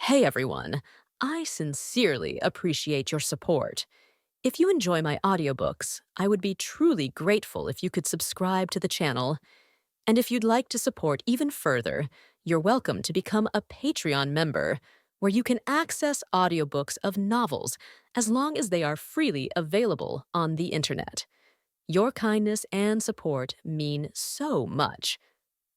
Hey everyone, I sincerely appreciate your support. If you enjoy my audiobooks, I would be truly grateful if you could subscribe to the channel. And if you'd like to support even further, you're welcome to become a Patreon member, where you can access audiobooks of novels as long as they are freely available on the internet. Your kindness and support mean so much.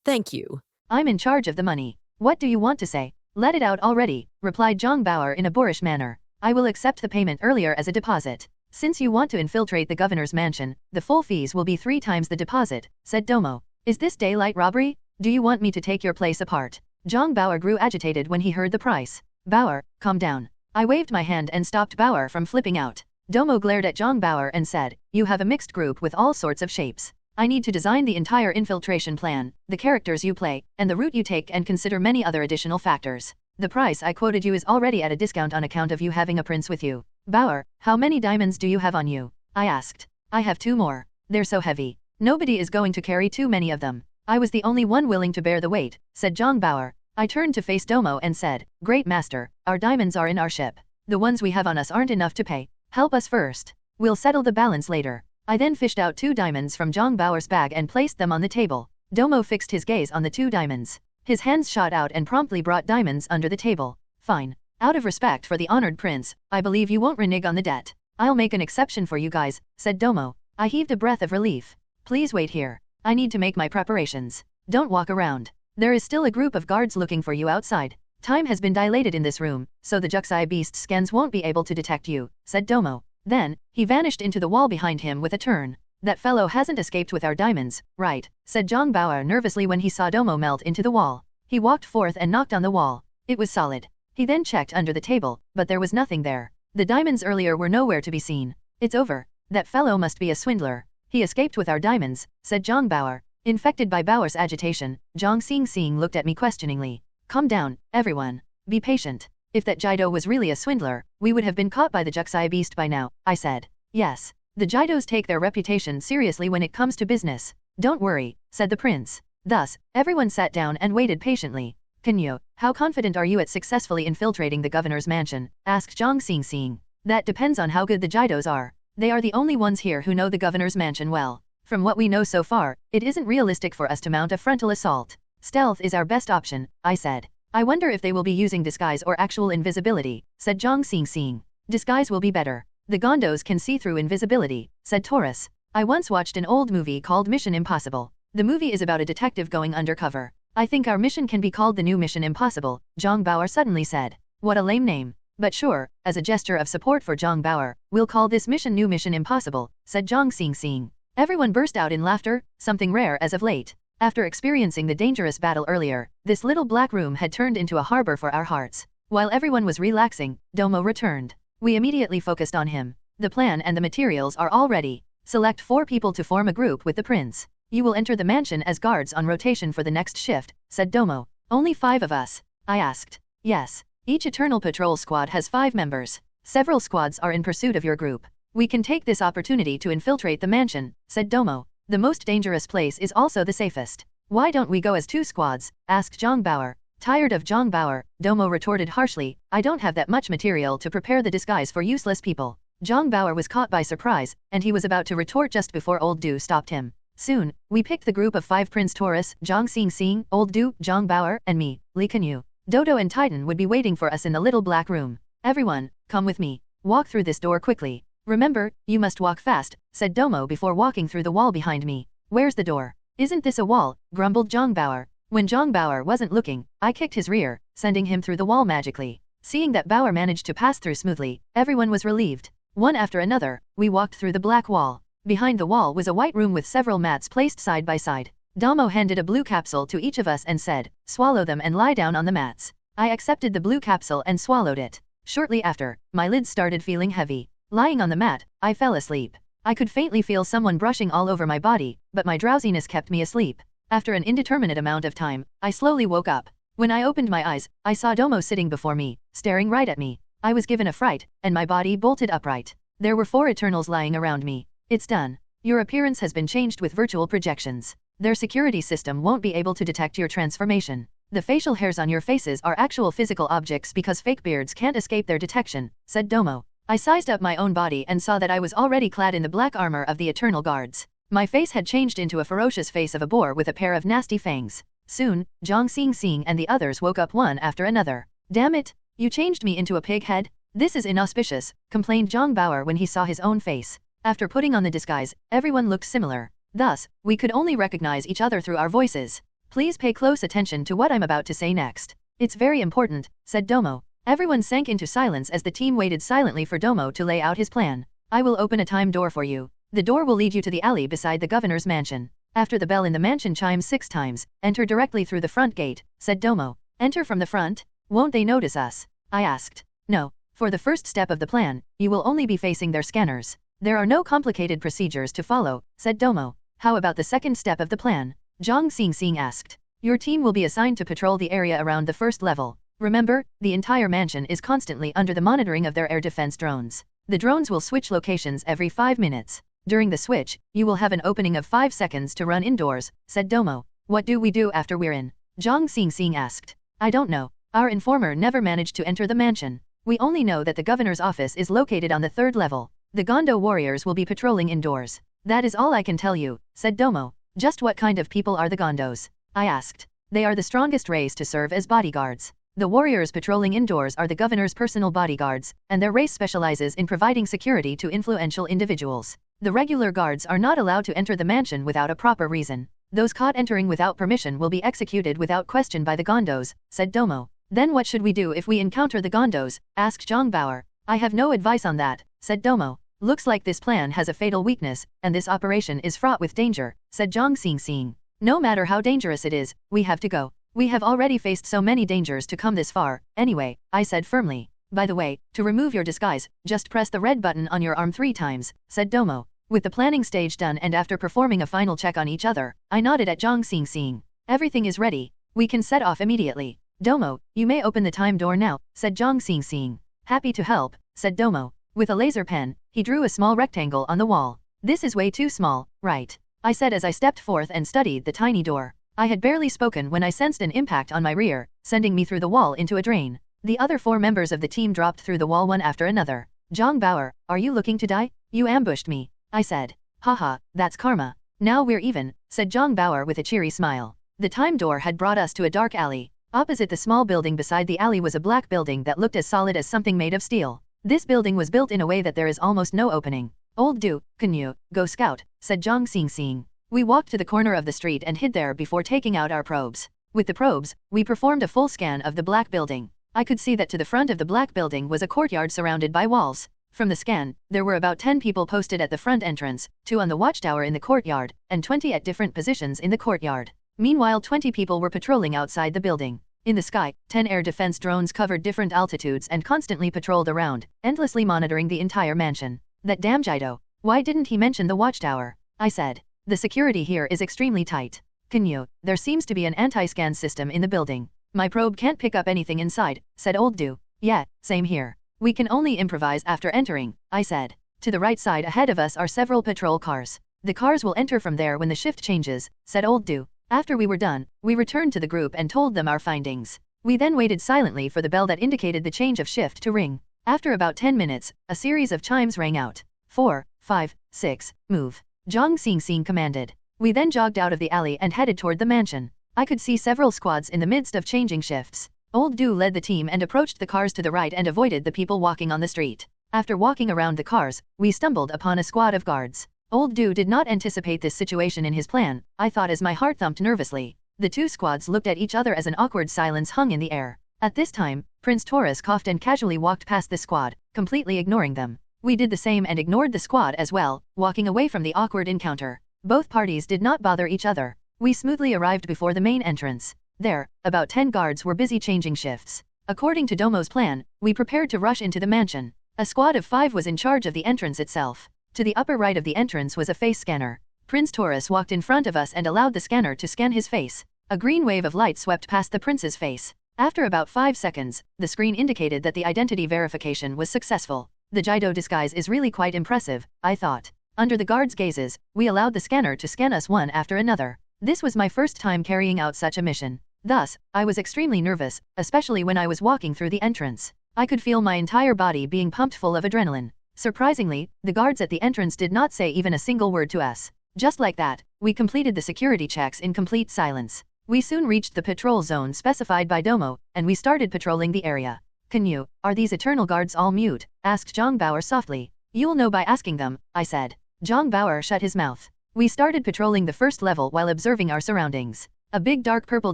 Thank you. I'm in charge of the money. What do you want to say? Let it out already, replied Zhang Bauer in a boorish manner. I will accept the payment earlier as a deposit. Since you want to infiltrate the governor's mansion, the full fees will be 3 times the deposit, said Domo. Is this daylight robbery? Do you want me to take your place apart? Zhang Bauer grew agitated when he heard the price. Bauer, calm down. I waved my hand and stopped Bauer from flipping out. Domo glared at Zhang Bauer and said, you have a mixed group with all sorts of shapes. I need to design the entire infiltration plan, the characters you play, and the route you take, and consider many other additional factors. The price I quoted you is already at a discount on account of you having a prince with you. Bauer, how many diamonds do you have on you? I asked. I have 2 more. They're so heavy. Nobody is going to carry too many of them. I was the only one willing to bear the weight, said Zhang Bauer. I turned to face Domo and said, Great master, our diamonds are in our ship. The ones we have on us aren't enough to pay. Help us first. We'll settle the balance later. I then fished out 2 diamonds from Zhang Bauer's bag and placed them on the table. Domo fixed his gaze on the 2 diamonds. His hands shot out and promptly brought diamonds under the table. Fine. Out of respect for the honored prince, I believe you won't renege on the debt. I'll make an exception for you guys, said Domo. I heaved a breath of relief. Please wait here. I need to make my preparations. Don't walk around. There is still a group of guards looking for you outside. Time has been dilated in this room, so the Juxai beast scans won't be able to detect you, said Domo. Then, he vanished into the wall behind him with a turn. That fellow hasn't escaped with our diamonds, right? Said Zhang Bauer nervously when he saw Domo melt into the wall. He walked forth and knocked on the wall. It was solid. He then checked under the table, but there was nothing there. The diamonds earlier were nowhere to be seen. It's over. That fellow must be a swindler. He escaped with our diamonds, said Zhang Bauer. Infected by Bauer's agitation, Zhang Xing looked at me questioningly. Calm down, everyone. Be patient. If that Jido was really a swindler, we would have been caught by the Juxai beast by now, I said. Yes. The Jidos take their reputation seriously when it comes to business. Don't worry, said the prince. Thus, everyone sat down and waited patiently. Canyue, how confident are you at successfully infiltrating the governor's mansion? Asked Zhang Xing. That depends on how good the Jidos are. They are the only ones here who know the governor's mansion well. From what we know so far, it isn't realistic for us to mount a frontal assault. Stealth is our best option, I said. I wonder if they will be using disguise or actual invisibility, said Zhang Xing. Disguise will be better. The Gondos can see through invisibility, said Taurus. I once watched an old movie called Mission Impossible. The movie is about a detective going undercover. I think our mission can be called the new Mission Impossible, Zhang Bauer suddenly said. What a lame name. But sure, as a gesture of support for Zhang Bauer, we'll call this mission New Mission Impossible, said Zhang Xing. Everyone burst out in laughter, something rare as of late. After experiencing the dangerous battle earlier, this little black room had turned into a harbor for our hearts. While everyone was relaxing, Domo returned. We immediately focused on him. The plan and the materials are all ready. Select 4 people to form a group with the prince. You will enter the mansion as guards on rotation for the next shift, said Domo. Only 5 of us? I asked. Yes. Each Eternal Patrol squad has 5 members. Several squads are in pursuit of your group. We can take this opportunity to infiltrate the mansion, said Domo. The most dangerous place is also the safest. Why don't we go as 2 squads? Asked Zhang Bauer. Tired of Zhang Bauer, Domo retorted harshly, I don't have that much material to prepare the disguise for useless people. Zhang Bauer was caught by surprise, and he was about to retort just before Old Du stopped him. Soon, we picked the group of 5 Prince Taurus, Zhang Xing, Old Du, Zhang Bauer, and me, Li Canyue. Dodo and Titan would be waiting for us in the little black room. Everyone, come with me. Walk through this door quickly. Remember, you must walk fast, said Domo before walking through the wall behind me. Where's the door? Isn't this a wall? Grumbled Zhang Bauer. When Zhang Bauer wasn't looking, I kicked his rear, sending him through the wall magically. Seeing that Bauer managed to pass through smoothly, everyone was relieved. One after another, we walked through the black wall. Behind the wall was a white room with several mats placed side by side. Domo handed a blue capsule to each of us and said, swallow them and lie down on the mats. I accepted the blue capsule and swallowed it. Shortly after, my lids started feeling heavy. Lying on the mat, I fell asleep. I could faintly feel someone brushing all over my body, but my drowsiness kept me asleep. After an indeterminate amount of time, I slowly woke up. When I opened my eyes, I saw Domo sitting before me, staring right at me. I was given a fright, and my body bolted upright. There were 4 Eternals lying around me. It's done. Your appearance has been changed with virtual projections. Their security system won't be able to detect your transformation. The facial hairs on your faces are actual physical objects because fake beards can't escape their detection, said Domo. I sized up my own body and saw that I was already clad in the black armor of the Eternal Guards. My face had changed into a ferocious face of a boar with a pair of nasty fangs. Soon, Zhang Xing and the others woke up one after another. Damn it! You changed me into a pig head? This is inauspicious, complained Zhang Bauer when he saw his own face. After putting on the disguise, everyone looked similar. Thus, we could only recognize each other through our voices. Please pay close attention to what I'm about to say next. It's very important, said Domo. Everyone sank into silence as the team waited silently for Domo to lay out his plan. I will open a time door for you. The door will lead you to the alley beside the governor's mansion. After the bell in the mansion chimes 6 times, enter directly through the front gate, said Domo. Enter from the front? Won't they notice us? I asked. No. For the first step of the plan, you will only be facing their scanners. There are no complicated procedures to follow, said Domo. How about the second step of the plan? Zhang Xing asked. Your team will be assigned to patrol the area around the first level. Remember, the entire mansion is constantly under the monitoring of their air defense drones. The drones will switch locations every 5 minutes. During the switch, you will have an opening of 5 seconds to run indoors, said Domo. What do we do after we're in? Zhang Xing asked. I don't know. Our informer never managed to enter the mansion. We only know that the governor's office is located on the 3rd level. The Gondo warriors will be patrolling indoors. That is all I can tell you, said Domo. Just what kind of people are the Gondos? I asked. They are the strongest race to serve as bodyguards. The warriors patrolling indoors are the governor's personal bodyguards, and their race specializes in providing security to influential individuals. The regular guards are not allowed to enter the mansion without a proper reason. Those caught entering without permission will be executed without question by the Gondos, said Domo. Then what should we do if we encounter the Gondos? Asked Zhang Bauer. I have no advice on that, said Domo. Looks like this plan has a fatal weakness, and this operation is fraught with danger, said Zhang Xing. No matter how dangerous it is, we have to go. We have already faced so many dangers to come this far. Anyway, I said firmly. By the way, to remove your disguise, just press the red button on your arm 3 times, said Domo. With the planning stage done and after performing a final check on each other, I nodded at Zhang Xing. Everything is ready. We can set off immediately. Domo, you may open the time door now, said Zhang Xing. Happy to help, said Domo. With a laser pen, he drew a small rectangle on the wall. This is way too small, right? I said as I stepped forth and studied the tiny door. I had barely spoken when I sensed an impact on my rear, sending me through the wall into a drain. The other 4 members of the team dropped through the wall one after another. Zhang Bauer, are you looking to die? You ambushed me, I said. Haha, that's karma. Now we're even, said Zhang Bauer with a cheery smile. The time door had brought us to a dark alley. Opposite the small building beside the alley was a black building that looked as solid as something made of steel. This building was built in a way that there is almost no opening. Old Du, Canyue, go scout, said Zhang Xing. We walked to the corner of the street and hid there before taking out our probes. With the probes, we performed a full scan of the black building. I could see that to the front of the black building was a courtyard surrounded by walls. From the scan, there were about 10 people posted at the front entrance, 2 on the watchtower in the courtyard, and 20 at different positions in the courtyard. Meanwhile 20 people were patrolling outside the building. In the sky, 10 air defense drones covered different altitudes and constantly patrolled around, endlessly monitoring the entire mansion. That damn Jido. Why didn't he mention the watchtower? I said. The security here is extremely tight. Canyue, there seems to be an anti-scan system in the building. My probe can't pick up anything inside, said Old Du. Yeah, same here. We can only improvise after entering, I said. To the right side ahead of us are several patrol cars. The cars will enter from there when the shift changes, said Old Du. After we were done, we returned to the group and told them our findings. We then waited silently for the bell that indicated the change of shift to ring. After about 10 minutes, a series of chimes rang out. 4, 5, 6, move. Zhang Xing commanded. We then jogged out of the alley and headed toward the mansion. I could see several squads in the midst of changing shifts. Old Du led the team and approached the cars to the right and avoided the people walking on the street. After walking around the cars, we stumbled upon a squad of guards. Old Du did not anticipate this situation in his plan, I thought as my heart thumped nervously. The 2 squads looked at each other as an awkward silence hung in the air. At this time, Prince Taurus coughed and casually walked past the squad, completely ignoring them. We did the same and ignored the squad as well, walking away from the awkward encounter. Both parties did not bother each other. We smoothly arrived before the main entrance. There, about 10 guards were busy changing shifts. According to Domo's plan, we prepared to rush into the mansion. A squad of 5 was in charge of the entrance itself. To the upper right of the entrance was a face scanner. Prince Taurus walked in front of us and allowed the scanner to scan his face. A green wave of light swept past the prince's face. After about 5 seconds, the screen indicated that the identity verification was successful. The Jido disguise is really quite impressive, I thought. Under the guards' gazes, we allowed the scanner to scan us one after another. This was my first time carrying out such a mission. Thus, I was extremely nervous, especially when I was walking through the entrance. I could feel my entire body being pumped full of adrenaline. Surprisingly, the guards at the entrance did not say even a single word to us. Just like that, we completed the security checks in complete silence. We soon reached the patrol zone specified by Domo, and we started patrolling the area. Canyue, are these eternal guards all mute? Asked Zhang Bauer softly. You'll know by asking them, I said. Zhang Bauer shut his mouth. We started patrolling the first level while observing our surroundings. A big dark purple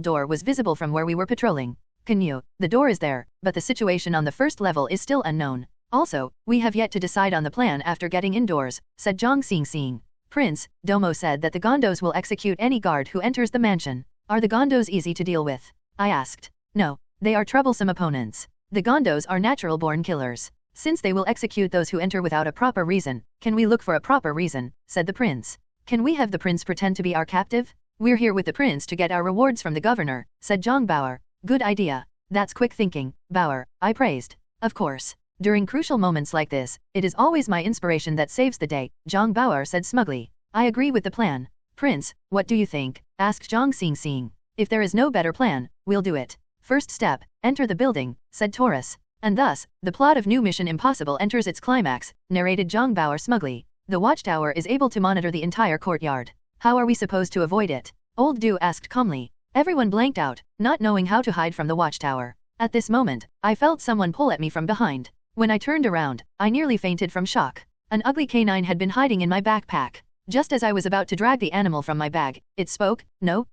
door was visible from where we were patrolling. Canyue, the door is there, but the situation on the first level is still unknown. Also, we have yet to decide on the plan after getting indoors, said Zhang Xingxing. Prince, Domo said that the Gondos will execute any guard who enters the mansion. Are the Gondos easy to deal with? I asked. No, they are troublesome opponents. The Gondos are natural-born killers. Since they will execute those who enter without a proper reason, can we look for a proper reason, said the prince. Can we have the prince pretend to be our captive? We're here with the prince to get our rewards from the governor, said Zhang Bauer. Good idea. That's quick thinking, Bauer, I praised. Of course. During crucial moments like this, it is always my inspiration that saves the day, Zhang Bauer said smugly. I agree with the plan. Prince, what do you think? Asked Zhang Xingxing. If there is no better plan, we'll do it. First step, enter the building, said Taurus. And thus, the plot of New Mission Impossible enters its climax, narrated Zhang Bauer smugly. The watchtower is able to monitor the entire courtyard. How are we supposed to avoid it? Old Du asked calmly. Everyone blanked out, not knowing how to hide from the watchtower. At this moment, I felt someone pull at me from behind. When I turned around, I nearly fainted from shock. An ugly canine had been hiding in my backpack. Just as I was about to drag the animal from my bag, it spoke. No,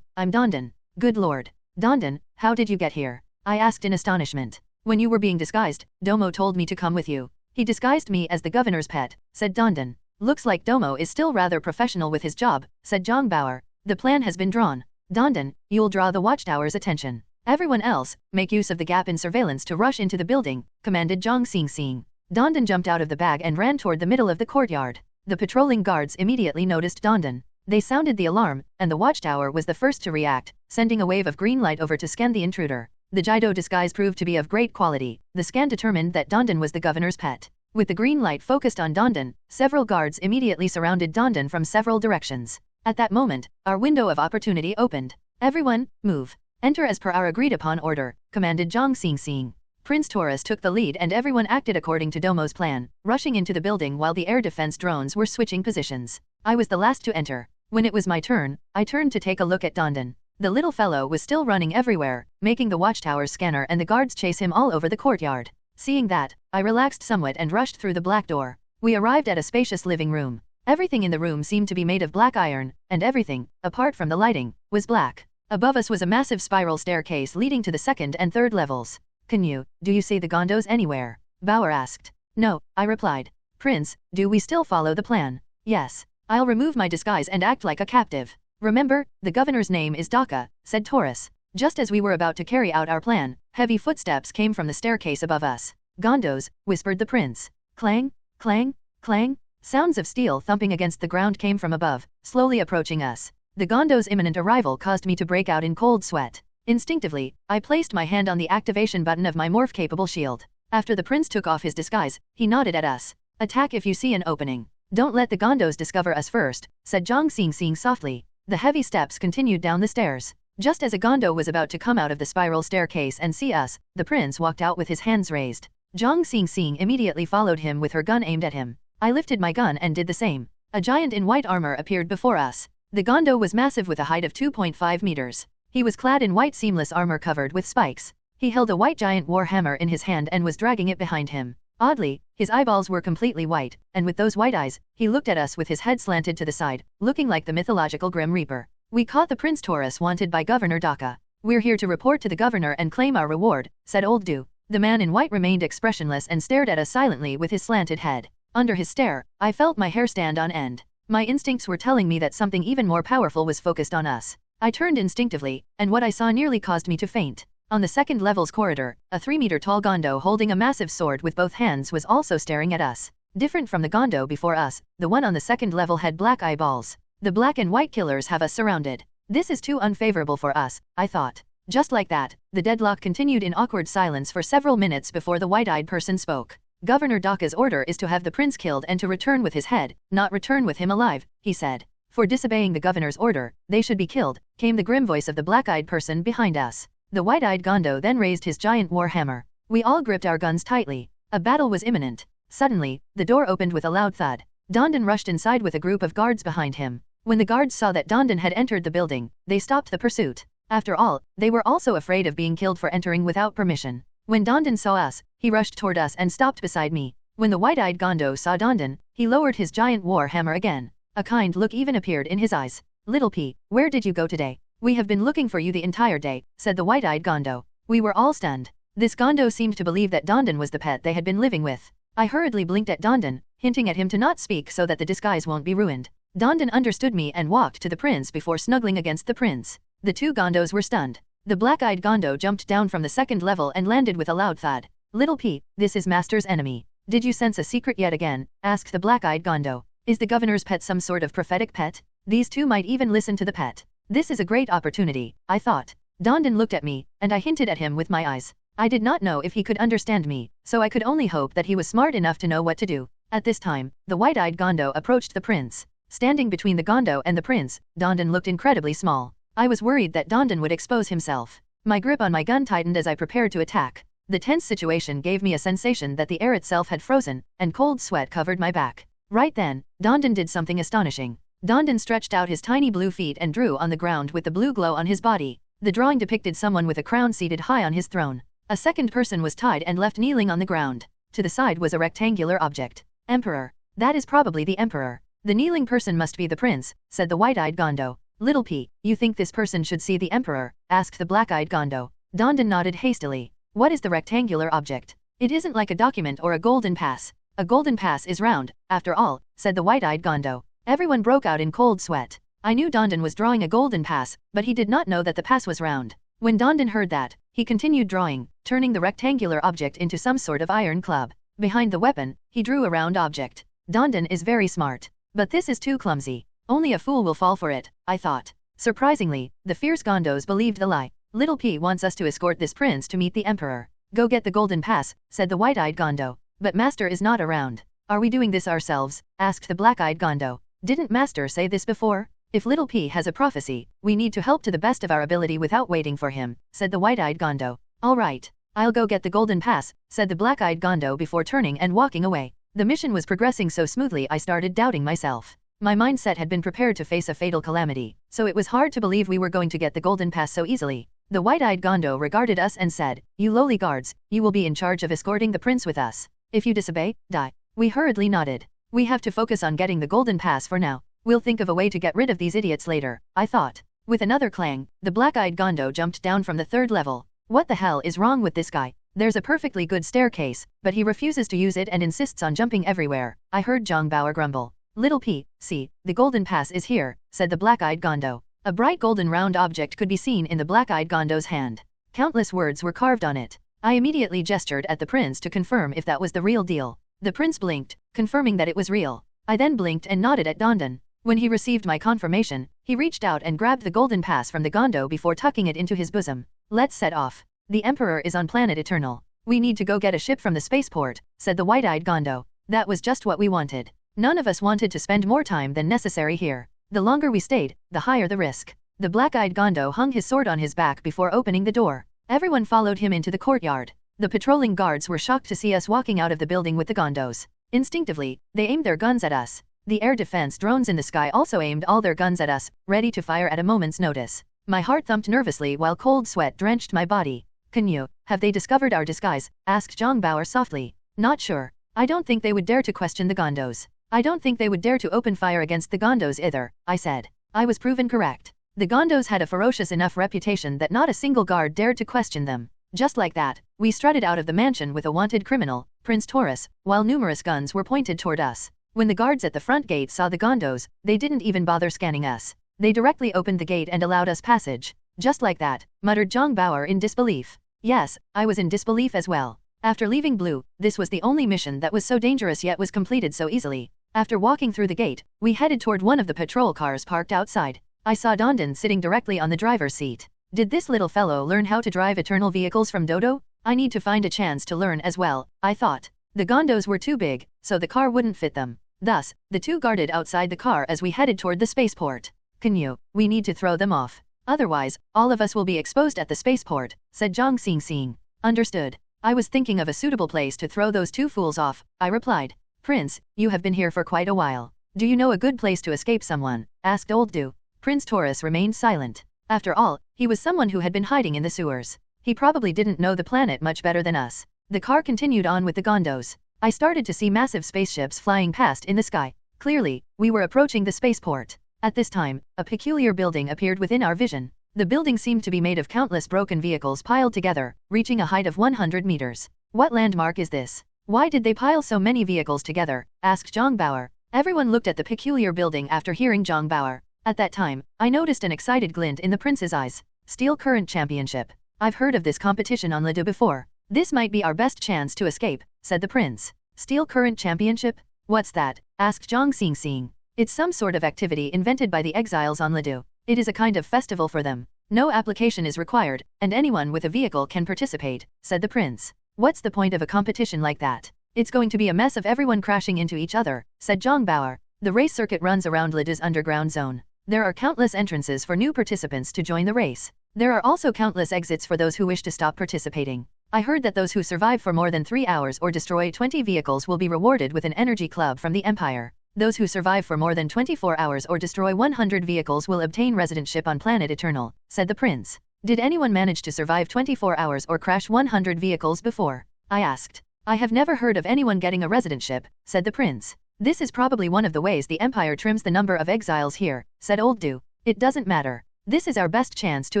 I'm Dondon. Good lord. Dondon, how did you get here? I asked in astonishment. When you were being disguised, Domo told me to come with you. He disguised me as the governor's pet, said Dondon. Looks like Domo is still rather professional with his job, said Zhang Bauer. The plan has been drawn. Dondon, you'll draw the watchtower's attention. Everyone else, make use of the gap in surveillance to rush into the building, commanded Zhang Xingxing. Dondon jumped out of the bag and ran toward the middle of the courtyard. The patrolling guards immediately noticed Dondon. They sounded the alarm, and the watchtower was the first to react, sending a wave of green light over to scan the intruder. The Jido disguise proved to be of great quality. The scan determined that Dondon was the governor's pet. With the green light focused on Dondon, several guards immediately surrounded Dondon from several directions. At that moment, our window of opportunity opened. Everyone, move. Enter as per our agreed-upon order, commanded Zhang Xingxing. Prince Taurus took the lead and everyone acted according to Domo's plan, rushing into the building while the air defense drones were switching positions. I was the last to enter. When it was my turn, I turned to take a look at Dondon. The little fellow was still running everywhere, making the watchtower's scanner and the guards chase him all over the courtyard. Seeing that, I relaxed somewhat and rushed through the black door. We arrived at a spacious living room. Everything in the room seemed to be made of black iron, and everything, apart from the lighting, was black. Above us was a massive spiral staircase leading to the second and third levels. Canyue, do you see the Gondos anywhere? Bauer asked. No, I replied. Prince, do we still follow the plan? Yes. I'll remove my disguise and act like a captive. Remember, the governor's name is Daka, said Taurus. Just as we were about to carry out our plan, heavy footsteps came from the staircase above us. Gondos, whispered the prince. Clang, clang, clang. Sounds of steel thumping against the ground came from above, slowly approaching us. The Gondos' imminent arrival caused me to break out in cold sweat. Instinctively, I placed my hand on the activation button of my morph-capable shield. After the prince took off his disguise, he nodded at us. Attack if you see an opening. Don't let the Gondos discover us first, said Zhang Xingxing softly. The heavy steps continued down the stairs. Just as a Gondo was about to come out of the spiral staircase and see us, the prince walked out with his hands raised. Zhang Xingxing immediately followed him with her gun aimed at him. I lifted my gun and did the same. A giant in white armor appeared before us. The Gondo was massive with a height of 2.5 meters. He was clad in white seamless armor covered with spikes. He held a white giant war hammer in his hand and was dragging it behind him. Oddly, his eyeballs were completely white, and with those white eyes, he looked at us with his head slanted to the side, looking like the mythological Grim Reaper. We caught the Prince Taurus wanted by Governor Daka. We're here to report to the governor and claim our reward, said Old Du. The man in white remained expressionless and stared at us silently with his slanted head. Under his stare, I felt my hair stand on end. My instincts were telling me that something even more powerful was focused on us. I turned instinctively, and what I saw nearly caused me to faint. On the second level's corridor, a 3-meter-tall Gondo holding a massive sword with both hands was also staring at us. Different from the Gondo before us, the one on the second level had black eyeballs. The black and white killers have us surrounded. This is too unfavorable for us, I thought. Just like that, the deadlock continued in awkward silence for several minutes before the white-eyed person spoke. Governor Daka's order is to have the prince killed and to return with his head, not return with him alive, he said. For disobeying the governor's order, they should be killed, came the grim voice of the black-eyed person behind us. The white-eyed Gondo then raised his giant war hammer. We all gripped our guns tightly. A battle was imminent. Suddenly, the door opened with a loud thud. Dondon rushed inside with a group of guards behind him. When the guards saw that Dondon had entered the building, they stopped the pursuit. After all, they were also afraid of being killed for entering without permission. When Dondon saw us, he rushed toward us and stopped beside me. When the white-eyed Gondo saw Dondon, he lowered his giant war hammer again. A kind look even appeared in his eyes. "Little P, where did you go today? We have been looking for you the entire day," said the white-eyed Gondo. We were all stunned. This Gondo seemed to believe that Dondon was the pet they had been living with. I hurriedly blinked at Dondon, hinting at him to not speak so that the disguise won't be ruined. Dondon understood me and walked to the prince before snuggling against the prince. The two Gondos were stunned. The black-eyed Gondo jumped down from the second level and landed with a loud thud. "Little P, this is Master's enemy. Did you sense a secret yet again?" asked the black-eyed Gondo. "Is the governor's pet some sort of prophetic pet? These two might even listen to the pet. This is a great opportunity," I thought. Dondon looked at me, and I hinted at him with my eyes. I did not know if he could understand me, so I could only hope that he was smart enough to know what to do. At this time, the white-eyed Gondo approached the prince. Standing between the Gondo and the prince, Dondon looked incredibly small. I was worried that Dondon would expose himself. My grip on my gun tightened as I prepared to attack. The tense situation gave me a sensation that the air itself had frozen, and cold sweat covered my back. Right then, Dondon did something astonishing. Dondon stretched out his tiny blue feet and drew on the ground with the blue glow on his body. The drawing depicted someone with a crown seated high on his throne. A second person was tied and left kneeling on the ground. To the side was a rectangular object. "Emperor. That is probably the emperor. The kneeling person must be the prince," said the white-eyed Gondo. "Little P, you think this person should see the emperor?" asked the black-eyed Gondo. Dondon nodded hastily. "What is the rectangular object?" "It isn't like a document or a golden pass. A golden pass is round, after all," said the white-eyed Gondo. Everyone broke out in cold sweat. I knew Dondon was drawing a golden pass, but he did not know that the pass was round. When Dondon heard that, he continued drawing, turning the rectangular object into some sort of iron club. Behind the weapon, he drew a round object. Dondon is very smart. But this is too clumsy. Only a fool will fall for it, I thought. Surprisingly, the fierce Gondos believed the lie. "Little P wants us to escort this prince to meet the emperor. Go get the golden pass," said the white-eyed Gondo. "But Master is not around." "Are we doing this ourselves?" asked the black-eyed Gondo. "Didn't Master say this before? If Little P has a prophecy, we need to help to the best of our ability without waiting for him," said the white-eyed Gondo. "All right. I'll go get the golden pass," said the black-eyed Gondo before turning and walking away. The mission was progressing so smoothly I started doubting myself. My mindset had been prepared to face a fatal calamity, so it was hard to believe we were going to get the golden pass so easily. The white-eyed Gondo regarded us and said, "You lowly guards, you will be in charge of escorting the prince with us. If you disobey, die." We hurriedly nodded. "We have to focus on getting the golden pass for now. We'll think of a way to get rid of these idiots later," I thought. With another clang, the black-eyed Gondo jumped down from the third level. "What the hell is wrong with this guy? There's a perfectly good staircase, but he refuses to use it and insists on jumping everywhere," I heard Zhang Bauer grumble. "Little P, see, the golden pass is here," said the black-eyed Gondo. A bright golden round object could be seen in the black-eyed Gondo's hand. Countless words were carved on it. I immediately gestured at the prince to confirm if that was the real deal. The prince blinked, confirming that it was real. I then blinked and nodded at Dondon. When he received my confirmation, he reached out and grabbed the golden pass from the Gondo before tucking it into his bosom. "Let's set off. The Emperor is on planet Eternal. We need to go get a ship from the spaceport," said the white-eyed Gondo. That was just what we wanted. None of us wanted to spend more time than necessary here. The longer we stayed, the higher the risk. The black-eyed Gondo hung his sword on his back before opening the door. Everyone followed him into the courtyard. The patrolling guards were shocked to see us walking out of the building with the Gondos. Instinctively, they aimed their guns at us. The air defense drones in the sky also aimed all their guns at us, ready to fire at a moment's notice. My heart thumped nervously while cold sweat drenched my body. "Canyue, have they discovered our disguise?" asked Zhang Bauer softly. "Not sure. I don't think they would dare to question the Gondos. I don't think they would dare to open fire against the Gondos either," I said. I was proven correct. The Gondos had a ferocious enough reputation that not a single guard dared to question them. Just like that, we strutted out of the mansion with a wanted criminal, Prince Taurus, while numerous guns were pointed toward us. When the guards at the front gate saw the Gondos, they didn't even bother scanning us. They directly opened the gate and allowed us passage. "Just like that," muttered Zhang Bauer in disbelief. Yes, I was in disbelief as well. After leaving Blue, this was the only mission that was so dangerous yet was completed so easily. After walking through the gate, we headed toward one of the patrol cars parked outside. I saw Dondon sitting directly on the driver's seat. Did this little fellow learn how to drive eternal vehicles from Dodo? I need to find a chance to learn as well, I thought. The Gondos were too big, so the car wouldn't fit them. Thus, the two guarded outside the car as we headed toward the spaceport. "Canyue, we need to throw them off. Otherwise, all of us will be exposed at the spaceport, said Zhang Xing. Understood. I was thinking of a suitable place to throw those two fools off, I replied. Prince, you have been here for quite a while. Do you know a good place to escape someone? Asked Old Du. Prince Taurus remained silent. After all, he was someone who had been hiding in the sewers. He probably didn't know the planet much better than us. The car continued on with the gondos. I started to see massive spaceships flying past in the sky. Clearly, we were approaching the spaceport. At this time, a peculiar building appeared within our vision. The building seemed to be made of countless broken vehicles piled together, reaching a height of 100 meters. What landmark is this? Why did they pile so many vehicles together? Asked Zhang Bauer. Everyone looked at the peculiar building after hearing Zhang Bauer. At that time, I noticed an excited glint in the prince's eyes. Steel Current Championship. I've heard of this competition on Lido before. This might be our best chance to escape, said the prince. Steel Current Championship? What's that? Asked Zhang Xing. It's some sort of activity invented by the exiles on Lido. It is a kind of festival for them. No application is required, and anyone with a vehicle can participate, said the prince. What's the point of a competition like that? It's going to be a mess of everyone crashing into each other, said Zhang Bauer. The race circuit runs around Lido's underground zone. There are countless entrances for new participants to join the race. There are also countless exits for those who wish to stop participating. I heard that those who survive for more than 3 hours or destroy 20 vehicles will be rewarded with an energy club from the Empire. Those who survive for more than 24 hours or destroy 100 vehicles will obtain residentship on Planet Eternal, said the prince. Did anyone manage to survive 24 hours or crash 100 vehicles before? I asked. I have never heard of anyone getting a residentship, said the prince. This is probably one of the ways the Empire trims the number of exiles here, said Old Du. It doesn't matter. This is our best chance to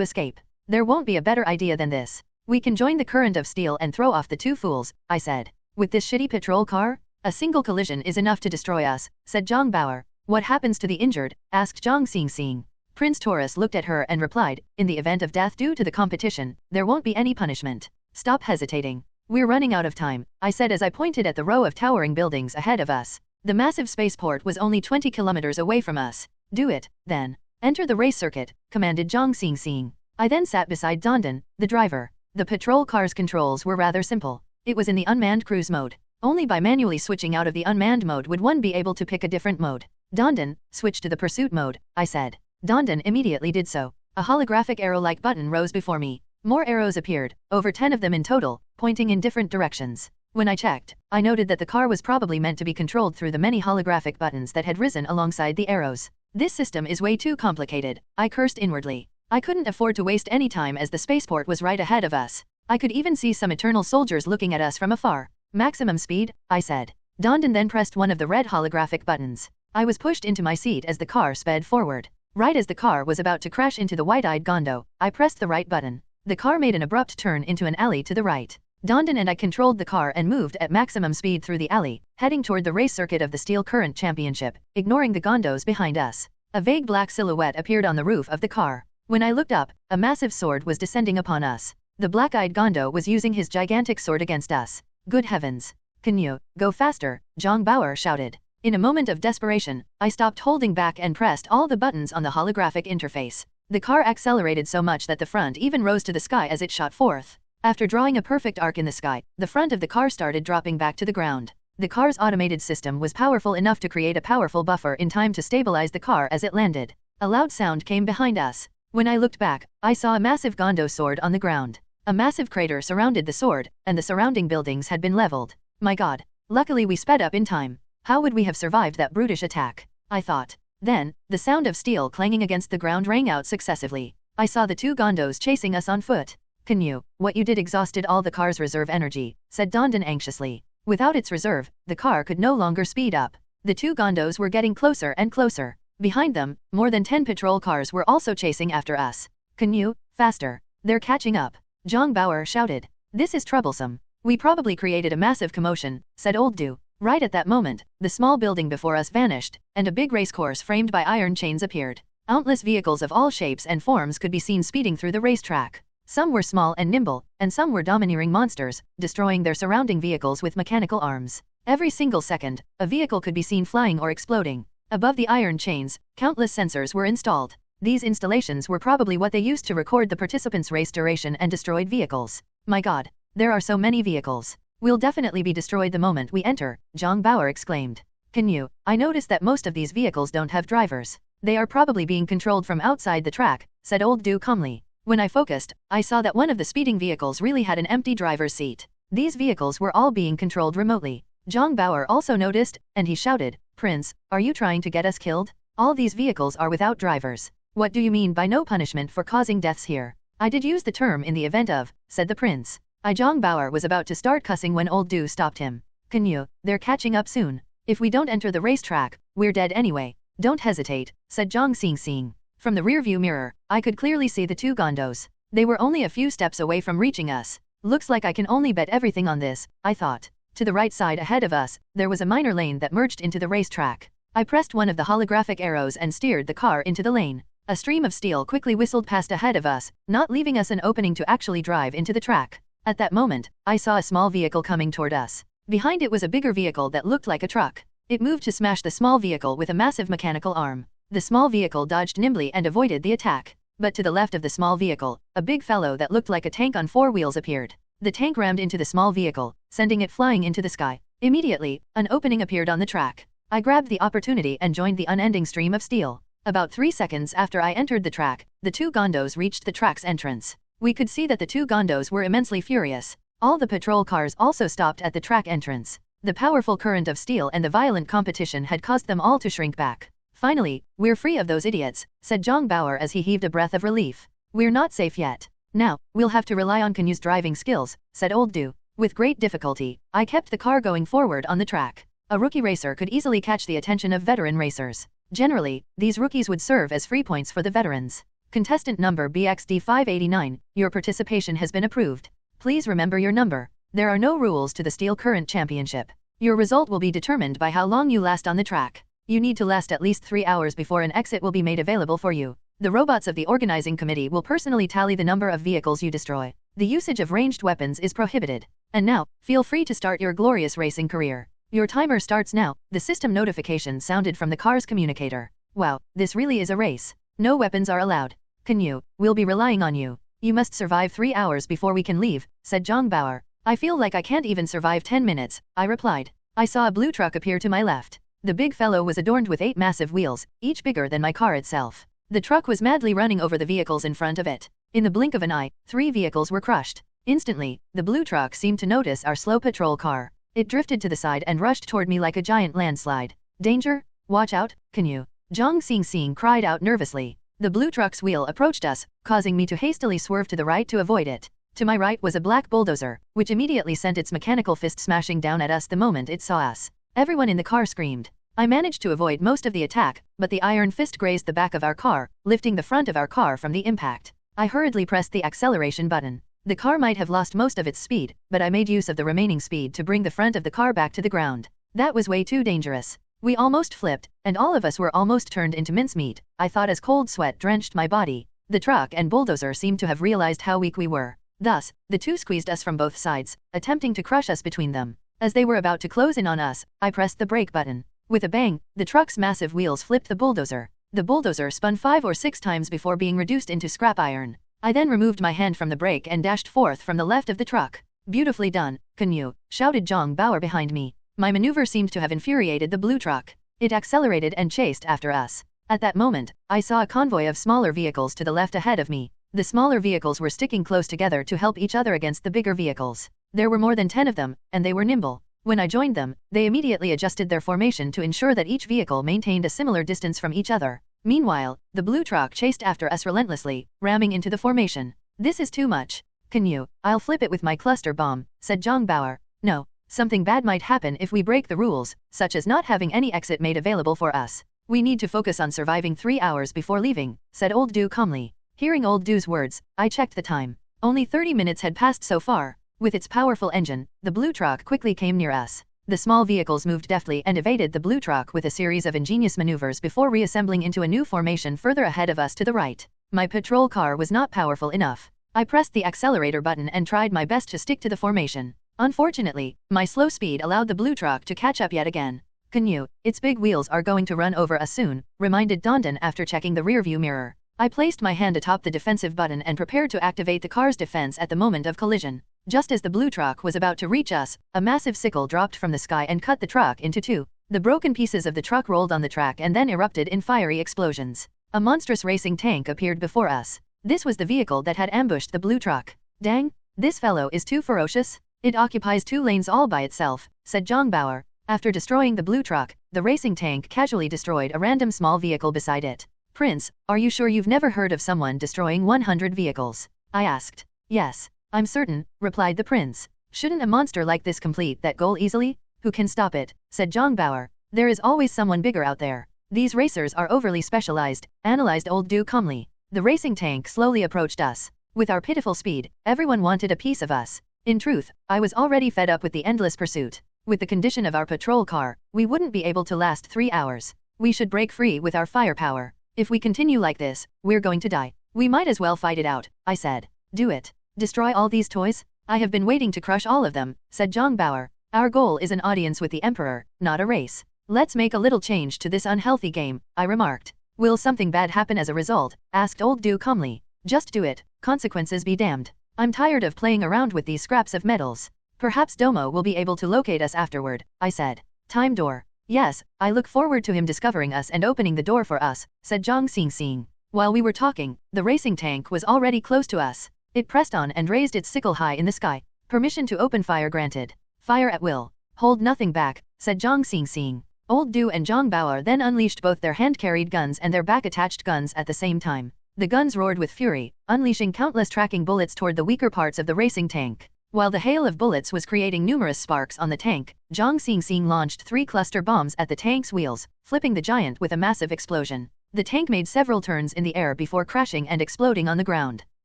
escape. There won't be a better idea than this. We can join the current of steel and throw off the two fools, I said. With this shitty patrol car? A single collision is enough to destroy us, said Zhang Bauer. What happens to the injured? Asked Zhang Xing. Prince Taurus looked at her and replied, in the event of death due to the competition, there won't be any punishment. Stop hesitating. We're running out of time, I said as I pointed at the row of towering buildings ahead of us. The massive spaceport was only 20 kilometers away from us. Do it, then. Enter the race circuit, commanded Zhang Xing. I then sat beside Dondon, the driver. The patrol car's controls were rather simple. It was in the unmanned cruise mode. Only by manually switching out of the unmanned mode would one be able to pick a different mode. Dondon, switch to the pursuit mode, I said. Dondon immediately did so. A holographic arrow-like button rose before me. More arrows appeared, over 10 of them in total, pointing in different directions. When I checked, I noted that the car was probably meant to be controlled through the many holographic buttons that had risen alongside the arrows. This system is way too complicated, I cursed inwardly. I couldn't afford to waste any time as the spaceport was right ahead of us. I could even see some eternal soldiers looking at us from afar. Maximum speed, I said. Dondon then pressed one of the red holographic buttons. I was pushed into my seat as the car sped forward. Right as the car was about to crash into the white-eyed Gondo, I pressed the right button. The car made an abrupt turn into an alley to the right. Dondon and I controlled the car and moved at maximum speed through the alley, heading toward the race circuit of the Steel Current Championship, ignoring the Gondos behind us. A vague black silhouette appeared on the roof of the car. When I looked up, a massive sword was descending upon us. The black-eyed Gondo was using his gigantic sword against us. Good heavens. Canyue, go faster, Zhang Bauer shouted. In a moment of desperation, I stopped holding back and pressed all the buttons on the holographic interface. The car accelerated so much that the front even rose to the sky as it shot forth. After drawing a perfect arc in the sky, the front of the car started dropping back to the ground. The car's automated system was powerful enough to create a powerful buffer in time to stabilize the car as it landed. A loud sound came behind us. When I looked back, I saw a massive Gondo sword on the ground. A massive crater surrounded the sword, and the surrounding buildings had been leveled. My god. Luckily we sped up in time. How would we have survived that brutish attack? I thought. Then, the sound of steel clanging against the ground rang out successively. I saw the two Gondos chasing us on foot. Canyue, what you did exhausted all the car's reserve energy, said Dondon anxiously. Without its reserve, the car could no longer speed up. The two Gondos were getting closer and closer. Behind them, more than 10 patrol cars were also chasing after us. Canyue, faster. They're catching up. Zhang Bauer shouted. This is troublesome. We probably created a massive commotion, said Old Du. Right at that moment, the small building before us vanished, and a big racecourse framed by iron chains appeared. Countless vehicles of all shapes and forms could be seen speeding through the racetrack. Some were small and nimble, and some were domineering monsters, destroying their surrounding vehicles with mechanical arms. Every single second, a vehicle could be seen flying or exploding. Above the iron chains, countless sensors were installed. These installations were probably what they used to record the participants' race duration and destroyed vehicles. My god, there are so many vehicles. We'll definitely be destroyed the moment we enter, Zhang Bauer exclaimed. Canyue, I noticed that most of these vehicles don't have drivers. They are probably being controlled from outside the track, said Old Do calmly. When I focused, I saw that one of the speeding vehicles really had an empty driver's seat. These vehicles were all being controlled remotely. Zhang Bauer also noticed, and he shouted, "Prince, are you trying to get us killed? All these vehicles are without drivers. What do you mean by no punishment for causing deaths here?" "I did use the term in the event of," said the prince. Zhang Bauer was about to start cussing when Old Do stopped him. "Canyue, they're catching up soon. If we don't enter the racetrack, we're dead anyway." "Don't hesitate," said Zhang Xing. From the rearview mirror, I could clearly see the two gondos. They were only a few steps away from reaching us. Looks like I can only bet everything on this, I thought. To the right side ahead of us, there was a minor lane that merged into the racetrack. I pressed one of the holographic arrows and steered the car into the lane. A stream of steel quickly whistled past ahead of us, not leaving us an opening to actually drive into the track. At that moment, I saw a small vehicle coming toward us. Behind it was a bigger vehicle that looked like a truck. It moved to smash the small vehicle with a massive mechanical arm. The small vehicle dodged nimbly and avoided the attack. But to the left of the small vehicle, a big fellow that looked like a tank on 4 wheels appeared. The tank rammed into the small vehicle, sending it flying into the sky. Immediately, an opening appeared on the track. I grabbed the opportunity and joined the unending stream of steel. About 3 seconds after I entered the track, the two gondos reached the track's entrance. We could see that the two gondos were immensely furious. All the patrol cars also stopped at the track entrance. The powerful current of steel and the violent competition had caused them all to shrink back. "Finally, we're free of those idiots," said Zhang Bauer as he heaved a breath of relief. "We're not safe yet. Now, we'll have to rely on Canyue's driving skills," said Old Do. With great difficulty, I kept the car going forward on the track. A rookie racer could easily catch the attention of veteran racers. Generally, these rookies would serve as free points for the veterans. Contestant number BXD589, your participation has been approved. Please remember your number. There are no rules to the Steel Current Championship. Your result will be determined by how long you last on the track. You need to last at least 3 hours before an exit will be made available for you. The robots of the organizing committee will personally tally the number of vehicles you destroy. The usage of ranged weapons is prohibited. And now, feel free to start your glorious racing career. Your timer starts now. The system notification sounded from the car's communicator. Wow, this really is a race. No weapons are allowed. Canyue, we'll be relying on you. You must survive 3 hours before we can leave, said Zhang Bauer. I feel like I can't even survive 10 minutes, I replied. I saw a blue truck appear to my left. The big fellow was adorned with 8 massive wheels, each bigger than my car itself. The truck was madly running over the vehicles in front of it. In the blink of an eye, 3 vehicles were crushed. Instantly, the blue truck seemed to notice our slow patrol car. It drifted to the side and rushed toward me like a giant landslide. Danger? Watch out, Canyue. Zhang Xing cried out nervously. The blue truck's wheel approached us, causing me to hastily swerve to the right to avoid it. To my right was a black bulldozer, which immediately sent its mechanical fist smashing down at us the moment it saw us. Everyone in the car screamed. I managed to avoid most of the attack, but the iron fist grazed the back of our car, lifting the front of our car from the impact. I hurriedly pressed the acceleration button. The car might have lost most of its speed, but I made use of the remaining speed to bring the front of the car back to the ground. That was way too dangerous. We almost flipped, and all of us were almost turned into mincemeat, I thought as cold sweat drenched my body. The truck and bulldozer seemed to have realized how weak we were. Thus, the two squeezed us from both sides, attempting to crush us between them. As they were about to close in on us, I pressed the brake button. With a bang, the truck's massive wheels flipped the bulldozer. The bulldozer spun 5 or 6 times before being reduced into scrap iron. I then removed my hand from the brake and dashed forth from the left of the truck. Beautifully done, Canyue, shouted Zhang Bauer behind me. My maneuver seemed to have infuriated the blue truck. It accelerated and chased after us. At that moment, I saw a convoy of smaller vehicles to the left ahead of me. The smaller vehicles were sticking close together to help each other against the bigger vehicles. There were more than 10 of them, and they were nimble. When I joined them, they immediately adjusted their formation to ensure that each vehicle maintained a similar distance from each other. Meanwhile, the blue truck chased after us relentlessly, ramming into the formation. This is too much. Canyue, I'll flip it with my cluster bomb, said Zhang Bauer. No, something bad might happen if we break the rules, such as not having any exit made available for us. We need to focus on surviving 3 hours before leaving, said Old Do calmly. Hearing Old Do's words, I checked the time. Only 30 minutes had passed so far. With its powerful engine, the blue truck quickly came near us. The small vehicles moved deftly and evaded the blue truck with a series of ingenious maneuvers before reassembling into a new formation further ahead of us to the right. My patrol car was not powerful enough. I pressed the accelerator button and tried my best to stick to the formation. Unfortunately, my slow speed allowed the blue truck to catch up yet again. Canyue, its big wheels are going to run over us soon, reminded Dondon after checking the rearview mirror. I placed my hand atop the defensive button and prepared to activate the car's defense at the moment of collision. Just as the blue truck was about to reach us, a massive sickle dropped from the sky and cut the truck into 2. The broken pieces of the truck rolled on the track and then erupted in fiery explosions. a monstrous racing tank appeared before us. This was the vehicle that had ambushed the blue truck. Dang, this fellow is too ferocious. It occupies 2 lanes all by itself, said Bauer. After destroying the blue truck, the racing tank casually destroyed a random small vehicle beside it. Prince, are you sure you've never heard of someone destroying 100 vehicles? I asked. Yes, I'm certain, replied the prince. Shouldn't a monster like this complete that goal easily? Who can stop it? Said Bauer. There is always someone bigger out there. These racers are overly specialized, analyzed Old Do calmly. The racing tank slowly approached us. With our pitiful speed, everyone wanted a piece of us. In truth, I was already fed up with the endless pursuit. With the condition of our patrol car, we wouldn't be able to last 3 hours. We should break free with our firepower. If we continue like this, we're going to die. We might as well fight it out, I said. Do it. Destroy all these toys? I have been waiting to crush all of them, said Bauer. Our goal is an audience with the Emperor, not a race. Let's make a little change to this unhealthy game, I remarked. Will something bad happen as a result? Asked Old Do calmly. Just do it, consequences be damned. I'm tired of playing around with these scraps of metals. Perhaps Domo will be able to locate us afterward, I said. Time door. Yes, I look forward to him discovering us and opening the door for us, said Zhang Xing. While we were talking, the racing tank was already close to us. It pressed on and raised its sickle high in the sky. Permission to open fire granted. Fire at will. Hold nothing back, said Zhang Xing. Old Do and Zhang Bauer then unleashed both their hand-carried guns and their back-attached guns at the same time. The guns roared with fury, unleashing countless tracking bullets toward the weaker parts of the racing tank. While the hail of bullets was creating numerous sparks on the tank, Zhang Xing launched 3 cluster bombs at the tank's wheels, flipping the giant with a massive explosion. The tank made several turns in the air before crashing and exploding on the ground.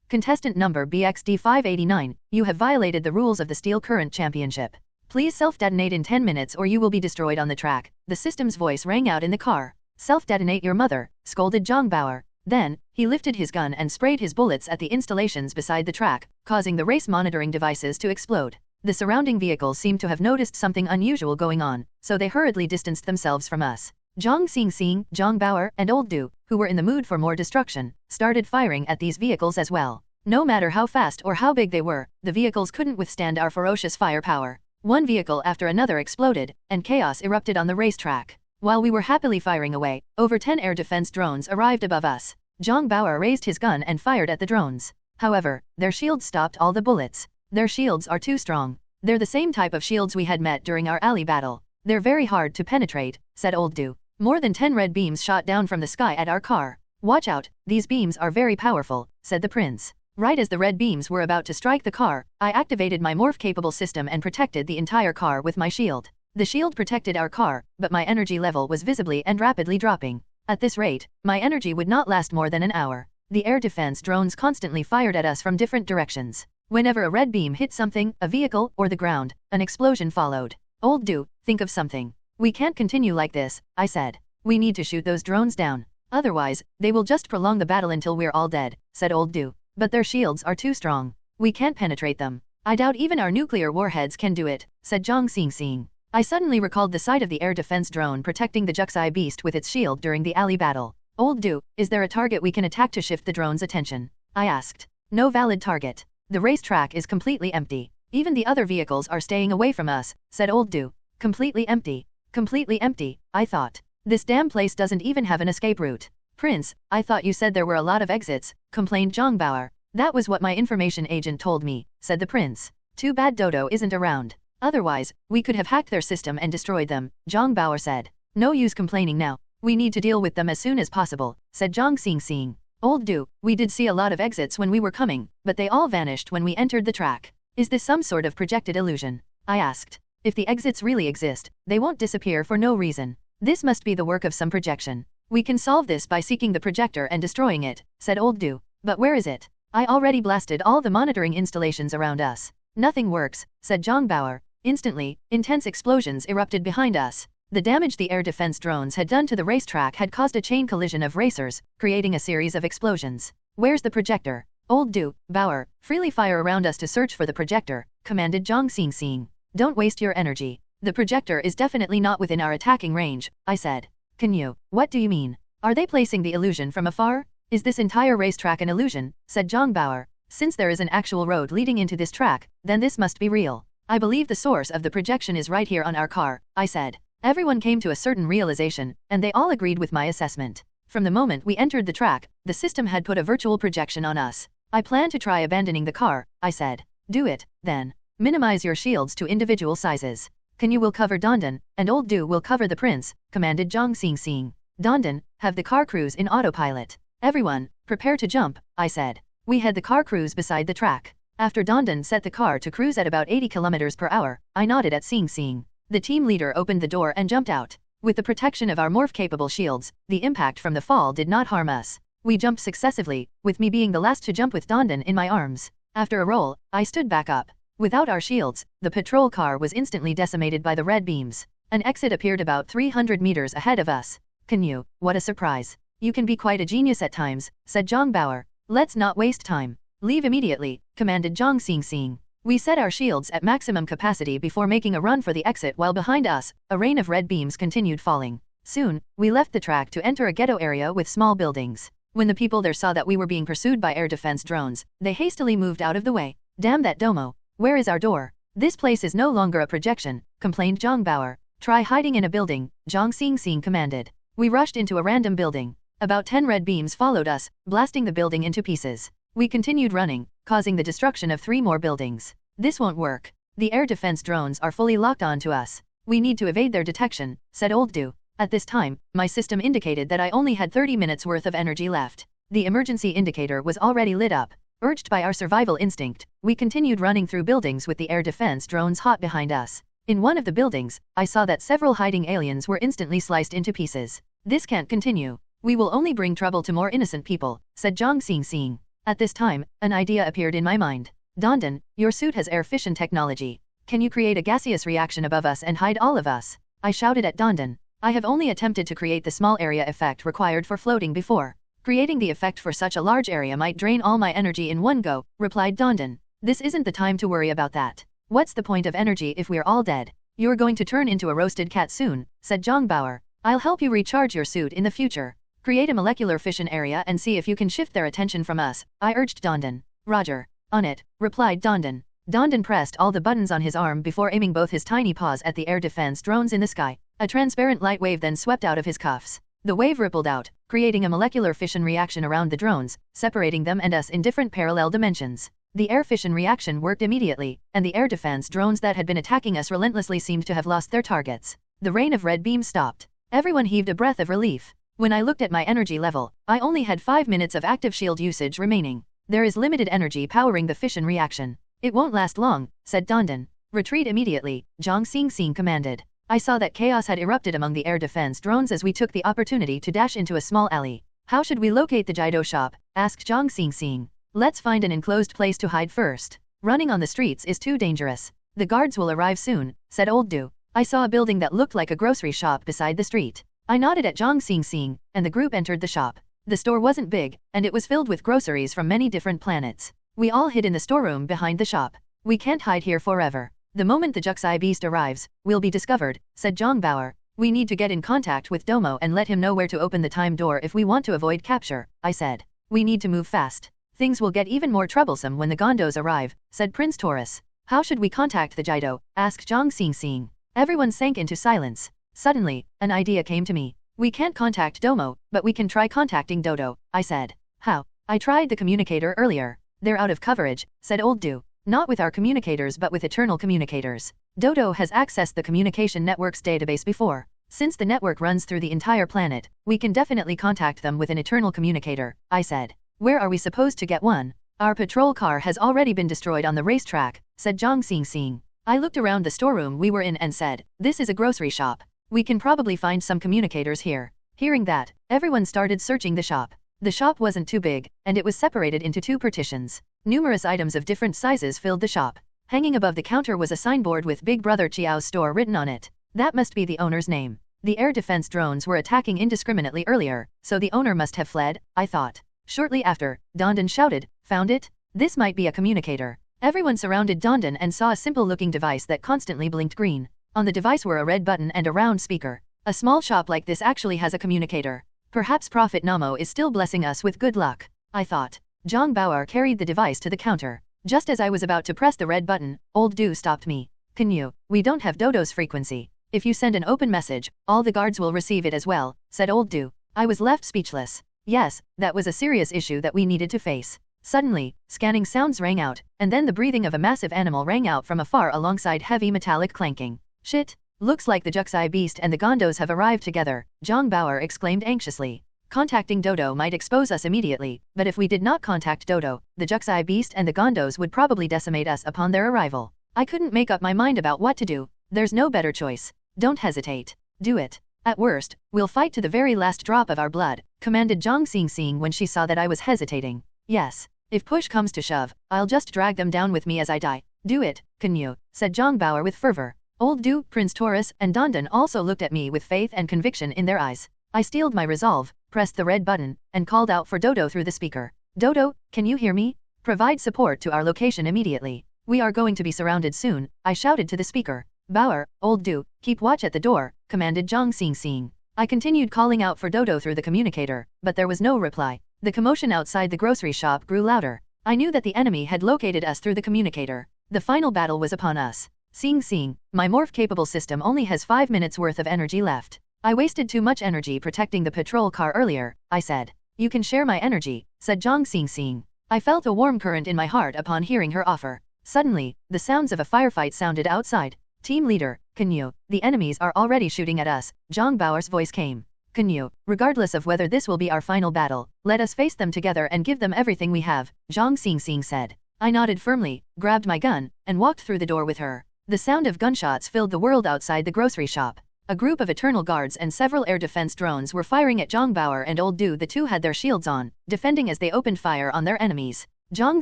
Contestant number BXD589, you have violated the rules of the Steel Current Championship. Please self-detonate in 10 minutes or you will be destroyed on the track. The system's voice rang out in the car. Self-detonate your mother, scolded Zhang Bauer. Then, he lifted his gun and sprayed his bullets at the installations beside the track, causing the race monitoring devices to explode. The surrounding vehicles seemed to have noticed something unusual going on, so they hurriedly distanced themselves from us. Zhang Xing, Zhang Bauer, and Old Do, who were in the mood for more destruction, started firing at these vehicles as well. No matter how fast or how big they were, the vehicles couldn't withstand our ferocious firepower. One vehicle after another exploded, and chaos erupted on the racetrack. While we were happily firing away, over 10 air defense drones arrived above us. Zhang Bauer raised his gun and fired at the drones. However, their shields stopped all the bullets. Their shields are too strong. They're the same type of shields we had met during our alley battle. They're very hard to penetrate, said Old Do. More than 10 red beams shot down from the sky at our car. Watch out, these beams are very powerful, said the prince. Right as the red beams were about to strike the car, I activated my morph-capable system and protected the entire car with my shield. The shield protected our car, but my energy level was visibly and rapidly dropping. At this rate, my energy would not last more than an hour. The air defense drones constantly fired at us from different directions. Whenever a red beam hit something, a vehicle, or the ground, an explosion followed. Old Do, think of something. We can't continue like this, I said. We need to shoot those drones down. Otherwise, they will just prolong the battle until we're all dead, said Old Do. But their shields are too strong. We can't penetrate them. I doubt even our nuclear warheads can do it, said Zhang Xing. I suddenly recalled the sight of the air defense drone protecting the Juxai beast with its shield during the alley battle. Old Do, is there a target we can attack to shift the drone's attention? I asked. No valid target. The racetrack is completely empty. Even the other vehicles are staying away from us, said Old Do. Completely empty. Completely empty, I thought. This damn place doesn't even have an escape route. Prince, I thought you said there were a lot of exits, complained Zhang Bauer. That was what my information agent told me, said the prince. Too bad Dodo isn't around. Otherwise, we could have hacked their system and destroyed them, Zhang Bauer said. No use complaining now. We need to deal with them as soon as possible, said Zhang Xing. Old Do, we did see a lot of exits when we were coming, but they all vanished when we entered the track. Is this some sort of projected illusion? I asked. If the exits really exist, they won't disappear for no reason. This must be the work of some projection. We can solve this by seeking the projector and destroying it, said Old Do. But where is it? I already blasted all the monitoring installations around us. Nothing works, said Zhang Bauer. Instantly, intense explosions erupted behind us. The damage the air defense drones had done to the racetrack had caused a chain collision of racers, creating a series of explosions. Where's the projector? Old Do, Bauer, freely fire around us to search for the projector, commanded Zhang Xing. Don't waste your energy. The projector is definitely not within our attacking range, I said. Canyue, what do you mean? Are they placing the illusion from afar? Is this entire racetrack an illusion? Said Zhang Bauer. Since there is an actual road leading into this track, then this must be real. I believe the source of the projection is right here on our car, I said. Everyone came to a certain realization, and they all agreed with my assessment. From the moment we entered the track, the system had put a virtual projection on us. I plan to try abandoning the car, I said. Do it, then. Minimize your shields to individual sizes. Canyue will cover Dondon, and Old Do will cover the prince, commanded Zhang Xingxing. Dondon, have the car cruise in autopilot. Everyone, prepare to jump, I said. We had the car cruise beside the track. After Dondon set the car to cruise at about 80 kilometers per hour, I nodded at Xingxing. The team leader opened the door and jumped out. With the protection of our morph-capable shields, the impact from the fall did not harm us. We jumped successively, with me being the last to jump with Dondon in my arms. After a roll, I stood back up. Without our shields, the patrol car was instantly decimated by the red beams. An exit appeared about 300 meters ahead of us. Canyue, what a surprise. You can be quite a genius at times, said Zhang Bauer. Let's not waste time. Leave immediately, commanded Zhang Xingxing. We set our shields at maximum capacity before making a run for the exit while behind us, a rain of red beams continued falling. Soon, we left the track to enter a ghetto area with small buildings. When the people there saw that we were being pursued by air defense drones, they hastily moved out of the way. Damn that domo. Where is our door? This place is no longer a projection, complained Zhang Bauer. Try hiding in a building, Zhang Xingxing commanded. We rushed into a random building. About 10 red beams followed us, blasting the building into pieces. We continued running, causing the destruction of 3 more buildings. This won't work. The air defense drones are fully locked on to us. We need to evade their detection, said Old Do. At this time, my system indicated that I only had 30 minutes worth of energy left. The emergency indicator was already lit up. Urged by our survival instinct, we continued running through buildings with the air defense drones hot behind us. In one of the buildings, I saw that several hiding aliens were instantly sliced into pieces. This can't continue. We will only bring trouble to more innocent people, said Zhang Xingxing. At this time, an idea appeared in my mind. Dondon, your suit has air fission technology. Can you create a gaseous reaction above us and hide all of us? I shouted at Dondon. I have only attempted to create the small area effect required for floating before. Creating the effect for such a large area might drain all my energy in one go, replied Dondon. This isn't the time to worry about that. What's the point of energy if we're all dead? You're going to turn into a roasted cat soon, said Zhang Bauer. I'll help you recharge your suit in the future. Create a molecular fission area and see if you can shift their attention from us, I urged Dondon. Roger. On it, replied Dondon. Dondon pressed all the buttons on his arm before aiming both his tiny paws at the air defense drones in the sky. A transparent light wave then swept out of his cuffs. The wave rippled out, creating a molecular fission reaction around the drones, separating them and us in different parallel dimensions. The air fission reaction worked immediately, and the air defense drones that had been attacking us relentlessly seemed to have lost their targets. The rain of red beams stopped. Everyone heaved a breath of relief. When I looked at my energy level, I only had 5 minutes of active shield usage remaining. There is limited energy powering the fission reaction. It won't last long, said Dondon. Retreat immediately, Zhang Xingxing commanded. I saw that chaos had erupted among the air defense drones as we took the opportunity to dash into a small alley. How should we locate the Jido shop? Asked Zhang Xingxing. Let's find an enclosed place to hide first. Running on the streets is too dangerous. The guards will arrive soon, said Old Do. I saw a building that looked like a grocery shop beside the street. I nodded at Zhang Xingxing, and the group entered the shop. The store wasn't big, and it was filled with groceries from many different planets. We all hid in the storeroom behind the shop. We can't hide here forever. The moment the Juxai beast arrives, we'll be discovered, said Zhang Bauer. We need to get in contact with Domo and let him know where to open the time door if we want to avoid capture, I said. We need to move fast. Things will get even more troublesome when the Gondos arrive, said Prince Taurus. How should we contact the Jido? Asked Zhang Xingxing. Everyone sank into silence. Suddenly, an idea came to me. We can't contact Domo, but we can try contacting Dodo, I said. How? I tried the communicator earlier. They're out of coverage, said Old Do. Not with our communicators but with eternal communicators. Dodo has accessed the communication network's database before. Since the network runs through the entire planet, we can definitely contact them with an eternal communicator, I said. Where are we supposed to get one? Our patrol car has already been destroyed on the racetrack, said Zhang Xingxing. I looked around the storeroom we were in and said, this is a grocery shop. We can probably find some communicators here. Hearing that, everyone started searching the shop. The shop wasn't too big, and it was separated into 2 partitions. Numerous items of different sizes filled the shop. Hanging above the counter was a signboard with Big Brother Chiao's store written on it. That must be the owner's name. The air defense drones were attacking indiscriminately earlier, so the owner must have fled, I thought. Shortly after, Dondon shouted, found it? This might be a communicator. Everyone surrounded Dondon and saw a simple-looking device that constantly blinked green. On the device were a red button and a round speaker. A small shop like this actually has a communicator. Perhaps Prophet Namo is still blessing us with good luck, I thought. Zhang Bauer carried the device to the counter. Just as I was about to press the red button, Old Do stopped me. Canyue, we don't have Dodo's frequency. If you send an open message, all the guards will receive it as well, said Old Do. I was left speechless. Yes, that was a serious issue that we needed to face. Suddenly, scanning sounds rang out, and then the breathing of a massive animal rang out from afar alongside heavy metallic clanking. Shit! Looks like the Juxi beast and the Gondos have arrived together, Zhang Bauer exclaimed anxiously. Contacting Dodo might expose us immediately, but if we did not contact Dodo, the Juxi beast and the Gondos would probably decimate us upon their arrival. I couldn't make up my mind about what to do. There's no better choice. Don't hesitate. Do it. At worst, we'll fight to the very last drop of our blood, commanded Zhang Xingxing when she saw that I was hesitating. Yes. If push comes to shove, I'll just drag them down with me as I die. Do it, Canyue, said Zhang Bauer with fervor. Old Du, Prince Taurus, and Dondan also looked at me with faith and conviction in their eyes. I steeled my resolve, pressed the red button, and called out for Dodo through the speaker. Dodo, can you hear me? Provide support to our location immediately. We are going to be surrounded soon, I shouted to the speaker. Bauer, Old Du, keep watch at the door, commanded Zhang Xingxing. I continued calling out for Dodo through the communicator, but there was no reply. The commotion outside the grocery shop grew louder. I knew that the enemy had located us through the communicator. The final battle was upon us. Xing, my morph-capable system only has 5 minutes worth of energy left. I wasted too much energy protecting the patrol car earlier, I said. You can share my energy, said Zhang Xingxing. I felt a warm current in my heart upon hearing her offer. Suddenly, the sounds of a firefight sounded outside. Team leader, Canyue, the enemies are already shooting at us, Zhang Bauer's voice came. Canyue, regardless of whether this will be our final battle, let us face them together and give them everything we have, Zhang Xingxing said. I nodded firmly, grabbed my gun, and walked through the door with her. The sound of gunshots filled the world outside the grocery shop. A group of Eternal Guards and several air defense drones were firing at Zhang Bauer and Old Du. The two had their shields on, defending as they opened fire on their enemies. Zhang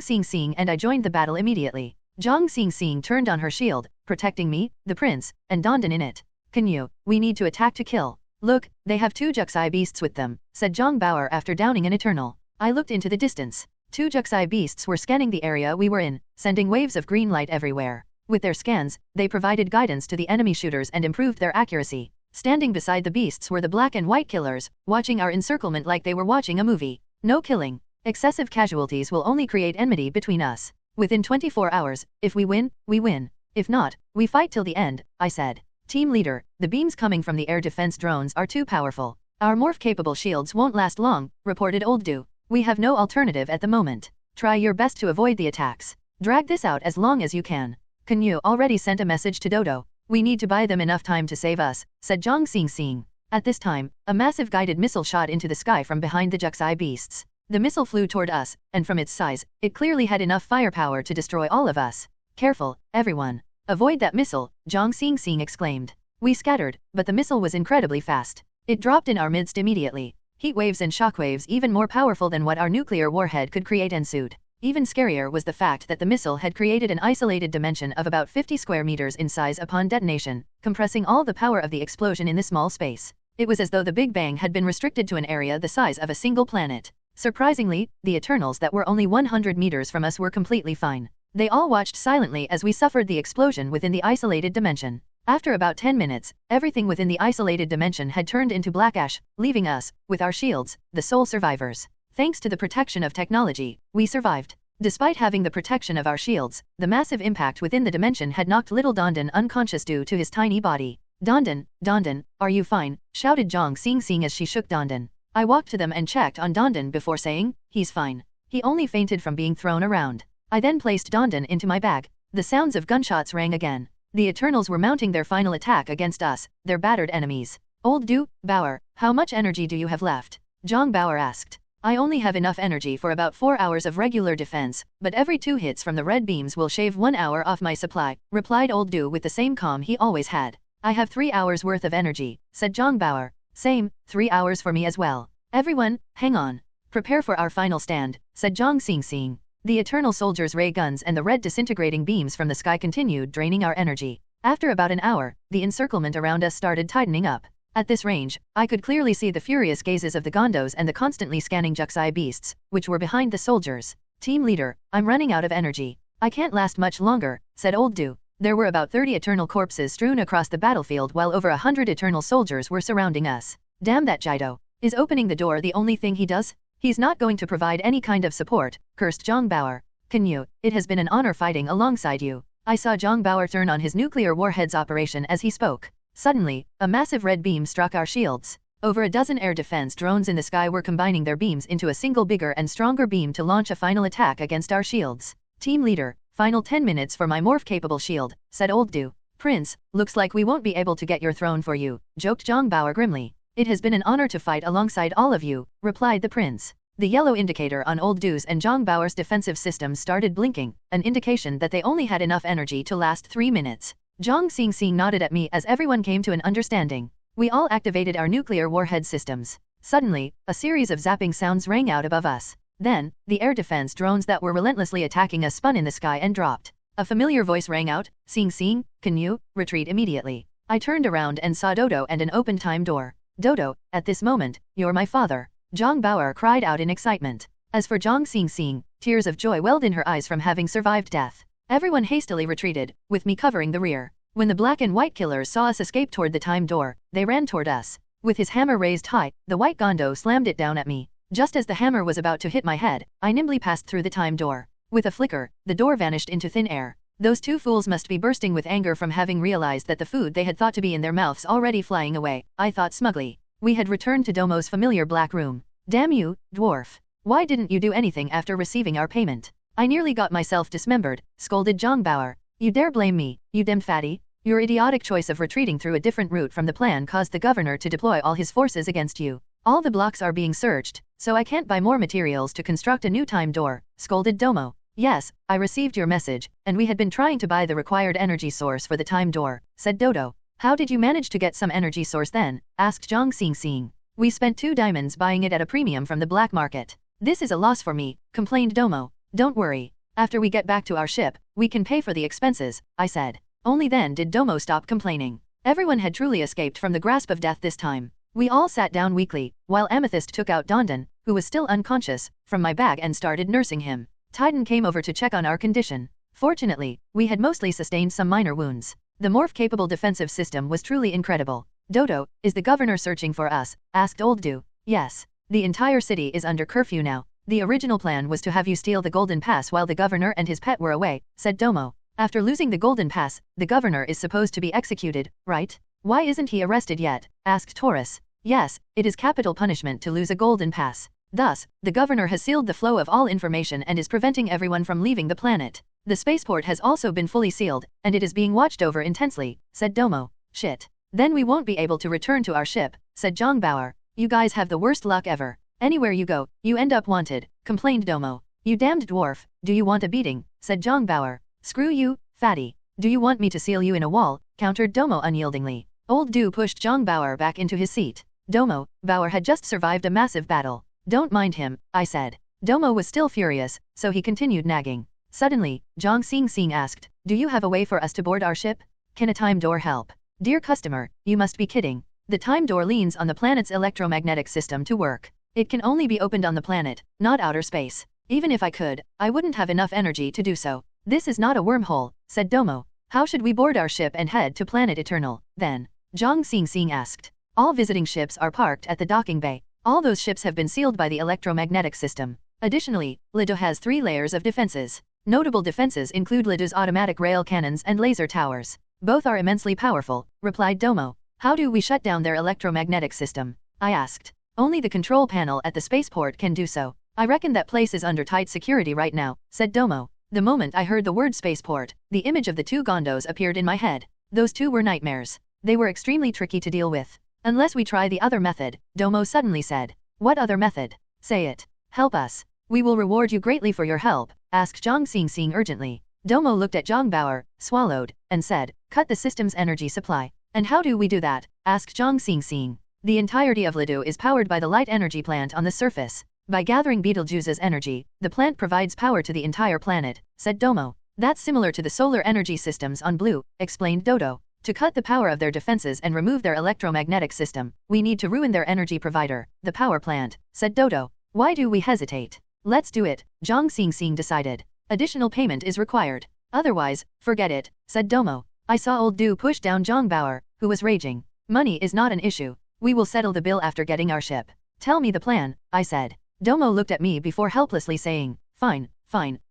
Xingxing and I joined the battle immediately. Zhang Xingxing turned on her shield, protecting me, the prince, and Dondan in it. Canyue, we need to attack to kill. Look, they have 2 Juxi beasts with them, said Zhang Bauer after downing an Eternal. I looked into the distance. 2 Juxi beasts were scanning the area we were in, sending waves of green light everywhere. With their scans, they provided guidance to the enemy shooters and improved their accuracy. Standing beside the beasts were the black and white killers, watching our encirclement like they were watching a movie. No killing. Excessive casualties will only create enmity between us. Within 24 hours, if we win, we win. If not, we fight till the end, I said. Team leader, the beams coming from the air defense drones are too powerful. Our morph-capable shields won't last long, reported Old Du. We have no alternative at the moment. Try your best to avoid the attacks. Drag this out as long as you can. Canyue already sent a message to Dodo. We need to buy them enough time to save us, said Zhang Xingxing. At this time, a massive guided missile shot into the sky from behind the Juxi beasts. The missile flew toward us, and from its size, it clearly had enough firepower to destroy all of us. Careful, everyone. Avoid that missile, Zhang Xingxing exclaimed. We scattered, but the missile was incredibly fast. It dropped in our midst immediately. Heat waves and shockwaves even more powerful than what our nuclear warhead could create ensued. Even scarier was the fact that the missile had created an isolated dimension of about 50 square meters in size upon detonation, compressing all the power of the explosion in this small space. It was as though the Big Bang had been restricted to an area the size of a single planet. Surprisingly, the Eternals that were only 100 meters from us were completely fine. They all watched silently as we suffered the explosion within the isolated dimension. After about 10 minutes, everything within the isolated dimension had turned into black ash, leaving us, with our shields, the sole survivors. Thanks to the protection of technology, we survived. Despite having the protection of our shields, the massive impact within the dimension had knocked little Dondan unconscious due to his tiny body. Dondan, are you fine? Shouted Zhang Xingxing as she shook Dondan. I walked to them and checked on Dondan before saying, he's fine. He only fainted from being thrown around. I then placed Dondan into my bag. The sounds of gunshots rang again. The Eternals were mounting their final attack against us, their battered enemies. Old Du, Bauer, how much energy do you have left? Zhang Bauer asked. I only have enough energy for about 4 hours of regular defense, but every 2 hits from the red beams will shave 1 hour off my supply, replied Old Du with the same calm he always had. I have 3 hours worth of energy, said Zhang Bauer. Same, 3 hours for me as well. Everyone, hang on. Prepare for our final stand, said Zhang Xingxing. The Eternal Soldiers' ray guns and the red disintegrating beams from the sky continued draining our energy. After about an hour, the encirclement around us started tightening up. At this range, I could clearly see the furious gazes of the Gondos and the constantly scanning Juxi beasts, which were behind the soldiers. Team leader, I'm running out of energy. I can't last much longer, said Old Du. There were about 30 Eternal corpses strewn across the battlefield while over 100 Eternal soldiers were surrounding us. Damn that Jido. Is opening the door the only thing he does? He's not going to provide any kind of support, cursed Zhang Bauer. Canyue, it has been an honor fighting alongside you. I saw Zhang Bauer turn on his nuclear warhead's operation as he spoke. Suddenly, a massive red beam struck our shields. Over a dozen air defense drones in the sky were combining their beams into a single bigger and stronger beam to launch a final attack against our shields. Team leader, final 10 minutes for my morph-capable shield, said Old Do. Prince, looks like we won't be able to get your throne for you, joked Zhang Bao grimly. It has been an honor to fight alongside all of you, replied the prince. The yellow indicator on Old Do's and Zhang Bao's defensive systems started blinking, an indication that they only had enough energy to last 3 minutes. Zhang Xingxing nodded at me as everyone came to an understanding. We all activated our nuclear warhead systems. Suddenly, a series of zapping sounds rang out above us. Then, the air defense drones that were relentlessly attacking us spun in the sky and dropped. A familiar voice rang out, Xing, Canyue, retreat immediately. I turned around and saw Dodo and an open time door. Dodo, at this moment, you're my father. Zhang Bao cried out in excitement. As for Zhang Xingxing, tears of joy welled in her eyes from having survived death. Everyone hastily retreated, with me covering the rear. When the black and white killers saw us escape toward the time door, they ran toward us. With his hammer raised high, the white Gondo slammed it down at me. Just as the hammer was about to hit my head, I nimbly passed through the time door. With a flicker, the door vanished into thin air. Those two fools must be bursting with anger from having realized that the food they had thought to be in their mouths already flying away, I thought smugly. We had returned to Domo's familiar black room. Damn you, dwarf. Why didn't you do anything after receiving our payment? I nearly got myself dismembered, scolded Zhang Bao. You dare blame me, you damned fatty? Your idiotic choice of retreating through a different route from the plan caused the governor to deploy all his forces against you. All the blocks are being searched, so I can't buy more materials to construct a new time door, scolded Domo. Yes, I received your message, and we had been trying to buy the required energy source for the time door, said Dodo. How did you manage to get some energy source then? Asked Zhang Xingxing. We spent 2 diamonds buying it at a premium from the black market. This is a loss for me, complained Domo. Don't worry. After we get back to our ship, we can pay for the expenses, I said. Only then did Domo stop complaining. Everyone had truly escaped from the grasp of death this time. We all sat down weakly, while Amethyst took out Dondon, who was still unconscious, from my bag and started nursing him. Titan came over to check on our condition. Fortunately, we had mostly sustained some minor wounds. The morph-capable defensive system was truly incredible. Dodo, is the governor searching for us? Asked Old Do. Yes. The entire city is under curfew now. The original plan was to have you steal the Golden Pass while the governor and his pet were away, said Domo. After losing the Golden Pass, the governor is supposed to be executed, right? Why isn't he arrested yet? Asked Taurus. Yes, it is capital punishment to lose a Golden Pass. Thus, the governor has sealed the flow of all information and is preventing everyone from leaving the planet. The spaceport has also been fully sealed, and it is being watched over intensely, said Domo. Shit. Then we won't be able to return to our ship, said Zhang Bao. You guys have the worst luck ever. Anywhere you go, you end up wanted, complained Domo. You damned dwarf, do you want a beating? Said Zhang Bao. Screw you, fatty. Do you want me to seal you in a wall? Countered Domo unyieldingly. Old Do pushed Zhang Bao back into his seat. Domo, Bao had just survived a massive battle. Don't mind him, I said. Domo was still furious, so he continued nagging. Suddenly, Zhang Xingxing asked, do you have a way for us to board our ship? Can a time door help? Dear customer, you must be kidding. The time door leans on the planet's electromagnetic system to work. It can only be opened on the planet, not outer space. Even if I could, I wouldn't have enough energy to do so. This is not a wormhole, said Domo. How should we board our ship and head to planet Eternal, then? Zhang Xingxing asked. All visiting ships are parked at the docking bay. All those ships have been sealed by the electromagnetic system. Additionally, Lido has 3 layers of defenses. Notable defenses include Lido's automatic rail cannons and laser towers. Both are immensely powerful, replied Domo. How do we shut down their electromagnetic system? I asked. Only the control panel at the spaceport can do so. I reckon that place is under tight security right now, said Domo. The moment I heard the word spaceport, the image of the 2 Gondos appeared in my head. Those 2 were nightmares. They were extremely tricky to deal with. Unless we try the other method, Domo suddenly said. What other method? Say it. Help us. We will reward you greatly for your help, asked Zhang Xingxing urgently. Domo looked at Zhang Bao, swallowed, and said, cut the system's energy supply. And how do we do that? Asked Zhang Xingxing. The entirety of Lido is powered by the light energy plant on the surface. By gathering Betelgeuse's energy, the plant provides power to the entire planet, said Domo. That's similar to the solar energy systems on Blue, explained Dodo. To cut the power of their defenses and remove their electromagnetic system, we need to ruin their energy provider, the power plant, said Dodo. Why do we hesitate? Let's do it, Zhang Xingxing decided. Additional payment is required. Otherwise, forget it, said Domo. I saw Old Do push down Zhang Bao, who was raging. Money is not an issue. We will settle the bill after getting our ship. Tell me the plan, I said. Domo looked at me before helplessly saying, fine,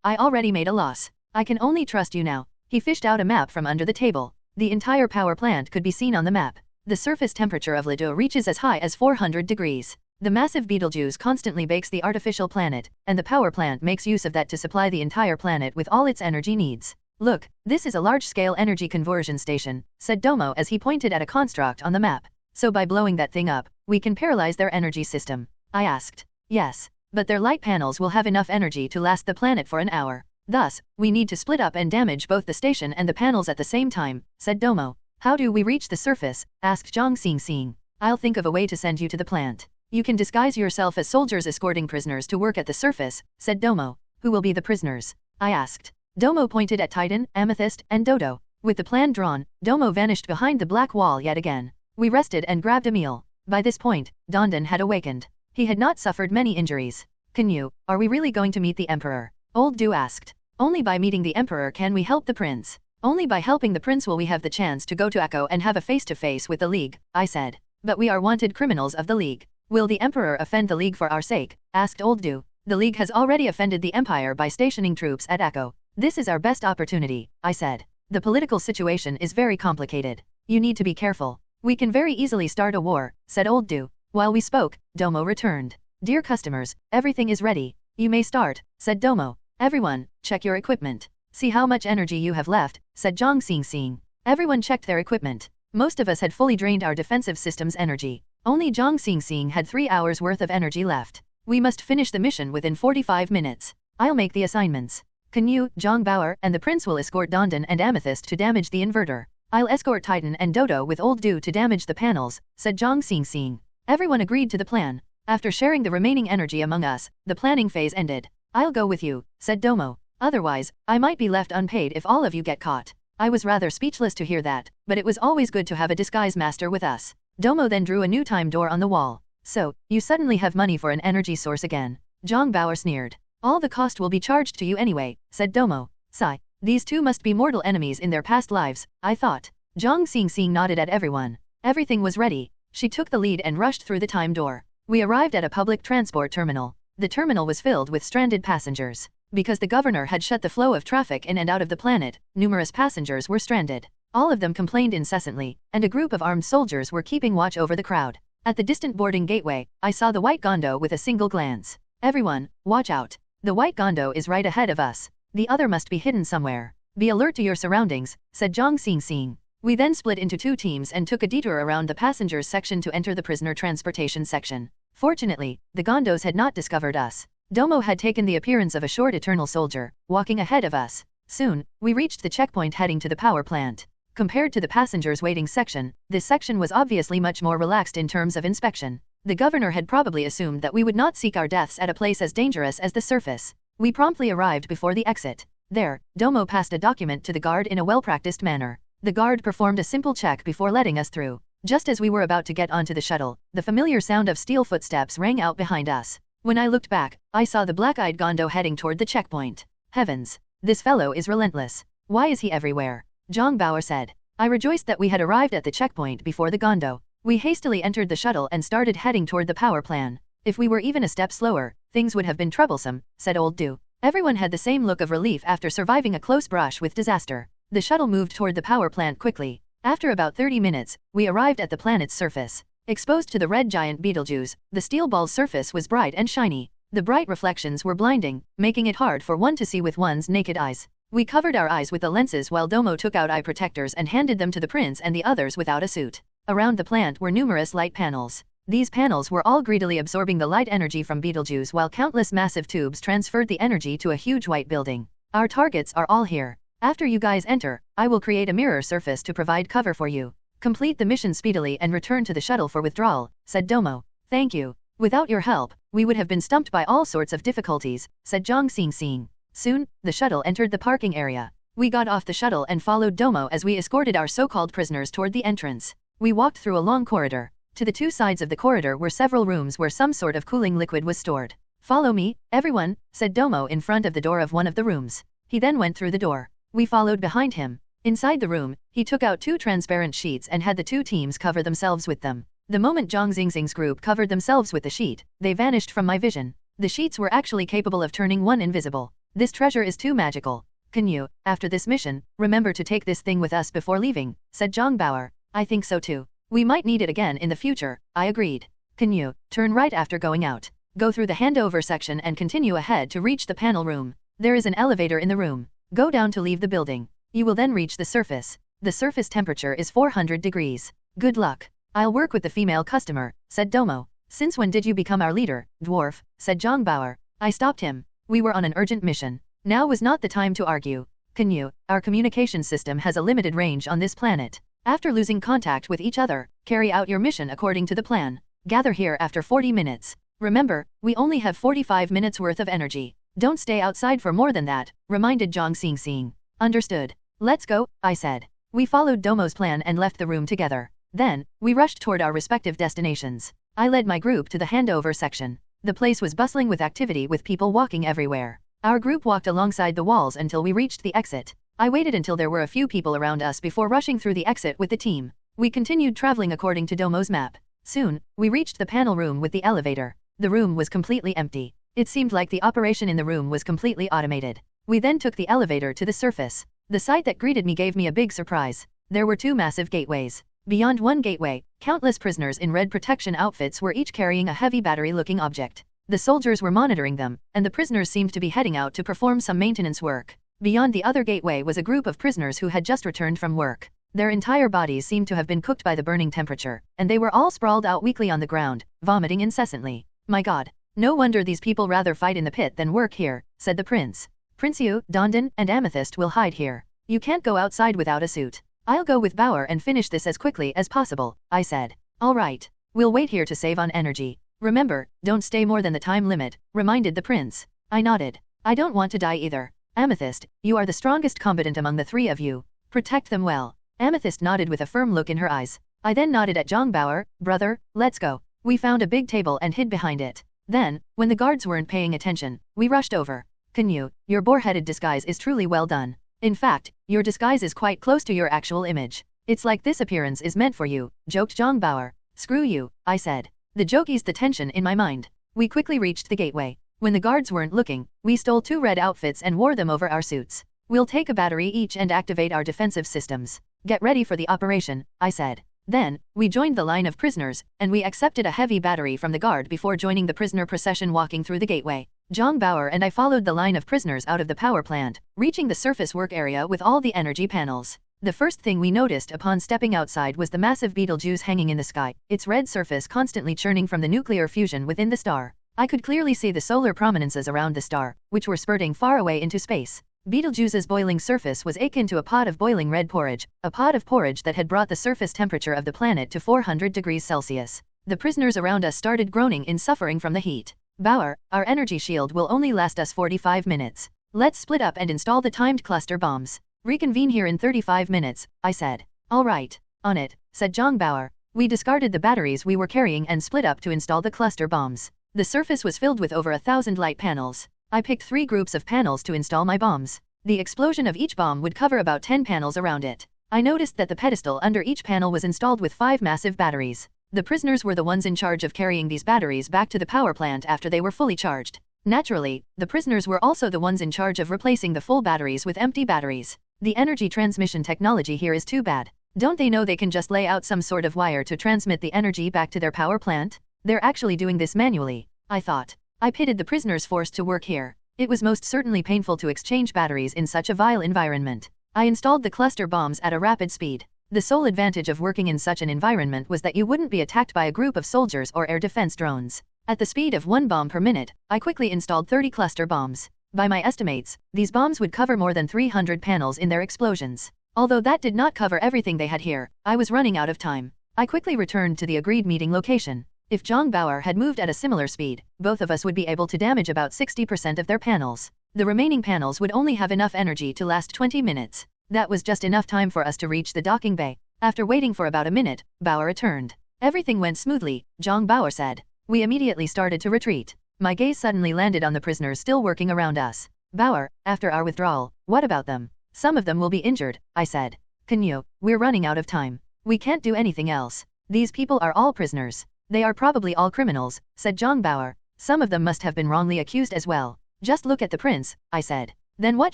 I already made a loss. I can only trust you now. He fished out a map from under the table. The entire power plant could be seen on the map. The surface temperature of Lido reaches as high as 400 degrees. The massive Betelgeuse constantly bakes the artificial planet, and the power plant makes use of that to supply the entire planet with all its energy needs. Look, this is a large-scale energy conversion station, said Domo as he pointed at a construct on the map. So by blowing that thing up, we can paralyze their energy system? I asked. Yes, but their light panels will have enough energy to last the planet for an hour. Thus, we need to split up and damage both the station and the panels at the same time, said Domo. How do we reach the surface? Asked Zhang Xingxing. I'll think of a way to send you to the plant. You can disguise yourself as soldiers escorting prisoners to work at the surface, said Domo. Who will be the prisoners? I asked. Domo pointed at Titan, Amethyst, and Dodo. With the plan drawn, Domo vanished behind the black wall yet again. We rested and grabbed a meal. By this point, Dondon had awakened. He had not suffered many injuries. Canyue, are we really going to meet the Emperor? Old Du asked. Only by meeting the Emperor can we help the prince. Only by helping the prince will we have the chance to go to Echo and have a face-to-face with the League, I said. But we are wanted criminals of the League. Will the Emperor offend the League for our sake? Asked Old Du. The League has already offended the Empire by stationing troops at Echo. This is our best opportunity, I said. The political situation is very complicated. You need to be careful. We can very easily start a war, said Old Du. While we spoke, Domo returned. Dear customers, everything is ready. You may start, said Domo. Everyone, check your equipment. See how much energy you have left, said Zhang Xingxing. Everyone checked their equipment. Most of us had fully drained our defensive system's energy. Only Zhang Xingxing had 3 hours worth of energy left. We must finish the mission within 45 minutes. I'll make the assignments. Canyue, Zhang Bauer, and the prince will escort Dondon and Amethyst to damage the inverter. I'll escort Titan and Dodo with Old Du to damage the panels, said Zhang Xingxing. Everyone agreed to the plan. After sharing the remaining energy among us, the planning phase ended. I'll go with you, said Domo. Otherwise, I might be left unpaid if all of you get caught. I was rather speechless to hear that, but it was always good to have a disguise master with us. Domo then drew a new time door on the wall. So, you suddenly have money for an energy source again. Zhang Bauer sneered. All the cost will be charged to you anyway, said Domo. Sigh. These two must be mortal enemies in their past lives, I thought. Zhang Xingxing nodded at everyone. Everything was ready. She took the lead and rushed through the time door. We arrived at a public transport terminal. The terminal was filled with stranded passengers. Because the governor had shut the flow of traffic in and out of the planet, numerous passengers were stranded. All of them complained incessantly, and a group of armed soldiers were keeping watch over the crowd. At the distant boarding gateway, I saw the white Gondo with a single glance. Everyone, watch out. The white Gondo is right ahead of us. The other must be hidden somewhere. Be alert to your surroundings, said Zhang Xingxing. We then split into 2 teams and took a detour around the passengers section to enter the prisoner transportation section. Fortunately, the Gondos had not discovered us. Domo had taken the appearance of a short eternal soldier, walking ahead of us. Soon, we reached the checkpoint heading to the power plant. Compared to the passengers waiting section, this section was obviously much more relaxed in terms of inspection. The governor had probably assumed that we would not seek our deaths at a place as dangerous as the surface. We promptly arrived before the exit. There, Domo passed a document to the guard in a well-practiced manner. The guard performed a simple check before letting us through. Just as we were about to get onto the shuttle, the familiar sound of steel footsteps rang out behind us. When I looked back, I saw the black-eyed Gondo heading toward the checkpoint. Heavens! This fellow is relentless. Why is he everywhere? Zhang Bauer said. I rejoiced that we had arrived at the checkpoint before the Gondo. We hastily entered the shuttle and started heading toward the power plant. If we were even a step slower, things would have been troublesome, said Old Du. Everyone had the same look of relief after surviving a close brush with disaster. The shuttle moved toward the power plant quickly. After about 30 minutes, we arrived at the planet's surface. Exposed to the red giant Betelgeuse, the steel ball's surface was bright and shiny. The bright reflections were blinding, making it hard for one to see with one's naked eyes. We covered our eyes with the lenses while Domo took out eye protectors and handed them to the prince and the others without a suit. Around the plant were numerous light panels. These panels were all greedily absorbing the light energy from Betelgeuse while countless massive tubes transferred the energy to a huge white building. Our targets are all here. After you guys enter, I will create a mirror surface to provide cover for you. Complete the mission speedily and return to the shuttle for withdrawal, said Domo. Thank you. Without your help, we would have been stumped by all sorts of difficulties, said Zhang Xingxing. Soon, the shuttle entered the parking area. We got off the shuttle and followed Domo as we escorted our so-called prisoners toward the entrance. We walked through a long corridor. To the 2 sides of the corridor were several rooms where some sort of cooling liquid was stored. Follow me, everyone, said Domo in front of the door of one of the rooms. He then went through the door. We followed behind him. Inside the room, he took out 2 transparent sheets and had the 2 teams cover themselves with them. The moment Zhang Xingxing's group covered themselves with the sheet, they vanished from my vision. The sheets were actually capable of turning one invisible. This treasure is too magical. Canyue, after this mission, remember to take this thing with us before leaving, said Zhang Bauer. I think so too. We might need it again in the future, I agreed. Canyue, turn right after going out. Go through the handover section and continue ahead to reach the panel room. There is an elevator in the room. Go down to leave the building. You will then reach the surface. The surface temperature is 400 degrees. Good luck. I'll work with the female customer, said Domo. Since when did you become our leader, dwarf? Said Jongbauer. I stopped him. We were on an urgent mission. Now was not the time to argue. Canyue, our communication system has a limited range on this planet. After losing contact with each other, carry out your mission according to the plan. Gather here after 40 minutes. Remember, we only have 45 minutes worth of energy. Don't stay outside for more than that, reminded Zhang Xing. Understood. Let's go, I said. We followed Domo's plan and left the room together. Then, we rushed toward our respective destinations. I led my group to the handover section. The place was bustling with activity with people walking everywhere. Our group walked alongside the walls until we reached the exit. I waited until there were a few people around us before rushing through the exit with the team. We continued traveling according to Domo's map. Soon, we reached the panel room with the elevator. The room was completely empty. It seemed like the operation in the room was completely automated. We then took the elevator to the surface. The sight that greeted me gave me a big surprise. There were two massive gateways. Beyond one gateway, countless prisoners in red protection outfits were each carrying a heavy battery-looking object. The soldiers were monitoring them, and the prisoners seemed to be heading out to perform some maintenance work. Beyond the other gateway was a group of prisoners who had just returned from work. Their entire bodies seemed to have been cooked by the burning temperature, and they were all sprawled out weakly on the ground, vomiting incessantly. My God. No wonder these people rather fight in the pit than work here, said the prince. Prince Yu, Dondon, and Amethyst will hide here. You can't go outside without a suit. I'll go with Bauer and finish this as quickly as possible, I said. All right. We'll wait here to save on energy. Remember, don't stay more than the time limit, reminded the prince. I nodded. I don't want to die either. Amethyst, you are the strongest combatant among the three of you. Protect them well. Amethyst nodded with a firm look in her eyes. I then nodded at Jongbauer. Brother, let's go. We found a big table and hid behind it. Then, when the guards weren't paying attention, we rushed over. Canyue, your boar-headed disguise is truly well done. In fact, your disguise is quite close to your actual image. It's like this appearance is meant for you, joked Jongbauer. Screw you, I said. The joke eased the tension in my mind. We quickly reached the gateway. When the guards weren't looking, we stole 2 red outfits and wore them over our suits. We'll take a battery each and activate our defensive systems. Get ready for the operation, I said. Then, we joined the line of prisoners, and we accepted a heavy battery from the guard before joining the prisoner procession walking through the gateway. Jongbauer and I followed the line of prisoners out of the power plant, reaching the surface work area with all the energy panels. The first thing we noticed upon stepping outside was the massive Betelgeuse hanging in the sky, its red surface constantly churning from the nuclear fusion within the star. I could clearly see the solar prominences around the star, which were spurting far away into space. Betelgeuse's boiling surface was akin to a pot of boiling red porridge, a pot of porridge that had brought the surface temperature of the planet to 400 degrees Celsius. The prisoners around us started groaning in suffering from the heat. Bauer, our energy shield will only last us 45 minutes. Let's split up and install the timed cluster bombs. Reconvene here in 35 minutes, I said. All right. On it, said Jongbauer. We discarded the batteries we were carrying and split up to install the cluster bombs. The surface was filled with over 1,000 light panels. I picked 3 groups of panels to install my bombs. The explosion of each bomb would cover about 10 panels around it. I noticed that the pedestal under each panel was installed with 5 massive batteries. The prisoners were the ones in charge of carrying these batteries back to the power plant after they were fully charged. Naturally, the prisoners were also the ones in charge of replacing the full batteries with empty batteries. The energy transmission technology here is too bad. Don't they know they can just lay out some sort of wire to transmit the energy back to their power plant? They're actually doing this manually, I thought. I pitied the prisoners forced to work here. It was most certainly painful to exchange batteries in such a vile environment. I installed the cluster bombs at a rapid speed. The sole advantage of working in such an environment was that you wouldn't be attacked by a group of soldiers or air defense drones. At the speed of 1 bomb per minute, I quickly installed 30 cluster bombs. By my estimates, these bombs would cover more than 300 panels in their explosions. Although that did not cover everything they had here, I was running out of time. I quickly returned to the agreed meeting location. If Jongbauer had moved at a similar speed, both of us would be able to damage about 60% of their panels. The remaining panels would only have enough energy to last 20 minutes. That was just enough time for us to reach the docking bay. After waiting for about a minute, Bauer returned. Everything went smoothly, Jongbauer said. We immediately started to retreat. My gaze suddenly landed on the prisoners still working around us. Bauer, after our withdrawal, what about them? Some of them will be injured, I said. Canyue, we're running out of time. We can't do anything else. These people are all prisoners. They are probably all criminals, said Jongbauer. Some of them must have been wrongly accused as well. Just look at the prince, I said. Then what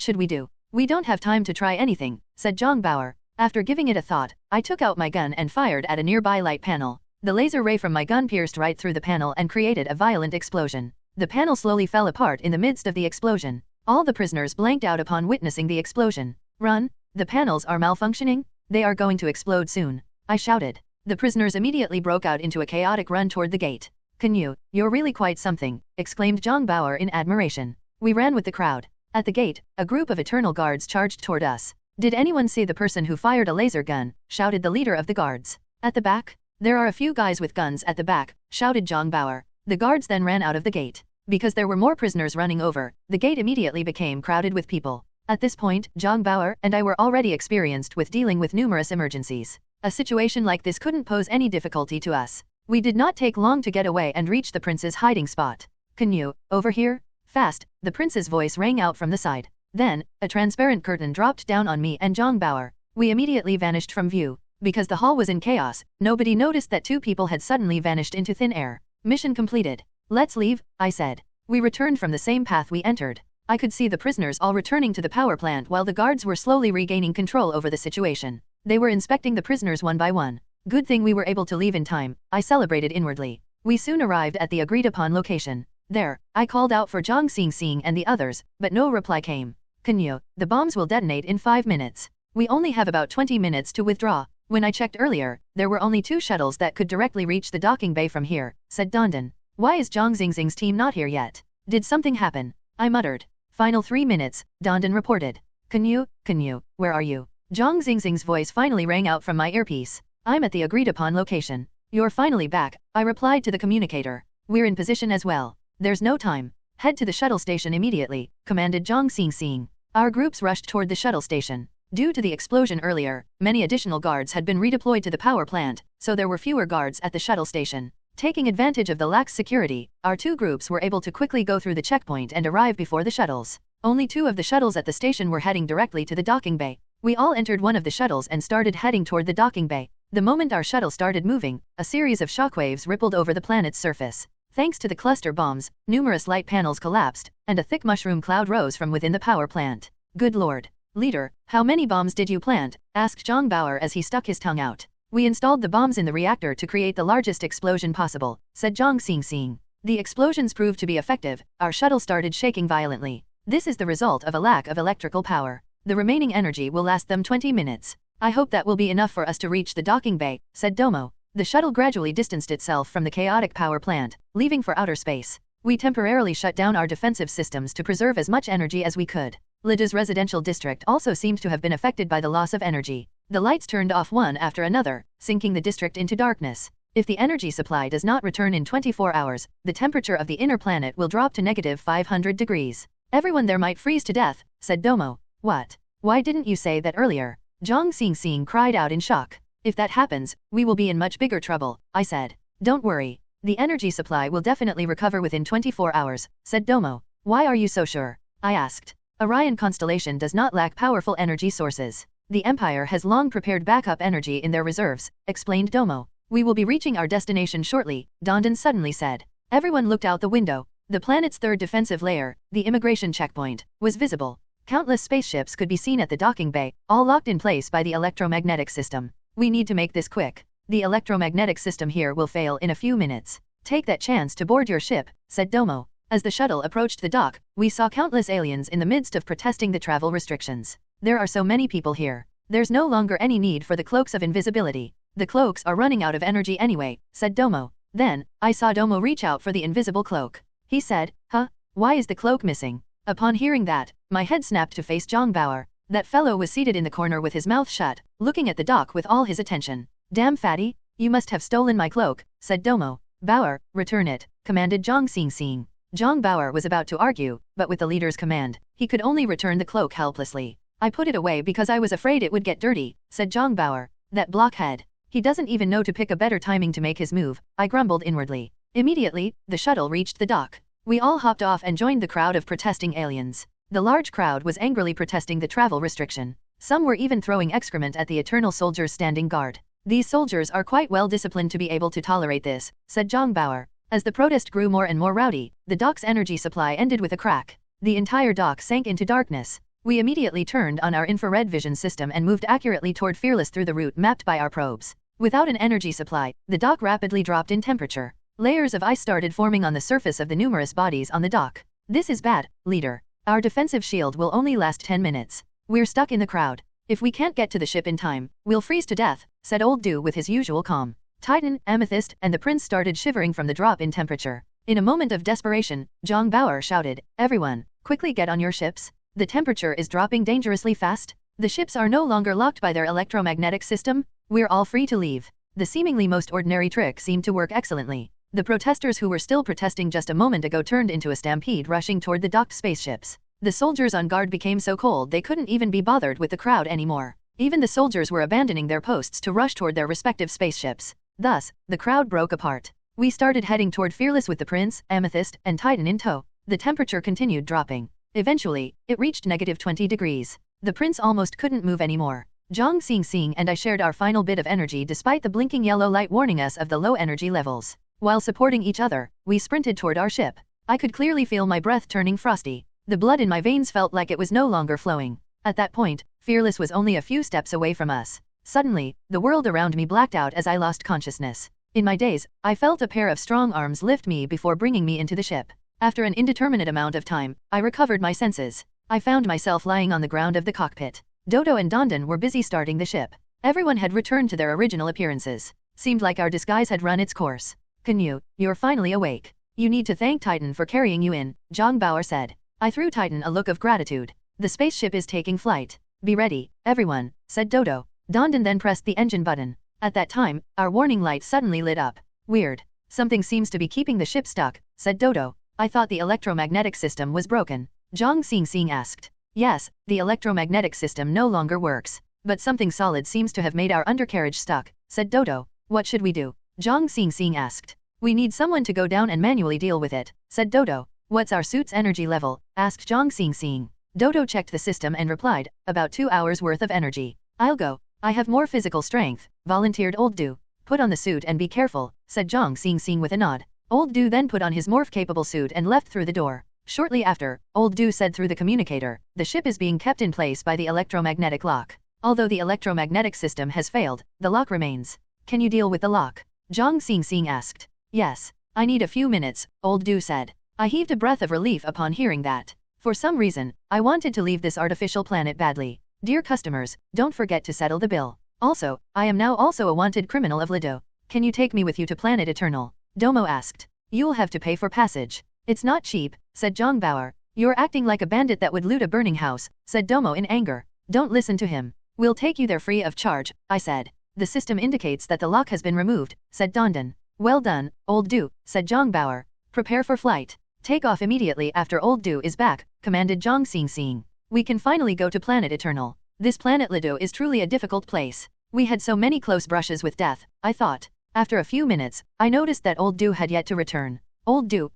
should we do? We don't have time to try anything, said Jongbauer. After giving it a thought, I took out my gun and fired at a nearby light panel. The laser ray from my gun pierced right through the panel and created a violent explosion. The panel slowly fell apart in the midst of the explosion. All the prisoners blanked out upon witnessing the explosion. "Run! The panels are malfunctioning. They are going to explode soon," I shouted. The prisoners immediately broke out into a chaotic run toward the gate. "Canyue, you're really quite something," exclaimed Zhang Bauer in admiration. We ran with the crowd. At the gate, a group of eternal guards charged toward us. "Did anyone see the person who fired a laser gun?" shouted the leader of the guards. "At the back? There are a few guys with guns at the back," shouted Zhang Bauer. The guards then ran out of the gate. Because there were more prisoners running over, the gate immediately became crowded with people. At this point, Zhang Bauer and I were already experienced with dealing with numerous emergencies. A situation like this couldn't pose any difficulty to us. We did not take long to get away and reach the prince's hiding spot. "Canyue, over here? Fast!" the prince's voice rang out from the side. Then, a transparent curtain dropped down on me and Zhang Bauer. We immediately vanished from view. Because the hall was in chaos, nobody noticed that two people had suddenly vanished into thin air. "Mission completed. Let's leave," I said. We returned from the same path we entered. I could see the prisoners all returning to the power plant while the guards were slowly regaining control over the situation. They were inspecting the prisoners one by one. Good thing we were able to leave in time, I celebrated inwardly. We soon arrived at the agreed-upon location. There, I called out for Zhang Xingxing and the others, but no reply came. "Canyue, the bombs will detonate in 5 minutes. We only have about 20 minutes to withdraw. When I checked earlier, there were only 2 shuttles that could directly reach the docking bay from here," said Dandan. "Why is Zhang Xingxing's team not here yet? Did something happen?" I muttered. "Final 3 minutes, Dandan reported. "Canyue, where are you?" Zhang Xingxing's voice finally rang out from my earpiece. "I'm at the agreed-upon location." "You're finally back," I replied to the communicator. "We're in position as well. There's no time. Head to the shuttle station immediately," commanded Zhang Xingxing. Our groups rushed toward the shuttle station. Due to the explosion earlier, many additional guards had been redeployed to the power plant, so there were fewer guards at the shuttle station. Taking advantage of the lax security, our 2 groups were able to quickly go through the checkpoint and arrive before the shuttles. Only 2 of the shuttles at the station were heading directly to the docking bay. We all entered one of the shuttles and started heading toward the docking bay. The moment our shuttle started moving, a series of shockwaves rippled over the planet's surface. Thanks to the cluster bombs, numerous light panels collapsed, and a thick mushroom cloud rose from within the power plant. "Good lord. Leader, how many bombs did you plant?" asked Zhang Bauer as he stuck his tongue out. "We installed the bombs in the reactor to create the largest explosion possible," said Zhang Xingxing. The explosions proved to be effective. Our shuttle started shaking violently. This is the result of a lack of electrical power. The remaining energy will last them 20 minutes. "I hope that will be enough for us to reach the docking bay," said Domo. The shuttle gradually distanced itself from the chaotic power plant, leaving for outer space. We temporarily shut down our defensive systems to preserve as much energy as we could. Lida's residential district also seems to have been affected by the loss of energy. The lights turned off one after another, sinking the district into darkness. If the energy supply does not return in 24 hours, the temperature of the inner planet will drop to -500 degrees. "Everyone there might freeze to death," said Domo. "What? Why didn't you say that earlier?" Zhang Xingxing cried out in shock. "If that happens, we will be in much bigger trouble," I said. "Don't worry. The energy supply will definitely recover within 24 hours, said Domo. "Why are you so sure?" I asked. "Orion constellation does not lack powerful energy sources. The Empire has long prepared backup energy in their reserves," explained Domo. "We will be reaching our destination shortly," Dandan suddenly said. Everyone looked out the window. The planet's 3rd defensive layer, the immigration checkpoint, was visible. Countless spaceships could be seen at the docking bay, all locked in place by the electromagnetic system. "We need to make this quick. The electromagnetic system here will fail in a few minutes. Take that chance to board your ship," said Domo. As the shuttle approached the dock, we saw countless aliens in the midst of protesting the travel restrictions. "There are so many people here. There's no longer any need for the cloaks of invisibility. The cloaks are running out of energy anyway," said Domo. Then, I saw Domo reach out for the invisible cloak. He said, "Huh? Why is the cloak missing?" Upon hearing that, my head snapped to face Zhang Bauer. That fellow was seated in the corner with his mouth shut, looking at the dock with all his attention. "Damn fatty, you must have stolen my cloak," said Domo. "Bauer, return it," commanded Zhang Xingxing. Zhang Bauer was about to argue, but with the leader's command, he could only return the cloak helplessly. "I put it away because I was afraid it would get dirty," said Zhang Bauer. "That blockhead. He doesn't even know to pick a better timing to make his move," I grumbled inwardly. Immediately, the shuttle reached the dock. We all hopped off and joined the crowd of protesting aliens. The large crowd was angrily protesting the travel restriction. Some were even throwing excrement at the eternal soldiers standing guard. "These soldiers are quite well disciplined to be able to tolerate this," said Zhang Bauer. As the protest grew more and more rowdy, the dock's energy supply ended with a crack. The entire dock sank into darkness. We immediately turned on our infrared vision system and moved accurately toward Fearless through the route mapped by our probes. Without an energy supply, the dock rapidly dropped in temperature. Layers of ice started forming on the surface of the numerous bodies on the dock. This is bad, leader. Our defensive shield will only last 10 minutes. We're stuck in the crowd. If we can't get to the ship in time, we'll freeze to death, said Old Dew with his usual calm. Titan, Amethyst, and the prince started shivering from the drop in temperature. In a moment of desperation, Zhang Bauer shouted, "Everyone, quickly get on your ships. The temperature is dropping dangerously fast. The ships are no longer locked by their electromagnetic system. We're all free to leave." The seemingly most ordinary trick seemed to work excellently. The protesters who were still protesting just a moment ago turned into a stampede rushing toward the docked spaceships. The soldiers on guard became so cold they couldn't even be bothered with the crowd anymore. Even the soldiers were abandoning their posts to rush toward their respective spaceships. Thus, the crowd broke apart. We started heading toward Fearless with the Prince, Amethyst, and Titan in tow. The temperature continued dropping. Eventually, it reached -20 degrees. The Prince almost couldn't move anymore. Zhang Xing and I shared our final bit of energy despite the blinking yellow light warning us of the low energy levels. While supporting each other, we sprinted toward our ship. I could clearly feel my breath turning frosty. The blood in my veins felt like it was no longer flowing. At that point, Fearless was only a few steps away from us. Suddenly, the world around me blacked out as I lost consciousness. In my daze, I felt a pair of strong arms lift me before bringing me into the ship. After an indeterminate amount of time, I recovered my senses. I found myself lying on the ground of the cockpit. Dodo and Dondan were busy starting the ship. Everyone had returned to their original appearances. Seemed like our disguise had run its course. "Canyue, you're finally awake. You need to thank Titan for carrying you in," Zhang Bauer said. I threw Titan a look of gratitude. "The spaceship is taking flight. Be ready, everyone," said Dodo. Dondan then pressed the engine button. At that time, our warning light suddenly lit up. "Weird. Something seems to be keeping the ship stuck," said Dodo. "I thought the electromagnetic system was broken." Zhang Xing asked. "Yes, the electromagnetic system no longer works. But something solid seems to have made our undercarriage stuck," said Dodo. "What should we do?" Zhang Xing asked. "We need someone to go down and manually deal with it," said Dodo. "What's our suit's energy level?" asked Zhang Xing. Dodo checked the system and replied, "About 2 hours worth of energy." "I'll go. I have more physical strength," volunteered Old Dew. "Put on the suit and be careful," said Zhang Xing with a nod. Old Dew then put on his morph-capable suit and left through the door. Shortly after, Old Dew said through the communicator, "The ship is being kept in place by the electromagnetic lock. Although the electromagnetic system has failed, the lock remains. Can you deal with the lock?" Zhang Xing asked. "Yes. I need a few minutes," Old Dew said. I heaved a breath of relief upon hearing that. For some reason, I wanted to leave this artificial planet badly. "Dear customers, don't forget to settle the bill. Also, I am now also a wanted criminal of Lido. Can you take me with you to Planet Eternal?" Domo asked. "You'll have to pay for passage." "It's not cheap," said Zhang Bauer. "You're acting like a bandit that would loot a burning house," said Domo in anger. "Don't listen to him. We'll take you there free of charge," I said. "The system indicates that the lock has been removed," said Dondan. "Well done, Old Dew," said Zhang Bauer. "Prepare for flight. Take off immediately after Old Dew is back," commanded Zhang Xing. "We can finally go to Planet Eternal. This planet Lido is truly a difficult place. We had so many close brushes with death," I thought. After a few minutes, I noticed that Old Dew had yet to return. Old Dew,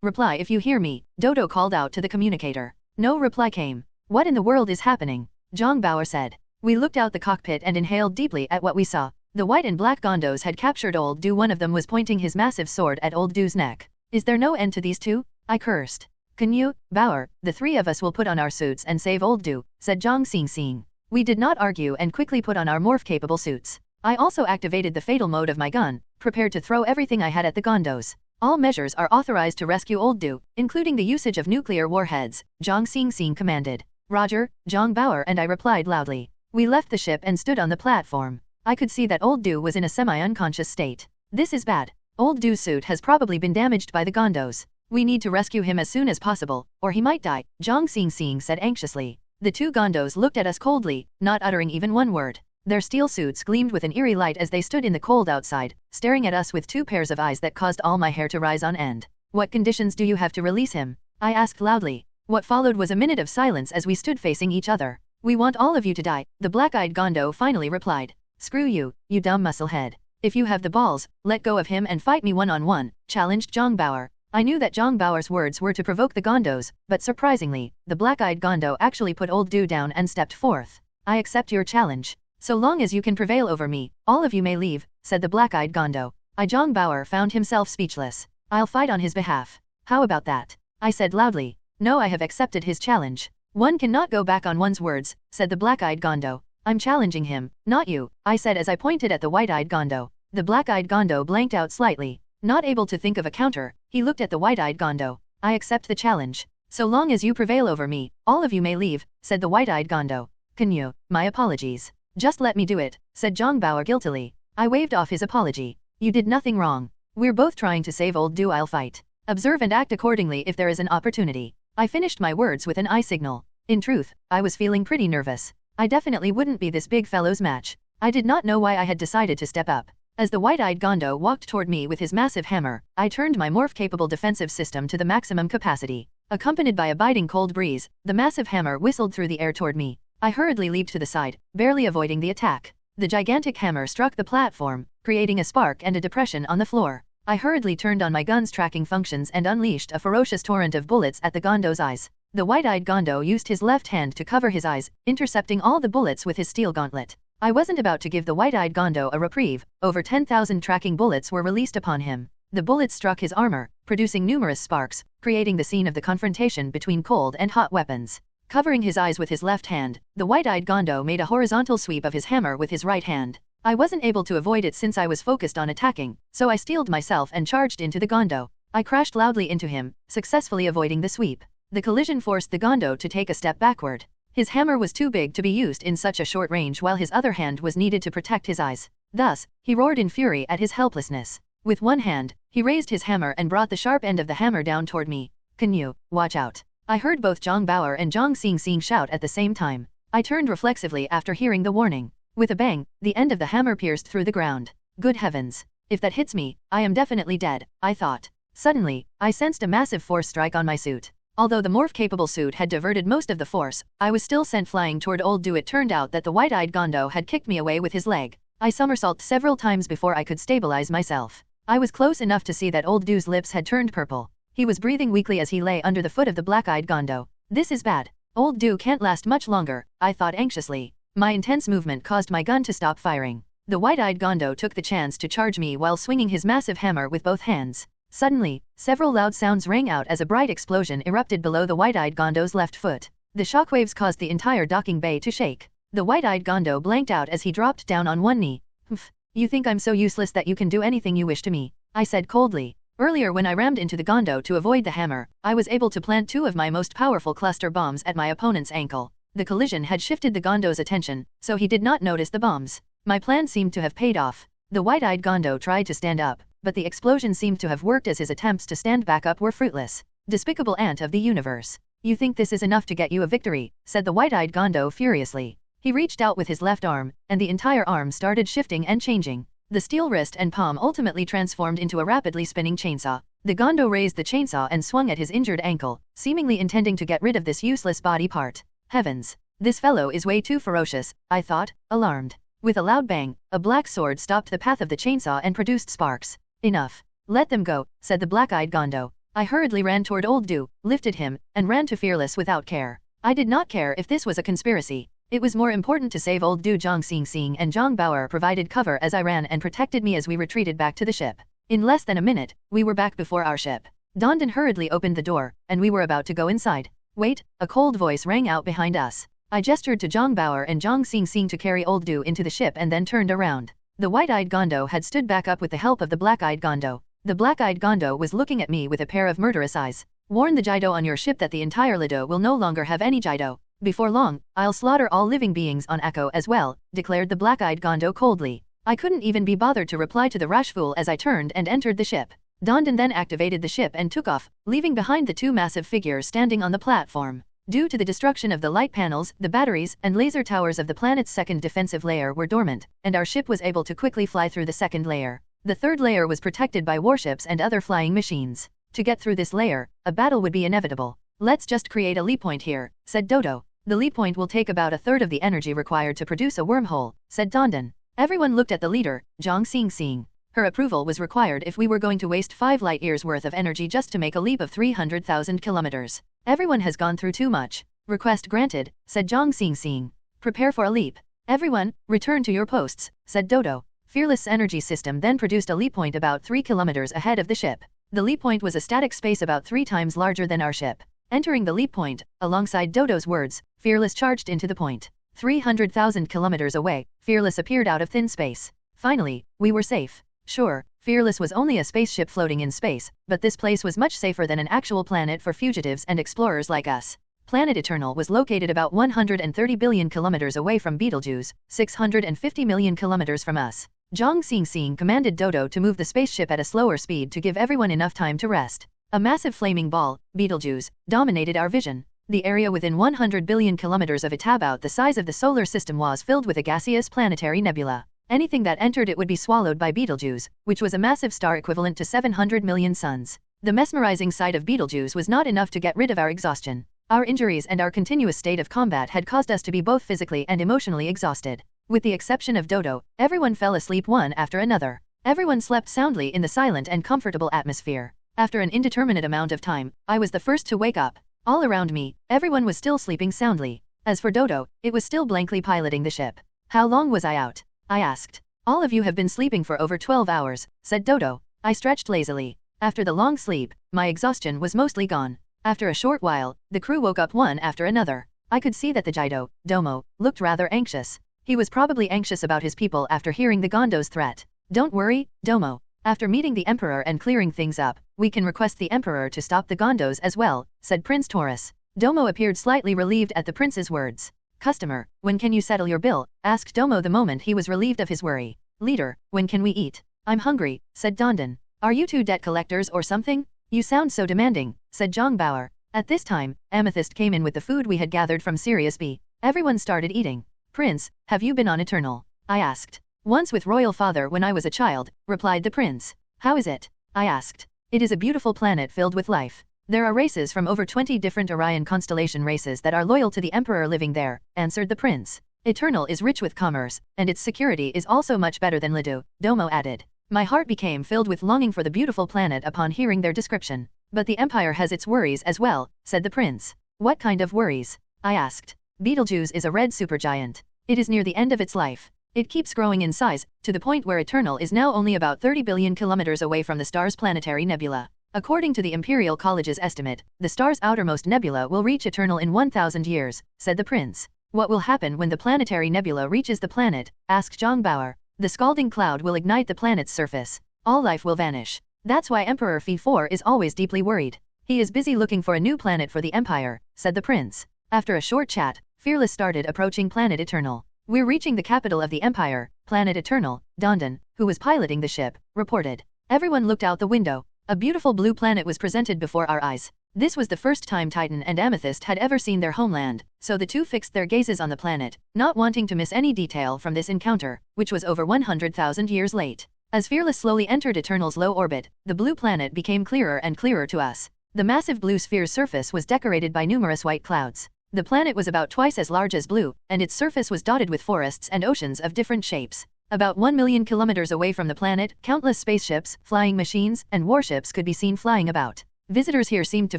reply if you hear me," Dodo called out to the communicator. No reply came. "What in the world is happening?" Zhang Bauer said. We looked out the cockpit and inhaled deeply at what we saw. The white and black gondos had captured Old Dew. One of them was pointing his massive sword at Old Dew's neck. "Is there no end to these two?" I cursed. "Canyue, Bauer, the three of us will put on our suits and save Old Dew," said Zhang Xing. We did not argue and quickly put on our morph-capable suits. I also activated the fatal mode of my gun, prepared to throw everything I had at the gondos. "All measures are authorized to rescue Old Dew, including the usage of nuclear warheads," Zhang Xing commanded. "Roger," Zhang Bauer and I replied loudly. We left the ship and stood on the platform. I could see that Old Dew was in a semi-unconscious state. This is bad. Old Dew's suit has probably been damaged by the gondos. We need to rescue him as soon as possible, or he might die," Zhang Xing said anxiously. The two gondos looked at us coldly, not uttering even one word. Their steel suits gleamed with an eerie light as they stood in the cold outside, staring at us with two pairs of eyes that caused all my hair to rise on end. "What conditions do you have to release him?" I asked loudly. What followed was a minute of silence as we stood facing each other. "We want all of you to die," the black-eyed gondo finally replied. "Screw you, you dumb musclehead. If you have the balls, let go of him and fight me one-on-one," challenged Zhang Bauer. I knew that Zhang Bauer's words were to provoke the gondos, but surprisingly, the black-eyed gondo actually put Old Dew down and stepped forth. "I accept your challenge. So long as you can prevail over me, all of you may leave," said the black-eyed gondo. Zhang Bauer found himself speechless. "I'll fight on his behalf. How about that?" I said loudly. "No, I have accepted his challenge." One cannot go back on one's words, said the black-eyed Gondo. I'm challenging him, not you, I said as I pointed at the white-eyed Gondo. The black-eyed Gondo blanked out slightly. Not able to think of a counter, he looked at the white-eyed Gondo. I accept the challenge. So long as you prevail over me, all of you may leave, said the white-eyed Gondo. Canyue, my apologies. Just let me do it, said Zhongbao guiltily. I waved off his apology. You did nothing wrong. We're both trying to save old Du. I'll fight. Observe and act accordingly if there is an opportunity. I finished my words with an eye signal. In truth, I was feeling pretty nervous. I definitely wouldn't be this big fellow's match. I did not know why I had decided to step up. As the white-eyed Gondo walked toward me with his massive hammer, I turned my morph-capable defensive system to the maximum capacity. Accompanied by a biting cold breeze, the massive hammer whistled through the air toward me. I hurriedly leaped to the side, barely avoiding the attack. The gigantic hammer struck the platform, creating a spark and a depression on the floor. I hurriedly turned on my gun's tracking functions and unleashed a ferocious torrent of bullets at the Gondo's eyes. The white-eyed Gondo used his left hand to cover his eyes, intercepting all the bullets with his steel gauntlet. I wasn't about to give the white-eyed Gondo a reprieve. Over 10,000 tracking bullets were released upon him. The bullets struck his armor, producing numerous sparks, creating the scene of the confrontation between cold and hot weapons. Covering his eyes with his left hand, the white-eyed Gondo made a horizontal sweep of his hammer with his right hand. I wasn't able to avoid it since I was focused on attacking, so I steeled myself and charged into the Gondo. I crashed loudly into him, successfully avoiding the sweep. The collision forced the Gondo to take a step backward. His hammer was too big to be used in such a short range while his other hand was needed to protect his eyes. Thus, he roared in fury at his helplessness. With one hand, he raised his hammer and brought the sharp end of the hammer down toward me. Canyue, watch out. I heard both Zhongbao and Zhang Xing shout at the same time. I turned reflexively after hearing the warning. With a bang, the end of the hammer pierced through the ground. Good heavens. If that hits me, I am definitely dead, I thought. Suddenly, I sensed a massive force strike on my suit. Although the morph-capable suit had diverted most of the force, I was still sent flying toward old Du. It turned out that the white-eyed Gondo had kicked me away with his leg. I somersaulted several times before I could stabilize myself. I was close enough to see that old Du's lips had turned purple. He was breathing weakly as he lay under the foot of the black-eyed Gondo. This is bad. Old Du can't last much longer, I thought anxiously. My intense movement caused my gun to stop firing. The white-eyed Gondo took the chance to charge me while swinging his massive hammer with both hands. Suddenly, several loud sounds rang out as a bright explosion erupted below the white-eyed Gondo's left foot. The shockwaves caused the entire docking bay to shake. The white-eyed Gondo blanked out as he dropped down on one knee. Humph, you think I'm so useless that you can do anything you wish to me? I said coldly. Earlier when I rammed into the Gondo to avoid the hammer, I was able to plant two of my most powerful cluster bombs at my opponent's ankle. The collision had shifted the Gondo's attention, so he did not notice the bombs. My plan seemed to have paid off. The white-eyed Gondo tried to stand up, but the explosion seemed to have worked as his attempts to stand back up were fruitless. Despicable ant of the universe. You think this is enough to get you a victory, said the white-eyed Gondo furiously. He reached out with his left arm, and the entire arm started shifting and changing. The steel wrist and palm ultimately transformed into a rapidly spinning chainsaw. The Gondo raised the chainsaw and swung at his injured ankle, seemingly intending to get rid of this useless body part. Heavens! This fellow is way too ferocious, I thought, alarmed. With a loud bang, a black sword stopped the path of the chainsaw and produced sparks. Enough. Let them go, said the black-eyed Gondo. I hurriedly ran toward old Du, lifted him, and ran to Fearless without care. I did not care if this was a conspiracy. It was more important to save old Du. Zhang Xing and Zhang Bao provided cover as I ran and protected me as we retreated back to the ship. In less than a minute, we were back before our ship. Dondon hurriedly opened the door, and we were about to go inside. Wait, a cold voice rang out behind us. I gestured to Zhang Bao and Zhang Xing to carry old Du into the ship and then turned around. The white-eyed Gondo had stood back up with the help of the black-eyed Gondo. The black-eyed Gondo was looking at me with a pair of murderous eyes. Warn the Jido on your ship that the entire Lido will no longer have any Jido. Before long, I'll slaughter all living beings on Akko as well, declared the black-eyed Gondo coldly. I couldn't even be bothered to reply to the rash fool as I turned and entered the ship. Dondon then activated the ship and took off, leaving behind the two massive figures standing on the platform. Due to the destruction of the light panels, the batteries and laser towers of the planet's second defensive layer were dormant, and our ship was able to quickly fly through the second layer. The third layer was protected by warships and other flying machines. To get through this layer, a battle would be inevitable. Let's just create a leap point here, said Dodo. The leap point will take about a third of the energy required to produce a wormhole, said Dondon. Everyone looked at the leader, Zhang Xing. Her approval was required if we were going to waste 5 light years worth of energy just to make a leap of 300,000 kilometers. Everyone has gone through too much. Request granted, said Zhang Xing. Prepare for a leap. Everyone, return to your posts, said Dodo. Fearless energy system then produced a leap point about 3 kilometers ahead of the ship. The leap point was a static space about 3 times larger than our ship. Entering the leap point, alongside Dodo's words, Fearless charged into the point. 300,000 kilometers away, Fearless appeared out of thin space. Finally, we were safe. Sure, Fearless was only a spaceship floating in space, but this place was much safer than an actual planet for fugitives and explorers like us. Planet Eternal was located about 130 billion kilometers away from Betelgeuse, 650 million kilometers from us. Zhang Xingxing commanded Dodo to move the spaceship at a slower speed to give everyone enough time to rest. A massive flaming ball, Betelgeuse, dominated our vision. The area within 100 billion kilometers of it, about the size of the solar system, was filled with a gaseous planetary nebula. Anything that entered it would be swallowed by Betelgeuse, which was a massive star equivalent to 700 million suns. The mesmerizing sight of Betelgeuse was not enough to get rid of our exhaustion. Our injuries and our continuous state of combat had caused us to be both physically and emotionally exhausted. With the exception of Dodo, everyone fell asleep one after another. Everyone slept soundly in the silent and comfortable atmosphere. After an indeterminate amount of time, I was the first to wake up. All around me, everyone was still sleeping soundly. As for Dodo, it was still blankly piloting the ship. How long was I out? I asked. All of you have been sleeping for over 12 hours, said Dodo. I stretched lazily. After the long sleep, my exhaustion was mostly gone. After a short while, the crew woke up one after another. I could see that the Jido, Domo, looked rather anxious. He was probably anxious about his people after hearing the Gondo's threat. Don't worry, Domo. After meeting the Emperor and clearing things up, we can request the Emperor to stop the Gondos as well, said Prince Taurus. Domo appeared slightly relieved at the prince's words. Customer, when can you settle your bill? Asked Domo the moment he was relieved of his worry. Leader, when can we eat? I'm hungry, said Dondon. Are you two debt collectors or something? You sound so demanding, said Zhang Bauer. At this time, Amethyst came in with the food we had gathered from Sirius B. Everyone started eating. Prince, have you been on Eternal? I asked. Once with Royal Father when I was a child, replied the prince. How is it? I asked. It is a beautiful planet filled with life. There are races from over 20 different Orion constellation races that are loyal to the Emperor living there, answered the prince. Eternal is rich with commerce, and its security is also much better than Lidu, Domo added. My heart became filled with longing for the beautiful planet upon hearing their description. But the Empire has its worries as well, said the prince. What kind of worries? I asked. Betelgeuse is a red supergiant. It is near the end of its life. It keeps growing in size, to the point where Eternal is now only about 30 billion kilometers away from the star's planetary nebula. According to the Imperial College's estimate, the star's outermost nebula will reach Eternal in 1,000 years, said the prince. What will happen when the planetary nebula reaches the planet? Asked Zhang Bauer. The scalding cloud will ignite the planet's surface. All life will vanish. That's why Emperor Phi 4 is always deeply worried. He is busy looking for a new planet for the Empire, said the prince. After a short chat, Fearless started approaching Planet Eternal. We're reaching the capital of the Empire, Planet Eternal, Dondon, who was piloting the ship, reported. Everyone looked out the window. A beautiful blue planet was presented before our eyes. This was the first time Titan and Amethyst had ever seen their homeland, so the two fixed their gazes on the planet, not wanting to miss any detail from this encounter, which was over 100,000 years late. As Fearless slowly entered Eternal's low orbit, the blue planet became clearer and clearer to us. The massive blue sphere's surface was decorated by numerous white clouds. The planet was about twice as large as blue, and its surface was dotted with forests and oceans of different shapes. About 1 million kilometers away from the planet, countless spaceships, flying machines, and warships could be seen flying about. Visitors here seemed to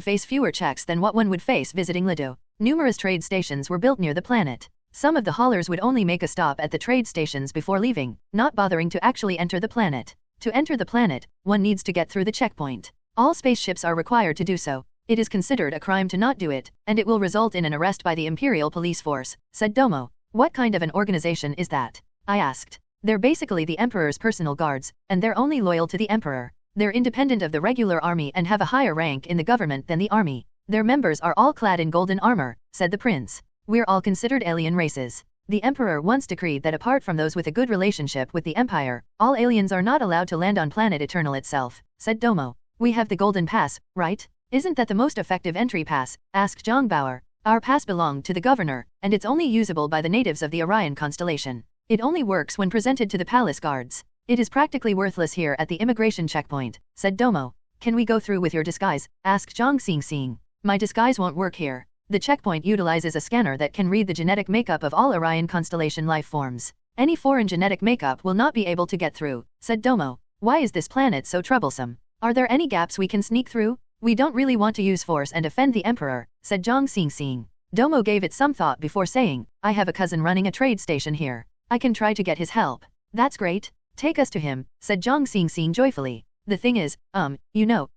face fewer checks than what one would face visiting Lido. Numerous trade stations were built near the planet. Some of the haulers would only make a stop at the trade stations before leaving, not bothering to actually enter the planet. To enter the planet, one needs to get through the checkpoint. All spaceships are required to do so. It is considered a crime to not do it, and it will result in an arrest by the Imperial Police Force, said Domo. What kind of an organization is that? I asked. They're basically the Emperor's personal guards, and they're only loyal to the Emperor. They're independent of the regular army and have a higher rank in the government than the army. Their members are all clad in golden armor, said the prince. We're all considered alien races. The Emperor once decreed that apart from those with a good relationship with the Empire, all aliens are not allowed to land on Planet Eternal itself, said Domo. We have the Golden Pass, right? Isn't that the most effective entry pass? Asked Zhang Bauer. Our pass belonged to the governor, and it's only usable by the natives of the Orion constellation. It only works when presented to the palace guards. It is practically worthless here at the immigration checkpoint, said Domo. Can we go through with your disguise? Asked Zhang Xingxing. My disguise won't work here. The checkpoint utilizes a scanner that can read the genetic makeup of all Orion constellation life forms. Any foreign genetic makeup will not be able to get through, said Domo. Why is this planet so troublesome? Are there any gaps we can sneak through? We don't really want to use force and offend the Emperor, said Zhang Xingxing. Domo gave it some thought before saying, I have a cousin running a trade station here. I can try to get his help. That's great. Take us to him, said Zhang Xingxing joyfully. The thing is,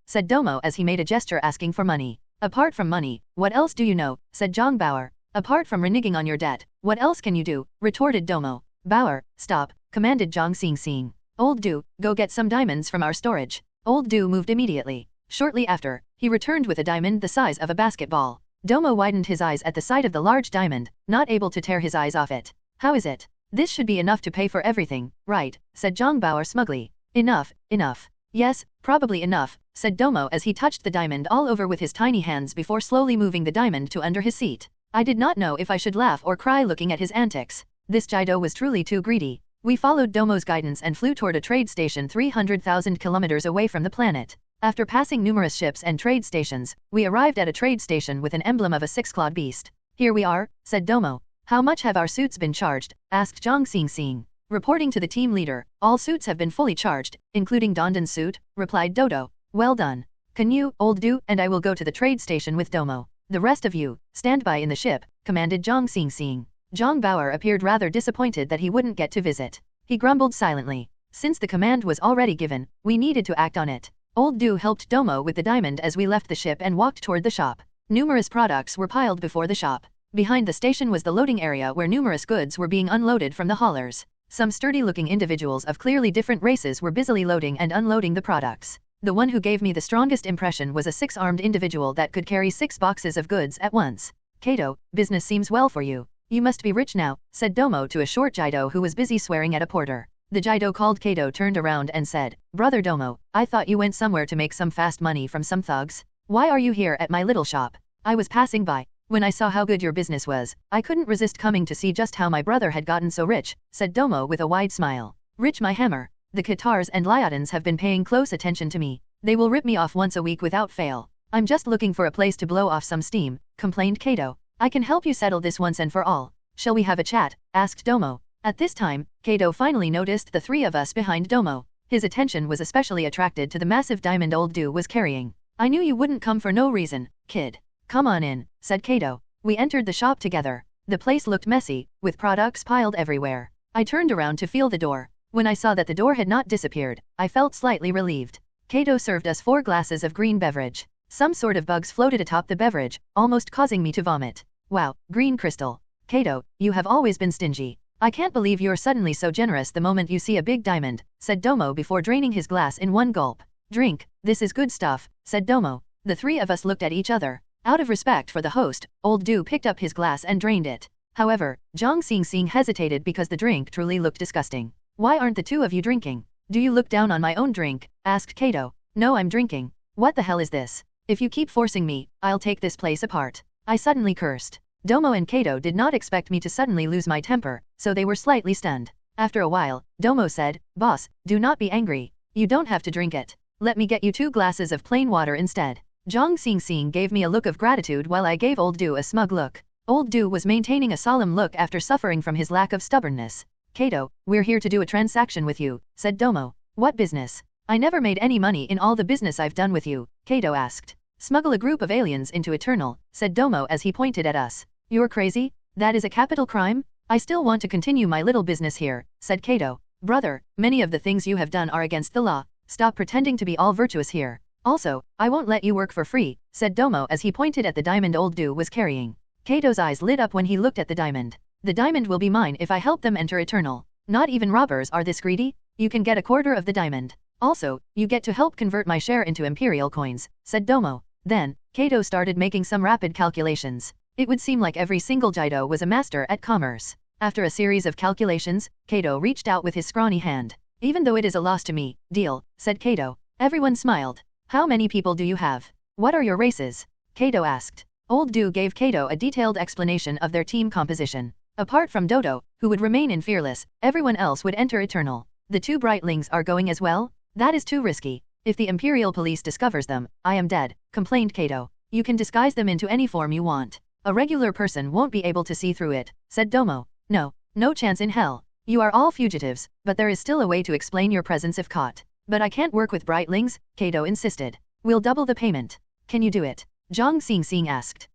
said Domo as he made a gesture asking for money. Apart from money, what else do you know, said Zhang Bauer. Apart from reneging on your debt, what else can you do, retorted Domo. Bauer, stop, commanded Zhang Xingxing. Old Du, go get some diamonds from our storage. Old Du moved immediately. Shortly after, he returned with a diamond the size of a basketball. Domo widened his eyes at the sight of the large diamond, not able to tear his eyes off it. How is it? This should be enough to pay for everything, right, said Zhang Bauer smugly. Enough, enough. Yes, probably enough, said Domo as he touched the diamond all over with his tiny hands before slowly moving the diamond to under his seat. I did not know if I should laugh or cry looking at his antics. This Jido was truly too greedy. We followed Domo's guidance and flew toward a trade station 300,000 kilometers away from the planet. After passing numerous ships and trade stations, we arrived at a trade station with an emblem of a six-clawed beast. Here we are, said Domo. How much have our suits been charged? Asked Zhang Xingxing. Reporting to the team leader, all suits have been fully charged, including Dondon's suit, replied Dodo. Well done. Canyue, Old Du, and I will go to the trade station with Domo. The rest of you, stand by in the ship, commanded Zhang Xingxing. Zhang Bauer appeared rather disappointed that he wouldn't get to visit. He grumbled silently. Since the command was already given, we needed to act on it. Old Du helped Domo with the diamond as we left the ship and walked toward the shop. Numerous products were piled before the shop. Behind the station was the loading area where numerous goods were being unloaded from the haulers. Some sturdy-looking individuals of clearly different races were busily loading and unloading the products. The one who gave me the strongest impression was a six-armed individual that could carry 6 boxes of goods at once. Kato, business seems well for you. You must be rich now, said Domo to a short Jido who was busy swearing at a porter. The Jido called Kato turned around and said, Brother Domo, I thought you went somewhere to make some fast money from some thugs. Why are you here at my little shop? I was passing by. When I saw how good your business was, I couldn't resist coming to see just how my brother had gotten so rich, said Domo with a wide smile. Rich my hammer. The Katars and Lyodans have been paying close attention to me. They will rip me off once a week without fail. I'm just looking for a place to blow off some steam, complained Kato. I can help you settle this once and for all. Shall we have a chat? Asked Domo. At this time, Kato finally noticed the three of us behind Domo. His attention was especially attracted to the massive diamond Old Du was carrying. I knew you wouldn't come for no reason, kid. Come on in, said Kato. We entered the shop together. The place looked messy, with products piled everywhere. I turned around to feel the door. When I saw that the door had not disappeared, I felt slightly relieved. Kato served us 4 glasses of green beverage. Some sort of bugs floated atop the beverage, almost causing me to vomit. Wow, green crystal. Kato, you have always been stingy. I can't believe you're suddenly so generous the moment you see a big diamond, said Domo before draining his glass in one gulp. Drink, this is good stuff, said Domo. The three of us looked at each other. Out of respect for the host, Old Du picked up his glass and drained it. However, Zhang Xingxing hesitated because the drink truly looked disgusting. Why aren't the two of you drinking? Do you look down on my own drink? Asked Kato. No, I'm drinking. What the hell is this? If you keep forcing me, I'll take this place apart. I suddenly cursed. Domo and Kato did not expect me to suddenly lose my temper, so they were slightly stunned. After a while, Domo said, Boss, do not be angry. You don't have to drink it. Let me get you 2 glasses of plain water instead. Zhang Xingxing gave me a look of gratitude while I gave Old Du a smug look. Old Du was maintaining a solemn look after suffering from his lack of stubbornness. Kato, we're here to do a transaction with you, said Domo. What business? I never made any money in all the business I've done with you, Kato asked. Smuggle a group of aliens into Eternal, said Domo as he pointed at us. You're crazy? That is a capital crime? I still want to continue my little business here, said Kato. Brother, many of the things you have done are against the law. Stop pretending to be all virtuous here. Also, I won't let you work for free, said Domo as he pointed at the diamond Old Du was carrying. Kato's eyes lit up when he looked at the diamond. The diamond will be mine if I help them enter Eternal. Not even robbers are this greedy. You can get 1/4 of the diamond. Also, you get to help convert my share into Imperial coins, said Domo. Then, Kato started making some rapid calculations. It would seem like every single Jido was a master at commerce. After a series of calculations, Kato reached out with his scrawny hand. Even though it is a loss to me, deal, said Kato. Everyone smiled. How many people do you have? What are your races? Kato asked. Old Du gave Kato a detailed explanation of their team composition. Apart from Dodo, who would remain in Fearless, everyone else would enter Eternal. The 2 Brightlings are going as well? That is too risky. If the Imperial Police discovers them, I am dead, complained Kato. You can disguise them into any form you want. A regular person won't be able to see through it, said Domo. No chance in hell. You are all fugitives, but there is still a way to explain your presence if caught. But I can't work with Brightlings, Kato insisted. We'll double the payment. Can you do it? Zhang Xingxing asked.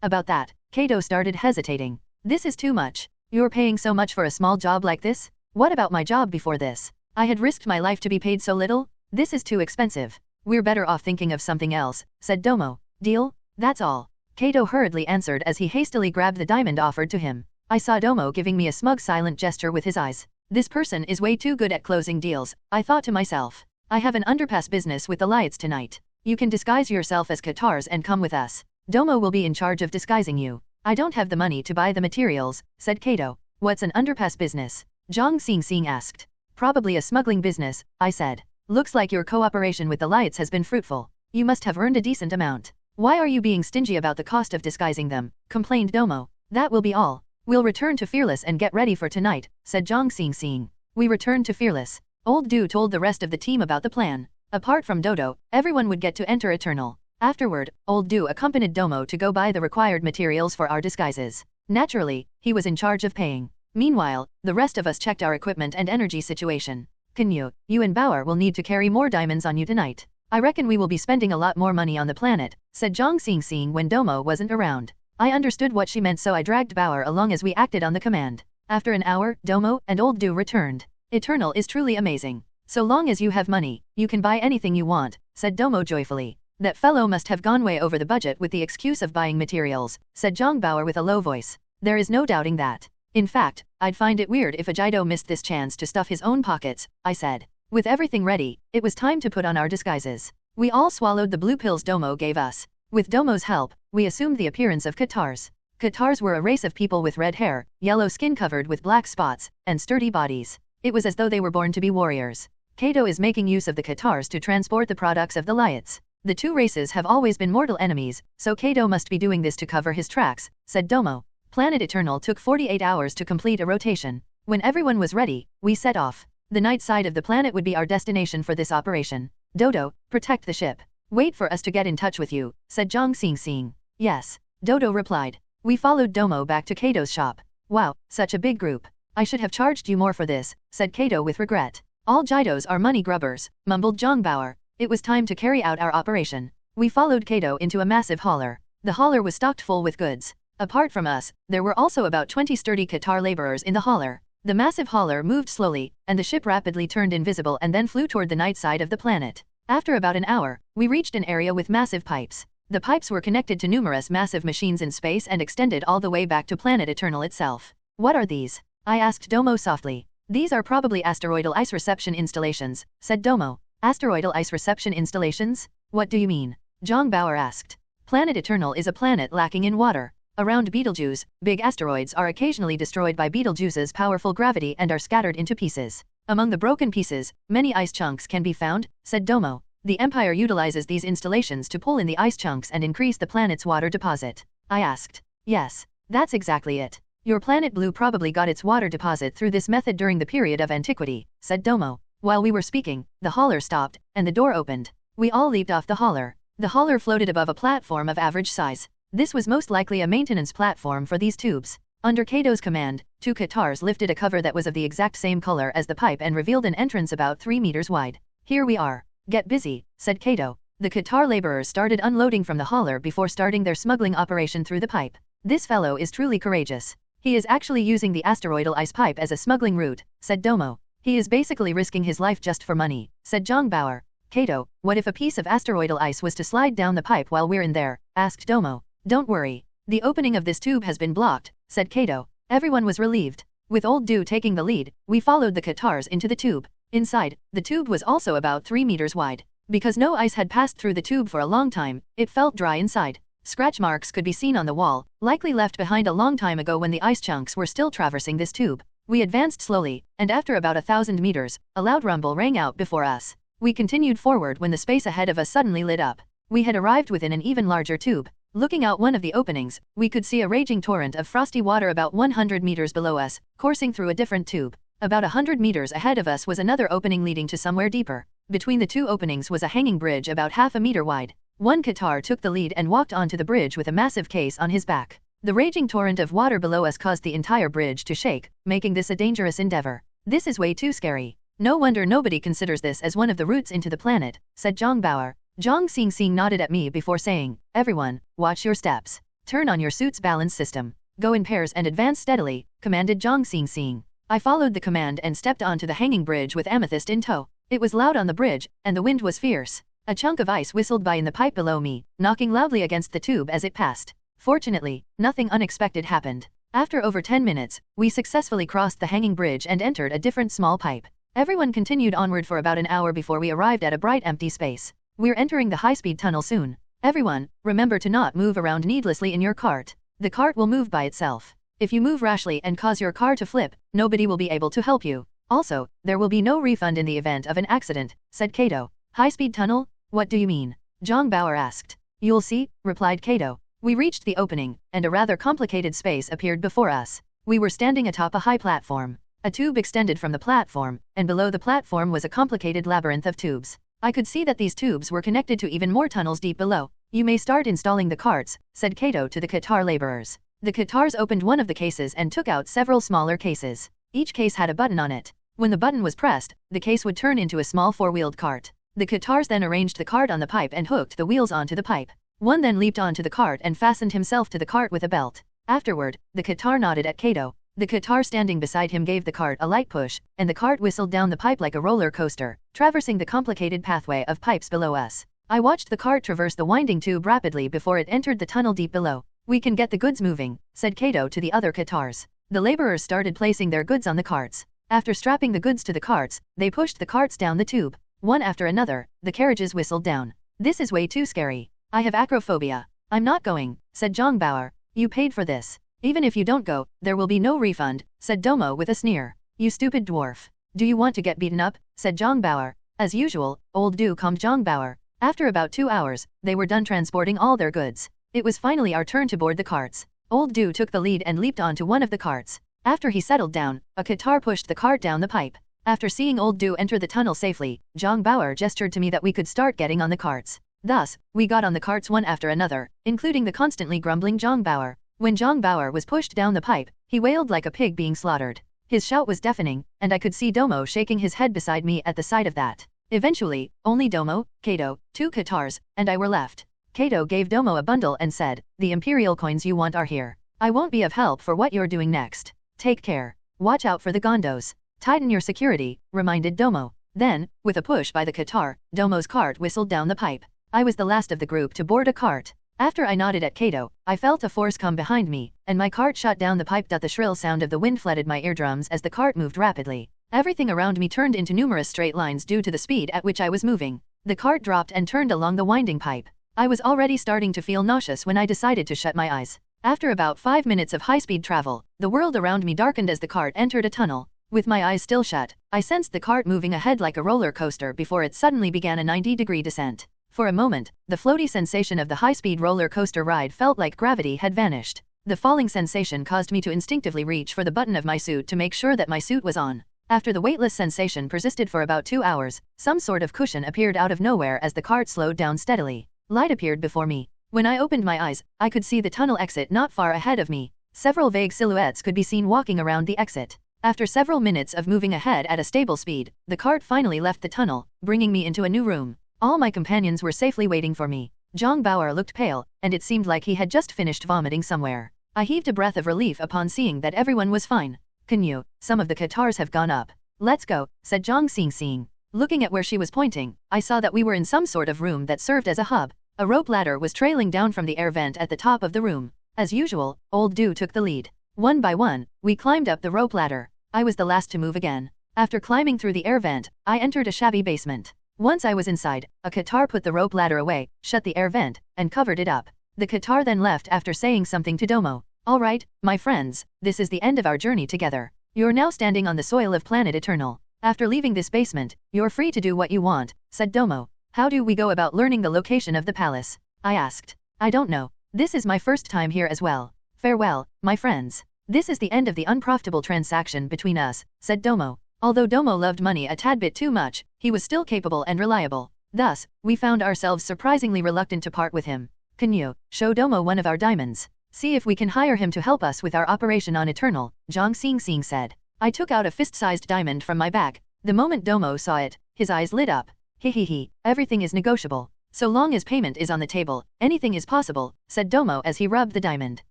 About that, Kato started hesitating. This is too much. You're paying so much for a small job like this? What about my job before this? I had risked my life to be paid so little? This is too expensive. We're better off thinking of something else, said Domo. Deal? That's all. Kato hurriedly answered as he hastily grabbed the diamond offered to him. I saw Domo giving me a smug silent gesture with his eyes. This person is way too good at closing deals, I thought to myself. I have an underpass business with the lights tonight. You can disguise yourself as Katars and come with us. Domo will be in charge of disguising you. I don't have the money to buy the materials, said Kato. What's an underpass business? Zhang Xing asked. Probably a smuggling business, I said. Looks like your cooperation with the lights has been fruitful. You must have earned a decent amount. Why are you being stingy about the cost of disguising them? Complained Domo. That will be all. We'll return to Fearless and get ready for tonight, said Zhang Xing. We returned to Fearless. Old Du told the rest of the team about the plan. Apart from Dodo, everyone would get to enter Eternal. Afterward, Old Du accompanied Domo to go buy the required materials for our disguises. Naturally, he was in charge of paying. Meanwhile, the rest of us checked our equipment and energy situation. Canyue, you and Bauer will need to carry more diamonds on you tonight. I reckon we will be spending a lot more money on the planet, said Zhang Xing when Domo wasn't around. I understood what she meant, so I dragged Bauer along as we acted on the command. After an hour, Domo and Old Du returned. Eternal is truly amazing. So long as you have money, you can buy anything you want, said Domo joyfully. That fellow must have gone way over the budget with the excuse of buying materials, said Zhang Bauer with a low voice. There is no doubting that. In fact, I'd find it weird if Ajido missed this chance to stuff his own pockets, I said. With everything ready, it was time to put on our disguises. We all swallowed the blue pills Domo gave us. With Domo's help, we assumed the appearance of Katars. Katars were a race of people with red hair, yellow skin covered with black spots, and sturdy bodies. It was as though they were born to be warriors. Kato is making use of the Katars to transport the products of the Liats. The two races have always been mortal enemies, so Kato must be doing this to cover his tracks, said Domo. Planet Eternal took 48 hours to complete a rotation. When everyone was ready, we set off. The night side of the planet would be our destination for this operation. Dodo, protect the ship. Wait for us to get in touch with you, said Zhang Xing. Yes, Dodo replied. We followed Domo back to Kato's shop. Wow, such a big group. I should have charged you more for this, said Kato with regret. All Jidos are money grubbers, mumbled Zhang Bauer. It was time to carry out our operation. We followed Kato into a massive hauler. The hauler was stocked full with goods. Apart from us, there were also about 20 sturdy Katar laborers in the hauler. The massive hauler moved slowly, and the ship rapidly turned invisible and then flew toward the night side of the planet. After about an hour, we reached an area with massive pipes. The pipes were connected to numerous massive machines in space and extended all the way back to planet Eternal itself. What are these? I asked Domo softly. These are probably asteroidal ice reception installations, said Domo. Asteroidal ice reception installations? What do you mean? Zhang Bauer asked. Planet Eternal is a planet lacking in water. Around Betelgeuse, big asteroids are occasionally destroyed by Betelgeuse's powerful gravity and are scattered into pieces. Among the broken pieces, many ice chunks can be found, said Domo. The Empire utilizes these installations to pull in the ice chunks and increase the planet's water deposit. I asked. Yes, that's exactly it. Your planet Blue probably got its water deposit through this method during the period of antiquity, said Domo. While we were speaking, the hauler stopped, and the door opened. We all leaped off the hauler. The hauler floated above a platform of average size. This was most likely a maintenance platform for these tubes. Under Kato's command, two Katars lifted a cover that was of the exact same color as the pipe and revealed an entrance about 3 meters wide. Here we are. Get busy, said Kato. The Katar laborers started unloading from the hauler before starting their smuggling operation through the pipe. This fellow is truly courageous. He is actually using the asteroidal ice pipe as a smuggling route, said Domo. He is basically risking his life just for money, said Zhang Bauer. Kato, what if a piece of asteroidal ice was to slide down the pipe while we're in there? Asked Domo. Don't worry. The opening of this tube has been blocked, said Kato. Everyone was relieved. With Old Du taking the lead, we followed the Katars into the tube. Inside, the tube was also about 3 meters wide. Because no ice had passed through the tube for a long time, it felt dry inside. Scratch marks could be seen on the wall, likely left behind a long time ago when the ice chunks were still traversing this tube. We advanced slowly, and after about 1,000 meters, a loud rumble rang out before us. We continued forward when the space ahead of us suddenly lit up. We had arrived within an even larger tube. Looking out one of the openings, we could see a raging torrent of frosty water about 100 meters below us, coursing through a different tube. About 100 meters ahead of us was another opening leading to somewhere deeper. Between the two openings was a hanging bridge about half a meter wide. One Katar took the lead and walked onto the bridge with a massive case on his back. The raging torrent of water below us caused the entire bridge to shake, making this a dangerous endeavor. This is way too scary. No wonder nobody considers this as one of the routes into the planet, said Zhang Bauer. Zhang Xing nodded at me before saying, everyone, watch your steps. Turn on your suit's balance system. Go in pairs and advance steadily, commanded Zhang Xing. I followed the command and stepped onto the hanging bridge with Amethyst in tow. It was loud on the bridge, and the wind was fierce. A chunk of ice whistled by in the pipe below me, knocking loudly against the tube as it passed. Fortunately, nothing unexpected happened. After over 10 minutes, we successfully crossed the hanging bridge and entered a different small pipe. Everyone continued onward for about an hour before we arrived at a bright empty space. We're entering the high-speed tunnel soon. Everyone, remember to not move around needlessly in your cart. The cart will move by itself. If you move rashly and cause your car to flip, nobody will be able to help you. Also, there will be no refund in the event of an accident, said Kato. High-speed tunnel? What do you mean? Zhang Bauer asked. You'll see, replied Kato. We reached the opening, and a rather complicated space appeared before us. We were standing atop a high platform. A tube extended from the platform, and below the platform was a complicated labyrinth of tubes. I could see that these tubes were connected to even more tunnels deep below. You may start installing the carts, said Kato to the Qatar laborers. The Qatars opened one of the cases and took out several smaller cases. Each case had a button on it. When the button was pressed, the case would turn into a small four-wheeled cart. The Qatars then arranged the cart on the pipe and hooked the wheels onto the pipe. One then leaped onto the cart and fastened himself to the cart with a belt. Afterward, the Qatar nodded at Kato. The Qatar standing beside him gave the cart a light push, and the cart whistled down the pipe like a roller coaster, traversing the complicated pathway of pipes below us. I watched the cart traverse the winding tube rapidly before it entered the tunnel deep below. We can get the goods moving, said Kato to the other Qatars. The laborers started placing their goods on the carts. After strapping the goods to the carts, they pushed the carts down the tube. One after another, the carriages whistled down. This is way too scary. I have acrophobia. I'm not going, said Zhang Bauer. You paid for this. Even if you don't go, there will be no refund, said Domo with a sneer. You stupid dwarf. Do you want to get beaten up, said Zhang Bauer. As usual, old Du calmed Zhang Bauer. After about 2 hours, they were done transporting all their goods. It was finally our turn to board the carts. Old Du took the lead and leaped onto one of the carts. After he settled down, a Qatar pushed the cart down the pipe. After seeing Old Du enter the tunnel safely, Zhang Bauer gestured to me that we could start getting on the carts. Thus, we got on the carts one after another, including the constantly grumbling Zhang Bauer. When Zhang Bauer was pushed down the pipe, he wailed like a pig being slaughtered. His shout was deafening, and I could see Domo shaking his head beside me at the sight of that. Eventually, only Domo, Kato, 2 Qatars, and I were left. Kato gave Domo a bundle and said, "The imperial coins you want are here. I won't be of help for what you're doing next. Take care. Watch out for the gondos. Tighten your security," reminded Domo. Then, with a push by the Qatar, Domo's cart whistled down the pipe. I was the last of the group to board a cart. After I nodded at Kato, I felt a force come behind me, and my cart shot down the pipe. The shrill sound of the wind flooded my eardrums as the cart moved rapidly. Everything around me turned into numerous straight lines due to the speed at which I was moving. The cart dropped and turned along the winding pipe. I was already starting to feel nauseous when I decided to shut my eyes. After about 5 minutes of high-speed travel, the world around me darkened as the cart entered a tunnel. With my eyes still shut, I sensed the cart moving ahead like a roller coaster before it suddenly began a 90-degree descent. For a moment, the floaty sensation of the high-speed roller coaster ride felt like gravity had vanished. The falling sensation caused me to instinctively reach for the button of my suit to make sure that my suit was on. After the weightless sensation persisted for about 2 hours, some sort of cushion appeared out of nowhere as the cart slowed down steadily. Light appeared before me. When I opened my eyes, I could see the tunnel exit not far ahead of me. Several vague silhouettes could be seen walking around the exit. After several minutes of moving ahead at a stable speed, the cart finally left the tunnel, bringing me into a new room. All my companions were safely waiting for me. Zhang Bauer looked pale, and it seemed like he had just finished vomiting somewhere. I heaved a breath of relief upon seeing that everyone was fine. Canyue, some of the Qatars have gone up. Let's go, said Zhang Xing. Looking at where she was pointing, I saw that we were in some sort of room that served as a hub. A rope ladder was trailing down from the air vent at the top of the room. As usual, old Du took the lead. One by one, we climbed up the rope ladder. I was the last to move again. After climbing through the air vent, I entered a shabby basement. Once I was inside, a Qatar put the rope ladder away, shut the air vent, and covered it up. The Qatar then left after saying something to Domo. "All right, my friends, this is the end of our journey together. You're now standing on the soil of planet Eternal. After leaving this basement, you're free to do what you want," said Domo. "How do we go about learning the location of the palace?" I asked. "I don't know. This is my first time here as well. Farewell, my friends. This is the end of the unprofitable transaction between us," said Domo. Although Domo loved money a tad bit too much, he was still capable and reliable. Thus, we found ourselves surprisingly reluctant to part with him. "Canyue, show Domo one of our diamonds. See if we can hire him to help us with our operation on Eternal," Zhang Xing said. I took out a fist-sized diamond from my bag. The moment Domo saw it, his eyes lit up. "Hehehe, everything is negotiable. So long as payment is on the table, anything is possible," said Domo as he rubbed the diamond.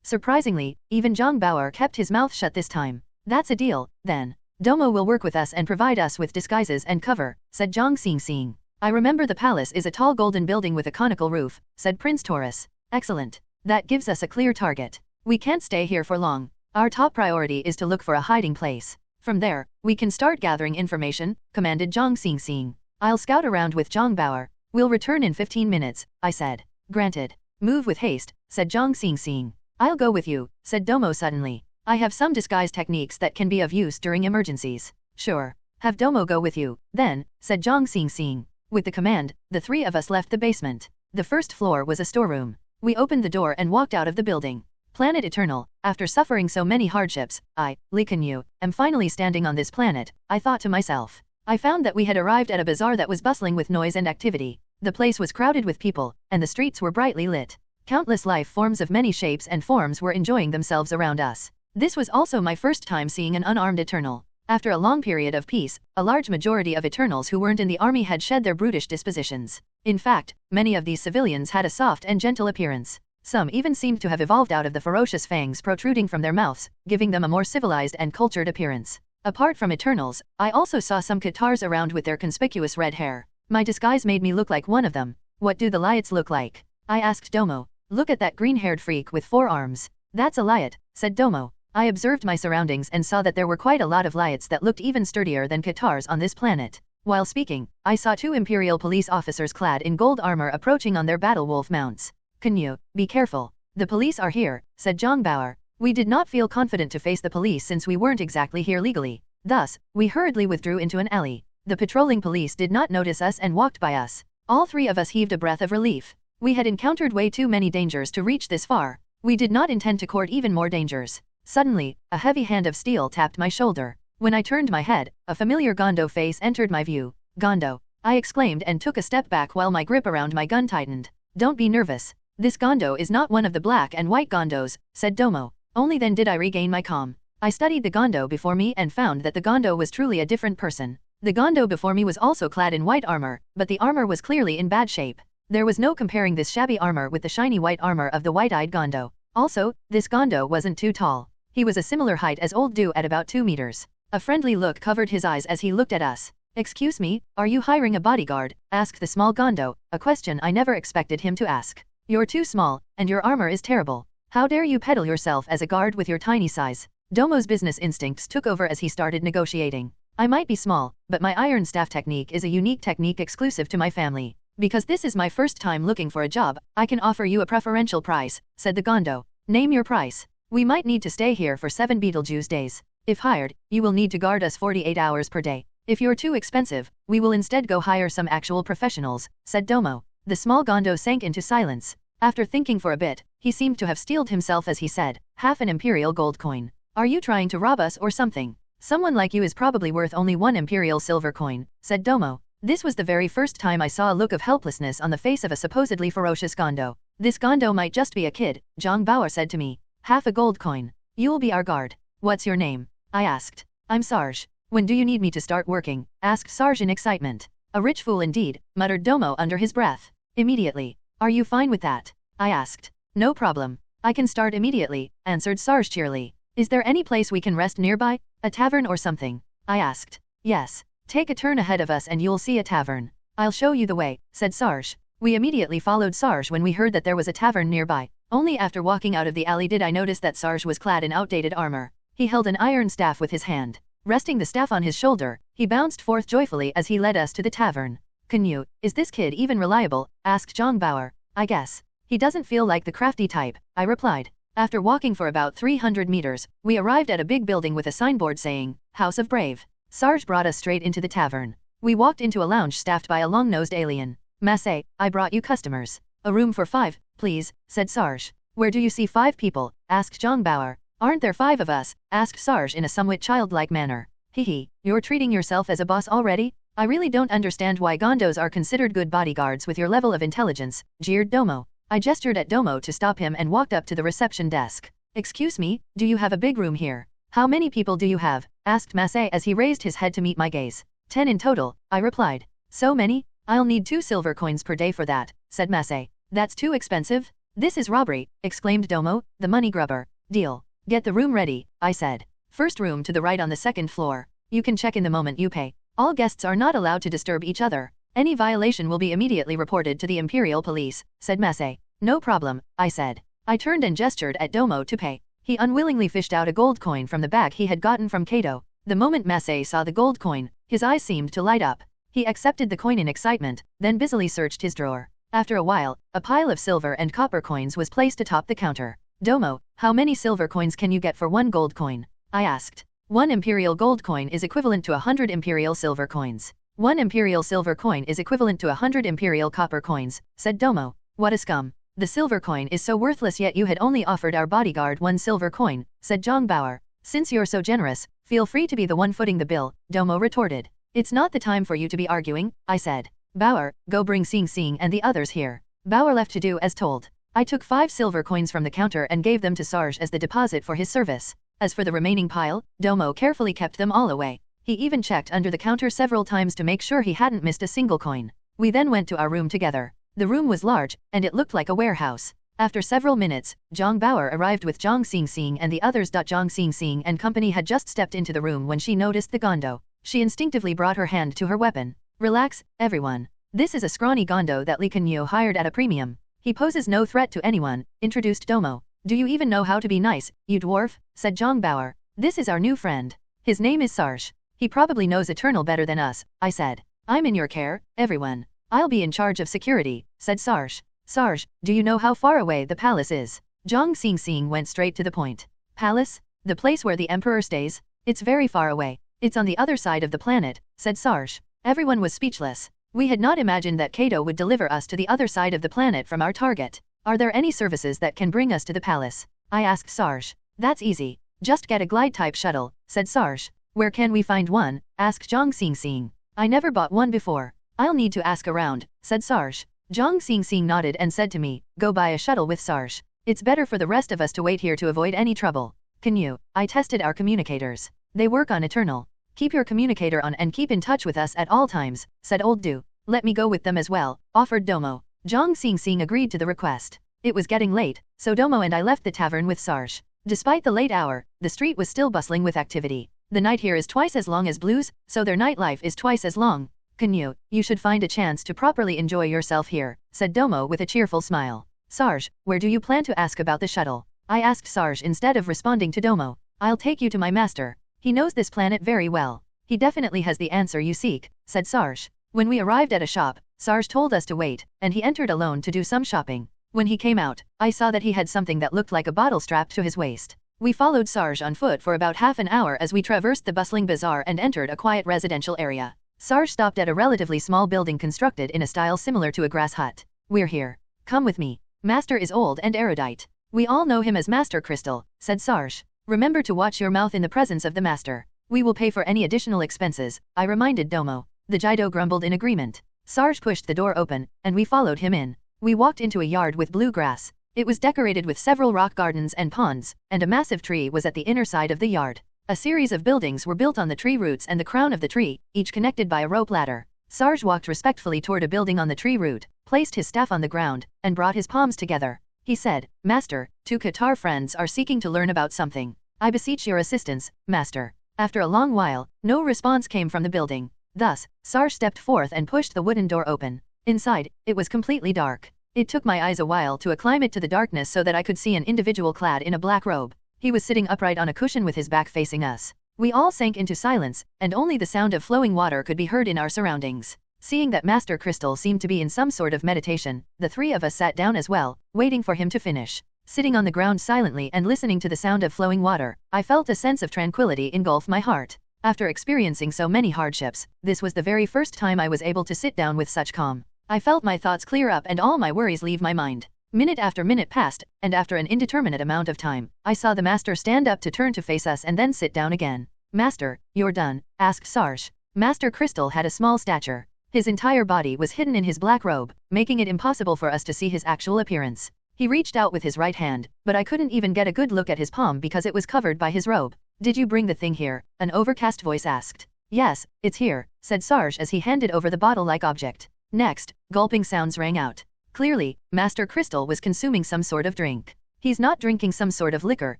Surprisingly, even Zhang Bauer kept his mouth shut this time. "That's a deal, then. Domo will work with us and provide us with disguises and cover," said Zhang Xing. I remember the palace is a tall golden building with a conical roof, said Prince Taurus. Excellent. That gives us a clear target. We can't stay here for long. Our top priority is to look for a hiding place. From there, we can start gathering information, commanded Zhang Xingxing. I'll scout around with Zhang Bauer. We'll return in 15 minutes, I said. Granted. Move with haste, said Zhang Xingxing. I'll go with you, said Domo suddenly. I have some disguise techniques that can be of use during emergencies. Sure. Have Domo go with you, then, said Zhang Xingxing. With the command, the three of us left the basement. The first floor was a storeroom. We opened the door and walked out of the building. Planet Eternal, after suffering so many hardships, Canyue, am finally standing on this planet, I thought to myself. I found that we had arrived at a bazaar that was bustling with noise and activity. The place was crowded with people, and the streets were brightly lit. Countless life forms of many shapes and forms were enjoying themselves around us. This was also my first time seeing an unarmed Eternal. After a long period of peace, a large majority of Eternals who weren't in the army had shed their brutish dispositions. In fact, many of these civilians had a soft and gentle appearance. Some even seemed to have evolved out of the ferocious fangs protruding from their mouths, giving them a more civilized and cultured appearance. Apart from Eternals, I also saw some Katars around with their conspicuous red hair. My disguise made me look like one of them. What do the Lyates look like? I asked Domo. Look at that green-haired freak with 4 arms. That's a Lyat, said Domo. I observed my surroundings and saw that there were quite a lot of Lyates that looked even sturdier than Katars on this planet. While speaking, I saw 2 Imperial police officers clad in gold armor approaching on their battle wolf mounts. Canyue, be careful. The police are here, said Zhang Bauer. We did not feel confident to face the police since we weren't exactly here legally. Thus, we hurriedly withdrew into an alley. The patrolling police did not notice us and walked by us. All 3 of us heaved a breath of relief. We had encountered way too many dangers to reach this far. We did not intend to court even more dangers. Suddenly, a heavy hand of steel tapped my shoulder. When I turned my head, a familiar Gondo face entered my view. Gondo, I exclaimed and took a step back while my grip around my gun tightened. Don't be nervous. This Gondo is not one of the black and white Gondos, said Domo. Only then did I regain my calm. I studied the Gondo before me and found that the Gondo was truly a different person. The Gondo before me was also clad in white armor, but the armor was clearly in bad shape. There was no comparing this shabby armor with the shiny white armor of the white-eyed Gondo. Also, this Gondo wasn't too tall. He was a similar height as Old Do at about 2 meters. A friendly look covered his eyes as he looked at us. Excuse me, are you hiring a bodyguard? Asked the small Gondo, a question I never expected him to ask. You're too small, and your armor is terrible. How dare you peddle yourself as a guard with your tiny size? Domo's business instincts took over as he started negotiating. I might be small, but my iron staff technique is a unique technique exclusive to my family. Because this is my first time looking for a job, I can offer you a preferential price, said the Gondo. Name your price. We might need to stay here for 7 Beetlejuice days. If hired, you will need to guard us 48 hours per day. If you're too expensive, we will instead go hire some actual professionals, said Domo. The small Gondo sank into silence. After thinking for a bit, he seemed to have steeled himself as he said, half an imperial gold coin. Are you trying to rob us or something? Someone like you is probably worth only 1 imperial silver coin, said Domo. This was the very first time I saw a look of helplessness on the face of a supposedly ferocious Gondo. This Gondo might just be a kid, Zhang Bauer said to me. Half a gold coin. You'll be our guard. What's your name? I asked. I'm Sarge. When do you need me to start working? Asked Sarge in excitement. A rich fool indeed, muttered Domo under his breath. Immediately. Are you fine with that? I asked. No problem. I can start immediately, answered Sarge cheerily. Is there any place we can rest nearby? A tavern or something? I asked. Yes. Take a turn ahead of us and you'll see a tavern. I'll show you the way, said Sarge. We immediately followed Sarge when we heard that there was a tavern nearby. Only after walking out of the alley did I notice that Sarge was clad in outdated armor. He held an iron staff with his hand. Resting the staff on his shoulder, he bounced forth joyfully as he led us to the tavern. Canyue, is this kid even reliable? Asked Zhang Bauer. I guess. He doesn't feel like the crafty type, I replied. After walking for about 300 meters, we arrived at a big building with a signboard saying, House of Brave. Sarge brought us straight into the tavern. We walked into a lounge staffed by a long-nosed alien. Masse, I brought you customers. A room for 5, please, said Sarge. Where do you see 5 people? Asked Zhang Bauer. Aren't there 5 of us? Asked Sarge in a somewhat childlike manner. Hehe, you're treating yourself as a boss already? I really don't understand why Gondos are considered good bodyguards with your level of intelligence, jeered Domo. I gestured at Domo to stop him and walked up to the reception desk. Excuse me, do you have a big room here? How many people do you have? Asked Masse as he raised his head to meet my gaze. 10 in total, I replied. So many? I'll need 2 silver coins per day for that, said Masse. That's too expensive? This is robbery, exclaimed Domo, the money grubber. Deal. Get the room ready, I said. First room to the right on the 2nd floor. You can check in the moment you pay. All guests are not allowed to disturb each other. Any violation will be immediately reported to the Imperial Police, said Masse. No problem, I said. I turned and gestured at Domo to pay. He unwillingly fished out a gold coin from the bag he had gotten from Kato. The moment Masse saw the gold coin, his eyes seemed to light up. He accepted the coin in excitement, then busily searched his drawer. After a while, a pile of silver and copper coins was placed atop the counter. Domo, how many silver coins can you get for one gold coin? I asked. 1 imperial gold coin is equivalent to 100 imperial silver coins. 1 imperial silver coin is equivalent to 100 imperial copper coins, said Domo. What a scum. The silver coin is so worthless, yet you had only offered our bodyguard 1 silver coin, said Zhang Bauer. Since you're so generous, feel free to be the one footing the bill, Domo retorted. It's not the time for you to be arguing, I said. Bauer, go bring Xing Xing and the others here. Bauer left to do as told. I took 5 silver coins from the counter and gave them to Sarge as the deposit for his service. As for the remaining pile, Domo carefully kept them all away. He even checked under the counter several times to make sure he hadn't missed a single coin. We then went to our room together. The room was large, and it looked like a warehouse. After several minutes, Zhang Bauer arrived with Zhang Xing and the others. Zhang Xing and company had just stepped into the room when she noticed the Gondo. She instinctively brought her hand to her weapon. Relax, everyone. This is a scrawny Gondo that Canyue hired at a premium. He poses no threat to anyone, introduced Domo. Do you even know how to be nice, you dwarf? Said Zhang Bauer. This is our new friend. His name is Sarge. He probably knows Eternal better than us, I said. I'm in your care, everyone. I'll be in charge of security, said Sarge. Sarge, do you know how far away the palace is? Zhang Xing went straight to the point. Palace? The place where the emperor stays? It's very far away. It's on the other side of the planet, said Sarge. Everyone was speechless. We had not imagined that Kato would deliver us to the other side of the planet from our target. Are there any services that can bring us to the palace? I asked Sarge. That's easy. Just get a glide-type shuttle, said Sarge. Where can we find one? Asked Zhang Xing. I never bought one before. I'll need to ask around, said Sarge. Zhang Xing nodded and said to me, go buy a shuttle with Sarge. It's better for the rest of us to wait here to avoid any trouble. Canyue, I tested our communicators. They work on Eternal. Keep your communicator on and keep in touch with us at all times, said Old Du. Let me go with them as well, offered Domo. Zhang Xing agreed to the request. It was getting late, so Domo and I left the tavern with Sarge. Despite the late hour, the street was still bustling with activity. The night here is twice as long as Blue's, so their nightlife is twice as long. Canyue, you should find a chance to properly enjoy yourself here, said Domo with a cheerful smile. Sarge, where do you plan to ask about the shuttle? I asked Sarge instead of responding to Domo. I'll take you to my master. He knows this planet very well. He definitely has the answer you seek, said Sarge. When we arrived at a shop, Sarge told us to wait, and he entered alone to do some shopping. When he came out, I saw that he had something that looked like a bottle strapped to his waist. We followed Sarge on foot for about half an hour as we traversed the bustling bazaar and entered a quiet residential area. Sarge stopped at a relatively small building constructed in a style similar to a grass hut. We're here. Come with me. Master is old and erudite. We all know him as Master Crystal, said Sarge. Remember to watch your mouth in the presence of the master. We will pay for any additional expenses, I reminded Domo. The Jido grumbled in agreement. Sarge pushed the door open, and we followed him in. We walked into a yard with blue grass. It was decorated with several rock gardens and ponds, and a massive tree was at the inner side of the yard. A series of buildings were built on the tree roots and the crown of the tree, each connected by a rope ladder. Sarge walked respectfully toward a building on the tree root, placed his staff on the ground, and brought his palms together. He said, Master, 2 Qatar friends are seeking to learn about something. I beseech your assistance, Master. After a long while, no response came from the building. Thus, Sarge stepped forth and pushed the wooden door open. Inside, it was completely dark. It took my eyes a while to acclimate to the darkness so that I could see an individual clad in a black robe. He was sitting upright on a cushion with his back facing us. We all sank into silence, and only the sound of flowing water could be heard in our surroundings. Seeing that Master Crystal seemed to be in some sort of meditation, the 3 of us sat down as well, waiting for him to finish. Sitting on the ground silently and listening to the sound of flowing water, I felt a sense of tranquility engulf my heart. After experiencing so many hardships, this was the very first time I was able to sit down with such calm. I felt my thoughts clear up and all my worries leave my mind. Minute after minute passed, and after an indeterminate amount of time, I saw the master stand up to turn to face us and then sit down again. Master, you're done? Asked Sarge. Master Crystal had a small stature. His entire body was hidden in his black robe, making it impossible for us to see his actual appearance. He reached out with his right hand, but I couldn't even get a good look at his palm because it was covered by his robe. Did you bring the thing here? An overcast voice asked. Yes, it's here, said Sarge as he handed over the bottle-like object. Next, gulping sounds rang out. Clearly, Master Crystal was consuming some sort of drink. He's not drinking some sort of liquor,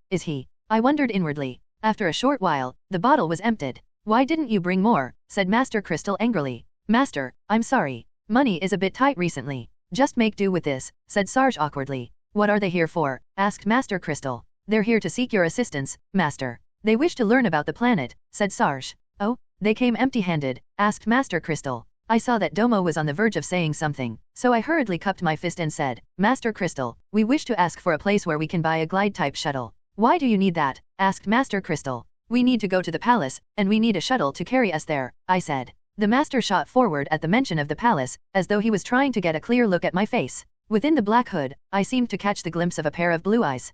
is he? I wondered inwardly. After a short while, the bottle was emptied. Why didn't you bring more? Said Master Crystal angrily. Master, I'm sorry. Money is a bit tight recently. Just make do with this, said Sarge awkwardly. What are they here for? Asked Master Crystal. They're here to seek your assistance, Master. They wish to learn about the planet, said Sarge. Oh, they came empty-handed, asked Master Crystal. I saw that Domo was on the verge of saying something, so I hurriedly cupped my fist and said, Master Crystal, we wish to ask for a place where we can buy a glide-type shuttle. Why do you need that? Asked Master Crystal. We need to go to the palace, and we need a shuttle to carry us there, I said. The master shot forward at the mention of the palace, as though he was trying to get a clear look at my face. Within the black hood, I seemed to catch the glimpse of a pair of blue eyes.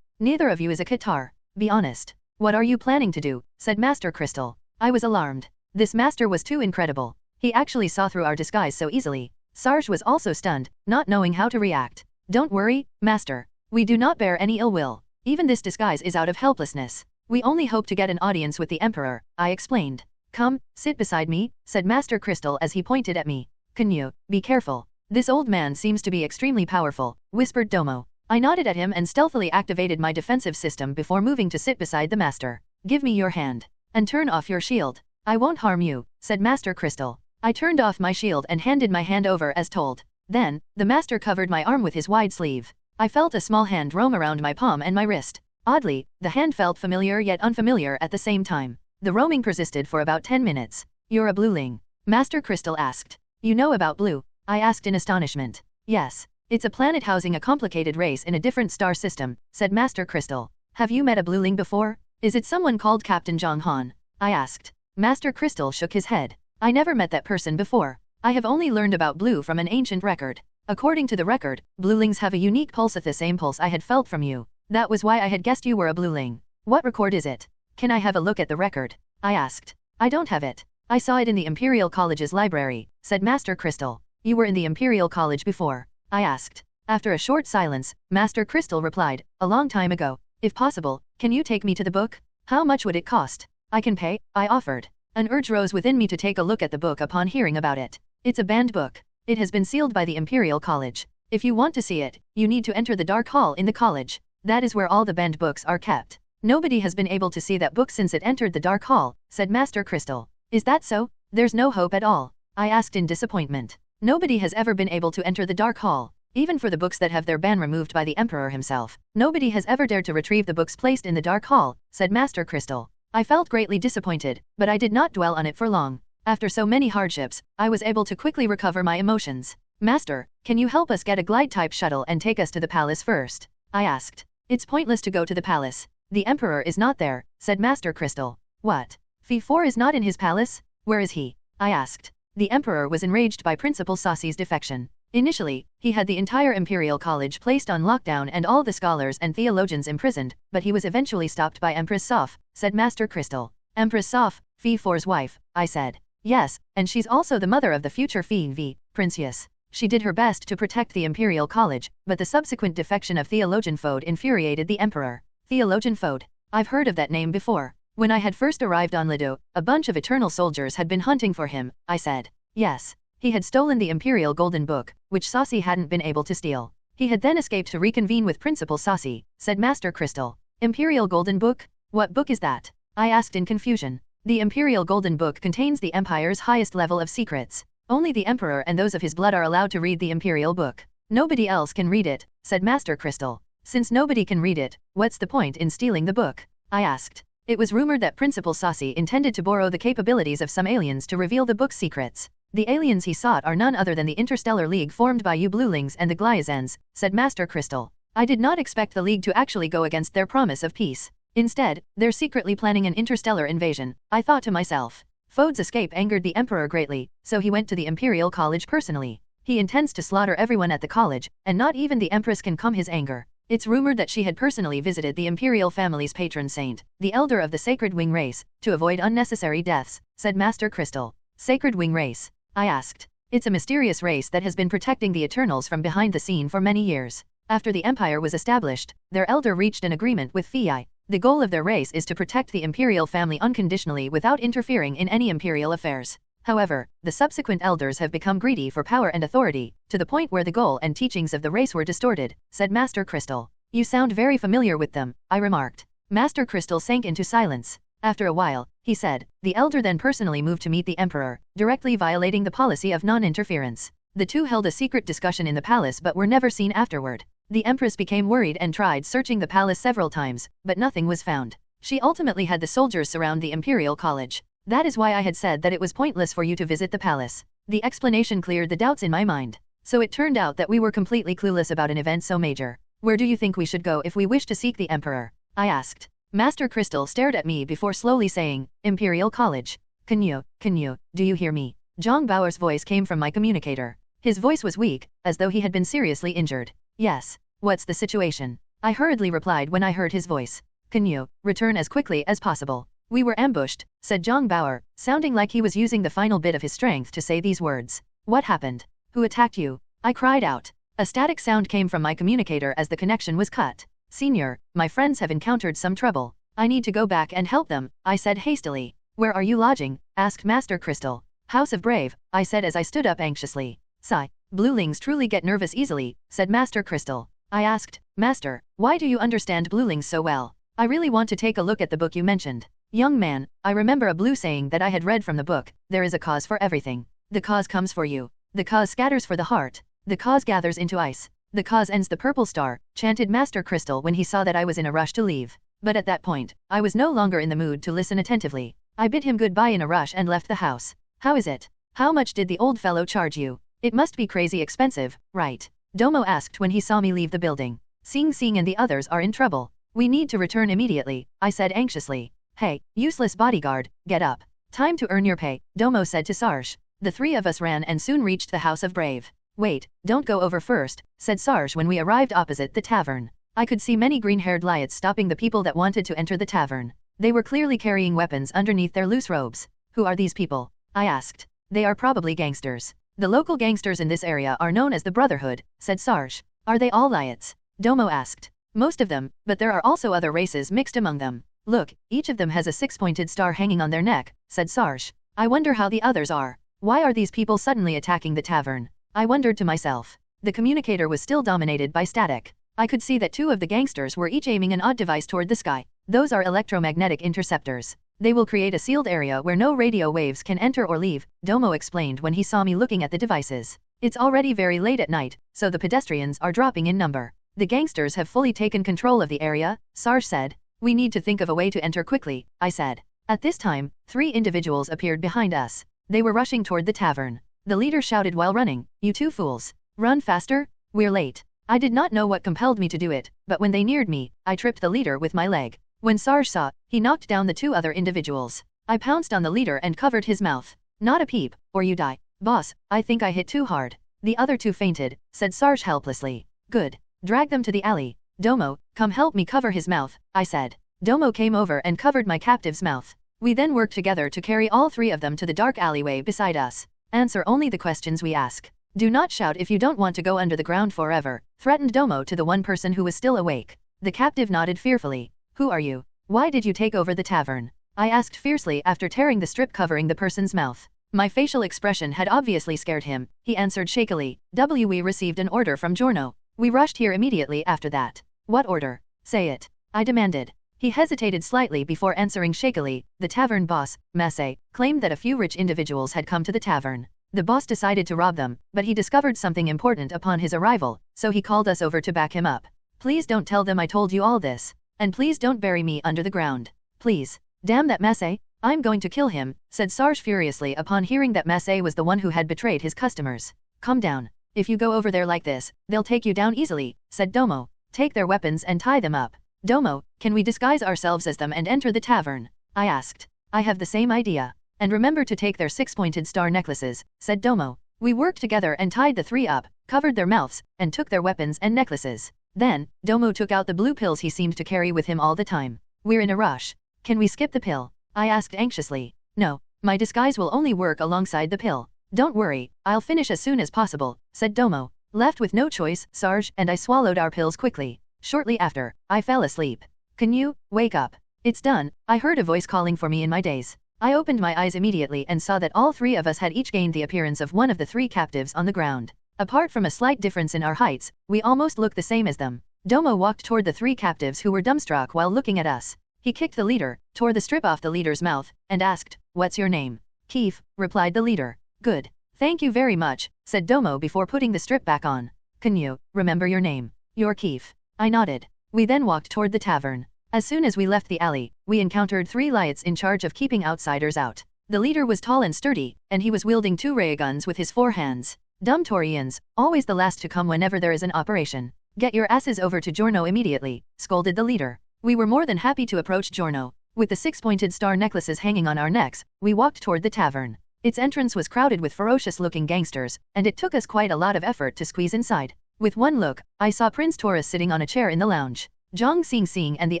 Neither of you is a Qatar. Be honest. What are you planning to do? Said Master Crystal. I was alarmed. This master was too incredible. He actually saw through our disguise so easily. Sarge was also stunned, not knowing how to react. Don't worry, Master. We do not bear any ill will. Even this disguise is out of helplessness. We only hope to get an audience with the Emperor, I explained. Come, sit beside me, said Master Crystal as he pointed at me. Canyue, be careful. This old man seems to be extremely powerful, whispered Domo. I nodded at him and stealthily activated my defensive system before moving to sit beside the master. Give me your hand. And turn off your shield. I won't harm you, said Master Crystal. I turned off my shield and handed my hand over as told. Then, the master covered my arm with his wide sleeve. I felt a small hand roam around my palm and my wrist. Oddly, the hand felt familiar yet unfamiliar at the same time. The roaming persisted for about 10 minutes. You're a blueling? Master Crystal asked. You know about blue? I asked in astonishment. Yes. It's a planet housing a complicated race in a different star system, said Master Crystal. Have you met a blueling before? Is it someone called Captain Zhang Han? I asked. Master Crystal shook his head. I never met that person before. I have only learned about blue from an ancient record. According to the record, bluelings have a unique pulse at the same pulse I had felt from you. That was why I had guessed you were a blueling. What record is it? Can I have a look at the record? I asked. I don't have it. I saw it in the Imperial College's library, said Master Crystal. You were in the Imperial College before? I asked. After a short silence, Master Crystal replied, a long time ago. If possible, can you take me to the book? How much would it cost? I can pay, I offered. An urge rose within me to take a look at the book upon hearing about it. It's a banned book. It has been sealed by the Imperial College. If you want to see it, you need to enter the Dark Hall in the college. That is where all the banned books are kept. Nobody has been able to see that book since it entered the Dark Hall, said Master Crystal. Is that so? There's no hope at all? I asked in disappointment. Nobody has ever been able to enter the Dark Hall. Even for the books that have their ban removed by the Emperor himself, nobody has ever dared to retrieve the books placed in the Dark Hall, said Master Crystal. I felt greatly disappointed, but I did not dwell on it for long. After so many hardships, I was able to quickly recover my emotions. Master, can you help us get a glide-type shuttle and take us to the palace first? I asked. It's pointless to go to the palace. The Emperor is not there, said Master Crystal. What? Phi 4 is not in his palace? Where is he? I asked. The Emperor was enraged by Principal Saucy's defection. Initially, he had the entire Imperial College placed on lockdown and all the scholars and theologians imprisoned, but he was eventually stopped by Empress Soph, said Master Crystal. Empress Soph, Phi 4's wife, I said. Yes, and she's also the mother of the future Phi V, Princess. She did her best to protect the Imperial College, but the subsequent defection of Theologian Fode infuriated the Emperor. Theologian Fode. I've heard of that name before. When I had first arrived on Lido, a bunch of Eternal soldiers had been hunting for him, I said. Yes. He had stolen the Imperial Golden Book, which Saucy hadn't been able to steal. He had then escaped to reconvene with Principal Saucy, said Master Crystal. Imperial Golden Book? What book is that? I asked in confusion. The Imperial Golden Book contains the Empire's highest level of secrets. Only the Emperor and those of his blood are allowed to read the Imperial Book. Nobody else can read it, said Master Crystal. Since nobody can read it, what's the point in stealing the book? I asked. It was rumored that Principal Saucy intended to borrow the capabilities of some aliens to reveal the book's secrets. The aliens he sought are none other than the Interstellar League formed by you Bluelings and the Gliesens, said Master Crystal. I did not expect the League to actually go against their promise of peace. Instead, they're secretly planning an interstellar invasion, I thought to myself. Fode's escape angered the Emperor greatly, so he went to the Imperial College personally. He intends to slaughter everyone at the college, and not even the Empress can calm his anger. It's rumored that she had personally visited the Imperial family's patron saint, the elder of the Sacred Wing race, to avoid unnecessary deaths, said Master Crystal. Sacred Wing race? I asked. It's a mysterious race that has been protecting the Eternals from behind the scene for many years. After the Empire was established, their elder reached an agreement with Phi. The goal of their race is to protect the Imperial family unconditionally without interfering in any Imperial affairs. However, the subsequent elders have become greedy for power and authority, to the point where the goal and teachings of the race were distorted, said Master Crystal. You sound very familiar with them, I remarked. Master Crystal sank into silence. After a while, he said, the elder then personally moved to meet the emperor, directly violating the policy of non-interference. The two held a secret discussion in the palace but were never seen afterward. The empress became worried and tried searching the palace several times, but nothing was found. She ultimately had the soldiers surround the imperial college. That is why I had said that it was pointless for you to visit the palace. The explanation cleared the doubts in my mind. So it turned out that we were completely clueless about an event so major. Where do you think we should go if we wish to seek the emperor? I asked. Master Crystal stared at me before slowly saying, Imperial College. Canyue, do you hear me? Zhang Bao's voice came from my communicator. His voice was weak, as though he had been seriously injured. Yes. What's the situation? I hurriedly replied when I heard his voice. Canyue, return as quickly as possible. We were ambushed, said Zhang Bao, sounding like he was using the final bit of his strength to say these words. What happened? Who attacked you? I cried out. A static sound came from my communicator as the connection was cut. Senior, my friends have encountered some trouble. I need to go back and help them, I said hastily. Where are you lodging? Asked Master Crystal. House of Brave, I said as I stood up anxiously. Sigh. Bluelings truly get nervous easily, said Master Crystal. I asked, Master, why do you understand bluelings so well? I really want to take a look at the book you mentioned. Young man, I remember a blue saying that I had read from the book, there is a cause for everything. The cause comes for you. The cause scatters for the heart. The cause gathers into ice. The cause ends the purple star, chanted Master Crystal when he saw that I was in a rush to leave. But at that point, I was no longer in the mood to listen attentively. I bid him goodbye in a rush and left the house. How is it? How much did the old fellow charge you? It must be crazy expensive, right? Domo asked when he saw me leave the building. Sing and the others are in trouble. We need to return immediately, I said anxiously. Hey, useless bodyguard, get up. Time to earn your pay, Domo said to Sarge. The three of us ran and soon reached the House of Brave. Wait, don't go over first, said Sarge when we arrived opposite the tavern. I could see many green-haired Lyates stopping the people that wanted to enter the tavern. They were clearly carrying weapons underneath their loose robes. Who are these people? I asked. They are probably gangsters. The local gangsters in this area are known as the Brotherhood, said Sarge. Are they all Lyates? Domo asked. Most of them, but there are also other races mixed among them. Look, each of them has a six-pointed star hanging on their neck, said Sarge. I wonder how the others are. Why are these people suddenly attacking the tavern? I wondered to myself. The communicator was still dominated by static. I could see that two of the gangsters were each aiming an odd device toward the sky. Those are electromagnetic interceptors. They will create a sealed area where no radio waves can enter or leave, Domo explained when he saw me looking at the devices. It's already very late at night, so the pedestrians are dropping in number. The gangsters have fully taken control of the area, Sarge said. We need to think of a way to enter quickly, I said. At this time, 3 individuals appeared behind us. They were rushing toward the tavern. The leader shouted while running, You two fools. Run faster, we're late. I did not know what compelled me to do it, but when they neared me, I tripped the leader with my leg. When Sarge saw, he knocked down the 2 other individuals. I pounced on the leader and covered his mouth. Not a peep, or you die. Boss, I think I hit too hard. The other 2 fainted, said Sarge helplessly. Good. Drag them to the alley. Domo, come help me cover his mouth, I said. Domo came over and covered my captive's mouth. We then worked together to carry all 3 of them to the dark alleyway beside us. Answer only the questions we ask. Do not shout if you don't want to go under the ground forever, threatened Domo to the one person who was still awake. The captive nodded fearfully. Who are you? Why did you take over the tavern? I asked fiercely after tearing the strip covering the person's mouth. My facial expression had obviously scared him. He answered shakily. We received an order from Giorno. We rushed here immediately after that. What order? Say it. I demanded. He hesitated slightly before answering shakily. The tavern boss, Masse, claimed that a few rich individuals had come to the tavern. The boss decided to rob them, but he discovered something important upon his arrival, so he called us over to back him up. Please don't tell them I told you all this. And please don't bury me under the ground. Please. Damn that Masse. I'm going to kill him, said Sarge furiously upon hearing that Masse was the one who had betrayed his customers. Calm down. If you go over there like this, they'll take you down easily, said Domo. Take their weapons and tie them up. Domo, can we disguise ourselves as them and enter the tavern? I asked. I have the same idea. And remember to take their 6-pointed star necklaces, said Domo. We worked together and tied the 3 up, covered their mouths, and took their weapons and necklaces. Then, Domo took out the blue pills he seemed to carry with him all the time. We're in a rush. Can we skip the pill? I asked anxiously. No, my disguise will only work alongside the pill. Don't worry, I'll finish as soon as possible, said Domo. Left with no choice, Sarge and I swallowed our pills quickly. Shortly after, I fell asleep. Canyue, wake up. It's done, I heard a voice calling for me in my daze. I opened my eyes immediately and saw that all 3 of us had each gained the appearance of one of the 3 captives on the ground. Apart from a slight difference in our heights, we almost looked the same as them. Domo walked toward the 3 captives who were dumbstruck while looking at us. He kicked the leader, tore the strip off the leader's mouth, and asked, "What's your name?" "Keef," replied the leader. "Good. Thank you very much," said Domo before putting the strip back on. "Canyue, remember your name. You're Keef." I nodded. We then walked toward the tavern. As soon as we left the alley, we encountered 3 lights in charge of keeping outsiders out. The leader was tall and sturdy, and he was wielding 2 ray guns with his 4 hands. Dumb Torians, always the last to come whenever there is an operation. "Get your asses over to Giorno immediately," scolded the leader. We were more than happy to approach Giorno. With the 6-pointed star necklaces hanging on our necks, we walked toward the tavern. Its entrance was crowded with ferocious-looking gangsters, and it took us quite a lot of effort to squeeze inside. With one look, I saw Prince Taurus sitting on a chair in the lounge. Zhang Xing and the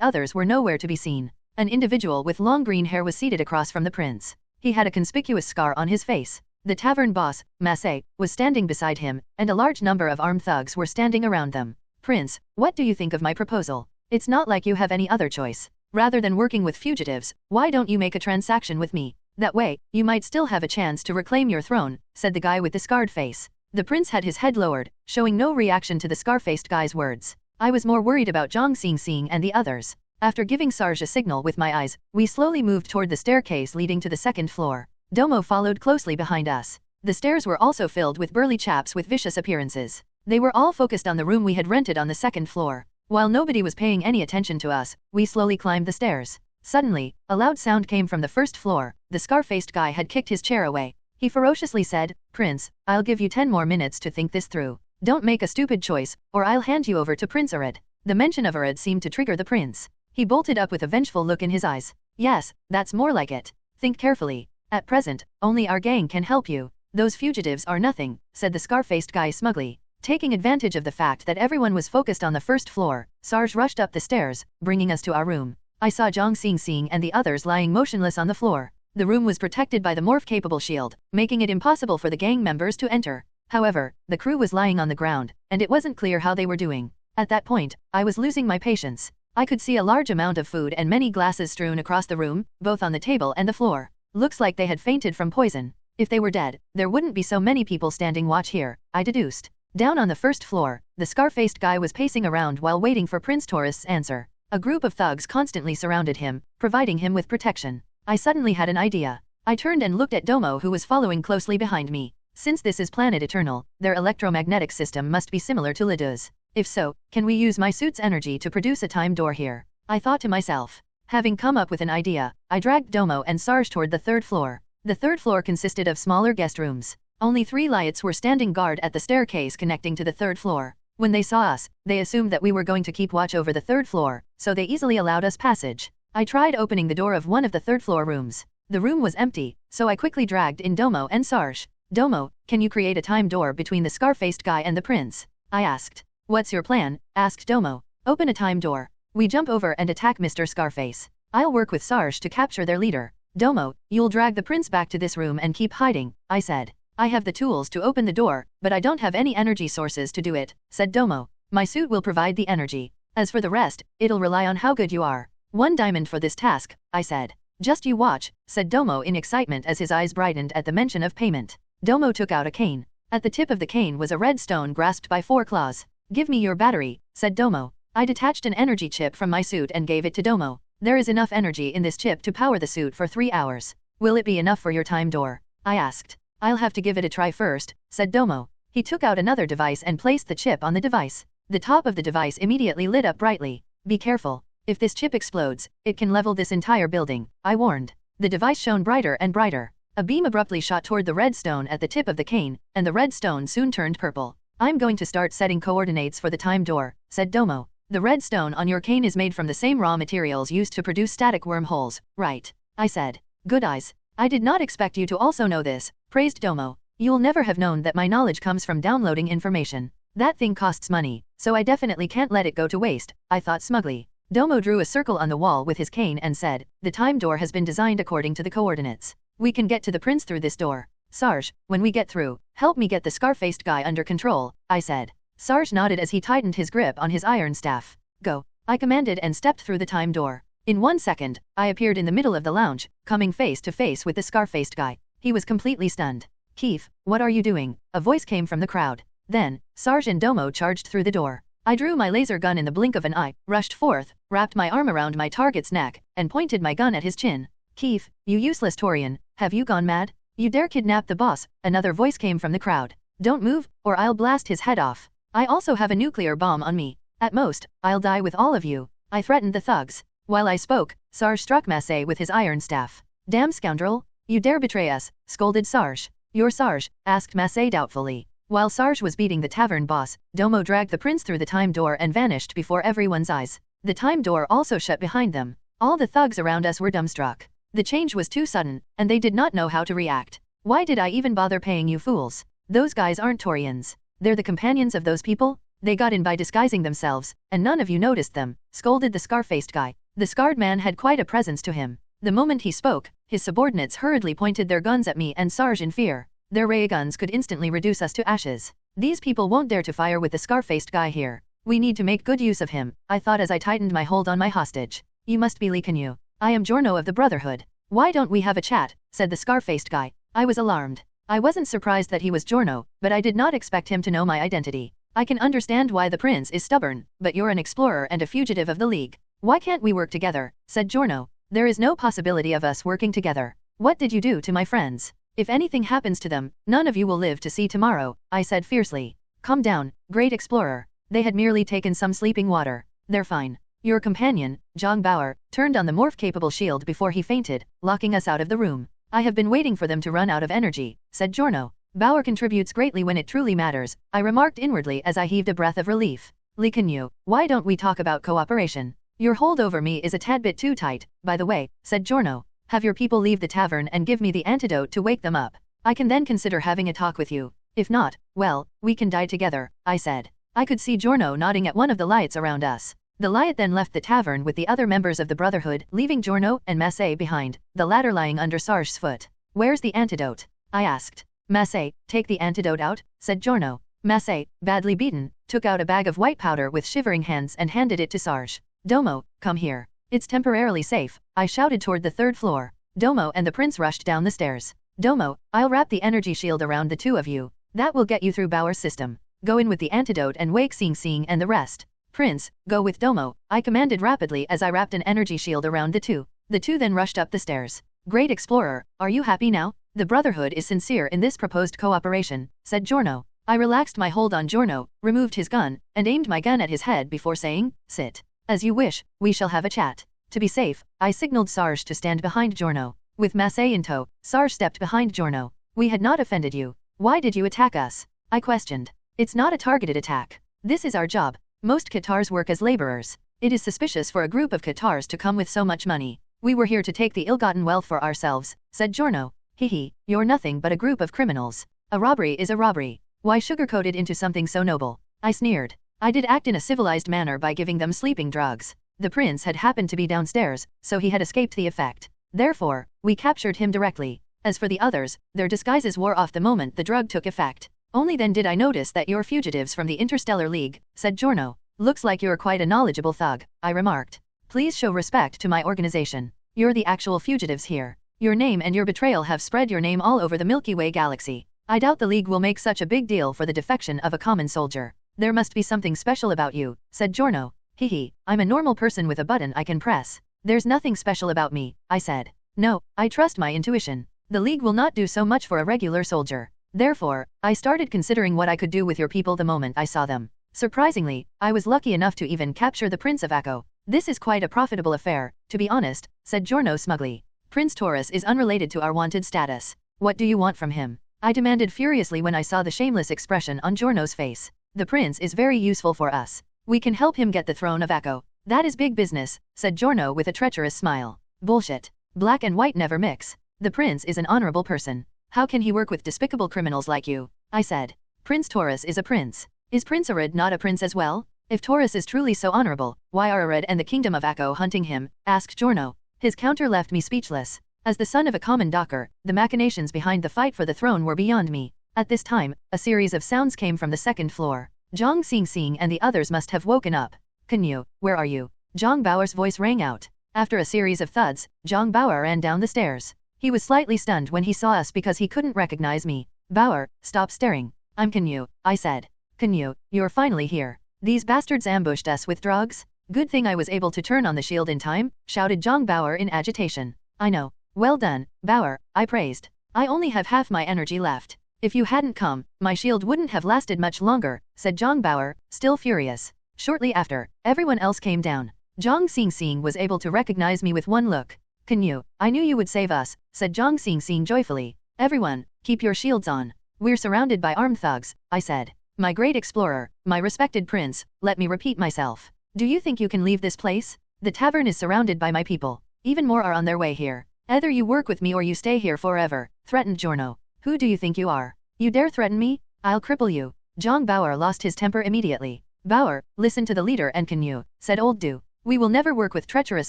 others were nowhere to be seen. An individual with long green hair was seated across from the prince. He had a conspicuous scar on his face. The tavern boss, Masse, was standing beside him, and a large number of armed thugs were standing around them. "Prince, what do you think of my proposal? It's not like you have any other choice. Rather than working with fugitives, why don't you make a transaction with me? That way, you might still have a chance to reclaim your throne," said the guy with the scarred face. The prince had his head lowered, showing no reaction to the scar-faced guy's words. I was more worried about Zhang Xing and the others. After giving Sarge a signal with my eyes, we slowly moved toward the staircase leading to the 2nd floor. Domo followed closely behind us. The stairs were also filled with burly chaps with vicious appearances. They were all focused on the room we had rented on the 2nd floor. While nobody was paying any attention to us, we slowly climbed the stairs. Suddenly, a loud sound came from the 1st floor. The scar-faced guy had kicked his chair away. He ferociously said, "Prince, I'll give you 10 more minutes to think this through. Don't make a stupid choice, or I'll hand you over to Prince Arid." The mention of Arid seemed to trigger the prince. He bolted up with a vengeful look in his eyes. "Yes, that's more like it. Think carefully. At present, only our gang can help you. Those fugitives are nothing," said the scar-faced guy smugly. Taking advantage of the fact that everyone was focused on the 1st floor, Sarge rushed up the stairs, bringing us to our room. I saw Zhang Xing and the others lying motionless on the floor. The room was protected by the morph-capable shield, making it impossible for the gang members to enter. However, the crew was lying on the ground, and it wasn't clear how they were doing. At that point, I was losing my patience. I could see a large amount of food and many glasses strewn across the room, both on the table and the floor. Looks like they had fainted from poison. If they were dead, there wouldn't be so many people standing watch here, I deduced. Down on the 1st floor, the scar-faced guy was pacing around while waiting for Prince Taurus' answer. A group of thugs constantly surrounded him, providing him with protection. I suddenly had an idea. I turned and looked at Domo, who was following closely behind me. Since this is planet Eternal, their electromagnetic system must be similar to Lidu's. If so, can we use my suit's energy to produce a time door here? I thought to myself. Having come up with an idea, I dragged Domo and Sarge toward the 3rd floor. The 3rd floor consisted of smaller guest rooms. Only 3 lights were standing guard at the staircase connecting to the 3rd floor. When they saw us, they assumed that we were going to keep watch over the 3rd floor, so they easily allowed us passage. I tried opening the door of one of the 3rd floor rooms. The room was empty, so I quickly dragged in Domo and Sarge. "Domo, can you create a time door between the scar-faced guy and the prince?" I asked. "What's your plan?" asked Domo. "Open a time door. We jump over and attack Mr. Scarface. I'll work with Sarge to capture their leader. Domo, you'll drag the prince back to this room and keep hiding," I said. "I have the tools to open the door, but I don't have any energy sources to do it," said Domo. "My suit will provide the energy. As for the rest, it'll rely on how good you are. 1 diamond for this task," I said. "Just you watch," said Domo in excitement as his eyes brightened at the mention of payment. Domo took out a cane. At the tip of the cane was a red stone grasped by 4 claws. "Give me your battery," said Domo. I detached an energy chip from my suit and gave it to Domo. "There is enough energy in this chip to power the suit for 3 hours. Will it be enough for your time door?" I asked. "I'll have to give it a try first," said Domo. He took out another device and placed the chip on the device. The top of the device immediately lit up brightly. "Be careful. If this chip explodes, it can level this entire building," I warned. The device shone brighter and brighter. A beam abruptly shot toward the red stone at the tip of the cane, and the red stone soon turned purple. "I'm going to start setting coordinates for the time door," said Domo. "The red stone on your cane is made from the same raw materials used to produce static wormholes, right?" I said. "Good eyes. I did not expect you to also know this," praised Domo. "You'll never have known that my knowledge comes from downloading information. That thing costs money, so I definitely can't let it go to waste," I thought smugly. Domo drew a circle on the wall with his cane and said, "The time door has been designed according to the coordinates. We can get to the prince through this door. Sarge, when we get through, help me get the scar-faced guy under control," I said. Sarge nodded as he tightened his grip on his iron staff. "Go," I commanded and stepped through the time door. In 1 second, I appeared in the middle of the lounge, coming face to face with the scar-faced guy. He was completely stunned. "Keef, what are you doing?" a voice came from the crowd. Then, Sarge and Domo charged through the door. I drew my laser gun in the blink of an eye, rushed forth, wrapped my arm around my target's neck, and pointed my gun at his chin. Keith, you useless Taurian, have you gone mad? You dare kidnap the boss? Another voice came from the crowd. Don't move, or I'll blast his head off. I also have a nuclear bomb on me. At most, I'll die with all of you. I threatened the thugs. While I spoke, Sarge struck Massey with his iron staff. Damn scoundrel! You dare betray us, scolded Sarge. You're Sarge? Asked Massey doubtfully. While Sarge was beating the tavern boss, Domo dragged the prince through the time door and vanished before everyone's eyes. The time door also shut behind them. All the thugs around us were dumbstruck. The change was too sudden, and they did not know how to react. Why did I even bother paying you fools? Those guys aren't Taurians. They're the companions of those people? They got in by disguising themselves, and none of you noticed them, scolded the scar-faced guy. The scarred man had quite a presence to him. The moment he spoke, his subordinates hurriedly pointed their guns at me and Sarge in fear. Their ray guns could instantly reduce us to ashes. These people won't dare to fire with the scar-faced guy here. We need to make good use of him, I thought as I tightened my hold on my hostage. You must be Canyue. I am Giorno of the Brotherhood. Why don't we have a chat, said the scar-faced guy. I was alarmed. I wasn't surprised that he was Giorno, but I did not expect him to know my identity. I can understand why the prince is stubborn, but you're an explorer and a fugitive of the League. Why can't we work together, said Giorno. There is no possibility of us working together. What did you do to my friends? If anything happens to them, none of you will live to see tomorrow, I said fiercely. Calm down, great explorer. They had merely taken some sleeping water. They're fine. Your companion, Zhang Bauer, turned on the morph-capable shield before he fainted, locking us out of the room. I have been waiting for them to run out of energy, said Giorno. Bauer contributes greatly when it truly matters, I remarked inwardly as I heaved a breath of relief. Canyue, why don't we talk about cooperation? Your hold over me is a tad bit too tight, by the way, said Giorno. Have your people leave the tavern and give me the antidote to wake them up. I can then consider having a talk with you. If not, well, we can die together, I said. I could see Giorno nodding at one of the lights around us. The light then left the tavern with the other members of the Brotherhood, leaving Giorno and Massey behind, the latter lying under Sarge's foot. Where's the antidote? I asked. Massey, take the antidote out, said Giorno. Massey, badly beaten, took out a bag of white powder with shivering hands and handed it to Sarge. Domo, come here. It's temporarily safe, I shouted toward the third floor. Domo and the prince rushed down the stairs. Domo, I'll wrap the energy shield around the two of you. That will get you through Bauer's system. Go in with the antidote and wake Sing and the rest. Prince, go with Domo, I commanded rapidly as I wrapped an energy shield around the two. The two then rushed up the stairs. Great explorer, are you happy now? The Brotherhood is sincere in this proposed cooperation, said Giorno. I relaxed my hold on Giorno, removed his gun, and aimed my gun at his head before saying, sit. As you wish, we shall have a chat. To be safe, I signaled Sarge to stand behind Giorno. With Massey in tow, Sarge stepped behind Giorno. We had not offended you. Why did you attack us? I questioned. It's not a targeted attack. This is our job. Most Cathars work as laborers. It is suspicious for a group of Cathars to come with so much money. We were here to take the ill-gotten wealth for ourselves, said Giorno. Hehe, you're nothing but a group of criminals. A robbery is a robbery. Why sugarcoat it into something so noble? I sneered. I did act in a civilized manner by giving them sleeping drugs. The prince had happened to be downstairs, so he had escaped the effect. Therefore, we captured him directly. As for the others, their disguises wore off the moment the drug took effect. Only then did I notice that you're fugitives from the Interstellar League, said Giorno. Looks like you're quite a knowledgeable thug, I remarked. Please show respect to my organization. You're the actual fugitives here. Your name and your betrayal have spread your name all over the Milky Way galaxy. I doubt the League will make such a big deal for the defection of a common soldier. There must be something special about you, said Giorno. Hehe, I'm a normal person with a button I can press. There's nothing special about me, I said. No, I trust my intuition. The League will not do so much for a regular soldier. Therefore, I started considering what I could do with your people the moment I saw them. Surprisingly, I was lucky enough to even capture the Prince of Akko. This is quite a profitable affair, to be honest, said Giorno smugly. Prince Taurus is unrelated to our wanted status. What do you want from him? I demanded furiously when I saw the shameless expression on Giorno's face. The prince is very useful for us. We can help him get the throne of Akko. That is big business, said Giorno with a treacherous smile. Bullshit. Black and white never mix. The prince is an honorable person. How can he work with despicable criminals like you? I said. Prince Taurus is a prince. Is Prince Arid not a prince as well? If Taurus is truly so honorable, why are Arid and the kingdom of Akko hunting him? Asked Giorno. His counter left me speechless. As the son of a common docker, the machinations behind the fight for the throne were beyond me. At this time, a series of sounds came from the second floor. Zhang Xing and the others must have woken up. Canyue, where are you? Zhang Bauer's voice rang out. After a series of thuds, Zhang Bauer ran down the stairs. He was slightly stunned when he saw us because he couldn't recognize me. Bauer, stop staring. I'm Canyue, I said. Canyue, you're finally here. These bastards ambushed us with drugs? Good thing I was able to turn on the shield in time, shouted Zhang Bauer in agitation. I know. Well done, Bauer, I praised. I only have half my energy left. If you hadn't come, my shield wouldn't have lasted much longer, said Zhang Bauer, still furious. Shortly after, everyone else came down. Zhang Xingxing was able to recognize me with one look. Canyue, I knew you would save us, said Zhang Xingxing joyfully. Everyone, keep your shields on. We're surrounded by armed thugs, I said. My great explorer, my respected prince, let me repeat myself. Do you think you can leave this place? The tavern is surrounded by my people. Even more are on their way here. Either you work with me or you stay here forever, threatened Giorno. Who do you think you are? You dare threaten me? I'll cripple you. Zhang Bauer lost his temper immediately. Bauer, listen to the leader and Canyue, said Old Du. We will never work with treacherous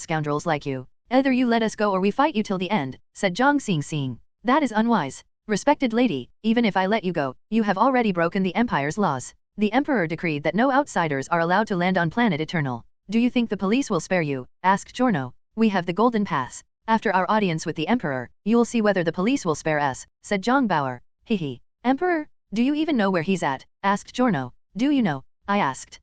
scoundrels like you. Either you let us go or we fight you till the end, said Zhang Xingxing. That is unwise. Respected lady, even if I let you go, you have already broken the Empire's laws. The Emperor decreed that no outsiders are allowed to land on planet Eternal. Do you think the police will spare you? Asked Giorno. We have the Golden Pass. After our audience with the Emperor, you'll see whether the police will spare us, said Zhang Bauer. Hehe. Emperor? Do you even know where he's at? Asked Giorno. Do you know? I asked.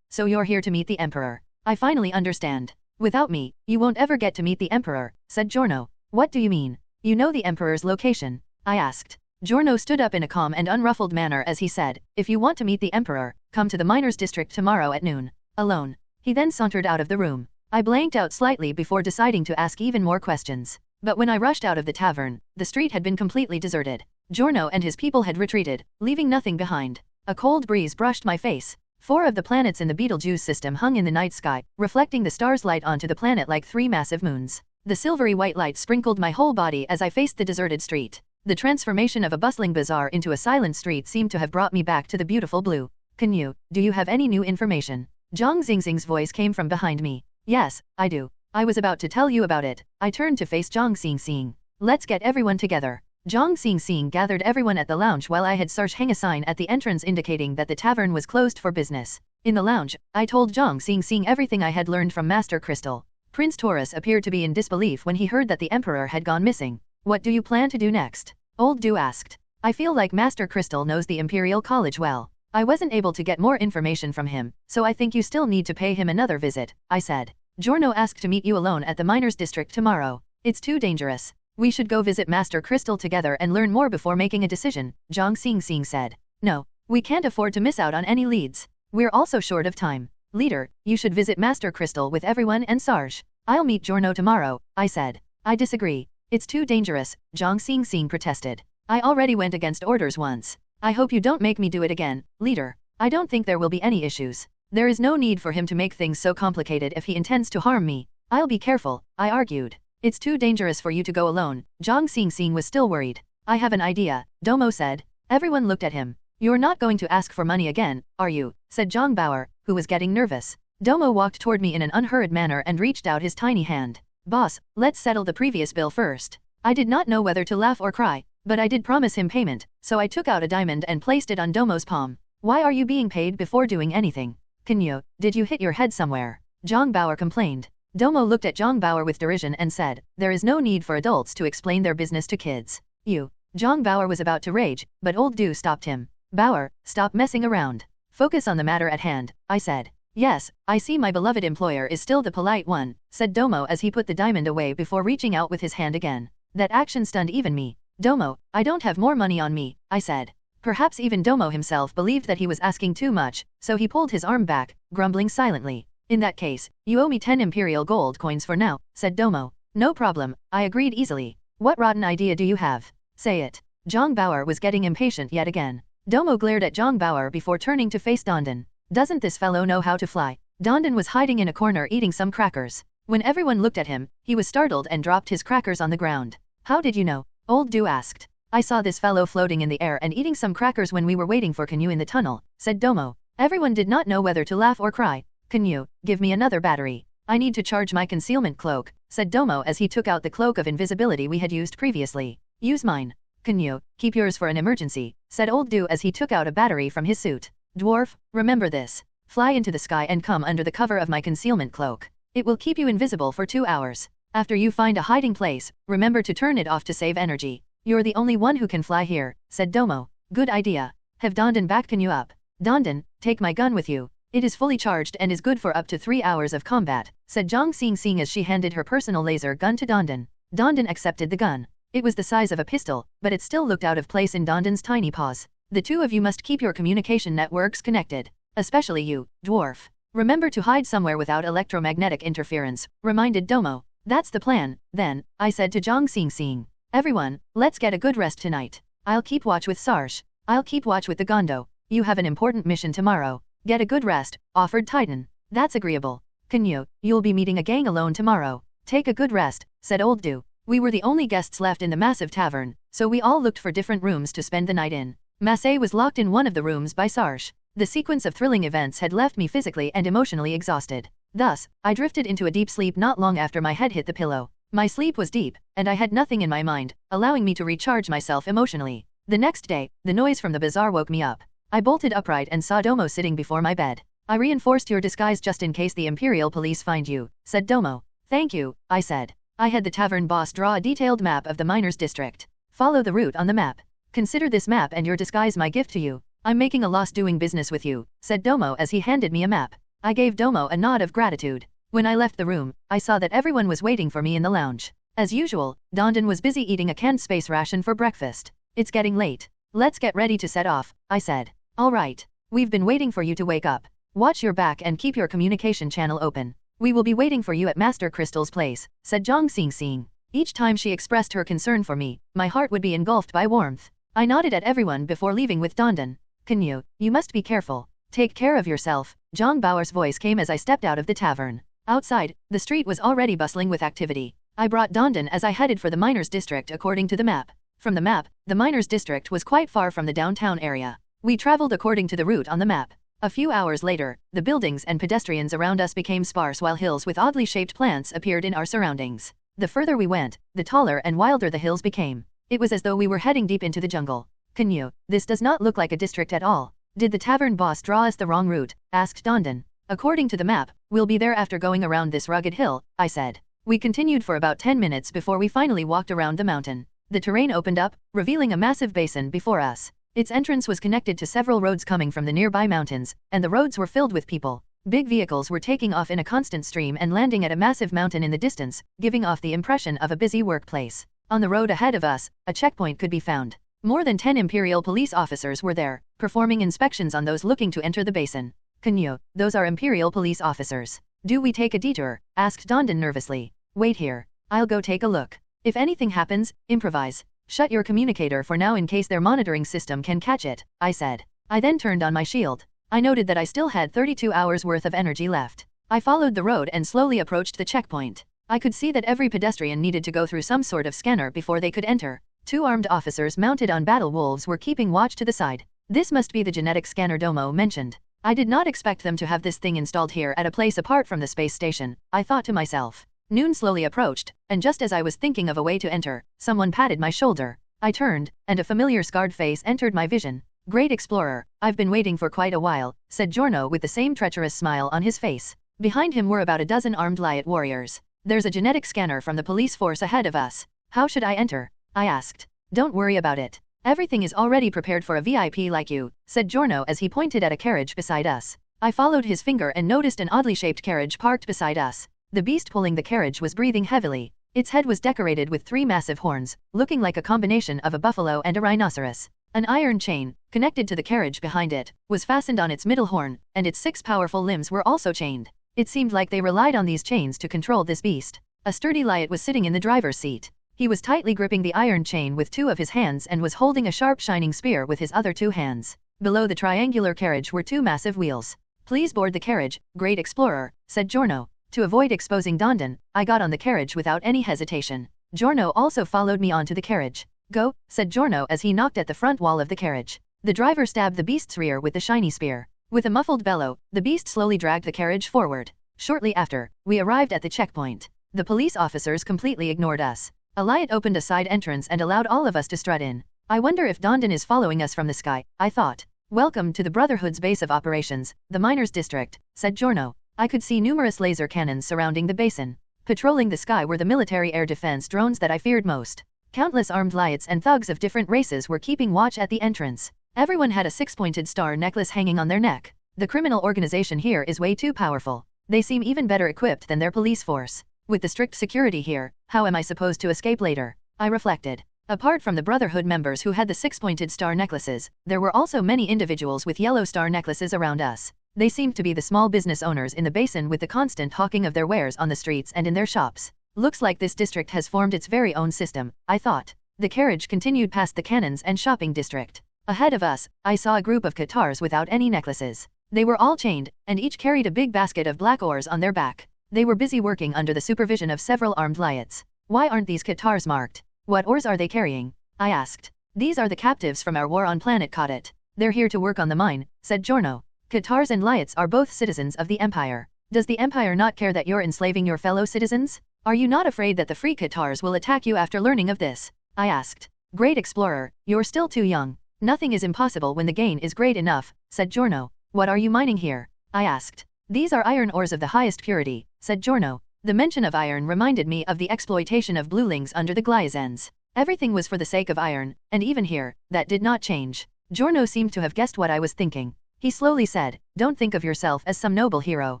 So you're here to meet the Emperor. I finally understand. Without me, you won't ever get to meet the Emperor, said Giorno. What do you mean? You know the Emperor's location? I asked. Giorno stood up in a calm and unruffled manner as he said, if you want to meet the Emperor, come to the Miners' District tomorrow at noon. Alone. He then sauntered out of the room. I blanked out slightly before deciding to ask even more questions. But when I rushed out of the tavern, the street had been completely deserted. Giorno and his people had retreated, leaving nothing behind. A cold breeze brushed my face. 4 of the planets in the Betelgeuse system hung in the night sky, reflecting the star's light onto the planet like 3 massive moons. The silvery white light sprinkled my whole body as I faced the deserted street. The transformation of a bustling bazaar into a silent street seemed to have brought me back to the beautiful blue. Canyue, do you have any new information? Zhang Xingxing's voice came from behind me. Yes, I do. I was about to tell you about it. I turned to face Zhang Xingxing. Let's get everyone together. Zhang Xingxing gathered everyone at the lounge while I had Sarge hang a sign at the entrance indicating that the tavern was closed for business. In the lounge, I told Zhang Xingxing everything I had learned from Master Crystal. Prince Taurus appeared to be in disbelief when he heard that the Emperor had gone missing. What do you plan to do next? Old Du asked. I feel like Master Crystal knows the Imperial College well. I wasn't able to get more information from him, so I think you still need to pay him another visit, I said. Giorno asked to meet you alone at the Miners' District tomorrow. It's too dangerous. We should go visit Master Crystal together and learn more before making a decision, Zhang Xingxing said. No, we can't afford to miss out on any leads. We're also short of time. Leader, you should visit Master Crystal with everyone and Sarge. I'll meet Giorno tomorrow, I said. I disagree. It's too dangerous, Zhang Xingxing protested. I already went against orders once. I hope you don't make me do it again, leader. I don't think there will be any issues. There is no need for him to make things so complicated if he intends to harm me. I'll be careful, I argued. It's too dangerous for you to go alone. Zhang Xingxing was still worried. I have an idea, Domo said. Everyone looked at him. You're not going to ask for money again, are you? Said Zhang Bauer, who was getting nervous. Domo walked toward me in an unhurried manner and reached out his tiny hand. Boss, let's settle the previous bill first. I did not know whether to laugh or cry, but I did promise him payment, so I took out a diamond and placed it on Domo's palm. Why are you being paid before doing anything? Canyue, did you hit your head somewhere? Zhang Bauer complained. Domo looked at Zhang Bauer with derision and said, there is no need for adults to explain their business to kids. You. Zhang Bauer was about to rage, but Old Du stopped him. Bauer, stop messing around. Focus on the matter at hand, I said. Yes, I see my beloved employer is still the polite one, said Domo as he put the diamond away before reaching out with his hand again. That action stunned even me. Domo, I don't have more money on me, I said. Perhaps even Domo himself believed that he was asking too much, so he pulled his arm back, grumbling silently. In that case, you owe me 10 Imperial gold coins for now, said Domo. No problem, I agreed easily. What rotten idea do you have? Say it. Zhang Bauer was getting impatient yet again. Domo glared at Zhang Bauer before turning to face Dondon. Doesn't this fellow know how to fly? Dondon was hiding in a corner eating some crackers. When everyone looked at him, he was startled and dropped his crackers on the ground. How did you know? Old Du asked. I saw this fellow floating in the air and eating some crackers when we were waiting for Canyue in the tunnel, said Domo. Everyone did not know whether to laugh or cry. Canyue, give me another battery. I need to charge my concealment cloak, said Domo as he took out the cloak of invisibility we had used previously. Use mine. Canyue, keep yours for an emergency, said Old Du as he took out a battery from his suit. Dwarf, remember this. Fly into the sky and come under the cover of my concealment cloak. It will keep you invisible for 2 hours. After you find a hiding place, remember to turn it off to save energy. You're the only one who can fly here, said Domo. Good idea. Have Dondon back Canyue up. Dondon, take my gun with you. It is fully charged and is good for up to 3 hours of combat, said Zhang Xing as she handed her personal laser gun to Dondon. Dondon accepted the gun. It was the size of a pistol, but it still looked out of place in Dondon's tiny paws. The two of you must keep your communication networks connected. Especially you, dwarf. Remember to hide somewhere without electromagnetic interference, reminded Domo. That's the plan, then, I said to Zhang Xing. Everyone, let's get a good rest tonight. I'll keep watch with Sarsh. I'll keep watch with the Gondo. You have an important mission tomorrow. Get a good rest, offered Titan. That's agreeable. Canyue, you'll be meeting a gang alone tomorrow. Take a good rest, said Old Du. We were the only guests left in the massive tavern, so we all looked for different rooms to spend the night in. Massey was locked in one of the rooms by Sarsh. The sequence of thrilling events had left me physically and emotionally exhausted. Thus, I drifted into a deep sleep not long after my head hit the pillow. My sleep was deep, and I had nothing in my mind, allowing me to recharge myself emotionally. The next day, the noise from the bazaar woke me up. I bolted upright and saw Domo sitting before my bed. I reinforced your disguise just in case the Imperial Police find you, said Domo. Thank you, I said. I had the tavern boss draw a detailed map of the miners' district. Follow the route on the map. Consider this map and your disguise my gift to you. I'm making a loss doing business with you, said Domo as he handed me a map. I gave Domo a nod of gratitude. When I left the room, I saw that everyone was waiting for me in the lounge. As usual, Dondon was busy eating a canned space ration for breakfast. It's getting late. Let's get ready to set off, I said. All right. We've been waiting for you to wake up. Watch your back and keep your communication channel open. We will be waiting for you at Master Crystal's place, said Zhang Xing. Each time she expressed her concern for me, my heart would be engulfed by warmth. I nodded at everyone before leaving with Dondon. Canyue, you must be careful. Take care of yourself, Zhang Baoer's voice came as I stepped out of the tavern. Outside, the street was already bustling with activity. I brought Dondon as I headed for the miners' district according to the map. From the map, the miners' district was quite far from the downtown area. We traveled according to the route on the map. A few hours later, the buildings and pedestrians around us became sparse while hills with oddly shaped plants appeared in our surroundings. The further we went, the taller and wilder the hills became. It was as though we were heading deep into the jungle. Canyue, this does not look like a district at all. Did the tavern boss draw us the wrong route? Asked Dondon. According to the map, we'll be there after going around this rugged hill, I said. We continued for about 10 minutes before we finally walked around the mountain. The terrain opened up, revealing a massive basin before us. Its entrance was connected to several roads coming from the nearby mountains, and the roads were filled with people. Big vehicles were taking off in a constant stream and landing at a massive mountain in the distance, giving off the impression of a busy workplace. On the road ahead of us, a checkpoint could be found. More than 10 Imperial police officers were there, performing inspections on those looking to enter the basin. Canyue, those are Imperial police officers. Do we take a detour? Asked Dondon nervously. Wait here. I'll go take a look. If anything happens, improvise. Shut your communicator for now in case their monitoring system can catch it, I said. I then turned on my shield. I noted that I still had 32 hours worth of energy left. I followed the road and slowly approached the checkpoint. I could see that every pedestrian needed to go through some sort of scanner before they could enter. 2 armed officers mounted on battle wolves were keeping watch to the side. This must be the genetic scanner Domo mentioned. I did not expect them to have this thing installed here at a place apart from the space station, I thought to myself. Noon slowly approached, and just as I was thinking of a way to enter, someone patted my shoulder. I turned, and a familiar scarred face entered my vision. Great explorer, I've been waiting for quite a while, said Giorno with the same treacherous smile on his face. Behind him were about a dozen armed Lyot warriors. There's a genetic scanner from the police force ahead of us. How should I enter? I asked. Don't worry about it. Everything is already prepared for a VIP like you, said Giorno as he pointed at a carriage beside us. I followed his finger and noticed an oddly shaped carriage parked beside us. The beast pulling the carriage was breathing heavily. Its head was decorated with 3 massive horns, looking like a combination of a buffalo and a rhinoceros. An iron chain, connected to the carriage behind it, was fastened on its middle horn, and its 6 powerful limbs were also chained. It seemed like they relied on these chains to control this beast. A sturdy Lyot was sitting in the driver's seat. He was tightly gripping the iron chain with 2 of his hands and was holding a sharp shining spear with his other 2 hands. Below the triangular carriage were 2 massive wheels. Please board the carriage, great explorer, said Giorno. To avoid exposing Dondon, I got on the carriage without any hesitation. Giorno also followed me onto the carriage. Go, said Giorno as he knocked at the front wall of the carriage. The driver stabbed the beast's rear with the shiny spear. With a muffled bellow, the beast slowly dragged the carriage forward. Shortly after, we arrived at the checkpoint. The police officers completely ignored us. A Lyot opened a side entrance and allowed all of us to strut in. I wonder if Dondon is following us from the sky, I thought. Welcome to the Brotherhood's base of operations, the miners' district, said Giorno. I could see numerous laser cannons surrounding the basin. Patrolling the sky were the military air defense drones that I feared most. Countless armed Lyots and thugs of different races were keeping watch at the entrance. Everyone had a six-pointed star necklace hanging on their neck. The criminal organization here is way too powerful. They seem even better equipped than their police force. With the strict security here, how am I supposed to escape later? I reflected. Apart from the Brotherhood members who had the six-pointed star necklaces, there were also many individuals with yellow star necklaces around us. They seemed to be the small business owners in the basin with the constant hawking of their wares on the streets and in their shops. Looks like this district has formed its very own system, I thought. The carriage continued past the cannons and shopping district. Ahead of us, I saw a group of Qatars without any necklaces. They were all chained, and each carried a big basket of black oars on their back. They were busy working under the supervision of several armed Lyads. Why aren't these Qatars marked? What oars are they carrying? I asked. These are the captives from our war on planet Qatut. They're here to work on the mine, said Giorno. Qatars and Lyads are both citizens of the Empire. Does the Empire not care that you're enslaving your fellow citizens? Are you not afraid that the free Qatars will attack you after learning of this? I asked. Great explorer, you're still too young. Nothing is impossible when the gain is great enough, said Giorno. What are you mining here? I asked. These are iron ores of the highest purity, said Giorno. The mention of iron reminded me of the exploitation of bluelings under the Gliesens. Everything was for the sake of iron, and even here, that did not change. Giorno seemed to have guessed what I was thinking. He slowly said, don't think of yourself as some noble hero.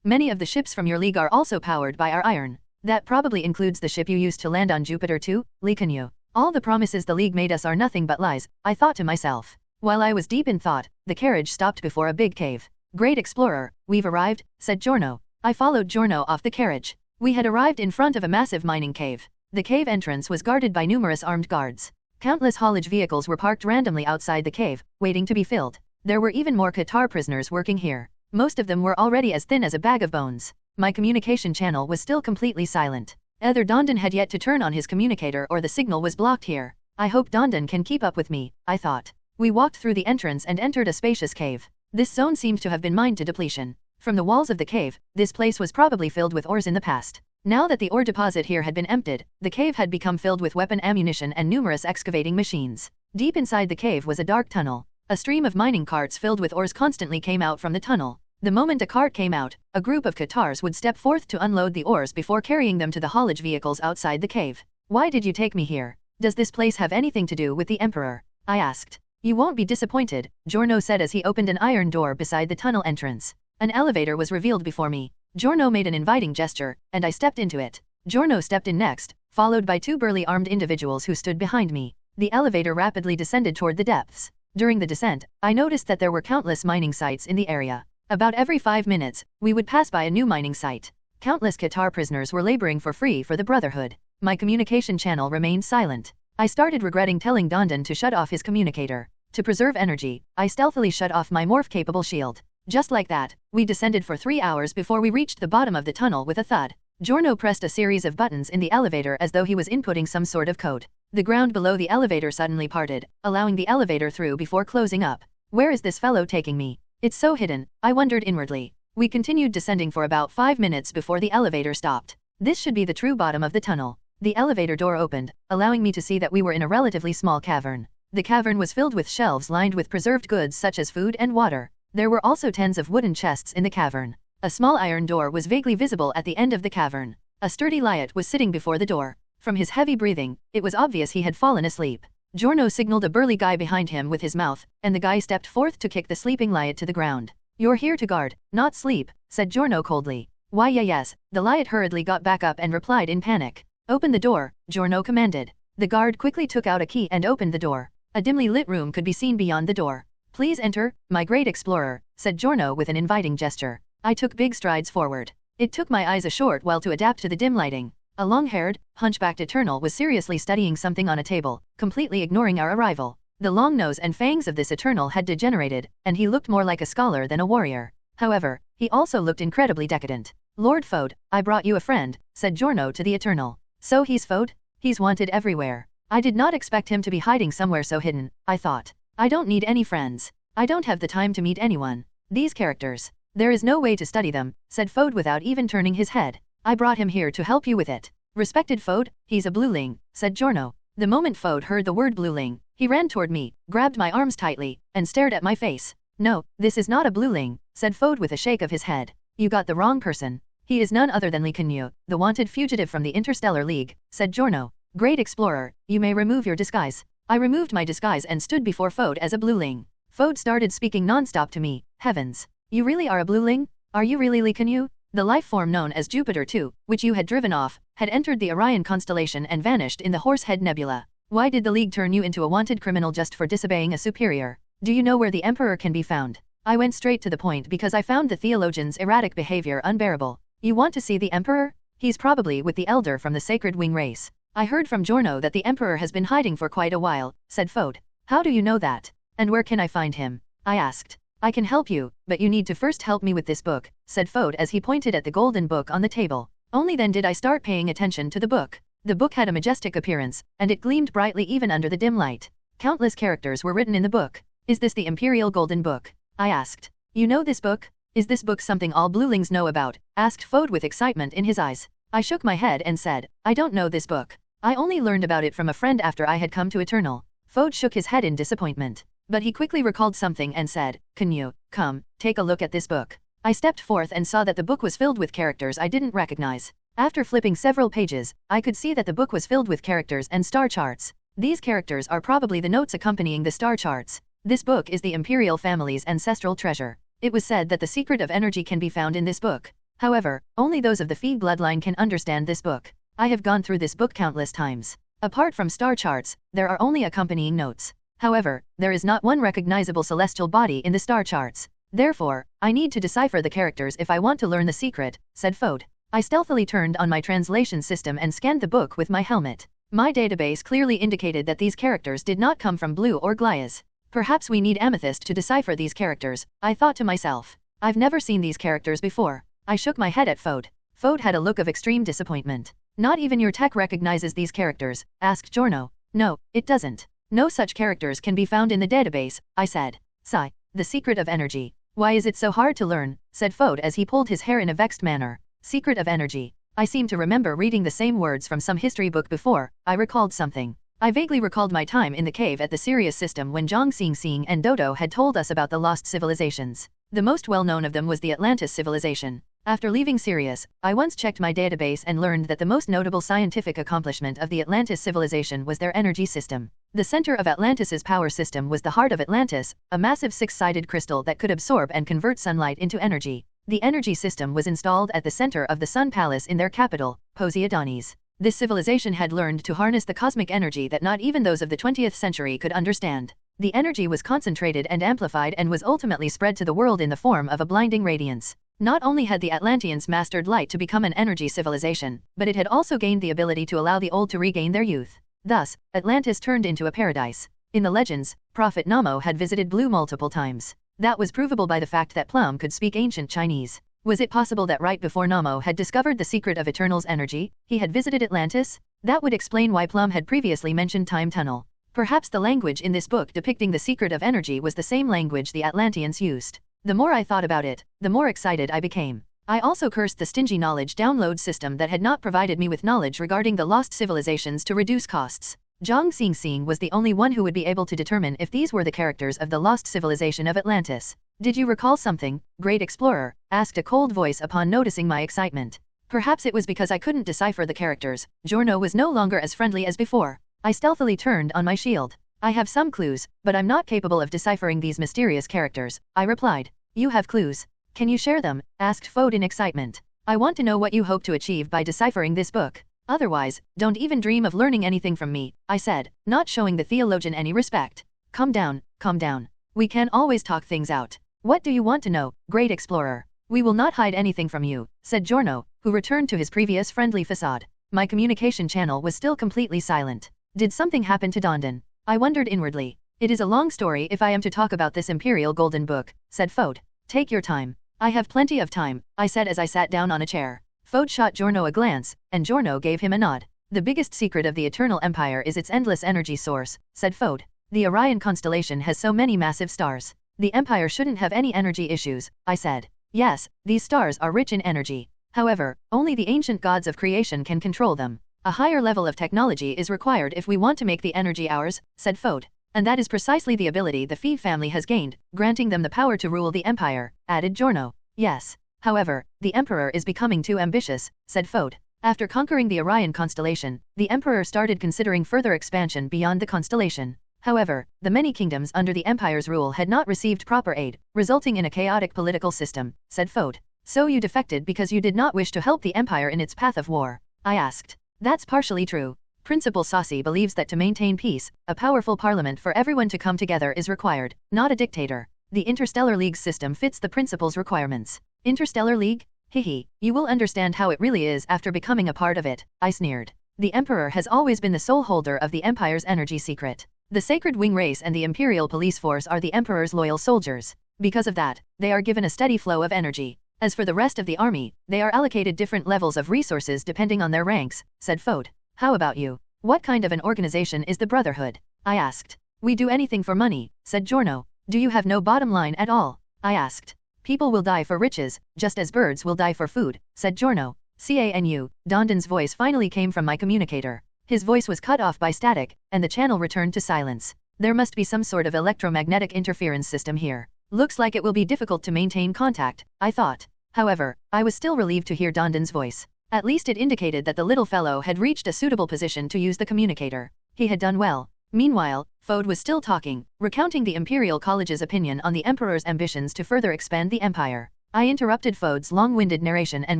Many of the ships from your league are also powered by our iron. That probably includes the ship you used to land on Jupiter too, Canyue. All the promises the league made us are nothing but lies, I thought to myself. While I was deep in thought, the carriage stopped before a big cave. Great explorer, we've arrived, said Giorno. I followed Giorno off the carriage. We had arrived in front of a massive mining cave. The cave entrance was guarded by numerous armed guards. Countless haulage vehicles were parked randomly outside the cave, waiting to be filled. There were even more Qatar prisoners working here. Most of them were already as thin as a bag of bones. My communication channel was still completely silent. Either Dondon had yet to turn on his communicator or the signal was blocked here. I hope Dondon can keep up with me, I thought. We walked through the entrance and entered a spacious cave. This zone seemed to have been mined to depletion. From the walls of the cave, this place was probably filled with ores in the past. Now that the ore deposit here had been emptied, the cave had become filled with weapon ammunition and numerous excavating machines. Deep inside the cave was a dark tunnel. A stream of mining carts filled with ores constantly came out from the tunnel. The moment a cart came out, a group of Qatars would step forth to unload the ores before carrying them to the haulage vehicles outside the cave. Why did you take me here? Does this place have anything to do with the Emperor? I asked. You won't be disappointed, Giorno said as he opened an iron door beside the tunnel entrance. An elevator was revealed before me. Giorno made an inviting gesture, and I stepped into it. Giorno stepped in next, followed by two burly armed individuals who stood behind me. The elevator rapidly descended toward the depths. During the descent, I noticed that there were countless mining sites in the area. About every 5 minutes, we would pass by a new mining site. Countless Qatar prisoners were laboring for free for the Brotherhood. My communication channel remained silent. I started regretting telling Dondon to shut off his communicator. To preserve energy, I stealthily shut off my morph-capable shield. Just like that, we descended for 3 hours before we reached the bottom of the tunnel with a thud. Giorno pressed a series of buttons in the elevator as though he was inputting some sort of code. The ground below the elevator suddenly parted, allowing the elevator through before closing up. Where is this fellow taking me? It's so hidden, I wondered inwardly. We continued descending for about 5 minutes before the elevator stopped. This should be the true bottom of the tunnel. The elevator door opened, allowing me to see that we were in a relatively small cavern. The cavern was filled with shelves lined with preserved goods such as food and water. There were also tens of wooden chests in the cavern. A small iron door was vaguely visible at the end of the cavern. A sturdy Lyot was sitting before the door. From his heavy breathing, it was obvious he had fallen asleep. Giorno signaled a burly guy behind him with his mouth, and the guy stepped forth to kick the sleeping Lyot to the ground. You're here to guard, not sleep, said Giorno coldly. Why yes, the Lyot hurriedly got back up and replied in panic. Open the door, Giorno commanded. The guard quickly took out a key and opened the door. A dimly lit room could be seen beyond the door. Please enter, my great explorer, said Giorno with an inviting gesture. I took big strides forward. It took my eyes a short while to adapt to the dim lighting. A long-haired, hunchbacked Eternal was seriously studying something on a table, completely ignoring our arrival. The long nose and fangs of this Eternal had degenerated, and he looked more like a scholar than a warrior. However, he also looked incredibly decadent. Lord Fode, I brought you a friend, said Giorno to the Eternal. So he's Fode? He's wanted everywhere. I did not expect him to be hiding somewhere so hidden, I thought. I don't need any friends. I don't have the time to meet anyone. These characters. There is no way to study them, said Fode without even turning his head. I brought him here to help you with it. Respected Fode, he's a blueling, said Giorno. The moment Fode heard the word blueling, he ran toward me, grabbed my arms tightly, and stared at my face. No, this is not a blueling, said Fode with a shake of his head. You got the wrong person. He is none other than Canyue, the wanted fugitive from the Interstellar League, said Giorno. Great explorer, you may remove your disguise. I removed my disguise and stood before Fode as a blueling. Fode started speaking non-stop to me. Heavens. You really are a blueling? Are you really Li Canyue? The life form known as Jupiter 2, which you had driven off, had entered the Orion constellation and vanished in the Horsehead Nebula. Why did the League turn you into a wanted criminal just for disobeying a superior? Do you know where the Emperor can be found? I went straight to the point because I found the theologian's erratic behavior unbearable. You want to see the Emperor? He's probably with the Elder from the Sacred Wing race. I heard from Giorno that the Emperor has been hiding for quite a while, said Fode. How do you know that? And where can I find him? I asked. I can help you, but you need to first help me with this book, said Fode as he pointed at the golden book on the table. Only then did I start paying attention to the book. The book had a majestic appearance, and it gleamed brightly even under the dim light. Countless characters were written in the book. Is this the Imperial Golden Book? I asked. You know this book? Is this book something all bluelings know about? Asked Fode with excitement in his eyes. I shook my head and said, I don't know this book. I only learned about it from a friend after I had come to Eternal. Fode shook his head in disappointment. But he quickly recalled something and said, Canyue, come, take a look at this book. I stepped forth and saw that the book was filled with characters I didn't recognize. After flipping several pages, I could see that the book was filled with characters and star charts. These characters are probably the notes accompanying the star charts. This book is the Imperial family's ancestral treasure. It was said that the secret of energy can be found in this book. However, only those of the Feed bloodline can understand this book. I have gone through this book countless times. Apart from star charts, there are only accompanying notes. However, there is not one recognizable celestial body in the star charts. Therefore, I need to decipher the characters if I want to learn the secret, said Fode. I stealthily turned on my translation system and scanned the book with my helmet. My database clearly indicated that these characters did not come from Blue or Gliesens. Perhaps we need Amethyst to decipher these characters, I thought to myself. I've never seen these characters before. I shook my head at Fode. Fode had a look of extreme disappointment. Not even your tech recognizes these characters, asked Giorno. No, it doesn't. No such characters can be found in the database, I said. Sigh. The secret of energy. Why is it so hard to learn, said Fode as he pulled his hair in a vexed manner. Secret of energy. I seem to remember reading the same words from some history book before. I recalled something. I vaguely recalled my time in the cave at the Sirius system when Zhang Xing and Dodo had told us about the lost civilizations. The most well-known of them was the Atlantis civilization. After leaving Sirius, I once checked my database and learned that the most notable scientific accomplishment of the Atlantis civilization was their energy system. The center of Atlantis's power system was the heart of Atlantis, a massive six-sided crystal that could absorb and convert sunlight into energy. The energy system was installed at the center of the Sun Palace in their capital, Poseidonis. This civilization had learned to harness the cosmic energy that not even those of the 20th century could understand. The energy was concentrated and amplified and was ultimately spread to the world in the form of a blinding radiance. Not only had the Atlanteans mastered light to become an energy civilization, but it had also gained the ability to allow the old to regain their youth. Thus, Atlantis turned into a paradise. In the legends, Prophet Namo had visited Blue multiple times. That was provable by the fact that Plum could speak ancient Chinese. Was it possible that right before Namo had discovered the secret of Eternal's energy, he had visited Atlantis? That would explain why Plum had previously mentioned Time Tunnel. Perhaps the language in this book depicting the secret of energy was the same language the Atlanteans used. The more I thought about it, the more excited I became. I also cursed the stingy knowledge download system that had not provided me with knowledge regarding the lost civilizations to reduce costs. Zhang Xing was the only one who would be able to determine if these were the characters of the lost civilization of Atlantis. Did you recall something, Great Explorer? Asked a cold voice upon noticing my excitement. Perhaps it was because I couldn't decipher the characters. Giorno was no longer as friendly as before. I stealthily turned on my shield. I have some clues, but I'm not capable of deciphering these mysterious characters, I replied. You have clues. Can you share them? Asked Fode in excitement. I want to know what you hope to achieve by deciphering this book. Otherwise, don't even dream of learning anything from me, I said, not showing the theologian any respect. Calm down, calm down. We can always talk things out. What do you want to know, Great Explorer? We will not hide anything from you, said Giorno, who returned to his previous friendly facade. My communication channel was still completely silent. Did something happen to Dondon? I wondered inwardly. It is a long story if I am to talk about this Imperial Golden Book, said Fode. Take your time. I have plenty of time, I said as I sat down on a chair. Fode shot Giorno a glance, and Giorno gave him a nod. The biggest secret of the Eternal Empire is its endless energy source, said Fode. The Orion constellation has so many massive stars. The Empire shouldn't have any energy issues, I said. Yes, these stars are rich in energy. However, only the ancient gods of creation can control them. A higher level of technology is required if we want to make the energy ours, said Fode. And that is precisely the ability the Feed family has gained, granting them the power to rule the Empire, added Giorno. Yes. However, the Emperor is becoming too ambitious, said Fode. After conquering the Orion constellation, the Emperor started considering further expansion beyond the constellation. However, the many kingdoms under the Empire's rule had not received proper aid, resulting in a chaotic political system, said Fode. So you defected because you did not wish to help the Empire in its path of war? I asked. That's partially true. Principal Saucy believes that to maintain peace, a powerful parliament for everyone to come together is required, not a dictator. The Interstellar League's system fits the principal's requirements. Interstellar League? Hehe, you will understand how it really is after becoming a part of it, I sneered. The Emperor has always been the sole holder of the Empire's energy secret. The Sacred Wing race and the Imperial Police Force are the Emperor's loyal soldiers. Because of that, they are given a steady flow of energy. As for the rest of the army, they are allocated different levels of resources depending on their ranks, said Fode. How about you? What kind of an organization is the Brotherhood? I asked. We do anything for money, said Giorno. Do you have no bottom line at all? I asked. People will die for riches, just as birds will die for food, said Giorno. Canyue, Dondon's voice finally came from my communicator. His voice was cut off by static, and the channel returned to silence. There must be some sort of electromagnetic interference system here. Looks like it will be difficult to maintain contact, I thought. However, I was still relieved to hear Dondon's voice. At least it indicated that the little fellow had reached a suitable position to use the communicator. He had done well. Meanwhile, Fode was still talking, recounting the Imperial College's opinion on the Emperor's ambitions to further expand the Empire. I interrupted Fode's long-winded narration and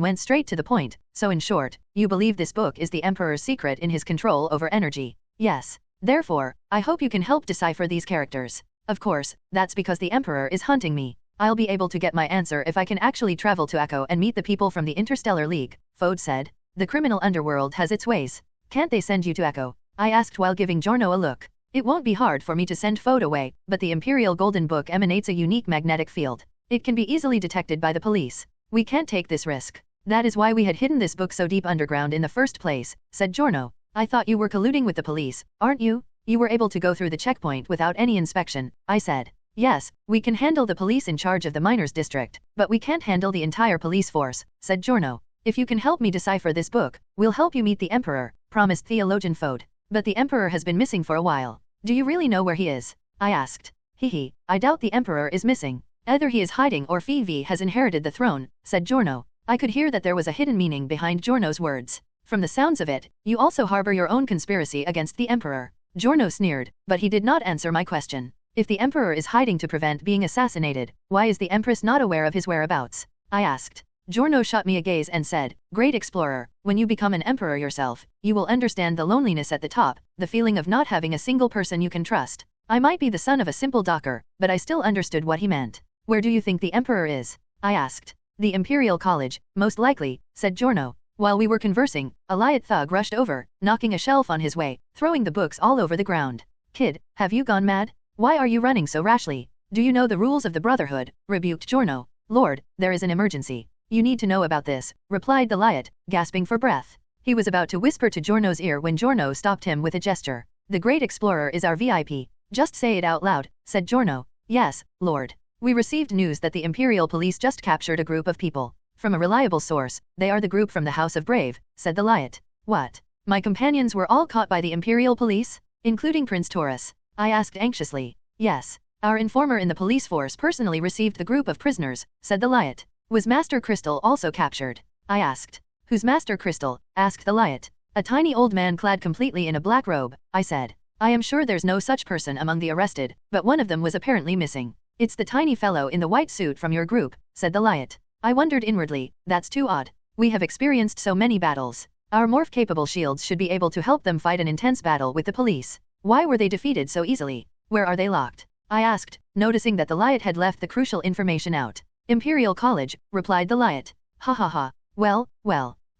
went straight to the point. So in short, you believe this book is the Emperor's secret in his control over energy? Yes. Therefore, I hope you can help decipher these characters. Of course, that's because the Emperor is hunting me. I'll be able to get my answer if I can actually travel to Echo and meet the people from the Interstellar League, Fode said. The criminal underworld has its ways. Can't they send you to Echo? I asked while giving Giorno a look. It won't be hard for me to send Fode away, but the Imperial Golden Book emanates a unique magnetic field. It can be easily detected by the police. We can't take this risk. That is why we had hidden this book so deep underground in the first place, said Giorno. I thought you were colluding with the police, aren't you? You were able to go through the checkpoint without any inspection, I said. Yes, we can handle the police in charge of the miners' district, but we can't handle the entire police force, said Giorno. If you can help me decipher this book, we'll help you meet the Emperor, promised Theologian Fode. But the Emperor has been missing for a while. Do you really know where he is? I asked. Hehe, I doubt the Emperor is missing. Either he is hiding or Phoebe has inherited the throne, said Giorno. I could hear that there was a hidden meaning behind Giorno's words. From the sounds of it, you also harbor your own conspiracy against the Emperor. Giorno sneered, but he did not answer my question. If the Emperor is hiding to prevent being assassinated, why is the Empress not aware of his whereabouts? I asked. Giorno shot me a gaze and said, Great explorer, when you become an emperor yourself, you will understand the loneliness at the top, the feeling of not having a single person you can trust. I might be the son of a simple docker, but I still understood what he meant. Where do you think the Emperor is? I asked. The Imperial College, most likely, said Giorno. While we were conversing, a Lyot thug rushed over, knocking a shelf on his way, throwing the books all over the ground. Kid, have you gone mad? Why are you running so rashly? Do you know the rules of the Brotherhood? Rebuked Giorno. Lord, there is an emergency. You need to know about this, replied the Lyot, gasping for breath. He was about to whisper to Giorno's ear when Giorno stopped him with a gesture. The Great Explorer is our VIP. Just say it out loud, said Giorno. Yes, Lord. We received news that the Imperial Police just captured a group of people. From a reliable source, they are the group from the House of Brave, said the Lyot. What? My companions were all caught by the Imperial Police? Including Prince Taurus? I asked anxiously. Yes. Our informer in the police force personally received the group of prisoners, said the Lyot. Was Master Crystal also captured? I asked. Who's Master Crystal? Asked the Lyot. A tiny old man clad completely in a black robe, I said. I am sure there's no such person among the arrested, but one of them was apparently missing. It's the tiny fellow in the white suit from your group, said the Lyot. I wondered inwardly, that's too odd. We have experienced so many battles. Our morph-capable shields should be able to help them fight an intense battle with the police. Why were they defeated so easily? Where are they locked? I asked, noticing that the Lyot had left the crucial information out. Imperial College, replied the Lyot. Ha ha ha. Well,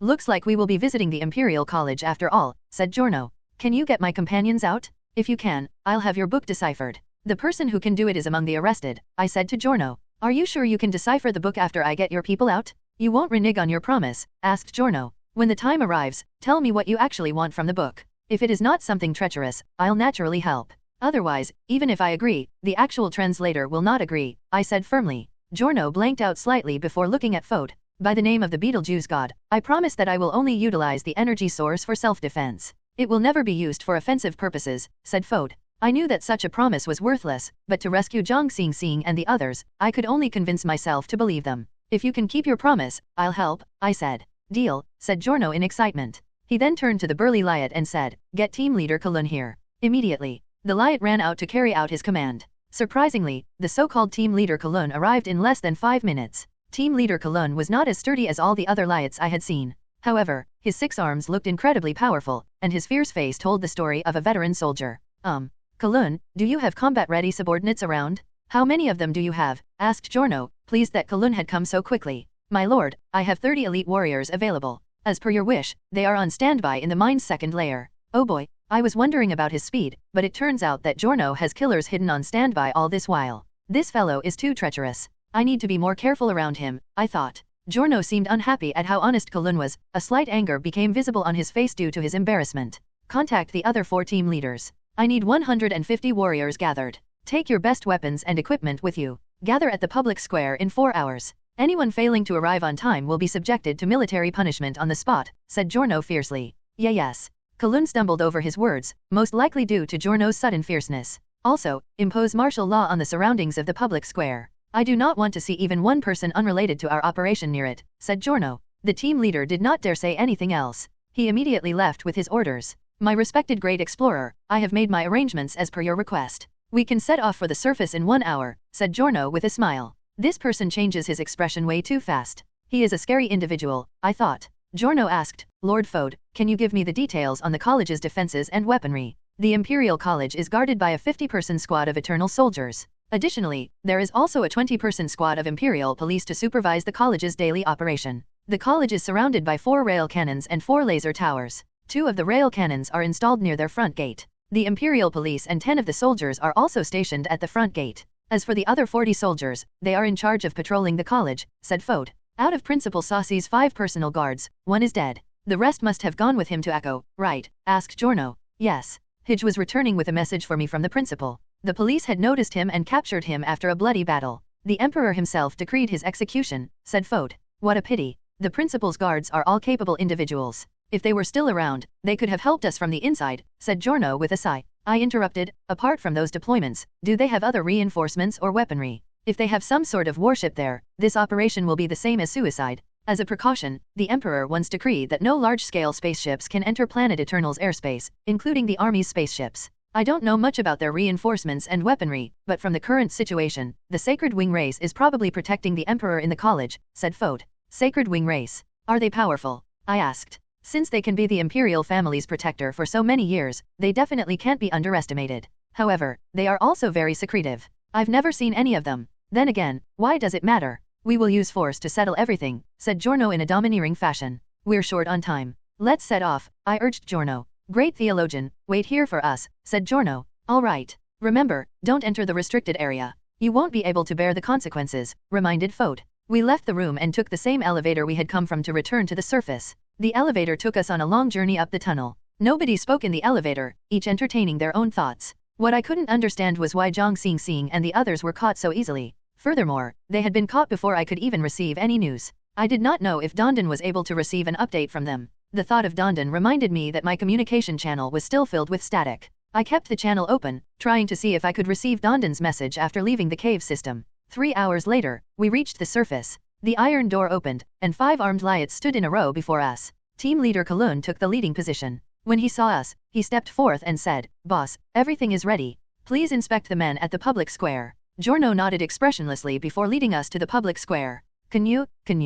looks like we will be visiting the Imperial College after all, said Giorno. Can you get my companions out? If you can, I'll have your book deciphered. The person who can do it is among the arrested, I said to Giorno. Are you sure you can decipher the book after I get your people out? You won't renege on your promise, asked Giorno. When the time arrives, tell me what you actually want from the book. If it is not something treacherous, I'll naturally help. Otherwise, even if I agree, the actual translator will not agree, I said firmly. Giorno blanked out slightly before looking at Fode. By the name of the Betelgeuse god, I promise that I will only utilize the energy source for self-defense. It will never be used for offensive purposes, said Fode. I knew that such a promise was worthless, but to rescue Zhang Xing and the others, I could only convince myself to believe them. If you can keep your promise, I'll help, I said. Deal, said Giorno in excitement. He then turned to the burly Lyot and said, Get team leader Kalun here. Immediately. The Liot ran out to carry out his command. Surprisingly, the so-called team leader Kalun arrived in less than 5 minutes. Team leader Kalun was not as sturdy as all the other Liots I had seen. However, his 6 arms looked incredibly powerful, and his fierce face told the story of a veteran soldier. Kalun, do you have combat-ready subordinates around? How many of them do you have? Asked Giorno, pleased that Kalun had come so quickly. My lord, I have 30 elite warriors available. As per your wish, they are on standby in the mine's second layer. Oh boy, I was wondering about his speed, but it turns out that Giorno has killers hidden on standby all this while. This fellow is too treacherous. I need to be more careful around him, I thought. Giorno seemed unhappy at how honest Kalun was. A slight anger became visible on his face due to his embarrassment. Contact the other 4 team leaders. I need 150 warriors gathered. Take your best weapons and equipment with you. Gather at the public square in 4 hours. Anyone failing to arrive on time will be subjected to military punishment on the spot, said Giorno fiercely. Yes. Kalun stumbled over his words, most likely due to Giorno's sudden fierceness. Also, impose martial law on the surroundings of the public square. I do not want to see even one person unrelated to our operation near it, said Giorno. The team leader did not dare say anything else. He immediately left with his orders. My respected great explorer, I have made my arrangements as per your request. We can set off for the surface in 1 hour, said Giorno with a smile. This person changes his expression way too fast. He is a scary individual, I thought. Giorno asked, Lord Fode, can you give me the details on the college's defenses and weaponry? The Imperial College is guarded by a 50-person squad of Eternal soldiers. Additionally, there is also a 20-person squad of Imperial police to supervise the college's daily operation. The college is surrounded by 4 rail cannons and 4 laser towers. 2 of the rail cannons are installed near their front gate. The Imperial police and 10 of the soldiers are also stationed at the front gate. As for the other 40 soldiers, they are in charge of patrolling the college, said Fode. Out of Principal Saucy's 5 personal guards, 1 is dead. The rest must have gone with him to Echo, right? Asked Giorno. Yes. Hidge was returning with a message for me from the principal. The police had noticed him and captured him after a bloody battle. The Emperor himself decreed his execution, said Fode. What a pity. The principal's guards are all capable individuals. If they were still around, they could have helped us from the inside, said Giorno with a sigh. I interrupted, apart from those deployments, do they have other reinforcements or weaponry? If they have some sort of warship there, this operation will be the same as suicide. As a precaution, the Emperor once decreed that no large-scale spaceships can enter Planet Eternal's airspace, including the Army's spaceships. I don't know much about their reinforcements and weaponry, but from the current situation, the Sacred Wing race is probably protecting the Emperor in the college, said Fode. Sacred Wing race. Are they powerful? I asked. Since they can be the Imperial family's protector for so many years, they definitely can't be underestimated. However, they are also very secretive. I've never seen any of them. Then again, why does it matter? We will use force to settle everything, said Giorno in a domineering fashion. We're short on time. Let's set off, I urged Giorno. Great theologian, wait here for us, said Giorno. All right. Remember, don't enter the restricted area. You won't be able to bear the consequences, reminded Fode. We left the room and took the same elevator we had come from to return to the surface. The elevator took us on a long journey up the tunnel. Nobody spoke in the elevator, each entertaining their own thoughts. What I couldn't understand was why Zhang Xing and the others were caught so easily. Furthermore, they had been caught before I could even receive any news. I did not know if Dondon was able to receive an update from them. The thought of Dondon reminded me that my communication channel was still filled with static. I kept the channel open, trying to see if I could receive Dondon's message after leaving the cave system. 3 hours later, we reached the surface. The iron door opened, and 5 armed Liots stood in a row before us. Team leader Kalun took the leading position. When he saw us, he stepped forth and said, Boss, everything is ready. Please inspect the men at the public square. Giorno nodded expressionlessly before leading us to the public square. Canyue, can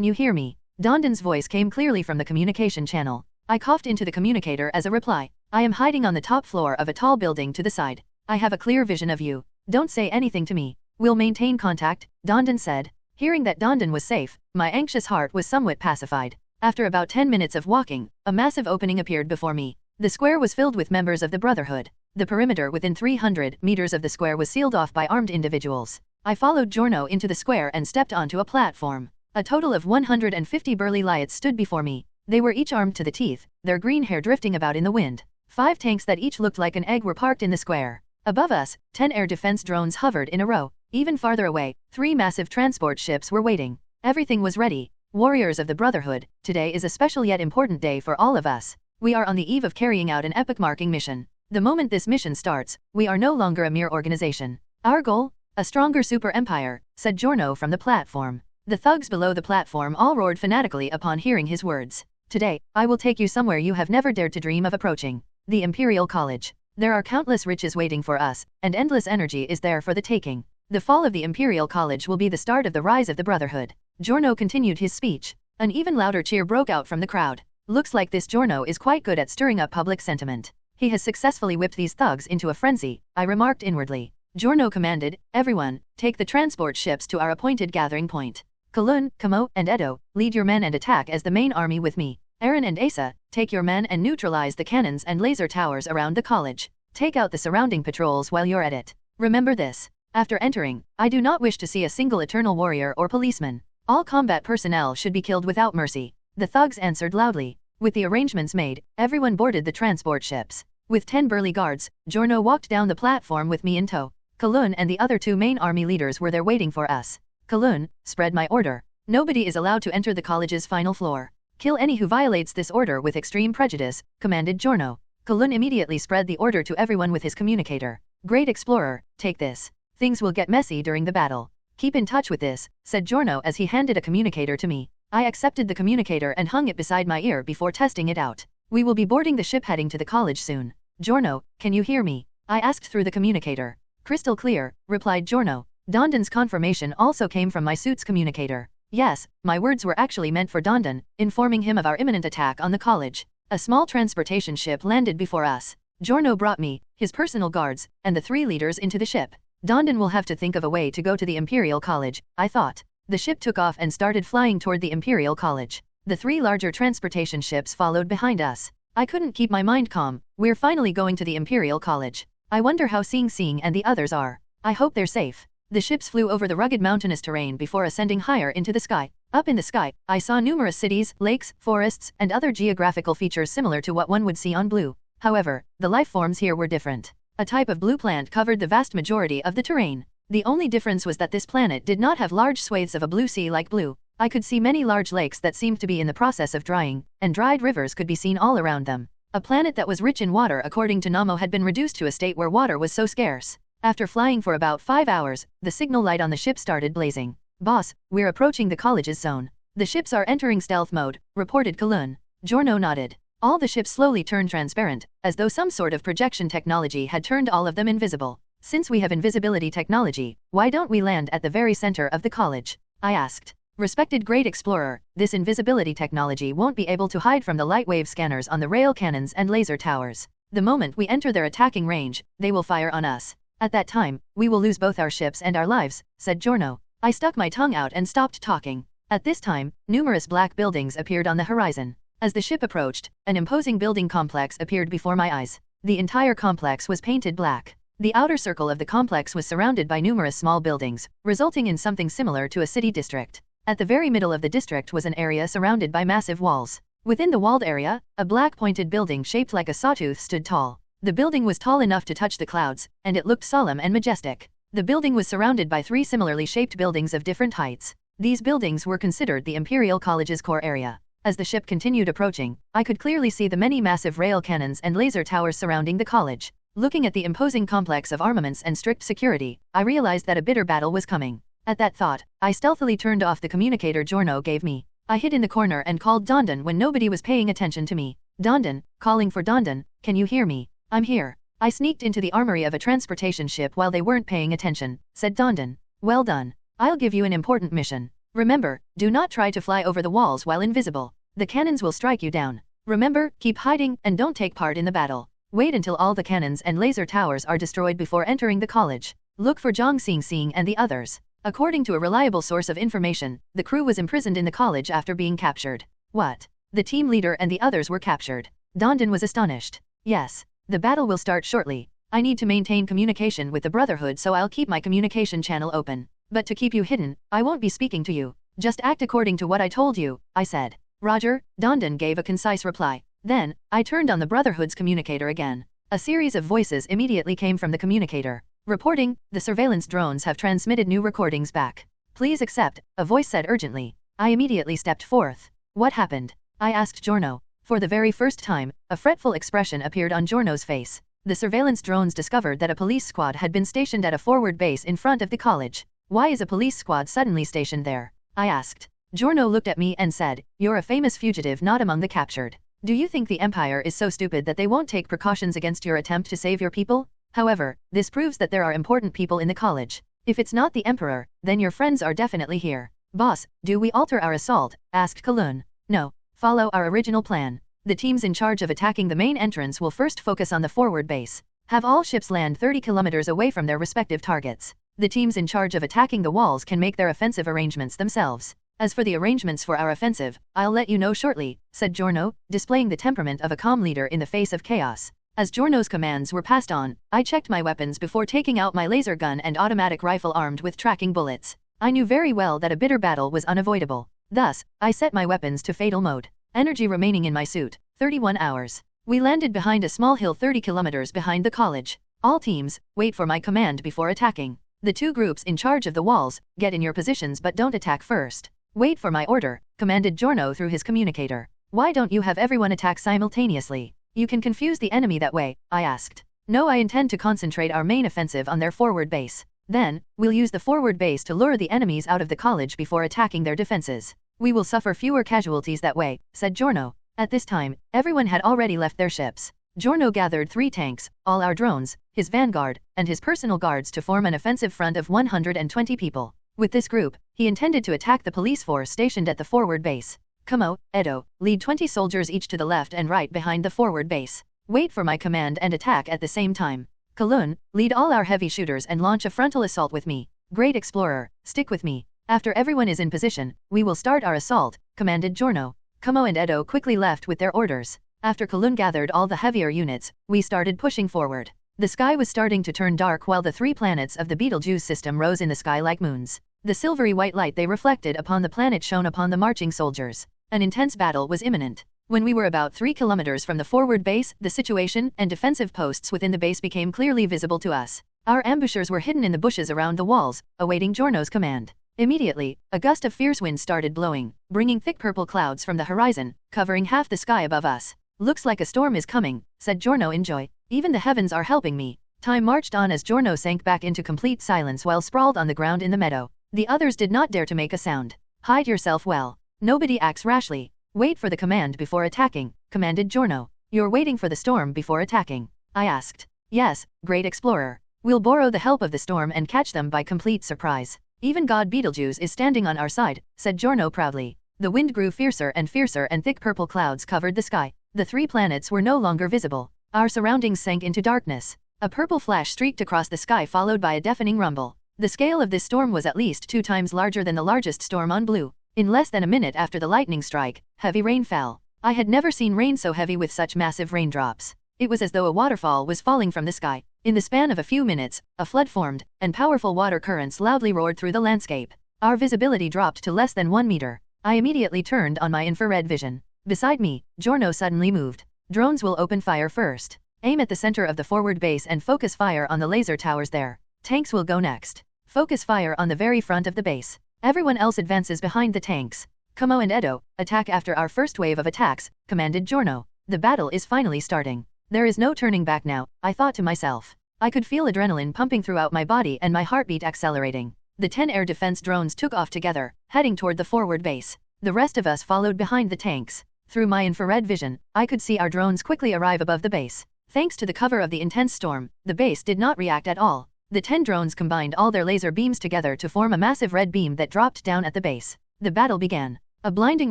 you hear me? Dondon's voice came clearly from the communication channel. I coughed into the communicator as a reply. I am hiding on the top floor of a tall building to the side. I have a clear vision of you. Don't say anything to me. We'll maintain contact, Dondon said. Hearing that Dondon was safe, my anxious heart was somewhat pacified. After about 10 minutes of walking, a massive opening appeared before me. The square was filled with members of the Brotherhood. The perimeter within 300 meters of the square was sealed off by armed individuals. I followed Giorno into the square and stepped onto a platform. A total of 150 burly Liots stood before me. They were each armed to the teeth, their green hair drifting about in the wind. 5 tanks that each looked like an egg were parked in the square. Above us, 10 air defense drones hovered in a row. Even farther away, 3 massive transport ships were waiting. Everything was ready. Warriors of the Brotherhood, today is a special yet important day for all of us. We are on the eve of carrying out an epoch-marking mission. The moment this mission starts, we are no longer a mere organization. Our goal? A stronger super empire, said Giorno from the platform. The thugs below the platform all roared fanatically upon hearing his words. Today, I will take you somewhere you have never dared to dream of approaching. The Imperial College. There are countless riches waiting for us, and endless energy is there for the taking. The fall of the Imperial College will be the start of the rise of the Brotherhood. Giorno continued his speech. An even louder cheer broke out from the crowd. Looks like this Giorno is quite good at stirring up public sentiment. He has successfully whipped these thugs into a frenzy, I remarked inwardly. Giorno commanded, everyone, take the transport ships to our appointed gathering point. Kalun, Kamo, and Edo, lead your men and attack as the main army with me. Aaron and Asa, take your men and neutralize the cannons and laser towers around the college. Take out the surrounding patrols while you're at it. Remember this. After entering, I do not wish to see a single eternal warrior or policeman. All combat personnel should be killed without mercy. The thugs answered loudly. With the arrangements made, everyone boarded the transport ships. With 10 burly guards, Giorno walked down the platform with me in tow. Kalun and the other 2 main army leaders were there waiting for us. Kalun, spread my order. Nobody is allowed to enter the college's final floor. Kill any who violates this order with extreme prejudice, commanded Giorno. Kalun immediately spread the order to everyone with his communicator. Great explorer, take this. Things will get messy during the battle. Keep in touch with this, said Giorno as he handed a communicator to me. I accepted the communicator and hung it beside my ear before testing it out. We will be boarding the ship heading to the college soon. Giorno, can you hear me? I asked through the communicator. Crystal clear, replied Giorno. Dondon's confirmation also came from my suit's communicator. Yes, my words were actually meant for Dondon, informing him of our imminent attack on the college. A small transportation ship landed before us. Giorno brought me, his personal guards, and the 3 leaders into the ship. Dondon will have to think of a way to go to the Imperial College, I thought. The ship took off and started flying toward the Imperial College. The 3 larger transportation ships followed behind us. I couldn't keep my mind calm. We're finally going to the Imperial College. I wonder how Sing and the others are. I hope they're safe. The ships flew over the rugged mountainous terrain before ascending higher into the sky. Up in the sky, I saw numerous cities, lakes, forests, and other geographical features similar to what one would see on Blue. However, the life forms here were different. A type of blue plant covered the vast majority of the terrain. The only difference was that this planet did not have large swathes of a blue sea like Blue. I could see many large lakes that seemed to be in the process of drying, and dried rivers could be seen all around them. A planet that was rich in water according to Namo had been reduced to a state where water was so scarce. After flying for about 5 hours, the signal light on the ship started blazing. Boss, we're approaching the college's zone. The ships are entering stealth mode, reported Kalun. Giorno nodded. All the ships slowly turned transparent, as though some sort of projection technology had turned all of them invisible. Since we have invisibility technology, why don't we land at the very center of the college? I asked. Respected Great Explorer, this invisibility technology won't be able to hide from the light wave scanners on the rail cannons and laser towers. The moment we enter their attacking range, they will fire on us. At that time, we will lose both our ships and our lives, said Giorno. I stuck my tongue out and stopped talking. At this time, numerous black buildings appeared on the horizon. As the ship approached, an imposing building complex appeared before my eyes. The entire complex was painted black. The outer circle of the complex was surrounded by numerous small buildings, resulting in something similar to a city district. At the very middle of the district was an area surrounded by massive walls. Within the walled area, a black pointed building shaped like a sawtooth stood tall. The building was tall enough to touch the clouds, and it looked solemn and majestic. The building was surrounded by 3 similarly shaped buildings of different heights. These buildings were considered the Imperial College's core area. As the ship continued approaching, I could clearly see the many massive rail cannons and laser towers surrounding the college. Looking at the imposing complex of armaments and strict security, I realized that a bitter battle was coming. At that thought, I stealthily turned off the communicator Giorno gave me. I hid in the corner and called Dondon when nobody was paying attention to me. Dondon, calling for Dondon, can you hear me? I'm here. I sneaked into the armory of a transportation ship while they weren't paying attention, said Dondon. Well done. I'll give you an important mission. Remember, do not try to fly over the walls while invisible. The cannons will strike you down. Remember, keep hiding and don't take part in the battle. Wait until all the cannons and laser towers are destroyed before entering the college. Look for Zhang Xing and the others. According to a reliable source of information, the crew was imprisoned in the college after being captured. What? The team leader and the others were captured. Dondon was astonished. Yes. The battle will start shortly. I need to maintain communication with the Brotherhood, so I'll keep my communication channel open. But to keep you hidden, I won't be speaking to you. Just act according to what I told you, I said. Roger, Dondon gave a concise reply. Then, I turned on the Brotherhood's communicator again. A series of voices immediately came from the communicator. Reporting, the surveillance drones have transmitted new recordings back. Please accept, a voice said urgently. I immediately stepped forth. What happened? I asked Giorno. For the very first time, a fretful expression appeared on Giorno's face. The surveillance drones discovered that a police squad had been stationed at a forward base in front of the college. Why is a police squad suddenly stationed there? I asked. Giorno looked at me and said, You're a famous fugitive not among the captured. Do you think the Empire is so stupid that they won't take precautions against your attempt to save your people? However, this proves that there are important people in the college. If it's not the Emperor, then your friends are definitely here. Boss, do we alter our assault? Asked Kalun. No, follow our original plan. The teams in charge of attacking the main entrance will first focus on the forward base. Have all ships land 30 kilometers away from their respective targets. The teams in charge of attacking the walls can make their offensive arrangements themselves. As for the arrangements for our offensive, I'll let you know shortly, said Giorno, displaying the temperament of a calm leader in the face of chaos. As Giorno's commands were passed on, I checked my weapons before taking out my laser gun and automatic rifle armed with tracking bullets. I knew very well that a bitter battle was unavoidable. Thus, I set my weapons to fatal mode. Energy remaining in my suit, 31 hours. We landed behind a small hill 30 kilometers behind the college. All teams, wait for my command before attacking. The two groups in charge of the walls, get in your positions but don't attack first. Wait for my order, commanded Giorno through his communicator. Why don't you have everyone attack simultaneously? You can confuse the enemy that way, I asked. No, I intend to concentrate our main offensive on their forward base. Then, we'll use the forward base to lure the enemies out of the college before attacking their defenses. We will suffer fewer casualties that way, said Giorno. At this time, everyone had already left their ships. Giorno gathered 3 tanks, all our drones, his vanguard, and his personal guards to form an offensive front of 120 people. With this group, he intended to attack the police force stationed at the forward base. Kamo, Edo, lead 20 soldiers each to the left and right behind the forward base. Wait for my command and attack at the same time. Kalun, lead all our heavy shooters and launch a frontal assault with me. Great Explorer, stick with me. After everyone is in position, we will start our assault, commanded Giorno. Kamo and Edo quickly left with their orders. After Kalun gathered all the heavier units, we started pushing forward. The sky was starting to turn dark while the 3 planets of the Betelgeuse system rose in the sky like moons. The silvery white light they reflected upon the planet shone upon the marching soldiers. An intense battle was imminent. When we were about 3 kilometers from the forward base, the situation and defensive posts within the base became clearly visible to us. Our ambushers were hidden in the bushes around the walls, awaiting Giorno's command. Immediately, a gust of fierce wind started blowing, bringing thick purple clouds from the horizon, covering half the sky above us. Looks like a storm is coming, said Giorno in joy. Even the heavens are helping me. Time marched on as Giorno sank back into complete silence while sprawled on the ground in the meadow. The others did not dare to make a sound. Hide yourself well. Nobody acts rashly. Wait for the command before attacking, commanded Giorno. You're waiting for the storm before attacking? I asked. Yes, Great Explorer. We'll borrow the help of the storm and catch them by complete surprise. Even God Betelgeuse is standing on our side, said Giorno proudly. The wind grew fiercer and thick purple clouds covered the sky. The 3 planets were no longer visible. Our surroundings sank into darkness. A purple flash streaked across the sky followed by a deafening rumble. The scale of this storm was at least 2 times larger than the largest storm on Blue. In less than a minute after the lightning strike, heavy rain fell. I had never seen rain so heavy with such massive raindrops. It was as though a waterfall was falling from the sky. In the span of a few minutes, a flood formed, and powerful water currents loudly roared through the landscape. Our visibility dropped to less than 1 meter. I immediately turned on my infrared vision. Beside me, Giorno suddenly moved. Drones will open fire first. Aim at the center of the forward base and focus fire on the laser towers there. Tanks will go next. Focus fire on the very front of the base. Everyone else advances behind the tanks. Kamo and Edo, attack after our first wave of attacks, commanded Giorno. The battle is finally starting. There is no turning back now, I thought to myself. I could feel adrenaline pumping throughout my body and my heartbeat accelerating. The 10 air defense drones took off together, heading toward the forward base. The rest of us followed behind the tanks. Through my infrared vision, I could see our drones quickly arrive above the base. Thanks to the cover of the intense storm, the base did not react at all. The 10 drones combined all their laser beams together to form a massive red beam that dropped down at the base. The battle began. A blinding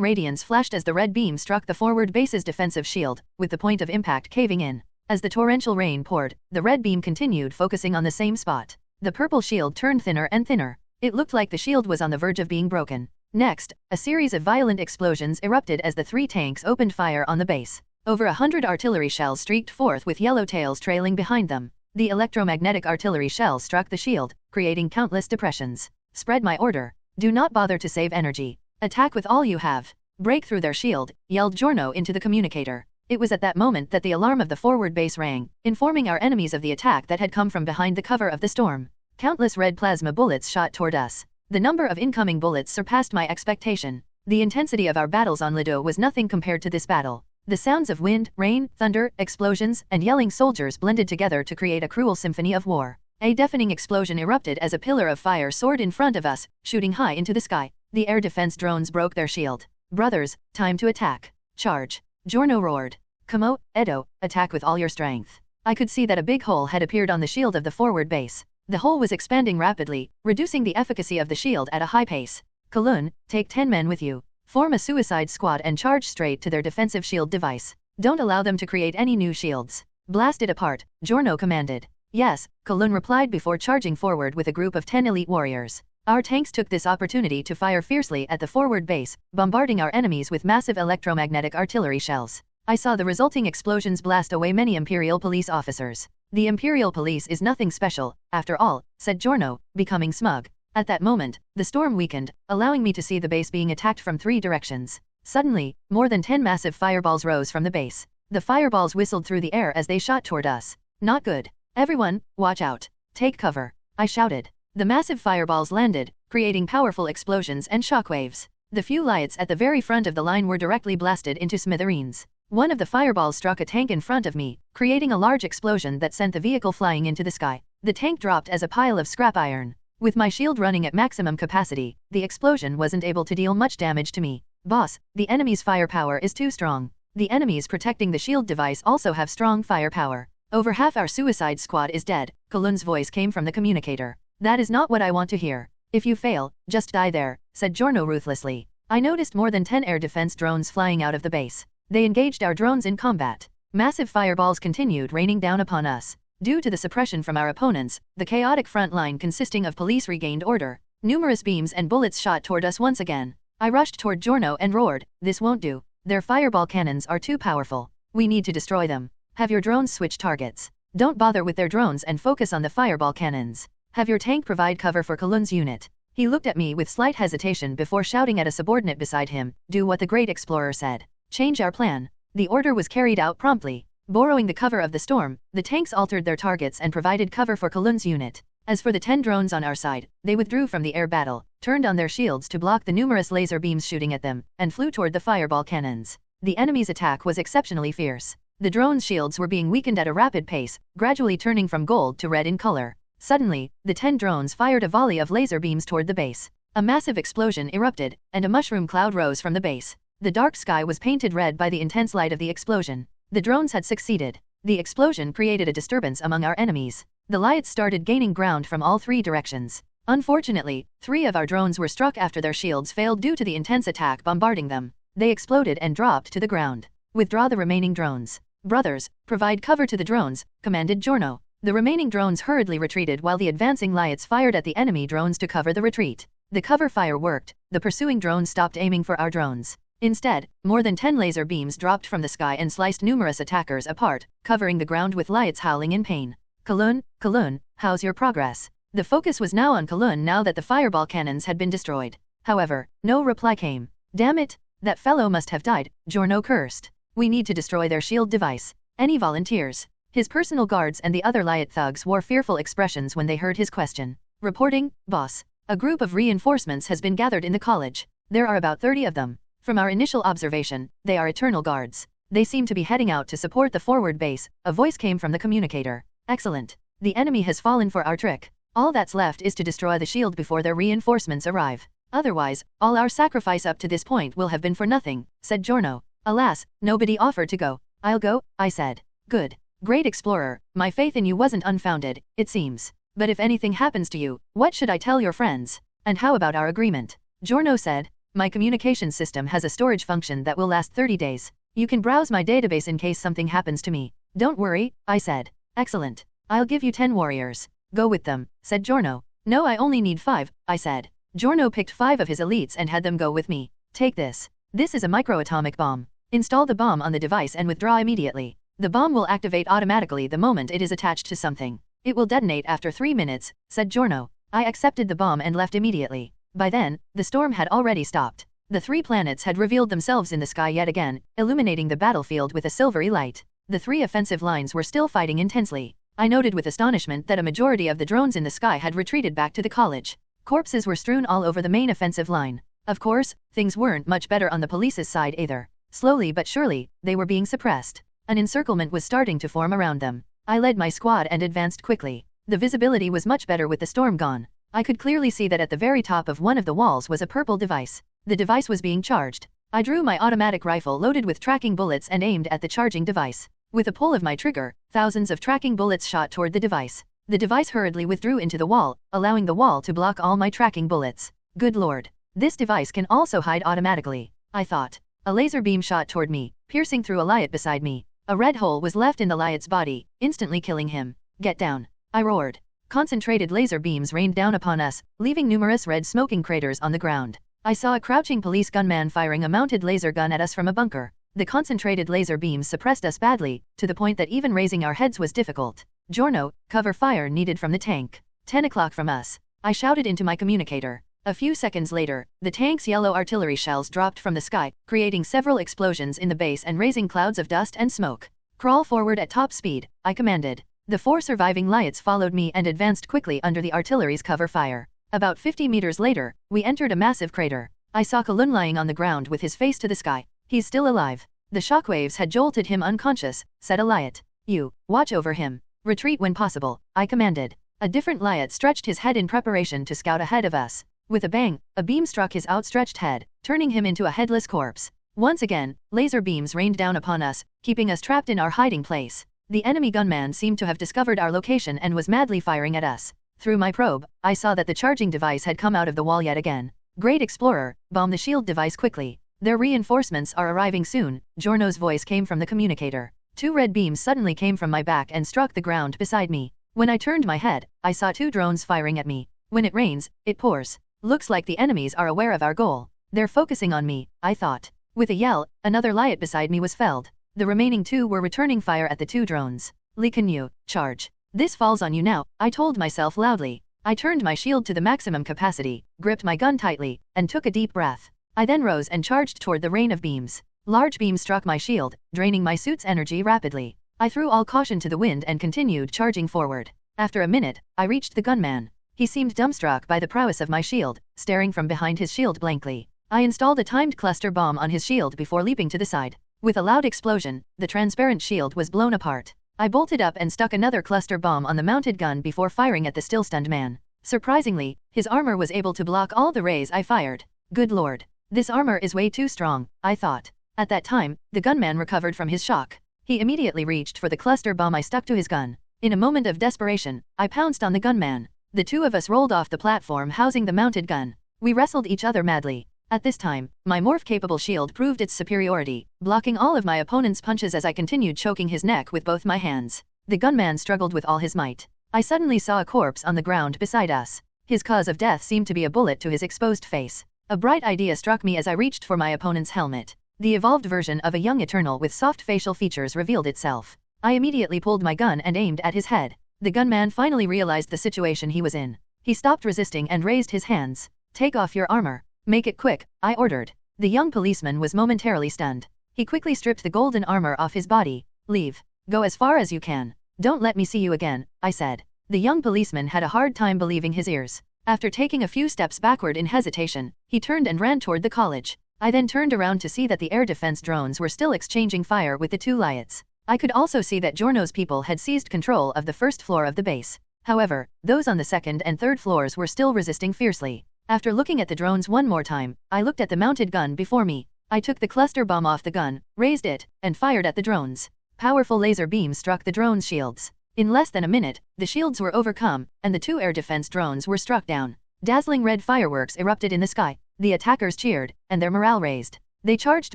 radiance flashed as the red beam struck the forward base's defensive shield, with the point of impact caving in. As the torrential rain poured, the red beam continued focusing on the same spot. The purple shield turned thinner and thinner. It looked like the shield was on the verge of being broken. Next, a series of violent explosions erupted as the 3 tanks opened fire on the base. Over 100 artillery shells streaked forth with yellow tails trailing behind them. The electromagnetic artillery shells struck the shield, creating countless depressions. Spread my order. Do not bother to save energy. Attack with all you have. Break through their shield, yelled Giorno into the communicator. It was at that moment that the alarm of the forward base rang, informing our enemies of the attack that had come from behind the cover of the storm. Countless red plasma bullets shot toward us. The number of incoming bullets surpassed my expectation. The intensity of our battles on Lido was nothing compared to this battle. The sounds of wind, rain, thunder, explosions, and yelling soldiers blended together to create a cruel symphony of war. A deafening explosion erupted as a pillar of fire soared in front of us, shooting high into the sky. The air defense drones broke their shield. Brothers, time to attack. Charge. Giorno roared. Kamo, Edo, attack with all your strength. I could see that a big hole had appeared on the shield of the forward base. The hole was expanding rapidly, reducing the efficacy of the shield at a high pace. Kalun, take 10 men with you. Form a suicide squad and charge straight to their defensive shield device. Don't allow them to create any new shields. Blast it apart, Giorno commanded. Yes, Kalun replied before charging forward with a group of 10 elite warriors. Our tanks took this opportunity to fire fiercely at the forward base, bombarding our enemies with massive electromagnetic artillery shells. I saw the resulting explosions blast away many Imperial police officers. The Imperial police is nothing special, after all, said Giorno, becoming smug. At that moment, the storm weakened, allowing me to see the base being attacked from 3 directions. Suddenly, more than 10 massive fireballs rose from the base. The fireballs whistled through the air as they shot toward us. Not good. Everyone, watch out. Take cover. I shouted. The massive fireballs landed, creating powerful explosions and shockwaves. The few lights at the very front of the line were directly blasted into smithereens. One of the fireballs struck a tank in front of me, creating a large explosion that sent the vehicle flying into the sky. The tank dropped as a pile of scrap iron. With my shield running at maximum capacity, the explosion wasn't able to deal much damage to me. Boss, the enemy's firepower is too strong. The enemies protecting the shield device also have strong firepower. Over half our suicide squad is dead, Kalun's voice came from the communicator. That is not what I want to hear. If you fail, just die there, said Giorno ruthlessly. I noticed more than 10 air defense drones flying out of the base. They engaged our drones in combat. Massive fireballs continued raining down upon us. Due to the suppression from our opponents, the chaotic front line consisting of police regained order. Numerous beams and bullets shot toward us once again. I rushed toward Giorno and roared, this won't do. Their fireball cannons are too powerful. We need to destroy them. Have your drones switch targets. Don't bother with their drones and focus on the fireball cannons. Have your tank provide cover for Kalun's unit. He looked at me with slight hesitation before shouting at a subordinate beside him, do what the great explorer said. Change our plan. The order was carried out promptly. Borrowing the cover of the storm, the tanks altered their targets and provided cover for Kalun's unit. As for the 10 drones on our side, they withdrew from the air battle, turned on their shields to block the numerous laser beams shooting at them, and flew toward the fireball cannons. The enemy's attack was exceptionally fierce. The drones' shields were being weakened at a rapid pace, gradually turning from gold to red in color. Suddenly, the 10 drones fired a volley of laser beams toward the base. A massive explosion erupted, and a mushroom cloud rose from the base. The dark sky was painted red by the intense light of the explosion. The drones had succeeded. The explosion created a disturbance among our enemies. The lights started gaining ground from all 3 directions. Unfortunately, 3 of our drones were struck after their shields failed due to the intense attack bombarding them. They exploded and dropped to the ground. Withdraw the remaining drones. Brothers, provide cover to the drones, commanded Giorno. The remaining drones hurriedly retreated while the advancing lights fired at the enemy drones to cover the retreat. The cover fire worked. The pursuing drones stopped aiming for our drones. Instead, more than 10 laser beams dropped from the sky and sliced numerous attackers apart, covering the ground with lights howling in pain. Kalun, how's your progress? The focus was now on Kalun now that the fireball cannons had been destroyed. However, no reply came. Damn it, that fellow must have died, Giorno cursed. We need to destroy their shield device. Any volunteers? His personal guards and the other Liat thugs wore fearful expressions when they heard his question. Reporting, boss. A group of reinforcements has been gathered in the college. There are about 30 of them. From our initial observation, they are eternal guards. They seem to be heading out to support the forward base, a voice came from the communicator. Excellent. The enemy has fallen for our trick. All that's left is to destroy the shield before their reinforcements arrive. Otherwise, all our sacrifice up to this point will have been for nothing, said Giorno. Alas, nobody offered to go. I'll go, I said. Good. Great explorer, my faith in you wasn't unfounded, it seems. But if anything happens to you, what should I tell your friends? And how about our agreement? Giorno said. My communication system has a storage function that will last 30 days. You can browse my database in case something happens to me. Don't worry, I said. Excellent. I'll give you 10 warriors. Go with them, said Giorno. No, I only need 5, I said. Giorno picked 5 of his elites and had them go with me. Take this. This is a microatomic bomb. Install the bomb on the device and withdraw immediately. The bomb will activate automatically the moment it is attached to something. It will detonate after 3 minutes, said Giorno. I accepted the bomb and left immediately. By then, the storm had already stopped. The 3 planets had revealed themselves in the sky yet again, illuminating the battlefield with a silvery light. The 3 offensive lines were still fighting intensely. I noted with astonishment that a majority of the drones in the sky had retreated back to the college. Corpses were strewn all over the main offensive line. Of course, things weren't much better on the police's side either. Slowly but surely, they were being suppressed. An encirclement was starting to form around them. I led my squad and advanced quickly. The visibility was much better with the storm gone. I could clearly see that at the very top of one of the walls was a purple device. The device was being charged. I drew my automatic rifle loaded with tracking bullets and aimed at the charging device. With a pull of my trigger, thousands of tracking bullets shot toward the device. The device hurriedly withdrew into the wall, allowing the wall to block all my tracking bullets. Good lord. This device can also hide automatically, I thought. A laser beam shot toward me, piercing through a liot beside me. A red hole was left in the liot's body, instantly killing him. Get down. I roared. Concentrated laser beams rained down upon us, leaving numerous red smoking craters on the ground. I saw a crouching police gunman firing a mounted laser gun at us from a bunker. The concentrated laser beams suppressed us badly, to the point that even raising our heads was difficult. Giorno, cover fire needed from the tank. 10 o'clock from us. I shouted into my communicator. A few seconds later, the tank's yellow artillery shells dropped from the sky, creating several explosions in the base and raising clouds of dust and smoke. Crawl forward at top speed, I commanded. The 4 surviving Lyots followed me and advanced quickly under the artillery's cover fire. About 50 meters later, we entered a massive crater. I saw Kalun lying on the ground with his face to the sky. He's still alive. The shockwaves had jolted him unconscious, said a Lyot. You, watch over him. Retreat when possible, I commanded. A different Lyot stretched his head in preparation to scout ahead of us. With a bang, a beam struck his outstretched head, turning him into a headless corpse. Once again, laser beams rained down upon us, keeping us trapped in our hiding place. The enemy gunman seemed to have discovered our location and was madly firing at us. Through my probe, I saw that the charging device had come out of the wall yet again. Great Explorer, bomb the shield device quickly. Their reinforcements are arriving soon, Giorno's voice came from the communicator. 2 red beams suddenly came from my back and struck the ground beside me. When I turned my head, I saw 2 drones firing at me. When it rains, it pours. Looks like the enemies are aware of our goal. They're focusing on me, I thought. With a yell, another Lyot beside me was felled. The remaining 2 were returning fire at the 2 drones. Canyue, charge. This falls on you now, I told myself loudly. I turned my shield to the maximum capacity, gripped my gun tightly, and took a deep breath. I then rose and charged toward the rain of beams. Large beams struck my shield, draining my suit's energy rapidly. I threw all caution to the wind and continued charging forward. After a minute, I reached the gunman. He seemed dumbstruck by the prowess of my shield, staring from behind his shield blankly. I installed a timed cluster bomb on his shield before leaping to the side. With a loud explosion, the transparent shield was blown apart. I bolted up and stuck another cluster bomb on the mounted gun before firing at the still stunned man. Surprisingly, his armor was able to block all the rays I fired. Good lord. This armor is way too strong, I thought. At that time, the gunman recovered from his shock. He immediately reached for the cluster bomb I stuck to his gun. In a moment of desperation, I pounced on the gunman. The 2 of us rolled off the platform housing the mounted gun. We wrestled each other madly. At this time, my morph-capable shield proved its superiority, blocking all of my opponent's punches as I continued choking his neck with both my hands. The gunman struggled with all his might. I suddenly saw a corpse on the ground beside us. His cause of death seemed to be a bullet to his exposed face. A bright idea struck me as I reached for my opponent's helmet. The evolved version of a young Eternal with soft facial features revealed itself. I immediately pulled my gun and aimed at his head. The gunman finally realized the situation he was in. He stopped resisting and raised his hands. Take off your armor. Make it quick, I ordered. The young policeman was momentarily stunned. He quickly stripped the golden armor off his body. Leave. Go as far as you can. Don't let me see you again, I said. The young policeman had a hard time believing his ears. After taking a few steps backward in hesitation, he turned and ran toward the college. I then turned around to see that the air defense drones were still exchanging fire with the 2 Lyots. I could also see that Giorno's people had seized control of the first floor of the base. However, those on the second and third floors were still resisting fiercely. After looking at the drones one more time, I looked at the mounted gun before me. I took the cluster bomb off the gun, raised it, and fired at the drones. Powerful laser beams struck the drones' shields. In less than a minute, the shields were overcome, and the 2 air defense drones were struck down. Dazzling red fireworks erupted in the sky. The attackers cheered, and their morale raised. They charged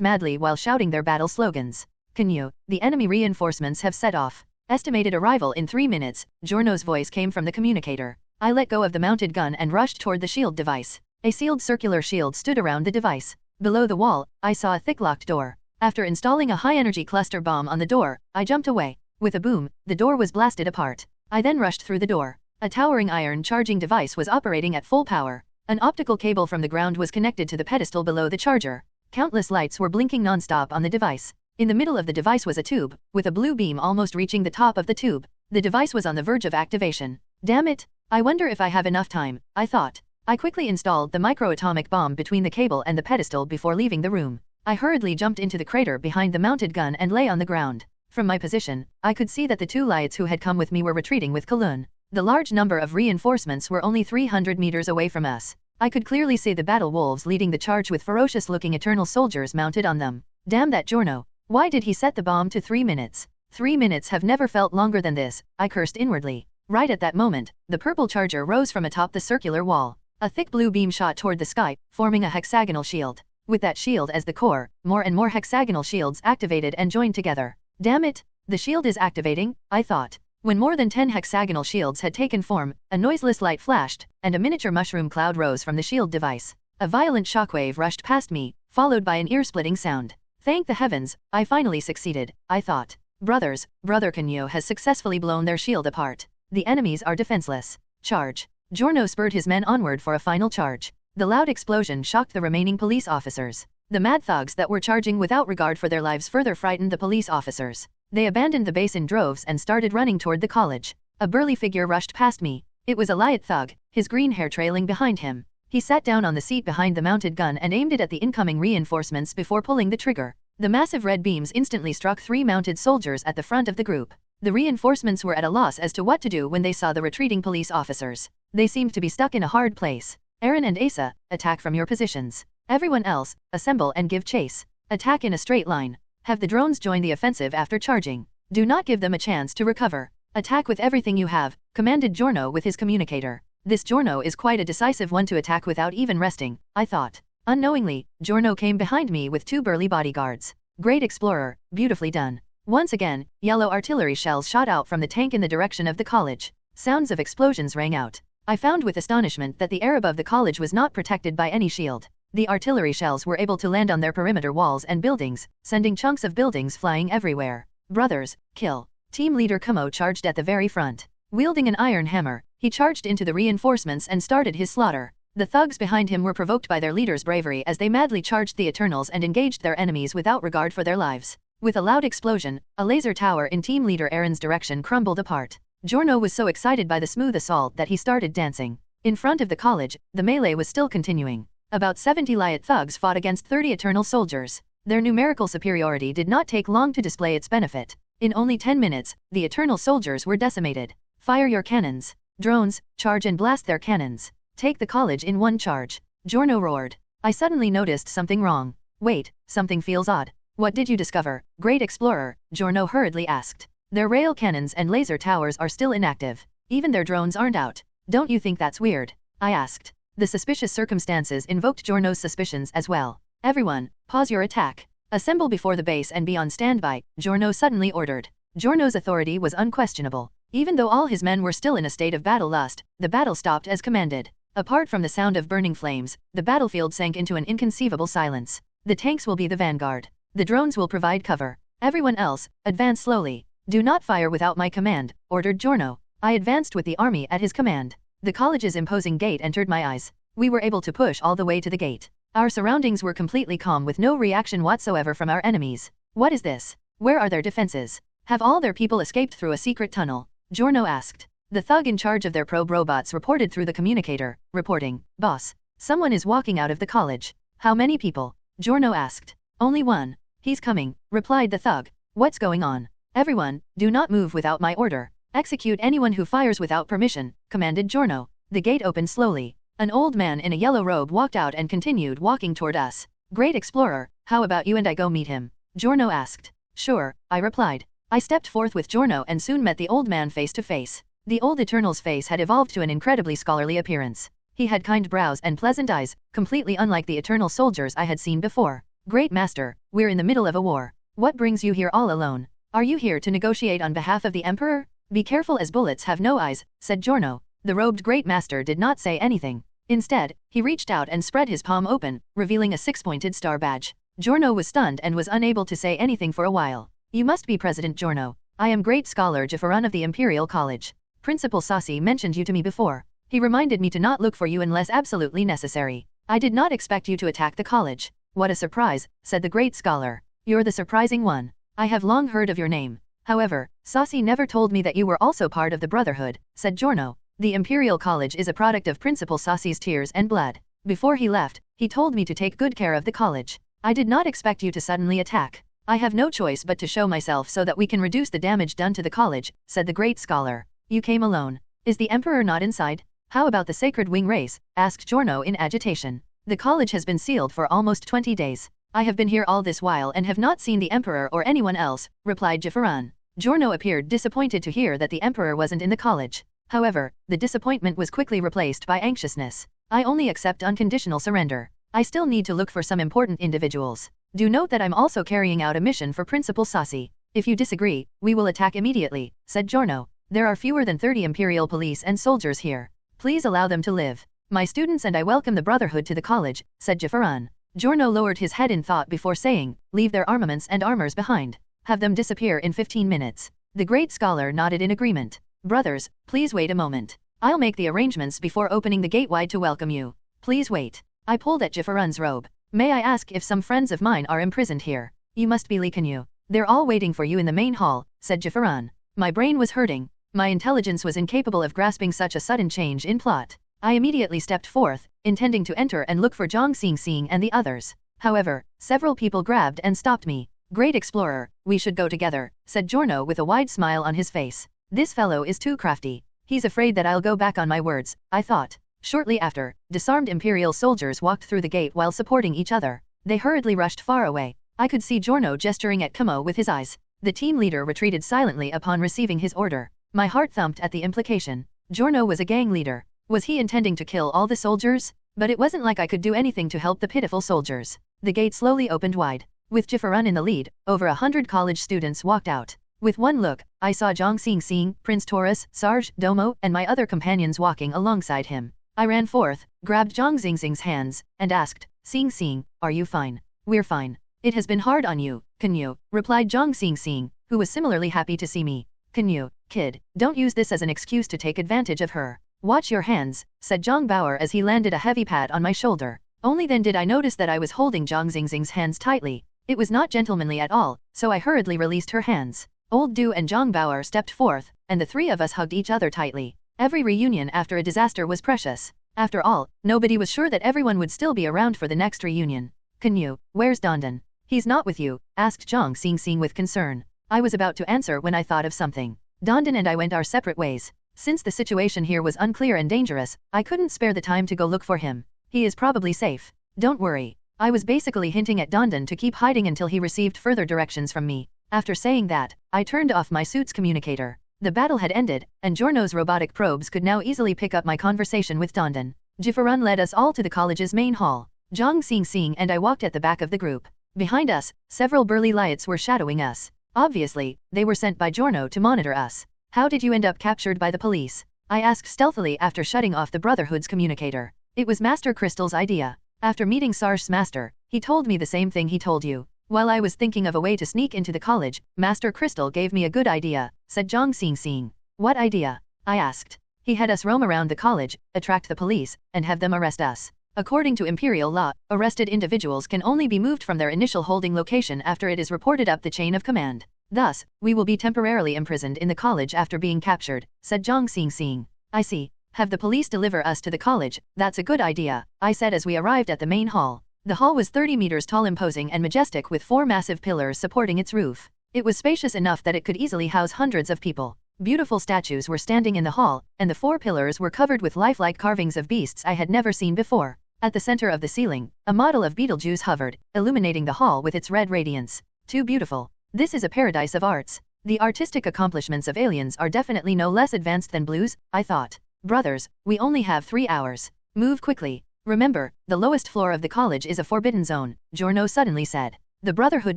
madly while shouting their battle slogans. Canyue, the enemy reinforcements have set off. Estimated arrival in 3 minutes, Giorno's voice came from the communicator. I let go of the mounted gun and rushed toward the shield device. A sealed circular shield stood around the device. Below the wall, I saw a thick locked door. After installing a high-energy cluster bomb on the door, I jumped away. With a boom, the door was blasted apart. I then rushed through the door. A towering iron charging device was operating at full power. An optical cable from the ground was connected to the pedestal below the charger. Countless lights were blinking non-stop on the device. In the middle of the device was a tube, with a blue beam almost reaching the top of the tube. The device was on the verge of activation. Damn it! I wonder if I have enough time, I thought. I quickly installed the microatomic bomb between the cable and the pedestal before leaving the room. I hurriedly jumped into the crater behind the mounted gun and lay on the ground. From my position, I could see that the 2 Lyots who had come with me were retreating with Kalun. The large number of reinforcements were only 300 meters away from us. I could clearly see the battle wolves leading the charge with ferocious-looking eternal soldiers mounted on them. Damn that Giorno. Why did he set the bomb to 3 minutes? 3 minutes have never felt longer than this, I cursed inwardly. Right at that moment, the purple charger rose from atop the circular wall. A thick blue beam shot toward the sky, forming a hexagonal shield. With that shield as the core, more and more hexagonal shields activated and joined together. Damn it! The shield is activating, I thought. When more than 10 hexagonal shields had taken form, a noiseless light flashed, and a miniature mushroom cloud rose from the shield device. A violent shockwave rushed past me, followed by an ear-splitting sound. Thank the heavens, I finally succeeded, I thought. Brothers, Brother Canyue has successfully blown their shield apart. The enemies are defenseless. Charge. Giorno spurred his men onward for a final charge. The loud explosion shocked the remaining police officers. The mad thugs that were charging without regard for their lives further frightened the police officers. They abandoned the base in droves and started running toward the college. A burly figure rushed past me. It was a Lyot thug, his green hair trailing behind him. He sat down on the seat behind the mounted gun and aimed it at the incoming reinforcements before pulling the trigger. The massive red beams instantly struck 3 mounted soldiers at the front of the group. The reinforcements were at a loss as to what to do when they saw the retreating police officers. They seemed to be stuck in a hard place. Aaron and Asa, attack from your positions. Everyone else, assemble and give chase. Attack in a straight line. Have the drones join the offensive after charging. Do not give them a chance to recover. Attack with everything you have, commanded Giorno with his communicator. This Giorno is quite a decisive one to attack without even resting, I thought. Unknowingly, Giorno came behind me with 2 burly bodyguards. Great explorer, beautifully done. Once again, yellow artillery shells shot out from the tank in the direction of the college. Sounds of explosions rang out. I found with astonishment that the air above the college was not protected by any shield. The artillery shells were able to land on their perimeter walls and buildings, sending chunks of buildings flying everywhere. Brothers, kill. Team leader Kumo charged at the very front. Wielding an iron hammer, he charged into the reinforcements and started his slaughter. The thugs behind him were provoked by their leader's bravery as they madly charged the Eternals and engaged their enemies without regard for their lives. With a loud explosion, a laser tower in team leader Aaron's direction crumbled apart. Giorno was so excited by the smooth assault that he started dancing. In front of the college, the melee was still continuing. About 70 Lyot thugs fought against 30 Eternal soldiers. Their numerical superiority did not take long to display its benefit. In only 10 minutes, the Eternal soldiers were decimated. Fire your cannons. Drones, charge and blast their cannons. Take the college in one charge. Giorno roared. I suddenly noticed something wrong. Wait, something feels odd. What did you discover, Great Explorer? Giorno hurriedly asked. Their rail cannons and laser towers are still inactive. Even their drones aren't out. Don't you think that's weird? I asked. The suspicious circumstances invoked Giorno's suspicions as well. Everyone, pause your attack. Assemble before the base and be on standby, Giorno suddenly ordered. Giorno's authority was unquestionable. Even though all his men were still in a state of battle lust, the battle stopped as commanded. Apart from the sound of burning flames, the battlefield sank into an inconceivable silence. The tanks will be the vanguard. The drones will provide cover. Everyone else, advance slowly. Do not fire without my command, ordered Giorno. I advanced with the army at his command. The college's imposing gate entered my eyes. We were able to push all the way to the gate. Our surroundings were completely calm with no reaction whatsoever from our enemies. What is this? Where are their defenses? Have all their people escaped through a secret tunnel? Giorno asked. The thug in charge of their probe robots reported through the communicator, reporting, Boss, someone is walking out of the college. How many people? Giorno asked. Only one. He's coming, replied the thug. What's going on? Everyone, do not move without my order. Execute anyone who fires without permission, commanded Giorno. The gate opened slowly. An old man in a yellow robe walked out and continued walking toward us. Great Explorer, how about you and I go meet him? Giorno asked. Sure, I replied. I stepped forth with Giorno and soon met the old man face to face. The old Eternal's face had evolved to an incredibly scholarly appearance. He had kind brows and pleasant eyes, completely unlike the Eternal soldiers I had seen before. Great Master, we're in the middle of a war. What brings you here all alone? Are you here to negotiate on behalf of the Emperor? Be careful as bullets have no eyes, said Giorno. The robed Great Master did not say anything. Instead, he reached out and spread his palm open, revealing a 6-pointed star badge. Giorno was stunned and was unable to say anything for a while. You must be President Giorno. I am Great Scholar Jafaran of the Imperial College. Principal Sassi mentioned you to me before. He reminded me to not look for you unless absolutely necessary. I did not expect you to attack the college. What a surprise, said the Great Scholar. You're the surprising one. I have long heard of your name. However, Sassi never told me that you were also part of the Brotherhood, said Giorno. The Imperial College is a product of Principal Sassi's tears and blood. Before he left, he told me to take good care of the college. I did not expect you to suddenly attack. I have no choice but to show myself so that we can reduce the damage done to the college, said the Great Scholar. You came alone. Is the Emperor not inside? How about the sacred wing race? Asked Giorno in agitation. The college has been sealed for almost 20 days. I have been here all this while and have not seen the Emperor or anyone else, replied Jifaran. Giorno appeared disappointed to hear that the Emperor wasn't in the college. However, the disappointment was quickly replaced by anxiousness. I only accept unconditional surrender. I still need to look for some important individuals. Do note that I'm also carrying out a mission for Principal Sassi. If you disagree, we will attack immediately, said Giorno. There are fewer than 30 Imperial police and soldiers here. Please allow them to live. My students and I welcome the Brotherhood to the college, said Jifaran. Giorno lowered his head in thought before saying, leave their armaments and armors behind. Have them disappear in 15 minutes. The great scholar nodded in agreement. Brothers, please wait a moment. I'll make the arrangements before opening the gate wide to welcome you. Please wait. I pulled at Jifaran's robe. May I ask if some friends of mine are imprisoned here? You must be Canyue. They're all waiting for you in the main hall, said Jifaran. My brain was hurting. My intelligence was incapable of grasping such a sudden change in plot. I immediately stepped forth, intending to enter and look for Zhang Xingxing and the others. However, several people grabbed and stopped me. Great explorer, we should go together, said Giorno with a wide smile on his face. This fellow is too crafty. He's afraid that I'll go back on my words, I thought. Shortly after, disarmed Imperial soldiers walked through the gate while supporting each other. They hurriedly rushed far away. I could see Giorno gesturing at Canyue with his eyes. The team leader retreated silently upon receiving his order. My heart thumped at the implication. Giorno was a gang leader. Was he intending to kill all the soldiers? But it wasn't like I could do anything to help the pitiful soldiers. The gate slowly opened wide. With Jifaran in the lead, over 100 college students walked out. With one look, I saw Zhang Xingxing, Prince Taurus, Sarge, Domo, and my other companions walking alongside him. I ran forth, grabbed Zhang Xingxing's hands, and asked, Xingxing, are you fine? We're fine. It has been hard on you, Canyue, replied Zhang Xingxing, who was similarly happy to see me. Canyue, kid, don't use this as an excuse to take advantage of her. Watch your hands, said Zhang Bauer as he landed a heavy pat on my shoulder. Only then did I notice that I was holding Zhang Xingxing's hands tightly. It was not gentlemanly at all, so I hurriedly released her hands. Old Du and Zhang Bauer stepped forth, and the three of us hugged each other tightly. Every reunion after a disaster was precious. After all, nobody was sure that everyone would still be around for the next reunion. Canyue, where's Dandan? He's not with you, asked Zhang Xingxing with concern. I was about to answer when I thought of something. Dandan and I went our separate ways. Since the situation here was unclear and dangerous, I couldn't spare the time to go look for him. He is probably safe. Don't worry. I was basically hinting at Dandan to keep hiding until he received further directions from me. After saying that, I turned off my suit's communicator. The battle had ended, and Giorno's robotic probes could now easily pick up my conversation with Dandan. Jifaran led us all to the college's main hall. Zhang Xingxing and I walked at the back of the group. Behind us, several burly lights were shadowing us. Obviously, they were sent by Giorno to monitor us. How did you end up captured by the police? I asked stealthily after shutting off the Brotherhood's communicator. It was Master Crystal's idea. After meeting Sarge's master, he told me the same thing he told you. While I was thinking of a way to sneak into the college, Master Crystal gave me a good idea, said Zhang Xingxing. What idea? I asked. He had us roam around the college, attract the police, and have them arrest us. According to Imperial law, arrested individuals can only be moved from their initial holding location after it is reported up the chain of command. Thus, we will be temporarily imprisoned in the college after being captured, said Zhang Xingxing. I see. Have the police deliver us to the college, that's a good idea, I said as we arrived at the main hall. The hall was 30 meters tall, imposing and majestic, with 4 massive pillars supporting its roof. It was spacious enough that it could easily house hundreds of people. Beautiful statues were standing in the hall, and the 4 pillars were covered with lifelike carvings of beasts I had never seen before. At the center of the ceiling, a model of Beetlejuice hovered, illuminating the hall with its red radiance. Too beautiful. This is a paradise of arts. The artistic accomplishments of aliens are definitely no less advanced than Blue's, I thought. Brothers, we only have 3 hours. Move quickly. Remember, the lowest floor of the college is a forbidden zone, Giorno suddenly said. The Brotherhood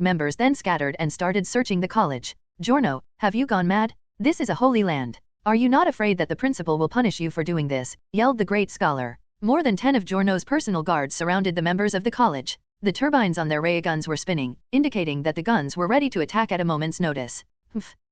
members then scattered and started searching the college. Giorno, have you gone mad? This is a holy land. Are you not afraid that the principal will punish you for doing this? Yelled the great scholar. More than 10 of Giorno's personal guards surrounded the members of the college. The turbines on their ray guns were spinning, indicating that the guns were ready to attack at a moment's notice.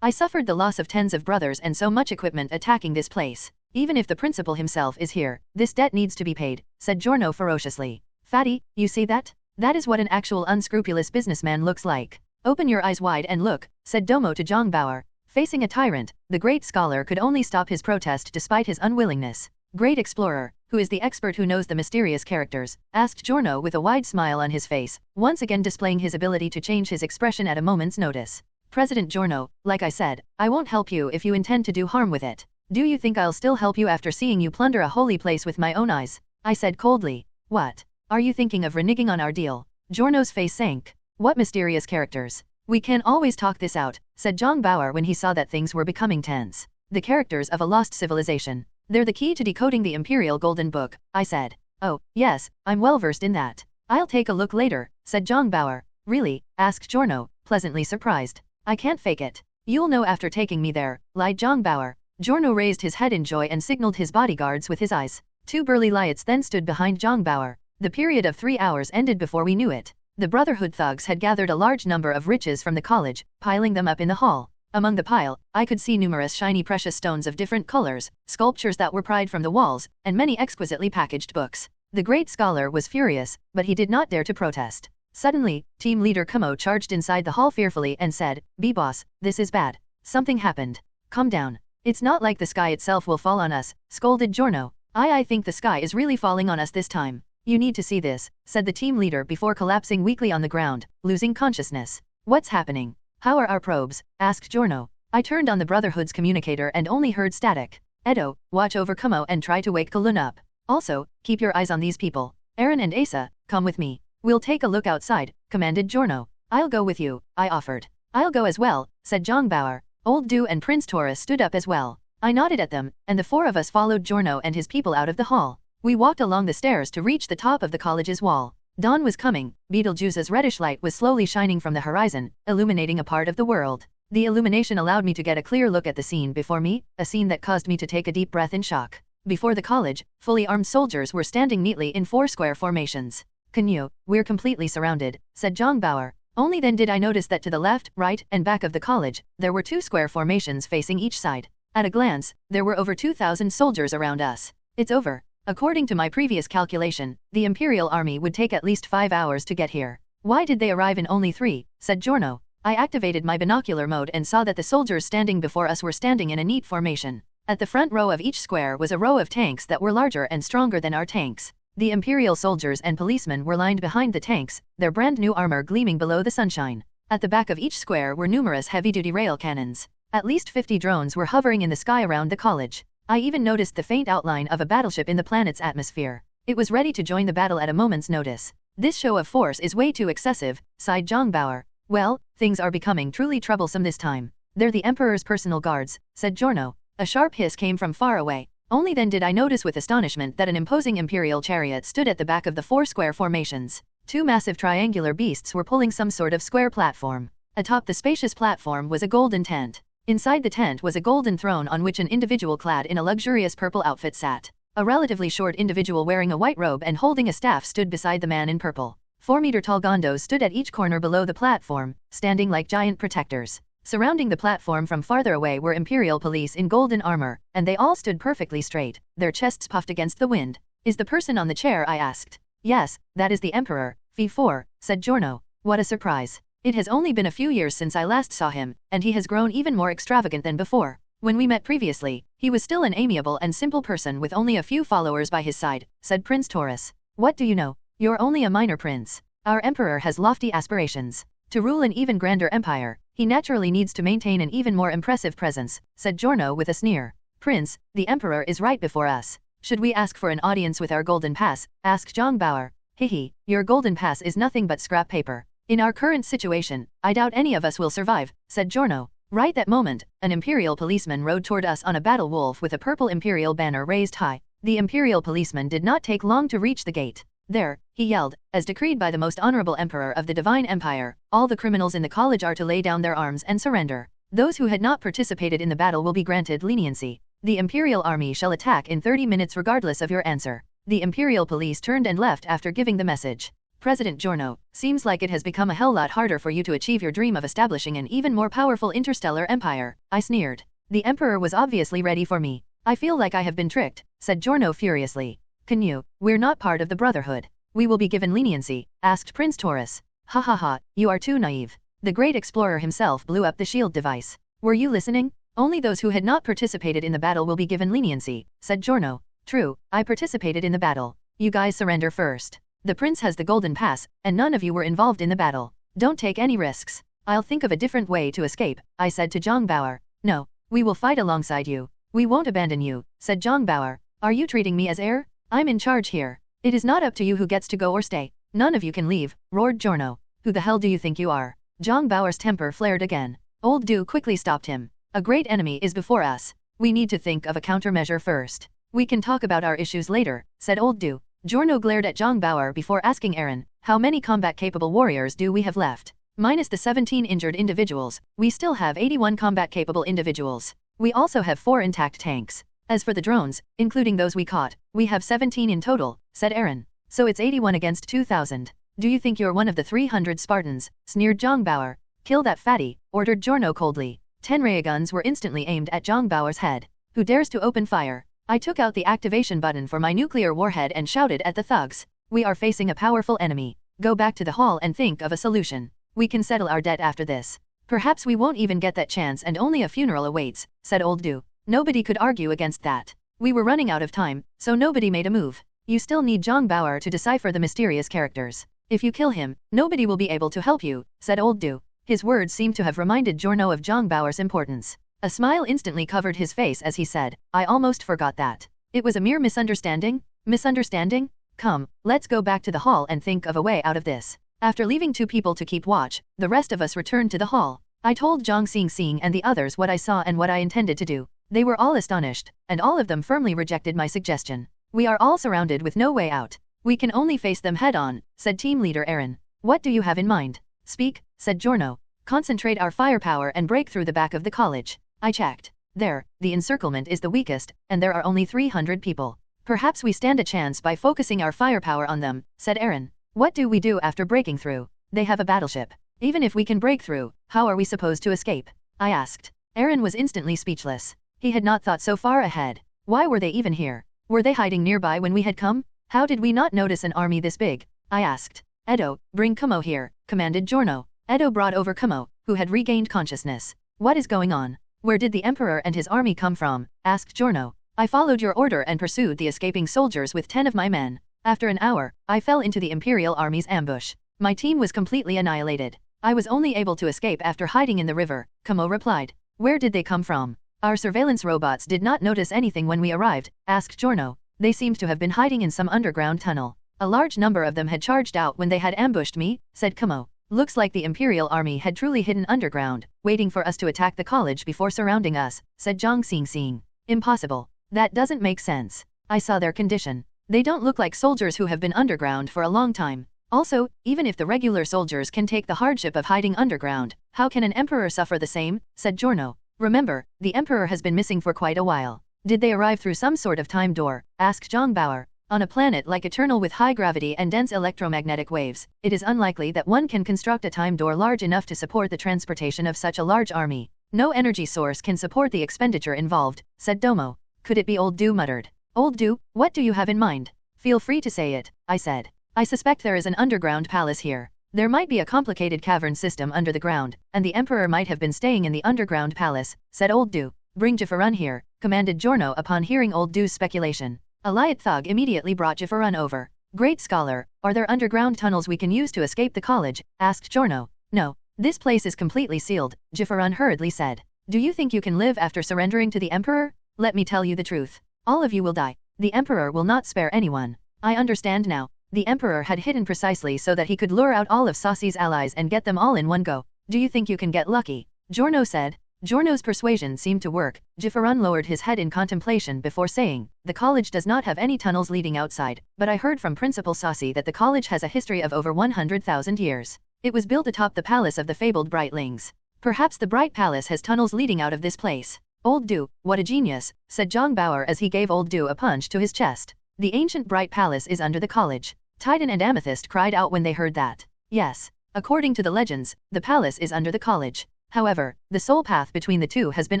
I suffered the loss of tens of brothers and so much equipment attacking this place. Even if the principal himself is here, this debt needs to be paid, said Giorno ferociously. Fatty, you see that? That is what an actual unscrupulous businessman looks like. Open your eyes wide and look, said Domo to Zhang Bauer. Facing a tyrant, the great scholar could only stop his protest despite his unwillingness. Great explorer, who is the expert who knows the mysterious characters? Asked Giorno with a wide smile on his face, once again displaying his ability to change his expression at a moment's notice. President Giorno, like I said, I won't help you if you intend to do harm with it. Do you think I'll still help you after seeing you plunder a holy place with my own eyes? I said coldly. What? Are you thinking of reneging on our deal? Giorno's face sank. What mysterious characters? We can always talk this out, said Zhang Bauer when he saw that things were becoming tense. The characters of a lost civilization. They're the key to decoding the Imperial Golden Book, I said. Oh, yes, I'm well versed in that. I'll take a look later, said Zhang Bauer. Really? Asked Giorno, pleasantly surprised. I can't fake it. You'll know after taking me there, lied Zhang Bauer. Giorno raised his head in joy and signaled his bodyguards with his eyes. 2 burly Lyots then stood behind Zhang Bauer. The period of 3 hours ended before we knew it. The Brotherhood thugs had gathered a large number of riches from the college, piling them up in the hall. Among the pile, I could see numerous shiny precious stones of different colors, sculptures that were pried from the walls, and many exquisitely packaged books. The great scholar was furious, but he did not dare to protest. Suddenly, team leader Kumo charged inside the hall fearfully and said, "B-boss, this is bad. Something happened. Calm down. It's not like the sky itself will fall on us," scolded Giorno. I think the sky is really falling on us this time. You need to see this, said the team leader before collapsing weakly on the ground, losing consciousness. What's happening? How are our probes? Asked Giorno. I turned on the Brotherhood's communicator and only heard static. Edo, watch over Kumo and try to wake Kalun up. Also, keep your eyes on these people. Aaron and Asa, come with me. We'll take a look outside, commanded Giorno. I'll go with you, I offered. I'll go as well, said Zhang Bauer. Old Du and Prince Taurus stood up as well. I nodded at them, and the 4 of us followed Giorno and his people out of the hall. We walked along the stairs to reach the top of the college's wall. Dawn was coming. Betelgeuse's reddish light was slowly shining from the horizon, illuminating a part of the world. The illumination allowed me to get a clear look at the scene before me, a scene that caused me to take a deep breath in shock. Before the college, fully armed soldiers were standing neatly in 4 square formations. Canyue, we're completely surrounded, said Zhang Bauer. Only then did I notice that to the left, right, and back of the college, there were 2 square formations facing each side. At a glance, there were over 2,000 soldiers around us. It's over. According to my previous calculation, the Imperial Army would take at least 5 hours to get here. Why did they arrive in only 3? Said Giorno. I activated my binocular mode and saw that the soldiers standing before us were standing in a neat formation. At the front row of each square was a row of tanks that were larger and stronger than our tanks. The Imperial soldiers and policemen were lined behind the tanks, their brand new armor gleaming below the sunshine. At the back of each square were numerous heavy-duty rail cannons. At least 50 drones were hovering in the sky around the college. I even noticed the faint outline of a battleship in the planet's atmosphere. It was ready to join the battle at a moment's notice. This show of force is way too excessive, sighed Zhang Bauer. Well, things are becoming truly troublesome this time. They're the Emperor's personal guards, said Giorno. A sharp hiss came from far away. Only then did I notice with astonishment that an imposing Imperial chariot stood at the back of the 4 square formations. 2 massive triangular beasts were pulling some sort of square platform. Atop the spacious platform was a golden tent. Inside the tent was a golden throne on which an individual clad in a luxurious purple outfit sat. A relatively short individual wearing a white robe and holding a staff stood beside the man in purple. 4-meter-tall gondos stood at each corner below the platform, standing like giant protectors. Surrounding the platform from farther away were Imperial police in golden armor, and they all stood perfectly straight, their chests puffed against the wind. Is the person on the chair? I asked. Yes, that is the Emperor, Fee 4, said Giorno. What a surprise. It has only been a few years since I last saw him, and he has grown even more extravagant than before. When we met previously, he was still an amiable and simple person with only a few followers by his side, said Prince Taurus. What do you know? You're only a minor prince. Our emperor has lofty aspirations. To rule an even grander empire, he naturally needs to maintain an even more impressive presence, said Giorno with a sneer. Prince, the emperor is right before us. Should we ask for an audience with our golden pass? Asked Zhang Bauer. Hehe, your golden pass is nothing but scrap paper. In our current situation, I doubt any of us will survive, said Giorno. Right that moment, an Imperial policeman rode toward us on a battle wolf with a purple Imperial banner raised high. The Imperial policeman did not take long to reach the gate. There, he yelled, as decreed by the most honorable emperor of the Divine Empire, all the criminals in the college are to lay down their arms and surrender. Those who had not participated in the battle will be granted leniency. The Imperial army shall attack in 30 minutes regardless of your answer. The Imperial police turned and left after giving the message. President Giorno, seems like it has become a hell lot harder for you to achieve your dream of establishing an even more powerful interstellar empire, I sneered. The Emperor was obviously ready for me. I feel like I have been tricked, said Giorno furiously. Canyue, we're not part of the Brotherhood. We will be given leniency, asked Prince Taurus. Ha ha ha, you are too naive. The great explorer himself blew up the shield device. Were you listening? Only those who had not participated in the battle will be given leniency, said Giorno. True, I participated in the battle. You guys surrender first. The prince has the golden pass, and none of you were involved in the battle. Don't take any risks. I'll think of a different way to escape, I said to Zhang Bauer. No, we will fight alongside you. We won't abandon you, said Zhang Bauer. Are you treating me as heir? I'm in charge here. It is not up to you who gets to go or stay. None of you can leave, roared Giorno. Who the hell do you think you are? Zhang Bauer's temper flared again. Old Du quickly stopped him. A great enemy is before us. We need to think of a countermeasure first. We can talk about our issues later, said Old Du. Giorno glared at Zhang Bauer before asking Aaron, how many combat-capable warriors do we have left? Minus the 17 injured individuals, we still have 81 combat-capable individuals. We also have 4 intact tanks. As for the drones, including those we caught, we have 17 in total, said Aaron. So it's 81 against 2,000. Do you think you're one of the 300 Spartans? Sneered Zhang Bauer. Kill that fatty, ordered Giorno coldly. 10 ray guns were instantly aimed at Zhang Bauer's head. Who dares to open fire? I took out the activation button for my nuclear warhead and shouted at the thugs. We are facing a powerful enemy. Go back to the hall and think of a solution. We can settle our debt after this. Perhaps we won't even get that chance and only a funeral awaits, said Old Du. Nobody could argue against that. We were running out of time, so nobody made a move. You still need Zhang Bauer to decipher the mysterious characters. If you kill him, nobody will be able to help you, said Old Du. His words seemed to have reminded Giorno of Zhang Bauer's importance. A smile instantly covered his face as he said, I almost forgot that. It was a mere misunderstanding? Misunderstanding? Come, let's go back to the hall and think of a way out of this. After leaving 2 people to keep watch, the rest of us returned to the hall. I told Zhang Xing and the others what I saw and what I intended to do. They were all astonished, and all of them firmly rejected my suggestion. We are all surrounded with no way out. We can only face them head-on, said team leader Aaron. What do you have in mind? Speak, said Giorno. Concentrate our firepower and break through the back of the college. I checked. There, the encirclement is the weakest, and there are only 300 people. Perhaps we stand a chance by focusing our firepower on them, said Aaron. What do we do after breaking through? They have a battleship. Even if we can break through, how are we supposed to escape? I asked. Aaron was instantly speechless. He had not thought so far ahead. Why were they even here? Were they hiding nearby when we had come? How did we not notice an army this big? I asked. Edo, bring Kumo here, commanded Giorno. Edo brought over Kumo, who had regained consciousness. What is going on? Where did the Emperor and his army come from? Asked Giorno. I followed your order and pursued the escaping soldiers with 10 of my men. After an hour, I fell into the Imperial Army's ambush. My team was completely annihilated. I was only able to escape after hiding in the river, Kumo replied. Where did they come from? Our surveillance robots did not notice anything when we arrived, asked Giorno. They seemed to have been hiding in some underground tunnel. A large number of them had charged out when they had ambushed me, said Kumo. Looks like the Imperial Army had truly hidden underground, waiting for us to attack the college before surrounding us, said Zhang Xing. Impossible. That doesn't make sense. I saw their condition. They don't look like soldiers who have been underground for a long time. Also, even if the regular soldiers can take the hardship of hiding underground, how can an emperor suffer the same, said Giorno. Remember, the emperor has been missing for quite a while. Did they arrive through some sort of time door? Asked Zhang Bauer. On a planet like Eternal with high gravity and dense electromagnetic waves, it is unlikely that one can construct a time door large enough to support the transportation of such a large army. No energy source can support the expenditure involved, said Domo. Could it be Old Du muttered. Old Du, what do you have in mind? Feel free to say it, I said. I suspect there is an underground palace here. There might be a complicated cavern system under the ground, and the Emperor might have been staying in the underground palace, said Old Du. Bring Jifarun here, commanded Giorno upon hearing Old Du's speculation. Eliot Thug immediately brought Jifarun over. Great scholar, are there underground tunnels we can use to escape the college? Asked Giorno. No, this place is completely sealed, Jifarun hurriedly said. Do you think you can live after surrendering to the Emperor? Let me tell you the truth. All of you will die. The Emperor will not spare anyone. I understand now. The Emperor had hidden precisely so that he could lure out all of Sasi's allies and get them all in one go. Do you think you can get lucky? Giorno said. Giorno's persuasion seemed to work. Jifarun lowered his head in contemplation before saying, the college does not have any tunnels leading outside, but I heard from Principal Sasi that the college has a history of over 100,000 years. It was built atop the palace of the fabled Brightlings. Perhaps the Bright Palace has tunnels leading out of this place. Old Du, what a genius, said Zhang Bauer as he gave Old Du a punch to his chest. The ancient Bright Palace is under the college. Titan and Amethyst cried out when they heard that. Yes. According to the legends, the palace is under the college. However, the soul path between the two has been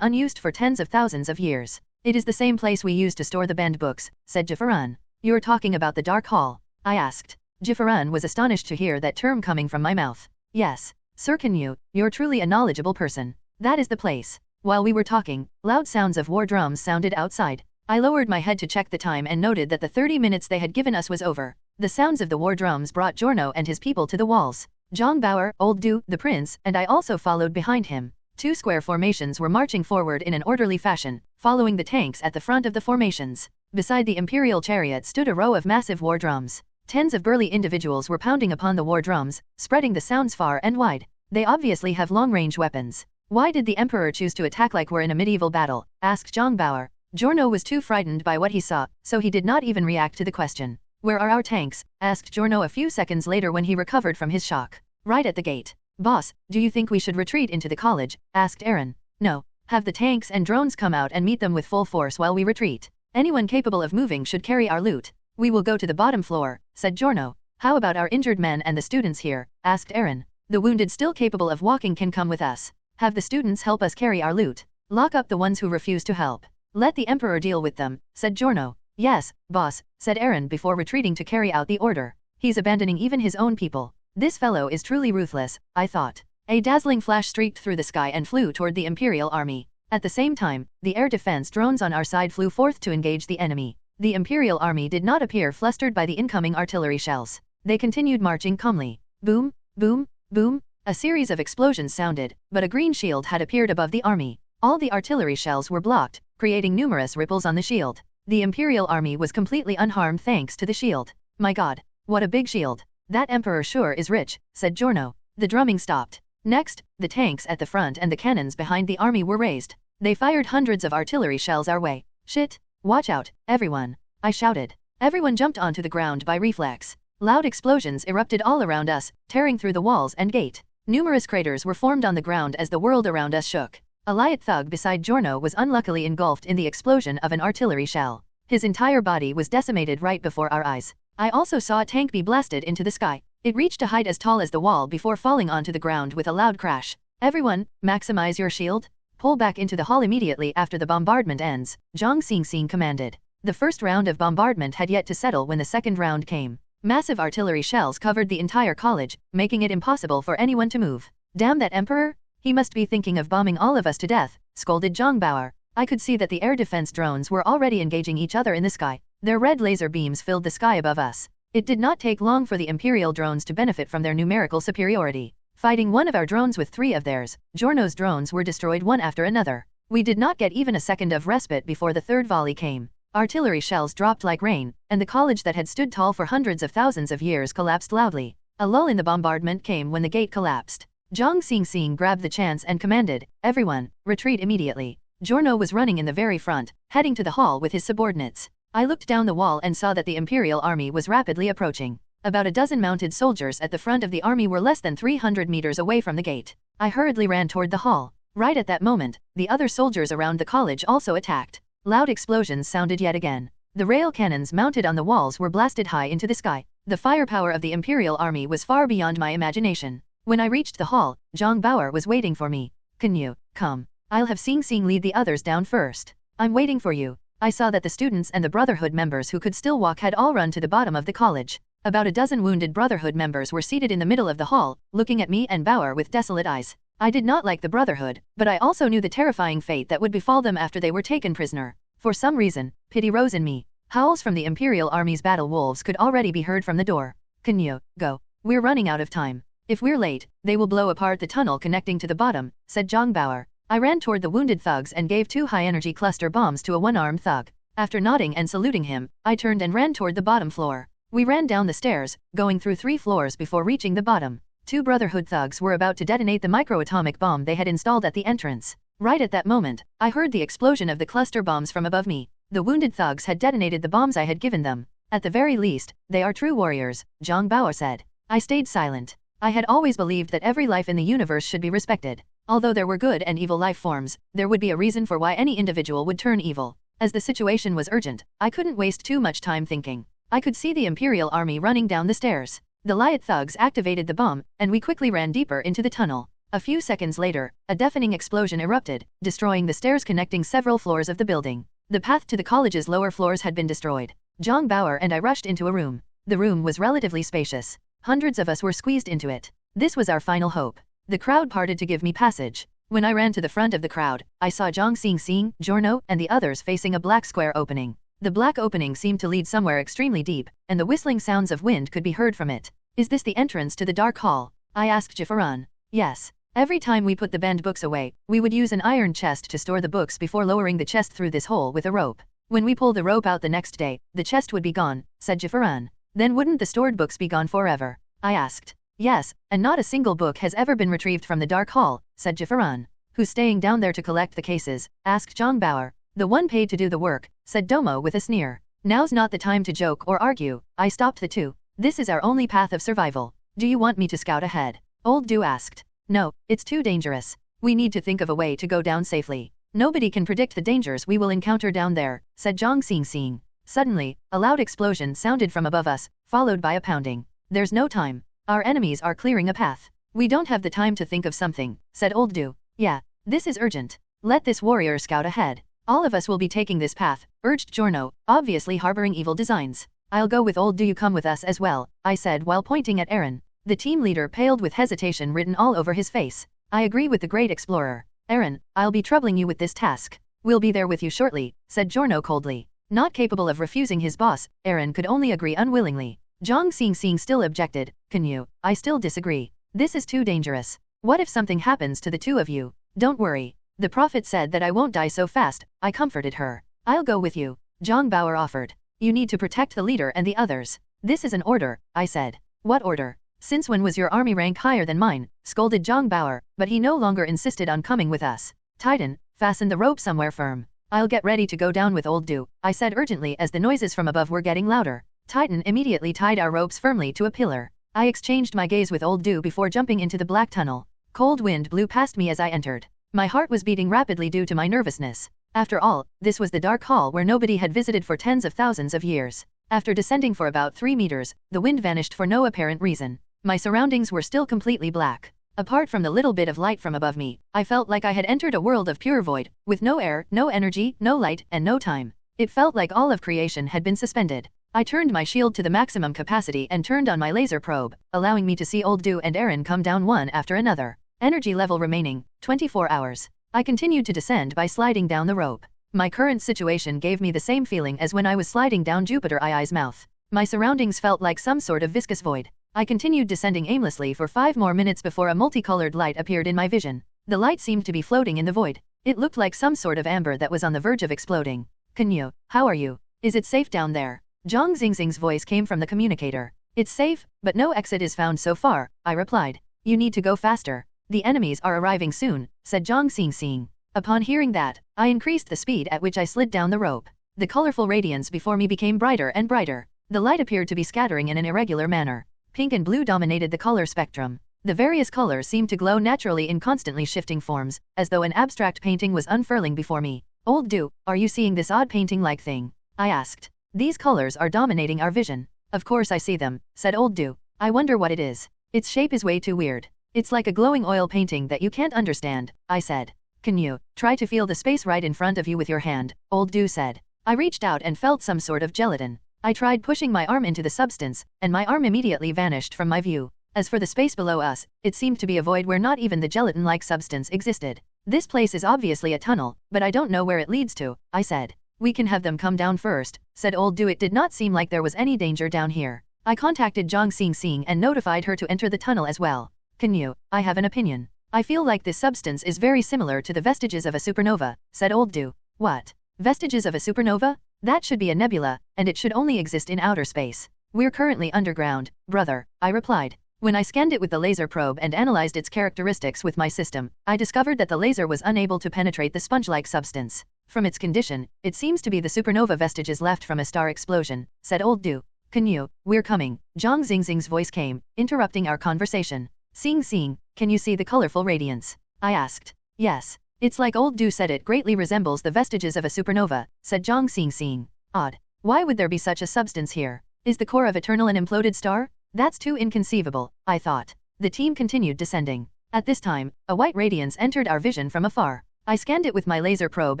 unused for tens of thousands of years. It is the same place we use to store the banned books, said Jifarun. You're talking about the Dark Hall? I asked. Jifarun was astonished to hear that term coming from my mouth. Yes. Sir Canyue, you're truly a knowledgeable person. That is the place. While we were talking, loud sounds of war drums sounded outside. I lowered my head to check the time and noted that the 30 minutes they had given us was over. The sounds of the war drums brought Giorno and his people to the walls. Zhang Bauer, Old Du, the prince, and I also followed behind him. Two square formations were marching forward in an orderly fashion, following the tanks at the front of the formations. Beside the Imperial chariot stood a row of massive war drums. Tens of burly individuals were pounding upon the war drums, spreading the sounds far and wide. They obviously have long-range weapons. Why did the Emperor choose to attack like we're in a medieval battle? Asked Jongbauer. Giorno was too frightened by what he saw, so he did not even react to the question. Where are our tanks? Asked Giorno a few seconds later when he recovered from his shock. Right at the gate. Boss, do you think we should retreat into the college? Asked Aaron. No. Have the tanks and drones come out and meet them with full force while we retreat. Anyone capable of moving should carry our loot. We will go to the bottom floor, said Giorno. How about our injured men and the students here? Asked Aaron. The wounded still capable of walking can come with us. Have the students help us carry our loot. Lock up the ones who refuse to help. Let the Emperor deal with them, said Giorno. Yes, boss, said Aaron before retreating to carry out the order. He's abandoning even his own people. This fellow is truly ruthless, I thought. A dazzling flash streaked through the sky and flew toward the Imperial army. At the same time, the air defense drones on our side flew forth to engage the enemy. The Imperial army did not appear flustered by the incoming artillery shells. They continued marching calmly. Boom, boom, boom. A series of explosions sounded, but a green shield had appeared above the army. All the artillery shells were blocked, creating numerous ripples on the shield. The Imperial army was completely unharmed thanks to the shield. My god, what a big shield. That Emperor sure is rich, said Giorno. The drumming stopped. Next, the tanks at the front and the cannons behind the army were raised. They fired hundreds of artillery shells our way. Shit! Watch out, everyone! I shouted. Everyone jumped onto the ground by reflex. Loud explosions erupted all around us, tearing through the walls and gate. Numerous craters were formed on the ground as the world around us shook. A light thug beside Giorno was unluckily engulfed in the explosion of an artillery shell. His entire body was decimated right before our eyes. I also saw a tank be blasted into the sky. It reached a height as tall as the wall before falling onto the ground with a loud crash. Everyone, maximize your shield. Pull back into the hall immediately after the bombardment ends, Zhang Xingxing commanded. The first round of bombardment had yet to settle when the second round came. Massive artillery shells covered the entire college, making it impossible for anyone to move. Damn that Emperor! He must be thinking of bombing all of us to death, scolded Jongbauer. I could see that the air defense drones were already engaging each other in the sky. Their red laser beams filled the sky above us. It did not take long for the Imperial drones to benefit from their numerical superiority. Fighting one of our drones with three of theirs, Giorno's drones were destroyed one after another. We did not get even a second of respite before the third volley came. Artillery shells dropped like rain, and the college that had stood tall for hundreds of thousands of years collapsed loudly. A lull in the bombardment came when the gate collapsed. Zhang Xingxing grabbed the chance and commanded, everyone, retreat immediately. Giorno was running in the very front, heading to the hall with his subordinates. I looked down the wall and saw that the Imperial army was rapidly approaching. About a dozen mounted soldiers at the front of the army were less than 300 meters away from the gate. I hurriedly ran toward the hall. Right at that moment, the other soldiers around the college also attacked. Loud explosions sounded yet again. The rail cannons mounted on the walls were blasted high into the sky. The firepower of the Imperial army was far beyond my imagination. When I reached the hall, Jongbauer was waiting for me. Canyue, come. I'll have Xingxing lead the others down first. I'm waiting for you. I saw that the students and the Brotherhood members who could still walk had all run to the bottom of the college. About a dozen wounded Brotherhood members were seated in the middle of the hall, looking at me and Bauer with desolate eyes. I did not like the Brotherhood, but I also knew the terrifying fate that would befall them after they were taken prisoner. For some reason, pity rose in me. Howls from the Imperial Army's battle wolves could already be heard from the door. Canyue, go. We're running out of time. If we're late, they will blow apart the tunnel connecting to the bottom, said Jongbauer. I ran toward the wounded thugs and gave 2 high-energy cluster bombs to a one-armed thug. After nodding and saluting him, I turned and ran toward the bottom floor. We ran down the stairs, going through 3 floors before reaching the bottom. 2 Brotherhood thugs were about to detonate the microatomic bomb they had installed at the entrance. Right at that moment, I heard the explosion of the cluster bombs from above me. The wounded thugs had detonated the bombs I had given them. At the very least, they are true warriors, Jongbauer said. I stayed silent. I had always believed that every life in the universe should be respected. Although there were good and evil life forms, there would be a reason for why any individual would turn evil. As the situation was urgent, I couldn't waste too much time thinking. I could see the Imperial Army running down the stairs. The Liat thugs activated the bomb, and we quickly ran deeper into the tunnel. A few seconds later, a deafening explosion erupted, destroying the stairs connecting several floors of the building. The path to the college's lower floors had been destroyed. Jongbauer and I rushed into a room. The room was relatively spacious. Hundreds of us were squeezed into it. This was our final hope. The crowd parted to give me passage. When I ran to the front of the crowd, I saw Zhang Xingxing, Giorno, and the others facing a black square opening. The black opening seemed to lead somewhere extremely deep, and the whistling sounds of wind could be heard from it. Is this the entrance to the Dark Hall? I asked Jafaran. Yes. Every time we put the banned books away, we would use an iron chest to store the books before lowering the chest through this hole with a rope. When we pull the rope out the next day, the chest would be gone, said Jafaran. Then wouldn't the stored books be gone forever? I asked. Yes, and not a single book has ever been retrieved from the Dark Hall, said Jafaran. Who's staying down there to collect the cases? Asked Zhang Bauer. The one paid to do the work, said Domo with a sneer. Now's not the time to joke or argue, I stopped the two. This is our only path of survival. Do you want me to scout ahead? Old Du asked. No, it's too dangerous. We need to think of a way to go down safely. Nobody can predict the dangers we will encounter down there, said Zhang Xingxing. Suddenly, a loud explosion sounded from above us, followed by a pounding. There's no time. Our enemies are clearing a path. We don't have the time to think of something, said Old Du. Yeah, this is urgent. Let this warrior scout ahead. All of us will be taking this path, urged Giorno, obviously harboring evil designs. I'll go with Old Du, you come with us as well, I said while pointing at Aaron. The team leader paled with hesitation written all over his face. I agree with the great explorer. Aaron, I'll be troubling you with this task. We'll be there with you shortly, said Giorno coldly. Not capable of refusing his boss, Aaron could only agree unwillingly. Zhang Xingxing still objected. Canyue, I still disagree. This is too dangerous. What if something happens to the two of you? Don't worry. The prophet said that I won't die so fast, I comforted her. I'll go with you, Zhang Bauer offered. You need to protect the leader and the others. This is an order, I said. What order? Since when was your army rank higher than mine? Scolded Zhang Bauer, but he no longer insisted on coming with us. Titan, fasten the rope somewhere firm. I'll get ready to go down with Old Du, I said urgently as the noises from above were getting louder. Titan immediately tied our ropes firmly to a pillar. I exchanged my gaze with Old Du before jumping into the black tunnel. Cold wind blew past me as I entered. My heart was beating rapidly due to my nervousness. After all, this was the Dark Hall where nobody had visited for tens of thousands of years. After descending for about 3 meters, the wind vanished for no apparent reason. My surroundings were still completely black. Apart from the little bit of light from above me, I felt like I had entered a world of pure void, with no air, no energy, no light, and no time. It felt like all of creation had been suspended. I turned my shield to the maximum capacity and turned on my laser probe, allowing me to see Old Du and Aaron come down one after another. Energy level remaining, 24 hours. I continued to descend by sliding down the rope. My current situation gave me the same feeling as when I was sliding down Jupiter II's mouth. My surroundings felt like some sort of viscous void. I continued descending aimlessly for 5 more minutes before a multicolored light appeared in my vision. The light seemed to be floating in the void. It looked like some sort of amber that was on the verge of exploding. Canyue, how are you? Is it safe down there? Zhang Xingxing's voice came from the communicator. It's safe, but no exit is found so far, I replied. You need to go faster. The enemies are arriving soon, said Zhang Xingxing. Upon hearing that, I increased the speed at which I slid down the rope. The colorful radiance before me became brighter and brighter. The light appeared to be scattering in an irregular manner. Pink and blue dominated the color spectrum. The various colors seemed to glow naturally in constantly shifting forms, as though an abstract painting was unfurling before me. Old Du, are you seeing this odd painting-like thing? I asked. These colors are dominating our vision. Of course I see them, said Old Du. I wonder what it is. Its shape is way too weird. It's like a glowing oil painting that you can't understand, I said. Canyue, try to feel the space right in front of you with your hand, Old Du said. I reached out and felt some sort of gelatin. I tried pushing my arm into the substance, and my arm immediately vanished from my view. As for the space below us, it seemed to be a void where not even the gelatin-like substance existed. This place is obviously a tunnel, but I don't know where it leads to, I said. We can have them come down first, said Old Du. It did not seem like there was any danger down here. I contacted Zhang Xingxing and notified her to enter the tunnel as well. Canyue, I have an opinion. I feel like this substance is very similar to the vestiges of a supernova, said Old Du. What? Vestiges of a supernova? That should be a nebula, and it should only exist in outer space. We're currently underground, brother, I replied. When I scanned it with the laser probe and analyzed its characteristics with my system, I discovered that the laser was unable to penetrate the sponge-like substance. From its condition, it seems to be the supernova vestiges left from a star explosion, said Old Du. Canyue, we're coming, Zhang Xingxing's voice came, interrupting our conversation. Xing, can you see the colorful radiance? I asked. Yes. It's like Old Du said, it greatly resembles the vestiges of a supernova, said Zhang Xingxing. Odd. Why would there be such a substance here? Is the core of eternal an imploded star? That's too inconceivable, I thought. The team continued descending. At this time, a white radiance entered our vision from afar. I scanned it with my laser probe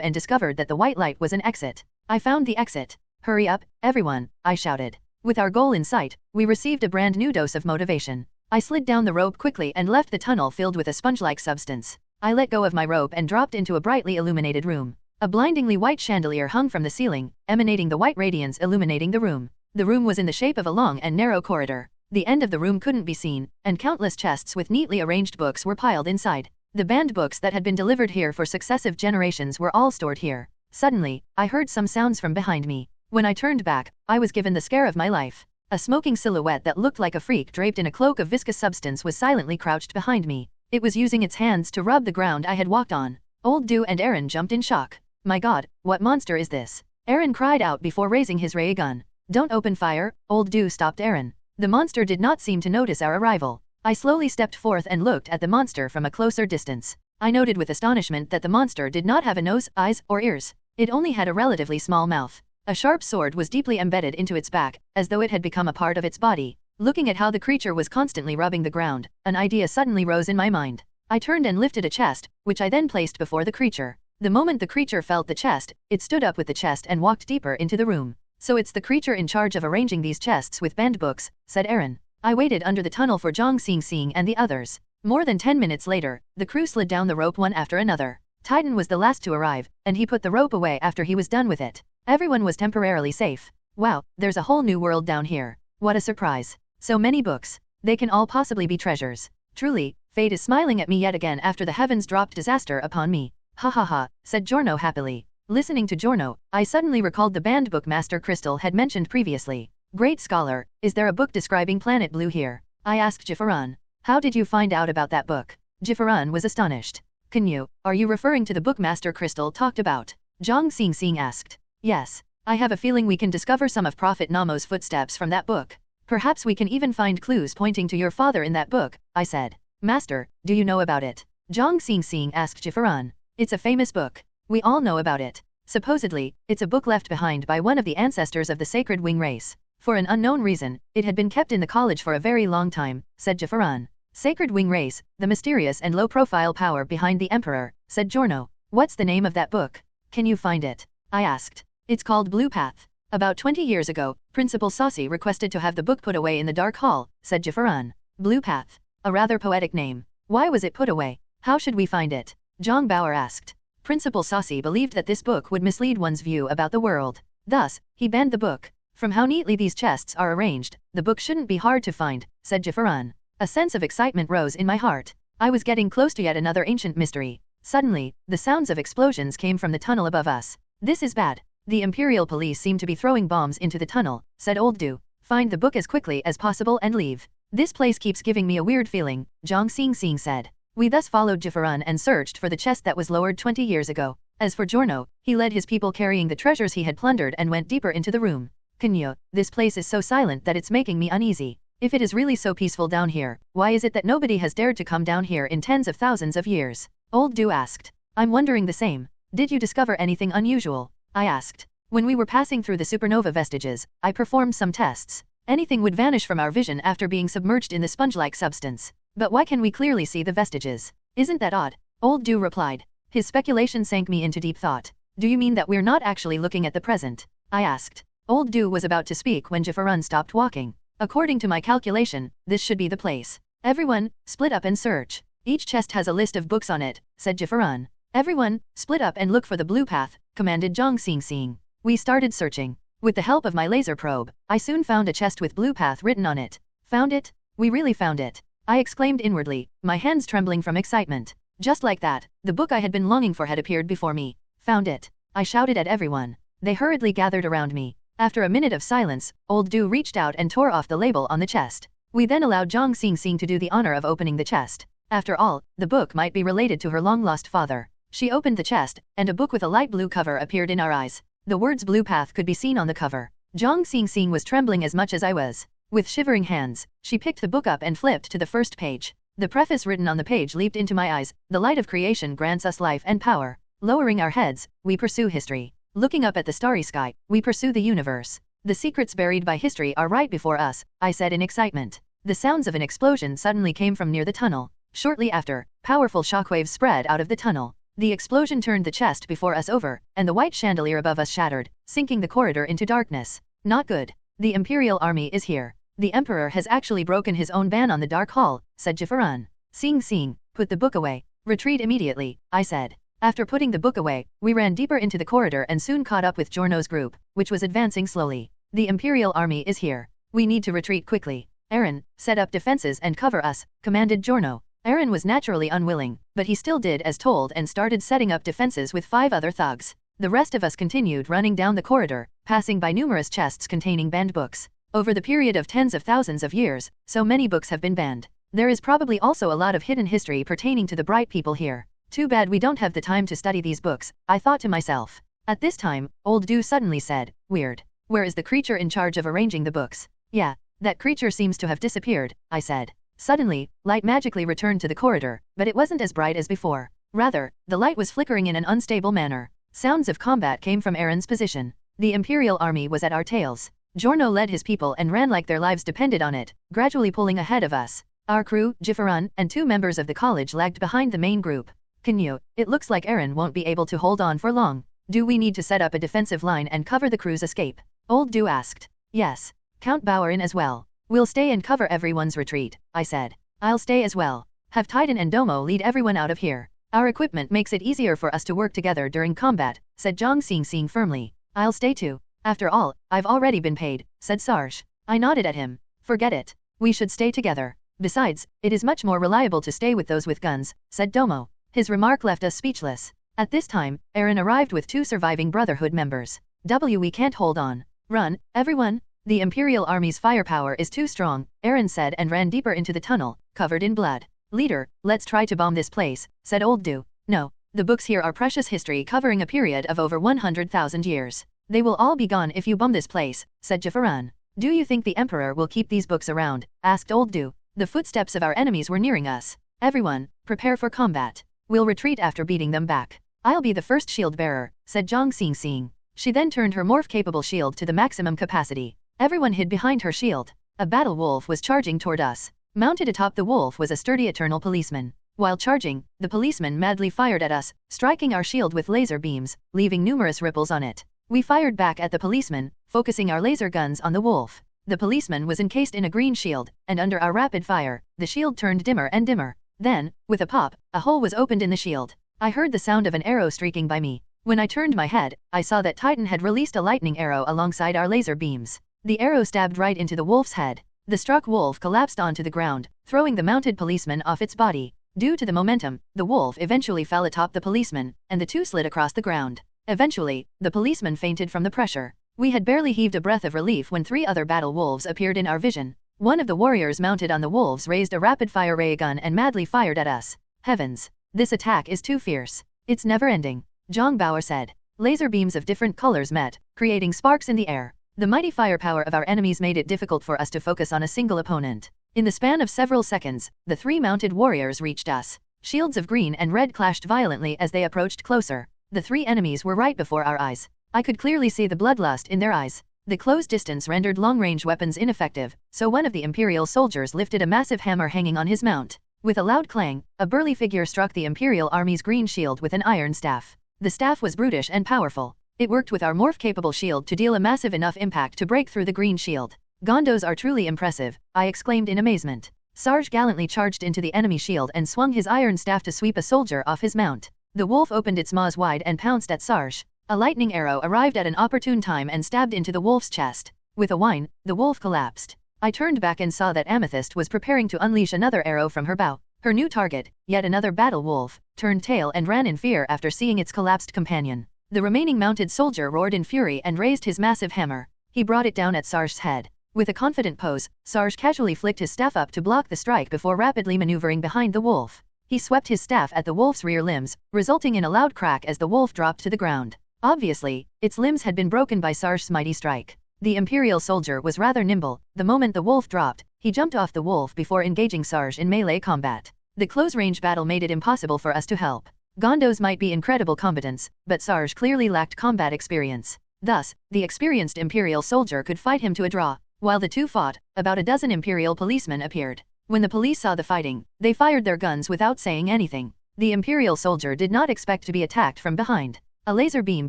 and discovered that the white light was an exit. I found the exit. Hurry up, everyone, I shouted. With our goal in sight, we received a brand new dose of motivation. I slid down the rope quickly and left the tunnel filled with a sponge-like substance. I let go of my rope and dropped into a brightly illuminated room. A blindingly white chandelier hung from the ceiling, emanating the white radiance illuminating the room. The room was in the shape of a long and narrow corridor. The end of the room couldn't be seen, and countless chests with neatly arranged books were piled inside. The banned books that had been delivered here for successive generations were all stored here. Suddenly, I heard some sounds from behind me. When I turned back, I was given the scare of my life. A smoking silhouette that looked like a freak draped in a cloak of viscous substance was silently crouched behind me. It was using its hands to rub the ground I had walked on. Old Dew and Aaron jumped in shock. My God, what monster is this? Aaron cried out before raising his ray gun. Don't open fire, Old Dew stopped Aaron. The monster did not seem to notice our arrival. I slowly stepped forth and looked at the monster from a closer distance. I noted with astonishment that the monster did not have a nose, eyes, or ears. It only had a relatively small mouth. A sharp sword was deeply embedded into its back, as though it had become a part of its body. Looking at how the creature was constantly rubbing the ground, an idea suddenly rose in my mind. I turned and lifted a chest, which I then placed before the creature. The moment the creature felt the chest, it stood up with the chest and walked deeper into the room. So it's the creature in charge of arranging these chests with banned books, said Aaron. I waited under the tunnel for Zhang Xing and the others. More than 10 minutes later, the crew slid down the rope one after another. Titan was the last to arrive, and he put the rope away after he was done with it. Everyone was temporarily safe. Wow, there's a whole new world down here. What a surprise. So many books. They can all possibly be treasures. Truly, fate is smiling at me yet again after the heavens dropped disaster upon me. Ha ha ha, said Giorno happily. Listening to Giorno, I suddenly recalled the banned book Master Crystal had mentioned previously. Great scholar, is there a book describing Planet Blue here? I asked Jifaran. How did you find out about that book? Jifaran was astonished. Canyue, are you referring to the book Master Crystal talked about? Zhang Xing asked. Yes. I have a feeling we can discover some of Prophet Namo's footsteps from that book. Perhaps we can even find clues pointing to your father in that book, I said. Master, do you know about it? Zhang Xing asked Jifaran. It's a famous book. We all know about it. Supposedly, it's a book left behind by one of the ancestors of the sacred wing race. For an unknown reason, it had been kept in the college for a very long time, said Jifaran. Sacred wing race, the mysterious and low-profile power behind the emperor, said Giorno. What's the name of that book? Can you find it? I asked. It's called Blue Path. About 20 years ago, Principal Saucy requested to have the book put away in the Dark Hall, said Jifaran. Blue Path. A rather poetic name. Why was it put away? How should we find it? Zhang Bauer asked. Principal Saucy believed that this book would mislead one's view about the world. Thus, he banned the book. From how neatly these chests are arranged, the book shouldn't be hard to find, said Jifaran. A sense of excitement rose in my heart. I was getting close to yet another ancient mystery. Suddenly, the sounds of explosions came from the tunnel above us. This is bad. The Imperial Police seem to be throwing bombs into the tunnel, said Old Dew. Find the book as quickly as possible and leave. This place keeps giving me a weird feeling, Zhang Xing said. We thus followed Jifaran and searched for the chest that was lowered 20 years ago. As for Giorno, he led his people carrying the treasures he had plundered and went deeper into the room. Canyue, this place is so silent that it's making me uneasy. If it is really so peaceful down here, why is it that nobody has dared to come down here in tens of thousands of years? Old Dew asked. I'm wondering the same. Did you discover anything unusual? I asked. When we were passing through the supernova vestiges, I performed some tests. Anything would vanish from our vision after being submerged in the sponge-like substance. But why can we clearly see the vestiges? Isn't that odd? Old Dew replied. His speculation sank me into deep thought. Do you mean that we're not actually looking at the present? I asked. Old Dew was about to speak when Jifaran stopped walking. According to my calculation, this should be the place. Everyone, split up and search. Each chest has a list of books on it, said Jifaran. Everyone, split up and look for the blue path, commanded Zhang Xing. We started searching. With the help of my laser probe, I soon found a chest with blue path written on it. Found it? We really found it. I exclaimed inwardly, my hands trembling from excitement. Just like that, the book I had been longing for had appeared before me. Found it. I shouted at everyone. They hurriedly gathered around me. After a minute of silence, Old Dew reached out and tore off the label on the chest. We then allowed Zhang Xing to do the honor of opening the chest. After all, the book might be related to her long-lost father. She opened the chest, and a book with a light blue cover appeared in our eyes. The words Blue Path could be seen on the cover. Zhang Xing was trembling as much as I was. With shivering hands, she picked the book up and flipped to the first page. The preface written on the page leaped into my eyes. The light of creation grants us life and power. Lowering our heads, we pursue history. Looking up at the starry sky, we pursue the universe. The secrets buried by history are right before us, I said in excitement. The sounds of an explosion suddenly came from near the tunnel. Shortly after, powerful shockwaves spread out of the tunnel. The explosion turned the chest before us over, and the white chandelier above us shattered, sinking the corridor into darkness. Not good. The Imperial Army is here. The Emperor has actually broken his own ban on the Dark Hall, said Jifaran. Xing, put the book away. Retreat immediately, I said. After putting the book away, we ran deeper into the corridor and soon caught up with Giorno's group, which was advancing slowly. The Imperial Army is here. We need to retreat quickly. Eren, set up defenses and cover us, commanded Giorno. Eren was naturally unwilling, but he still did as told and started setting up defenses with 5 other thugs. The rest of us continued running down the corridor, passing by numerous chests containing banned books. Over the period of tens of thousands of years, so many books have been banned. There is probably also a lot of hidden history pertaining to the bright people here. Too bad we don't have the time to study these books, I thought to myself. At this time, Old Do suddenly said, "Weird. Where is the creature in charge of arranging the books?" "Yeah, that creature seems to have disappeared," I said. Suddenly, light magically returned to the corridor, but it wasn't as bright as before. Rather, the light was flickering in an unstable manner. Sounds of combat came from Eren's position. The Imperial army was at our tails. Giorno led his people and ran like their lives depended on it, gradually pulling ahead of us. Our crew, Jifaran, and 2 members of the college lagged behind the main group. Canyue, it looks like Eren won't be able to hold on for long. Do we need to set up a defensive line and cover the crew's escape? Old Do asked. Yes. Count Bauer in as well. We'll stay and cover everyone's retreat, I said. I'll stay as well. Have Titan and Domo lead everyone out of here. Our equipment makes it easier for us to work together during combat, said Zhang Xing firmly. I'll stay too. After all, I've already been paid, said Sarge. I nodded at him. Forget it. We should stay together. Besides, it is much more reliable to stay with those with guns, said Domo. His remark left us speechless. At this time, Eren arrived with 2 surviving Brotherhood members. We can't hold on. Run, everyone. The Imperial Army's firepower is too strong, Eren said and ran deeper into the tunnel, covered in blood. Leader, let's try to bomb this place, said Old Do. No, the books here are precious history covering a period of over 100,000 years. They will all be gone if you bomb this place, said Jifaran. Do you think the Emperor will keep these books around? Asked Old Do. The footsteps of our enemies were nearing us. Everyone, prepare for combat. We'll retreat after beating them back. I'll be the first shield bearer, said Zhang Xing. She then turned her morph-capable shield to the maximum capacity. Everyone hid behind her shield. A battle wolf was charging toward us. Mounted atop the wolf was a sturdy eternal policeman. While charging, the policeman madly fired at us, striking our shield with laser beams, leaving numerous ripples on it. We fired back at the policeman, focusing our laser guns on the wolf. The policeman was encased in a green shield, and under our rapid fire, the shield turned dimmer and dimmer. Then, with a pop, a hole was opened in the shield. I heard the sound of an arrow streaking by me. When I turned my head, I saw that Titan had released a lightning arrow alongside our laser beams. The arrow stabbed right into the wolf's head. The struck wolf collapsed onto the ground, throwing the mounted policeman off its body. Due to the momentum, the wolf eventually fell atop the policeman, and the 2 slid across the ground. Eventually, the policeman fainted from the pressure. We had barely heaved a breath of relief when 3 other battle wolves appeared in our vision. One of the warriors mounted on the wolves raised a rapid-fire ray gun and madly fired at us. Heavens! This attack is too fierce. It's never ending, Zhang Bauer said. Laser beams of different colors met, creating sparks in the air. The mighty firepower of our enemies made it difficult for us to focus on a single opponent. In the span of several seconds, the 3 mounted warriors reached us. Shields of green and red clashed violently as they approached closer. The 3 enemies were right before our eyes. I could clearly see the bloodlust in their eyes. The close distance rendered long-range weapons ineffective, so one of the Imperial soldiers lifted a massive hammer hanging on his mount. With a loud clang, a burly figure struck the Imperial Army's green shield with an iron staff. The staff was brutish and powerful. It worked with our morph-capable shield to deal a massive enough impact to break through the green shield. Gondos are truly impressive, I exclaimed in amazement. Sarge gallantly charged into the enemy shield and swung his iron staff to sweep a soldier off his mount. The wolf opened its maws wide and pounced at Sarge. A lightning arrow arrived at an opportune time and stabbed into the wolf's chest. With a whine, the wolf collapsed. I turned back and saw that Amethyst was preparing to unleash another arrow from her bow. Her new target, yet another battle wolf, turned tail and ran in fear after seeing its collapsed companion. The remaining mounted soldier roared in fury and raised his massive hammer. He brought it down at Sarge's head. With a confident pose, Sarge casually flicked his staff up to block the strike before rapidly maneuvering behind the wolf. He swept his staff at the wolf's rear limbs, resulting in a loud crack as the wolf dropped to the ground. Obviously, its limbs had been broken by Sarge's mighty strike. The Imperial soldier was rather nimble. The moment the wolf dropped, he jumped off the wolf before engaging Sarge in melee combat. The close-range battle made it impossible for us to help. Gondos might be incredible combatants, but Sarge clearly lacked combat experience. Thus, the experienced Imperial soldier could fight him to a draw. While the 2 fought, about a dozen Imperial policemen appeared. When the police saw the fighting, they fired their guns without saying anything. The Imperial soldier did not expect to be attacked from behind. A laser beam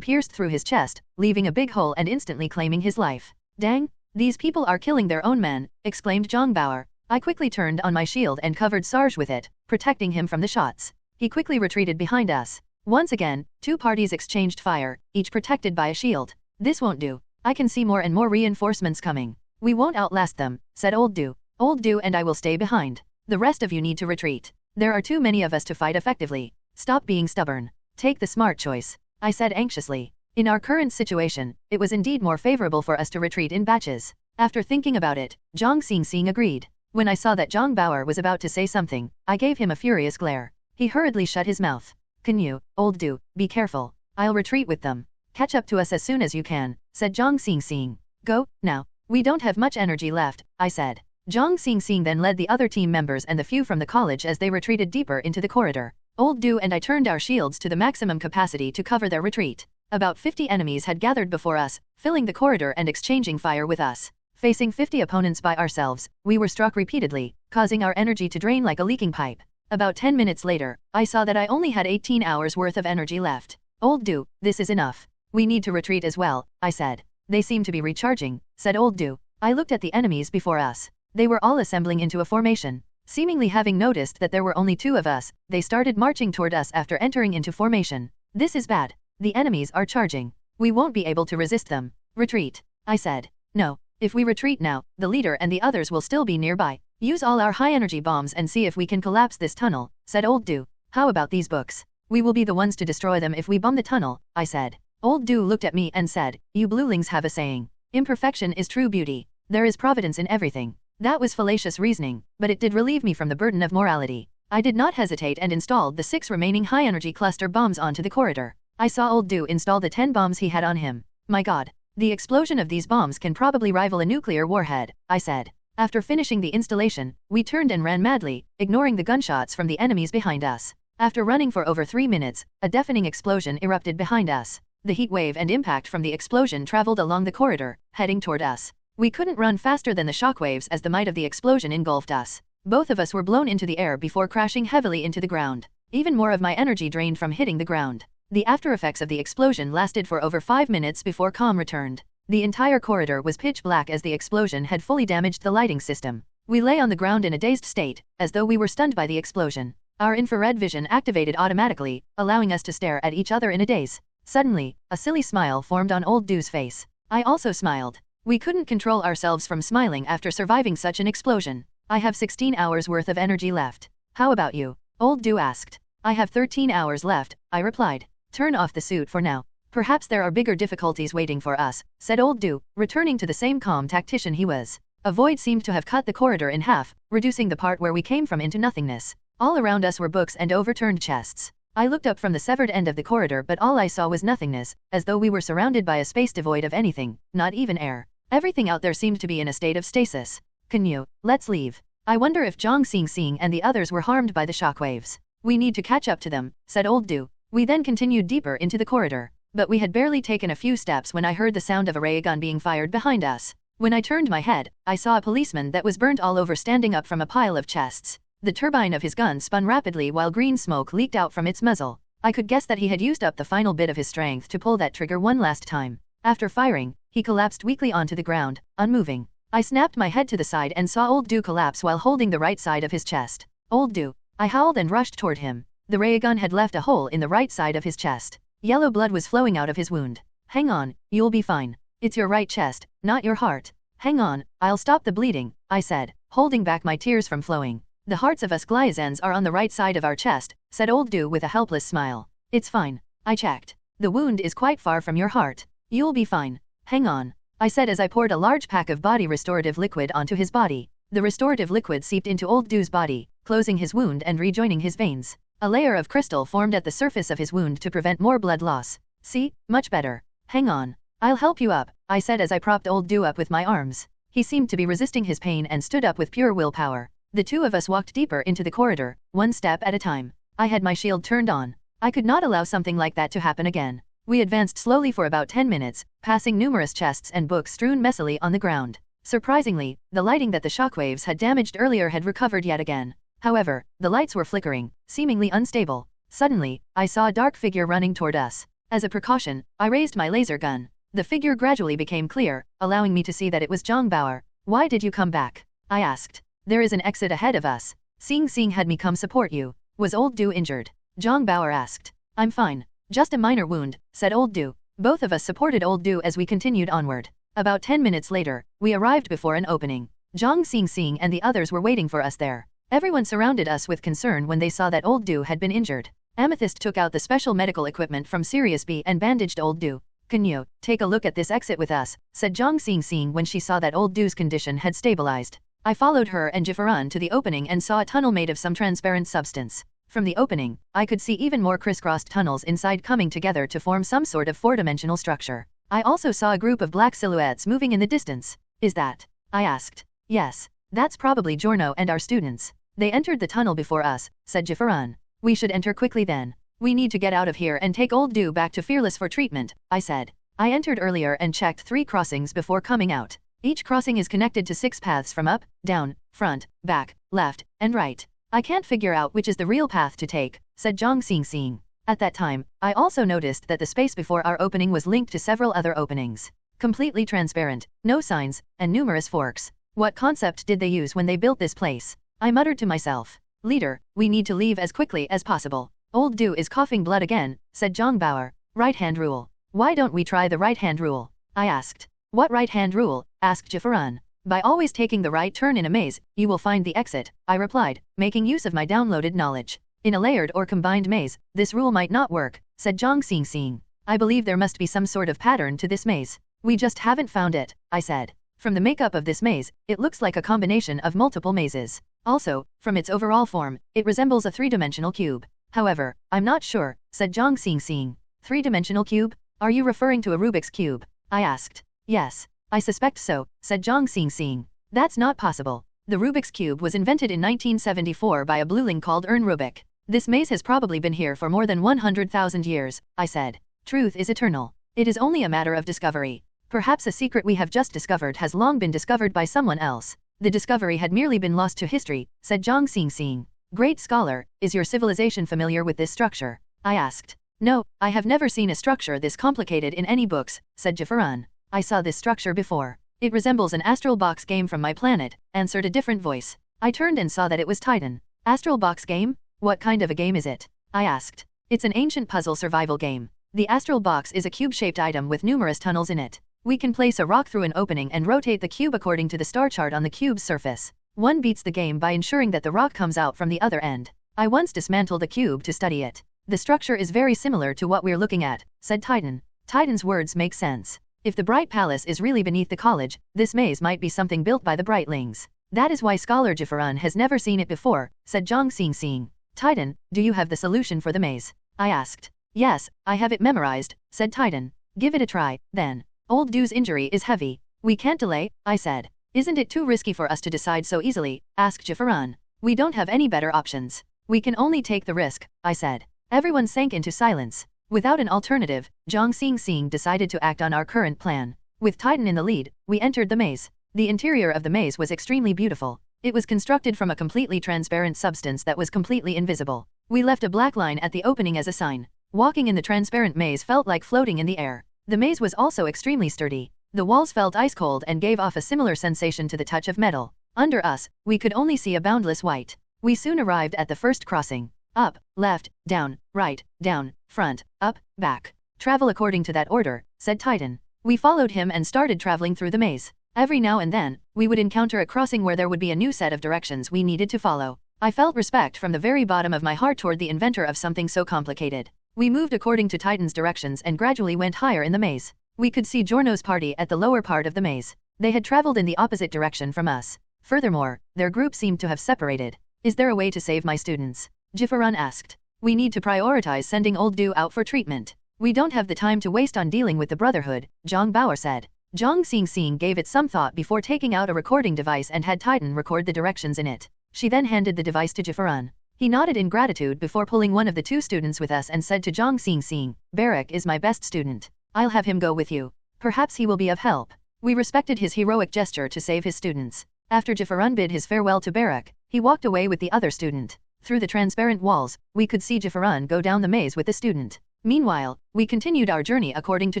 pierced through his chest, leaving a big hole and instantly claiming his life. Dang! These people are killing their own men, exclaimed Zhang Bauer. I quickly turned on my shield and covered Sarge with it, protecting him from the shots. He quickly retreated behind us. Once again, 2 parties exchanged fire, each protected by a shield. This won't do. I can see more and more reinforcements coming. We won't outlast them, said Old Do. Old Du and I will stay behind. The rest of you need to retreat. There are too many of us to fight effectively. Stop being stubborn. Take the smart choice, I said anxiously. In our current situation, it was indeed more favorable for us to retreat in batches. After thinking about it, Zhang Xingxing agreed. When I saw that Zhang Bauer was about to say something, I gave him a furious glare. He hurriedly shut his mouth. Canyue, Old Du, be careful. I'll retreat with them. Catch up to us as soon as you can, said Zhang Xingxing. Go, now. We don't have much energy left, I said. Zhang Xingxing then led the other team members and the few from the college as they retreated deeper into the corridor. Old Du and I turned our shields to the maximum capacity to cover their retreat. About 50 enemies had gathered before us, filling the corridor and exchanging fire with us. Facing 50 opponents by ourselves, we were struck repeatedly, causing our energy to drain like a leaking pipe. About 10 minutes later, I saw that I only had 18 hours worth of energy left. Old Du, this is enough. We need to retreat as well, I said. They seem to be recharging, said Old Du. I looked at the enemies before us. They were all assembling into a formation. Seemingly having noticed that there were only 2 of us, they started marching toward us after entering into formation. This is bad. The enemies are charging. We won't be able to resist them. Retreat, I said. No. If we retreat now, the leader and the others will still be nearby. Use all our high-energy bombs and see if we can collapse this tunnel, said Old Du. How about these books? We will be the ones to destroy them if we bomb the tunnel, I said. Old Du looked at me and said, you bluelings have a saying. Imperfection is true beauty. There is providence in everything. That was fallacious reasoning, but it did relieve me from the burden of morality. I did not hesitate and installed the 6 remaining high-energy cluster bombs onto the corridor. I saw Old Du install the 10 bombs he had on him. My god. The explosion of these bombs can probably rival a nuclear warhead, I said. After finishing the installation, we turned and ran madly, ignoring the gunshots from the enemies behind us. After running for over 3 minutes, a deafening explosion erupted behind us. The heat wave and impact from the explosion traveled along the corridor, heading toward us. We couldn't run faster than the shockwaves as the might of the explosion engulfed us. Both of us were blown into the air before crashing heavily into the ground. Even more of my energy drained from hitting the ground. The aftereffects of the explosion lasted for over 5 minutes before calm returned. The entire corridor was pitch black as the explosion had fully damaged the lighting system. We lay on the ground in a dazed state, as though we were stunned by the explosion. Our infrared vision activated automatically, allowing us to stare at each other in a daze. Suddenly, a silly smile formed on Old Du's face. I also smiled. We couldn't control ourselves from smiling after surviving such an explosion. I have 16 hours worth of energy left. How about you? Old Du asked. I have 13 hours left, I replied. Turn off the suit for now. Perhaps there are bigger difficulties waiting for us, said Old Du, returning to the same calm tactician he was. A void seemed to have cut the corridor in half, reducing the part where we came from into nothingness. All around us were books and overturned chests. I looked up from the severed end of the corridor, but all I saw was nothingness, as though we were surrounded by a space devoid of anything, not even air. Everything out there seemed to be in a state of stasis. Canyue, let's leave. I wonder if Zhang Xingxing and the others were harmed by the shockwaves. We need to catch up to them, said Old Du. We then continued deeper into the corridor. But we had barely taken a few steps when I heard the sound of a ray gun being fired behind us. When I turned my head, I saw a policeman that was burnt all over standing up from a pile of chests. The turbine of his gun spun rapidly while green smoke leaked out from its muzzle. I could guess that he had used up the final bit of his strength to pull that trigger one last time. After firing, he collapsed weakly onto the ground, unmoving. I snapped my head to the side and saw Old Du collapse while holding the right side of his chest. Old Du. I howled and rushed toward him. The ray gun had left a hole in the right side of his chest. Yellow blood was flowing out of his wound. Hang on, you'll be fine. It's your right chest, not your heart. Hang on, I'll stop the bleeding, I said, holding back my tears from flowing. The hearts of us Gliesens are on the right side of our chest, said Old Du with a helpless smile. It's fine. I checked. The wound is quite far from your heart. You'll be fine. Hang on, I said as I poured a large pack of body restorative liquid onto his body. The restorative liquid seeped into Old Du's body, closing his wound and rejoining his veins. A layer of crystal formed at the surface of his wound to prevent more blood loss. See, much better. Hang on. I'll help you up, I said as I propped Old Du up with my arms. He seemed to be resisting his pain and stood up with pure willpower. The two of us walked deeper into the corridor, one step at a time. I had my shield turned on. I could not allow something like that to happen again. We advanced slowly for about 10 minutes, passing numerous chests and books strewn messily on the ground. Surprisingly, the lighting that the shockwaves had damaged earlier had recovered yet again. However, the lights were flickering, seemingly unstable. Suddenly, I saw a dark figure running toward us. As a precaution, I raised my laser gun. The figure gradually became clear, allowing me to see that it was Zhang Bauer. Why did you come back? I asked. There is an exit ahead of us. Xing had me come support you. Was Old Du injured? Zhang Bauer asked. I'm fine. Just a minor wound, said Old Du. Both of us supported Old Du as we continued onward. About 10 minutes later, we arrived before an opening. Zhang Xing and the others were waiting for us there. Everyone surrounded us with concern when they saw that old Du had been injured. Amethyst took out the special medical equipment from Sirius B and bandaged old Du. Canyue, take a look at this exit with us, said Zhang Xing when she saw that old Du's condition had stabilized. I followed her and Jifaran to the opening and saw a tunnel made of some transparent substance. From the opening, I could see even more crisscrossed tunnels inside coming together to form some sort of four-dimensional structure. I also saw a group of black silhouettes moving in the distance. Is that? I asked. Yes, that's probably Giorno and our students. They entered the tunnel before us, said Jifaran. We should enter quickly then. We need to get out of here and take old Du back to Fearless for treatment, I said. I entered earlier and checked 3 crossings before coming out. Each crossing is connected to 6 paths from up, down, front, back, left, and right. I can't figure out which is the real path to take, said Zhang Xing. At that time, I also noticed that the space before our opening was linked to several other openings. Completely transparent, no signs, and numerous forks. What concept did they use when they built this place? I muttered to myself. Leader, we need to leave as quickly as possible. Old Du is coughing blood again, said Zhang Bauer. Right-hand rule. Why don't we try the right-hand rule? I asked. What right-hand rule? Asked Jifaran. By always taking the right turn in a maze, you will find the exit, I replied, making use of my downloaded knowledge. In a layered or combined maze, this rule might not work, said Zhang Xing. I believe there must be some sort of pattern to this maze. We just haven't found it, I said. From the makeup of this maze, it looks like a combination of multiple mazes. Also, from its overall form, it resembles a 3-dimensional cube. However, I'm not sure, said Zhang Xing. 3-dimensional cube? Are you referring to a Rubik's Cube? I asked. Yes. I suspect so, said Zhang Xing. That's not possible. The Rubik's Cube was invented in 1974 by a blueling called Ern Rubik. This maze has probably been here for more than 100,000 years, I said. Truth is eternal. It is only a matter of discovery. Perhaps a secret we have just discovered has long been discovered by someone else. The discovery had merely been lost to history, said Zhang Xing. Great scholar, is your civilization familiar with this structure? I asked. No, I have never seen a structure this complicated in any books, said Jifaran. I saw this structure before. It resembles an Astral Box game from my planet, answered a different voice. I turned and saw that it was Titan. Astral Box game? What kind of a game is it? I asked. It's an ancient puzzle survival game. The Astral Box is a cube-shaped item with numerous tunnels in it. We can place a rock through an opening and rotate the cube according to the star chart on the cube's surface. One beats the game by ensuring that the rock comes out from the other end. I once dismantled a cube to study it. The structure is very similar to what we're looking at, said Titan. Titan's words make sense. If the Bright Palace is really beneath the college, this maze might be something built by the Brightlings. That is why Scholar Jifaran has never seen it before, said Zhang Xing. Titan, do you have the solution for the maze? I asked. Yes, I have it memorized, said Titan. Give it a try, then. Old Du's injury is heavy. We can't delay, I said. Isn't it too risky for us to decide so easily? Asked Jifaran. We don't have any better options. We can only take the risk, I said. Everyone sank into silence. Without an alternative, Zhang Xing decided to act on our current plan. With Titan in the lead, we entered the maze. The interior of the maze was extremely beautiful. It was constructed from a completely transparent substance that was completely invisible. We left a black line at the opening as a sign. Walking in the transparent maze felt like floating in the air. The maze was also extremely sturdy. The walls felt ice cold and gave off a similar sensation to the touch of metal. Under us, we could only see a boundless white. We soon arrived at the first crossing. Up, left, down, right, down, front, up, back. Travel according to that order, said Titan. We followed him and started traveling through the maze. Every now and then, we would encounter a crossing where there would be a new set of directions we needed to follow. I felt respect from the very bottom of my heart toward the inventor of something so complicated. We moved according to Titan's directions and gradually went higher in the maze. We could see Giorno's party at the lower part of the maze. They had traveled in the opposite direction from us. Furthermore, their group seemed to have separated. Is there a way to save my students? Jifaran asked. We need to prioritize sending old Du out for treatment. We don't have the time to waste on dealing with the Brotherhood, Zhang Bauer said. Zhang Xing gave it some thought before taking out a recording device and had Titan record the directions in it. She then handed the device to Jifaran. He nodded in gratitude before pulling one of the 2 students with us and said to Zhang Xing, Barak is my best student. I'll have him go with you. Perhaps he will be of help. We respected his heroic gesture to save his students. After Jifaran bid his farewell to Barak, he walked away with the other student. Through the transparent walls, we could see Jifaran go down the maze with the student. Meanwhile, we continued our journey according to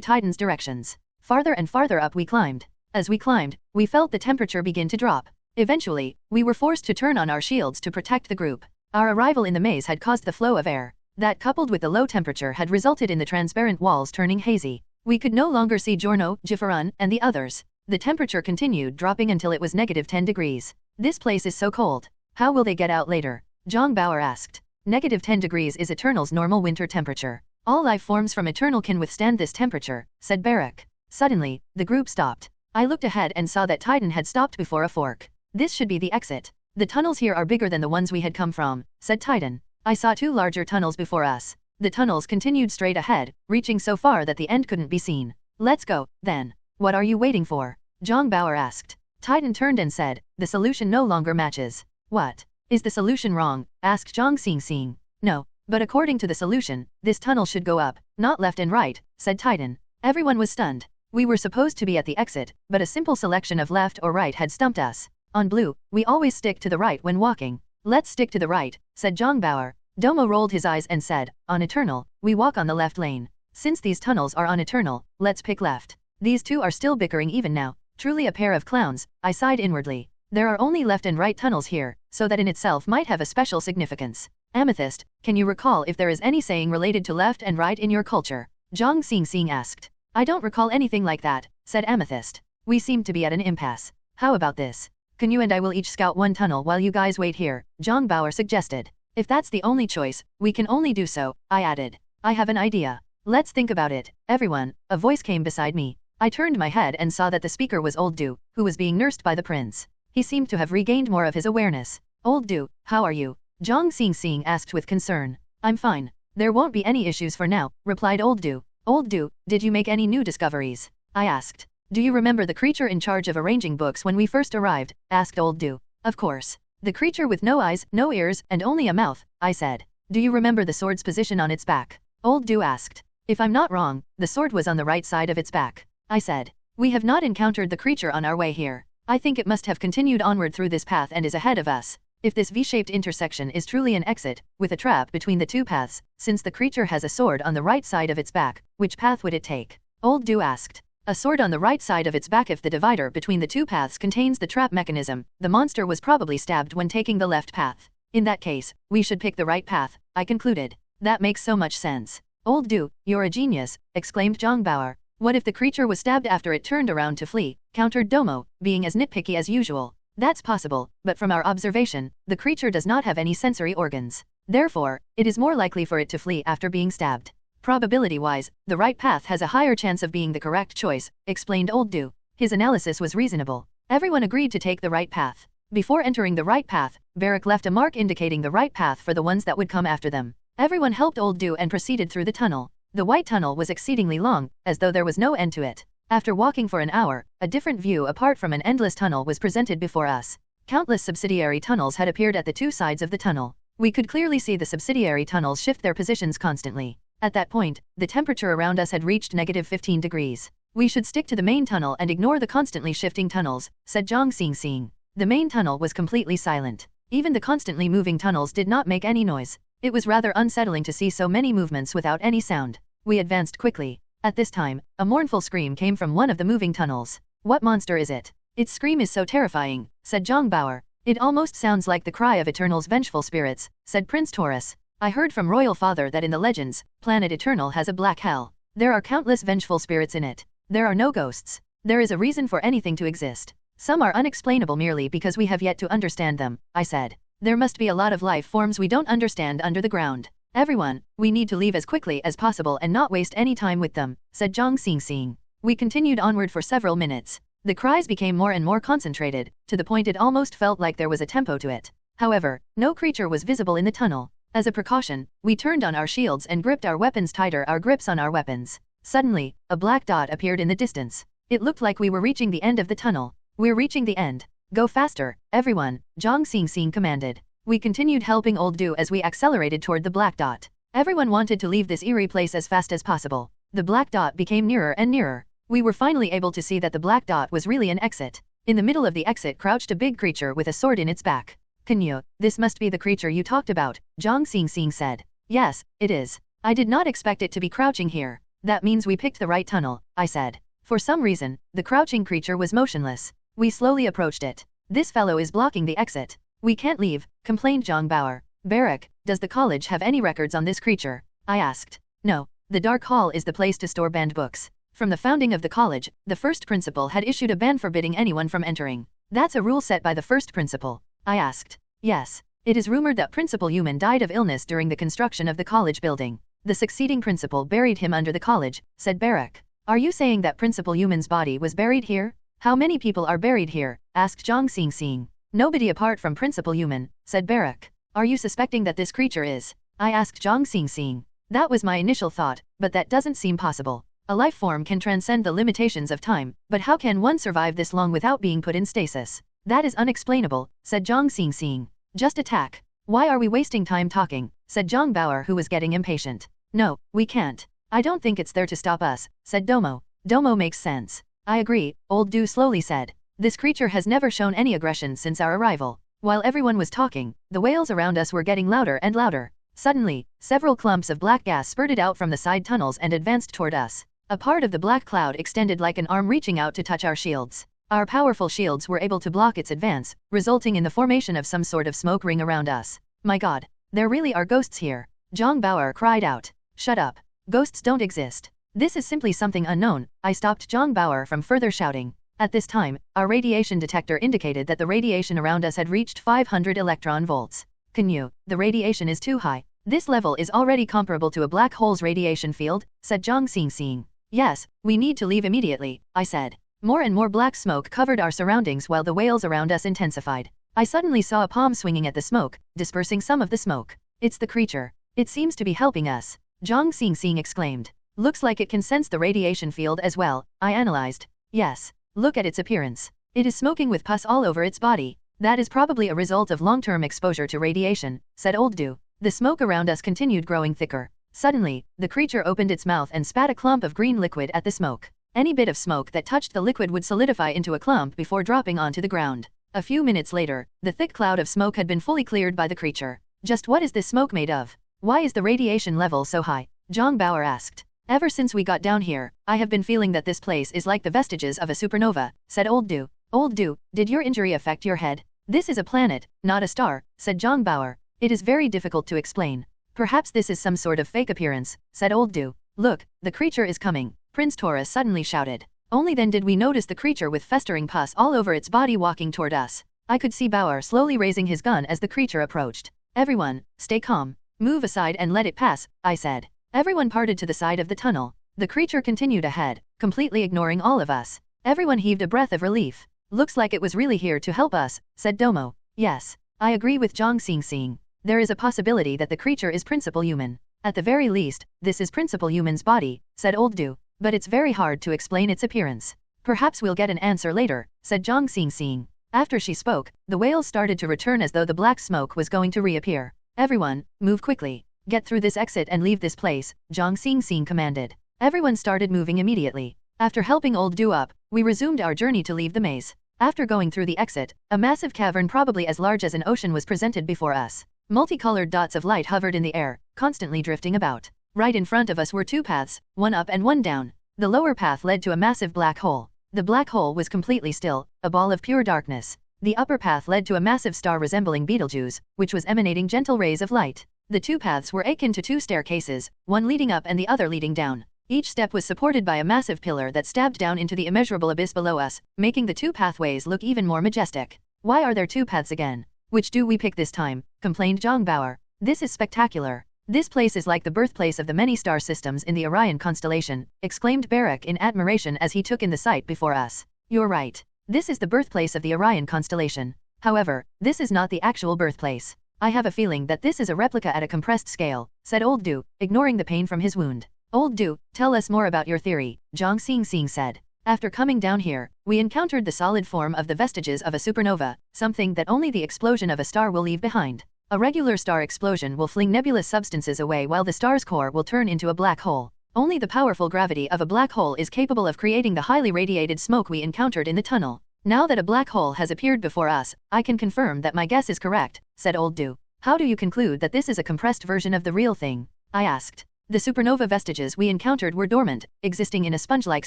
Titan's directions. Farther and farther up we climbed. As we climbed, we felt the temperature begin to drop. Eventually, we were forced to turn on our shields to protect the group. Our arrival in the maze had caused the flow of air. That coupled with the low temperature had resulted in the transparent walls turning hazy. We could no longer see Giorno, Jifaran, and the others. The temperature continued dropping until it was -10 degrees. This place is so cold. How will they get out later? Zhang Bauer asked. -10 degrees is Eternal's normal winter temperature. All life forms from Eternal can withstand this temperature, said Barak. Suddenly, the group stopped. I looked ahead and saw that Titan had stopped before a fork. This should be the exit. The tunnels here are bigger than the ones we had come from, said Titan. I saw 2 larger tunnels before us. The tunnels continued straight ahead, reaching so far that the end couldn't be seen. Let's go, then. What are you waiting for? Zhang Bauer asked. Titan turned and said, the solution no longer matches. What? Is the solution wrong? Asked Zhang Xing. No, but according to the solution, this tunnel should go up, not left and right, said Titan. Everyone was stunned. We were supposed to be at the exit, but a simple selection of left or right had stumped us. On Blue, we always stick to the right when walking. Let's stick to the right, said Zhang Bauer. Domo rolled his eyes and said, on Eternal, we walk on the left lane. Since these tunnels are on Eternal, let's pick left. These two are still bickering even now. Truly a pair of clowns, I sighed inwardly. There are only left and right tunnels here, so that in itself might have a special significance. Amethyst, can you recall if there is any saying related to left and right in your culture? Zhang Xing asked. I don't recall anything like that, said Amethyst. We seem to be at an impasse. How about this? Canyue and I will each scout one tunnel while you guys wait here, Zhang Bauer suggested. If that's the only choice, we can only do so, I added. I have an idea. Let's think about it, everyone, a voice came beside me. I turned my head and saw that the speaker was Old Du, who was being nursed by the prince. He seemed to have regained more of his awareness. Old Du, how are you? Zhang Xing asked with concern. I'm fine. There won't be any issues for now, replied Old Du. Old Du, did you make any new discoveries? I asked. Do you remember the creature in charge of arranging books when we first arrived? Asked Old Du. Of course. The creature with no eyes, no ears, and only a mouth, I said. Do you remember the sword's position on its back? Old Du asked. If I'm not wrong, the sword was on the right side of its back. I said. We have not encountered the creature on our way here. I think it must have continued onward through this path and is ahead of us. If this V-shaped intersection is truly an exit, with a trap between the two paths, since the creature has a sword on the right side of its back, which path would it take? Old Du asked. A sword on the right side of its back. If the divider between the two paths contains the trap mechanism, the monster was probably stabbed when taking the left path. In that case, we should pick the right path, I concluded. That makes so much sense. Old Du, you're a genius, exclaimed Zhang Bauer. What if the creature was stabbed after it turned around to flee, countered Domo, being as nitpicky as usual. That's possible, but from our observation, the creature does not have any sensory organs. Therefore, it is more likely for it to flee after being stabbed. Probability-wise, the right path has a higher chance of being the correct choice, explained Old Du. His analysis was reasonable. Everyone agreed to take the right path. Before entering the right path, Barak left a mark indicating the right path for the ones that would come after them. Everyone helped Old Du and proceeded through the tunnel. The white tunnel was exceedingly long, as though there was no end to it. After walking for an hour, a different view apart from an endless tunnel was presented before us. Countless subsidiary tunnels had appeared at the two sides of the tunnel. We could clearly see the subsidiary tunnels shift their positions constantly. At that point, the temperature around us had reached -15 degrees. We should stick to the main tunnel and ignore the constantly shifting tunnels, said Zhang Xing. The main tunnel was completely silent. Even the constantly moving tunnels did not make any noise. It was rather unsettling to see so many movements without any sound. We advanced quickly. At this time, a mournful scream came from one of the moving tunnels. What monster is it? Its scream is so terrifying, said Zhang Bauer. It almost sounds like the cry of Eternal's vengeful spirits, said Prince Taurus. I heard from Royal Father that in the legends, planet Eternal has a black hell. There are countless vengeful spirits in it. There are no ghosts. There is a reason for anything to exist. Some are unexplainable merely because we have yet to understand them, I said. There must be a lot of life forms we don't understand under the ground. Everyone, we need to leave as quickly as possible and not waste any time with them, said Zhang Xing. We continued onward for several minutes. The cries became more and more concentrated, to the point it almost felt like there was a tempo to it. However, no creature was visible in the tunnel. As a precaution, we turned on our shields and gripped our weapons tighter. Our grips on our weapons. Suddenly, a black dot appeared in the distance. It looked like we were reaching the end of the tunnel. We're reaching the end. Go faster, everyone, Zhang Xing commanded. We continued helping Old Du as we accelerated toward the black dot. Everyone wanted to leave this eerie place as fast as possible. The black dot became nearer and nearer. We were finally able to see that the black dot was really an exit. In the middle of the exit crouched a big creature with a sword in its back. Canyue, this must be the creature you talked about, Zhang Xing said. Yes, it is. I did not expect it to be crouching here. That means we picked the right tunnel, I said. For some reason, the crouching creature was motionless. We slowly approached it. This fellow is blocking the exit. We can't leave, complained Zhang Bauer. Barak, does the college have any records on this creature? I asked. No, the Dark Hall is the place to store banned books. From the founding of the college, the first principal had issued a ban forbidding anyone from entering. That's a rule set by the first principal? I asked. Yes. It is rumored that Principal Human died of illness during the construction of the college building. The succeeding principal buried him under the college, said Barak. Are you saying that Principal Human's body was buried here? How many people are buried here? Asked Zhang Xingxing. Nobody apart from Principal Human, said Barak. Are you suspecting that this creature is? I asked Zhang Xingxing. That was my initial thought, but that doesn't seem possible. A life form can transcend the limitations of time, but how can one survive this long without being put in stasis? That is unexplainable, said Zhang Xingxing. Just attack. Why are we wasting time talking? Said Zhang Bauer, who was getting impatient. No, we can't. I don't think it's there to stop us, said Domo. Domo makes sense. I agree, Old Du slowly said. This creature has never shown any aggression since our arrival. While everyone was talking, the wails around us were getting louder and louder. Suddenly, several clumps of black gas spurted out from the side tunnels and advanced toward us. A part of the black cloud extended like an arm reaching out to touch our shields. Our powerful shields were able to block its advance, resulting in the formation of some sort of smoke ring around us. My god, there really are ghosts here. Zhang Bauer cried out. Shut up. Ghosts don't exist. This is simply something unknown. I stopped Zhang Bauer from further shouting. At this time, our radiation detector indicated that the radiation around us had reached 500 electron volts. Canyue, the radiation is too high. This level is already comparable to a black hole's radiation field, said Zhang Xingxing. Yes, we need to leave immediately, I said. More and more black smoke covered our surroundings while the wails around us intensified. I suddenly saw a palm swinging at the smoke, dispersing some of the smoke. It's the creature. It seems to be helping us. Zhang Xingxing exclaimed. Looks like it can sense the radiation field as well, I analyzed. Yes. Look at its appearance. It is smoking with pus all over its body. That is probably a result of long-term exposure to radiation, said Old Du. The smoke around us continued growing thicker. Suddenly, the creature opened its mouth and spat a clump of green liquid at the smoke. Any bit of smoke that touched the liquid would solidify into a clump before dropping onto the ground. A few minutes later, the thick cloud of smoke had been fully cleared by the creature. Just what is this smoke made of? Why is the radiation level so high? Zhang Bauer asked. Ever since we got down here, I have been feeling that this place is like the vestiges of a supernova, said Old Du. Old Du, did your injury affect your head? This is a planet, not a star, said Zhang Bauer. It is very difficult to explain. Perhaps this is some sort of fake appearance, said Old Du. Look, the creature is coming, Prince Taurus suddenly shouted. Only then did we notice the creature with festering pus all over its body walking toward us. I could see Bauer slowly raising his gun as the creature approached. Everyone, stay calm. Move aside and let it pass, I said. Everyone parted to the side of the tunnel. The creature continued ahead, completely ignoring all of us. Everyone heaved a breath of relief. Looks like it was really here to help us, said Domo. Yes, I agree with Zhang Xingxing. There is a possibility that the creature is Principal Human. At the very least, this is Principal Human's body, said Old Du, but it's very hard to explain its appearance. Perhaps we'll get an answer later, said Zhang Xingxing. After she spoke, the wails started to return as though the black smoke was going to reappear. Everyone, move quickly. Get through this exit and leave this place, Zhang Xingxing commanded. Everyone started moving immediately. After helping Old Du up, we resumed our journey to leave the maze. After going through the exit, a massive cavern probably as large as an ocean was presented before us. Multicolored dots of light hovered in the air, constantly drifting about. Right in front of us were two paths, one up and one down. The lower path led to a massive black hole. The black hole was completely still, a ball of pure darkness. The upper path led to a massive star resembling Betelgeuse, which was emanating gentle rays of light. The two paths were akin to two staircases, one leading up and the other leading down. Each step was supported by a massive pillar that stabbed down into the immeasurable abyss below us, making the two pathways look even more majestic. Why are there two paths again? Which do we pick this time? Complained Zhang Bauer. This is spectacular. This place is like the birthplace of the many star systems in the Orion constellation, exclaimed Barak in admiration as he took in the sight before us. You're right. This is the birthplace of the Orion constellation. However, this is not the actual birthplace. I have a feeling that this is a replica at a compressed scale, said Old Du, ignoring the pain from his wound. Old Du, tell us more about your theory, Zhang Xingxing said. After coming down here, we encountered the solid form of the vestiges of a supernova, something that only the explosion of a star will leave behind. A regular star explosion will fling nebulous substances away while the star's core will turn into a black hole. Only the powerful gravity of a black hole is capable of creating the highly radiated smoke we encountered in the tunnel. Now that a black hole has appeared before us, I can confirm that my guess is correct, said Old Du. How do you conclude that this is a compressed version of the real thing? I asked. The supernova vestiges we encountered were dormant, existing in a sponge-like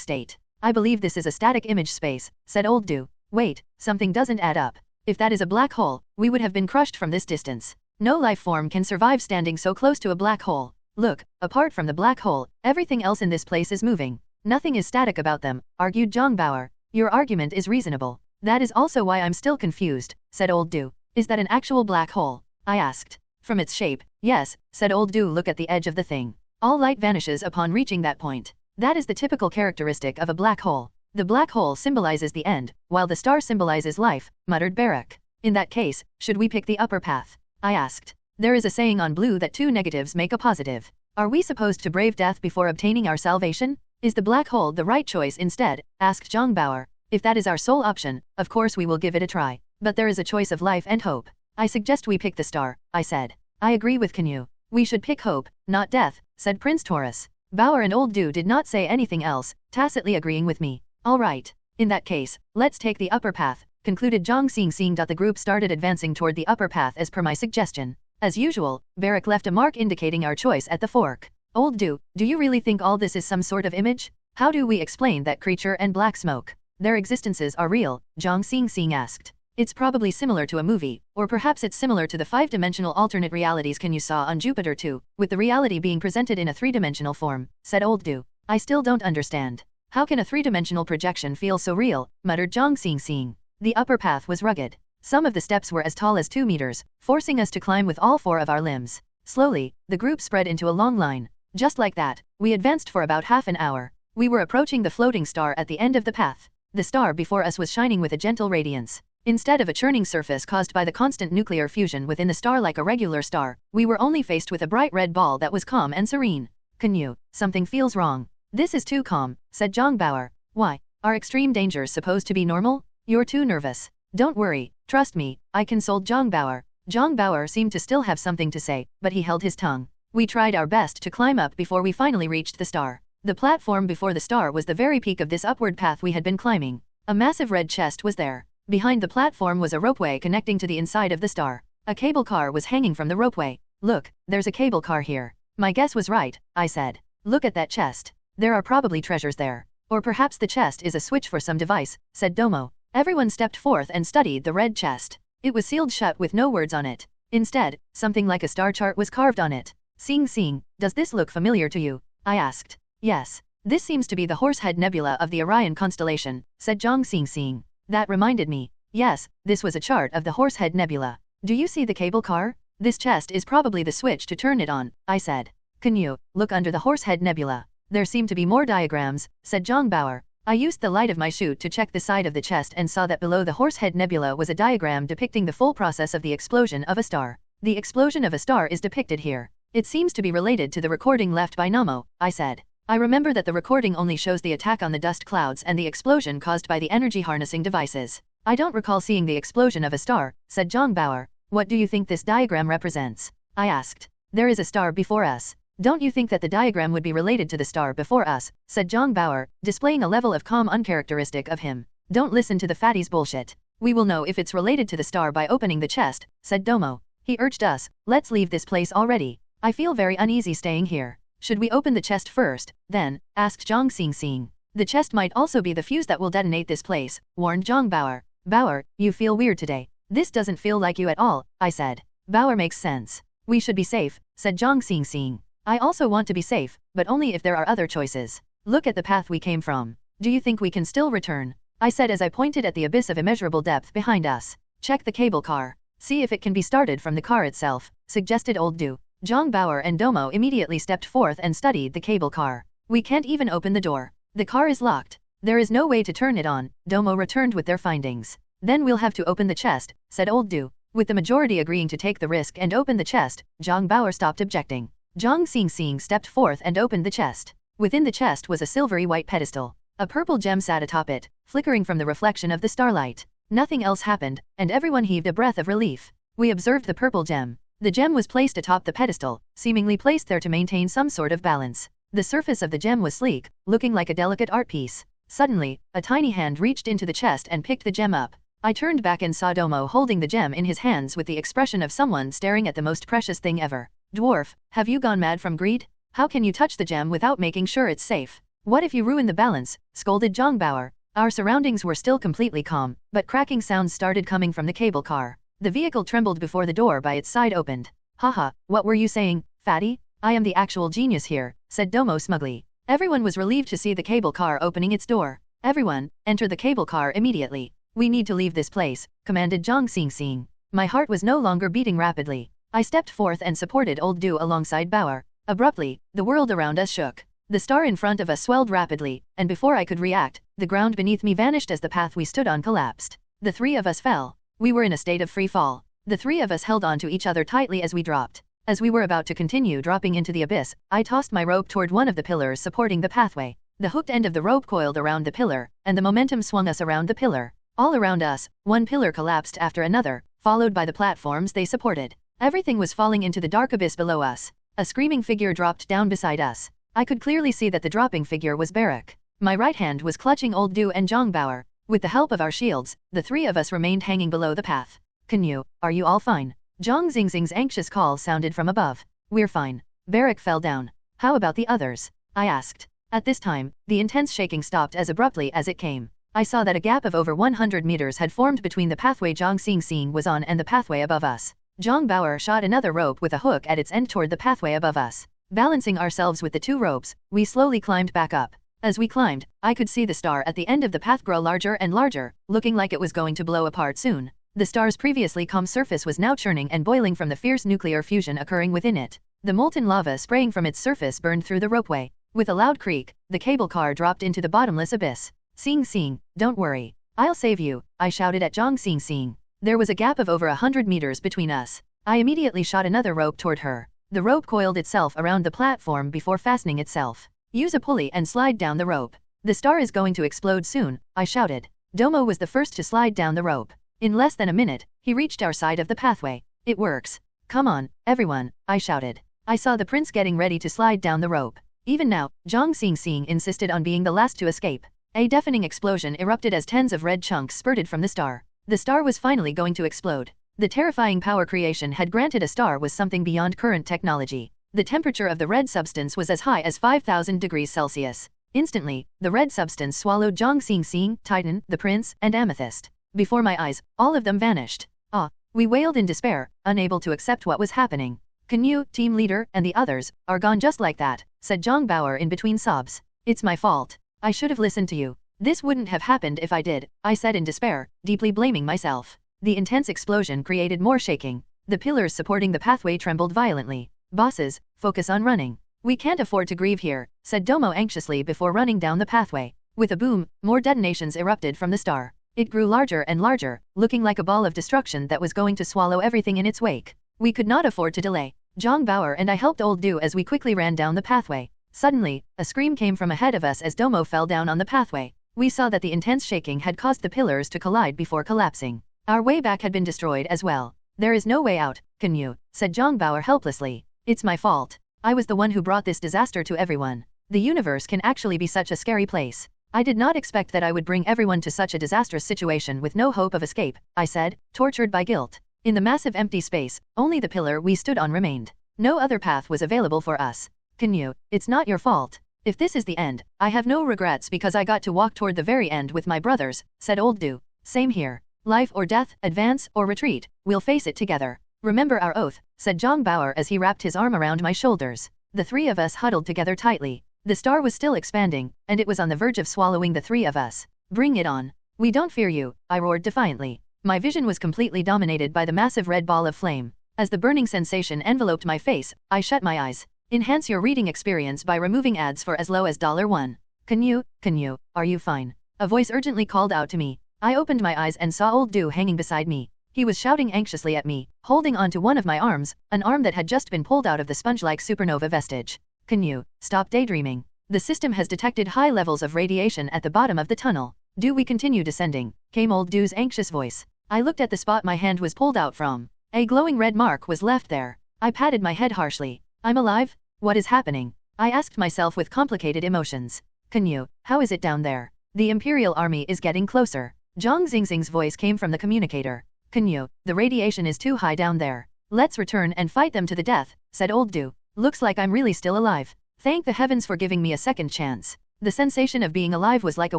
state. I believe this is a static image space, said Old Du. Wait, something doesn't add up. If that is a black hole, we would have been crushed from this distance. No life form can survive standing so close to a black hole. Look, apart from the black hole, everything else in this place is moving. Nothing is static about them, argued Zhang Bauer. Your argument is reasonable. That is also why I'm still confused, said Old Du. Is that an actual black hole? I asked. From its shape, yes, said Old Du. Look at the edge of the thing. All light vanishes upon reaching that point. That is the typical characteristic of a black hole. The black hole symbolizes the end, while the star symbolizes life, muttered Barak. In that case, should we pick the upper path? I asked. There is a saying on Blue that 2 negatives make a positive. Are we supposed to brave death before obtaining our salvation? Is the black hole the right choice instead? Asked Zhang Bauer. If that is our sole option, of course we will give it a try. But there is a choice of life and hope. I suggest we pick the star, I said. I agree with Canyue. We should pick hope, not death, said Prince Taurus. Bauer and Old Du did not say anything else, tacitly agreeing with me. All right. In that case, let's take the upper path, concluded Zhang Xing. The group started advancing toward the upper path as per my suggestion. As usual, Barak left a mark indicating our choice at the fork. Old Du, do you really think all this is some sort of image? How do we explain that creature and black smoke? Their existences are real, Zhang Xing asked. It's probably similar to a movie, or perhaps it's similar to the 5-dimensional alternate realities Canyue saw on Jupiter too, with the reality being presented in a 3-dimensional form, said Old Du. I still don't understand. How can a 3-dimensional projection feel so real, muttered Zhang Xing. The upper path was rugged. Some of the steps were as tall as 2 meters, forcing us to climb with all 4 of our limbs. Slowly, the group spread into a long line. Just like that, we advanced for about half an hour. We were approaching the floating star at the end of the path. The star before us was shining with a gentle radiance. Instead of a churning surface caused by the constant nuclear fusion within the star like a regular star, we were only faced with a bright red ball that was calm and serene. Canyue, something feels wrong. This is too calm, said Zhang Bauer. Why? Are extreme dangers supposed to be normal? You're too nervous. Don't worry, trust me, I consoled Zhang Bauer. Zhang Bauer seemed to still have something to say, but he held his tongue. We tried our best to climb up before we finally reached the star. The platform before the star was the very peak of this upward path we had been climbing. A massive red chest was there. Behind the platform was a ropeway connecting to the inside of the star. A cable car was hanging from the ropeway. Look, there's a cable car here. My guess was right, I said. Look at that chest. There are probably treasures there. Or perhaps the chest is a switch for some device, said Domo. Everyone stepped forth and studied the red chest. It was sealed shut with no words on it. Instead, something like a star chart was carved on it. Xing, does this look familiar to you? I asked. Yes. This seems to be the Horsehead Nebula of the Orion constellation, said Zhang Xing. That reminded me. Yes, this was a chart of the Horsehead Nebula. Do you see the cable car? This chest is probably the switch to turn it on, I said. Canyue, look under the Horsehead Nebula. There seem to be more diagrams, said Zhang Bauer. I used the light of my chute to check the side of the chest and saw that below the Horsehead Nebula was a diagram depicting the full process of the explosion of a star. The explosion of a star is depicted here. It seems to be related to the recording left by Namo, I said. I remember that the recording only shows the attack on the dust clouds and the explosion caused by the energy harnessing devices. I don't recall seeing the explosion of a star, said Zhang Bauer. What do you think this diagram represents? I asked. There is a star before us. Don't you think that the diagram would be related to the star before us, said Zhang Bauer, displaying a level of calm uncharacteristic of him. Don't listen to the fatty's bullshit. We will know if it's related to the star by opening the chest, said Domo. He urged us, let's leave this place already. I feel very uneasy staying here. Should we open the chest first, then? Asked Zhang Xing. The chest might also be the fuse that will detonate this place, warned Zhang Bauer. Bauer, you feel weird today. This doesn't feel like you at all, I said. Bauer makes sense. We should be safe, said Zhang Xing. I also want to be safe, but only if there are other choices. Look at the path we came from. Do you think we can still return? I said as I pointed at the abyss of immeasurable depth behind us. Check the cable car. See if it can be started from the car itself, suggested Old Du. Zhang Bauer and Domo immediately stepped forth and studied the cable car. We can't even open the door. The car is locked. There is no way to turn it on, Domo returned with their findings. Then we'll have to open the chest, said Old Du. With the majority agreeing to take the risk and open the chest, Zhang Bauer stopped objecting. Zhang Xing stepped forth and opened the chest. Within the chest was a silvery white pedestal. A purple gem sat atop it, flickering from the reflection of the starlight. Nothing else happened, and everyone heaved a breath of relief. We observed the purple gem. The gem was placed atop the pedestal, seemingly placed there to maintain some sort of balance. The surface of the gem was sleek, looking like a delicate art piece. Suddenly, a tiny hand reached into the chest and picked the gem up. I turned back and saw Domo holding the gem in his hands with the expression of someone staring at the most precious thing ever. Dwarf, have you gone mad from greed? How can you touch the gem without making sure it's safe? What if you ruin the balance? Scolded Zhang Bauer. Our surroundings were still completely calm, but cracking sounds started coming from the cable car. The vehicle trembled before the door by its side opened. Haha, what were you saying, fatty? I am the actual genius here, said Domo smugly. Everyone was relieved to see the cable car opening its door. Everyone, enter the cable car immediately. We need to leave this place, commanded Zhang Xingxing. My heart was no longer beating rapidly. I stepped forth and supported Old Du alongside Bauer. Abruptly, the world around us shook. The star in front of us swelled rapidly, and before I could react, the ground beneath me vanished as the path we stood on collapsed. The three of us fell. We were in a state of free fall. The three of us held on to each other tightly as we dropped. As we were about to continue dropping into the abyss, I tossed my rope toward one of the pillars supporting the pathway. The hooked end of the rope coiled around the pillar, and the momentum swung us around the pillar. All around us, one pillar collapsed after another, followed by the platforms they supported. Everything was falling into the dark abyss below us. A screaming figure dropped down beside us. I could clearly see that the dropping figure was Barak. My right hand was clutching Old Du and Zhang Bauer. With the help of our shields, the three of us remained hanging below the path. Canyue, are you all fine? Zhang Xingxing's anxious call sounded from above. We're fine. Barak fell down. How about the others? I asked. At this time, the intense shaking stopped as abruptly as it came. I saw that a gap of over 100 meters had formed between the pathway Zhang Xingxing was on and the pathway above us. Zhang Bauer shot another rope with a hook at its end toward the pathway above us. Balancing ourselves with the two ropes, we slowly climbed back up. As we climbed, I could see the star at the end of the path grow larger and larger, looking like it was going to blow apart soon. The star's previously calm surface was now churning and boiling from the fierce nuclear fusion occurring within it. The molten lava spraying from its surface burned through the ropeway. With a loud creak, the cable car dropped into the bottomless abyss. Xing, don't worry. I'll save you, I shouted at Zhang Xing. There was a gap of over 100 meters between us. I immediately shot another rope toward her. The rope coiled itself around the platform before fastening itself. Use a pulley and slide down the rope. The star is going to explode soon, I shouted. Domo was the first to slide down the rope. In less than a minute, he reached our side of the pathway. It works. Come on, everyone, I shouted. I saw the prince getting ready to slide down the rope. Even now, Zhang Xingxing insisted on being the last to escape. A deafening explosion erupted as tens of red chunks spurted from the star. The star was finally going to explode. The terrifying power creation had granted a star was something beyond current technology. The temperature of the red substance was as high as 5,000 degrees Celsius. Instantly, the red substance swallowed Zhang Xingxing, Titan, the prince, and Amethyst. Before my eyes, all of them vanished. Ah! We wailed in despair, unable to accept what was happening. Canyue, team leader, and the others, are gone just like that, said Zhang Bauer in between sobs. It's my fault. I should have listened to you. This wouldn't have happened if I did, I said in despair, deeply blaming myself. The intense explosion created more shaking. The pillars supporting the pathway trembled violently. Bosses, focus on running. We can't afford to grieve here, said Domo anxiously before running down the pathway. With a boom, more detonations erupted from the star. It grew larger and larger, looking like a ball of destruction that was going to swallow everything in its wake. We could not afford to delay. Zhang Bauer and I helped Old Du as we quickly ran down the pathway. Suddenly, a scream came from ahead of us as Domo fell down on the pathway. We saw that the intense shaking had caused the pillars to collide before collapsing. Our way back had been destroyed as well. There is no way out, Canyue, said Zhang Bauer helplessly. It's my fault. I was the one who brought this disaster to everyone. The universe can actually be such a scary place. I did not expect that I would bring everyone to such a disastrous situation with no hope of escape, I said, tortured by guilt. In the massive empty space, only the pillar we stood on remained. No other path was available for us. Canyue, it's not your fault. If this is the end, I have no regrets because I got to walk toward the very end with my brothers, said Old Du. Same here. Life or death, advance or retreat, we'll face it together. Remember our oath, said Zhang Bauer as he wrapped his arm around my shoulders. The three of us huddled together tightly. The star was still expanding, and it was on the verge of swallowing the three of us. Bring it on. We don't fear you, I roared defiantly. My vision was completely dominated by the massive red ball of flame. As the burning sensation enveloped my face, I shut my eyes. Enhance your reading experience by removing ads for as low as $1. Canyue, are you fine? A voice urgently called out to me. I opened my eyes and saw Old Du hanging beside me. He was shouting anxiously at me, holding onto one of my arms, an arm that had just been pulled out of the sponge-like supernova vestige. Canyue, stop daydreaming. The system has detected high levels of radiation at the bottom of the tunnel. Do we continue descending? Came Old Du's anxious voice. I looked at the spot my hand was pulled out from. A glowing red mark was left there. I patted my head harshly. I'm alive? What is happening? I asked myself with complicated emotions. Canyue, how is it down there? The Imperial Army is getting closer. Zhang Xingxing's voice came from the communicator. Canyue, the radiation is too high down there. Let's return and fight them to the death, said Old Du. Looks like I'm really still alive. Thank the heavens for giving me a second chance. The sensation of being alive was like a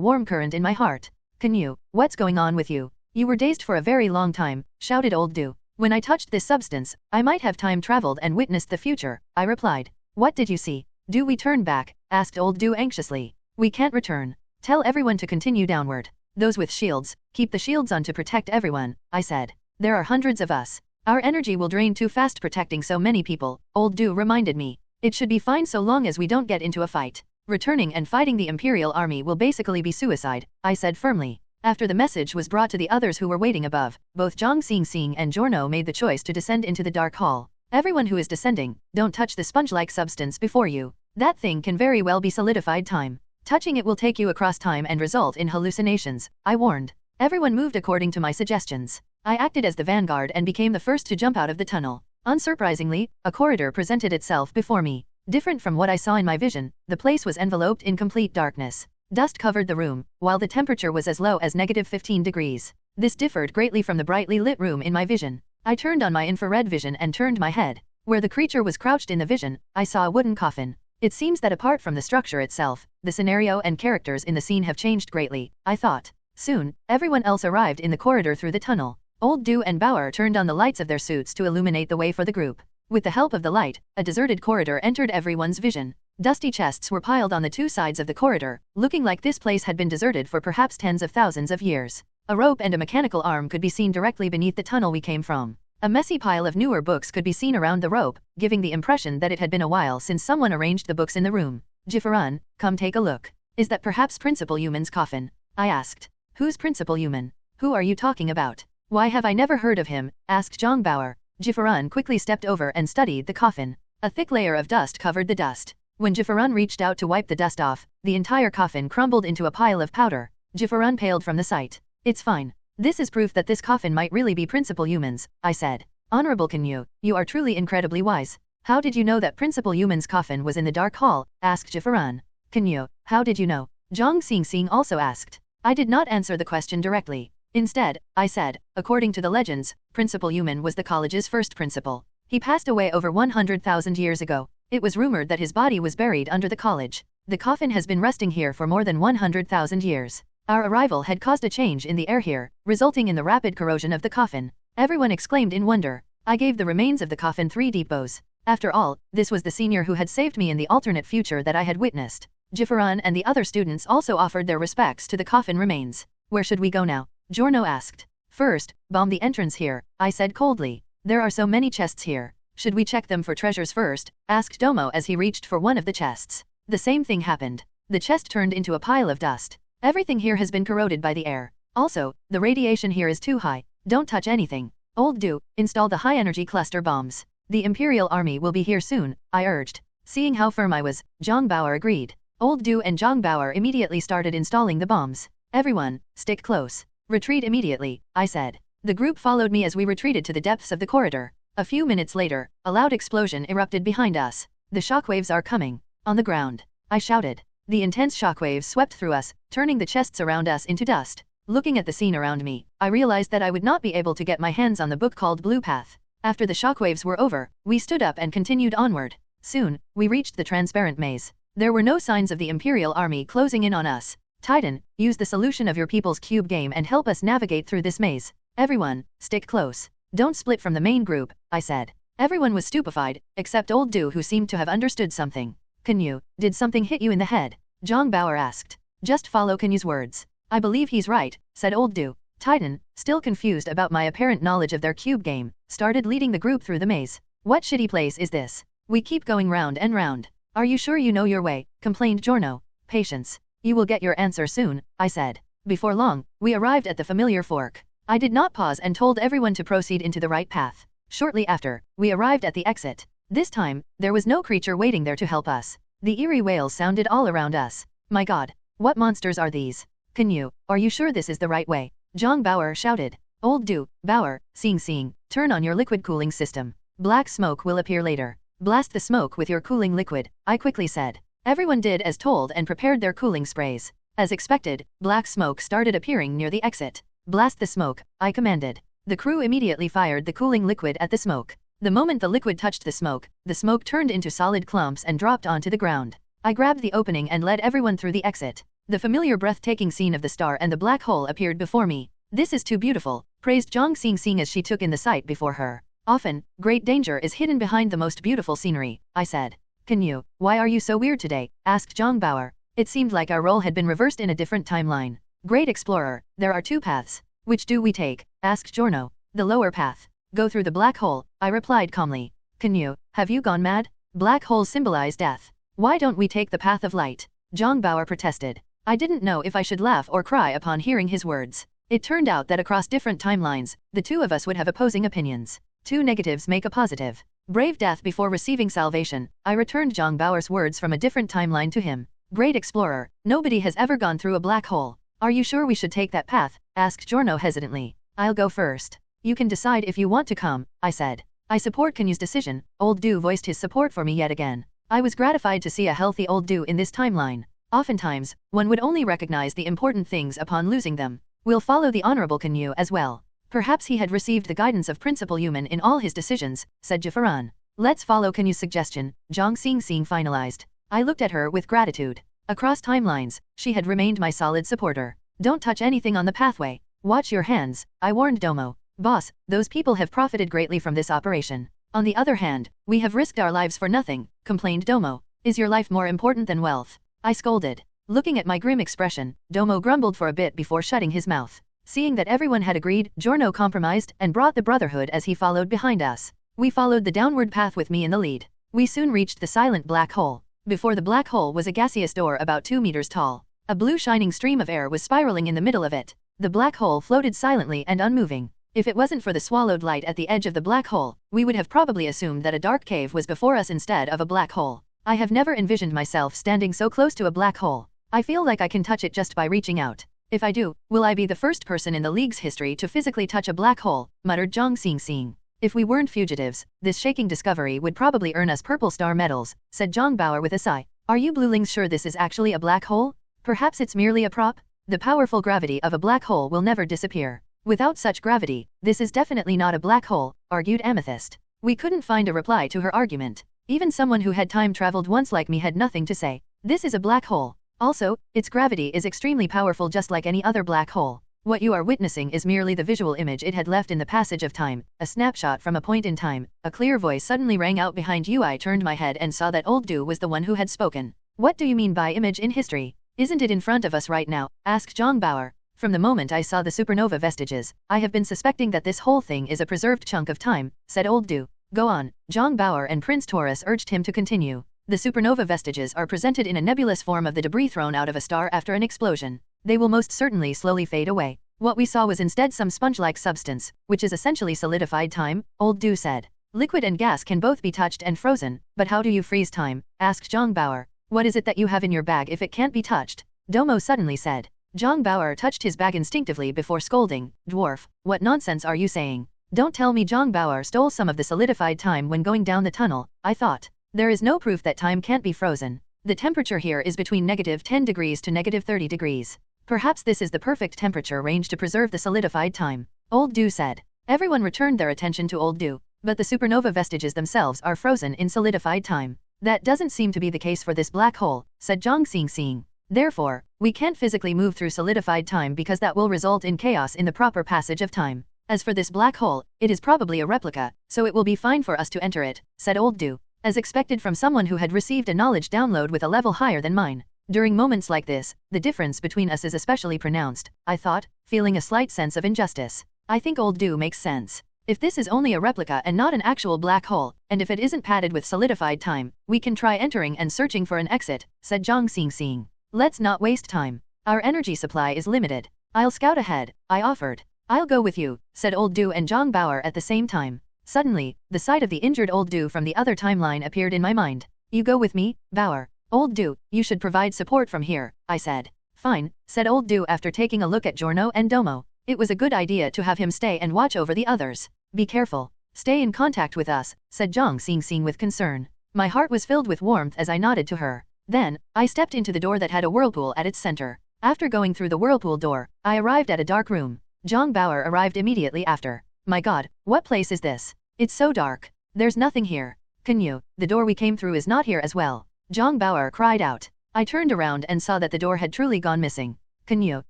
warm current in my heart. Canyue, what's going on with you? You were dazed for a very long time, shouted Old Du. When I touched this substance, I might have time traveled and witnessed the future, I replied. What did you see? Do we turn back? Asked old Do anxiously. We can't return. Tell everyone to continue downward. Those with shields, keep the shields on to protect everyone, I said. There are hundreds of us. Our energy will drain too fast protecting so many people, old Do reminded me. It should be fine so long as we don't get into a fight. Returning and fighting the Imperial Army will basically be suicide, I said firmly. After the message was brought to the others who were waiting above, both Zhang Xing and Giorno made the choice to descend into the dark hall. Everyone who is descending, don't touch the sponge-like substance before you. That thing can very well be solidified time. Touching it will take you across time and result in hallucinations, I warned. Everyone moved according to my suggestions. I acted as the vanguard and became the first to jump out of the tunnel. Unsurprisingly, a corridor presented itself before me. Different from what I saw in my vision, the place was enveloped in complete darkness. Dust covered the room, while the temperature was as low as -15 degrees. This differed greatly from the brightly lit room in my vision. I turned on my infrared vision and turned my head. Where the creature was crouched in the vision, I saw a wooden coffin. It seems that apart from the structure itself, the scenario and characters in the scene have changed greatly, I thought. Soon, everyone else arrived in the corridor through the tunnel. Old Do and Bauer turned on the lights of their suits to illuminate the way for the group. With the help of the light, a deserted corridor entered everyone's vision. Dusty chests were piled on the two sides of the corridor, looking like this place had been deserted for perhaps tens of thousands of years. A rope and a mechanical arm could be seen directly beneath the tunnel we came from. A messy pile of newer books could be seen around the rope, giving the impression that it had been a while since someone arranged the books in the room. Jiferun, come take a look. Is that perhaps Principal Yuman's coffin? I asked. Who's Principal Yuman? Who are you talking about? Why have I never heard of him? Asked Zhang Bauer. Jiferun quickly stepped over and studied the coffin. A thick layer of dust covered the dust. When Jiferun reached out to wipe the dust off, the entire coffin crumbled into a pile of powder. Jiferun paled from the sight. It's fine. This is proof that this coffin might really be Principal Yuman's, I said. Honorable Canyue, you are truly incredibly wise. How did you know that Principal Yuman's coffin was in the dark hall? Asked Jiferun. Canyue, how did you know? Zhang Xing also asked. I did not answer the question directly. Instead, I said, according to the legends, Principal Yuman was the college's first principal. He passed away over 100,000 years ago. It was rumored that his body was buried under the college. The coffin has been resting here for more than 100,000 years. Our arrival had caused a change in the air here, resulting in the rapid corrosion of the coffin. Everyone exclaimed in wonder. I gave the remains of the coffin 3 deep bows. After all, this was the senior who had saved me in the alternate future that I had witnessed. Jiferun and the other students also offered their respects to the coffin remains. Where should we go now? Giorno asked. First, bomb the entrance here, I said coldly. There are so many chests here. Should we check them for treasures first? Asked Domo as he reached for one of the chests. The same thing happened. The chest turned into a pile of dust. Everything here has been corroded by the air. Also, the radiation here is too high. Don't touch anything. Old Do, install the high-energy cluster bombs. The Imperial Army will be here soon, I urged. Seeing how firm I was, Zhang Bauer agreed. Old Do and Zhang Bauer immediately started installing the bombs. Everyone, stick close. Retreat immediately, I said. The group followed me as we retreated to the depths of the corridor. A few minutes later, a loud explosion erupted behind us. The shockwaves are coming. On the ground. I shouted. The intense shockwaves swept through us, turning the chests around us into dust. Looking at the scene around me, I realized that I would not be able to get my hands on the book called Blue Path. After the shockwaves were over, we stood up and continued onward. Soon, we reached the transparent maze. There were no signs of the Imperial Army closing in on us. Titan, use the solution of your people's cube game and help us navigate through this maze. Everyone, stick close. Don't split from the main group, I said. Everyone was stupefied, except Old Do who seemed to have understood something. Canyue, did something hit you in the head? Zhang Bauer asked. Just follow Canyue's words. I believe he's right, said Old Do. Titan, still confused about my apparent knowledge of their cube game, started leading the group through the maze. What shitty place is this? We keep going round and round. Are you sure you know your way? Complained Giorno. Patience. You will get your answer soon, I said. Before long, we arrived at the familiar fork. I did not pause and told everyone to proceed into the right path. Shortly after, we arrived at the exit. This time, there was no creature waiting there to help us. The eerie wails sounded all around us. My god, what monsters are these? Canyue, are you sure this is the right way? Zhang Bauer shouted. Old Do, Bauer, seeing, turn on your liquid cooling system. Black smoke will appear later. Blast the smoke with your cooling liquid, I quickly said. Everyone did as told and prepared their cooling sprays. As expected, black smoke started appearing near the exit. Blast the smoke, I commanded. The crew immediately fired the cooling liquid at the smoke. The moment the liquid touched the smoke turned into solid clumps and dropped onto the ground. I grabbed the opening and led everyone through the exit. The familiar breathtaking scene of the star and the black hole appeared before me. This is too beautiful, praised Zhang Xing as she took in the sight before her. Often, great danger is hidden behind the most beautiful scenery, I said. Canyue, why are you so weird today? Asked Zhang Bauer. It seemed like our role had been reversed in a different timeline. Great explorer, there are two paths. Which do we take? Asked Giorno. The lower path. Go through the black hole, I replied calmly. Canyue, have you gone mad? Black holes symbolize death. Why don't we take the path of light? Zhang Bauer protested. I didn't know if I should laugh or cry upon hearing his words. It turned out that across different timelines, the two of us would have opposing opinions. Two negatives make a positive. Brave death before receiving salvation, I returned Zhang Bauer's words from a different timeline to him. Great explorer, nobody has ever gone through a black hole. Are you sure we should take that path? Asked Giorno hesitantly. I'll go first. You can decide if you want to come, I said. I support Canyue's decision. Old Du voiced his support for me yet again. I was gratified to see a healthy Old Du in this timeline. Oftentimes, one would only recognize the important things upon losing them. We'll follow the Honorable Canyue as well. Perhaps he had received the guidance of Principal Human in all his decisions, said Jafaran. Let's follow Canyue's suggestion, Zhang Xingxing finalized. I looked at her with gratitude. Across timelines, she had remained my solid supporter. Don't touch anything on the pathway. Watch your hands, I warned Domo. Boss, those people have profited greatly from this operation. On the other hand, we have risked our lives for nothing, complained Domo. Is your life more important than wealth? I scolded. Looking at my grim expression, Domo grumbled for a bit before shutting his mouth. Seeing that everyone had agreed, Giorno compromised and brought the Brotherhood as he followed behind us. We followed the downward path with me in the lead. We soon reached the silent black hole. Before the black hole was a gaseous door about 2 meters tall. A blue shining stream of air was spiraling in the middle of it. The black hole floated silently and unmoving. If it wasn't for the swallowed light at the edge of the black hole, we would have probably assumed that a dark cave was before us instead of a black hole. I have never envisioned myself standing so close to a black hole. I feel like I can touch it just by reaching out. If I do, will I be the first person in the League's history to physically touch a black hole, muttered Zhang Xingxing. If we weren't fugitives, this shaking discovery would probably earn us Purple Star medals, said Zhang Bauer with a sigh. Are you Bluelings sure this is actually a black hole? Perhaps it's merely a prop? The powerful gravity of a black hole will never disappear. Without such gravity, this is definitely not a black hole, argued Amethyst. We couldn't find a reply to her argument. Even someone who had time traveled once like me had nothing to say. This is a black hole. Also, its gravity is extremely powerful just like any other black hole. What you are witnessing is merely the visual image it had left in the passage of time, a snapshot from a point in time. A clear voice suddenly rang out behind you. I turned my head and saw that Old Du was the one who had spoken. What do you mean by image in history? Isn't it in front of us right now? Asked Zhang Bauer. From the moment I saw the supernova vestiges, I have been suspecting that this whole thing is a preserved chunk of time, said Old Du. Go on, Zhang Bauer and Prince Taurus urged him to continue. The supernova vestiges are presented in a nebulous form of the debris thrown out of a star after an explosion. They will most certainly slowly fade away. What we saw was instead some sponge-like substance, which is essentially solidified time, Old Du said. Liquid and gas can both be touched and frozen, but how do you freeze time? Asked Zhang Bauer. What is it that you have in your bag if it can't be touched? Domo suddenly said. Zhang Bauer touched his bag instinctively before scolding. Dwarf, what nonsense are you saying? Don't tell me Zhang Bauer stole some of the solidified time when going down the tunnel, I thought. There is no proof that time can't be frozen. The temperature here is between -10 degrees to -30 degrees. Perhaps this is the perfect temperature range to preserve the solidified time, Old Du said. Everyone returned their attention to Old Du, but the supernova vestiges themselves are frozen in solidified time. That doesn't seem to be the case for this black hole, said Zhang Xingxing. Therefore, we can't physically move through solidified time because that will result in chaos in the proper passage of time. As for this black hole, it is probably a replica, so it will be fine for us to enter it, said Old Du. As expected from someone who had received a knowledge download with a level higher than mine. During moments like this, the difference between us is especially pronounced, I thought, feeling a slight sense of injustice. I think Old Du makes sense. If this is only a replica and not an actual black hole, and if it isn't padded with solidified time, we can try entering and searching for an exit, said Zhang Xingxing. Let's not waste time. Our energy supply is limited. I'll scout ahead, I offered. I'll go with you, said Old Du and Zhang Bauer at the same time. Suddenly, the sight of the injured Old Du from the other timeline appeared in my mind. You go with me, Bauer. Old Du, you should provide support from here, I said. Fine, said Old Du after taking a look at Giorno and Domo. It was a good idea to have him stay and watch over the others. Be careful. Stay in contact with us, said Zhang Xingxing with concern. My heart was filled with warmth as I nodded to her. Then, I stepped into the door that had a whirlpool at its center. After going through the whirlpool door, I arrived at a dark room. Zhang Bauer arrived immediately after. My god, what place is this? It's so dark. There's nothing here. Canyue, the door we came through is not here as well. Zhang Bauer cried out. I turned around and saw that the door had truly gone missing. Canyue,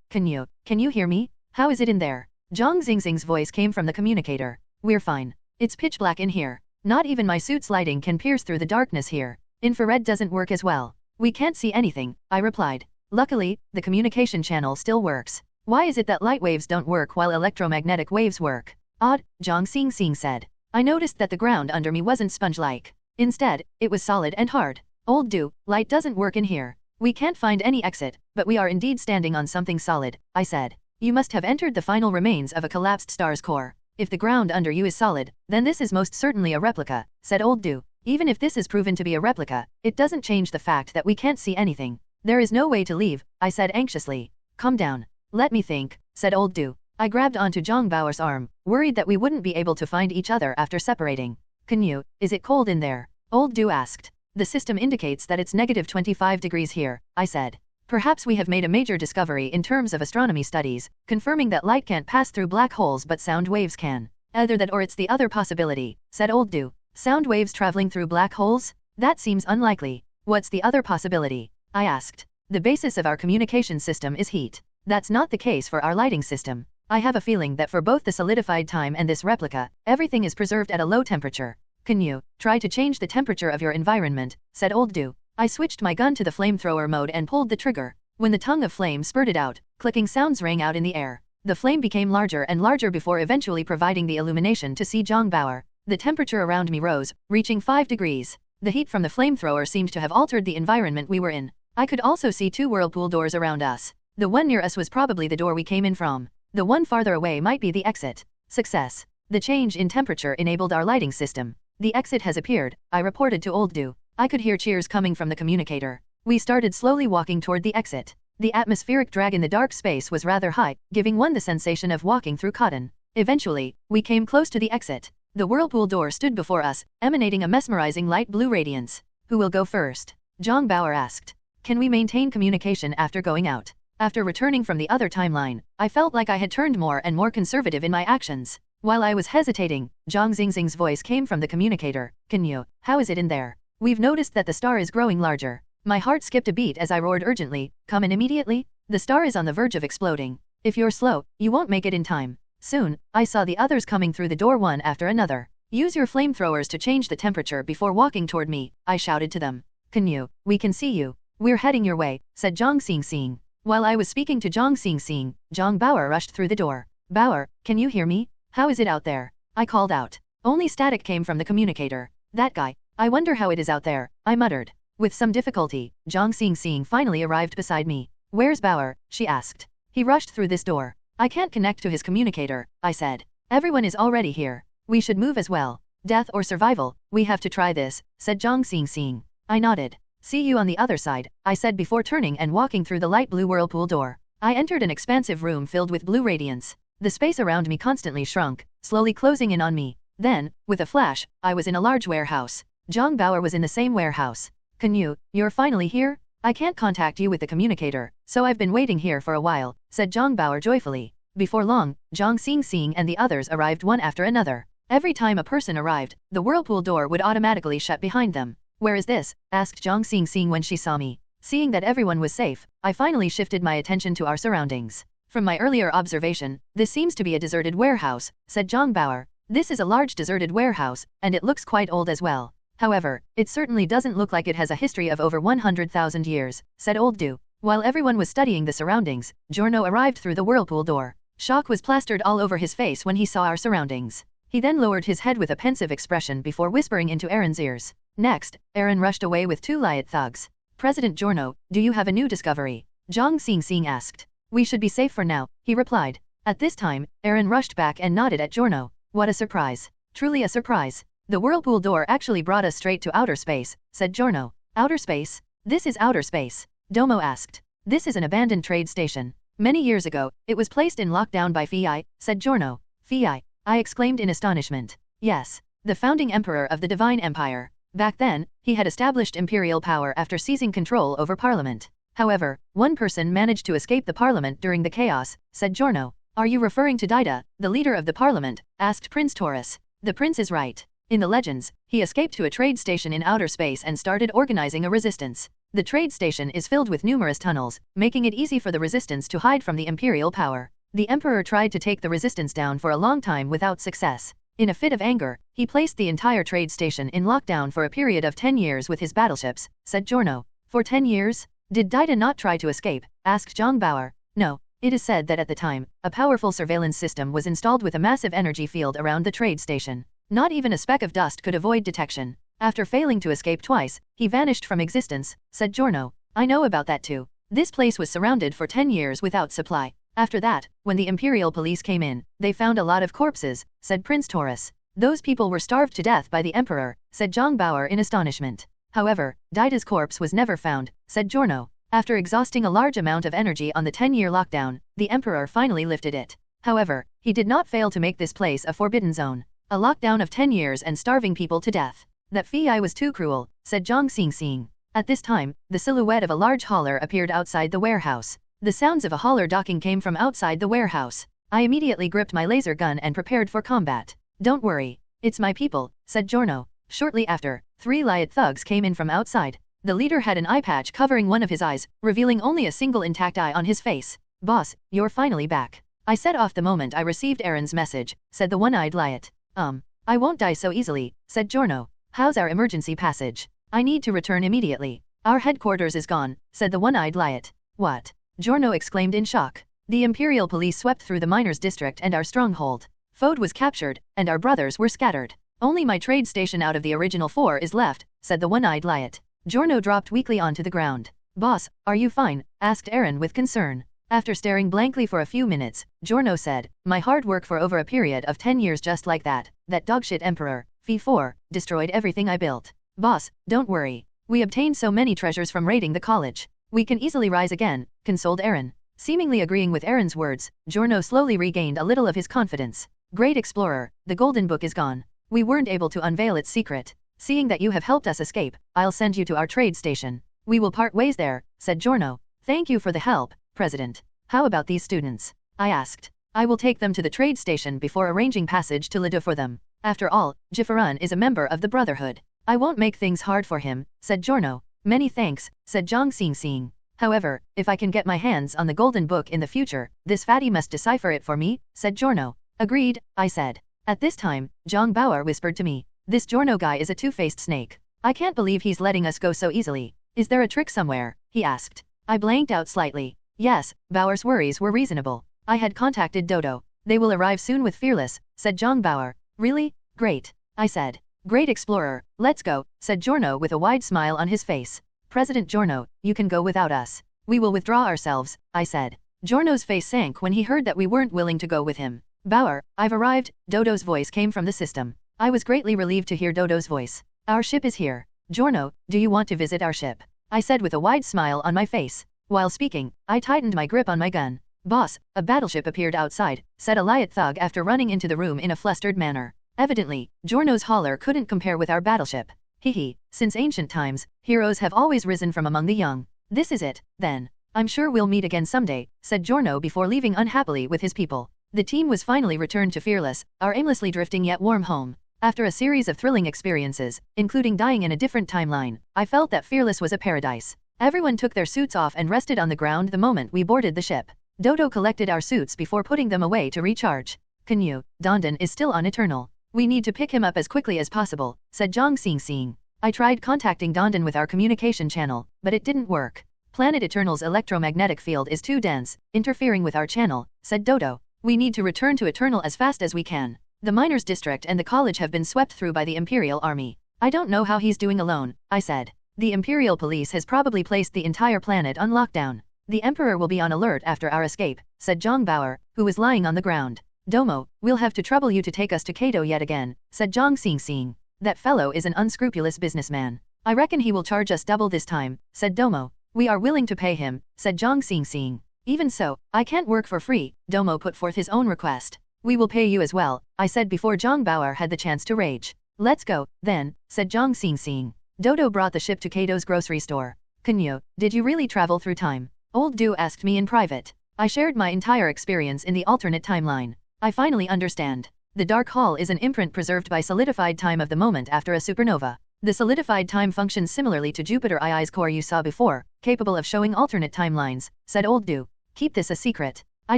can you hear me? How is it in there? Zhang Xingxing's voice came from the communicator. We're fine. It's pitch black in here. Not even my suit's lighting can pierce through the darkness here. Infrared doesn't work as well. We can't see anything, I replied. Luckily, the communication channel still works. Why is it that light waves don't work while electromagnetic waves work? Odd, Zhang Xing said. I noticed that the ground under me wasn't sponge-like. Instead, it was solid and hard. Old Du, light doesn't work in here. We can't find any exit, but we are indeed standing on something solid, I said. You must have entered the final remains of a collapsed star's core. If the ground under you is solid, then this is most certainly a replica, said Old Du. Even if this is proven to be a replica, it doesn't change the fact that we can't see anything. There is no way to leave, I said anxiously. Calm down. Let me think, said Old Du. I grabbed onto Zhang Bao's arm, worried that we wouldn't be able to find each other after separating. Canyue, is it cold in there? Old Du asked. The system indicates that it's -25 degrees here, I said. Perhaps we have made a major discovery in terms of astronomy studies, confirming that light can't pass through black holes but sound waves can. Either that or it's the other possibility, said Old Du. Sound waves traveling through black holes? That seems unlikely. What's the other possibility? I asked. The basis of our communication system is heat. That's not the case for our lighting system. I have a feeling that for both the solidified time and this replica, everything is preserved at a low temperature. Canyue, try to change the temperature of your environment, said Old Du. I switched my gun to the flamethrower mode and pulled the trigger. When the tongue of flame spurted out, clicking sounds rang out in the air. The flame became larger and larger before eventually providing the illumination to see Zhang Bao. The temperature around me rose, reaching 5 degrees. The heat from the flamethrower seemed to have altered the environment we were in. I could also see 2 whirlpool doors around us. The one near us was probably the door we came in from. The one farther away might be the exit. Success. The change in temperature enabled our lighting system. The exit has appeared, I reported to Old Du. I could hear cheers coming from the communicator. We started slowly walking toward the exit. The atmospheric drag in the dark space was rather high, giving one the sensation of walking through cotton. Eventually, we came close to the exit. The whirlpool door stood before us, emanating a mesmerizing light blue radiance. Who will go first? Zhang Bao asked. Can we maintain communication after going out? After returning from the other timeline, I felt like I had turned more and more conservative in my actions. While I was hesitating, Zhang Xing's voice came from the communicator. Canyue, how is it in there? We've noticed that the star is growing larger. My heart skipped a beat as I roared urgently, come in immediately? The star is on the verge of exploding. If you're slow, you won't make it in time. Soon, I saw the others coming through the door one after another. Use your flamethrowers to change the temperature before walking toward me, I shouted to them. Canyue, we can see you. We're heading your way, said Zhang Xing. While I was speaking to Zhang Xing, Zhang Bao rushed through the door. Bao, can you hear me? How is it out there? I called out. Only static came from the communicator. That guy. I wonder how it is out there, I muttered. With some difficulty, Zhang Xing finally arrived beside me. Where's Bao? She asked. He rushed through this door. I can't connect to his communicator, I said. Everyone is already here. We should move as well. Death or survival, we have to try this, said Zhang Xing. I nodded. See you on the other side, I said before turning and walking through the light blue whirlpool door. I entered an expansive room filled with blue radiance. The space around me constantly shrunk, slowly closing in on me. Then, with a flash, I was in a large warehouse. Zhang Bao was in the same warehouse. Canyue, you're finally here? I can't contact you with the communicator, so I've been waiting here for a while, said Zhang Bao joyfully. Before long, Zhang Xing and the others arrived one after another. Every time a person arrived, the whirlpool door would automatically shut behind them. Where is this? Asked Zhang Xing when she saw me. Seeing that everyone was safe, I finally shifted my attention to our surroundings. From my earlier observation, this seems to be a deserted warehouse, said Zhang Bao. This is a large deserted warehouse, and it looks quite old as well. However, it certainly doesn't look like it has a history of over 100,000 years, said Old Du. While everyone was studying the surroundings, Giorno arrived through the whirlpool door. Shock was plastered all over his face when he saw our surroundings. He then lowered his head with a pensive expression before whispering into Aaron's ears. Next, Aaron rushed away with 2 Liat thugs. President Giorno, do you have a new discovery? Zhang Xing asked. We should be safe for now, he replied. At this time, Aaron rushed back and nodded at Giorno. What a surprise. Truly a surprise. The whirlpool door actually brought us straight to outer space, said Giorno. Outer space? This is outer space. Domo asked. This is an abandoned trade station. Many years ago, it was placed in lockdown by Fi, said Giorno. Fi? I exclaimed in astonishment. Yes. The founding emperor of the Divine Empire. Back then, he had established imperial power after seizing control over parliament. However, one person managed to escape the parliament during the chaos, said Giorno. Are you referring to Dida, the leader of the parliament? Asked Prince Taurus. The prince is right. In the legends, he escaped to a trade station in outer space and started organizing a resistance. The trade station is filled with numerous tunnels, making it easy for the resistance to hide from the imperial power. The emperor tried to take the resistance down for a long time without success. In a fit of anger, he placed the entire trade station in lockdown for a period of 10 years with his battleships, said Giorno. For 10 years? Did Dida not try to escape? Asked Zhang Bauer. No. It is said that at the time, a powerful surveillance system was installed with a massive energy field around the trade station. Not even a speck of dust could avoid detection. After failing to escape twice, he vanished from existence, said Giorno. I know about that too. This place was surrounded for 10 years without supply. After that, when the Imperial police came in, they found a lot of corpses, said Prince Taurus. Those people were starved to death by the Emperor, said Zhang Bauer in astonishment. However, Dida's corpse was never found, said Giorno. After exhausting a large amount of energy on the 10-year lockdown, the Emperor finally lifted it. However, he did not fail to make this place a forbidden zone. A lockdown of 10 years and starving people to death. That Fi was too cruel, said Zhang Xingxing. At this time, the silhouette of a large hauler appeared outside the warehouse. The sounds of a hauler docking came from outside the warehouse. I immediately gripped my laser gun and prepared for combat. Don't worry. It's my people, said Giorno. Shortly after, 3 Lyat thugs came in from outside. The leader had an eye patch covering one of his eyes, revealing only a single intact eye on his face. Boss, you're finally back. I set off the moment I received Aaron's message, said the one-eyed Lyat. I won't die so easily, said Giorno. How's our emergency passage? I need to return immediately. Our headquarters is gone, said the one-eyed Lyat. What? Giorno exclaimed in shock. The Imperial police swept through the miners' district and our stronghold. Fode was captured, and our brothers were scattered. Only my trade station out of the original 4 is left, said the one-eyed Lyat. Giorno dropped weakly onto the ground. Boss, are you fine? Asked Aaron with concern. After staring blankly for a few minutes, Giorno said, my hard work for over a period of 10 years just like that dogshit Emperor, Fi 4, destroyed everything I built. Boss, don't worry. We obtained so many treasures from raiding the college. We can easily rise again, consoled Aaron. Seemingly agreeing with Aaron's words, Giorno slowly regained a little of his confidence. Great explorer, the golden book is gone. We weren't able to unveil its secret. Seeing that you have helped us escape, I'll send you to our trade station. We will part ways there, said Giorno. Thank you for the help, President. How about these students? I asked. I will take them to the trade station before arranging passage to Lida for them. After all, Jifaran is a member of the Brotherhood. I won't make things hard for him, said Giorno. Many thanks, said Zhang Xingxing. However, if I can get my hands on the golden book in the future, this fatty must decipher it for me, said Giorno. Agreed, I said. At this time, Zhang Bauer whispered to me. This Giorno guy is a two-faced snake. I can't believe he's letting us go so easily. Is there a trick somewhere? He asked. I blanked out slightly. Yes, Bauer's worries were reasonable. I had contacted Dodo. They will arrive soon with Fearless, said Zhang Bauer. Really? Great. I said. Great explorer, let's go, said Giorno with a wide smile on his face. President Giorno, you can go without us. We will withdraw ourselves, I said. Giorno's face sank when he heard that we weren't willing to go with him. Bauer, I've arrived, Dodo's voice came from the system. I was greatly relieved to hear Dodo's voice. Our ship is here. Giorno, do you want to visit our ship? I said with a wide smile on my face. While speaking, I tightened my grip on my gun. Boss, a battleship appeared outside, said a Lyat thug after running into the room in a flustered manner. Evidently, Giorno's hauler couldn't compare with our battleship. Hehe, since ancient times, heroes have always risen from among the young. This is it, then. I'm sure we'll meet again someday, said Giorno before leaving unhappily with his people. The team was finally returned to Fearless, our aimlessly drifting yet warm home. After a series of thrilling experiences, including dying in a different timeline, I felt that Fearless was a paradise. Everyone took their suits off and rested on the ground the moment we boarded the ship. Dodo collected our suits before putting them away to recharge. Canyue, Dondon is still on Eternal. We need to pick him up as quickly as possible, said Zhang Xingxing. I tried contacting Dondon with our communication channel, but it didn't work. Planet Eternal's electromagnetic field is too dense, interfering with our channel, said Dodo. We need to return to Eternal as fast as we can. The miners' district and the college have been swept through by the Imperial Army. I don't know how he's doing alone, I said. The Imperial Police has probably placed the entire planet on lockdown. The Emperor will be on alert after our escape, said Zhang Bauer, who was lying on the ground. Domo, we'll have to trouble you to take us to Kato yet again, said Zhang Xingxing. That fellow is an unscrupulous businessman. I reckon he will charge us double this time, said Domo. We are willing to pay him, said Zhang Xingxing. Even so, I can't work for free, Domo put forth his own request. We will pay you as well, I said before Zhang Bauer had the chance to rage. Let's go, then, said Zhang Xingxing. Dodo brought the ship to Kato's grocery store. Canyue, did you really travel through time? Old Du asked me in private. I shared my entire experience in the alternate timeline. I finally understand. The Dark Hall is an imprint preserved by solidified time of the moment after a supernova. The solidified time functions similarly to Jupiter I's core you saw before, capable of showing alternate timelines, said Old Du. Keep this a secret. I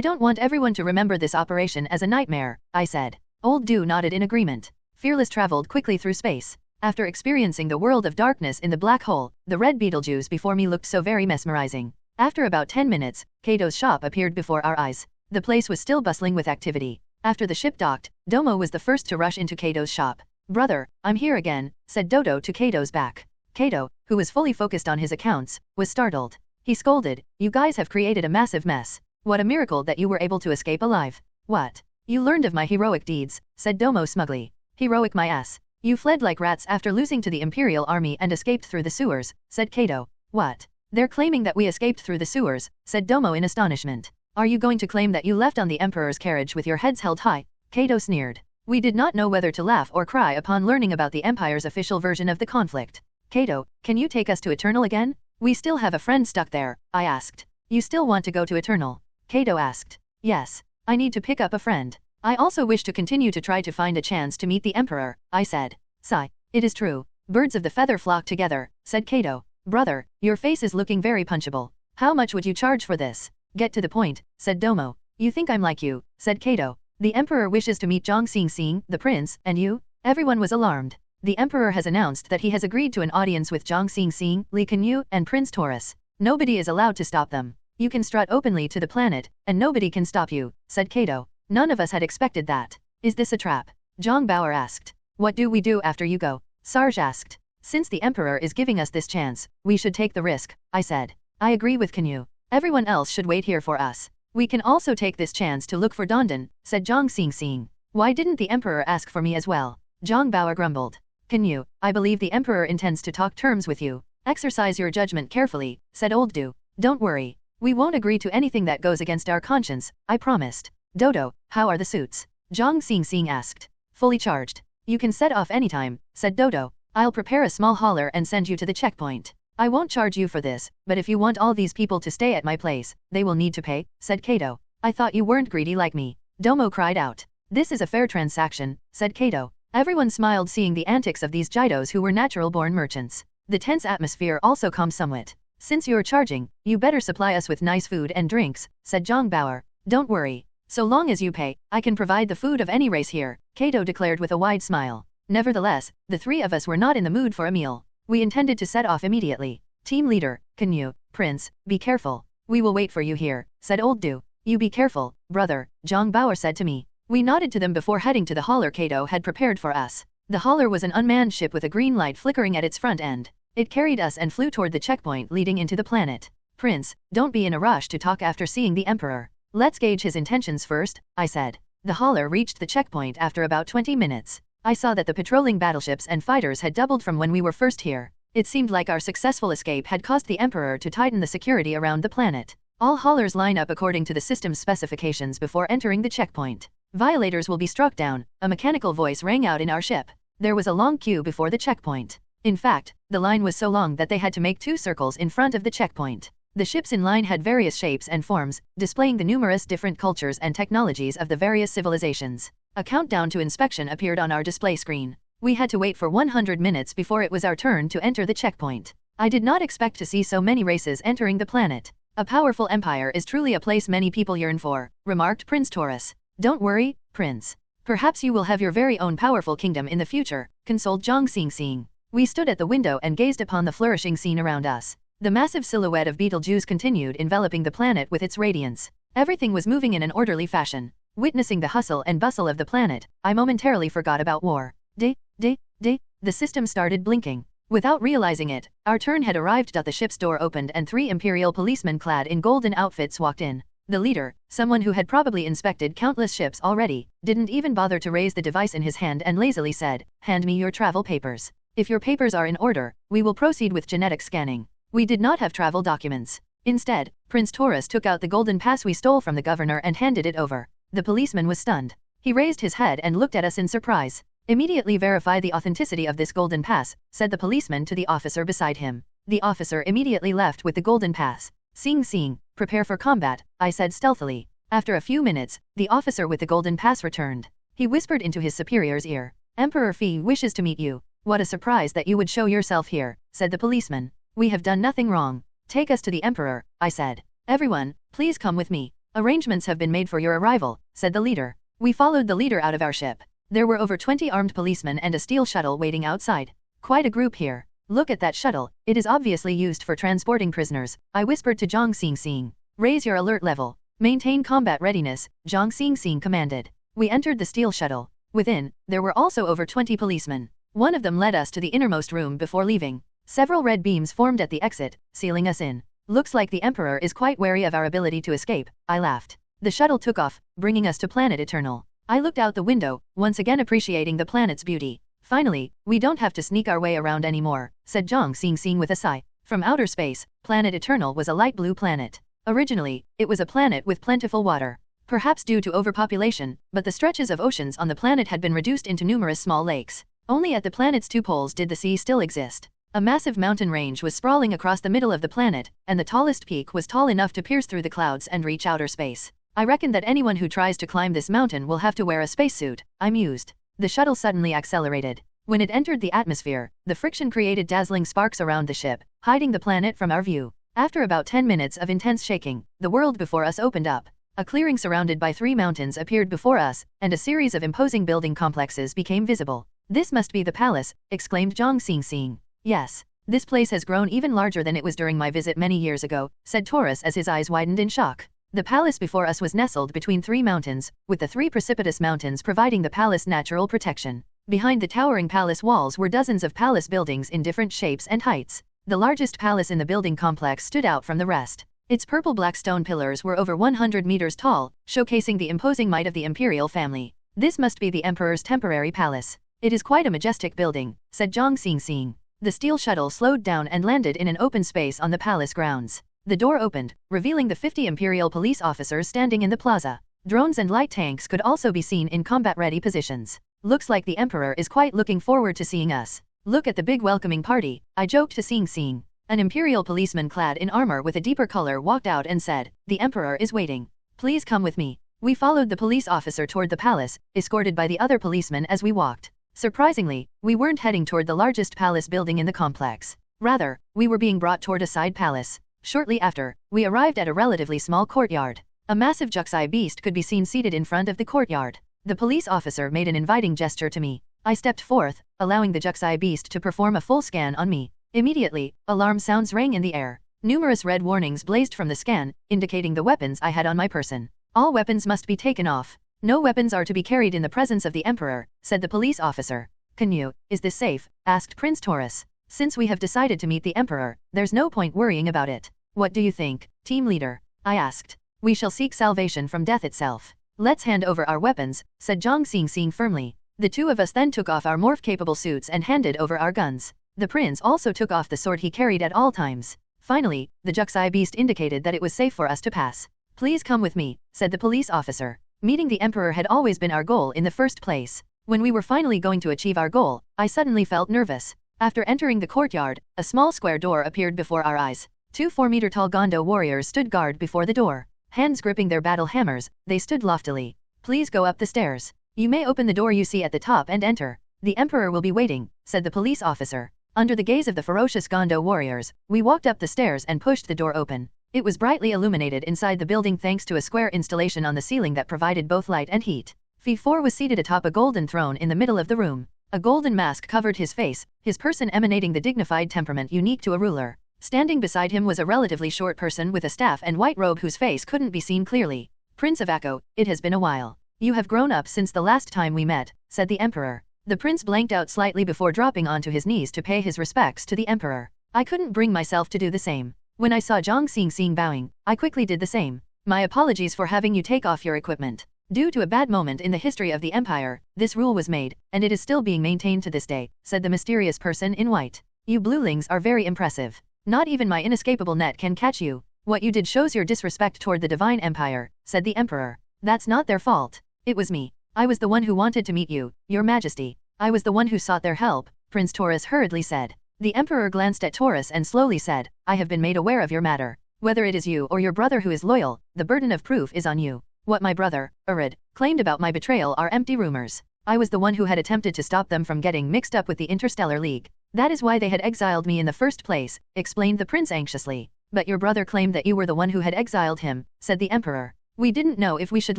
don't want everyone to remember this operation as a nightmare, I said. Old Du nodded in agreement. Fearless traveled quickly through space. After experiencing the world of darkness in the black hole, the red Beetlejuice before me looked so very mesmerizing. After about 10 minutes, Kato's shop appeared before our eyes. The place was still bustling with activity. After the ship docked, Domo was the first to rush into Kato's shop. "Brother, I'm here again," said Dodo to Kato's back. Kato, who was fully focused on his accounts, was startled. He scolded, "You guys have created a massive mess. What a miracle that you were able to escape alive." "What? You learned of my heroic deeds," said Domo smugly. "Heroic my ass. You fled like rats after losing to the Imperial Army and escaped through the sewers," said Kato. "What? They're claiming that we escaped through the sewers," said Domo in astonishment. "Are you going to claim that you left on the Emperor's carriage with your heads held high?" Kato sneered. We did not know whether to laugh or cry upon learning about the Empire's official version of the conflict. "Kato, can you take us to Eternal again? We still have a friend stuck there," I asked. "You still want to go to Eternal?" Kato asked. "Yes. I need to pick up a friend. I also wish to continue to try to find a chance to meet the Emperor," I said. "Sigh. It is true. Birds of the feather flock together," said Kato. "Brother, your face is looking very punchable. How much would you charge for this?" "Get to the point," said Domo. "You think I'm like you," said Kato. "The Emperor wishes to meet Zhang Xingxing, the prince, and you?" Everyone was alarmed. The Emperor has announced that he has agreed to an audience with Zhang Xingxing, Canyue, and Prince Taurus. Nobody is allowed to stop them. "You can strut openly to the planet, and nobody can stop you," said Kato. None of us had expected that. "Is this a trap?" Zhang Bauer asked. "What do we do after you go?" Sarge asked. "Since the Emperor is giving us this chance, we should take the risk," I said. "I agree with Canyue. Everyone else should wait here for us. We can also take this chance to look for Dondon," said Zhang Xingxing. "Why didn't the Emperor ask for me as well?" Zhang Bauer grumbled. "Canyue, I believe the Emperor intends to talk terms with you. Exercise your judgment carefully," said Old Du. "Don't worry. We won't agree to anything that goes against our conscience, I promised." "Dodo, how are the suits?" Zhang Xingxing asked. "Fully charged. You can set off anytime," said Dodo. "I'll prepare a small hauler and send you to the checkpoint. I won't charge you for this, but if you want all these people to stay at my place, they will need to pay," said Kato. "I thought you weren't greedy like me." Domo cried out. "This is a fair transaction," said Kato. Everyone smiled seeing the antics of these Jidos who were natural-born merchants. The tense atmosphere also calmed somewhat. "Since you're charging, you better supply us with nice food and drinks," said Zhang Bauer. "Don't worry. So long as you pay, I can provide the food of any race here," Kato declared with a wide smile. Nevertheless, the three of us were not in the mood for a meal. We intended to set off immediately. "Team leader, Canyue, Prince, be careful. We will wait for you here," said Old Du. "You be careful, brother," Zhang Bauer said to me. We nodded to them before heading to the hauler Kato had prepared for us. The hauler was an unmanned ship with a green light flickering at its front end. It carried us and flew toward the checkpoint leading into the planet. "Prince, don't be in a rush to talk after seeing the Emperor. Let's gauge his intentions first," I said. The hauler reached the checkpoint after about 20 minutes. I saw that the patrolling battleships and fighters had doubled from when we were first here. It seemed like our successful escape had caused the Emperor to tighten the security around the planet. All haulers line up according to the system's specifications before entering the checkpoint. "Violators will be struck down," a mechanical voice rang out in our ship. There was a long queue before the checkpoint. In fact, the line was so long that they had to make 2 circles in front of the checkpoint. The ships in line had various shapes and forms, displaying the numerous different cultures and technologies of the various civilizations. A countdown to inspection appeared on our display screen. We had to wait for 100 minutes before it was our turn to enter the checkpoint. I did not expect to see so many races entering the planet. "A powerful empire is truly a place many people yearn for," remarked Prince Taurus. "Don't worry, Prince. Perhaps you will have your very own powerful kingdom in the future," consoled Zhang Xingxing. We stood at the window and gazed upon the flourishing scene around us. The massive silhouette of Beetlejuice continued enveloping the planet with its radiance. Everything was moving in an orderly fashion. Witnessing the hustle and bustle of the planet, I momentarily forgot about war. The system started blinking. Without realizing it, our turn had arrived. The ship's door opened and 3 Imperial policemen clad in golden outfits walked in. The leader, someone who had probably inspected countless ships already, didn't even bother to raise the device in his hand and lazily said, "Hand me your travel papers. If your papers are in order, we will proceed with genetic scanning." We did not have travel documents. Instead, Prince Taurus took out the golden pass we stole from the governor and handed it over. The policeman was stunned. He raised his head and looked at us in surprise. "Immediately verify the authenticity of this golden pass," said the policeman to the officer beside him. The officer immediately left with the golden pass. Xing, prepare for combat," I said stealthily. After a few minutes, the officer with the golden pass returned. He whispered into his superior's ear. "Emperor Fi wishes to meet you." "What a surprise that you would show yourself here," said the policeman. "We have done nothing wrong. Take us to the Emperor," I said. "Everyone, please come with me. Arrangements have been made for your arrival," said the leader. We followed the leader out of our ship. There were over 20 armed policemen and a steel shuttle waiting outside. Quite a group here. Look at that shuttle, it is obviously used for transporting prisoners, I whispered to Zhang Xingxing. Raise your alert level. Maintain combat readiness, Zhang Xingxing commanded. We entered the steel shuttle. Within, there were also over 20 policemen. One of them led us to the innermost room before leaving. Several red beams formed at the exit, sealing us in. Looks like the Emperor is quite wary of our ability to escape, I laughed. The shuttle took off, bringing us to planet Eternal. I looked out the window, once again appreciating the planet's beauty. Finally, we don't have to sneak our way around anymore, said Zhang Xingxing with a sigh. From outer space, planet Eternal was a light blue planet. Originally, it was a planet with plentiful water. Perhaps due to overpopulation, but the stretches of oceans on the planet had been reduced into numerous small lakes. Only at the planet's two poles did the sea still exist. A massive mountain range was sprawling across the middle of the planet, and the tallest peak was tall enough to pierce through the clouds and reach outer space. I reckon that anyone who tries to climb this mountain will have to wear a spacesuit, I mused. The shuttle suddenly accelerated. When it entered the atmosphere, the friction created dazzling sparks around the ship, hiding the planet from our view. After about 10 minutes of intense shaking, the world before us opened up. A clearing surrounded by 3 mountains appeared before us, and a series of imposing building complexes became visible. This must be the palace, exclaimed Zhang Xingxing. Yes. This place has grown even larger than it was during my visit many years ago, said Taurus as his eyes widened in shock. The palace before us was nestled between 3 mountains, with the 3 precipitous mountains providing the palace natural protection. Behind the towering palace walls were dozens of palace buildings in different shapes and heights. The largest palace in the building complex stood out from the rest. Its purple-black stone pillars were over 100 meters tall, showcasing the imposing might of the imperial family. This must be the emperor's temporary palace. It is quite a majestic building, said Zhang Xingxing. The steel shuttle slowed down and landed in an open space on the palace grounds. The door opened, revealing the 50 imperial police officers standing in the plaza. Drones and light tanks could also be seen in combat-ready positions. Looks like the emperor is quite looking forward to seeing us. Look at the big welcoming party, I joked to Xingxing. An imperial policeman clad in armor with a deeper color walked out and said, "The emperor is waiting. Please come with me." We followed the police officer toward the palace, escorted by the other policemen as we walked. Surprisingly, we weren't heading toward the largest palace building in the complex. Rather, we were being brought toward a side palace. Shortly after, we arrived at a relatively small courtyard. A massive Juxai beast could be seen seated in front of the courtyard. The police officer made an inviting gesture to me. I stepped forth, allowing the Juxai beast to perform a full scan on me. Immediately, alarm sounds rang in the air. Numerous red warnings blazed from the scan, indicating the weapons I had on my person. All weapons must be taken off. No weapons are to be carried in the presence of the emperor, said the police officer. Canyue, is this safe? Asked Prince Taurus. Since we have decided to meet the emperor, there's no point worrying about it. What do you think, team leader? I asked. We shall seek salvation from death itself. Let's hand over our weapons, said Zhang Xingxing firmly. The two of us then took off our morph-capable suits and handed over our guns. The prince also took off the sword he carried at all times. Finally, the Juxai beast indicated that it was safe for us to pass. Please come with me, said the police officer. Meeting the emperor had always been our goal in the first place. When we were finally going to achieve our goal, I suddenly felt nervous. After entering the courtyard, a small square door appeared before our eyes. 2 4-meter-tall Gondo warriors stood guard before the door. Hands gripping their battle hammers, they stood loftily. Please go up the stairs. You may open the door you see at the top and enter. The emperor will be waiting, said the police officer. Under the gaze of the ferocious Gondo warriors, we walked up the stairs and pushed the door open. It was brightly illuminated inside the building thanks to a square installation on the ceiling that provided both light and heat. Phi 4 was seated atop a golden throne in the middle of the room. A golden mask covered his face, his person emanating the dignified temperament unique to a ruler. Standing beside him was a relatively short person with a staff and white robe whose face couldn't be seen clearly. Prince of Akko, it has been a while. You have grown up since the last time we met, said the emperor. The prince blanked out slightly before dropping onto his knees to pay his respects to the emperor. I couldn't bring myself to do the same. When I saw Zhang Xingxing bowing, I quickly did the same. My apologies for having you take off your equipment. Due to a bad moment in the history of the empire, this rule was made, and it is still being maintained to this day, said the mysterious person in white. You bluelings are very impressive. Not even my inescapable net can catch you. What you did shows your disrespect toward the divine empire, said the emperor. That's not their fault. It was me. I was the one who wanted to meet you, your majesty. I was the one who sought their help, Prince Taurus hurriedly said. The emperor glanced at Taurus and slowly said, I have been made aware of your matter. Whether it is you or your brother who is loyal, the burden of proof is on you. What my brother, Urid, claimed about my betrayal are empty rumors. I was the one who had attempted to stop them from getting mixed up with the Interstellar League. That is why they had exiled me in the first place, explained the prince anxiously. But your brother claimed that you were the one who had exiled him, said the emperor. We didn't know if we should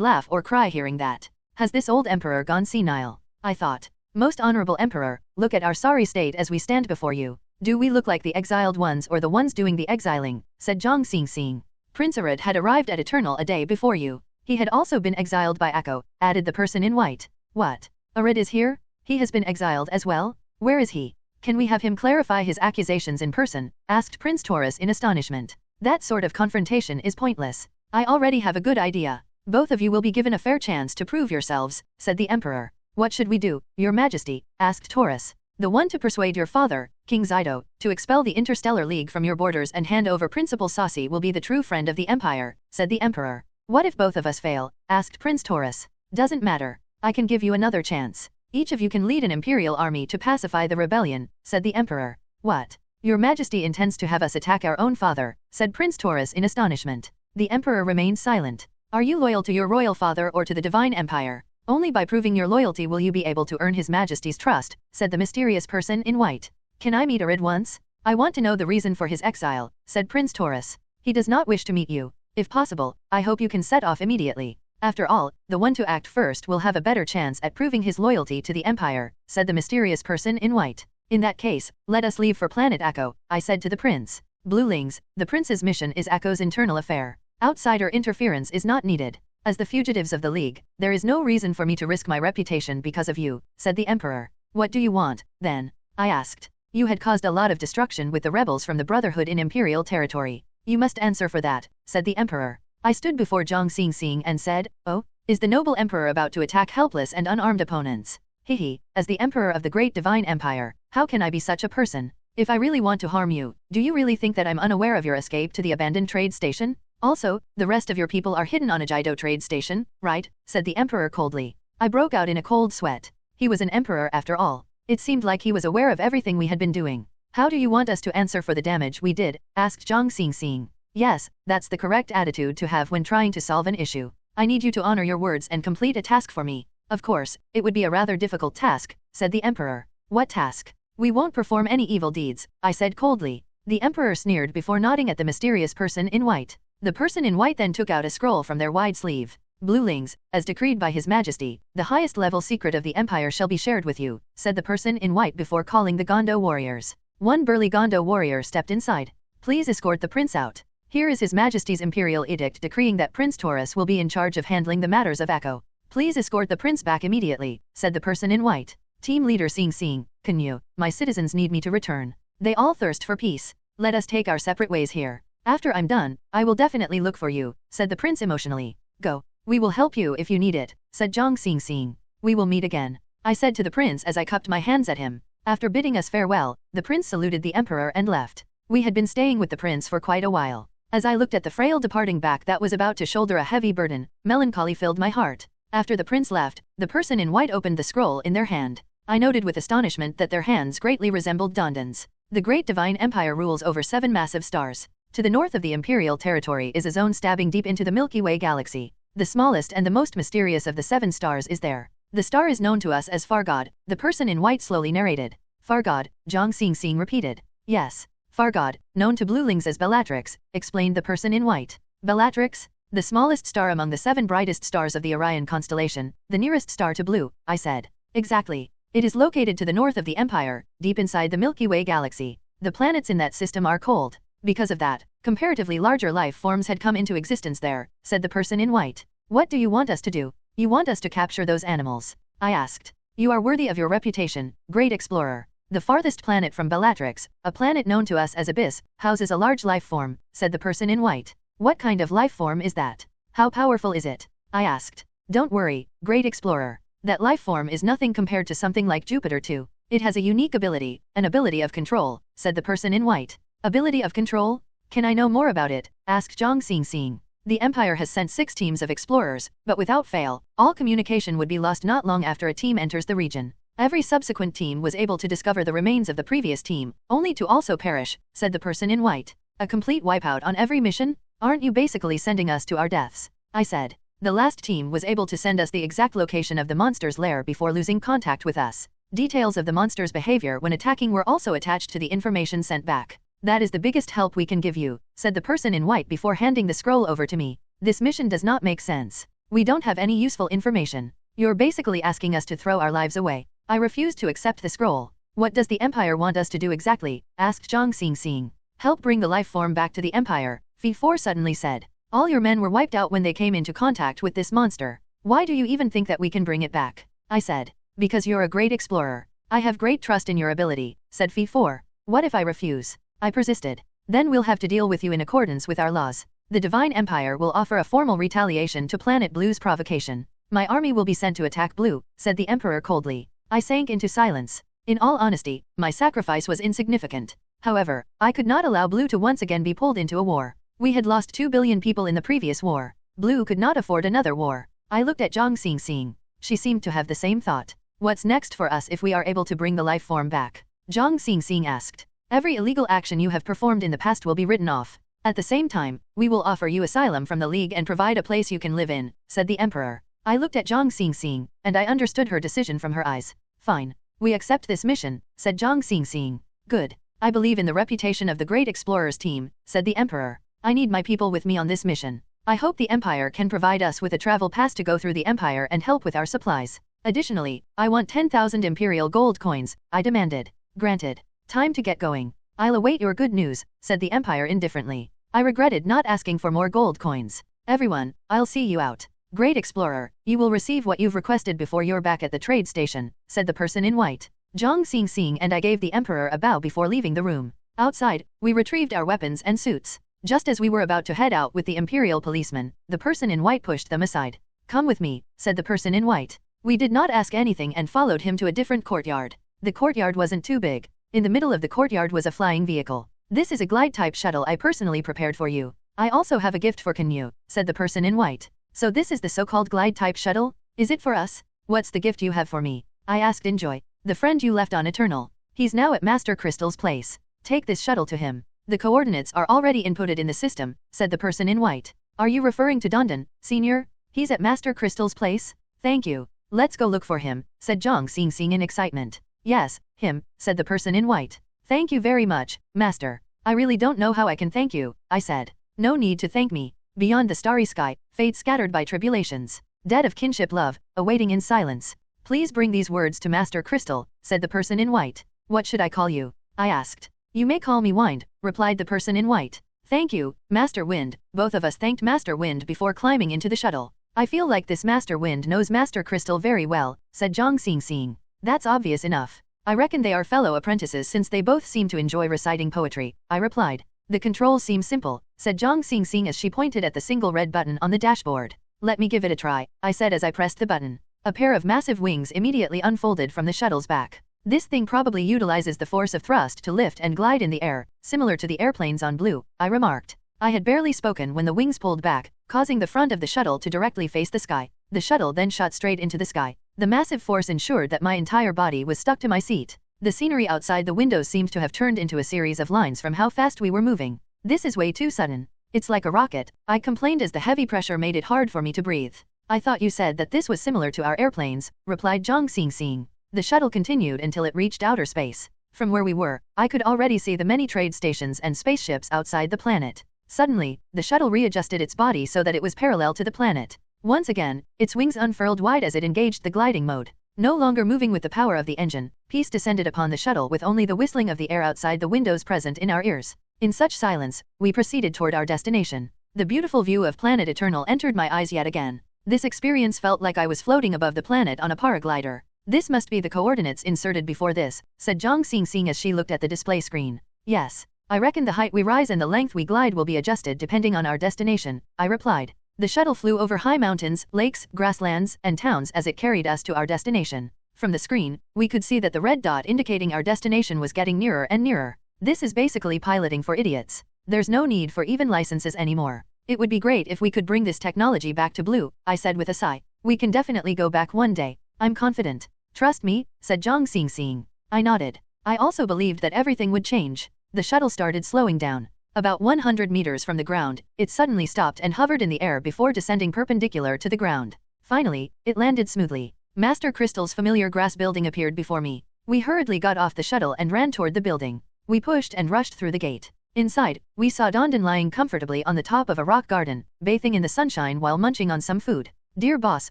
laugh or cry hearing that. Has this old emperor gone senile? I thought. Most honorable Emperor, look at our sorry state as we stand before you. Do we look like the exiled ones or the ones doing the exiling? Said Zhang Xingxing. Prince Arid had arrived at Eternal a day before you. He had also been exiled by Akko, added the person in white. What? Arid is here? He has been exiled as well? Where is he? Can we have him clarify his accusations in person? Asked Prince Taurus in astonishment. That sort of confrontation is pointless. I already have a good idea. Both of you will be given a fair chance to prove yourselves, said the Emperor. What should we do, Your Majesty? Asked Taurus. The one to persuade your father, King Xido, to expel the Interstellar League from your borders and hand over Principal Saucy will be the true friend of the Empire, said the Emperor. What if both of us fail? Asked Prince Taurus. Doesn't matter. I can give you another chance. Each of you can lead an imperial army to pacify the rebellion, said the Emperor. What? Your Majesty intends to have us attack our own father, said Prince Taurus in astonishment. The Emperor remained silent. Are you loyal to your royal father or to the divine empire? Only by proving your loyalty will you be able to earn His Majesty's trust, said the mysterious person in white. Can I meet Arid once? I want to know the reason for his exile, said Prince Taurus. He does not wish to meet you. If possible, I hope you can set off immediately. After all, the one to act first will have a better chance at proving his loyalty to the Empire, said the mysterious person in white. In that case, let us leave for planet Akko, I said to the prince. Bluelings, the prince's mission is Akko's internal affair. Outsider interference is not needed. As the fugitives of the League, there is no reason for me to risk my reputation because of you, said the Emperor. What do you want, then? I asked. You had caused a lot of destruction with the rebels from the Brotherhood in Imperial territory. You must answer for that, said the Emperor. I stood before Zhang Xingxing and said, Oh, is the noble Emperor about to attack helpless and unarmed opponents? Hehe, as the Emperor of the Great Divine Empire, how can I be such a person? If I really want to harm you, do you really think that I'm unaware of your escape to the abandoned trade station? Also, the rest of your people are hidden on a Jido trade station, right? Said the Emperor coldly. I broke out in a cold sweat. He was an emperor after all. It seemed like he was aware of everything we had been doing. How do you want us to answer for the damage we did? Asked Zhang Xingxing. Yes, that's the correct attitude to have when trying to solve an issue. I need you to honor your words and complete a task for me. Of course, it would be a rather difficult task, said the Emperor. What task? We won't perform any evil deeds, I said coldly. The Emperor sneered before nodding at the mysterious person in white. The person in white then took out a scroll from their wide sleeve. Bluelings, as decreed by His Majesty, the highest level secret of the Empire shall be shared with you, said the person in white before calling the Gondo warriors. One burly Gondo warrior stepped inside. Please escort the prince out. Here is His Majesty's Imperial Edict decreeing that Prince Taurus will be in charge of handling the matters of Akko. Please escort the prince back immediately, said the person in white. Team leader Xing, Canyue, my citizens need me to return. They all thirst for peace. Let us take our separate ways here. After I'm done, I will definitely look for you, said the prince emotionally. Go. We will help you if you need it, said Zhang Xingxing. We will meet again, I said to the prince as I cupped my hands at him. After bidding us farewell, the prince saluted the Emperor and left. We had been staying with the prince for quite a while. As I looked at the frail departing back that was about to shoulder a heavy burden, melancholy filled my heart. After the prince left, the person in white opened the scroll in their hand. I noted with astonishment that their hands greatly resembled Dondon's. The Great Divine Empire rules over 7 massive stars. To the north of the Imperial territory is a zone stabbing deep into the Milky Way galaxy. The smallest and the most mysterious of the 7 stars is there. The star is known to us as Fargod, the person in white slowly narrated. Fargod, Zhang Xingxing repeated. Yes. Fargod, known to Bluelings as Bellatrix, explained the person in white. Bellatrix? The smallest star among the 7 brightest stars of the Orion constellation, the nearest star to Blue, I said. Exactly. It is located to the north of the Empire, deep inside the Milky Way galaxy. The planets in that system are cold. Because of that, comparatively larger life forms had come into existence there, said the person in white. What do you want us to do? You want us to capture those animals? I asked. You are worthy of your reputation, great explorer. The farthest planet from Bellatrix, a planet known to us as Abyss, houses a large life form, said the person in white. What kind of life form is that? How powerful is it? I asked. Don't worry, great explorer. That life form is nothing compared to something like Jupiter too. It has a unique ability, an ability of control, said the person in white. Ability of control? Can I know more about it? Asked Zhang Xingxing. The Empire has sent 6 teams of explorers, but without fail, all communication would be lost not long after a team enters the region. Every subsequent team was able to discover the remains of the previous team, only to also perish, said the person in white. A complete wipeout on every mission? Aren't you basically sending us to our deaths? I said. The last team was able to send us the exact location of the monster's lair before losing contact with us. Details of the monster's behavior when attacking were also attached to the information sent back. That is the biggest help we can give you, said the person in white before handing the scroll over to me. This mission does not make sense. We don't have any useful information. You're basically asking us to throw our lives away. I refuse to accept the scroll. What does the Empire want us to do exactly? Asked Zhang Xingxing. Help bring the life form back to the Empire, Fei Four suddenly said. All your men were wiped out when they came into contact with this monster. Why do you even think that we can bring it back? I said. Because you're a great explorer. I have great trust in your ability, said Fei Four. What if I refuse? I persisted. Then we'll have to deal with you in accordance with our laws. The Divine Empire will offer a formal retaliation to Planet Blue's provocation. My army will be sent to attack Blue, said the Emperor coldly. I sank into silence. In all honesty, my sacrifice was insignificant. However, I could not allow Blue to once again be pulled into a war. We had lost 2 billion people in the previous war. Blue could not afford another war. I looked at Zhang Xingxing. She seemed to have the same thought. What's next for us if we are able to bring the life form back? Zhang Xingxing asked. Every illegal action you have performed in the past will be written off. At the same time, we will offer you asylum from the League and provide a place you can live in, said the Emperor. I looked at Zhang Xingxing, and I understood her decision from her eyes. Fine. We accept this mission, said Zhang Xingxing. Good. I believe in the reputation of the Great Explorers team, said the Emperor. I need my people with me on this mission. I hope the Empire can provide us with a travel pass to go through the Empire and help with our supplies. Additionally, I want 10,000 Imperial gold coins, I demanded. Granted. Time to get going. I'll await your good news, said the Empire indifferently. I regretted not asking for more gold coins. Everyone, I'll see you out. Great Explorer, you will receive what you've requested before you're back at the trade station, said the person in white. Zhang Xingxing and I gave the Emperor a bow before leaving the room. Outside, we retrieved our weapons and suits. Just as we were about to head out with the Imperial policeman, the person in white pushed them aside. Come with me, said the person in white. We did not ask anything and followed him to a different courtyard. The courtyard wasn't too big. In the middle of the courtyard was a flying vehicle. This is a glide-type shuttle I personally prepared for you. I also have a gift for Canyue, said the person in white. So this is the so-called glide-type shuttle? Is it for us? What's the gift you have for me? I asked in joy. The friend you left on Eternal. He's now at Master Crystal's place. Take this shuttle to him. The coordinates are already inputted in the system, said the person in white. Are you referring to Dondon, Senior? He's at Master Crystal's place? Thank you. Let's go look for him, said Zhang Xingxing in excitement. Yes, him, said the person in white. Thank you very much, Master. I really don't know how I can thank you, I said. No need to thank me. Beyond the starry sky, fate scattered by tribulations. Dead of kinship love, awaiting in silence. Please bring these words to Master Crystal, said the person in white. What should I call you? I asked. You may call me Wind, replied the person in white. Thank you, Master Wind. Both of us thanked Master Wind before climbing into the shuttle. I feel like this Master Wind knows Master Crystal very well, said Zhang Xingxing. That's obvious enough. I reckon they are fellow apprentices since they both seem to enjoy reciting poetry, I replied. The controls seem simple, said Zhang Xingxing as she pointed at the single red button on the dashboard. Let me give it a try, I said as I pressed the button. A pair of massive wings immediately unfolded from the shuttle's back. This thing probably utilizes the force of thrust to lift and glide in the air, similar to the airplanes on Blue, I remarked. I had barely spoken when the wings pulled back, causing the front of the shuttle to directly face the sky. The shuttle then shot straight into the sky. The massive force ensured that my entire body was stuck to my seat. The scenery outside the windows seemed to have turned into a series of lines from how fast we were moving. This is way too sudden. It's like a rocket, I complained as the heavy pressure made it hard for me to breathe. I thought you said that this was similar to our airplanes, replied Zhang Xingxing. The shuttle continued until it reached outer space. From where we were, I could already see the many trade stations and spaceships outside the planet. Suddenly, the shuttle readjusted its body so that it was parallel to the planet. Once again, its wings unfurled wide as it engaged the gliding mode. No longer moving with the power of the engine, peace descended upon the shuttle with only the whistling of the air outside the windows present in our ears. In such silence, we proceeded toward our destination. The beautiful view of Planet Eternal entered my eyes yet again. This experience felt like I was floating above the planet on a paraglider. This must be the coordinates inserted before this, said Zhang Xingxing as she looked at the display screen. Yes. I reckon the height we rise and the length we glide will be adjusted depending on our destination, I replied. The shuttle flew over high mountains, lakes, grasslands, and towns as it carried us to our destination. From the screen, we could see that the red dot indicating our destination was getting nearer and nearer. This is basically piloting for idiots. There's no need for even licenses anymore. It would be great if we could bring this technology back to Blue, I said with a sigh. We can definitely go back one day. I'm confident. Trust me, said Zhang Xingxing. I nodded. I also believed that everything would change. The shuttle started slowing down. About 100 meters from the ground, it suddenly stopped and hovered in the air before descending perpendicular to the ground. Finally, it landed smoothly. Master Crystal's familiar grass building appeared before me. We hurriedly got off the shuttle and ran toward the building. We pushed and rushed through the gate. Inside, we saw Dondon lying comfortably on the top of a rock garden, bathing in the sunshine while munching on some food. Dear boss,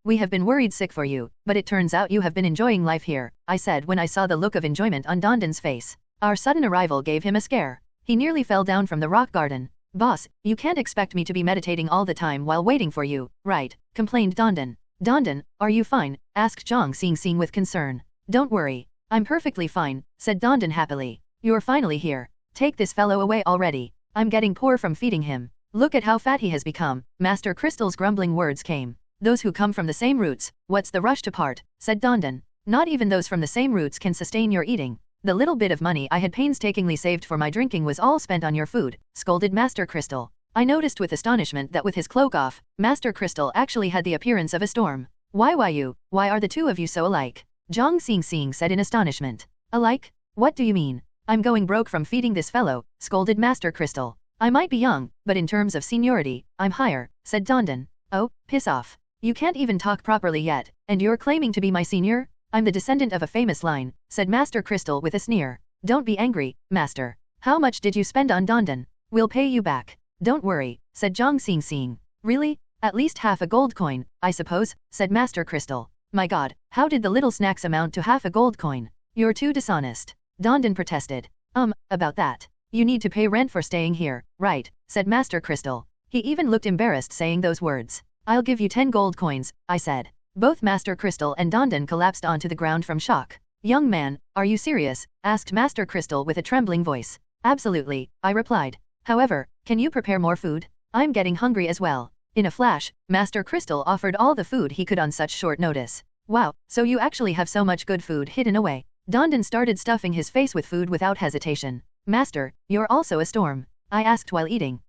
we have been worried sick for you, but it turns out you have been enjoying life here, I said when I saw the look of enjoyment on Dondon's face. Our sudden arrival gave him a scare. He nearly fell down from the rock garden. Boss, you can't expect me to be meditating all the time while waiting for you, right? Complained Dondon. Dondon, are you fine? Asked Zhang Xingxing with concern. Don't worry. I'm perfectly fine, said Dondon happily. You're finally here. Take this fellow away already. I'm getting poor from feeding him. Look at how fat he has become. Master Crystal's grumbling words came. Those who come from the same roots, what's the rush to part? Said Dondon. Not even those from the same roots can sustain your eating. The little bit of money I had painstakingly saved for my drinking was all spent on your food, scolded Master Crystal. I noticed with astonishment that with his cloak off, Master Crystal actually had the appearance of a storm. Why are the two of you so alike? Zhang Xingxing said in astonishment. Alike? What do you mean? I'm going broke from feeding this fellow, scolded Master Crystal. I might be young, but in terms of seniority, I'm higher, said Dondon. Oh, piss off. You can't even talk properly yet, and you're claiming to be my senior? I'm the descendant of a famous line, said Master Crystal with a sneer. Don't be angry, Master. How much did you spend on Dondon? We'll pay you back. Don't worry, said Zhang Xingxing. Really? At least half a gold coin, I suppose, said Master Crystal. My god, how did the little snacks amount to half a gold coin? You're too dishonest. Dondon protested. About that. You need to pay rent for staying here, right, said Master Crystal. He even looked embarrassed saying those words. I'll give you 10 gold coins, I said. Both Master Crystal and Dondon collapsed onto the ground from shock. Young man, are you serious? Asked Master Crystal with a trembling voice. Absolutely, I replied. However, can you prepare more food? I'm getting hungry as well. In a flash, Master Crystal offered all the food he could on such short notice. Wow, so you actually have so much good food hidden away. Dondon started stuffing his face with food without hesitation. Master, you're also a storm. I asked while eating.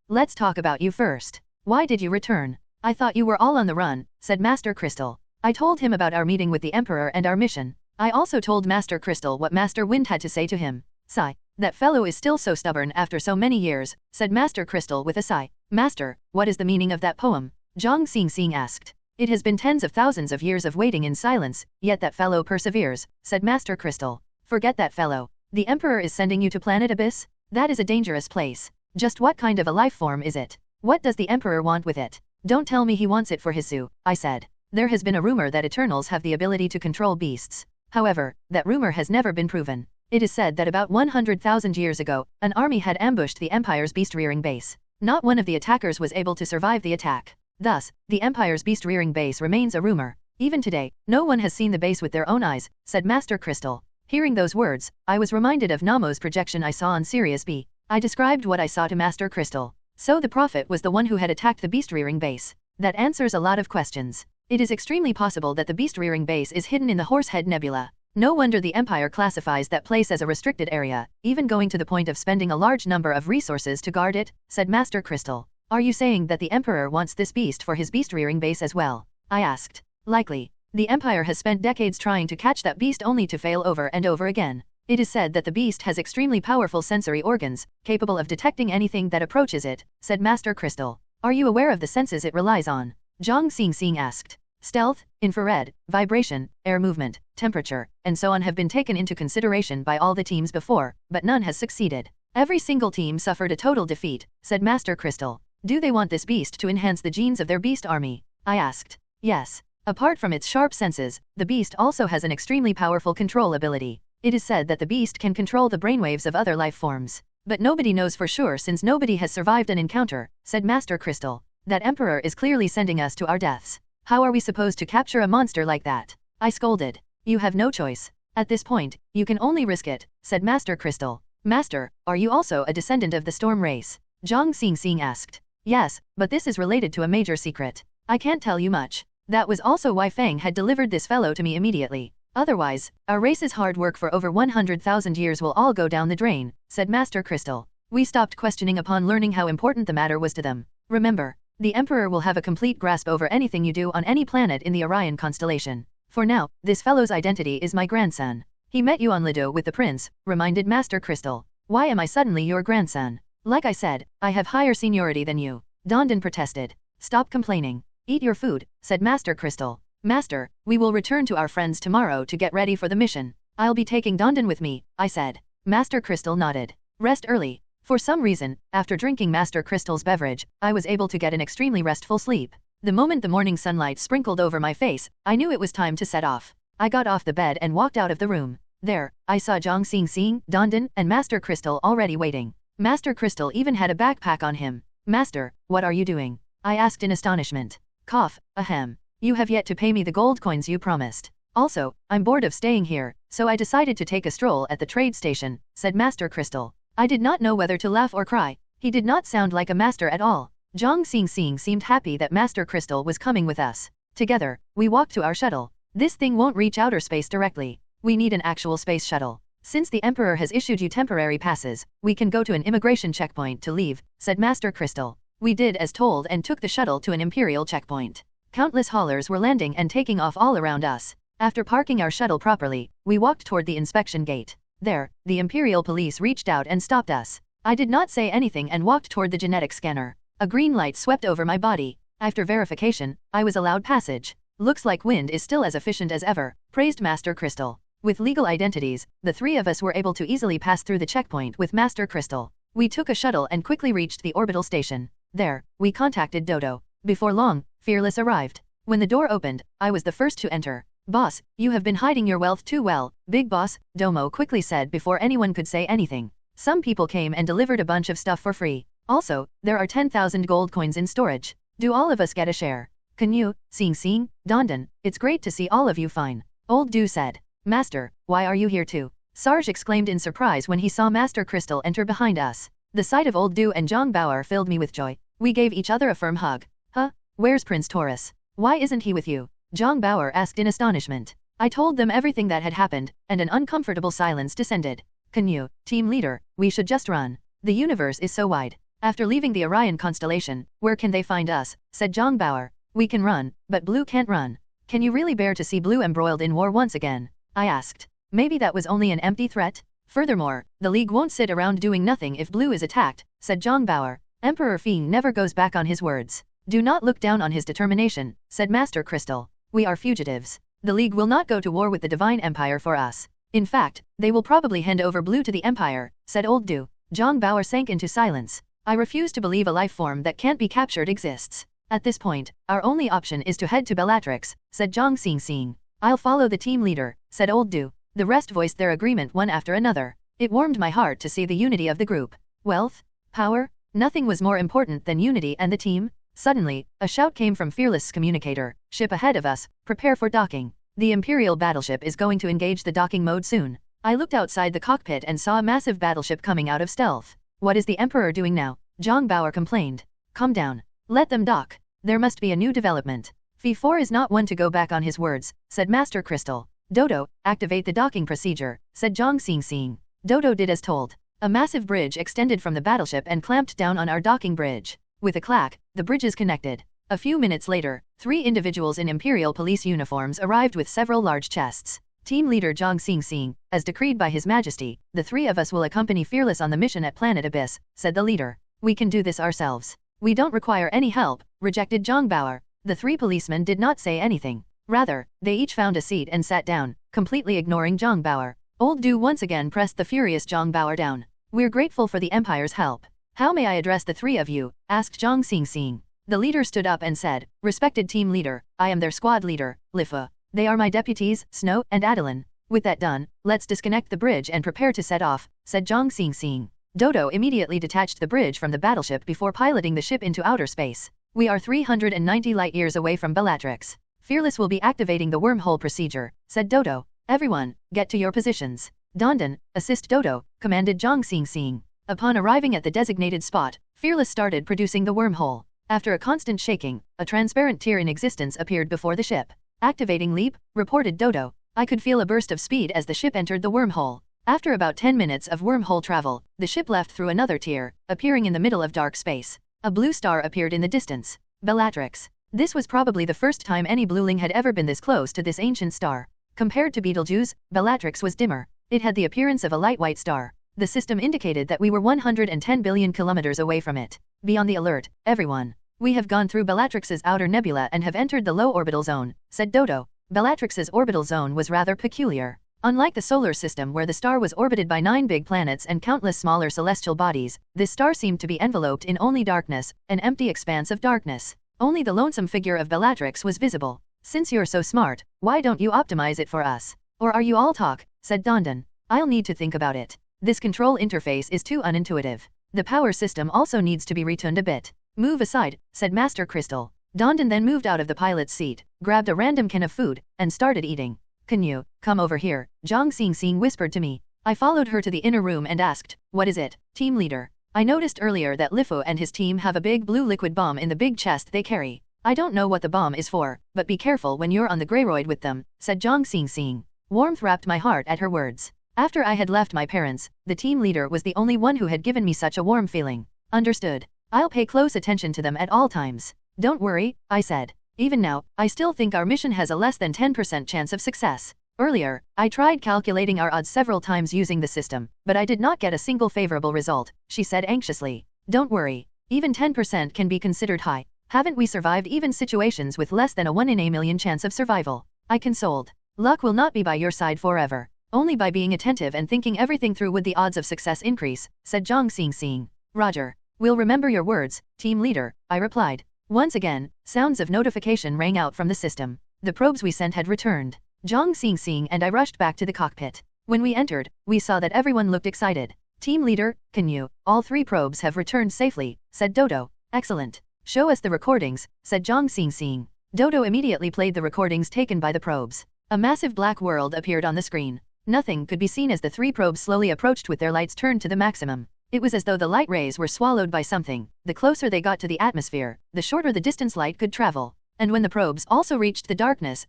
Let's talk about you first. Why did you return? I thought you were all on the run, said Master Crystal. I told him about our meeting with the Emperor and our mission. I also told Master Crystal what Master Wind had to say to him. Sigh. That fellow is still so stubborn after so many years, said Master Crystal with a sigh. Master, what is the meaning of that poem? Zhang Xingxing asked. It has been tens of thousands of years of waiting in silence, yet that fellow perseveres, said Master Crystal. Forget that fellow. The Emperor is sending you to Planet Abyss? That is a dangerous place. Just what kind of a life form is it? What does the Emperor want with it? Don't tell me he wants it for his zoo, I said. There has been a rumor that Eternals have the ability to control beasts. However, that rumor has never been proven. It is said that about 100,000 years ago, an army had ambushed the Empire's beast-rearing base. Not one of the attackers was able to survive the attack. Thus, the Empire's beast-rearing base remains a rumor. Even today, no one has seen the base with their own eyes, said Master Crystal. Hearing those words, I was reminded of Namo's projection I saw on Sirius B. I described what I saw to Master Crystal. So the Prophet was the one who had attacked the beast-rearing base. That answers a lot of questions. It is extremely possible that the beast-rearing base is hidden in the Horsehead Nebula. No wonder the Empire classifies that place as a restricted area, even going to the point of spending a large number of resources to guard it, said Master Crystal. Are you saying that the Emperor wants this beast for his beast-rearing base as well? I asked. Likely. The Empire has spent decades trying to catch that beast only to fail over and over again. It is said that the beast has extremely powerful sensory organs, capable of detecting anything that approaches it, said Master Crystal. Are you aware of the senses it relies on? Zhang Xingxing asked. Stealth, infrared, vibration, air movement, temperature, and so on have been taken into consideration by all the teams before, but none has succeeded. Every single team suffered a total defeat, said Master Crystal. Do they want this beast to enhance the genes of their beast army? I asked. Yes. Apart from its sharp senses, the beast also has an extremely powerful control ability. It is said that the beast can control the brainwaves of other life forms. But nobody knows for sure since nobody has survived an encounter, said Master Crystal. That Emperor is clearly sending us to our deaths. How are we supposed to capture a monster like that? I scolded. You have no choice. At this point, you can only risk it, said Master Crystal. Master, are you also a descendant of the storm race? Zhang Xingxing asked. Yes, but this is related to a major secret. I can't tell you much. That was also why Fang had delivered this fellow to me immediately. Otherwise, our race's hard work for over 100,000 years will all go down the drain, said Master Crystal. We stopped questioning upon learning how important the matter was to them. Remember, the Emperor will have a complete grasp over anything you do on any planet in the Orion constellation. For now, this fellow's identity is my grandson. He met you on Lido with the prince, reminded Master Crystal. Why am I suddenly your grandson? Like I said, I have higher seniority than you. Dondon protested. Stop complaining. Eat your food, said Master Crystal. Master, we will return to our friends tomorrow to get ready for the mission. I'll be taking Dondon with me, I said. Master Crystal nodded. Rest early. For some reason, after drinking Master Crystal's beverage, I was able to get an extremely restful sleep. The moment the morning sunlight sprinkled over my face, I knew it was time to set off. I got off the bed and walked out of the room. There, I saw Zhang Xing, Dondon, and Master Crystal already waiting. Master Crystal even had a backpack on him. Master, what are you doing? I asked in astonishment. Cough, ahem. You have yet to pay me the gold coins you promised. Also, I'm bored of staying here, so I decided to take a stroll at the trade station, said Master Crystal. I did not know whether to laugh or cry. He did not sound like a master at all. Zhang Xing seemed happy that Master Crystal was coming with us. Together, we walked to our shuttle. This thing won't reach outer space directly. We need an actual space shuttle. Since the Emperor has issued you temporary passes, we can go to an immigration checkpoint to leave, said Master Crystal. We did as told and took the shuttle to an Imperial checkpoint. Countless haulers were landing and taking off all around us. After parking our shuttle properly, we walked toward the inspection gate. There, the Imperial police reached out and stopped us. I did not say anything and walked toward the genetic scanner. A green light swept over my body. After verification, I was allowed passage. Looks like Wind is still as efficient as ever, praised Master Crystal. With legal identities, the three of us were able to easily pass through the checkpoint with Master Crystal. We took a shuttle and quickly reached the orbital station. There, we contacted Dodo. Before long, Fearless arrived. When the door opened, I was the first to enter. Boss, you have been hiding your wealth too well, Big Boss, Domo quickly said before anyone could say anything. Some people came and delivered a bunch of stuff for free. Also, there are 10,000 gold coins in storage. Do all of us get a share? Canyue, Xing, Dondon, it's great to see all of you fine. Old Du said. Master, why are you here too? Sarge exclaimed in surprise when he saw Master Crystal enter behind us. The sight of Old Du and Zhang Bauer filled me with joy. We gave each other a firm hug. Huh? Where's Prince Taurus? Why isn't he with you? Zhang Bauer asked in astonishment. I told them everything that had happened, and an uncomfortable silence descended. Canyue, team leader, we should just run. The universe is so wide. After leaving the Orion constellation, where can they find us? Said Zhang Bauer. We can run, but Blue can't run. Can you really bear to see Blue embroiled in war once again? I asked. Maybe that was only an empty threat? Furthermore, the League won't sit around doing nothing if Blue is attacked, said Zhang Bauer. Emperor Feng never goes back on his words. Do not look down on his determination, said Master Crystal. We are fugitives. The League will not go to war with the Divine Empire for us. In fact, they will probably hand over Blue to the Empire, said Old Du. Zhang Bauer sank into silence. I refuse to believe a life form that can't be captured exists. At this point, our only option is to head to Bellatrix, said Zhang Xing. I'll follow the team leader, said Old Du. The rest voiced their agreement one after another. It warmed my heart to see the unity of the group. Wealth? Power? Nothing was more important than unity and the team. Suddenly, a shout came from Fearless' communicator. Ship ahead of us, prepare for docking. The Imperial battleship is going to engage the docking mode soon. I looked outside the cockpit and saw a massive battleship coming out of stealth. What is the Emperor doing now? Zhang Bauer complained. Calm down. Let them dock. There must be a new development. Phi 4 is not one to go back on his words, said Master Crystal. Dodo, activate the docking procedure, said Zhang Xing. Dodo did as told. A massive bridge extended from the battleship and clamped down on our docking bridge. With a clack, the bridges connected. A few minutes later, 3 individuals in Imperial police uniforms arrived with several large chests. Team leader Zhang Xing, as decreed by His Majesty, the 3 of us will accompany Fearless on the mission at Planet Abyss, said the leader. We can do this ourselves. We don't require any help, rejected Zhang Bauer. The 3 policemen did not say anything. Rather, they each found a seat and sat down, completely ignoring Zhang Bauer. Old Du once again pressed the furious Zhang Bauer down. We're grateful for the Empire's help. How may I address the 3 of you? Asked Zhang Xing. The leader stood up and said, Respected team leader, I am their squad leader, Lifa. They are my deputies, Snow and Adeline. With that done, let's disconnect the bridge and prepare to set off, said Zhang Xing. Dodo immediately detached the bridge from the battleship before piloting the ship into outer space. We are 390 light-years away from Bellatrix. Fearless will be activating the wormhole procedure, said Dodo. Everyone, get to your positions. Dondon, assist Dodo, commanded Zhang Xing. Upon arriving at the designated spot, Fearless started producing the wormhole. After a constant shaking, a transparent tear in existence appeared before the ship. Activating leap, reported Dodo. I could feel a burst of speed as the ship entered the wormhole. After about 10 minutes of wormhole travel, the ship left through another tier, appearing in the middle of dark space. A blue star appeared in the distance. Bellatrix. This was probably the first time any blueling had ever been this close to this ancient star. Compared to Betelgeuse, Bellatrix was dimmer. It had the appearance of a light white star. The system indicated that we were 110 billion kilometers away from it. Be on the alert, everyone. We have gone through Bellatrix's outer nebula and have entered the low orbital zone, said Dodo. Bellatrix's orbital zone was rather peculiar. Unlike the solar system where the star was orbited by 9 big planets and countless smaller celestial bodies, this star seemed to be enveloped in only darkness, an empty expanse of darkness. Only the lonesome figure of Bellatrix was visible. Since you're so smart, why don't you optimize it for us? Or are you all talk? Said Dondon. I'll need to think about it. This control interface is too unintuitive. The power system also needs to be retuned a bit. Move aside, said Master Crystal. Dondon then moved out of the pilot's seat, grabbed a random can of food, and started eating. Canyue, come over here, Zhang Xingxing whispered to me. I followed her to the inner room and asked, what is it, team leader? I noticed earlier that Lifu and his team have a big blue liquid bomb in the big chest they carry. I don't know what the bomb is for, but be careful when you're on the Greyroid with them, said Zhang Xingxing. Warmth wrapped my heart at her words. After I had left my parents, the team leader was the only one who had given me such a warm feeling. Understood. I'll pay close attention to them at all times. Don't worry, I said. Even now, I still think our mission has a less than 10% chance of success. Earlier, I tried calculating our odds several times using the system, but I did not get a single favorable result, she said anxiously. Don't worry. Even 10% can be considered high. Haven't we survived even situations with less than a 1 in a million chance of survival? I consoled. Luck will not be by your side forever. Only by being attentive and thinking everything through would the odds of success increase, said Zhang Xingxing. Roger. We'll remember your words, team leader, I replied. Once again, sounds of notification rang out from the system. The probes we sent had returned. Zhang Xingxing and I rushed back to the cockpit. When we entered, we saw that everyone looked excited. Team leader, Canyue, all 3 probes have returned safely, said Dodo. Excellent. Show us the recordings, said Zhang Xingxing. Dodo immediately played the recordings taken by the probes. A massive black world appeared on the screen. Nothing could be seen as the 3 probes slowly approached with their lights turned to the maximum. It was as though the light rays were swallowed by something. The closer they got to the atmosphere, the shorter the distance light could travel. And when the probes also reached the darkness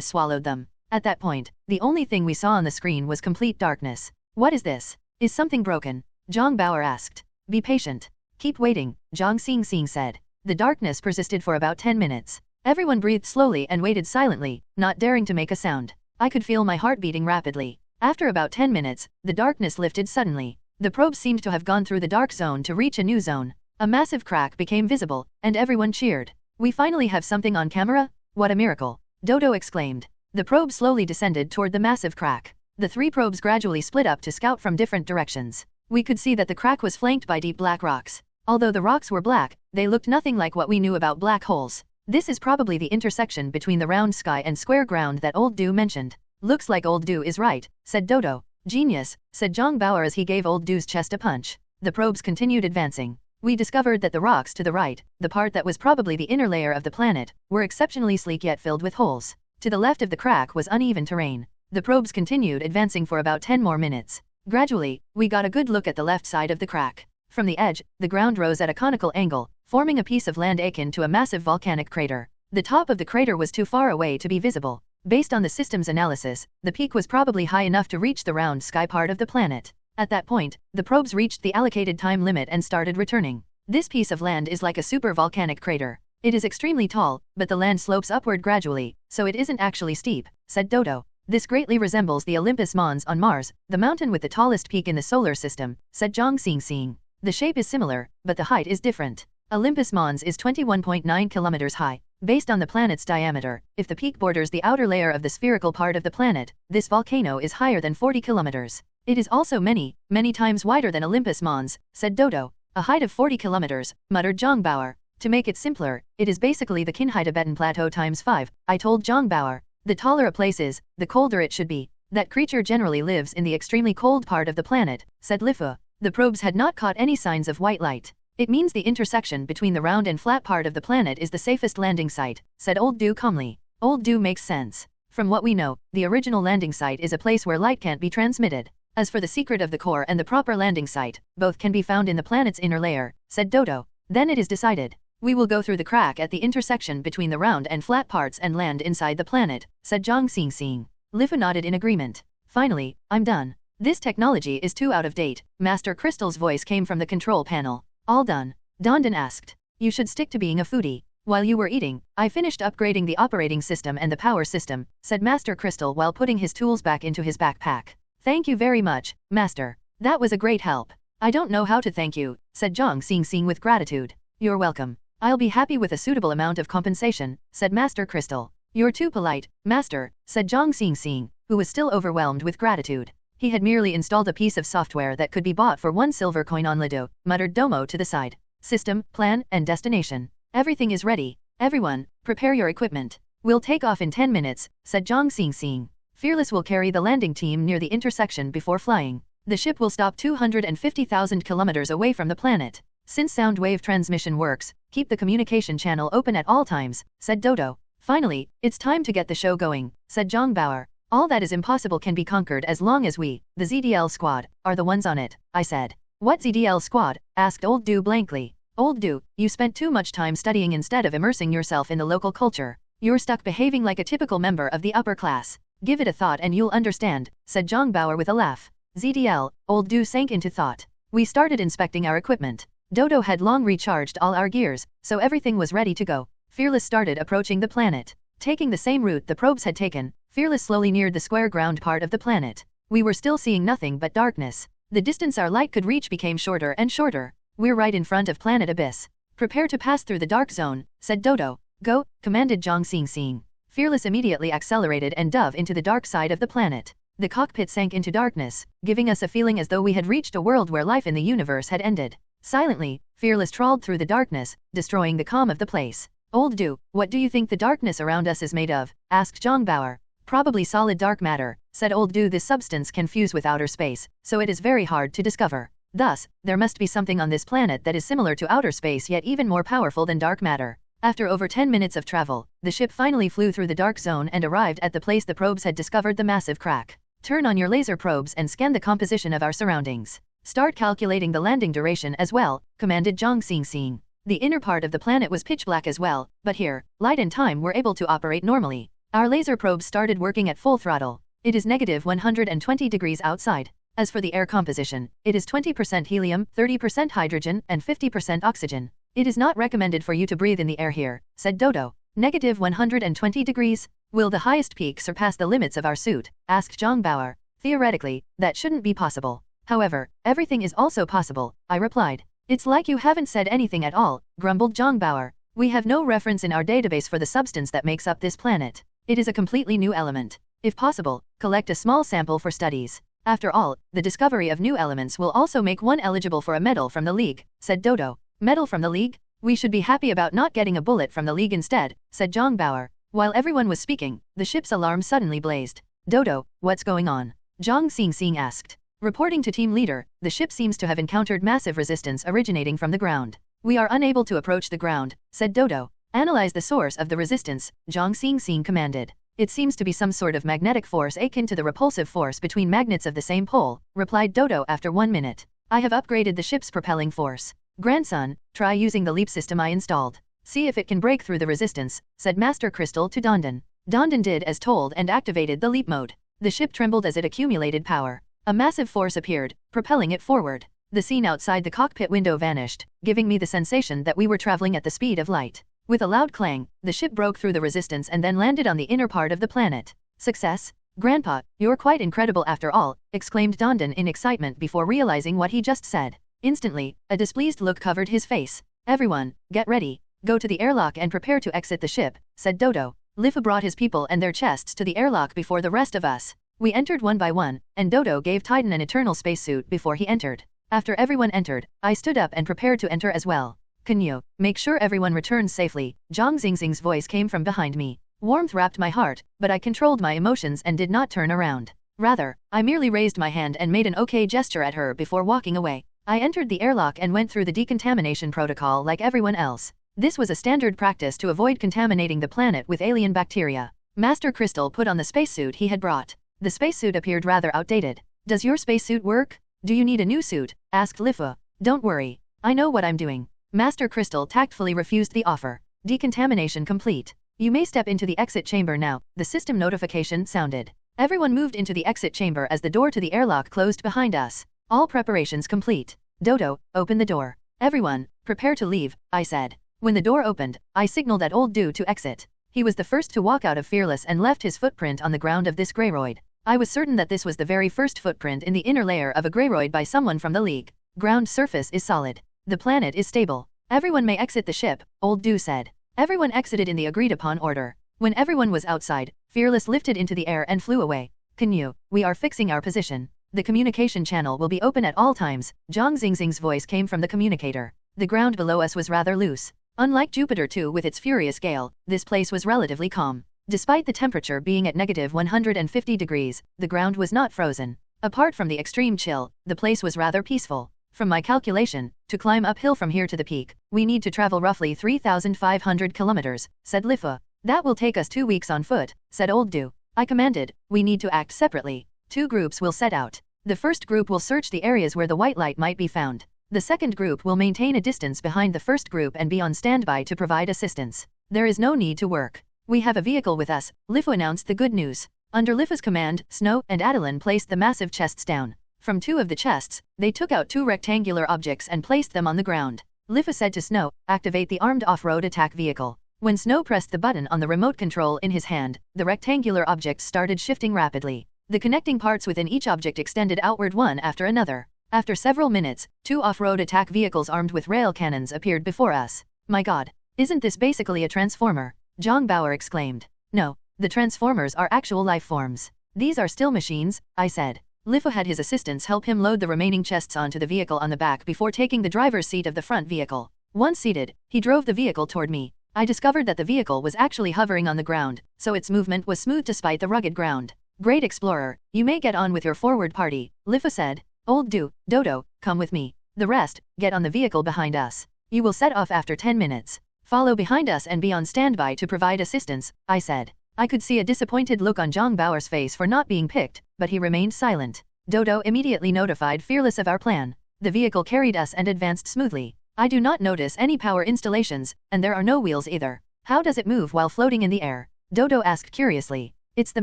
swallowed them. At that point, the only thing we saw on the screen was complete darkness. What is this? Is something broken? Zhang Bauer asked. Be patient. Keep waiting, Zhang Xingxing said. The darkness persisted for about 10 minutes. Everyone breathed slowly and waited silently, not daring to make a sound. I could feel my heart beating rapidly. After about 10 minutes, the darkness lifted suddenly. The probes seemed to have gone through the dark zone to reach a new zone. A massive crack became visible, and everyone cheered. We finally have something on camera? What a miracle! Dodo exclaimed. The probe slowly descended toward the massive crack. The 3 probes gradually split up to scout from different directions. We could see that the crack was flanked by deep black rocks. Although the rocks were black, they looked nothing like what we knew about black holes. This is probably the intersection between the round sky and square ground that Old Do mentioned. Looks like Old Do is right, said Dodo. Genius, said Zhang Bauer as he gave Old Do's chest a punch. The probes continued advancing. We discovered that the rocks to the right, the part that was probably the inner layer of the planet, were exceptionally sleek yet filled with holes. To the left of the crack was uneven terrain. The probes continued advancing for about 10 more minutes. Gradually, we got a good look at the left side of the crack. From the edge, the ground rose at a conical angle, forming a piece of land akin to a massive volcanic crater. The top of the crater was too far away to be visible. Based on the system's analysis, the peak was probably high enough to reach the round sky part of the planet. At that point, the probes reached the allocated time limit and started returning. This piece of land is like a super volcanic crater. It is extremely tall, but the land slopes upward gradually, so it isn't actually steep, said Dodo. This greatly resembles the Olympus Mons on Mars, the mountain with the tallest peak in the solar system, said Zhang Xingxing. The shape is similar, but the height is different. Olympus Mons is 21.9 kilometers high. Based on the planet's diameter, if the peak borders the outer layer of the spherical part of the planet, this volcano is higher than 40 kilometers. It is also many, many times wider than Olympus Mons, said Dodo. A height of 40 kilometers, muttered Zhang Bauer. To make it simpler, it is basically the Qinghai Tibetan Plateau times 5, I told Zhang Bauer. The taller a place is, the colder it should be. That creature generally lives in the extremely cold part of the planet, said Lifu. The probes had not caught any signs of white light. It means the intersection between the round and flat part of the planet is the safest landing site, said Old Do calmly. Old Do makes sense. From what we know, the original landing site is a place where light can't be transmitted. As for the secret of the core and the proper landing site, both can be found in the planet's inner layer, said Dodo. Then it is decided. We will go through the crack at the intersection between the round and flat parts and land inside the planet, said Zhang Xingxing. Lifu nodded in agreement. Finally, I'm done. This technology is too out of date. Master Crystal's voice came from the control panel. All done? Dondon asked. You should stick to being a foodie. While you were eating, I finished upgrading the operating system and the power system, said Master Crystal while putting his tools back into his backpack. Thank you very much, Master. That was a great help. I don't know how to thank you, said Zhang Xingxing with gratitude. You're welcome. I'll be happy with a suitable amount of compensation, said Master Crystal. You're too polite, Master, said Zhang Xingxing, who was still overwhelmed with gratitude. He had merely installed a piece of software that could be bought for 1 silver coin on Lido, muttered Domo to the side. System, plan, and destination. Everything is ready. Everyone, prepare your equipment. We'll take off in 10 minutes, said Zhang Xingxing. Fearless will carry the landing team near the intersection before flying. The ship will stop 250,000 kilometers away from the planet. Since sound wave transmission works, keep the communication channel open at all times, said Dodo. Finally, it's time to get the show going, said Zhang Bauer. All that is impossible can be conquered as long as we, the ZDL squad, are the ones on it, I said. What ZDL squad? Asked Old Du blankly. Old Du, you spent too much time studying instead of immersing yourself in the local culture. You're stuck behaving like a typical member of the upper class. Give it a thought and you'll understand, said Zhang Bauer with a laugh. ZDL, Old Du sank into thought. We started inspecting our equipment. Dodo had long recharged all our gears, so everything was ready to go. Fearless started approaching the planet. Taking the same route the probes had taken, Fearless slowly neared the square ground part of the planet. We were still seeing nothing but darkness. The distance our light could reach became shorter and shorter. We're right in front of Planet Abyss. Prepare to pass through the dark zone, said Dodo. Go, commanded Zhang Xingxing. Fearless immediately accelerated and dove into the dark side of the planet. The cockpit sank into darkness, giving us a feeling as though we had reached a world where life in the universe had ended. Silently, Fearless trawled through the darkness, destroying the calm of the place. Old Du, what do you think the darkness around us is made of? Asked Zhang Bauer. Probably solid dark matter, said Old Du. This substance can fuse with outer space, so it is very hard to discover. Thus, there must be something on this planet that is similar to outer space yet even more powerful than dark matter. After over 10 minutes of travel, the ship finally flew through the dark zone and arrived at the place the probes had discovered the massive crack. Turn on your laser probes and scan the composition of our surroundings. Start calculating the landing duration as well, commanded Zhang Xingxing. The inner part of the planet was pitch black as well, but here, light and time were able to operate normally. Our laser probes started working at full throttle. It is negative 120 degrees outside. As for the air composition, it is 20% helium, 30% hydrogen, and 50% oxygen. It is not recommended for you to breathe in the air here, said Dodo. Negative 120 degrees? Will the highest peak surpass the limits of our suit? Asked Zhang Bauer. Theoretically, that shouldn't be possible. However, everything is also possible, I replied. It's like you haven't said anything at all, grumbled Zhang Bauer. We have no reference in our database for the substance that makes up this planet. It is a completely new element. If possible, collect a small sample for studies. After all, the discovery of new elements will also make one eligible for a medal from the League, said Dodo. Medal from the League? We should be happy about not getting a bullet from the League instead, said Zhang Bauer. While everyone was speaking, the ship's alarm suddenly blazed. Dodo, what's going on? Zhang Xingxing asked. Reporting to team leader, the ship seems to have encountered massive resistance originating from the ground. We are unable to approach the ground, said Dodo. Analyze the source of the resistance, Zhang Xingxing commanded. It seems to be some sort of magnetic force akin to the repulsive force between magnets of the same pole, replied Dodo after 1 minute. I have upgraded the ship's propelling force. Grandson, try using the leap system I installed. See if it can break through the resistance, said Master Crystal to Dondon. Dondon did as told and activated the leap mode. The ship trembled as it accumulated power. A massive force appeared, propelling it forward. The scene outside the cockpit window vanished, giving me the sensation that we were traveling at the speed of light. With a loud clang, the ship broke through the resistance and then landed on the inner part of the planet. Success? Grandpa, you're quite incredible after all, exclaimed Dondon in excitement before realizing what he just said. Instantly, a displeased look covered his face. Everyone, get ready. Go to the airlock and prepare to exit the ship, said Dodo. Lifa brought his people and their chests to the airlock before the rest of us. We entered one by one, and Dodo gave Titan an eternal spacesuit before he entered. After everyone entered, I stood up and prepared to enter as well. Canyue, make sure everyone returns safely. Zhang Xingxing's voice came from behind me. Warmth wrapped my heart, but I controlled my emotions and did not turn around. Rather, I merely raised my hand and made an okay gesture at her before walking away. I entered the airlock and went through the decontamination protocol like everyone else. This was a standard practice to avoid contaminating the planet with alien bacteria. Master Crystal put on the spacesuit he had brought. The spacesuit appeared rather outdated. Does your spacesuit work? Do you need a new suit? Asked Lifa. Don't worry. I know what I'm doing. Master Crystal tactfully refused the offer. Decontamination complete. You may step into the exit chamber now, the system notification sounded. Everyone moved into the exit chamber as the door to the airlock closed behind us. All preparations complete. Dodo, open the door. Everyone, prepare to leave, I said. When the door opened, I signaled at Old Du to exit. He was the first to walk out of Fearless and left his footprint on the ground of this Greyroid. I was certain that this was the very first footprint in the inner layer of a Greyroid by someone from the League. Ground surface is solid. The planet is stable. Everyone may exit the ship, Old Du said. Everyone exited in the agreed-upon order. When everyone was outside, Fearless lifted into the air and flew away. Canyue, we are fixing our position. The communication channel will be open at all times. Zhang Xingxing's voice came from the communicator. The ground below us was rather loose. Unlike Jupiter 2 with its furious gale, this place was relatively calm. Despite the temperature being at -150 degrees, the ground was not frozen. Apart from the extreme chill, the place was rather peaceful. From my calculation, to climb uphill from here to the peak, we need to travel roughly 3,500 kilometers, said Lifa. That will take us 2 weeks on foot, said Old Du. I commanded, we need to act separately. 2 groups will set out. The first group will search the areas where the white light might be found. The second group will maintain a distance behind the first group and be on standby to provide assistance. There is no need to work. We have a vehicle with us, Lifa announced the good news. Under Lifa's command, Snow and Adeline placed the massive chests down. From 2 of the chests, they took out 2 rectangular objects and placed them on the ground. Lifa said to Snow, activate the armed off-road attack vehicle. When Snow pressed the button on the remote control in his hand, the rectangular objects started shifting rapidly. The connecting parts within each object extended outward one after another. After several minutes, 2 off-road attack vehicles armed with rail cannons appeared before us. My god, isn't this basically a transformer? Zhang Bauer exclaimed. No, the transformers are actual life forms. These are still machines, I said. Lifa had his assistants help him load the remaining chests onto the vehicle on the back before taking the driver's seat of the front vehicle. Once seated, he drove the vehicle toward me. I discovered that the vehicle was actually hovering on the ground, so its movement was smooth despite the rugged ground. Great explorer, you may get on with your forward party, Lifa said. Old Du, Dodo, come with me. The rest, get on the vehicle behind us. You will set off after 10 minutes. Follow behind us and be on standby to provide assistance, I said. I could see a disappointed look on Zhang Bauer's face for not being picked, but he remained silent. Dodo immediately notified Fearless of our plan. The vehicle carried us and advanced smoothly. I do not notice any power installations, and there are no wheels either. How does it move while floating in the air? Dodo asked curiously. It's the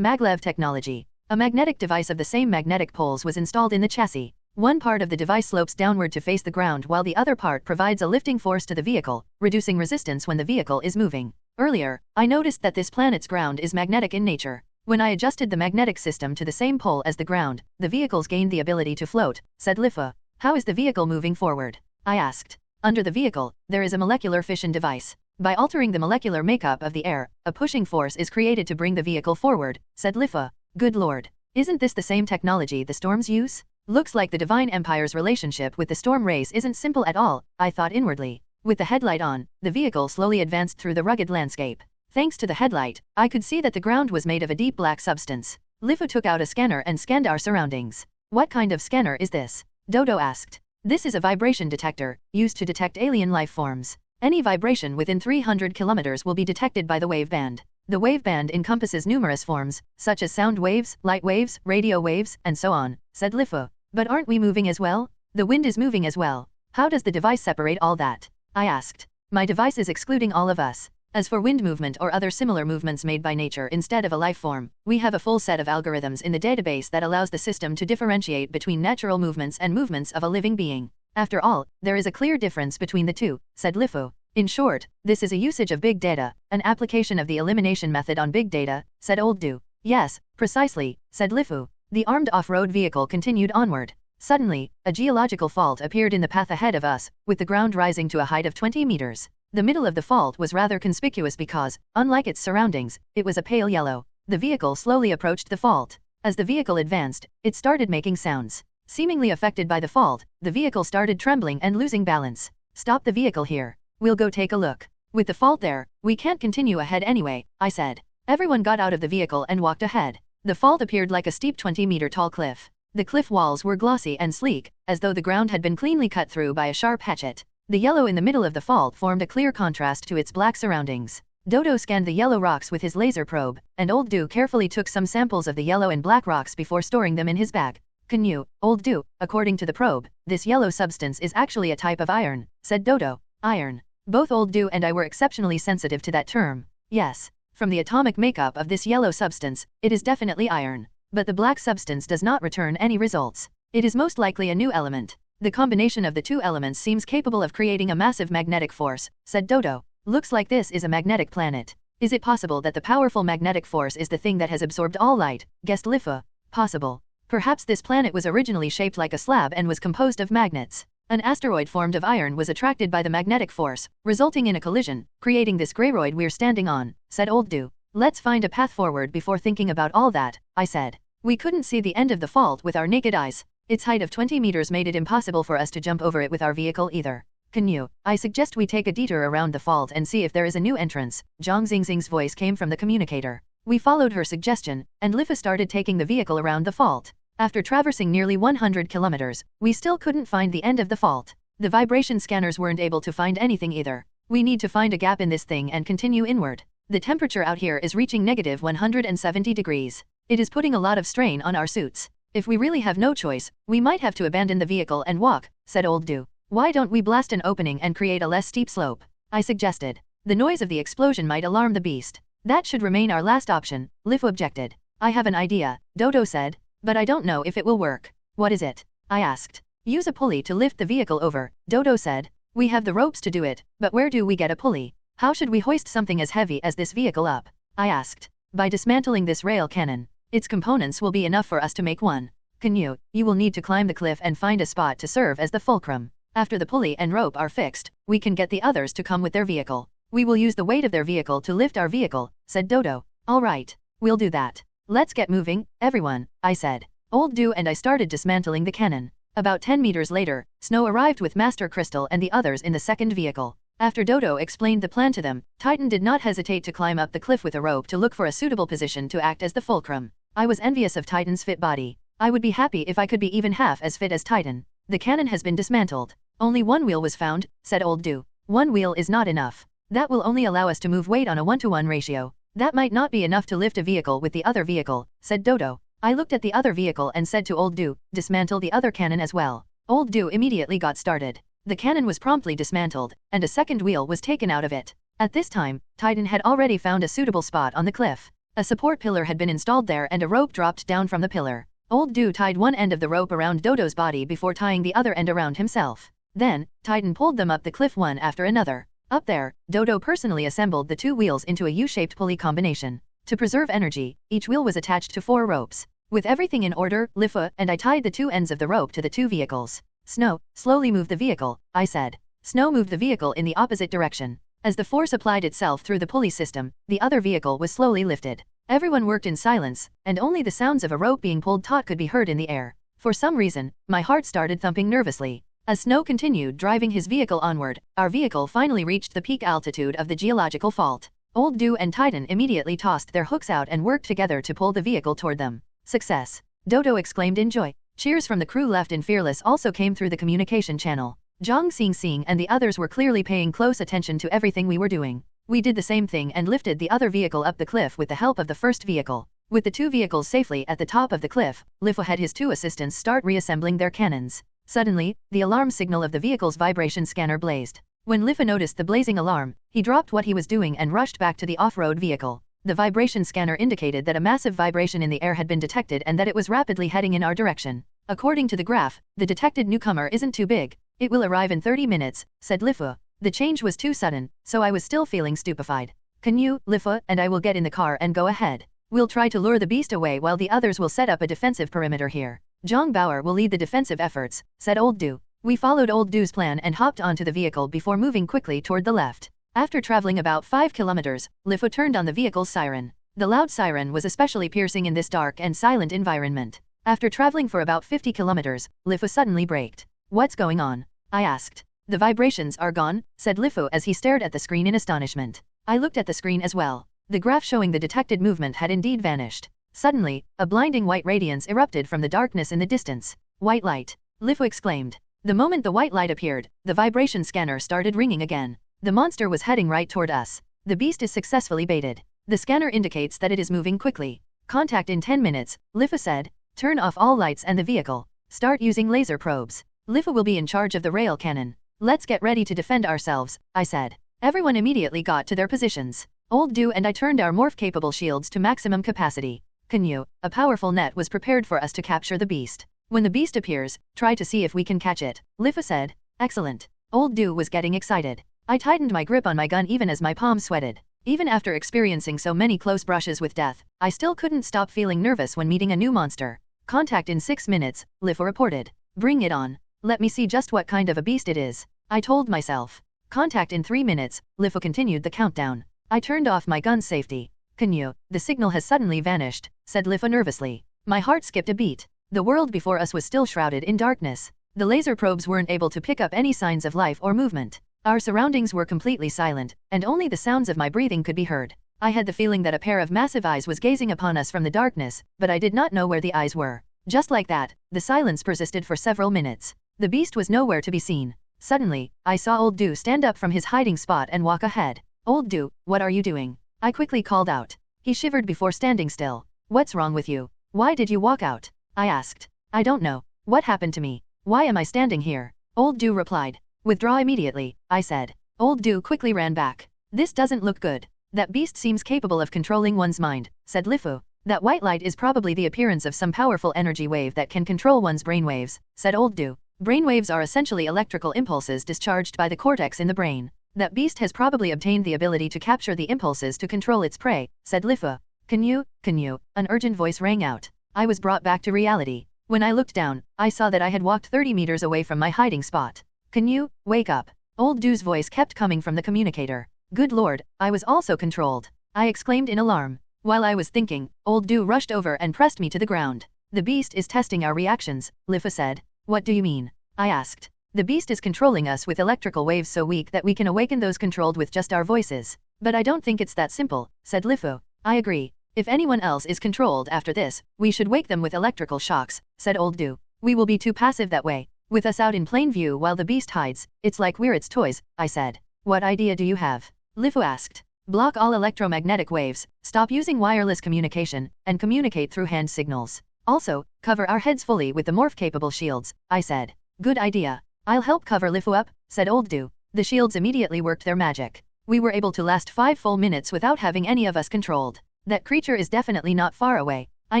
maglev technology. A magnetic device of the same magnetic poles was installed in the chassis. One part of the device slopes downward to face the ground while the other part provides a lifting force to the vehicle, reducing resistance when the vehicle is moving. Earlier, I noticed that this planet's ground is magnetic in nature. When I adjusted the magnetic system to the same pole as the ground, the vehicles gained the ability to float, said Lifa. How is the vehicle moving forward? I asked. Under the vehicle, there is a molecular fission device. By altering the molecular makeup of the air, a pushing force is created to bring the vehicle forward, said Lifa. Good lord. Isn't this the same technology the storms use? Looks like the Divine Empire's relationship with the storm race isn't simple at all, I thought inwardly. With the headlight on, the vehicle slowly advanced through the rugged landscape. Thanks to the headlight, I could see that the ground was made of a deep black substance. Lifa took out a scanner and scanned our surroundings. What kind of scanner is this? Dodo asked. This is a vibration detector, used to detect alien life forms. Any vibration within 300 kilometers will be detected by the waveband. The waveband encompasses numerous forms, such as sound waves, light waves, radio waves, and so on, said Lifa. But aren't we moving as well? The wind is moving as well. How does the device separate all that? I asked. My device is excluding all of us. As for wind movement or other similar movements made by nature instead of a life form, we have a full set of algorithms in the database that allows the system to differentiate between natural movements and movements of a living being. After all, there is a clear difference between the two, said Lifa. In short, this is a usage of big data, an application of the elimination method on big data, said Old Du. Yes, precisely, said Lifu. The armed off-road vehicle continued onward. Suddenly, a geological fault appeared in the path ahead of us, with the ground rising to a height of 20 meters. The middle of the fault was rather conspicuous because, unlike its surroundings, it was a pale yellow. The vehicle slowly approached the fault. As the vehicle advanced, it started making sounds. Seemingly affected by the fault, the vehicle started trembling and losing balance. Stop the vehicle here. We'll go take a look. With the fault there, we can't continue ahead anyway, I said. Everyone got out of the vehicle and walked ahead. The fault appeared like a steep 20-meter-tall cliff. The cliff walls were glossy and sleek, as though the ground had been cleanly cut through by a sharp hatchet. The yellow in the middle of the fault formed a clear contrast to its black surroundings. Dodo scanned the yellow rocks with his laser probe, and Old Du carefully took some samples of the yellow and black rocks before storing them in his bag. Canyue, Old Du, according to the probe, this yellow substance is actually a type of iron, said Dodo. Iron. Both Old Du and I were exceptionally sensitive to that term. Yes. From the atomic makeup of this yellow substance, it is definitely iron. But the black substance does not return any results. It is most likely a new element. The combination of the two elements seems capable of creating a massive magnetic force, said Dodo. Looks like this is a magnetic planet. Is it possible that the powerful magnetic force is the thing that has absorbed all light? Guessed Lifa. Possible. Perhaps this planet was originally shaped like a slab and was composed of magnets. An asteroid formed of iron was attracted by the magnetic force, resulting in a collision, creating this greyroid we're standing on, said Old Du. Let's find a path forward before thinking about all that, I said. We couldn't see the end of the fault with our naked eyes. Its height of 20 meters made it impossible for us to jump over it with our vehicle either. Canyue, I suggest we take a detour around the fault and see if there is a new entrance. Zhang Xingxing's voice came from the communicator. We followed her suggestion, and Lifa started taking the vehicle around the fault. After traversing nearly 100 kilometers, we still couldn't find the end of the fault. The vibration scanners weren't able to find anything either. We need to find a gap in this thing and continue inward. The temperature out here is reaching negative 170 degrees. It is putting a lot of strain on our suits. If we really have no choice, we might have to abandon the vehicle and walk, said Old Du. Why don't we blast an opening and create a less steep slope? I suggested. The noise of the explosion might alarm the beast. That should remain our last option, Lifu objected. I have an idea, Dodo said, but I don't know if it will work. What is it? I asked. Use a pulley to lift the vehicle over, Dodo said. We have the ropes to do it, but where do we get a pulley? How should we hoist something as heavy as this vehicle up? I asked. By dismantling this rail cannon. Its components will be enough for us to make one. Canyue, you will need to climb the cliff and find a spot to serve as the fulcrum. After the pulley and rope are fixed, we can get the others to come with their vehicle. We will use the weight of their vehicle to lift our vehicle, said Dodo. All right, we'll do that. Let's get moving, everyone, I said. Old Du and I started dismantling the cannon. About 10 meters later, Snow arrived with Master Crystal and the others in the second vehicle. After Dodo explained the plan to them, Titan did not hesitate to climb up the cliff with a rope to look for a suitable position to act as the fulcrum. I was envious of Titan's fit body. I would be happy if I could be even half as fit as Titan. The cannon has been dismantled. Only one wheel was found, said Old Du. One wheel is not enough. That will only allow us to move weight on a 1-to-1 ratio. That might not be enough to lift a vehicle with the other vehicle, said Dodo. I looked at the other vehicle and said to Old Du, dismantle the other cannon as well. Old Du immediately got started. The cannon was promptly dismantled, and a second wheel was taken out of it. At this time, Titan had already found a suitable spot on the cliff. A support pillar had been installed there and a rope dropped down from the pillar. Old Du tied one end of the rope around Dodo's body before tying the other end around himself. Then, Titan pulled them up the cliff one after another. Up there, Dodo personally assembled the two wheels into a U-shaped pulley combination. To preserve energy, each wheel was attached to 4 ropes. With everything in order, Lifa and I tied the two ends of the rope to the two vehicles. Snow, slowly move the vehicle, I said. Snow moved the vehicle in the opposite direction. As the force applied itself through the pulley system, the other vehicle was slowly lifted. Everyone worked in silence, and only the sounds of a rope being pulled taut could be heard in the air. For some reason, my heart started thumping nervously. As Snow continued driving his vehicle onward, our vehicle finally reached the peak altitude of the geological fault. Old Du and Titan immediately tossed their hooks out and worked together to pull the vehicle toward them. Success! Dodo exclaimed in joy. Cheers from the crew left in Fearless also came through the communication channel. Zhang Xingxing and the others were clearly paying close attention to everything we were doing. We did the same thing and lifted the other vehicle up the cliff with the help of the first vehicle. With the two vehicles safely at the top of the cliff, Lifu had his two assistants start reassembling their cannons. Suddenly, the alarm signal of the vehicle's vibration scanner blazed. When Lifa noticed the blazing alarm, he dropped what he was doing and rushed back to the off-road vehicle. The vibration scanner indicated that a massive vibration in the air had been detected and that it was rapidly heading in our direction. According to the graph, the detected newcomer isn't too big. It will arrive in 30 minutes, said Lifu. The change was too sudden, so I was still feeling stupefied. Canyue, Lifu, and I will get in the car and go ahead. We'll try to lure the beast away while the others will set up a defensive perimeter here. Zhang Bauer will lead the defensive efforts, said Old Du. We followed Old Du's plan and hopped onto the vehicle before moving quickly toward the left. After traveling about 5 kilometers, Lifu turned on the vehicle's siren. The loud siren was especially piercing in this dark and silent environment. After traveling for about 50 kilometers, Lifu suddenly braked. What's going on? I asked. The vibrations are gone, said Lifu as he stared at the screen in astonishment. I looked at the screen as well. The graph showing the detected movement had indeed vanished. Suddenly, a blinding white radiance erupted from the darkness in the distance. White light! Lifu exclaimed. The moment the white light appeared, the vibration scanner started ringing again. The monster was heading right toward us. The beast is successfully baited. The scanner indicates that it is moving quickly. Contact in 10 minutes, Lifu said. Turn off all lights and the vehicle. Start using laser probes. Lifu will be in charge of the rail cannon. Let's get ready to defend ourselves, I said. Everyone immediately got to their positions. Old Du and I turned our morph-capable shields to maximum capacity. Canyue, a powerful net was prepared for us to capture the beast. When the beast appears, try to see if we can catch it, Lifu said. Excellent. Old Du was getting excited. I tightened my grip on my gun even as my palms sweated. Even after experiencing so many close brushes with death, I still couldn't stop feeling nervous when meeting a new monster. Contact in 6 minutes, Lifu reported. Bring it on. Let me see just what kind of a beast it is, I told myself. Contact in 3 minutes, Lifu continued the countdown. I turned off my gun's safety. Canyue, the signal has suddenly vanished, said Lifu nervously. My heart skipped a beat. The world before us was still shrouded in darkness. The laser probes weren't able to pick up any signs of life or movement. Our surroundings were completely silent, and only the sounds of my breathing could be heard. I had the feeling that a pair of massive eyes was gazing upon us from the darkness, but I did not know where the eyes were. Just like that, the silence persisted for several minutes. The beast was nowhere to be seen. Suddenly, I saw Old Do stand up from his hiding spot and walk ahead. Old Do, what are you doing? I quickly called out. He shivered before standing still. What's wrong with you? Why did you walk out? I asked. I don't know. What happened to me? Why am I standing here? Old Do replied. Withdraw immediately, I said. Old Do quickly ran back. This doesn't look good. That beast seems capable of controlling one's mind, said Lifu. That white light is probably the appearance of some powerful energy wave that can control one's brainwaves, said Old Do. Brainwaves are essentially electrical impulses discharged by the cortex in the brain. That beast has probably obtained the ability to capture the impulses to control its prey, said Lifu. Canyue, Canyue, an urgent voice rang out. I was brought back to reality. When I looked down, I saw that I had walked 30 meters away from my hiding spot. Canyue, wake up. Old Do's voice kept coming from the communicator. Good lord, I was also controlled. I exclaimed in alarm. While I was thinking, Old Do rushed over and pressed me to the ground. The beast is testing our reactions, Lifu said. What do you mean? I asked. The beast is controlling us with electrical waves so weak that we can awaken those controlled with just our voices. But I don't think it's that simple, said Lifu. I agree. If anyone else is controlled after this, we should wake them with electrical shocks, said Old Do. We will be too passive that way. With us out in plain view while the beast hides, it's like we're its toys, I said. What idea do you have? Lifu asked. Block all electromagnetic waves, stop using wireless communication, and communicate through hand signals. Also, cover our heads fully with the morph-capable shields, I said. Good idea. I'll help cover Lifu up, said Old Do. The shields immediately worked their magic. We were able to last 5 full minutes without having any of us controlled. That creature is definitely not far away. I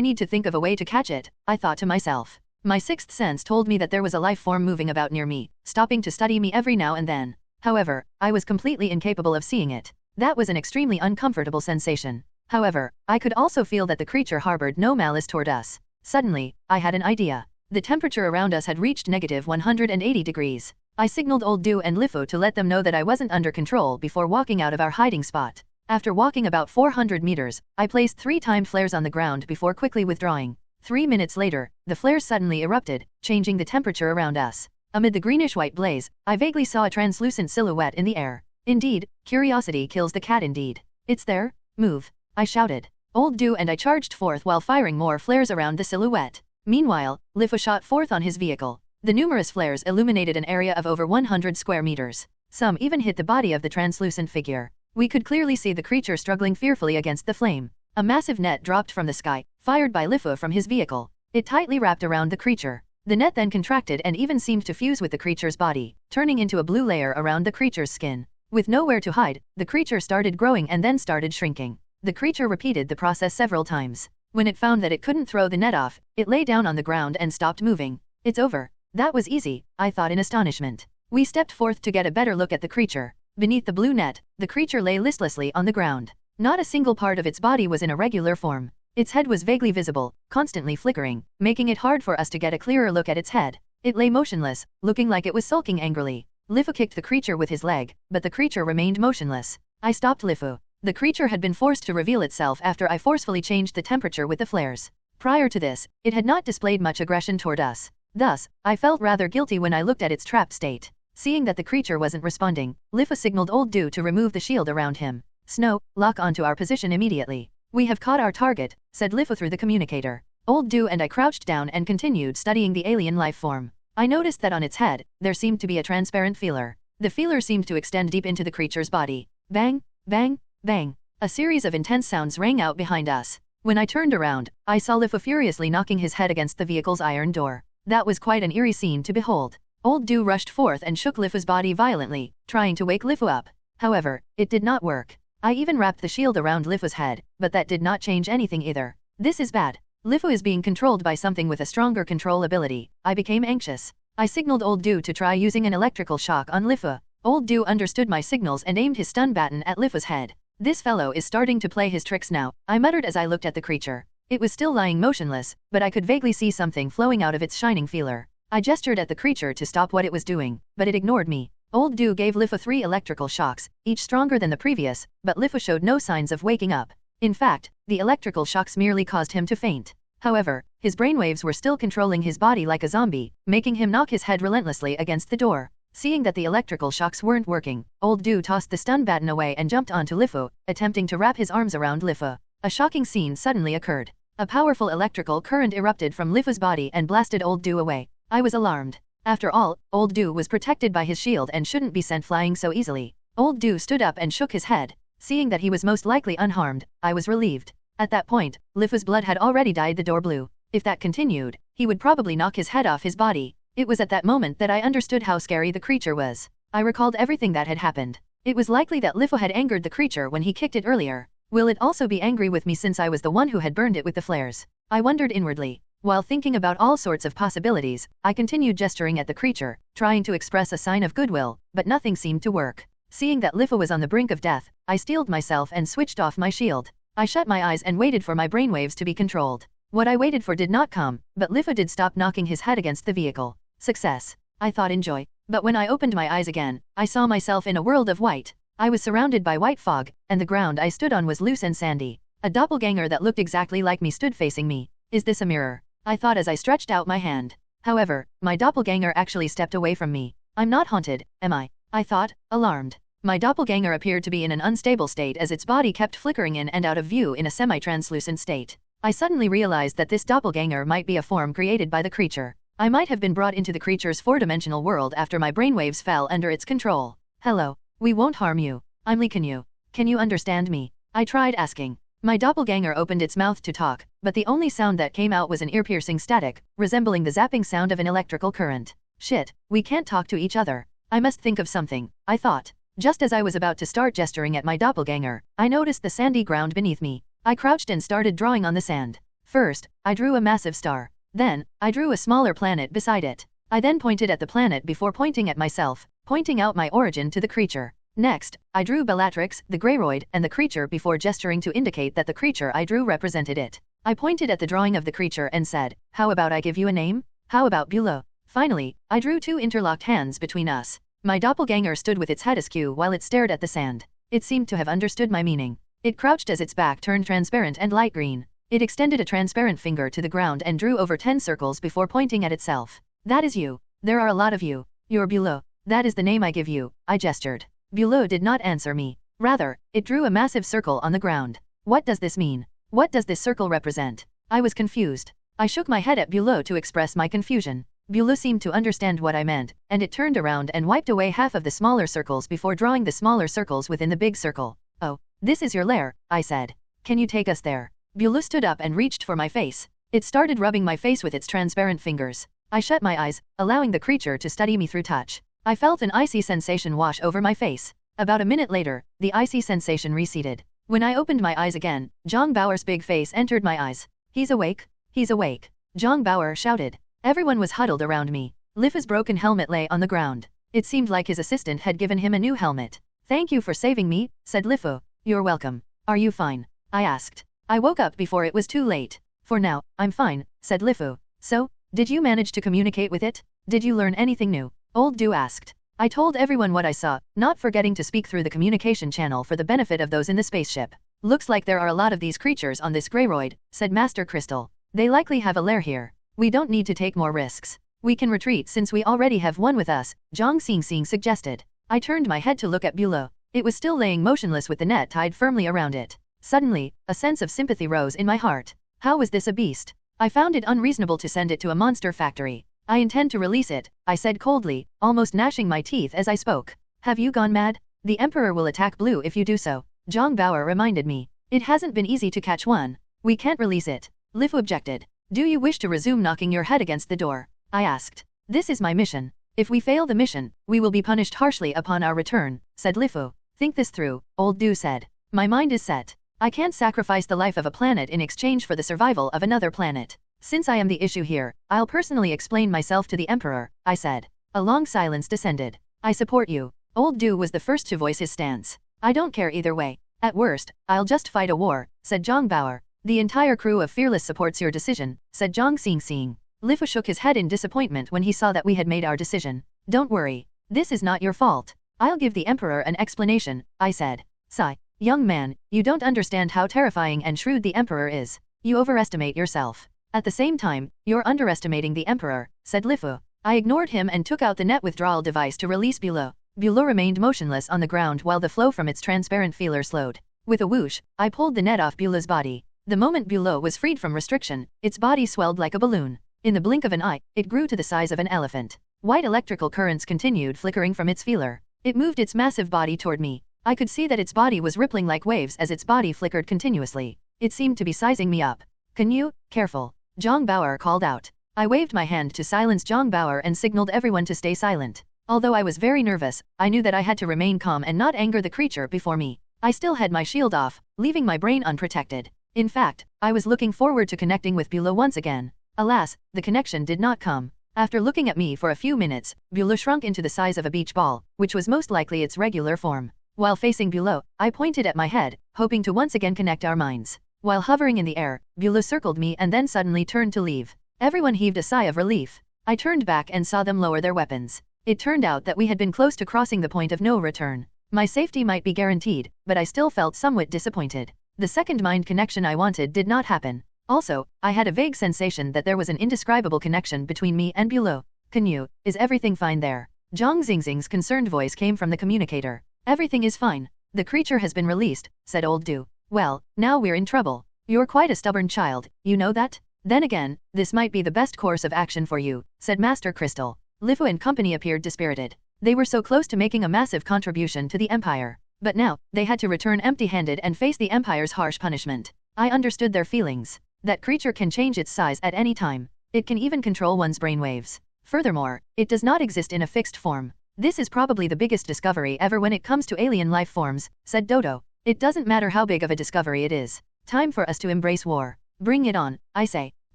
need to think of a way to catch it, I thought to myself. My sixth sense told me that there was a life form moving about near me, stopping to study me every now and then. However, I was completely incapable of seeing it. That was an extremely uncomfortable sensation. However, I could also feel that the creature harbored no malice toward us. Suddenly, I had an idea. The temperature around us had reached negative 180 degrees. I signaled Old Do and Lifu to let them know that I wasn't under control before walking out of our hiding spot. After walking about 400 meters, I placed 3 timed flares on the ground before quickly withdrawing. 3 minutes later, the flares suddenly erupted, changing the temperature around us. Amid the greenish-white blaze, I vaguely saw a translucent silhouette in the air. Indeed, curiosity kills the cat indeed. It's there? Move. I shouted. Old Do and I charged forth while firing more flares around the silhouette. Meanwhile, Lifu shot forth on his vehicle. The numerous flares illuminated an area of over 100 square meters. Some even hit the body of the translucent figure. We could clearly see the creature struggling fearfully against the flame. A massive net dropped from the sky, fired by Lifu from his vehicle. It tightly wrapped around the creature. The net then contracted and even seemed to fuse with the creature's body, turning into a blue layer around the creature's skin. With nowhere to hide, the creature started growing and then started shrinking. The creature repeated the process several times. When it found that it couldn't throw the net off, it lay down on the ground and stopped moving. It's over. That was easy, I thought in astonishment. We stepped forth to get a better look at the creature. Beneath the blue net, the creature lay listlessly on the ground. Not a single part of its body was in a regular form. Its head was vaguely visible, constantly flickering, making it hard for us to get a clearer look at its head. It lay motionless, looking like it was sulking angrily. Lifu kicked the creature with his leg, but the creature remained motionless. I stopped Lifu. The creature had been forced to reveal itself after I forcefully changed the temperature with the flares. Prior to this, it had not displayed much aggression toward us. Thus, I felt rather guilty when I looked at its trapped state. Seeing that the creature wasn't responding, Lifu signaled Old Do to remove the shield around him. Snow, lock onto our position immediately. We have caught our target, said Lifu through the communicator. Old Do and I crouched down and continued studying the alien life form. I noticed that on its head, there seemed to be a transparent feeler. The feeler seemed to extend deep into the creature's body. Bang, bang, bang. A series of intense sounds rang out behind us. When I turned around, I saw Lifu furiously knocking his head against the vehicle's iron door. That was quite an eerie scene to behold. Old Do rushed forth and shook Lifu's body violently, trying to wake Lifu up. However, it did not work. I even wrapped the shield around Lifu's head, but that did not change anything either. This is bad. Lifu is being controlled by something with a stronger control ability. I became anxious. I signaled Old Do to try using an electrical shock on Lifu. Old Do understood my signals and aimed his stun baton at Lifu's head. This fellow is starting to play his tricks now, I muttered as I looked at the creature. It was still lying motionless, but I could vaguely see something flowing out of its shining feeler. I gestured at the creature to stop what it was doing, but it ignored me. Old Do gave Lifu 3 electrical shocks, each stronger than the previous, but Lifu showed no signs of waking up. In fact, the electrical shocks merely caused him to faint. However, His brainwaves were still controlling his body like a zombie, making him knock his head relentlessly against the door. Seeing that the electrical shocks weren't working, Old Do tossed the stun baton away and jumped onto Lifu, attempting to wrap his arms around Lifu. A shocking scene suddenly occurred. A powerful electrical current erupted from Lifu's body and blasted Old Do away. I was alarmed. After all, Old Do was protected by his shield and shouldn't be sent flying so easily. Old Do stood up and shook his head. Seeing that he was most likely unharmed, I was relieved. At that point, Lifu's blood had already dyed the door blue. If that continued, he would probably knock his head off his body. It was at that moment that I understood how scary the creature was. I recalled everything that had happened. It was likely that Lifu had angered the creature when he kicked it earlier. Will it also be angry with me since I was the one who had burned it with the flares? I wondered inwardly. While thinking about all sorts of possibilities, I continued gesturing at the creature, trying to express a sign of goodwill, but nothing seemed to work. Seeing that Lifu was on the brink of death, I steeled myself and switched off my shield. I shut my eyes and waited for my brainwaves to be controlled. What I waited for did not come, but Lifu did stop knocking his head against the vehicle. Success. I thought enjoy. But when I opened my eyes again, I saw myself in a world of white. I was surrounded by white fog, and the ground I stood on was loose and sandy. A doppelganger that looked exactly like me stood facing me. Is this a mirror? I thought as I stretched out my hand. However, my doppelganger actually stepped away from me. I'm not haunted, am I? I thought, alarmed. My doppelganger appeared to be in an unstable state as its body kept flickering in and out of view in a semi-translucent state. I suddenly realized that this doppelganger might be a form created by the creature. I might have been brought into the creature's four-dimensional world after my brainwaves fell under its control. Hello. We won't harm you. I'm Canyue. Can you understand me? I tried asking. My doppelganger opened its mouth to talk, but the only sound that came out was an ear-piercing static, resembling the zapping sound of an electrical current. Shit, we can't talk to each other. I must think of something, I thought. Just as I was about to start gesturing at my doppelganger, I noticed the sandy ground beneath me. I crouched and started drawing on the sand. First, I drew a massive star. Then, I drew a smaller planet beside it. I then pointed at the planet before pointing at myself, pointing out my origin to the creature. Next, I drew Bellatrix, the Greyroid, and the creature before gesturing to indicate that the creature I drew represented it. I pointed at the drawing of the creature and said, how about I give you a name? How about Bulow? Finally, I drew two interlocked hands between us. My doppelganger stood with its head askew while it stared at the sand. It seemed to have understood my meaning. It crouched as its back turned transparent and light green. It extended a transparent finger to the ground and drew over 10 circles before pointing at itself. That is you. There are a lot of you. You're Bulow. That is the name I give you, I gestured. Bulow did not answer me. Rather, it drew a massive circle on the ground. What does this mean? What does this circle represent? I was confused. I shook my head at Bulow to express my confusion. Bulow seemed to understand what I meant, and it turned around and wiped away half of the smaller circles before drawing the smaller circles within the big circle. Oh, this is your lair, I said. Can you take us there? Bulow stood up and reached for my face. It started rubbing my face with its transparent fingers. I shut my eyes, allowing the creature to study me through touch. I felt an icy sensation wash over my face. About a minute later, the icy sensation receded. When I opened my eyes again, Zhang Baoer's big face entered my eyes. He's awake. He's awake. Zhang Baoer shouted. Everyone was huddled around me. Lifu's broken helmet lay on the ground. It seemed like his assistant had given him a new helmet. Thank you for saving me, said Lifu. You're welcome. Are you fine? I asked. I woke up before it was too late. For now, I'm fine, said Lifu. So, did you manage to communicate with it? Did you learn anything new? Old Do asked. I told everyone what I saw, not forgetting to speak through the communication channel for the benefit of those in the spaceship. Looks like there are a lot of these creatures on this Greyroid, said Master Crystal. They likely have a lair here. We don't need to take more risks. We can retreat since we already have one with us, Zhang Xingxing suggested. I turned my head to look at Bulow. It was still laying motionless with the net tied firmly around it. Suddenly, a sense of sympathy rose in my heart. How was this a beast? I found it unreasonable to send it to a monster factory. I intend to release it, I said coldly, almost gnashing my teeth as I spoke. Have you gone mad? The Emperor will attack Blue if you do so, Zhang Baoer reminded me. It hasn't been easy to catch one. We can't release it. Lifu objected. Do you wish to resume knocking your head against the door? I asked. This is my mission. If we fail the mission, we will be punished harshly upon our return, said Lifu. Think this through, Old Do said. My mind is set. I can't sacrifice the life of a planet in exchange for the survival of another planet. Since I am the issue here, I'll personally explain myself to the Emperor, I said. A long silence descended. I support you. Old Do was the first to voice his stance. I don't care either way. At worst, I'll just fight a war, said Zhang Baoer. The entire crew of Fearless supports your decision, said Zhang Xingxing. Lifu shook his head in disappointment when he saw that we had made our decision. Don't worry. This is not your fault. I'll give the Emperor an explanation, I said. Sigh. Young man, you don't understand how terrifying and shrewd the Emperor is. You overestimate yourself. At the same time, you're underestimating the Emperor, said Lifu. I ignored him and took out the net withdrawal device to release Bulow. Bulow remained motionless on the ground while the flow from its transparent feeler slowed. With a whoosh, I pulled the net off Bulow's body. The moment Bulow was freed from restriction, its body swelled like a balloon. In the blink of an eye, it grew to the size of an elephant. White electrical currents continued flickering from its feeler. It moved its massive body toward me. I could see that its body was rippling like waves as its body flickered continuously. It seemed to be sizing me up. Canyue, careful. Zhang Bauer called out. I waved my hand to silence Zhang Bauer and signaled everyone to stay silent. Although I was very nervous, I knew that I had to remain calm and not anger the creature before me. I still had my shield off, leaving my brain unprotected. In fact, I was looking forward to connecting with Bulow once again. Alas, the connection did not come. After looking at me for a few minutes, Bulow shrunk into the size of a beach ball, which was most likely its regular form. While facing Bulow, I pointed at my head, hoping to once again connect our minds. While hovering in the air, Bulow circled me and then suddenly turned to leave. Everyone heaved a sigh of relief. I turned back and saw them lower their weapons. It turned out that we had been close to crossing the point of no return. My safety might be guaranteed, but I still felt somewhat disappointed. The second mind connection I wanted did not happen. Also, I had a vague sensation that there was an indescribable connection between me and Bulow. Canyue, is everything fine there? Zhang Xingxing's concerned voice came from the communicator. Everything is fine. The creature has been released, said Old Du. Well, now we're in trouble. You're quite a stubborn child, you know that? Then again, this might be the best course of action for you, said Master Crystal. Lifu and company appeared dispirited. They were so close to making a massive contribution to the Empire. But now, they had to return empty-handed and face the Empire's harsh punishment. I understood their feelings. That creature can change its size at any time. It can even control one's brainwaves. Furthermore, it does not exist in a fixed form. This is probably the biggest discovery ever when it comes to alien life forms, said Dodo. It doesn't matter how big of a discovery it is. Time for us to embrace war. Bring it on, I say.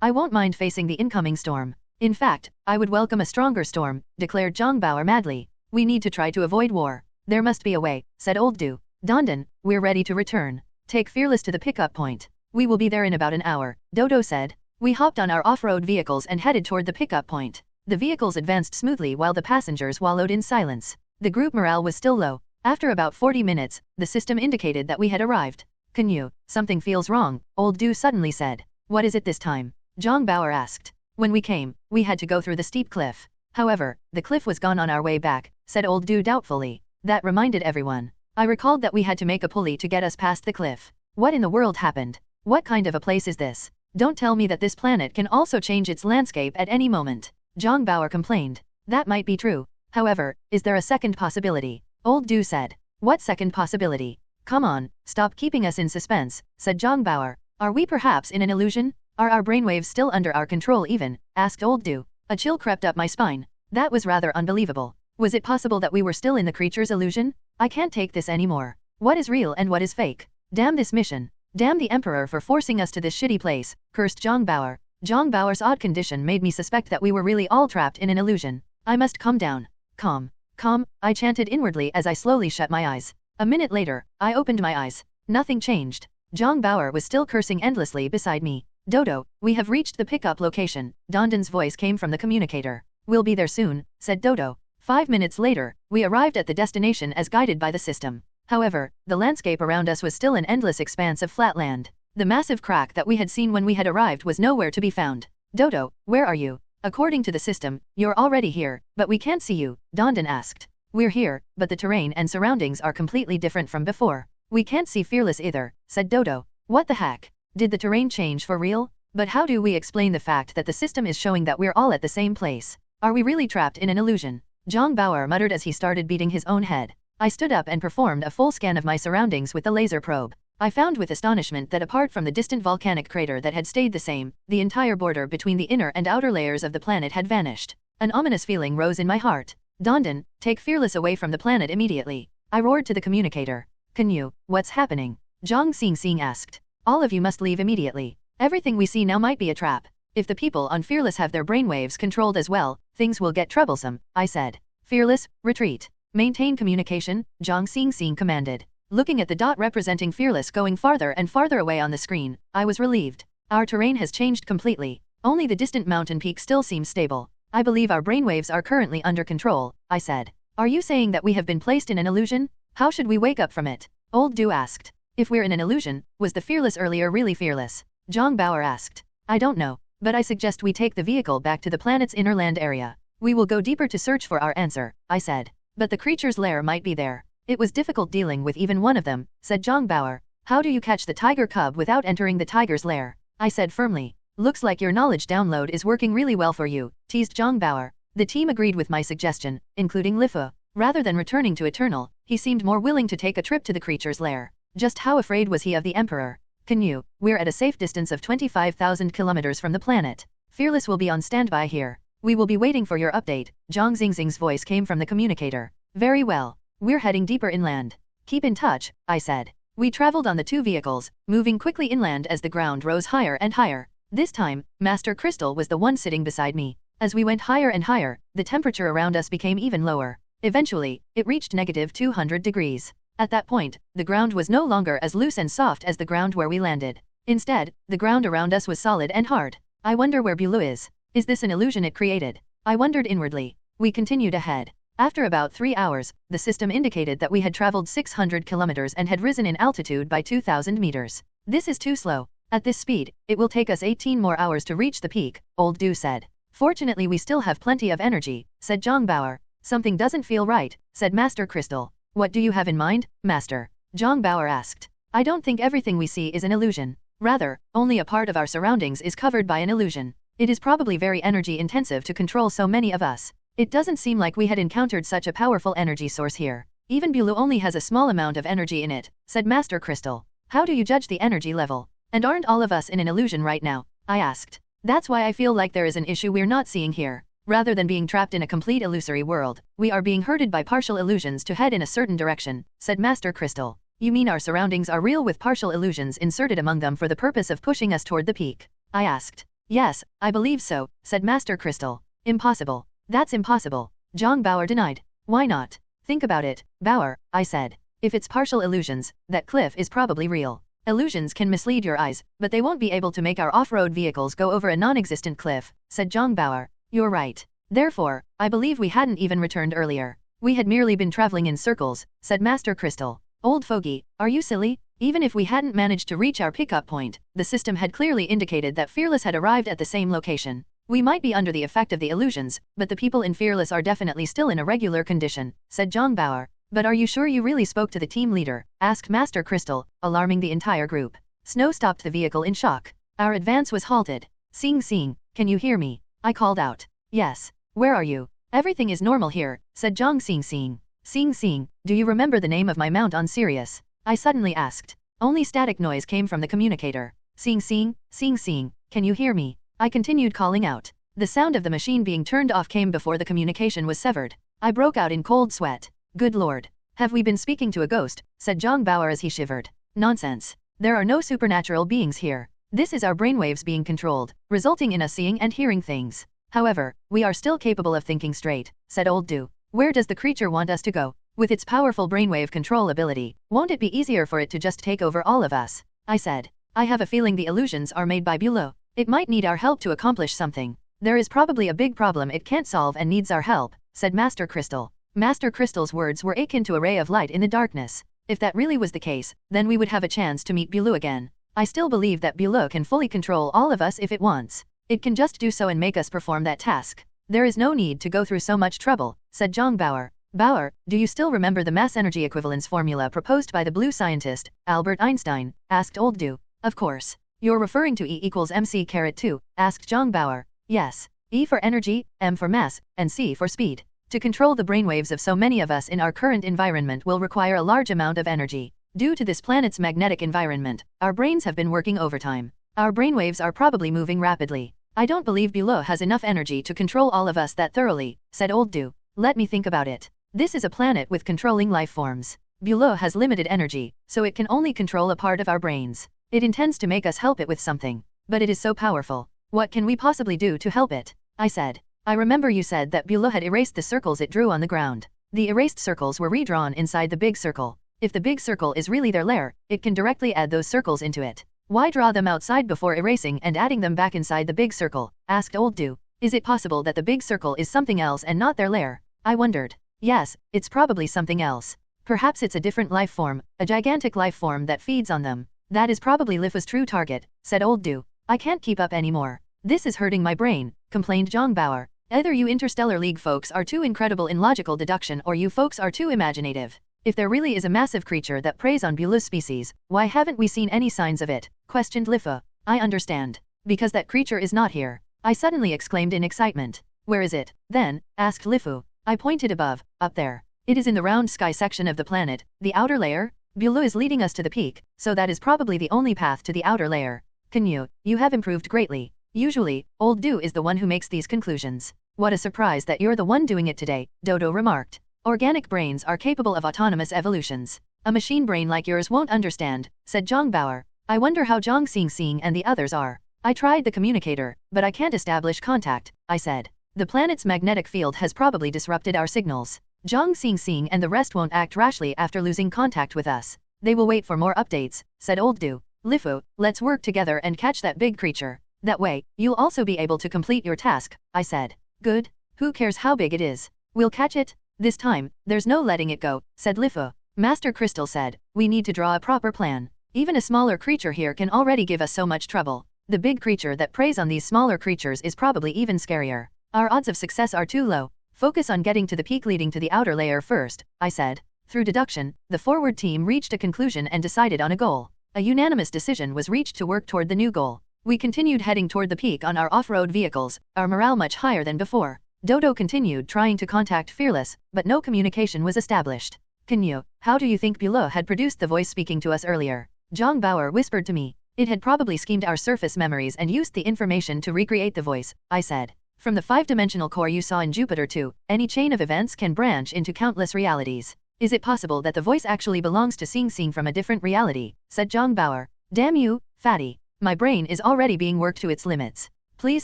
I won't mind facing the incoming storm. In fact, I would welcome a stronger storm, declared Zhang Bauer madly. We need to try to avoid war. There must be a way, said Old Du. Dondan, we're ready to return. Take Fearless to the pickup point. We will be there in about an hour, Dodo said. We hopped on our off-road vehicles and headed toward the pickup point. The vehicles advanced smoothly while the passengers wallowed in silence. The group morale was still low. After about 40 minutes, the system indicated that we had arrived. Canyue, something feels wrong, Old Du suddenly said. What is it this time? Zhang Bauer asked. When we came, we had to go through the steep cliff. However, the cliff was gone on our way back, said Old Du doubtfully. That reminded everyone. I recalled that we had to make a pulley to get us past the cliff. What in the world happened? What kind of a place is this? Don't tell me that this planet can also change its landscape at any moment. Zhang Bauer complained. That might be true. However, is there a second possibility? Old Du said. What second possibility? Come on, stop keeping us in suspense, said Zhang Bauer. Are we perhaps in an illusion? Are our brainwaves still under our control even? Asked Old Du. A chill crept up my spine. That was rather unbelievable. Was it possible that we were still in the creature's illusion? I can't take this anymore. What is real and what is fake? Damn this mission. Damn the Emperor for forcing us to this shitty place, cursed Zhang Bauer. Zhang Bauer's odd condition made me suspect that we were really all trapped in an illusion. I must calm down. Calm. Calm, I chanted inwardly as I slowly shut my eyes. A minute later, I opened my eyes. Nothing changed. Zhang Bauer was still cursing endlessly beside me. Dodo, we have reached the pickup location, Dondan's voice came from the communicator. We'll be there soon, said Dodo. 5 minutes later, we arrived at the destination as guided by the system. However, the landscape around us was still an endless expanse of flat land. The massive crack that we had seen when we had arrived was nowhere to be found. Dodo, where are you? According to the system, you're already here, but we can't see you, Dondan asked. We're here, but the terrain and surroundings are completely different from before. We can't see Fearless either, said Dodo. What the heck? Did the terrain change for real? But how do we explain the fact that the system is showing that we're all at the same place? Are we really trapped in an illusion? Zhang Bauer muttered as he started beating his own head. I stood up and performed a full scan of my surroundings with the laser probe. I found with astonishment that apart from the distant volcanic crater that had stayed the same, the entire border between the inner and outer layers of the planet had vanished. An ominous feeling rose in my heart. Dondan, take Fearless away from the planet immediately. I roared to the communicator. Canyue, what's happening? Zhang Xingxing asked. All of you must leave immediately. Everything we see now might be a trap. If the people on Fearless have their brainwaves controlled as well, things will get troublesome, I said. Fearless, retreat. Maintain communication, Zhang Xingxing commanded. Looking at the dot representing Fearless going farther and farther away on the screen, I was relieved. Our terrain has changed completely. Only the distant mountain peak still seems stable. I believe our brainwaves are currently under control, I said. Are you saying that we have been placed in an illusion? How should we wake up from it? Old Du asked. If we're in an illusion, was the Fearless earlier really fearless? Zhang Bauer asked. I don't know. but I suggest we take the vehicle back to the planet's inner land area. We will go deeper to search for our answer, I said. But the creature's lair might be there. It was difficult dealing with even one of them, said Zhang Bauer. How do you catch the tiger cub without entering the tiger's lair? I said firmly. Looks like your knowledge download is working really well for you, teased Zhang Bauer. The team agreed with my suggestion, including Lifu. Rather than returning to Eternal, he seemed more willing to take a trip to the creature's lair. Just how afraid was he of the Emperor? Canyue, we're at a safe distance of 25,000 kilometers from the planet. Fearless will be on standby here. We will be waiting for your update. Zhang Xingxing's voice came from the communicator. Very well. We're heading deeper inland. Keep in touch, I said. We traveled on the two vehicles, moving quickly inland as the ground rose higher and higher. This time, Master Crystal was the one sitting beside me. As we went higher and higher, the temperature around us became even lower. Eventually, it reached -200 degrees. At that point, the ground was no longer as loose and soft as the ground where we landed. Instead, the ground around us was solid and hard. I wonder where Bulu is. Is this an illusion it created? I wondered inwardly. We continued ahead. After about 3 hours, the system indicated that we had traveled 600 kilometers and had risen in altitude by 2,000 meters. This is too slow. At this speed, it will take us 18 more hours to reach the peak, Old Du said. Fortunately we still have plenty of energy, said Zhang Bauer. Something doesn't feel right, said Master Crystal. What do you have in mind, Master? Zhang Bauer asked. I don't think everything we see is an illusion. Rather, only a part of our surroundings is covered by an illusion. It is probably very energy intensive to control so many of us. It doesn't seem like we had encountered such a powerful energy source here. Even Bulu only has a small amount of energy in it, said Master Crystal. How do you judge the energy level? And aren't all of us in an illusion right now? I asked. That's why I feel like there is an issue we're not seeing here. Rather than being trapped in a complete illusory world, we are being herded by partial illusions to head in a certain direction, said Master Crystal. You mean our surroundings are real with partial illusions inserted among them for the purpose of pushing us toward the peak? I asked. Yes, I believe so, said Master Crystal. Impossible. That's impossible. Zhang Bauer denied. Why not? Think about it, Bauer, I said. If it's partial illusions, that cliff is probably real. Illusions can mislead your eyes, but they won't be able to make our off-road vehicles go over a non-existent cliff, said Zhang Bauer. You're right. Therefore, I believe we hadn't even returned earlier. We had merely been traveling in circles, said Master Crystal. Old fogey, are you silly? Even if we hadn't managed to reach our pickup point, the system had clearly indicated that Fearless had arrived at the same location. We might be under the effect of the illusions, but the people in Fearless are definitely still in a regular condition, said Zhang Bauer. But are you sure you really spoke to the team leader? Asked Master Crystal, alarming the entire group. Snow stopped the vehicle in shock. Our advance was halted. Sing Sing, can you hear me? I called out. Yes. Where are you? Everything is normal here, said Zhang Sing Sing. Sing Sing, do you remember the name of my mount on Sirius? I suddenly asked. Only static noise came from the communicator. Sing Sing, can you hear me? I continued calling out. The sound of the machine being turned off came before the communication was severed. I broke out in cold sweat. Good lord. Have we been speaking to a ghost? Said Zhang Bauer as he shivered. Nonsense. There are no supernatural beings here. This is our brainwaves being controlled, resulting in us seeing and hearing things. However, we are still capable of thinking straight, said Old Du. Where does the creature want us to go? With its powerful brainwave control ability, won't it be easier for it to just take over all of us? I said. I have a feeling the illusions are made by Bulo. It might need our help to accomplish something. There is probably a big problem it can't solve and needs our help, said Master Crystal. Master Crystal's words were akin to a ray of light in the darkness. If that really was the case, then we would have a chance to meet Bulo again. I still believe that Bulo can fully control all of us if it wants. It can just do so and make us perform that task. There is no need to go through so much trouble, said Zhang Bauer. Bauer, do you still remember the mass energy equivalence formula proposed by the blue scientist, Albert Einstein? Asked Old Du. Of course. You're referring to E equals mc²2, asked Zhang Bauer. Yes. E for energy, m for mass, and c for speed. To control the brainwaves of so many of us in our current environment will require a large amount of energy. Due to this planet's magnetic environment, our brains have been working overtime. Our brainwaves are probably moving rapidly. I don't believe Bulo has enough energy to control all of us that thoroughly, said Old Du. Let me think about it. This is a planet with controlling life forms. Bulo has limited energy, so it can only control a part of our brains. It intends to make us help it with something. But it is so powerful. What can we possibly do to help it? I said. I remember you said that Bulo had erased the circles it drew on the ground. The erased circles were redrawn inside the big circle. If the big circle is really their lair, it can directly add those circles into it. Why draw them outside before erasing and adding them back inside the big circle? Asked Old Du. Is it possible that the big circle is something else and not their lair? I wondered. Yes, it's probably something else. Perhaps it's a different life form, a gigantic life form that feeds on them. That is probably Lifu's true target, said Old Du. I can't keep up anymore. This is hurting my brain, complained Zhang Bauer. Either you Interstellar League folks are too incredible in logical deduction or you folks are too imaginative. If there really is a massive creature that preys on Beulah species, why haven't we seen any signs of it? Questioned Lifu. I understand. Because that creature is not here. I suddenly exclaimed in excitement. Where is it, then? Asked Lifu. I pointed above, up there. It is in the round sky section of the planet, the outer layer. Beulah is leading us to the peak, so that is probably the only path to the outer layer. Canyue, you have improved greatly. Usually, old Du is the one who makes these conclusions. What a surprise that you're the one doing it today, Dodo remarked. Organic brains are capable of autonomous evolutions. A machine brain like yours won't understand, said Zhang Bauer. I wonder how Zhang Xing and the others are. I tried the communicator, but I can't establish contact, I said. The planet's magnetic field has probably disrupted our signals. Zhang Xing and the rest won't act rashly after losing contact with us. They will wait for more updates, said Old Du. Lifu, let's work together and catch that big creature. That way, you'll also be able to complete your task, I said. Good. Who cares how big it is? We'll catch it. This time, there's no letting it go, said Lifu. Master Crystal said, we need to draw a proper plan. Even a smaller creature here can already give us so much trouble. The big creature that preys on these smaller creatures is probably even scarier. Our odds of success are too low. Focus on getting to the peak leading to the outer layer first, I said. Through deduction, the forward team reached a conclusion and decided on a goal. A unanimous decision was reached to work toward the new goal. We continued heading toward the peak on our off-road vehicles, our morale much higher than before. Dodo continued trying to contact Fearless, but no communication was established. Canyue, how do you think Beulah had produced the voice speaking to us earlier? Zhang Bauer whispered to me. It had probably schemed our surface memories and used the information to recreate the voice, I said. From the 5-dimensional core you saw in Jupiter 2, any chain of events can branch into countless realities. Is it possible that the voice actually belongs to Xing from a different reality? Said Zhang Bauer. Damn you, fatty. My brain is already being worked to its limits. Please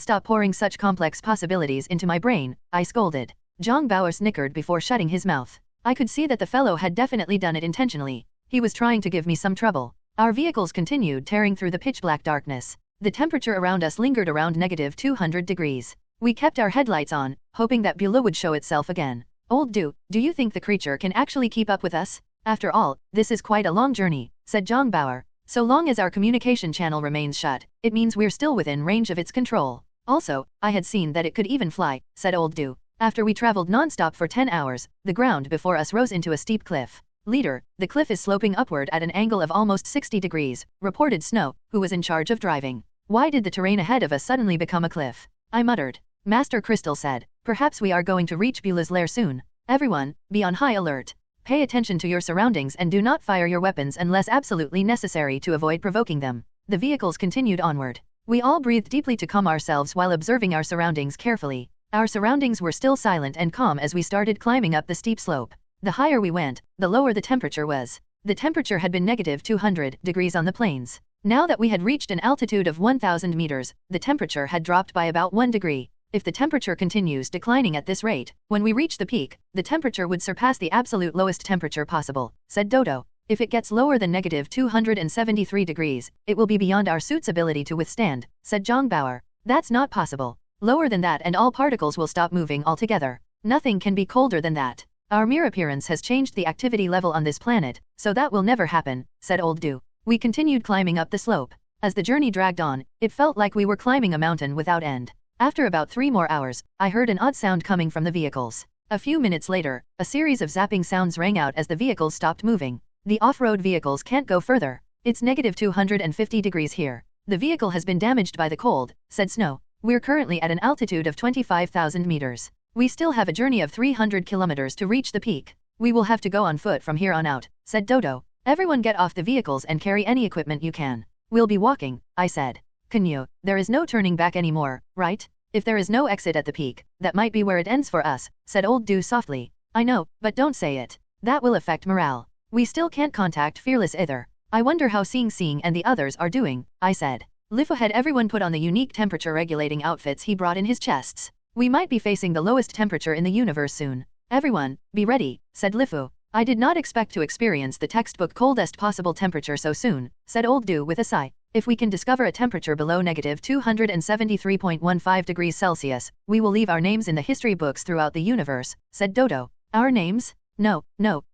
stop pouring such complex possibilities into my brain, I scolded. Zhang Bauer snickered before shutting his mouth. I could see that the fellow had definitely done it intentionally. He was trying to give me some trouble. Our vehicles continued tearing through the pitch-black darkness. The temperature around us lingered around -200 degrees. We kept our headlights on, hoping that Beulah would show itself again. Old Du, do you think the creature can actually keep up with us? After all, this is quite a long journey, said Zhang Bauer. So long as our communication channel remains shut, it means we're still within range of its control. Also, I had seen that it could even fly, said Old Du. After we traveled non-stop for 10 hours, the ground before us rose into a steep cliff. Leader, the cliff is sloping upward at an angle of almost 60 degrees, reported Snow, who was in charge of driving. Why did the terrain ahead of us suddenly become a cliff? I muttered. Master Crystal said, perhaps we are going to reach Beulah's lair soon. Everyone, be on high alert. Pay attention to your surroundings and do not fire your weapons unless absolutely necessary to avoid provoking them. The vehicles continued onward. We all breathed deeply to calm ourselves while observing our surroundings carefully. Our surroundings were still silent and calm as we started climbing up the steep slope. The higher we went, the lower the temperature was. The temperature had been -200 degrees on the plains. Now that we had reached an altitude of 1,000 meters, the temperature had dropped by about 1 degree. If the temperature continues declining at this rate, when we reach the peak, the temperature would surpass the absolute lowest temperature possible, said Dodo. If it gets lower than -273 degrees, it will be beyond our suit's ability to withstand, said Zhang Bauer. That's not possible. Lower than that and all particles will stop moving altogether. Nothing can be colder than that. Our mere appearance has changed the activity level on this planet, so that will never happen, said Old Du. We continued climbing up the slope. As the journey dragged on, it felt like we were climbing a mountain without end. After about 3 more hours, I heard an odd sound coming from the vehicles. A few minutes later, a series of zapping sounds rang out as the vehicles stopped moving. The off-road vehicles can't go further. It's -250 degrees here. The vehicle has been damaged by the cold, said Snow. We're currently at an altitude of 25,000 meters. We still have a journey of 300 kilometers to reach the peak. We will have to go on foot from here on out, said Dodo. Everyone get off the vehicles and carry any equipment you can. We'll be walking, I said. Canyue, there is no turning back anymore, right? If there is no exit at the peak, that might be where it ends for us, said Old Du softly. I know, but don't say it. That will affect morale. We still can't contact Fearless either. I wonder how Xing and the others are doing, I said. Lifu had everyone put on the unique temperature-regulating outfits he brought in his chests. We might be facing the lowest temperature in the universe soon. Everyone, be ready, said Lifu. I did not expect to experience the textbook coldest possible temperature so soon, said Old Du with a sigh. If we can discover a temperature below -273.15 degrees Celsius, we will leave our names in the history books throughout the universe, said Dodo. Our names? No,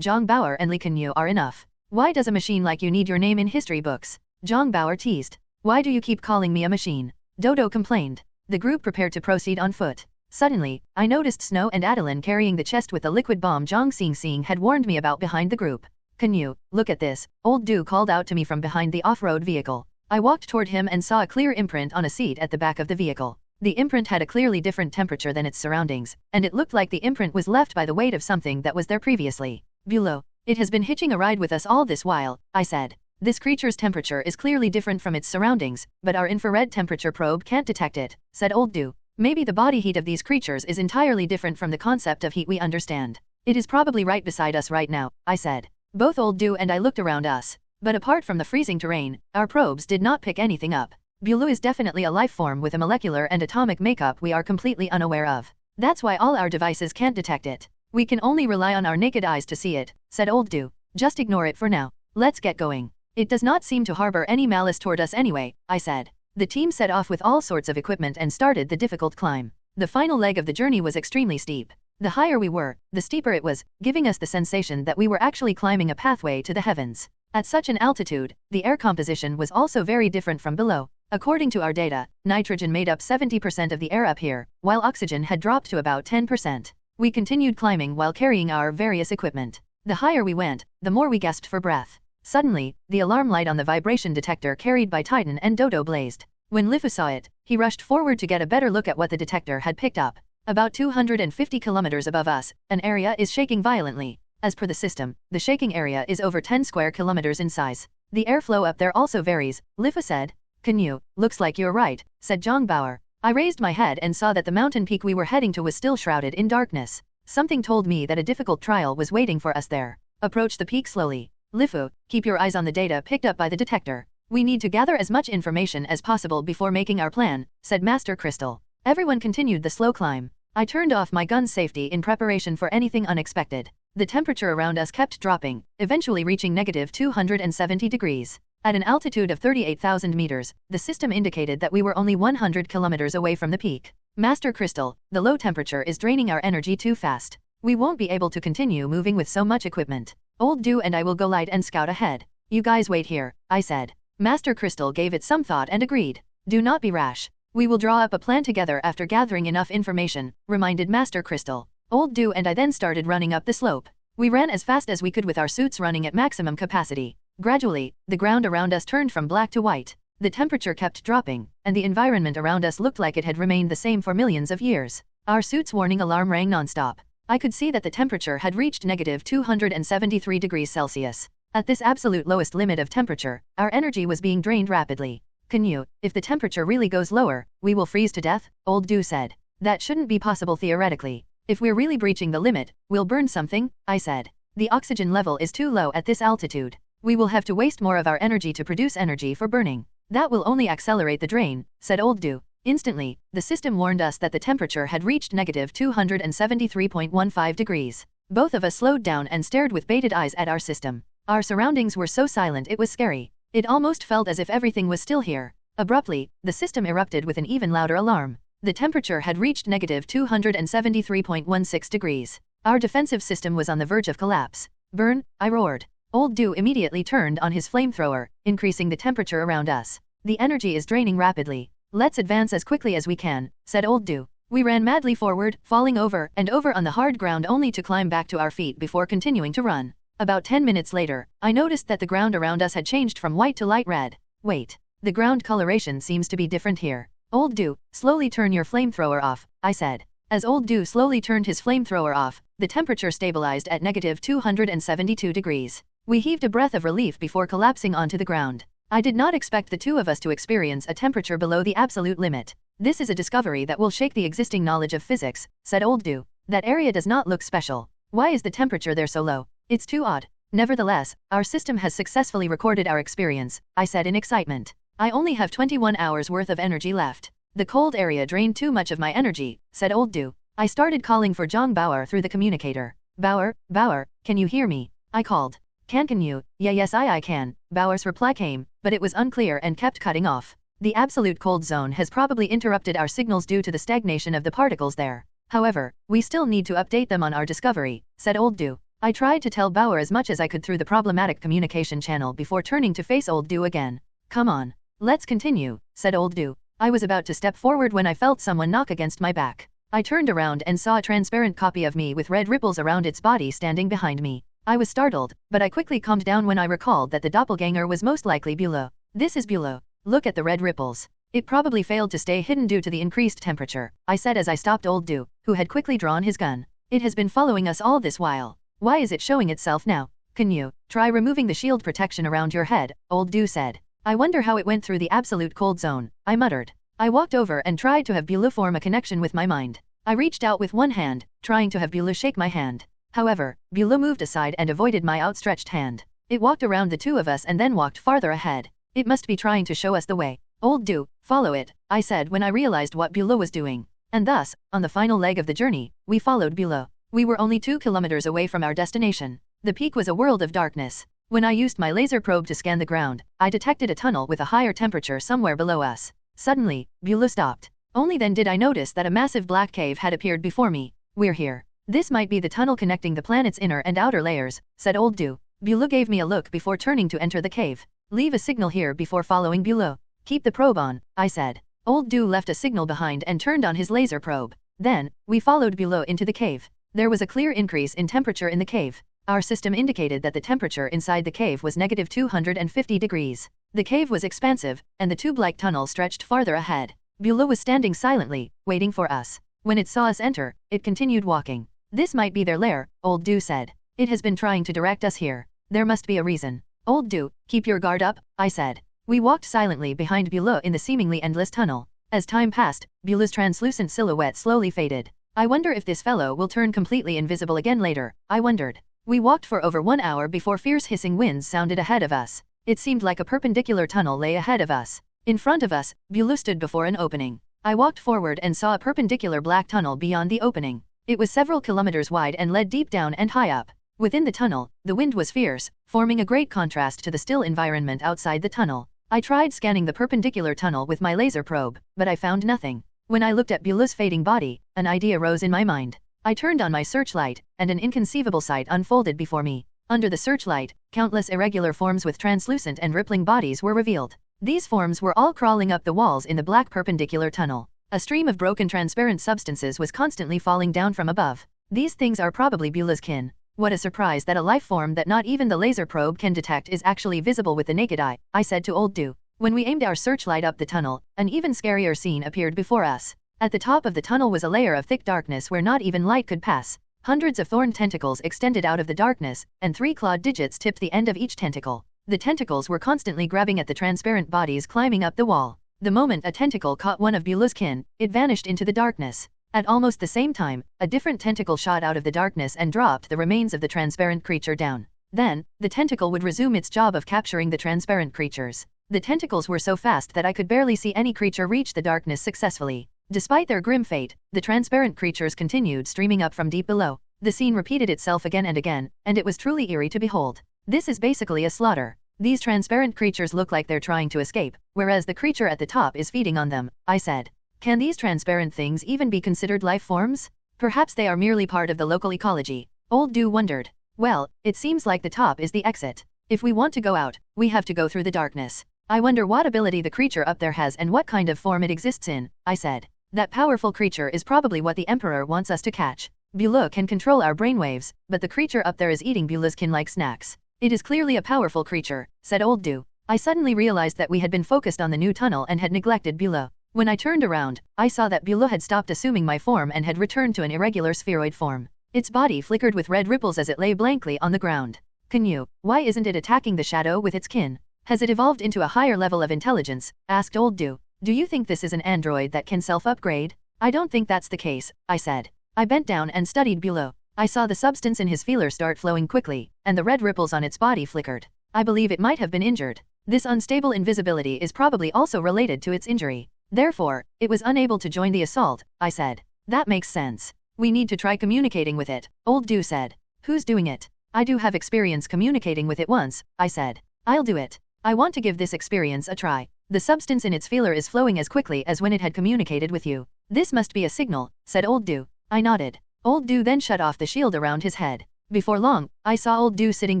Zhang Bauer and Li Canyue are enough. Why does a machine like you need your name in history books? Zhang Bauer teased. Why do you keep calling me a machine? Dodo complained. The group prepared to proceed on foot. Suddenly, I noticed Snow and Adeline carrying the chest with the liquid bomb Zhang Xing had warned me about behind the group. Canyue, look at this, old Du called out to me from behind the off-road vehicle. I walked toward him and saw a clear imprint on a seat at the back of the vehicle. The imprint had a clearly different temperature than its surroundings, and it looked like the imprint was left by the weight of something that was there previously. Below, it has been hitching a ride with us all this while, I said. This creature's temperature is clearly different from its surroundings, but our infrared temperature probe can't detect it, said old Du. Maybe the body heat of these creatures is entirely different from the concept of heat we understand. It is probably right beside us right now, I said. Both old Du and I looked around us. But apart from the freezing terrain, our probes did not pick anything up. Bulu is definitely a life form with a molecular and atomic makeup we are completely unaware of. That's why all our devices can't detect it. We can only rely on our naked eyes to see it, said old Du. Just ignore it for now. Let's get going. It does not seem to harbor any malice toward us anyway, I said. The team set off with all sorts of equipment and started the difficult climb. The final leg of the journey was extremely steep. The higher we were, the steeper it was, giving us the sensation that we were actually climbing a pathway to the heavens. At such an altitude, the air composition was also very different from below. According to our data, nitrogen made up 70% of the air up here, while oxygen had dropped to about 10%. We continued climbing while carrying our various equipment. The higher we went, the more we gasped for breath. Suddenly, the alarm light on the vibration detector carried by Titan and Dodo blazed. When Lifu saw it, he rushed forward to get a better look at what the detector had picked up. About 250 kilometers above us, an area is shaking violently. As per the system, the shaking area is over 10 square kilometers in size. The airflow up there also varies, Lifu said. Canyue, looks like you're right, said Zhang Bauer. I raised my head and saw that the mountain peak we were heading to was still shrouded in darkness. Something told me that a difficult trial was waiting for us there. Approach the peak slowly. Lifu, keep your eyes on the data picked up by the detector. We need to gather as much information as possible before making our plan, said Master Crystal. Everyone continued the slow climb. I turned off my gun's safety in preparation for anything unexpected. The temperature around us kept dropping, eventually reaching negative 270 degrees. At an altitude of 38,000 meters, the system indicated that we were only 100 kilometers away from the peak. Master Crystal, the low temperature is draining our energy too fast. We won't be able to continue moving with so much equipment. Old Du and I will go light and scout ahead. You guys wait here, I said. Master Crystal gave it some thought and agreed. Do not be rash. We will draw up a plan together after gathering enough information, reminded Master Crystal. Old Du and I then started running up the slope. We ran as fast as we could with our suits running at maximum capacity. Gradually, the ground around us turned from black to white. The temperature kept dropping, and the environment around us looked like it had remained the same for millions of years. Our suit's warning alarm rang nonstop. I could see that the temperature had reached negative 273 degrees Celsius. At this absolute lowest limit of temperature, our energy was being drained rapidly. Canyue, if the temperature really goes lower, we will freeze to death, Old Du said. That shouldn't be possible theoretically. If we're really breaching the limit, we'll burn something, I said. The oxygen level is too low at this altitude. We will have to waste more of our energy to produce energy for burning. That will only accelerate the drain, said Old Du. Instantly, the system warned us that the temperature had reached negative 273.15 degrees. Both of us slowed down and stared with bated eyes at our system. Our surroundings were so silent it was scary. It almost felt as if everything was still here. Abruptly, the system erupted with an even louder alarm. The temperature had reached negative 273.16 degrees. Our defensive system was on the verge of collapse. Burn, I roared. Old Du immediately turned on his flamethrower, increasing the temperature around us. The energy is draining rapidly. Let's advance as quickly as we can, said Old Du. We ran madly forward, falling over and over on the hard ground only to climb back to our feet before continuing to run. About 10 minutes later, I noticed that the ground around us had changed from white to light red. Wait, the ground coloration seems to be different here. Old Du, slowly turn your flamethrower off, I said. As Old Du slowly turned his flamethrower off, the temperature stabilized at negative 272 degrees. We heaved a breath of relief before collapsing onto the ground. I did not expect the two of us to experience a temperature below the absolute limit. This is a discovery that will shake the existing knowledge of physics, said Old Du. That area does not look special. Why is the temperature there so low? It's too odd. Nevertheless, our system has successfully recorded our experience, I said in excitement. I only have 21 hours worth of energy left. The cold area drained too much of my energy, said Old Du. I started calling for Zhang Bauer through the communicator. Bauer, can you hear me? I called. Can you? Yes I can, Bauer's reply came, but it was unclear and kept cutting off. The absolute cold zone has probably interrupted our signals due to the stagnation of the particles there. However, we still need to update them on our discovery, said Old Du. I tried to tell Bauer as much as I could through the problematic communication channel before turning to face Old Du again. Come on. Let's continue, said Old Du. I was about to step forward when I felt someone knock against my back. I turned around and saw a transparent copy of me with red ripples around its body standing behind me. I was startled, but I quickly calmed down when I recalled that the doppelganger was most likely Bulow. This is Bulow. Look at the red ripples. It probably failed to stay hidden due to the increased temperature, I said as I stopped Old Do, who had quickly drawn his gun. It has been following us all this while. Why is it showing itself now? Canyue, try removing the shield protection around your head, Old Do said. I wonder how it went through the absolute cold zone, I muttered. I walked over and tried to have Bulow form a connection with my mind. I reached out with one hand, trying to have Bulow shake my hand. However, Bulow moved aside and avoided my outstretched hand. It walked around the two of us and then walked farther ahead. It must be trying to show us the way. Old Do, follow it, I said when I realized what Bulow was doing. And thus, on the final leg of the journey, we followed Bulow. We were only 2 kilometers away from our destination. The peak was a world of darkness. When I used my laser probe to scan the ground, I detected a tunnel with a higher temperature somewhere below us. Suddenly, Bulow stopped. Only then did I notice that a massive black cave had appeared before me. We're here. This might be the tunnel connecting the planet's inner and outer layers, said Old Do. Bulow gave me a look before turning to enter the cave. Leave a signal here before following Bulow. Keep the probe on, I said. Old Do left a signal behind and turned on his laser probe. Then, we followed Bulow into the cave. There was a clear increase in temperature in the cave. Our system indicated that the temperature inside the cave was negative 250 degrees. The cave was expansive, and the tube-like tunnel stretched farther ahead. Bulow was standing silently, waiting for us. When it saw us enter, it continued walking. This might be their lair, Old Do said. It has been trying to direct us here. There must be a reason. Old Do, keep your guard up, I said. We walked silently behind Bulow in the seemingly endless tunnel. As time passed, Bulow's translucent silhouette slowly faded. I wonder if this fellow will turn completely invisible again later, I wondered. We walked for over 1 hour before fierce hissing winds sounded ahead of us. It seemed like a perpendicular tunnel lay ahead of us. In front of us, Bulow stood before an opening. I walked forward and saw a perpendicular black tunnel beyond the opening. It was several kilometers wide and led deep down and high up. Within the tunnel, the wind was fierce, forming a great contrast to the still environment outside the tunnel. I tried scanning the perpendicular tunnel with my laser probe, but I found nothing. When I looked at Bulow's fading body, an idea rose in my mind. I turned on my searchlight, and an inconceivable sight unfolded before me. Under the searchlight, countless irregular forms with translucent and rippling bodies were revealed. These forms were all crawling up the walls in the black perpendicular tunnel. A stream of broken transparent substances was constantly falling down from above. These things are probably Bulow's kin. What a surprise that a life form that not even the laser probe can detect is actually visible with the naked eye, I said to Old Do. When we aimed our searchlight up the tunnel, an even scarier scene appeared before us. At the top of the tunnel was a layer of thick darkness where not even light could pass. Hundreds of thorn tentacles extended out of the darkness, and 3 clawed digits tipped the end of each tentacle. The tentacles were constantly grabbing at the transparent bodies climbing up the wall. The moment a tentacle caught one of Bulow's kin, it vanished into the darkness. At almost the same time, a different tentacle shot out of the darkness and dropped the remains of the transparent creature down. Then, the tentacle would resume its job of capturing the transparent creatures. The tentacles were so fast that I could barely see any creature reach the darkness successfully. Despite their grim fate, the transparent creatures continued streaming up from deep below. The scene repeated itself again, and it was truly eerie to behold. This is basically a slaughter. These transparent creatures look like they're trying to escape, whereas the creature at the top is feeding on them, I said. Can these transparent things even be considered life forms? Perhaps they are merely part of the local ecology. Old Do wondered. Well, it seems like the top is the exit. If we want to go out, we have to go through the darkness. I wonder what ability the creature up there has and what kind of form it exists in, I said. That powerful creature is probably what the Emperor wants us to catch. Bulow can control our brainwaves, but the creature up there is eating Bulow's kin like snacks. It is clearly a powerful creature, said Old Do. I suddenly realized that we had been focused on the new tunnel and had neglected Bulow. When I turned around, I saw that Bulow had stopped assuming my form and had returned to an irregular spheroid form. Its body flickered with red ripples as it lay blankly on the ground. Canyue, why isn't it attacking the shadow with its kin? Has it evolved into a higher level of intelligence? Asked Old Do. Do you think this is an android that can self-upgrade? I don't think that's the case, I said. I bent down and studied Bulow. I saw the substance in his feeler start flowing quickly, and the red ripples on its body flickered. I believe it might have been injured. This unstable invisibility is probably also related to its injury. Therefore, it was unable to join the assault, I said. That makes sense. We need to try communicating with it, Old Do said. Who's doing it? I do have experience communicating with it once, I said. I'll do it. I want to give this experience a try. The substance in its feeler is flowing as quickly as when it had communicated with you. This must be a signal, said Old Do. I nodded. Old Do then shut off the shield around his head. Before long, I saw Old Do sitting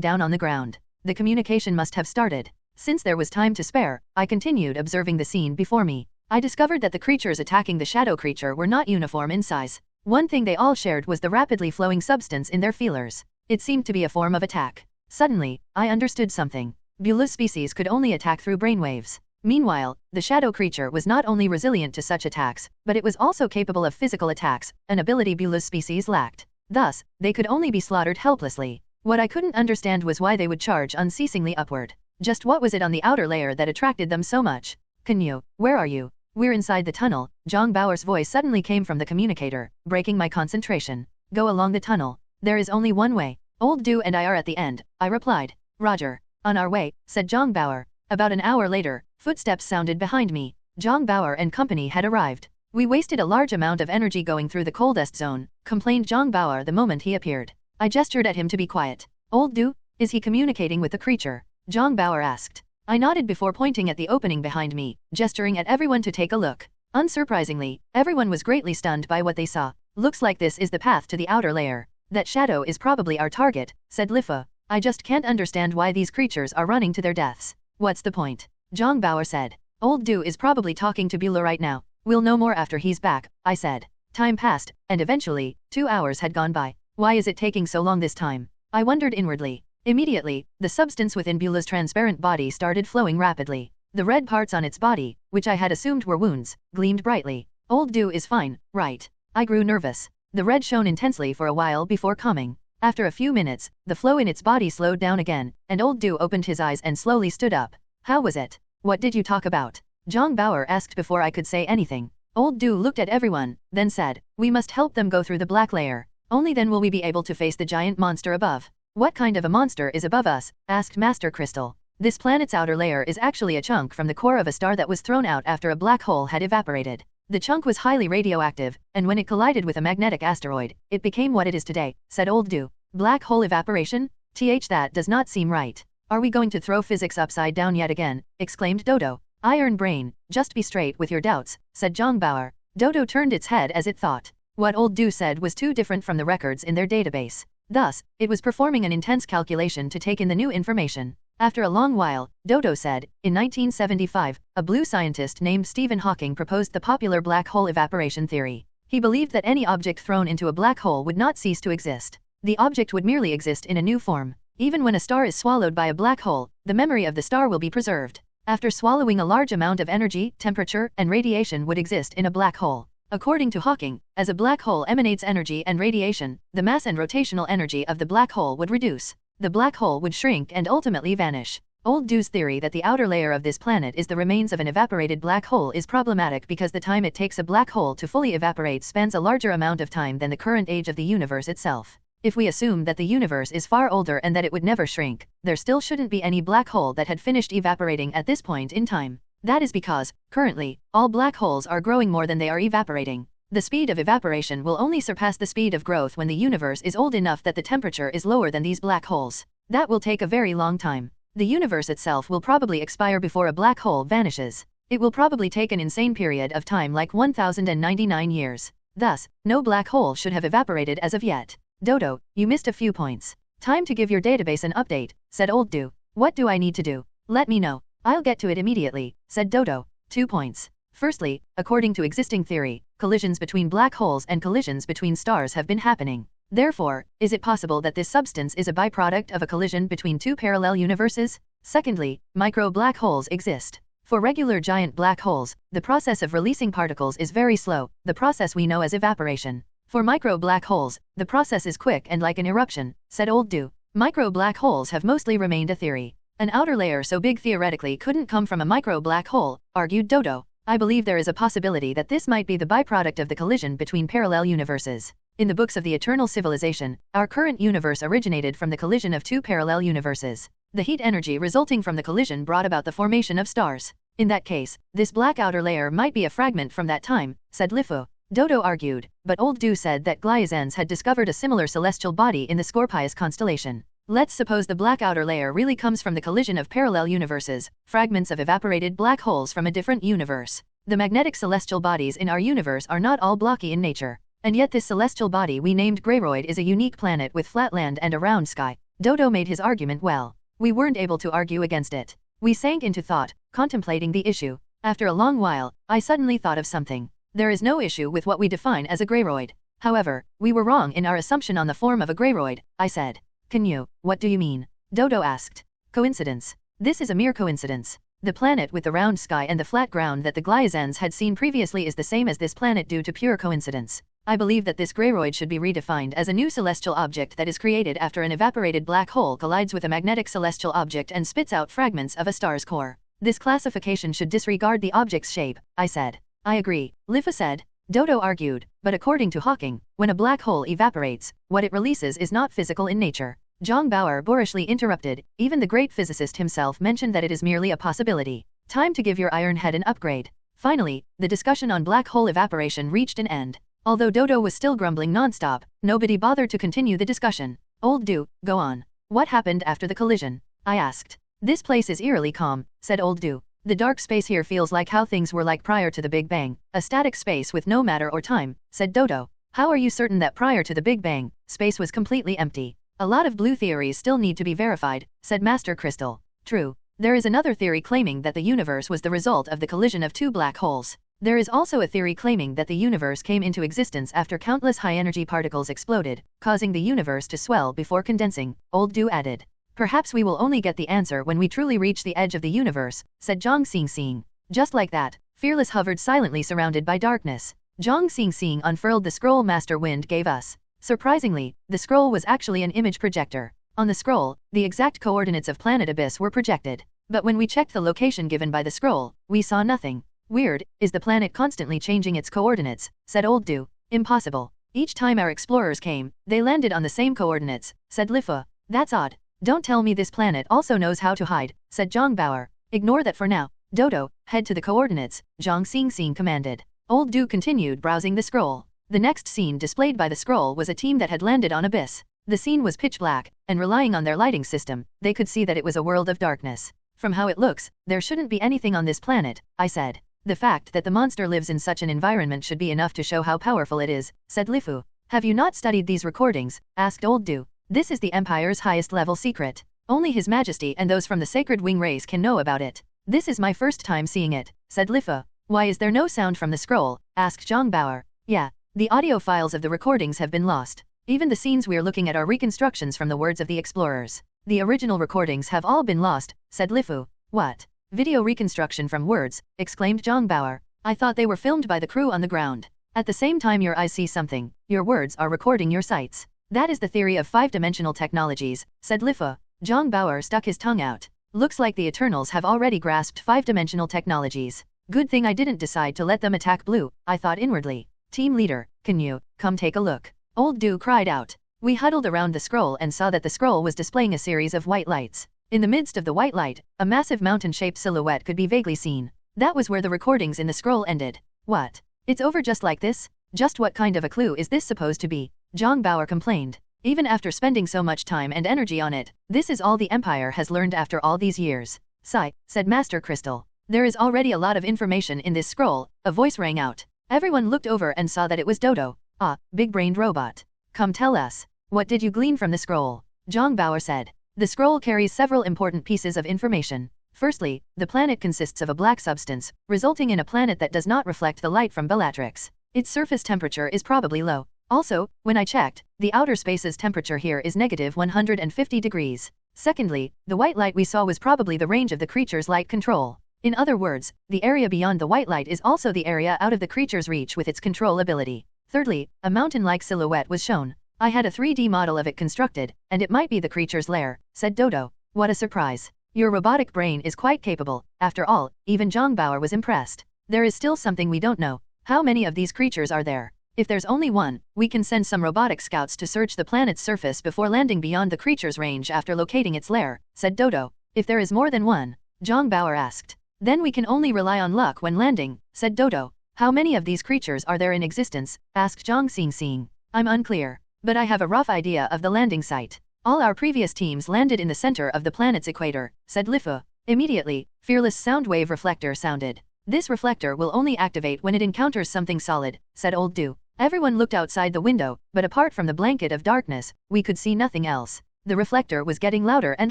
down on the ground. The communication must have started. Since there was time to spare, I continued observing the scene before me. I discovered that the creatures attacking the shadow creature were not uniform in size. One thing they all shared was the rapidly flowing substance in their feelers. It seemed to be a form of attack. Suddenly, I understood something. Bula's species could only attack through brainwaves. Meanwhile, the shadow creature was not only resilient to such attacks, but it was also capable of physical attacks, an ability Bula's species lacked. Thus, they could only be slaughtered helplessly. What I couldn't understand was why they would charge unceasingly upward. Just what was it on the outer layer that attracted them so much? Canyue, where are you? We're inside the tunnel. Zhang Baoer's voice suddenly came from the communicator, breaking my concentration. Go along the tunnel. There is only one way. Old Du and I are at the end, I replied. Roger. On our way, said Zhang Baoer. About an hour later, footsteps sounded behind me. Zhang Baoer and company had arrived. We wasted a large amount of energy going through the coldest zone, complained Zhang Baoer the moment he appeared. I gestured at him to be quiet. Old Du, is he communicating with the creature? Zhang Baoer asked. I nodded before pointing at the opening behind me, gesturing at everyone to take a look. Unsurprisingly, everyone was greatly stunned by what they saw. Looks like this is the path to the outer layer. That shadow is probably our target, said Lifu. I just can't understand why these creatures are running to their deaths. What's the point? Zhang Baoer said. Old Du is probably talking to Bula right now. We'll know more after he's back, I said. Time passed, and eventually, 2 hours had gone by. Why is it taking so long this time? I wondered inwardly. Immediately, the substance within Bula's transparent body started flowing rapidly. The red parts on its body, which I had assumed were wounds, gleamed brightly. Old Du is fine, right? I grew nervous. The red shone intensely for a while before calming. After a few minutes, the flow in its body slowed down again, and Old Du opened his eyes and slowly stood up. How was it? What did you talk about? Zhang Baoer asked before I could say anything. Old Du looked at everyone, then said, we must help them go through the black layer. Only then will we be able to face the giant monster above. What kind of a monster is above us? Asked Master Crystal. This planet's outer layer is actually a chunk from the core of a star that was thrown out after a black hole had evaporated. The chunk was highly radioactive, and when it collided with a magnetic asteroid, it became what it is today, said Old Du. Black hole evaporation? That does not seem right. Are we going to throw physics upside down yet again? Exclaimed Dodo. Iron brain, just be straight with your doubts, said Zhang Baoer. Dodo turned its head as it thought. What Old Du said was too different from the records in their database. Thus, it was performing an intense calculation to take in the new information. After a long while, Dodo said, in 1975, a blue scientist named Stephen Hawking proposed the popular black hole evaporation theory. He believed that any object thrown into a black hole would not cease to exist. The object would merely exist in a new form. Even when a star is swallowed by a black hole, the memory of the star will be preserved. After swallowing a large amount of energy, temperature, and radiation would exist in a black hole. According to Hawking, as a black hole emanates energy and radiation, the mass and rotational energy of the black hole would reduce. The black hole would shrink and ultimately vanish. Old Du's theory that the outer layer of this planet is the remains of an evaporated black hole is problematic because the time it takes a black hole to fully evaporate spans a larger amount of time than the current age of the universe itself. If we assume that the universe is far older and that it would never shrink, there still shouldn't be any black hole that had finished evaporating at this point in time. That is because, currently, all black holes are growing more than they are evaporating. The speed of evaporation will only surpass the speed of growth when the universe is old enough that the temperature is lower than these black holes. That will take a very long time. The universe itself will probably expire before a black hole vanishes. It will probably take an insane period of time like 1099 years. Thus, no black hole should have evaporated as of yet. Dodo, you missed a few points. Time to give your database an update, said Old Du. What do I need to do? Let me know. I'll get to it immediately, said Dodo. 2 points. Firstly, according to existing theory, collisions between black holes and collisions between stars have been happening. Therefore, is it possible that this substance is a byproduct of a collision between two parallel universes? Secondly, micro black holes exist. For regular giant black holes, the process of releasing particles is very slow, the process we know as evaporation. For micro black holes, the process is quick and like an eruption, said Old Du. Micro black holes have mostly remained a theory. An outer layer so big theoretically couldn't come from a micro black hole, argued Dodo. I believe there is a possibility that this might be the byproduct of the collision between parallel universes. In the books of the Eternal Civilization, our current universe originated from the collision of two parallel universes. The heat energy resulting from the collision brought about the formation of stars. In that case, this black outer layer might be a fragment from that time, said Lifu. Dodo argued, but Old Du said that Gliesens had discovered a similar celestial body in the Scorpius constellation. Let's suppose the black outer layer really comes from the collision of parallel universes, fragments of evaporated black holes from a different universe. The magnetic celestial bodies in our universe are not all blocky in nature. And yet this celestial body we named Greyroid is a unique planet with flat land and a round sky. Dodo made his argument well. We weren't able to argue against it. We sank into thought, contemplating the issue. After a long while, I suddenly thought of something. There is no issue with what we define as a greyroid. However, we were wrong in our assumption on the form of a greyroid, I said. Canyue, what do you mean? Dodo asked. Coincidence. This is a mere coincidence. The planet with the round sky and the flat ground that the Gliesens had seen previously is the same as this planet due to pure coincidence. I believe that this greyroid should be redefined as a new celestial object that is created after an evaporated black hole collides with a magnetic celestial object and spits out fragments of a star's core. This classification should disregard the object's shape, I said. I agree, Lifa said. Dodo argued, but according to Hawking, when a black hole evaporates, what it releases is not physical in nature. Zhang Bauer boorishly interrupted, even the great physicist himself mentioned that it is merely a possibility. Time to give your iron head an upgrade. Finally, the discussion on black hole evaporation reached an end. Although Dodo was still grumbling non-stop, nobody bothered to continue the discussion. Old Do, go on. What happened after the collision? I asked. This place is eerily calm, said Old Do. The dark space here feels like how things were like prior to the Big Bang, a static space with no matter or time, said Dodo. How are you certain that prior to the Big Bang, space was completely empty? A lot of blue theories still need to be verified, said Master Crystal. True. There is another theory claiming that the universe was the result of the collision of two black holes. There is also a theory claiming that the universe came into existence after countless high-energy particles exploded, causing the universe to swell before condensing, Old Do added. Perhaps we will only get the answer when we truly reach the edge of the universe, said Zhang Xingxing. Just like that, Fearless hovered silently surrounded by darkness. Zhang Xingxing unfurled the scroll Master Wind gave us. Surprisingly, the scroll was actually an image projector. On the scroll, the exact coordinates of Planet Abyss were projected. But when we checked the location given by the scroll, we saw nothing. Weird, is the planet constantly changing its coordinates, said Old Do. Impossible. Each time our explorers came, they landed on the same coordinates, said Lifa. That's odd. Don't tell me this planet also knows how to hide, said Zhang Bauer. Ignore that for now. Dodo, head to the coordinates, Zhang Xingxing commanded. Old Do continued browsing the scroll. The next scene displayed by the scroll was a team that had landed on Abyss. The scene was pitch black, and relying on their lighting system, they could see that it was a world of darkness. From how it looks, there shouldn't be anything on this planet, I said. The fact that the monster lives in such an environment should be enough to show how powerful it is, said Lifu. Have you not studied these recordings? Asked Old Do. This is the Empire's highest level secret. Only His Majesty and those from the Sacred Wing race can know about it. This is my first time seeing it, said Lifa. Why is there no sound from the scroll? Asked Zhang Bauer. Yeah. The audio files of the recordings have been lost. Even the scenes we're looking at are reconstructions from the words of the explorers. The original recordings have all been lost, said Lifu. What? Video reconstruction from words, exclaimed Zhang Bauer. I thought they were filmed by the crew on the ground. At the same time your eyes see something, your words are recording your sights. That is the theory of five-dimensional technologies, said Lifa. Zhang Bauer stuck his tongue out. Looks like the Eternals have already grasped five-dimensional technologies. Good thing I didn't decide to let them attack Blue, I thought inwardly. Team leader, Canyue, come take a look. Old Do cried out. We huddled around the scroll and saw that the scroll was displaying a series of white lights. In the midst of the white light, a massive mountain-shaped silhouette could be vaguely seen. That was where the recordings in the scroll ended. What? It's over just like this? Just what kind of a clue is this supposed to be? Zhang Bauer complained. Even after spending so much time and energy on it, this is all the Empire has learned after all these years. Sigh, said Master Crystal. There is already a lot of information in this scroll, a voice rang out. Everyone looked over and saw that it was Dodo. Ah, big-brained robot. Come tell us. What did you glean from the scroll? Zhang Bauer said. The scroll carries several important pieces of information. Firstly, the planet consists of a black substance, resulting in a planet that does not reflect the light from Bellatrix. Its surface temperature is probably low. Also, when I checked, the outer space's temperature here is negative 150 degrees. Secondly, the white light we saw was probably the range of the creature's light control. In other words, the area beyond the white light is also the area out of the creature's reach with its control ability. Thirdly, a mountain-like silhouette was shown. I had a 3D model of it constructed, and it might be the creature's lair, said Dodo. What a surprise. Your robotic brain is quite capable. After all, even Zhang Bauer was impressed. There is still something we don't know. How many of these creatures are there? If there's only one, we can send some robotic scouts to search the planet's surface before landing beyond the creature's range after locating its lair, said Dodo. If there is more than one, Zhang Bauer asked. Then we can only rely on luck when landing, said Dodo. How many of these creatures are there in existence? Asked Zhang Xingxing. I'm unclear, but I have a rough idea of the landing site. All our previous teams landed in the center of the planet's equator, said Lifu. Immediately, Fearless sound wave reflector sounded. This reflector will only activate when it encounters something solid, said Old Do. Everyone looked outside the window, but apart from the blanket of darkness, we could see nothing else. The reflector was getting louder and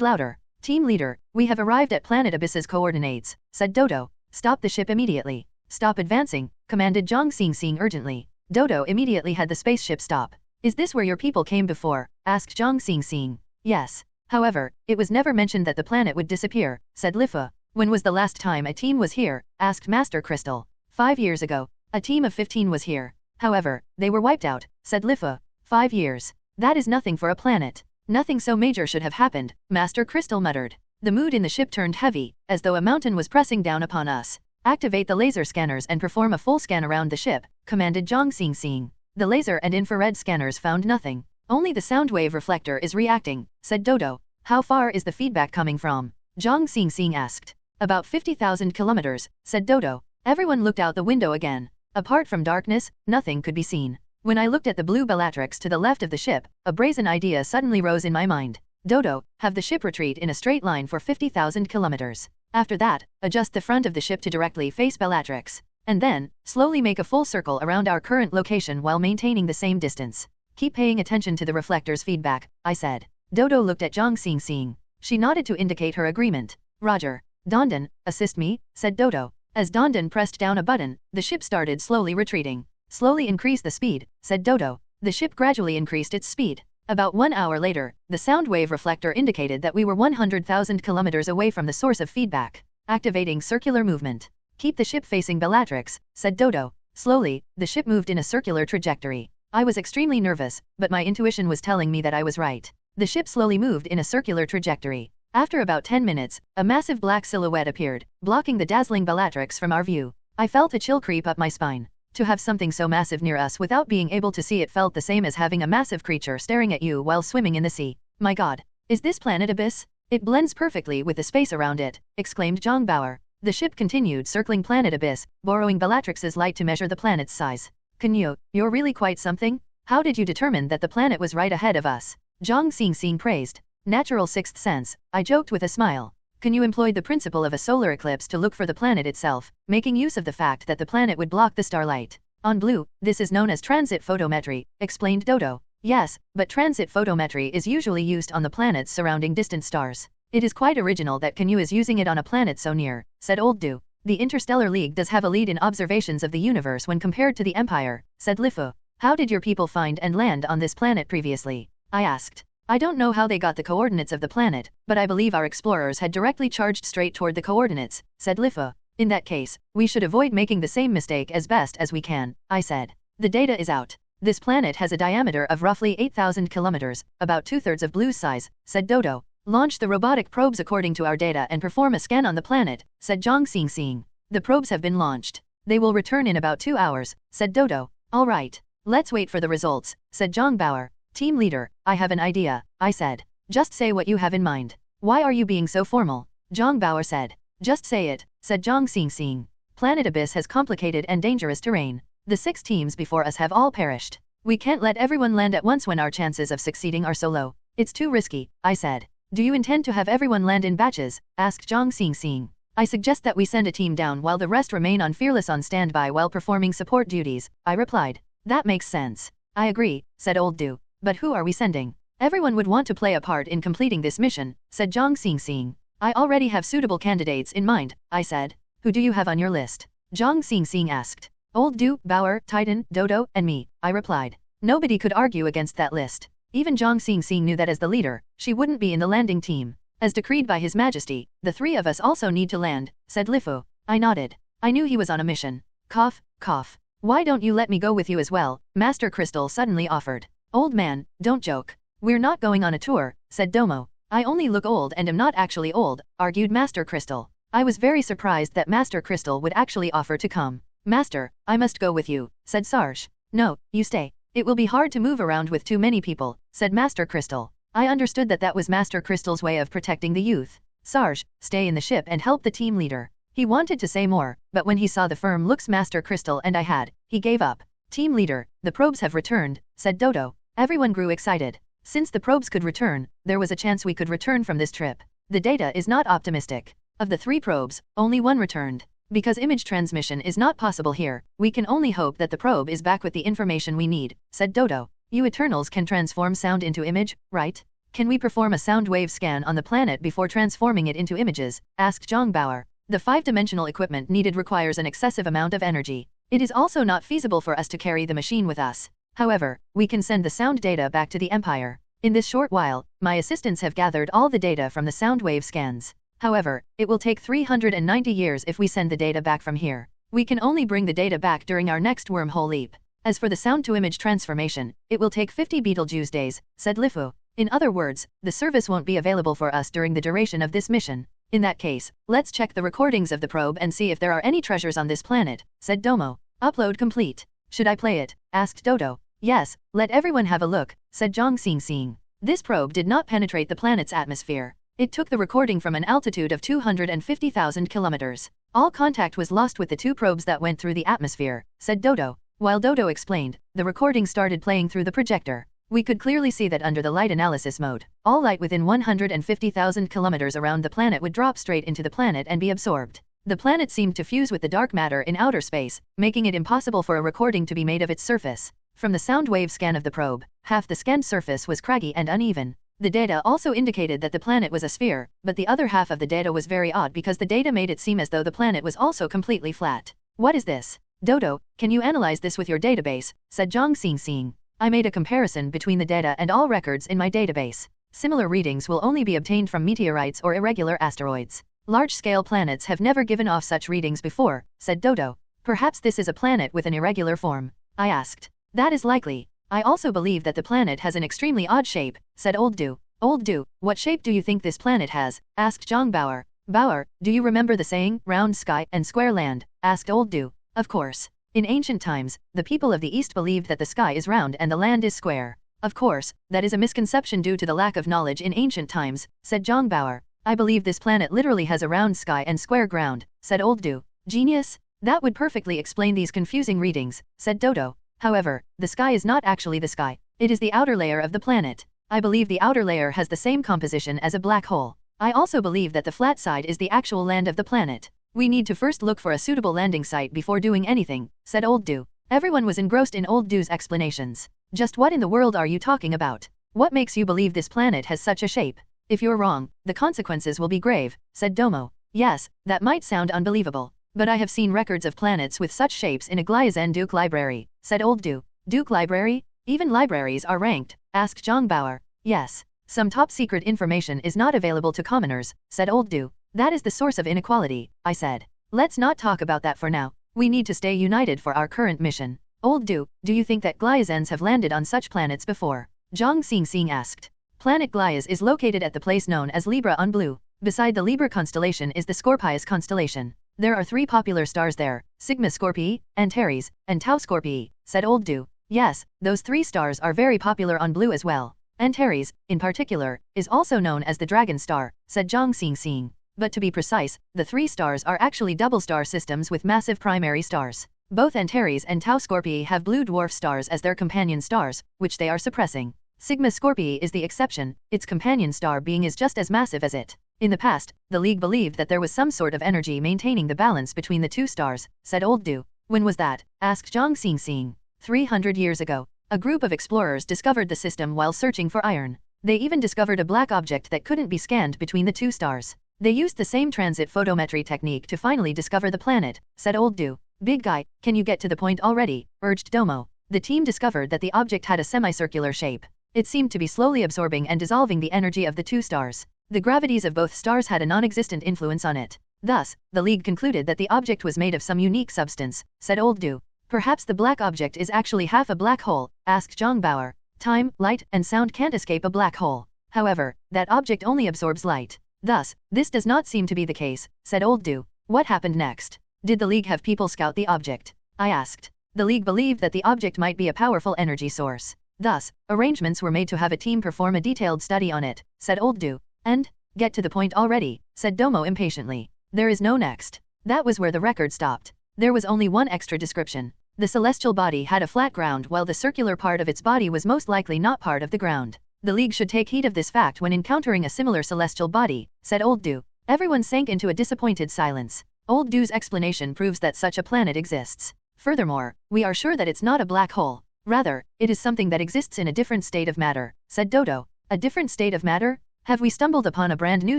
louder. Team leader, we have arrived at Planet Abyss's coordinates, said Dodo. Stop the ship immediately. Stop advancing, commanded Zhang Xingxing urgently. Dodo immediately had the spaceship stop. Is this where your people came before? Asked Zhang Xingxing. Yes. However, it was never mentioned that the planet would disappear, said Lifu. When was the last time a team was here? Asked Master Crystal. 5 years ago. A team of 15 was here. However, they were wiped out, said Lifu. 5 years. That is nothing for a planet. Nothing so major should have happened, Master Crystal muttered. The mood in the ship turned heavy, as though a mountain was pressing down upon us. Activate the laser scanners and perform a full scan around the ship, commanded Zhang Xingxing. The laser and infrared scanners found nothing. Only the sound wave reflector is reacting, said Dodo. How far is the feedback coming from? Zhang Xingxing asked. About 50,000 kilometers, said Dodo. Everyone looked out the window again. Apart from darkness, nothing could be seen. When I looked at the blue Bellatrix to the left of the ship, a brazen idea suddenly rose in my mind. Dodo, have the ship retreat in a straight line for 50,000 kilometers. After that, adjust the front of the ship to directly face Bellatrix. And then, slowly make a full circle around our current location while maintaining the same distance. Keep paying attention to the reflector's feedback, I said. Dodo looked at Zhang Xingxing. She nodded to indicate her agreement. Roger. Dondon, assist me, said Dodo. As Dondon pressed down a button, the ship started slowly retreating. Slowly increase the speed, said Dodo. The ship gradually increased its speed. About 1 hour later, the sound wave reflector indicated that we were 100,000 kilometers away from the source of feedback. Activating circular movement. Keep the ship facing Bellatrix, said Dodo. Slowly, the ship moved in a circular trajectory. I was extremely nervous, but my intuition was telling me that I was right. The ship slowly moved in a circular trajectory. After about 10 minutes, a massive black silhouette appeared, blocking the dazzling Bellatrix from our view. I felt a chill creep up my spine. To have something so massive near us without being able to see it felt the same as having a massive creature staring at you while swimming in the sea. My god. Is this planet Abyss? It blends perfectly with the space around it, exclaimed Zhang Bauer. The ship continued circling planet Abyss, borrowing Bellatrix's light to measure the planet's size. Canyue, you're really quite something? How did you determine that the planet was right ahead of us? Zhang Xingxing praised. Natural sixth sense, I joked with a smile. Canyue employed the principle of a solar eclipse to look for the planet itself, making use of the fact that the planet would block the starlight. On Blue, this is known as transit photometry, explained Dodo. Yes, but transit photometry is usually used on the planets surrounding distant stars. It is quite original that Canyue is using it on a planet so near, said Old Du. The Interstellar League does have a lead in observations of the universe when compared to the Empire, said Lifu. How did your people find and land on this planet previously? I asked. I don't know how they got the coordinates of the planet, but I believe our explorers had directly charged straight toward the coordinates, said Lifu. In that case, we should avoid making the same mistake as best as we can, I said. The data is out. This planet has a diameter of roughly 8,000 kilometers, about 2/3 of Blue's size, said Dodo. Launch the robotic probes according to our data and perform a scan on the planet, said Zhang Xingxing. The probes have been launched. They will return in about 2 hours, said Dodo. All right. Let's wait for the results, said Zhang Bauer. Team leader, I have an idea, I said. Just say what you have in mind. Why are you being so formal? Zhang Bauer said. Just say it, said Zhang Xingxing. Planet Abyss has complicated and dangerous terrain. The 6 teams before us have all perished. We can't let everyone land at once when our chances of succeeding are so low. It's too risky, I said. Do you intend to have everyone land in batches? Asked Zhang Xingxing. I suggest that we send a team down while the rest remain on fearless on standby while performing support duties, I replied. That makes sense. I agree, said Old Du. But who are we sending? Everyone would want to play a part in completing this mission, said Zhang Xingxing. I already have suitable candidates in mind, I said. Who do you have on your list? Zhang Xingxing asked. Old Du, Bauer, Titan, Dodo, and me, I replied. Nobody could argue against that list. Even Zhang Xingxing knew that as the leader, she wouldn't be in the landing team. As decreed by His Majesty, the 3 of us also need to land, said Lifu. I nodded. I knew he was on a mission. Cough, cough. Why don't you let me go with you as well? Master Crystal suddenly offered. Old man, don't joke. We're not going on a tour, said Domo. I only look old and am not actually old, argued Master Crystal. I was very surprised that Master Crystal would actually offer to come. Master, I must go with you, said Sarge. No, you stay. It will be hard to move around with too many people, said Master Crystal. I understood that that was Master Crystal's way of protecting the youth. Sarge, stay in the ship and help the team leader. He wanted to say more, but when he saw the firm looks Master Crystal and I had, he gave up. Team leader, the probes have returned, said Dodo. Everyone grew excited. Since the probes could return, there was a chance we could return from this trip. The data is not optimistic. Of the 3 probes, only 1 returned. Because image transmission is not possible here, we can only hope that the probe is back with the information we need, said Dodo. You Eternals can transform sound into image, right? Can we perform a sound wave scan on the planet before transforming it into images? Asked Zhang Bauer. The 5-dimensional equipment needed requires an excessive amount of energy. It is also not feasible for us to carry the machine with us. However, we can send the sound data back to the Empire. In this short while, my assistants have gathered all the data from the sound wave scans. However, it will take 390 years if we send the data back from here. We can only bring the data back during our next wormhole leap. As for the sound-to-image transformation, it will take 50 Betelgeuse days, said Lifu. In other words, the service won't be available for us during the duration of this mission. In that case, let's check the recordings of the probe and see if there are any treasures on this planet, said Domo. Upload complete. Should I play it? Asked Dodo. Yes, let everyone have a look, said Zhang Xing. This probe did not penetrate the planet's atmosphere. It took the recording from an altitude of 250,000 kilometers. All contact was lost with the two probes that went through the atmosphere, said Dodo. While Dodo explained, the recording started playing through the projector. We could clearly see that under the light analysis mode, all light within 150,000 kilometers around the planet would drop straight into the planet and be absorbed. The planet seemed to fuse with the dark matter in outer space, making it impossible for a recording to be made of its surface. From the sound wave scan of the probe, half the scanned surface was craggy and uneven. The data also indicated that the planet was a sphere, but the other half of the data was very odd because the data made it seem as though the planet was also completely flat. What is this? Dodo, can you analyze this with your database? Said Zhang Xing. I made a comparison between the data and all records in my database. Similar readings will only be obtained from meteorites or irregular asteroids. Large-scale planets have never given off such readings before, said Dodo. Perhaps this is a planet with an irregular form. I asked. That is likely. I also believe that the planet has an extremely odd shape, said Old Du. Old Du, what shape do you think this planet has? Asked Zhang Bauer. Bauer, do you remember the saying, round sky and square land? Asked Old Du. Of course. In ancient times, the people of the East believed that the sky is round and the land is square. Of course, that is a misconception due to the lack of knowledge in ancient times, said Zhang Bauer. I believe this planet literally has a round sky and square ground, said Old Du. Genius? That would perfectly explain these confusing readings, said Dodo. However, the sky is not actually the sky. It is the outer layer of the planet. I believe the outer layer has the same composition as a black hole. I also believe that the flat side is the actual land of the planet. We need to first look for a suitable landing site before doing anything, said Old Du. Everyone was engrossed in Old Du's explanations. Just what in the world are you talking about? What makes you believe this planet has such a shape? If you're wrong, the consequences will be grave, said Domo. Yes, that might sound unbelievable. But I have seen records of planets with such shapes in a Gliesen Duke library, said Old Du. Duke library? Even libraries are ranked, asked Zhang Bauer. Yes. Some top-secret information is not available to commoners, said Old Du. That is the source of inequality, I said. Let's not talk about that for now. We need to stay united for our current mission. Old Du, do you think that Gliesens have landed on such planets before? Zhang Xing asked. Planet Glies is located at the place known as Libra on Blue. Beside the Libra constellation is the Scorpius constellation. There are 3 popular stars there, Sigma Scorpii, Antares, and Tau Scorpii, said Old Du. Yes, those 3 stars are very popular on Blue as well. Antares, in particular, is also known as the Dragon Star, said Zhang Xing. But to be precise, the 3 stars are actually double star systems with massive primary stars. Both Antares and Tau Scorpii have blue dwarf stars as their companion stars, which they are suppressing. Sigma Scorpii is the exception, its companion star being is just as massive as it. In the past, the League believed that there was some sort of energy maintaining the balance between the 2 stars, said Old Du. When was that? Asked Zhang Xing. 300 years ago. A group of explorers discovered the system while searching for iron. They even discovered a black object that couldn't be scanned between the 2 stars. They used the same transit photometry technique to finally discover the planet, said Old Du. Big guy, can you get to the point already? Urged Domo. The team discovered that the object had a semicircular shape. It seemed to be slowly absorbing and dissolving the energy of the 2 stars. The gravities of both stars had a non-existent influence on it. Thus, the League concluded that the object was made of some unique substance, said Old Du. Perhaps the black object is actually half a black hole, asked Zhang Bauer. Time, light, and sound can't escape a black hole. However, that object only absorbs light. Thus, this does not seem to be the case, said Old Du. What happened next? Did the League have people scout the object? I asked. The League believed that the object might be a powerful energy source. Thus, arrangements were made to have a team perform a detailed study on it, said Old Du. And? Get to the point already, said Domo impatiently. There is no next. That was where the record stopped. There was only one extra description. The celestial body had a flat ground while the circular part of its body was most likely not part of the ground. The League should take heed of this fact when encountering a similar celestial body, said Old Du. Everyone sank into a disappointed silence. Old Du's explanation proves that such a planet exists. Furthermore, we are sure that it's not a black hole. Rather, it is something that exists in a different state of matter, said Dodo. A different state of matter? Have we stumbled upon a brand new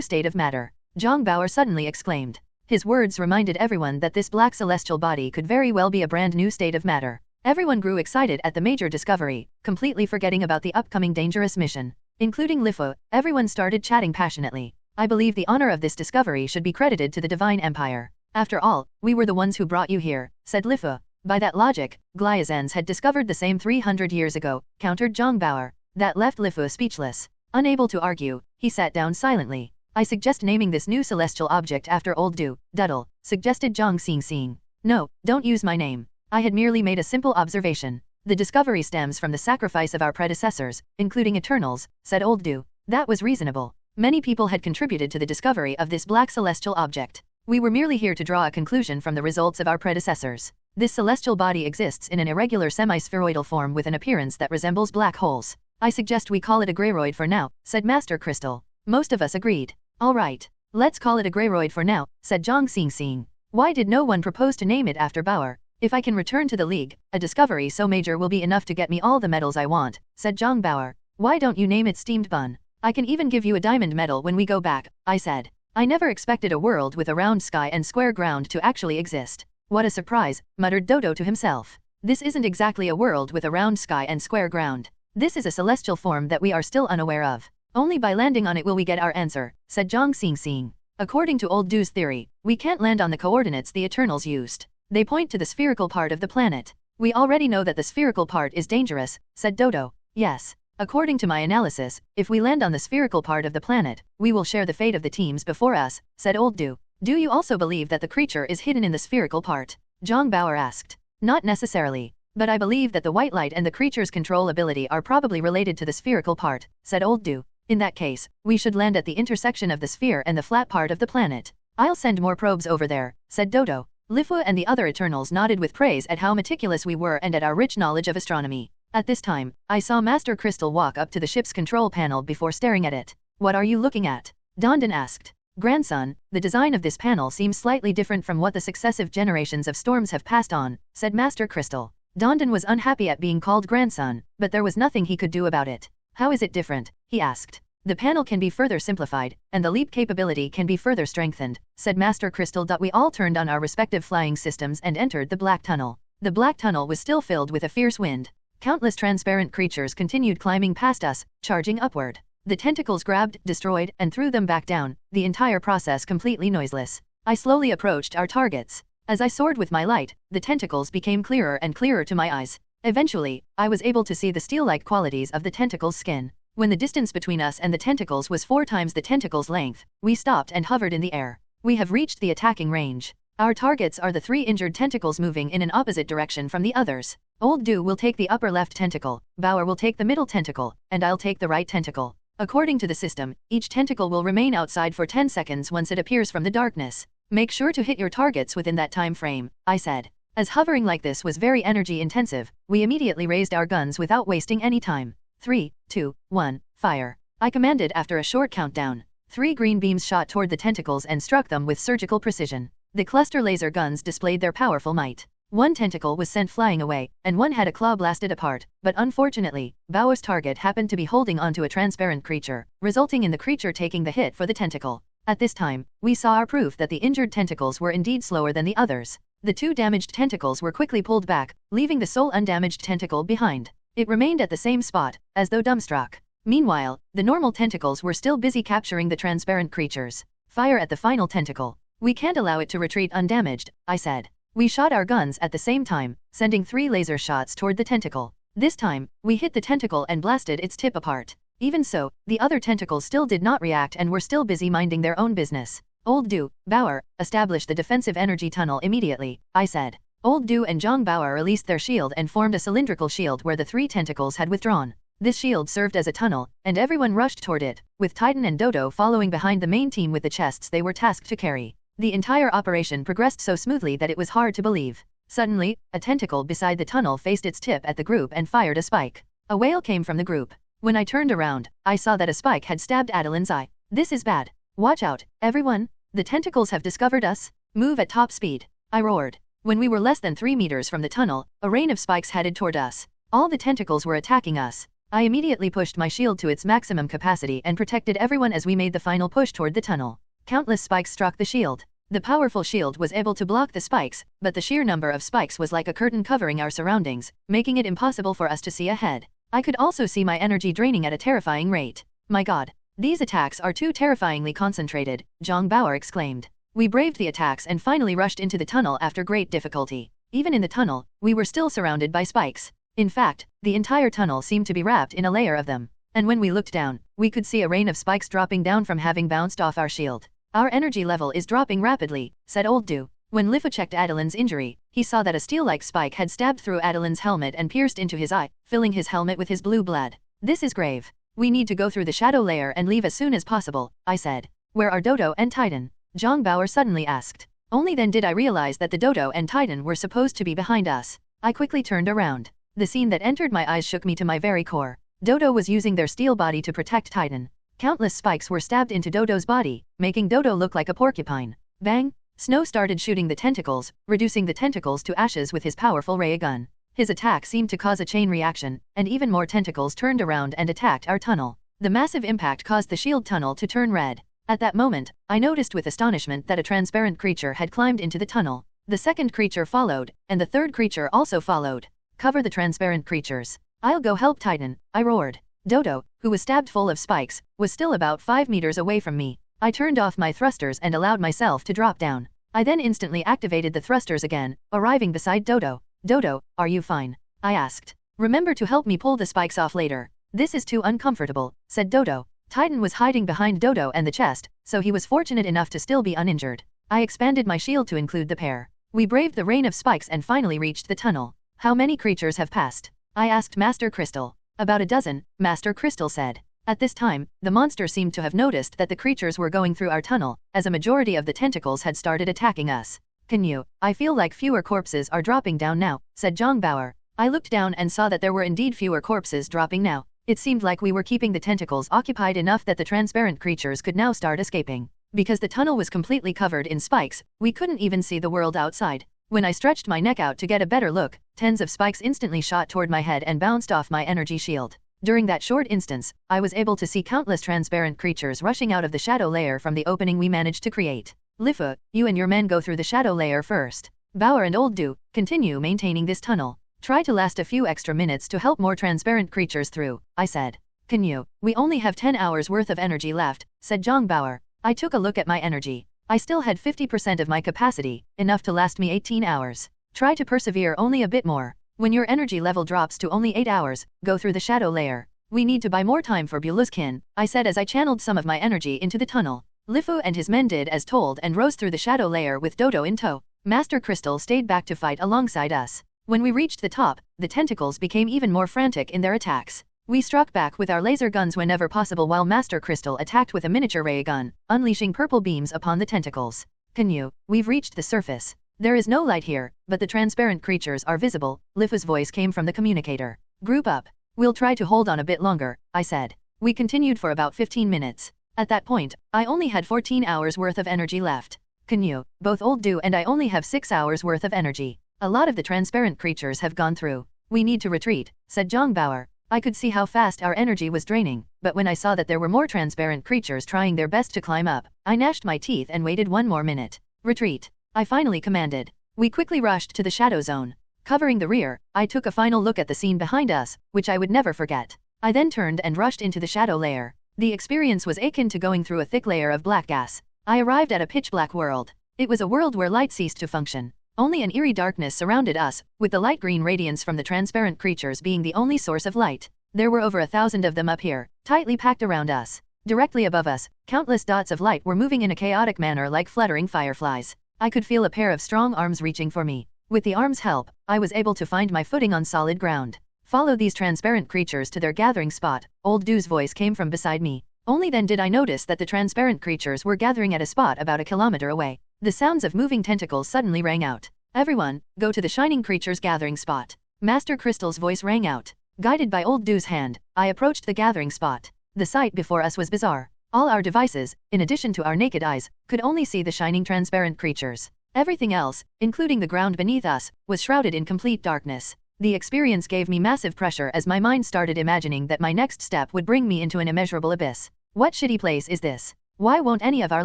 state of matter? Zhang Bauer suddenly exclaimed. His words reminded everyone that this black celestial body could very well be a brand new state of matter. Everyone grew excited at the major discovery, completely forgetting about the upcoming dangerous mission. Including Lifu, everyone started chatting passionately. I believe the honor of this discovery should be credited to the Divine Empire. After all, we were the ones who brought you here, said Lifu. By that logic, Gliesens had discovered the same 300 years ago, countered Zhang Bauer. That left Lifu speechless. Unable to argue, he sat down silently. I suggest naming this new celestial object after old Doodle, suggested Zhang Xingxing. No, don't use my name. I had merely made a simple observation. The discovery stems from the sacrifice of our predecessors, including Eternals, said Old Du. That was reasonable. Many people had contributed to the discovery of this black celestial object. We were merely here to draw a conclusion from the results of our predecessors. This celestial body exists in an irregular semi-spheroidal form with an appearance that resembles black holes. I suggest we call it a greyroid for now, said Master Crystal. Most of us agreed. All right. Let's call it a greyroid for now, said Zhang Xingxing. Why did no one propose to name it after Bauer? If I can return to the League, a discovery so major will be enough to get me all the medals I want, said Zhang Bauer. Why don't you name it Steamed Bun? I can even give you a diamond medal when we go back, I said. I never expected a world with a round sky and square ground to actually exist. What a surprise, muttered Dodo to himself. This isn't exactly a world with a round sky and square ground. This is a celestial form that we are still unaware of. Only by landing on it will we get our answer, said Zhang Xingxing. According to Old Du's theory, we can't land on the coordinates the Eternals used. They point to the spherical part of the planet. We already know that the spherical part is dangerous, said Dodo. Yes. According to my analysis, if we land on the spherical part of the planet, we will share the fate of the teams before us, said Old Du. Do you also believe that the creature is hidden in the spherical part? Zhang Bauer asked. Not necessarily. But I believe that the white light and the creature's control ability are probably related to the spherical part, said Old Du. In that case, we should land at the intersection of the sphere and the flat part of the planet. I'll send more probes over there, said Dodo. Lifu and the other Eternals nodded with praise at how meticulous we were and at our rich knowledge of astronomy. At this time, I saw Master Crystal walk up to the ship's control panel before staring at it. What are you looking at? Dondon asked. Grandson, the design of this panel seems slightly different from what the successive generations of storms have passed on, said Master Crystal. Dondon was unhappy at being called grandson, but there was nothing he could do about it. How is it different? He asked. The panel can be further simplified, and the leap capability can be further strengthened, said Master Crystal. We all turned on our respective flying systems and entered the black tunnel. The black tunnel was still filled with a fierce wind. Countless transparent creatures continued climbing past us, charging upward. The tentacles grabbed, destroyed, and threw them back down, the entire process completely noiseless. I slowly approached our targets. As I soared with my light, the tentacles became clearer and clearer to my eyes. Eventually, I was able to see the steel-like qualities of the tentacle's skin. When the distance between us and the tentacles was 4 times the tentacle's length, we stopped and hovered in the air. We have reached the attacking range. Our targets are the 3 injured tentacles moving in an opposite direction from the others. Old Du will take the upper left tentacle, Bauer will take the middle tentacle, and I'll take the right tentacle. According to the system, each tentacle will remain outside for 10 seconds once it appears from the darkness. Make sure to hit your targets within that time frame, I said. As hovering like this was very energy intensive, we immediately raised our guns without wasting any time. 3, 2, 1, fire. I commanded after a short countdown. 3 green beams shot toward the tentacles and struck them with surgical precision. The cluster laser guns displayed their powerful might. 1 tentacle was sent flying away, and 1 had a claw blasted apart, but unfortunately, Bauer's target happened to be holding onto a transparent creature, resulting in the creature taking the hit for the tentacle. At this time, we saw our proof that the injured tentacles were indeed slower than the others. The 2 damaged tentacles were quickly pulled back, leaving the sole undamaged tentacle behind. It remained at the same spot, as though dumbstruck. Meanwhile, the normal tentacles were still busy capturing the transparent creatures. Fire at the final tentacle. We can't allow it to retreat undamaged, I said. We shot our guns at the same time, sending 3 laser shots toward the tentacle. This time, we hit the tentacle and blasted its tip apart. Even so, the other tentacles still did not react and were still busy minding their own business. Old Du, Bauer, establish the defensive energy tunnel immediately, I said. Old Du and Zhang Bauer released their shield and formed a cylindrical shield where the 3 tentacles had withdrawn. This shield served as a tunnel, and everyone rushed toward it, with Titan and Dodo following behind the main team with the chests they were tasked to carry. The entire operation progressed so smoothly that it was hard to believe. Suddenly, a tentacle beside the tunnel faced its tip at the group and fired a spike. A wail came from the group. When I turned around, I saw that a spike had stabbed Adeline's eye. This is bad. Watch out, everyone. The tentacles have discovered us. Move at top speed. I roared. When we were less than 3 meters from the tunnel, a rain of spikes headed toward us. All the tentacles were attacking us. I immediately pushed my shield to its maximum capacity and protected everyone as we made the final push toward the tunnel. Countless spikes struck the shield. The powerful shield was able to block the spikes, but the sheer number of spikes was like a curtain covering our surroundings, making it impossible for us to see ahead. I could also see my energy draining at a terrifying rate. My god. These attacks are too terrifyingly concentrated, Zhang Bauer exclaimed. We braved the attacks and finally rushed into the tunnel after great difficulty. Even in the tunnel, we were still surrounded by spikes. In fact, the entire tunnel seemed to be wrapped in a layer of them. And when we looked down, we could see a rain of spikes dropping down from having bounced off our shield. Our energy level is dropping rapidly, said Old Du. When Lifu checked Adeline's injury, he saw that a steel-like spike had stabbed through Adeline's helmet and pierced into his eye, filling his helmet with his blue blood. This is grave. We need to go through the shadow layer and leave as soon as possible, I said. Where are Dodo and Titan? Zhang Bauer suddenly asked. Only then did I realize that the Dodo and Titan were supposed to be behind us. I quickly turned around. The scene that entered my eyes shook me to my very core. Dodo was using their steel body to protect Titan. Countless spikes were stabbed into Dodo's body, making Dodo look like a porcupine. Bang! Snow started shooting the tentacles, reducing the tentacles to ashes with his powerful ray gun. His attack seemed to cause a chain reaction, and even more tentacles turned around and attacked our tunnel. The massive impact caused the shield tunnel to turn red. At that moment, I noticed with astonishment that a transparent creature had climbed into the tunnel. The second creature followed, and the third creature also followed. Cover the transparent creatures. I'll go help Titan, I roared. Dodo, who was stabbed full of spikes, was still about 5 meters away from me. I turned off my thrusters and allowed myself to drop down. I then instantly activated the thrusters again, arriving beside Dodo. Dodo, are you fine? I asked. Remember to help me pull the spikes off later. This is too uncomfortable, said Dodo. Titan was hiding behind Dodo and the chest, so he was fortunate enough to still be uninjured. I expanded my shield to include the pair. We braved the rain of spikes and finally reached the tunnel. How many creatures have passed? I asked Master Crystal. About a dozen, Master Crystal said. At this time, the monster seemed to have noticed that the creatures were going through our tunnel, as a majority of the tentacles had started attacking us. Canyue, I feel like fewer corpses are dropping down now, said Zhang Bauer. I looked down and saw that there were indeed fewer corpses dropping now. It seemed like we were keeping the tentacles occupied enough that the transparent creatures could now start escaping. Because the tunnel was completely covered in spikes, we couldn't even see the world outside. When I stretched my neck out to get a better look, tens of spikes instantly shot toward my head and bounced off my energy shield. During that short instance, I was able to see countless transparent creatures rushing out of the shadow layer from the opening we managed to create. Lifu, you and your men go through the shadow layer first. Bauer and Old Du, continue maintaining this tunnel. Try to last a few extra minutes to help more transparent creatures through, I said. Canyue, we only have 10 hours worth of energy left, said Zhang Bauer. I took a look at my energy. I still had 50% of my capacity, enough to last me 18 hours. Try to persevere only a bit more. When your energy level drops to only 8 hours, go through the shadow layer. We need to buy more time for Buluskin, I said as I channeled some of my energy into the tunnel. Lifu and his men did as told and rose through the shadow layer with Dodo in tow. Master Crystal stayed back to fight alongside us. When we reached the top, the tentacles became even more frantic in their attacks. We struck back with our laser guns whenever possible while Master Crystal attacked with a miniature ray gun, unleashing purple beams upon the tentacles. Canyue, we've reached the surface. There is no light here, but the transparent creatures are visible, Lifu's voice came from the communicator. Group up. We'll try to hold on a bit longer, I said. We continued for about 15 minutes. At that point, I only had 14 hours worth of energy left. Canyue, both Old Du and I only have 6 hours worth of energy. A lot of the transparent creatures have gone through. We need to retreat, said Zhang Bauer. I could see how fast our energy was draining, but when I saw that there were more transparent creatures trying their best to climb up, I gnashed my teeth and waited one more minute. Retreat. I finally commanded. We quickly rushed to the shadow zone. Covering the rear, I took a final look at the scene behind us, which I would never forget. I then turned and rushed into the shadow layer. The experience was akin to going through a thick layer of black gas. I arrived at a pitch-black world. It was a world where light ceased to function. Only an eerie darkness surrounded us, with the light green radiance from the transparent creatures being the only source of light. There were over 1,000 of them up here, tightly packed around us. Directly above us, countless dots of light were moving in a chaotic manner like fluttering fireflies. I could feel a pair of strong arms reaching for me. With the arms' help, I was able to find my footing on solid ground. Follow these transparent creatures to their gathering spot, Old Du's voice came from beside me. Only then did I notice that the transparent creatures were gathering at a spot about a kilometer away. The sounds of moving tentacles suddenly rang out. Everyone, go to the shining creatures gathering spot. Master Crystal's voice rang out. Guided by Old Du's hand, I approached the gathering spot. The sight before us was bizarre. All our devices, in addition to our naked eyes, could only see the shining transparent creatures. Everything else, including the ground beneath us, was shrouded in complete darkness. The experience gave me massive pressure as my mind started imagining that my next step would bring me into an immeasurable abyss. What shitty place is this? Why won't any of our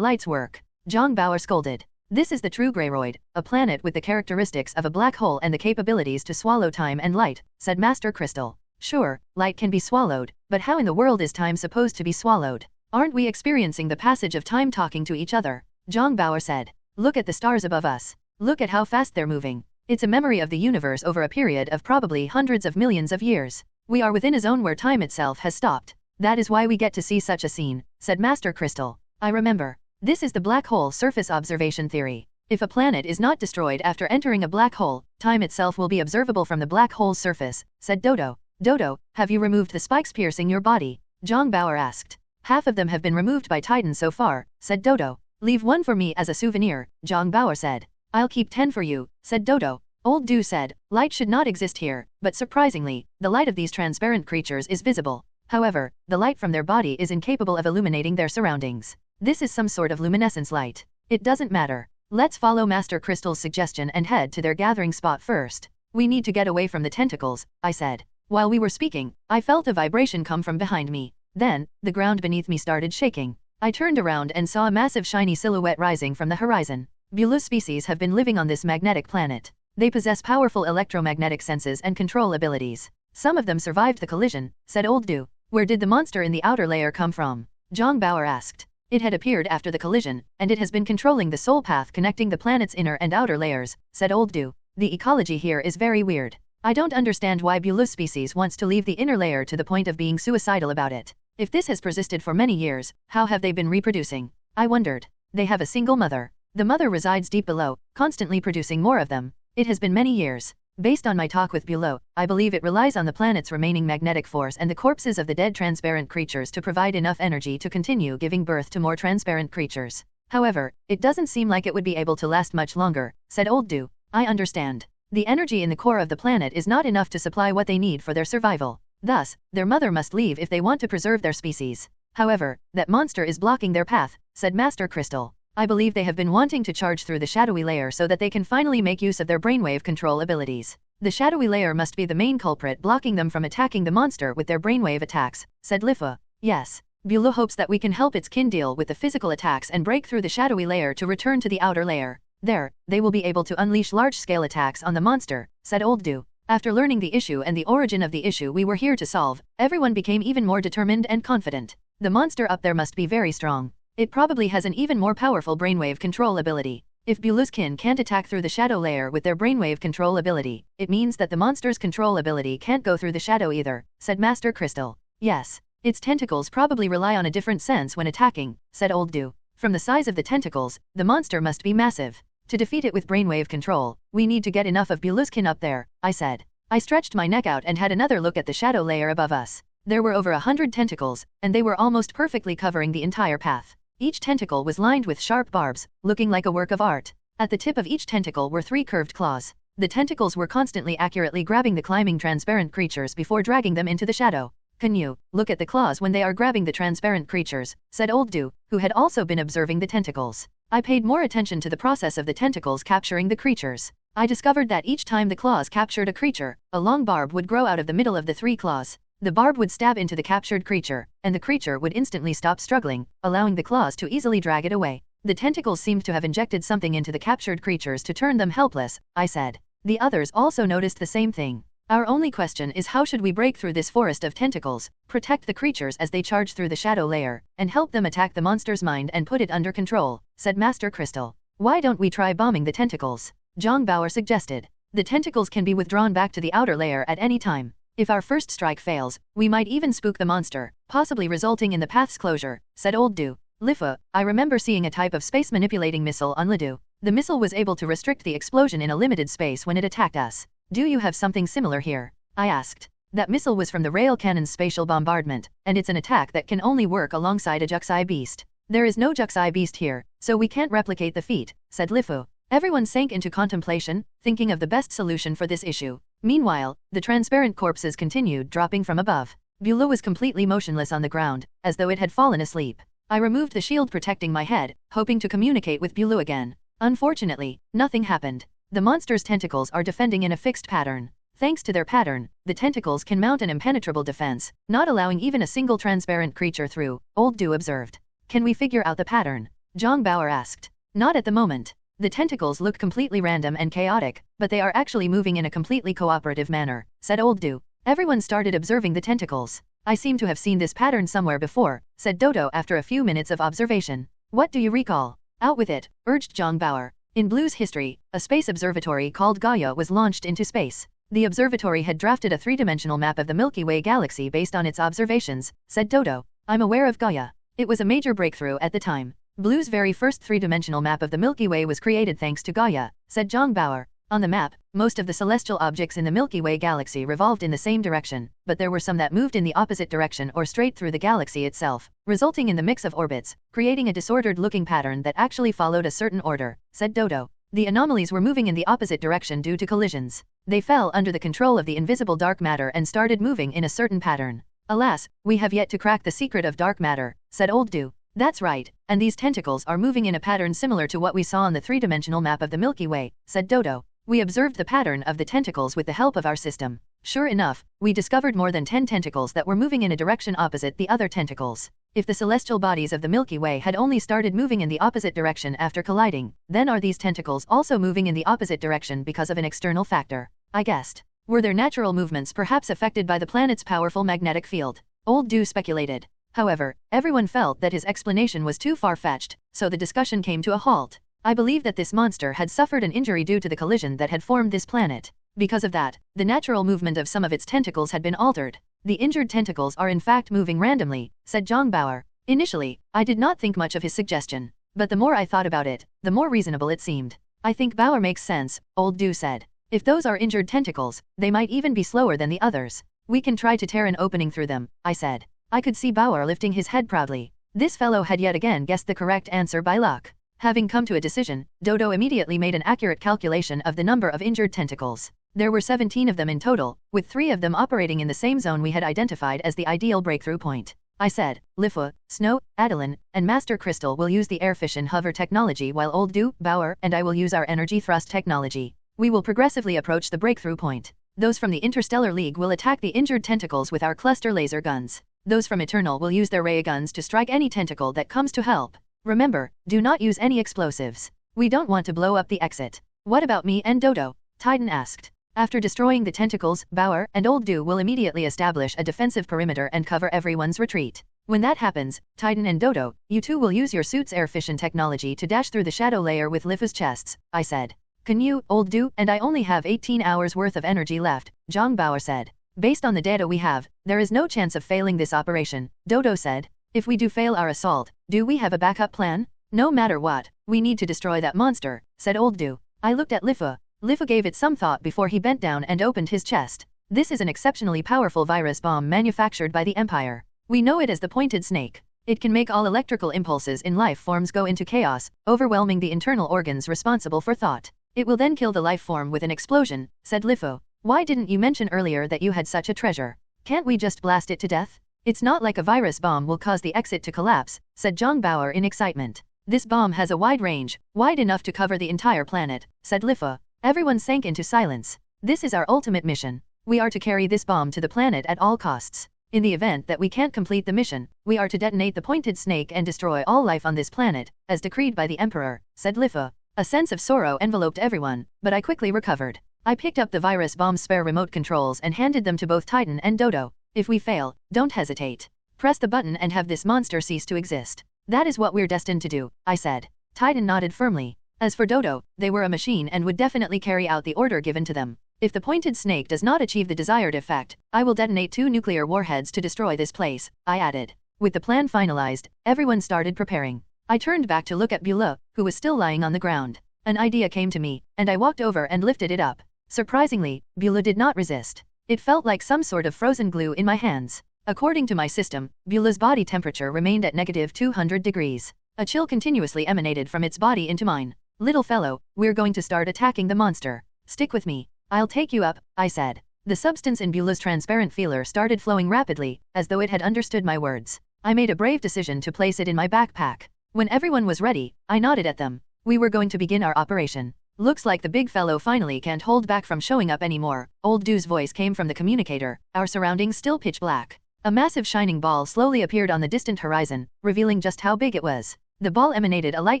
lights work? Zhang Bauer scolded. This is the true Greyroid, a planet with the characteristics of a black hole and the capabilities to swallow time and light, said Master Crystal. Sure, light can be swallowed, but how in the world is time supposed to be swallowed? Aren't we experiencing the passage of time talking to each other? Zhang Bauer said. Look at the stars above us. Look at how fast they're moving. It's a memory of the universe over a period of probably hundreds of millions of years. We are within a zone where time itself has stopped. That is why we get to see such a scene, said Master Crystal. I remember. This is the black hole surface observation theory. If a planet is not destroyed after entering a black hole, time itself will be observable from the black hole's surface, said Dodo. Dodo, have you removed the spikes piercing your body? Zhang Bauer asked. Half of them have been removed by Titan so far, said Dodo. Leave one for me as a souvenir, Zhang Bauer said. I'll keep 10 for you, said Dodo. Old Du said, light should not exist here, but surprisingly, the light of these transparent creatures is visible. However, the light from their body is incapable of illuminating their surroundings. This is some sort of luminescence light. It doesn't matter. Let's follow Master Crystal's suggestion and head to their gathering spot first. We need to get away from the tentacles, I said. While we were speaking, I felt a vibration come from behind me. Then, the ground beneath me started shaking. I turned around and saw a massive shiny silhouette rising from the horizon. Bulus species have been living on this magnetic planet. They possess powerful electromagnetic senses and control abilities. Some of them survived the collision, said Old Du. Where did the monster in the outer layer come from? Zhang Bauer asked. It had appeared after the collision, and it has been controlling the soul path connecting the planet's inner and outer layers, said Old Du. The ecology here is very weird. I don't understand why Bulus species wants to leave the inner layer to the point of being suicidal about it. If this has persisted for many years, how have they been reproducing? I wondered. They have a single mother. The mother resides deep below, constantly producing more of them. It has been many years. Based on my talk with Bulow, I believe it relies on the planet's remaining magnetic force and the corpses of the dead transparent creatures to provide enough energy to continue giving birth to more transparent creatures. However, it doesn't seem like it would be able to last much longer, said Old Du. I understand. The energy in the core of the planet is not enough to supply what they need for their survival. Thus, their mother must leave if they want to preserve their species. However, that monster is blocking their path, said Master Crystal. I believe they have been wanting to charge through the shadowy layer so that they can finally make use of their brainwave control abilities. The shadowy layer must be the main culprit blocking them from attacking the monster with their brainwave attacks, said Lifa. Yes. Bulow hopes that we can help its kin deal with the physical attacks and break through the shadowy layer to return to the outer layer. There, they will be able to unleash large-scale attacks on the monster, said Old Du. After learning the issue and the origin of the issue we were here to solve, everyone became even more determined and confident. The monster up there must be very strong. It probably has an even more powerful brainwave control ability. If Bulus kin can't attack through the shadow layer with their brainwave control ability, it means that the monster's control ability can't go through the shadow either, said Master Crystal. Yes. Its tentacles probably rely on a different sense when attacking, said Old Du. From the size of the tentacles, the monster must be massive. To defeat it with brainwave control, we need to get enough of Bulus kin up there, I said. I stretched my neck out and had another look at the shadow layer above us. There were over 100 tentacles, and they were almost perfectly covering the entire path. Each tentacle was lined with sharp barbs, looking like a work of art. At the tip of each tentacle were 3 curved claws. The tentacles were constantly accurately grabbing the climbing transparent creatures before dragging them into the shadow. Canyue, look at the claws when they are grabbing the transparent creatures, said Old Du, who had also been observing the tentacles. I paid more attention to the process of the tentacles capturing the creatures. I discovered that each time the claws captured a creature, a long barb would grow out of the middle of the 3 claws. The barb would stab into the captured creature, and the creature would instantly stop struggling, allowing the claws to easily drag it away. The tentacles seemed to have injected something into the captured creatures to turn them helpless, I said. The others also noticed the same thing. Our only question is how should we break through this forest of tentacles, protect the creatures as they charge through the shadow layer, and help them attack the monster's mind and put it under control, said Master Crystal. Why don't we try bombing the tentacles? Zhang Bauer suggested. The tentacles can be withdrawn back to the outer layer at any time. If our first strike fails, we might even spook the monster, possibly resulting in the path's closure, said Old Du. Lifa, I remember seeing a type of space-manipulating missile on Lidu. The missile was able to restrict the explosion in a limited space when it attacked us. Do you have something similar here? I asked. That missile was from the rail cannon's spatial bombardment, and it's an attack that can only work alongside a Juxi beast. There is no Juxi beast here, so we can't replicate the feat, said Lifu. Everyone sank into contemplation, thinking of the best solution for this issue. Meanwhile, the transparent corpses continued dropping from above. Beulah was completely motionless on the ground, as though it had fallen asleep. I removed the shield protecting my head, hoping to communicate with Beulah again. Unfortunately, nothing happened. The monster's tentacles are defending in a fixed pattern. Thanks to their pattern, the tentacles can mount an impenetrable defense, not allowing even a single transparent creature through, Old Du observed. Can we figure out the pattern? Zhang Bauer asked. Not at the moment. The tentacles look completely random and chaotic, but they are actually moving in a completely cooperative manner, said Old Do. Everyone started observing the tentacles. I seem to have seen this pattern somewhere before, said Dodo after a few minutes of observation. What do you recall? Out with it, urged Zhang Bauer. In Blue's history, a space observatory called Gaia was launched into space. The observatory had drafted a three-dimensional map of the Milky Way galaxy based on its observations, said Dodo. I'm aware of Gaia. It was a major breakthrough at the time. Blue's very first three-dimensional map of the Milky Way was created thanks to Gaia, said Zhang Bauer. On the map, most of the celestial objects in the Milky Way galaxy revolved in the same direction, but there were some that moved in the opposite direction or straight through the galaxy itself, resulting in the mix of orbits, creating a disordered-looking pattern that actually followed a certain order, said Dodo. The anomalies were moving in the opposite direction due to collisions. They fell under the control of the invisible dark matter and started moving in a certain pattern. Alas, we have yet to crack the secret of dark matter, said Old Do. That's right, and these tentacles are moving in a pattern similar to what we saw on the three-dimensional map of the Milky Way, said Dodo. We observed the pattern of the tentacles with the help of our system. Sure enough, we discovered more than 10 tentacles that were moving in a direction opposite the other tentacles. If the celestial bodies of the Milky Way had only started moving in the opposite direction after colliding, then are these tentacles also moving in the opposite direction because of an external factor? I guessed. Were their natural movements perhaps affected by the planet's powerful magnetic field? Old Do speculated. However, everyone felt that his explanation was too far-fetched, so the discussion came to a halt. I believe that this monster had suffered an injury due to the collision that had formed this planet. Because of that, the natural movement of some of its tentacles had been altered. The injured tentacles are in fact moving randomly, said Zhang Bauer. Initially, I did not think much of his suggestion, but the more I thought about it, the more reasonable it seemed. I think Bauer makes sense, Old Do said. If those are injured tentacles, they might even be slower than the others. We can try to tear an opening through them, I said. I could see Bauer lifting his head proudly. This fellow had yet again guessed the correct answer by luck. Having come to a decision, Dodo immediately made an accurate calculation of the number of injured tentacles. There were 17 of them in total, with 3 of them operating in the same zone we had identified as the ideal breakthrough point. I said, Lifu, Snow, Adeline, and Master Crystal will use the air fission hover technology while Old Do, Bauer, and I will use our energy thrust technology. We will progressively approach the breakthrough point. Those from the Interstellar League will attack the injured tentacles with our cluster laser guns. Those from Eternal will use their ray guns to strike any tentacle that comes to help. Remember, do not use any explosives. We don't want to blow up the exit. What about me and Dodo? Titan asked. After destroying the tentacles, Bauer and Old Do will immediately establish a defensive perimeter and cover everyone's retreat. When that happens, Titan and Dodo, you two will use your suit's air fission technology to dash through the shadow layer with Lifu's chests, I said. Canyue, Old Do, and I only have 18 hours worth of energy left, Zhang Bauer said. Based on the data we have, there is no chance of failing this operation, Dodo said. If we do fail our assault, do we have a backup plan? No matter what, we need to destroy that monster, said Old Do. I looked at Lifu. Lifu gave it some thought before he bent down and opened his chest. This is an exceptionally powerful virus bomb manufactured by the Empire. We know it as the pointed snake. It can make all electrical impulses in life forms go into chaos, overwhelming the internal organs responsible for thought. It will then kill the life form with an explosion, said Lifu. Why didn't you mention earlier that you had such a treasure? Can't we just blast it to death? It's not like a virus bomb will cause the exit to collapse, said Zhang Bauer in excitement. This bomb has a wide range, wide enough to cover the entire planet, said Lifu. Everyone sank into silence. This is our ultimate mission. We are to carry this bomb to the planet at all costs. In the event that we can't complete the mission, we are to detonate the pointed snake and destroy all life on this planet, as decreed by the Emperor, said Lifu. A sense of sorrow enveloped everyone, but I quickly recovered. I picked up the virus bomb's spare remote controls and handed them to both Titan and Dodo. If we fail, don't hesitate. Press the button and have this monster cease to exist. That is what we're destined to do, I said. Titan nodded firmly. As for Dodo, they were a machine and would definitely carry out the order given to them. If the pointed snake does not achieve the desired effect, I will detonate 2 nuclear warheads to destroy this place, I added. With the plan finalized, everyone started preparing. I turned back to look at Beulah, who was still lying on the ground. An idea came to me, and I walked over and lifted it up. Surprisingly, Beulah did not resist. It felt like some sort of frozen glue in my hands. According to my system, Beulah's body temperature remained at -200 degrees. A chill continuously emanated from its body into mine. Little fellow, we're going to start attacking the monster. Stick with me. I'll take you up, I said. The substance in Beulah's transparent feeler started flowing rapidly, as though it had understood my words. I made a brave decision to place it in my backpack. When everyone was ready, I nodded at them. We were going to begin our operation. Looks like the big fellow finally can't hold back from showing up anymore. Old Do's voice came from the communicator, our surroundings still pitch black. A massive shining ball slowly appeared on the distant horizon, revealing just how big it was. The ball emanated a light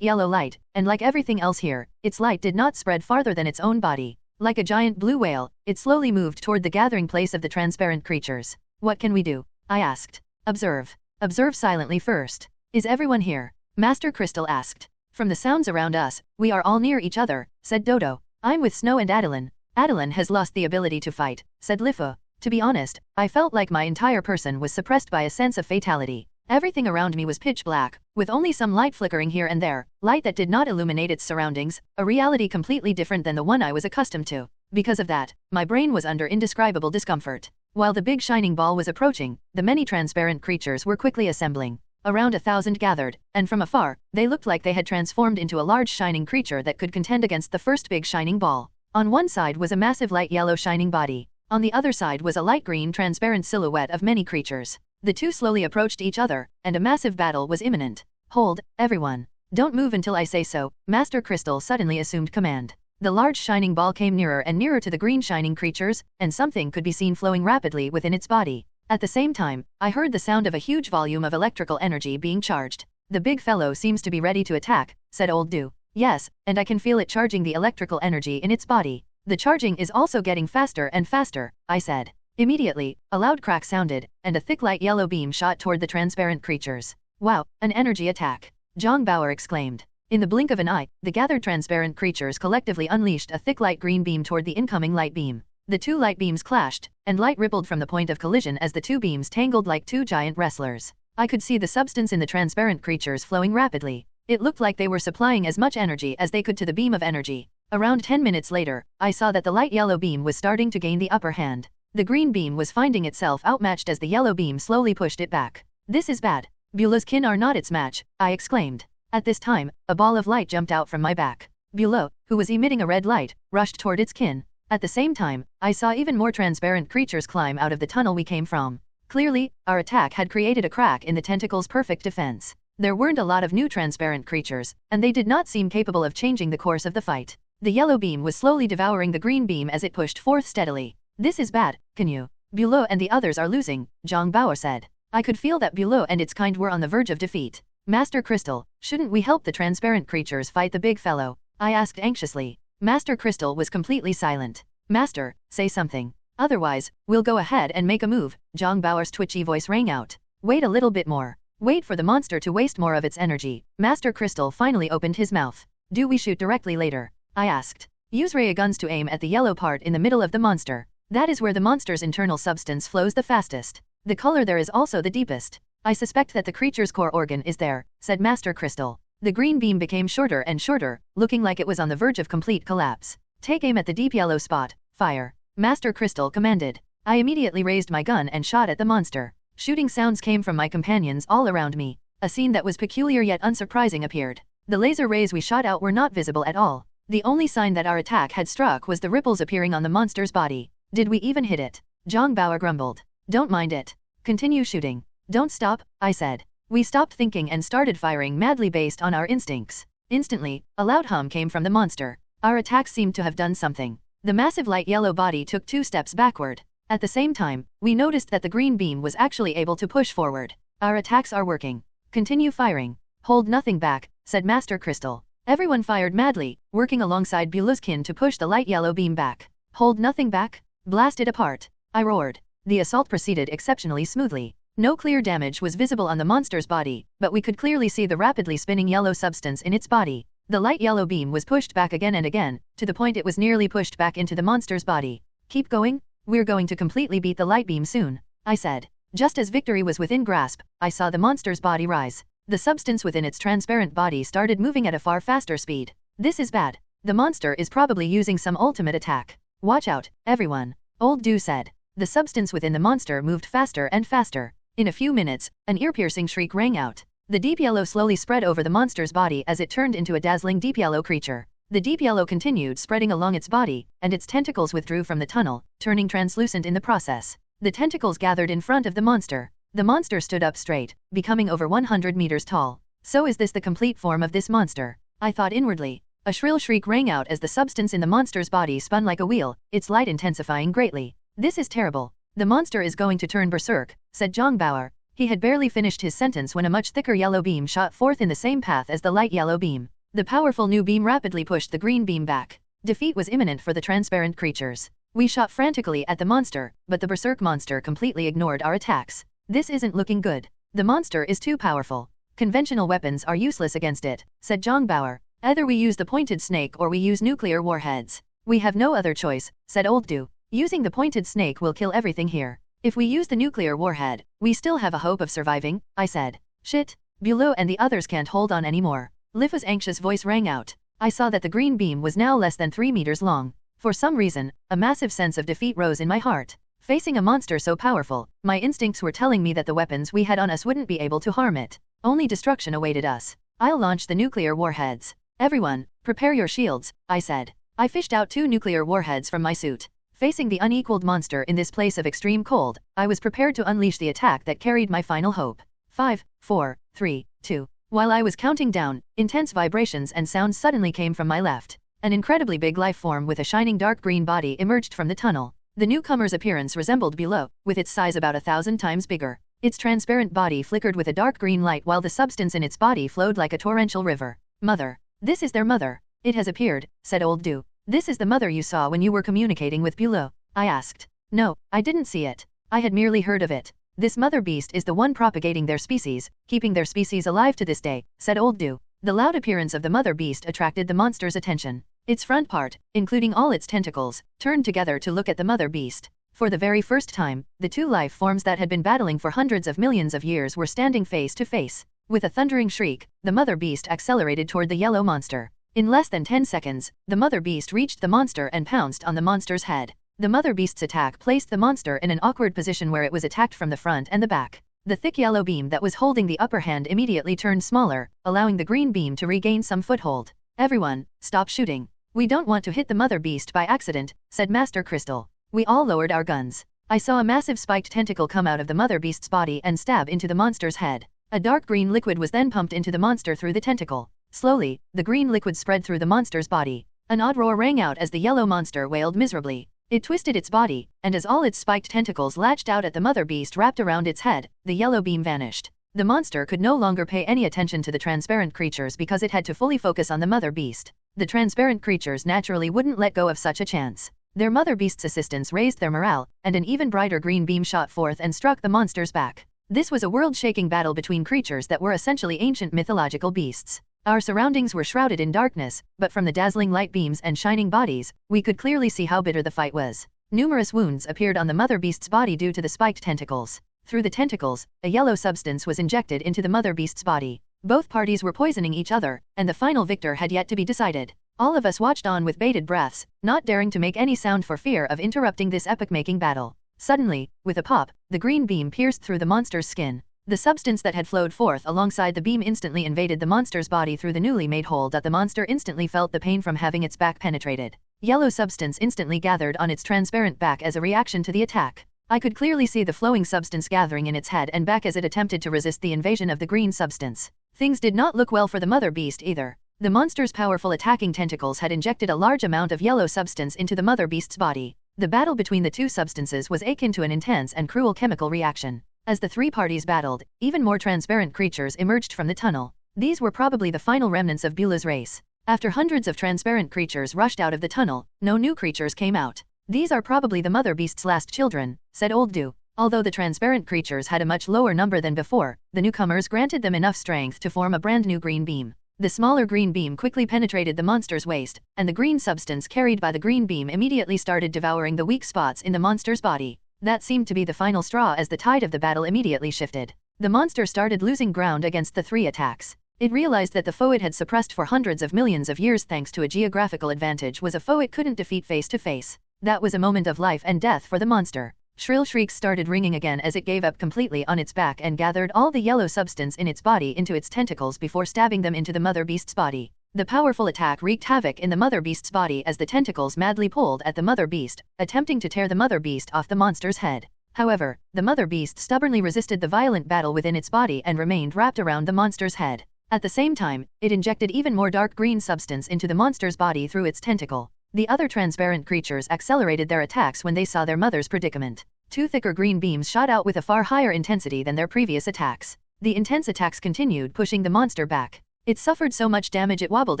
yellow light, and like everything else here, its light did not spread farther than its own body. Like a giant blue whale, it slowly moved toward the gathering place of the transparent creatures. What can we do? I asked. Observe. Observe silently first. Is everyone here? Master Crystal asked. From the sounds around us, we are all near each other, said Dodo. I'm with Snow and Adeline. Adeline has lost the ability to fight, said Lifu. To be honest, I felt like my entire person was suppressed by a sense of fatality. Everything around me was pitch black, with only some light flickering here and there, light that did not illuminate its surroundings, a reality completely different than the one I was accustomed to. Because of that, my brain was under indescribable discomfort. While the big shining ball was approaching, the many transparent creatures were quickly assembling. Around 1,000 gathered, and from afar, they looked like they had transformed into a large shining creature that could contend against the first big shining ball. On one side was a massive light yellow shining body. On the other side was a light green transparent silhouette of many creatures. The two slowly approached each other, and a massive battle was imminent. Hold, everyone. Don't move until I say so, Master Crystal suddenly assumed command. The large shining ball came nearer and nearer to the green shining creatures, and something could be seen flowing rapidly within its body. At the same time, I heard the sound of a huge volume of electrical energy being charged. The big fellow seems to be ready to attack, said Old Do. Yes, and I can feel it charging the electrical energy in its body. The charging is also getting faster and faster, I said. Immediately, a loud crack sounded, and a thick light yellow beam shot toward the transparent creatures. Wow, an energy attack! Zhang Bauer exclaimed. In the blink of an eye, the gathered transparent creatures collectively unleashed a thick light green beam toward the incoming light beam. The two light beams clashed, and light rippled from the point of collision as the two beams tangled like two giant wrestlers. I could see the substance in the transparent creatures flowing rapidly. It looked like they were supplying as much energy as they could to the beam of energy. Around 10 minutes later, I saw that the light yellow beam was starting to gain the upper hand. The green beam was finding itself outmatched as the yellow beam slowly pushed it back. This is bad. Beulah's kin are not its match, I exclaimed. At this time, a ball of light jumped out from my back. Beulah, who was emitting a red light, rushed toward its kin. At the same time, I saw even more transparent creatures climb out of the tunnel we came from. Clearly, our attack had created a crack in the tentacle's perfect defense. There weren't a lot of new transparent creatures, and they did not seem capable of changing the course of the fight. The yellow beam was slowly devouring the green beam as it pushed forth steadily. This is bad, Canyue. Beulah and the others are losing, Zhang Bauer said. I could feel that Beulah and its kind were on the verge of defeat. Master Crystal, shouldn't we help the transparent creatures fight the big fellow? I asked anxiously. Master Crystal was completely silent. Master, say something. Otherwise, we'll go ahead and make a move, Zhang Bauer's twitchy voice rang out. Wait a little bit more. Wait for the monster to waste more of its energy. Master Crystal finally opened his mouth. Do we shoot directly later? I asked. Use ray guns to aim at the yellow part in the middle of the monster. That is where the monster's internal substance flows the fastest. The color there is also the deepest. I suspect that the creature's core organ is there, said Master Crystal. The green beam became shorter and shorter, looking like it was on the verge of complete collapse. Take aim at the deep yellow spot. Fire. Master Crystal commanded. I immediately raised my gun and shot at the monster. Shooting sounds came from my companions all around me. A scene that was peculiar yet unsurprising appeared. The laser rays we shot out were not visible at all. The only sign that our attack had struck was the ripples appearing on the monster's body. Did we even hit it? Zhang Bauer grumbled. Don't mind it. Continue shooting. Don't stop, I said. We stopped thinking and started firing madly based on our instincts. Instantly, a loud hum came from the monster. Our attack seemed to have done something. The massive light yellow body took 2 steps backward. At the same time, we noticed that the green beam was actually able to push forward. Our attacks are working. Continue firing. Hold nothing back, said Master Crystal. Everyone fired madly, working alongside Beulah's kin to push the light yellow beam back. Hold nothing back? Blast it apart. I roared. The assault proceeded exceptionally smoothly. No clear damage was visible on the monster's body, but we could clearly see the rapidly spinning yellow substance in its body. The light yellow beam was pushed back again and again, to the point it was nearly pushed back into the monster's body. Keep going? We're going to completely beat the light beam soon, I said. Just as victory was within grasp, I saw the monster's body rise. The substance within its transparent body started moving at a far faster speed. This is bad. The monster is probably using some ultimate attack. Watch out, everyone, Old Do said. The substance within the monster moved faster and faster. In a few minutes, an ear-piercing shriek rang out. The deep yellow slowly spread over the monster's body as it turned into a dazzling deep yellow creature. The deep yellow continued spreading along its body, and its tentacles withdrew from the tunnel, turning translucent in the process. The tentacles gathered in front of the monster. The monster stood up straight, becoming over 100 meters tall. So is this the complete form of this monster? I thought inwardly. A shrill shriek rang out as the substance in the monster's body spun like a wheel, its light intensifying greatly. This is terrible. The monster is going to turn berserk, said Zhang Bauer. He had barely finished his sentence when a much thicker yellow beam shot forth in the same path as the light yellow beam. The powerful new beam rapidly pushed the green beam back. Defeat was imminent for the transparent creatures. We shot frantically at the monster, but the berserk monster completely ignored our attacks. This isn't looking good. The monster is too powerful. Conventional weapons are useless against it, said Jongbauer. Either we use the pointed snake or we use nuclear warheads. We have no other choice, said Old Du. Using the pointed snake will kill everything here. If we use the nuclear warhead, we still have a hope of surviving, I said. Shit, Bulow and the others can't hold on anymore. Lifa's anxious voice rang out. I saw that the green beam was now less than 3 meters long. For some reason, a massive sense of defeat rose in my heart. Facing a monster so powerful, my instincts were telling me that the weapons we had on us wouldn't be able to harm it. Only destruction awaited us. I'll launch the nuclear warheads. Everyone, prepare your shields, I said. I fished out 2 nuclear warheads from my suit. Facing the unequaled monster in this place of extreme cold, I was prepared to unleash the attack that carried my final hope. 5, 4, 3, 2. While I was counting down, intense vibrations and sounds suddenly came from my left. An incredibly big life form with a shining dark green body emerged from the tunnel. The newcomer's appearance resembled Bulow, with its size about 1,000 times bigger. Its transparent body flickered with a dark green light while the substance in its body flowed like a torrential river. Mother. This is their mother. It has appeared, said Old Du. This is the mother you saw when you were communicating with Bulow, I asked. No, I didn't see it. I had merely heard of it. This mother beast is the one propagating their species, keeping their species alive to this day, said Old Du. The loud appearance of the mother beast attracted the monster's attention. Its front part, including all its tentacles, turned together to look at the mother beast. For the very first time, the 2 life forms that had been battling for hundreds of millions of years were standing face to face. With a thundering shriek, the mother beast accelerated toward the yellow monster. In less than 10 seconds, the mother beast reached the monster and pounced on the monster's head. The mother beast's attack placed the monster in an awkward position where it was attacked from the front and the back. The thick yellow beam that was holding the upper hand immediately turned smaller, allowing the green beam to regain some foothold. Everyone, stop shooting. We don't want to hit the mother beast by accident, said Master Crystal. We all lowered our guns. I saw a massive spiked tentacle come out of the mother beast's body and stab into the monster's head. A dark green liquid was then pumped into the monster through the tentacle. Slowly, the green liquid spread through the monster's body. An odd roar rang out as the yellow monster wailed miserably. It twisted its body, and as all its spiked tentacles latched out at the mother beast wrapped around its head, the yellow beam vanished. The monster could no longer pay any attention to the transparent creatures because it had to fully focus on the mother beast. The transparent creatures naturally wouldn't let go of such a chance. Their mother beast's assistance raised their morale, and an even brighter green beam shot forth and struck the monster's back. This was a world-shaking battle between creatures that were essentially ancient mythological beasts. Our surroundings were shrouded in darkness, but from the dazzling light beams and shining bodies, we could clearly see how bitter the fight was. Numerous wounds appeared on the mother beast's body due to the spiked tentacles. Through the tentacles, a yellow substance was injected into the mother beast's body. Both parties were poisoning each other, and the final victor had yet to be decided. All of us watched on with bated breaths, not daring to make any sound for fear of interrupting this epoch-making battle. Suddenly, with a pop, the green beam pierced through the monster's skin. The substance that had flowed forth alongside the beam instantly invaded the monster's body through the newly made hole. The monster instantly felt the pain from having its back penetrated. Yellow substance instantly gathered on its transparent back as a reaction to the attack. I could clearly see the flowing substance gathering in its head and back as it attempted to resist the invasion of the green substance. Things did not look well for the mother beast either. The monster's powerful attacking tentacles had injected a large amount of yellow substance into the mother beast's body. The battle between the two substances was akin to an intense and cruel chemical reaction. As the 3 parties battled, even more transparent creatures emerged from the tunnel. These were probably the final remnants of Beulah's race. After hundreds of transparent creatures rushed out of the tunnel, no new creatures came out. These are probably the mother beast's last children, said Old Du. Although the transparent creatures had a much lower number than before, the newcomers granted them enough strength to form a brand new green beam. The smaller green beam quickly penetrated the monster's waist, and the green substance carried by the green beam immediately started devouring the weak spots in the monster's body. That seemed to be the final straw as the tide of the battle immediately shifted. The monster started losing ground against the 3 attacks. It realized that the foe it had suppressed for hundreds of millions of years thanks to a geographical advantage was a foe it couldn't defeat face to face. That was a moment of life and death for the monster. Shrill shrieks started ringing again as it gave up completely on its back and gathered all the yellow substance in its body into its tentacles before stabbing them into the mother beast's body. The powerful attack wreaked havoc in the mother beast's body as the tentacles madly pulled at the mother beast, attempting to tear the mother beast off the monster's head. However, the mother beast stubbornly resisted the violent battle within its body and remained wrapped around the monster's head. At the same time, it injected even more dark green substance into the monster's body through its tentacle. The other transparent creatures accelerated their attacks when they saw their mother's predicament. Two thicker green beams shot out with a far higher intensity than their previous attacks. The intense attacks continued, pushing the monster back. It suffered so much damage it wobbled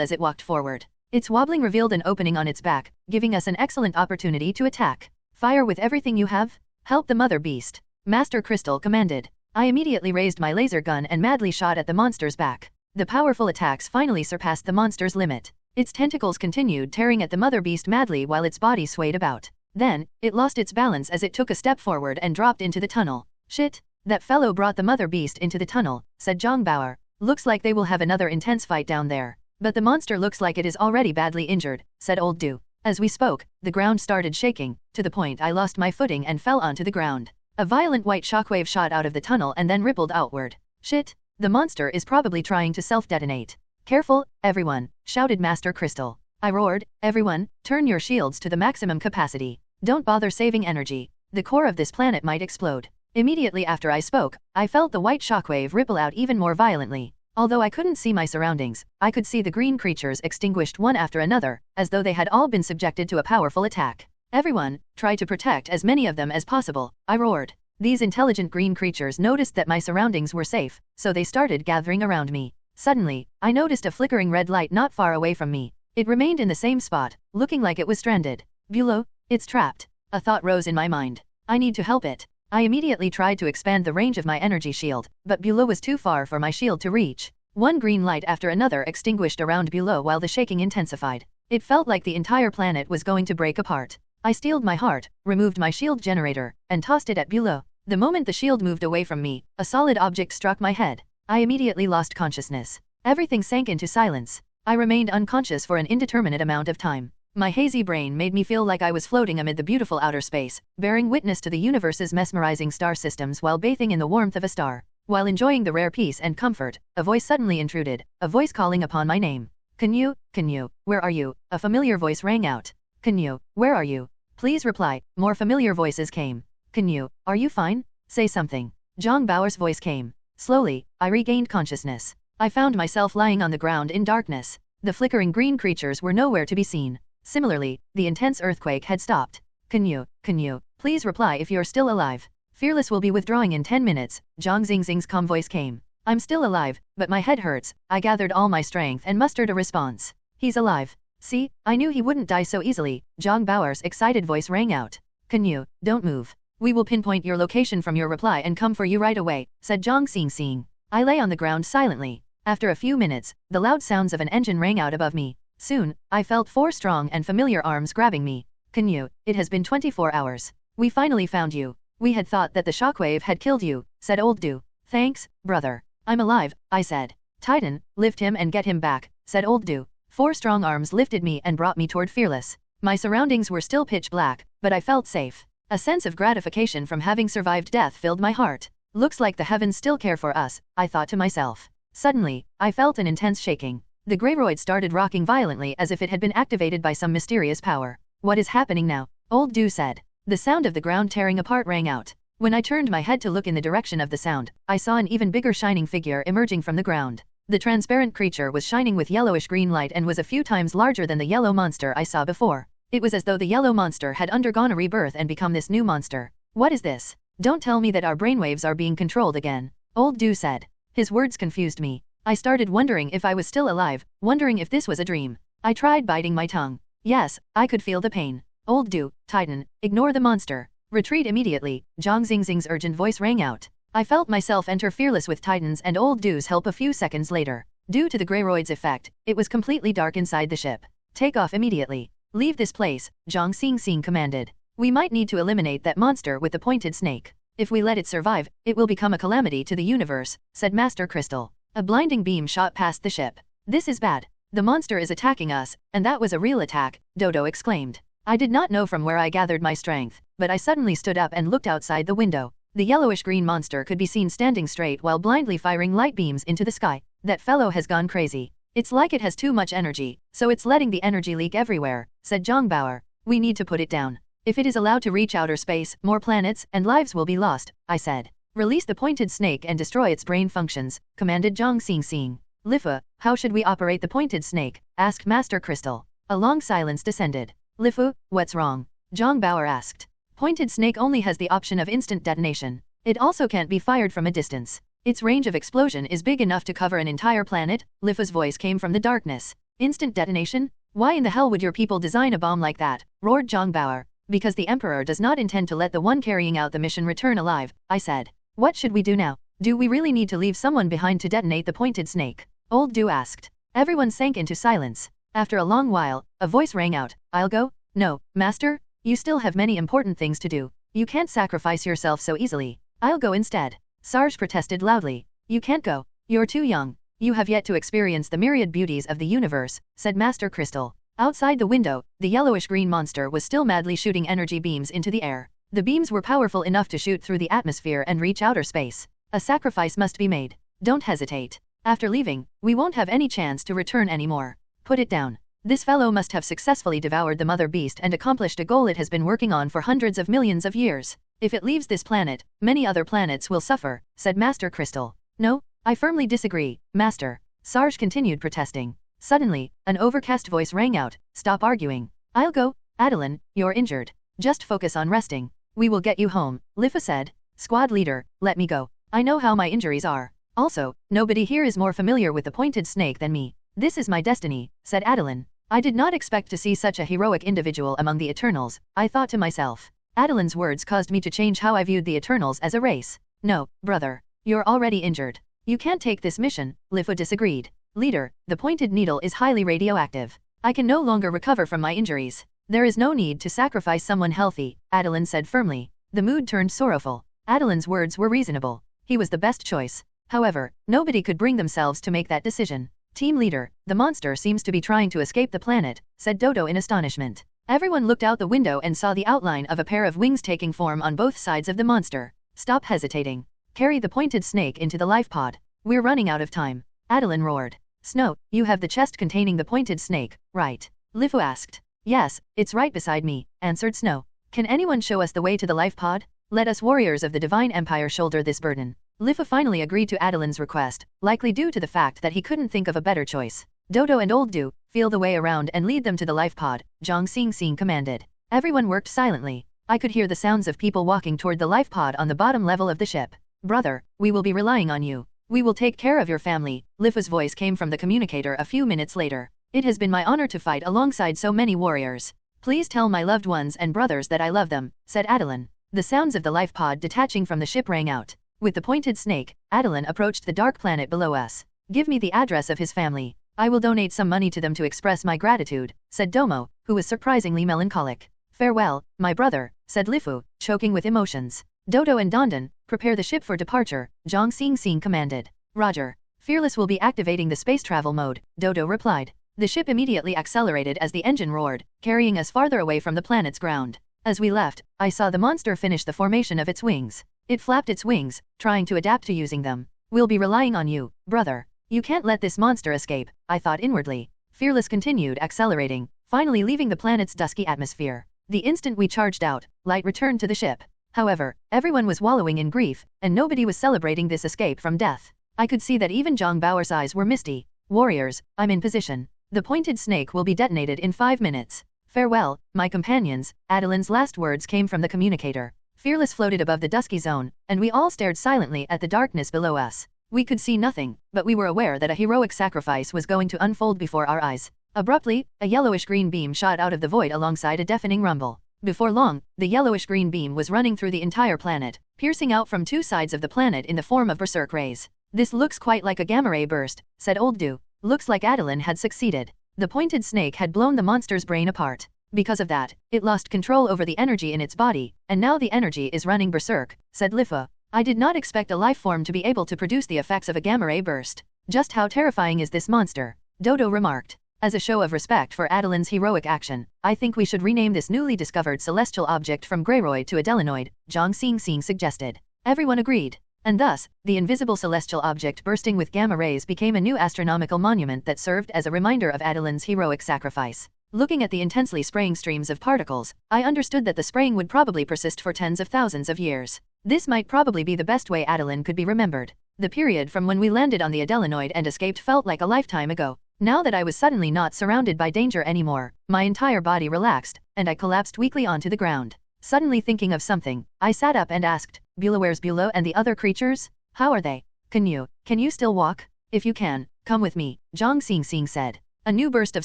as it walked forward. Its wobbling revealed an opening on its back, giving us an excellent opportunity to attack. Fire with everything you have? Help the mother beast, Master Crystal commanded. I immediately raised my laser gun and madly shot at the monster's back. The powerful attacks finally surpassed the monster's limit. Its tentacles continued tearing at the mother beast madly while its body swayed about. Then, it lost its balance as it took a step forward and dropped into the tunnel. Shit, that fellow brought the mother beast into the tunnel, said Zhongbauer. Looks like they will have another intense fight down there. But the monster looks like it is already badly injured, said Old Du. As we spoke, the ground started shaking, to the point I lost my footing and fell onto the ground. A violent white shockwave shot out of the tunnel and then rippled outward. Shit, the monster is probably trying to self-detonate. Careful, everyone, shouted Master Crystal. I roared, everyone, turn your shields to the maximum capacity. Don't bother saving energy. The core of this planet might explode. Immediately after I spoke, I felt the white shockwave ripple out even more violently. Although I couldn't see my surroundings, I could see the green creatures extinguished one after another, as though they had all been subjected to a powerful attack. Everyone, try to protect as many of them as possible, I roared. These intelligent green creatures noticed that my surroundings were safe, so they started gathering around me. Suddenly, I noticed a flickering red light not far away from me. It remained in the same spot, looking like it was stranded. Bulow, it's trapped. A thought rose in my mind. I need to help it. I immediately tried to expand the range of my energy shield, but Bulow was too far for my shield to reach. One green light after another extinguished around Bulow while the shaking intensified. It felt like the entire planet was going to break apart. I steeled my heart, removed my shield generator, and tossed it at Bulow. The moment the shield moved away from me, a solid object struck my head. I immediately lost consciousness. Everything sank into silence. I remained unconscious for an indeterminate amount of time. My hazy brain made me feel like I was floating amid the beautiful outer space, bearing witness to the universe's mesmerizing star systems while bathing in the warmth of a star. While enjoying the rare peace and comfort, a voice suddenly intruded, a voice calling upon my name. Canyue, Canyue, where are you? A familiar voice rang out. Canyue, where are you? Please reply. More familiar voices came. Canyue, are you fine? Say something. Zhongbauer's voice came. Slowly, I regained consciousness. I found myself lying on the ground in darkness. The flickering green creatures were nowhere to be seen. Similarly, the intense earthquake had stopped. Canyue, Canyue, please reply if you're still alive. Fearless will be withdrawing in 10 minutes, Zhang Xingxing's calm voice came. I'm still alive, but my head hurts. I gathered all my strength and mustered a response. He's alive. See, I knew he wouldn't die so easily, Zhongbauer's excited voice rang out. Canyue, don't move. We will pinpoint your location from your reply and come for you right away, said Zhang Xingxing. I lay on the ground silently. After a few minutes, the loud sounds of an engine rang out above me. Soon, I felt 4 strong and familiar arms grabbing me. Canyue, it has been 24 hours. We finally found you. We had thought that the shockwave had killed you, said Old Du. Thanks, brother. I'm alive, I said. Titan, lift him and get him back, said Old Du. 4 strong arms lifted me and brought me toward Fearless. My surroundings were still pitch black, but I felt safe. A sense of gratification from having survived death filled my heart. Looks like the heavens still care for us, I thought to myself. Suddenly, I felt an intense shaking. The Greyroid started rocking violently as if it had been activated by some mysterious power. What is happening now? Old Du said. The sound of the ground tearing apart rang out. When I turned my head to look in the direction of the sound, I saw an even bigger shining figure emerging from the ground. The transparent creature was shining with yellowish-green light and was a few times larger than the yellow monster I saw before. It was as though the yellow monster had undergone a rebirth and become this new monster. What is this? Don't tell me that our brainwaves are being controlled again, Old Du said. His words confused me. I started wondering if I was still alive, wondering if this was a dream. I tried biting my tongue. Yes, I could feel the pain. Old Du, Titan, ignore the monster. Retreat immediately, Zhang Xingxing's urgent voice rang out. I felt myself enter Fearless with Titan's and Old Du's help a few seconds later. Due to the Greyroid's effect, it was completely dark inside the ship. Take off immediately. Leave this place, Zhang Xingxing commanded. We might need to eliminate that monster with the pointed snake. If we let it survive, it will become a calamity to the universe, said Master Crystal. A blinding beam shot past the ship. This is bad. The monster is attacking us, and that was a real attack, Dodo exclaimed. I did not know from where I gathered my strength, but I suddenly stood up and looked outside the window. The yellowish-green monster could be seen standing straight while blindly firing light beams into the sky. That fellow has gone crazy. It's like it has too much energy, so it's letting the energy leak everywhere, said Zhongbauer. We need to put it down. If it is allowed to reach outer space, more planets and lives will be lost, I said. Release the pointed snake and destroy its brain functions, commanded Zhang Xingxing. Lifa, how should we operate the pointed snake? Asked Master Crystal. A long silence descended. Lifu, what's wrong? Zhongbauer asked. Pointed snake only has the option of instant detonation. It also can't be fired from a distance. Its range of explosion is big enough to cover an entire planet. Lifa's voice came from the darkness. Instant detonation? Why in the hell would your people design a bomb like that? Roared Zhongbao. Because the Emperor does not intend to let the one carrying out the mission return alive, I said. What should we do now? Do we really need to leave someone behind to detonate the pointed snake? Old Du asked. Everyone sank into silence. After a long while, a voice rang out. I'll go? No, Master? You still have many important things to do. You can't sacrifice yourself so easily. I'll go instead. Sarge protested loudly. You can't go. You're too young. You have yet to experience the myriad beauties of the universe, said Master Crystal. Outside the window, the yellowish-green monster was still madly shooting energy beams into the air. The beams were powerful enough to shoot through the atmosphere and reach outer space. A sacrifice must be made. Don't hesitate. After leaving, we won't have any chance to return anymore. Put it down. This fellow must have successfully devoured the mother beast and accomplished a goal it has been working on for hundreds of millions of years. If it leaves this planet, many other planets will suffer, said Master Crystal. No, I firmly disagree, Master. Sarge continued protesting. Suddenly, an overcast voice rang out. Stop arguing. I'll go. Adeline, you're injured. Just focus on resting. We will get you home, Lifa said. Squad leader, let me go. I know how my injuries are. Also, nobody here is more familiar with the pointed snake than me. This is my destiny, said Adeline. I did not expect to see such a heroic individual among the Eternals, I thought to myself. Adeline's words caused me to change how I viewed the Eternals as a race. No, brother. You're already injured. You can't take this mission, Lifa disagreed. Leader, the pointed needle is highly radioactive. I can no longer recover from my injuries. There is no need to sacrifice someone healthy, Adeline said firmly. The mood turned sorrowful. Adeline's words were reasonable. He was the best choice. However, nobody could bring themselves to make that decision. Team leader, the monster seems to be trying to escape the planet, said Dodo in astonishment. Everyone looked out the window and saw the outline of a pair of wings taking form on both sides of the monster. Stop hesitating. Carry the pointed snake into the life pod. We're running out of time. Adeline roared. Snow, you have the chest containing the pointed snake, right? Lifu asked. Yes, it's right beside me, answered Snow. Can anyone show us the way to the life pod? Let us warriors of the Divine Empire shoulder this burden. Lifa finally agreed to Adeline's request, likely due to the fact that he couldn't think of a better choice. Dodo and Old Du, feel the way around and lead them to the life pod, Zhang Xing commanded. Everyone worked silently. I could hear the sounds of people walking toward the life pod on the bottom level of the ship. Brother, we will be relying on you. We will take care of your family, Lifa's voice came from the communicator a few minutes later. It has been my honor to fight alongside so many warriors. Please tell my loved ones and brothers that I love them, said Adeline. The sounds of the life pod detaching from the ship rang out. With the pointed snake, Adeline approached the dark planet below us. Give me the address of his family. I will donate some money to them to express my gratitude, said Domo, who was surprisingly melancholic. Farewell, my brother, said Lifu, choking with emotions. Dodo and Dondon, prepare the ship for departure, Zhang Xing commanded. Roger. Fearless will be activating the space travel mode, Dodo replied. The ship immediately accelerated as the engine roared, carrying us farther away from the planet's ground. As we left, I saw the monster finish the formation of its wings. It flapped its wings, trying to adapt to using them. We'll be relying on you, brother. You can't let this monster escape, I thought inwardly. Fearless continued accelerating, finally leaving the planet's dusky atmosphere. The instant we charged out, light returned to the ship. However, everyone was wallowing in grief, and nobody was celebrating this escape from death. I could see that even Zhang Bao's eyes were misty. Warriors, I'm in position. The pointed snake will be detonated in 5 minutes. Farewell, my companions, Adeline's last words came from the communicator. Fearless floated above the dusky zone, and we all stared silently at the darkness below us. We could see nothing, but we were aware that a heroic sacrifice was going to unfold before our eyes. Abruptly, a yellowish-green beam shot out of the void alongside a deafening rumble. Before long, the yellowish-green beam was running through the entire planet, piercing out from 2 sides of the planet in the form of berserk rays. This looks quite like a gamma ray burst, said Old Du. Looks like Adeline had succeeded. The pointed snake had blown the monster's brain apart. Because of that, it lost control over the energy in its body, and now the energy is running berserk, said Lifa. I did not expect a life form to be able to produce the effects of a gamma ray burst. Just how terrifying is this monster? Dodo remarked. As a show of respect for Adeline's heroic action, I think we should rename this newly discovered celestial object from Greyroid to Adelinoid, Zhang Xing suggested. Everyone agreed. And thus, the invisible celestial object bursting with gamma rays became a new astronomical monument that served as a reminder of Adeline's heroic sacrifice. Looking at the intensely spraying streams of particles, I understood that the spraying would probably persist for tens of thousands of years. This might probably be the best way Adeline could be remembered. The period from when we landed on the Adelinoid and escaped felt like a lifetime ago. Now that I was suddenly not surrounded by danger anymore, my entire body relaxed, and I collapsed weakly onto the ground. Suddenly thinking of something, I sat up and asked, Beulah, where's Beulah and the other creatures? How are they? Canyue, can you still walk? If you can, come with me, Zhang Xingxing said. A new burst of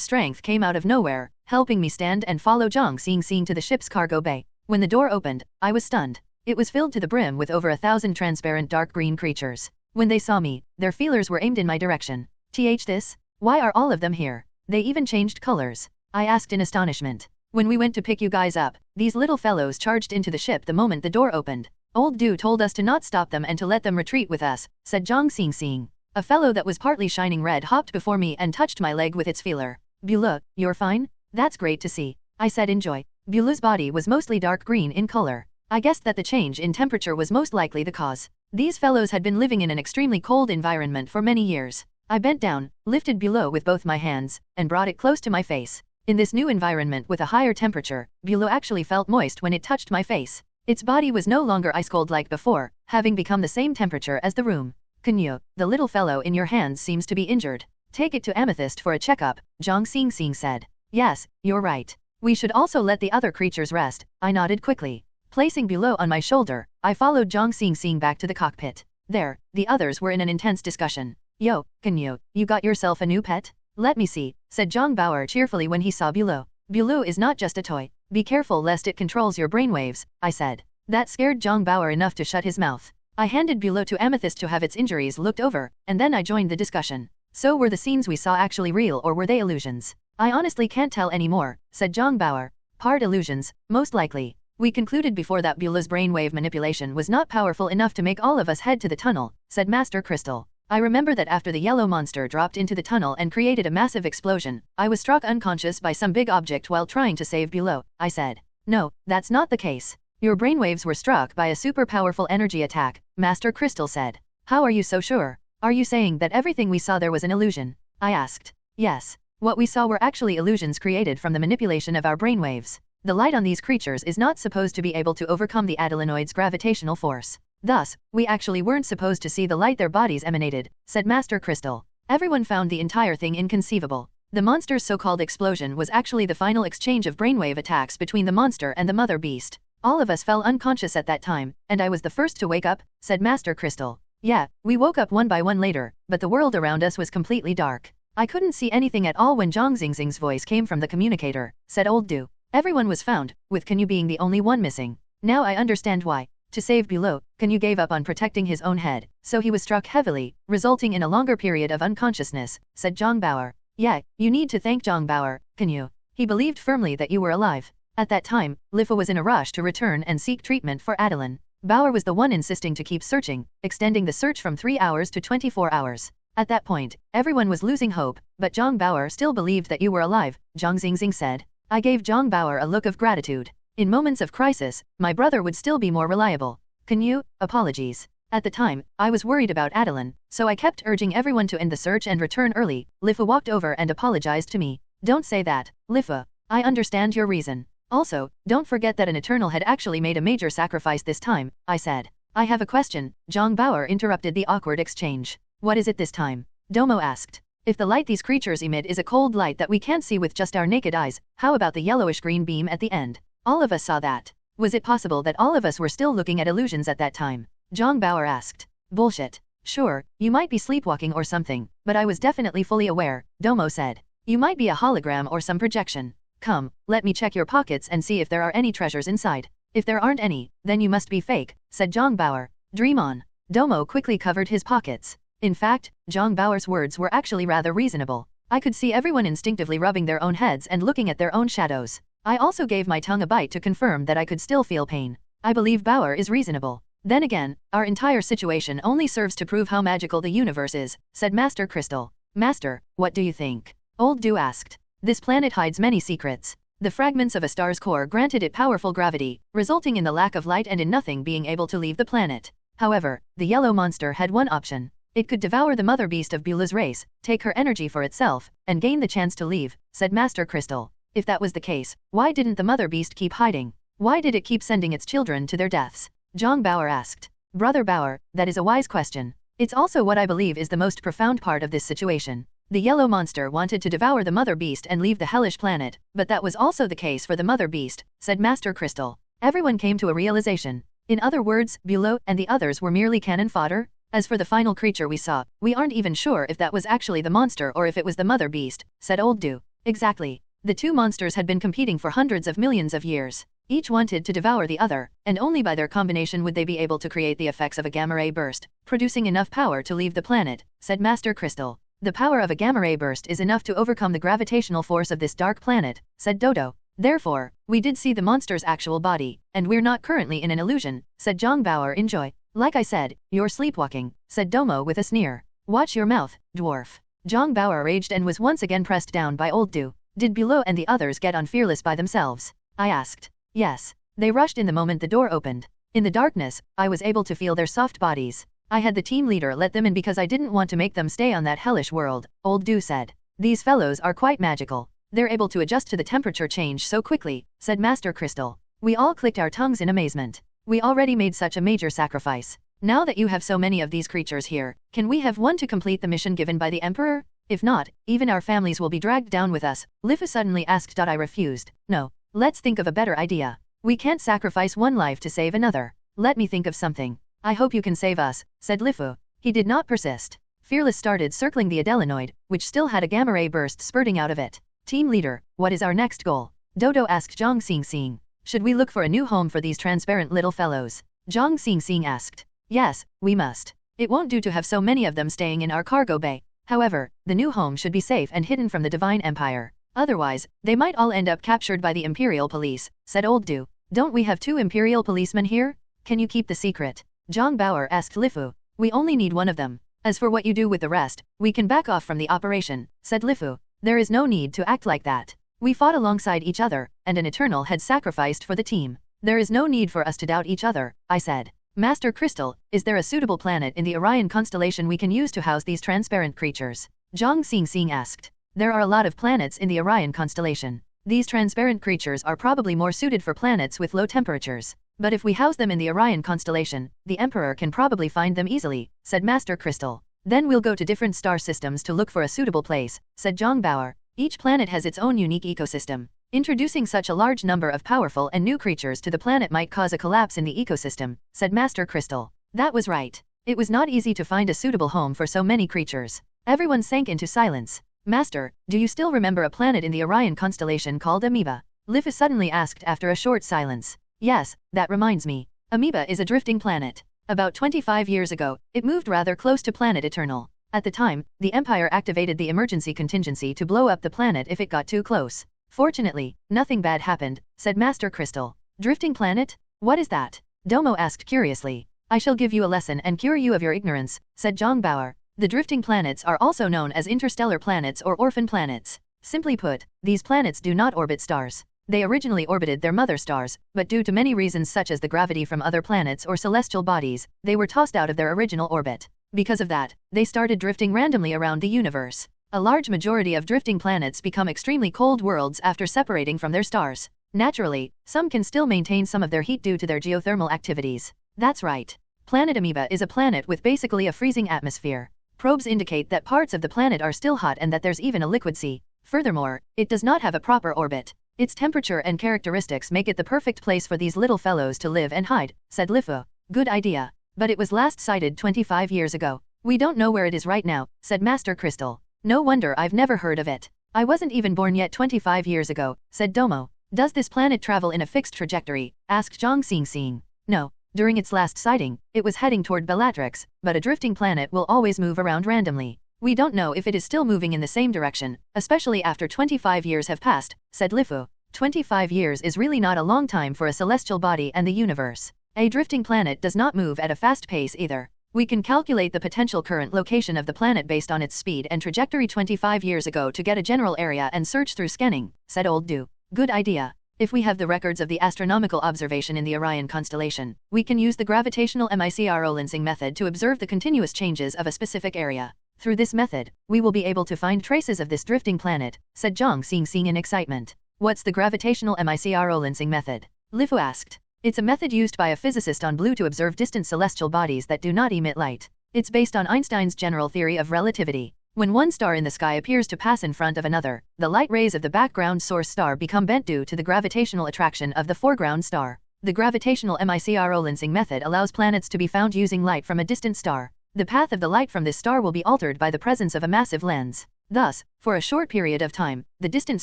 strength came out of nowhere, helping me stand and follow Zhang Xingxing to the ship's cargo bay. When the door opened, I was stunned. It was filled to the brim with over 1,000 transparent dark green creatures. When they saw me, their feelers were aimed in my direction. This? Why are all of them here? They even changed colors. I asked in astonishment. When we went to pick you guys up, these little fellows charged into the ship the moment the door opened. Old Du told us to not stop them and to let them retreat with us, said Zhang Xingxing. A fellow that was partly shining red hopped before me and touched my leg with its feeler. Beulah, you're fine? That's great to see, I said in joy. Beulah's body was mostly dark green in color. I guessed that the change in temperature was most likely the cause. These fellows had been living in an extremely cold environment for many years. I bent down, lifted Beulah with both my hands, and brought it close to my face. In this new environment with a higher temperature, Beulah actually felt moist when it touched my face. Its body was no longer ice cold like before, having become the same temperature as the room. Canyue, the little fellow in your hands seems to be injured. Take it to Amethyst for a checkup, Zhang Xingxing said. Yes, you're right. We should also let the other creatures rest, I nodded quickly. Placing Beulah on my shoulder, I followed Zhang Xingxing back to the cockpit. There, the others were in an intense discussion. Yo, Canyue, you got yourself a new pet? Let me see, said Zhang Bauer cheerfully when he saw Beulah. Beulah is not just a toy. Be careful lest it controls your brainwaves, I said. That scared Zhang Bauer enough to shut his mouth. I handed Beulah to Amethyst to have its injuries looked over, and then I joined the discussion. So were the scenes we saw actually real or were they illusions? I honestly can't tell anymore, said Zhang Bauer. Part illusions, most likely. We concluded before that Beulah's brainwave manipulation was not powerful enough to make all of us head to the tunnel, said Master Crystal. I remember that after the yellow monster dropped into the tunnel and created a massive explosion, I was struck unconscious by some big object while trying to save Beulah, I said. No, that's not the case. Your brainwaves were struck by a super powerful energy attack, Master Crystal said. How are you so sure? Are you saying that everything we saw there was an illusion? I asked. Yes. What we saw were actually illusions created from the manipulation of our brainwaves. The light on these creatures is not supposed to be able to overcome the adelinoid's gravitational force. Thus, we actually weren't supposed to see the light their bodies emanated, said Master Crystal. Everyone found the entire thing inconceivable. The monster's so-called explosion was actually the final exchange of brainwave attacks between the monster and the mother beast. All of us fell unconscious at that time, and I was the first to wake up, said Master Crystal. Yeah, we woke up one by one later, but the world around us was completely dark. I couldn't see anything at all when Zhang Xingxing's voice came from the communicator, said Old Du. Everyone was found, with Canyue being the only one missing. Now I understand why. To save Beulah, Canyue gave up on protecting his own head, so he was struck heavily, resulting in a longer period of unconsciousness, said Zhang Bauer. Yeah, you need to thank Zhang Bauer, Canyue. He believed firmly that you were alive. At that time, Lifa was in a rush to return and seek treatment for Adeline. Bauer was the one insisting to keep searching, extending the search from 3 hours to 24 hours. At that point, everyone was losing hope, but Zhang Bauer still believed that you were alive, Zhang Xingxing said. I gave Zhang Bauer a look of gratitude. In moments of crisis, my brother would still be more reliable. Canyue, apologies. At the time, I was worried about Adeline, so I kept urging everyone to end the search and return early. Lifa walked over and apologized to me. Don't say that, Lifa. I understand your reason. Also, don't forget that an Eternal had actually made a major sacrifice this time, I said. I have a question, Zhang Bauer interrupted the awkward exchange. What is it this time? Domo asked. If the light these creatures emit is a cold light that we can't see with just our naked eyes, how about the yellowish-green beam at the end? All of us saw that. Was it possible that all of us were still looking at illusions at that time? Zhang Bauer asked. Bullshit. Sure, you might be sleepwalking or something, but I was definitely fully aware, Domo said. You might be a hologram or some projection. Come, let me check your pockets and see if there are any treasures inside. If there aren't any, then you must be fake, said Zhang Bauer. Dream on. Domo quickly covered his pockets. In fact, Zhang Bauer's words were actually rather reasonable. I could see everyone instinctively rubbing their own heads and looking at their own shadows. I also gave my tongue a bite to confirm that I could still feel pain. I believe Bauer is reasonable. Then again, our entire situation only serves to prove how magical the universe is, said Master Crystal. Master, what do you think? Old Du asked. This planet hides many secrets. The fragments of a star's core granted it powerful gravity, resulting in the lack of light and in nothing being able to leave the planet. However, the yellow monster had one option. It could devour the mother beast of Beulah's race, take her energy for itself, and gain the chance to leave, said Master Crystal. If that was the case, why didn't the mother beast keep hiding? Why did it keep sending its children to their deaths? Zhang Bauer asked. Brother Bauer, that is a wise question. It's also what I believe is the most profound part of this situation. The yellow monster wanted to devour the mother beast and leave the hellish planet, but that was also the case for the mother beast, said Master Crystal. Everyone came to a realization. In other words, Bulow and the others were merely cannon fodder? As for the final creature we saw, we aren't even sure if that was actually the monster or if it was the mother beast, said Old Do. Exactly. The two monsters had been competing for hundreds of millions of years. Each wanted to devour the other, and only by their combination would they be able to create the effects of a gamma-ray burst, producing enough power to leave the planet, said Master Crystal. The power of a gamma-ray burst is enough to overcome the gravitational force of this dark planet, said Dodo. Therefore, we did see the monster's actual body, and we're not currently in an illusion, said Jongbauer in joy. Like I said, you're sleepwalking, said Domo with a sneer. Watch your mouth, dwarf. Jongbauer raged and was once again pressed down by Old Do. Did Bulow and the others get on fearless by themselves? I asked. Yes. They rushed in the moment the door opened. In the darkness, I was able to feel their soft bodies. I had the team leader let them in because I didn't want to make them stay on that hellish world, Old Do said. These fellows are quite magical. They're able to adjust to the temperature change so quickly, said Master Crystal. We all clicked our tongues in amazement. We already made such a major sacrifice. Now that you have so many of these creatures here, can we have one to complete the mission given by the Emperor? If not, even our families will be dragged down with us, Lifu suddenly asked. I refused. No. Let's think of a better idea. We can't sacrifice one life to save another. Let me think of something. I hope you can save us, said Lifu. He did not persist. Fearless started circling the Adelanoid, which still had a gamma-ray burst spurting out of it. Team leader, what is our next goal? Dodo asked Zhang Xingxing. Should we look for a new home for these transparent little fellows? Zhang Xingxing asked. Yes, we must. It won't do to have so many of them staying in our cargo bay. However, the new home should be safe and hidden from the Divine Empire. Otherwise, they might all end up captured by the Imperial Police, said Old Do. Don't we have 2 Imperial policemen here? Can you keep the secret? Zhang Bauer asked Lifu. We only need one of them. As for what you do with the rest, we can back off from the operation, said Lifu. There is no need to act like that. We fought alongside each other, and an Eternal had sacrificed for the team. There is no need for us to doubt each other, I said. Master Crystal, is there a suitable planet in the Orion constellation we can use to house these transparent creatures? Zhang Xingxing asked. There are a lot of planets in the Orion constellation. These transparent creatures are probably more suited for planets with low temperatures. But if we house them in the Orion constellation, the Emperor can probably find them easily, said Master Crystal. Then we'll go to different star systems to look for a suitable place, said Jongbauer. Each planet has its own unique ecosystem. Introducing such a large number of powerful and new creatures to the planet might cause a collapse in the ecosystem, said Master Crystal. That was right. It was not easy to find a suitable home for so many creatures. Everyone sank into silence. Master, do you still remember a planet in the Orion constellation called Amoeba? Lifu suddenly asked after a short silence. Yes, that reminds me. Amoeba is a drifting planet. About 25 years ago, it moved rather close to planet Eternal. At the time, the Empire activated the emergency contingency to blow up the planet if it got too close. Fortunately, nothing bad happened, said Master Crystal. Drifting planet? What is that? Domo asked curiously. I shall give you a lesson and cure you of your ignorance, said Jongbauer. The drifting planets are also known as interstellar planets or orphan planets. Simply put, these planets do not orbit stars. They originally orbited their mother stars, but due to many reasons such as the gravity from other planets or celestial bodies, they were tossed out of their original orbit. Because of that, they started drifting randomly around the universe. A large majority of drifting planets become extremely cold worlds after separating from their stars. Naturally, some can still maintain some of their heat due to their geothermal activities. That's right. Planet Amoeba is a planet with basically a freezing atmosphere. Probes indicate that parts of the planet are still hot and that there's even a liquid sea. Furthermore, it does not have a proper orbit. Its temperature and characteristics make it the perfect place for these little fellows to live and hide, said Lifu. Good idea. But it was last sighted 25 years ago. We don't know where it is right now, said Master Crystal. No wonder I've never heard of it. I wasn't even born yet 25 years ago, said Domo. Does this planet travel in a fixed trajectory? Asked Zhang Xingxing. No. During its last sighting, it was heading toward Bellatrix, but a drifting planet will always move around randomly. We don't know if it is still moving in the same direction, especially after 25 years have passed, said Lifu. 25 years is really not a long time for a celestial body and the universe. A drifting planet does not move at a fast pace either. We can calculate the potential current location of the planet based on its speed and trajectory 25 years ago to get a general area and search through scanning, said Old Do. Good idea. If we have the records of the astronomical observation in the Orion constellation, we can use the gravitational micro lensing method to observe the continuous changes of a specific area. Through this method, we will be able to find traces of this drifting planet, said Zhang Xingxing in excitement. What's the gravitational micro lensing method? Lifu asked. It's a method used by a physicist on Blue to observe distant celestial bodies that do not emit light. It's based on Einstein's general theory of relativity. When one star in the sky appears to pass in front of another, the light rays of the background source star become bent due to the gravitational attraction of the foreground star. The gravitational microlensing method allows planets to be found using light from a distant star. The path of the light from this star will be altered by the presence of a massive lens. Thus, for a short period of time, the distant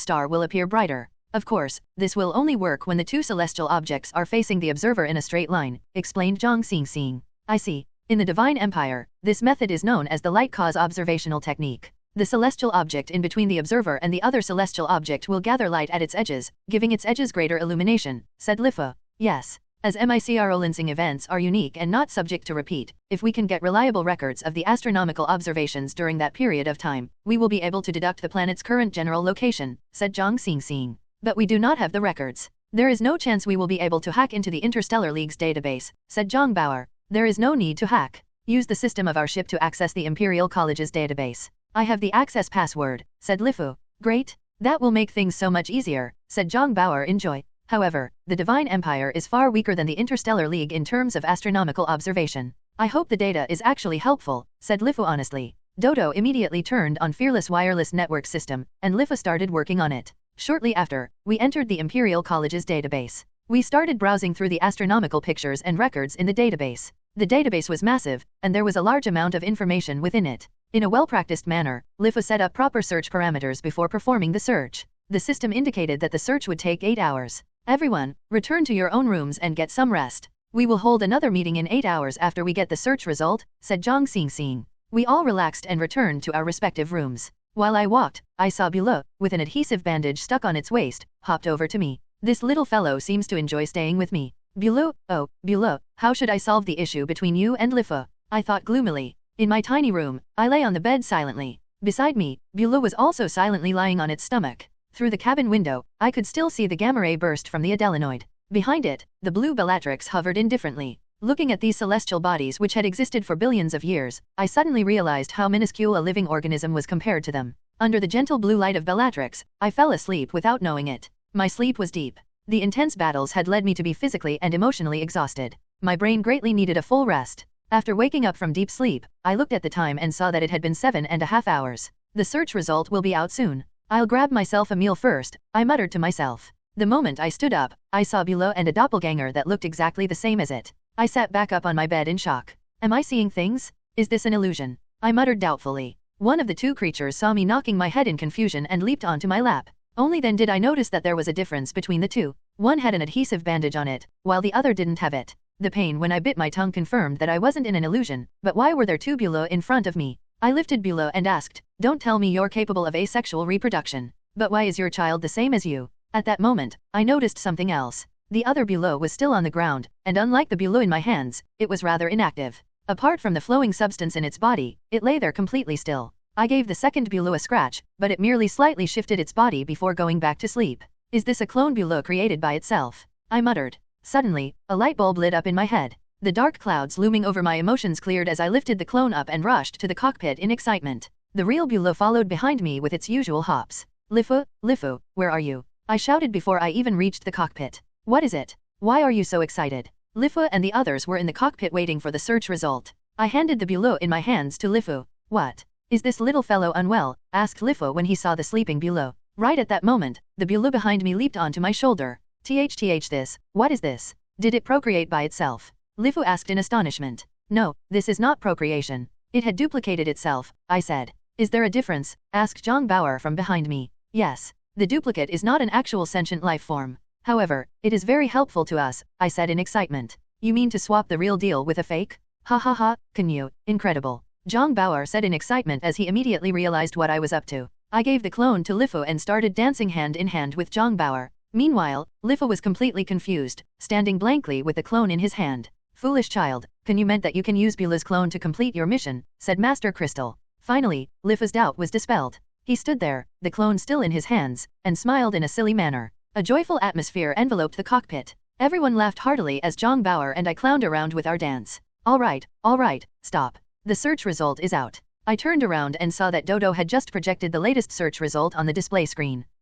star will appear brighter. Of course, this will only work when the two celestial objects are facing the observer in a straight line, explained Zhang Xingxing. I see. In the Divine Empire, this method is known as the light cause observational technique. The celestial object in between the observer and the other celestial object will gather light at its edges, giving its edges greater illumination, said Lifu. Yes. As microlensing events are unique and not subject to repeat, if we can get reliable records of the astronomical observations during that period of time, we will be able to deduct the planet's current general location, said Zhang Xingxing. But we do not have the records. There is no chance we will be able to hack into the Interstellar League's database, said Zhang Bauer. There is no need to hack. Use the system of our ship to access the Imperial College's database. I have the access password, said Lifu. Great. That will make things so much easier, said Zhang Bauer in joy. However, the Divine Empire is far weaker than the Interstellar League in terms of astronomical observation. I hope the data is actually helpful, said Lifu honestly. Dodo immediately turned on Fearless Wireless Network System, and Lifu started working on it. Shortly after, we entered the Imperial College's database. We started browsing through the astronomical pictures and records in the database. The database was massive, and there was a large amount of information within it. In a well-practiced manner, Lifu set up proper search parameters before performing the search. The system indicated that the search would take 8 hours. Everyone, return to your own rooms and get some rest. We will hold another meeting in 8 hours after we get the search result, said Zhang Xingxing. We all relaxed and returned to our respective rooms. While I walked, I saw Bula, with an adhesive bandage stuck on its waist, hopped over to me. This little fellow seems to enjoy staying with me. Bula, oh, Bula, how should I solve the issue between you and Lifu? I thought gloomily. In my tiny room, I lay on the bed silently. Beside me, Bula was also silently lying on its stomach. Through the cabin window, I could still see the gamma ray burst from the adelenoid. Behind it, the blue Bellatrix hovered indifferently. Looking at these celestial bodies which had existed for billions of years, I suddenly realized how minuscule a living organism was compared to them. Under the gentle blue light of Bellatrix, I fell asleep without knowing it. My sleep was deep. The intense battles had led me to be physically and emotionally exhausted. My brain greatly needed a full rest. After waking up from deep sleep, I looked at the time and saw that it had been 7.5 hours. The search result will be out soon. I'll grab myself a meal first, I muttered to myself. The moment I stood up, I saw Bula and a doppelganger that looked exactly the same as it. I sat back up on my bed in shock. Am I seeing things? Is this an illusion? I muttered doubtfully. One of the two creatures saw me knocking my head in confusion and leaped onto my lap. Only then did I notice that there was a difference between the two. One had an adhesive bandage on it, while the other didn't have it. The pain when I bit my tongue confirmed that I wasn't in an illusion, but why were there two Bula in front of me? I lifted Bula and asked, don't tell me you're capable of asexual reproduction. But why is your child the same as you? At that moment, I noticed something else. The other Bula was still on the ground, and unlike the Bula in my hands, it was rather inactive. Apart from the flowing substance in its body, it lay there completely still. I gave the second Bula a scratch, but it merely slightly shifted its body before going back to sleep. Is this a clone Bula created by itself? I muttered. Suddenly, a light bulb lit up in my head. The dark clouds looming over my emotions cleared as I lifted the clone up and rushed to the cockpit in excitement. The real Bula followed behind me with its usual hops. Lifu, Lifu, where are you? I shouted before I even reached the cockpit. What is it? Why are you so excited? Lifu and the others were in the cockpit waiting for the search result. I handed the Bula in my hands to Lifu. What? Is this little fellow unwell? Asked Lifu when he saw the sleeping Bula. Right at that moment, the Bula behind me leaped onto my shoulder. This, what is this? Did it procreate by itself? Lifu asked in astonishment. No, this is not procreation. It had duplicated itself, I said. Is there a difference? Asked Zhang Bauer from behind me. Yes. The duplicate is not an actual sentient life form. However, it is very helpful to us, I said in excitement. You mean to swap the real deal with a fake? Ha ha ha, Canyue, incredible. Zhang Bauer said in excitement as he immediately realized what I was up to. I gave the clone to Lifu and started dancing hand in hand with Zhang Bauer. Meanwhile, Lifu was completely confused, standing blankly with the clone in his hand. Foolish child, Canyue meant that you can use Bula's clone to complete your mission, said Master Crystal. Finally, Lifu's doubt was dispelled. He stood there, the clone still in his hands, and smiled in a silly manner. A joyful atmosphere enveloped the cockpit. Everyone laughed heartily as Zhang Bauer and I clowned around with our dance. All right, stop. The search result is out. I turned around and saw that Dodo had just projected the latest search result on the display screen.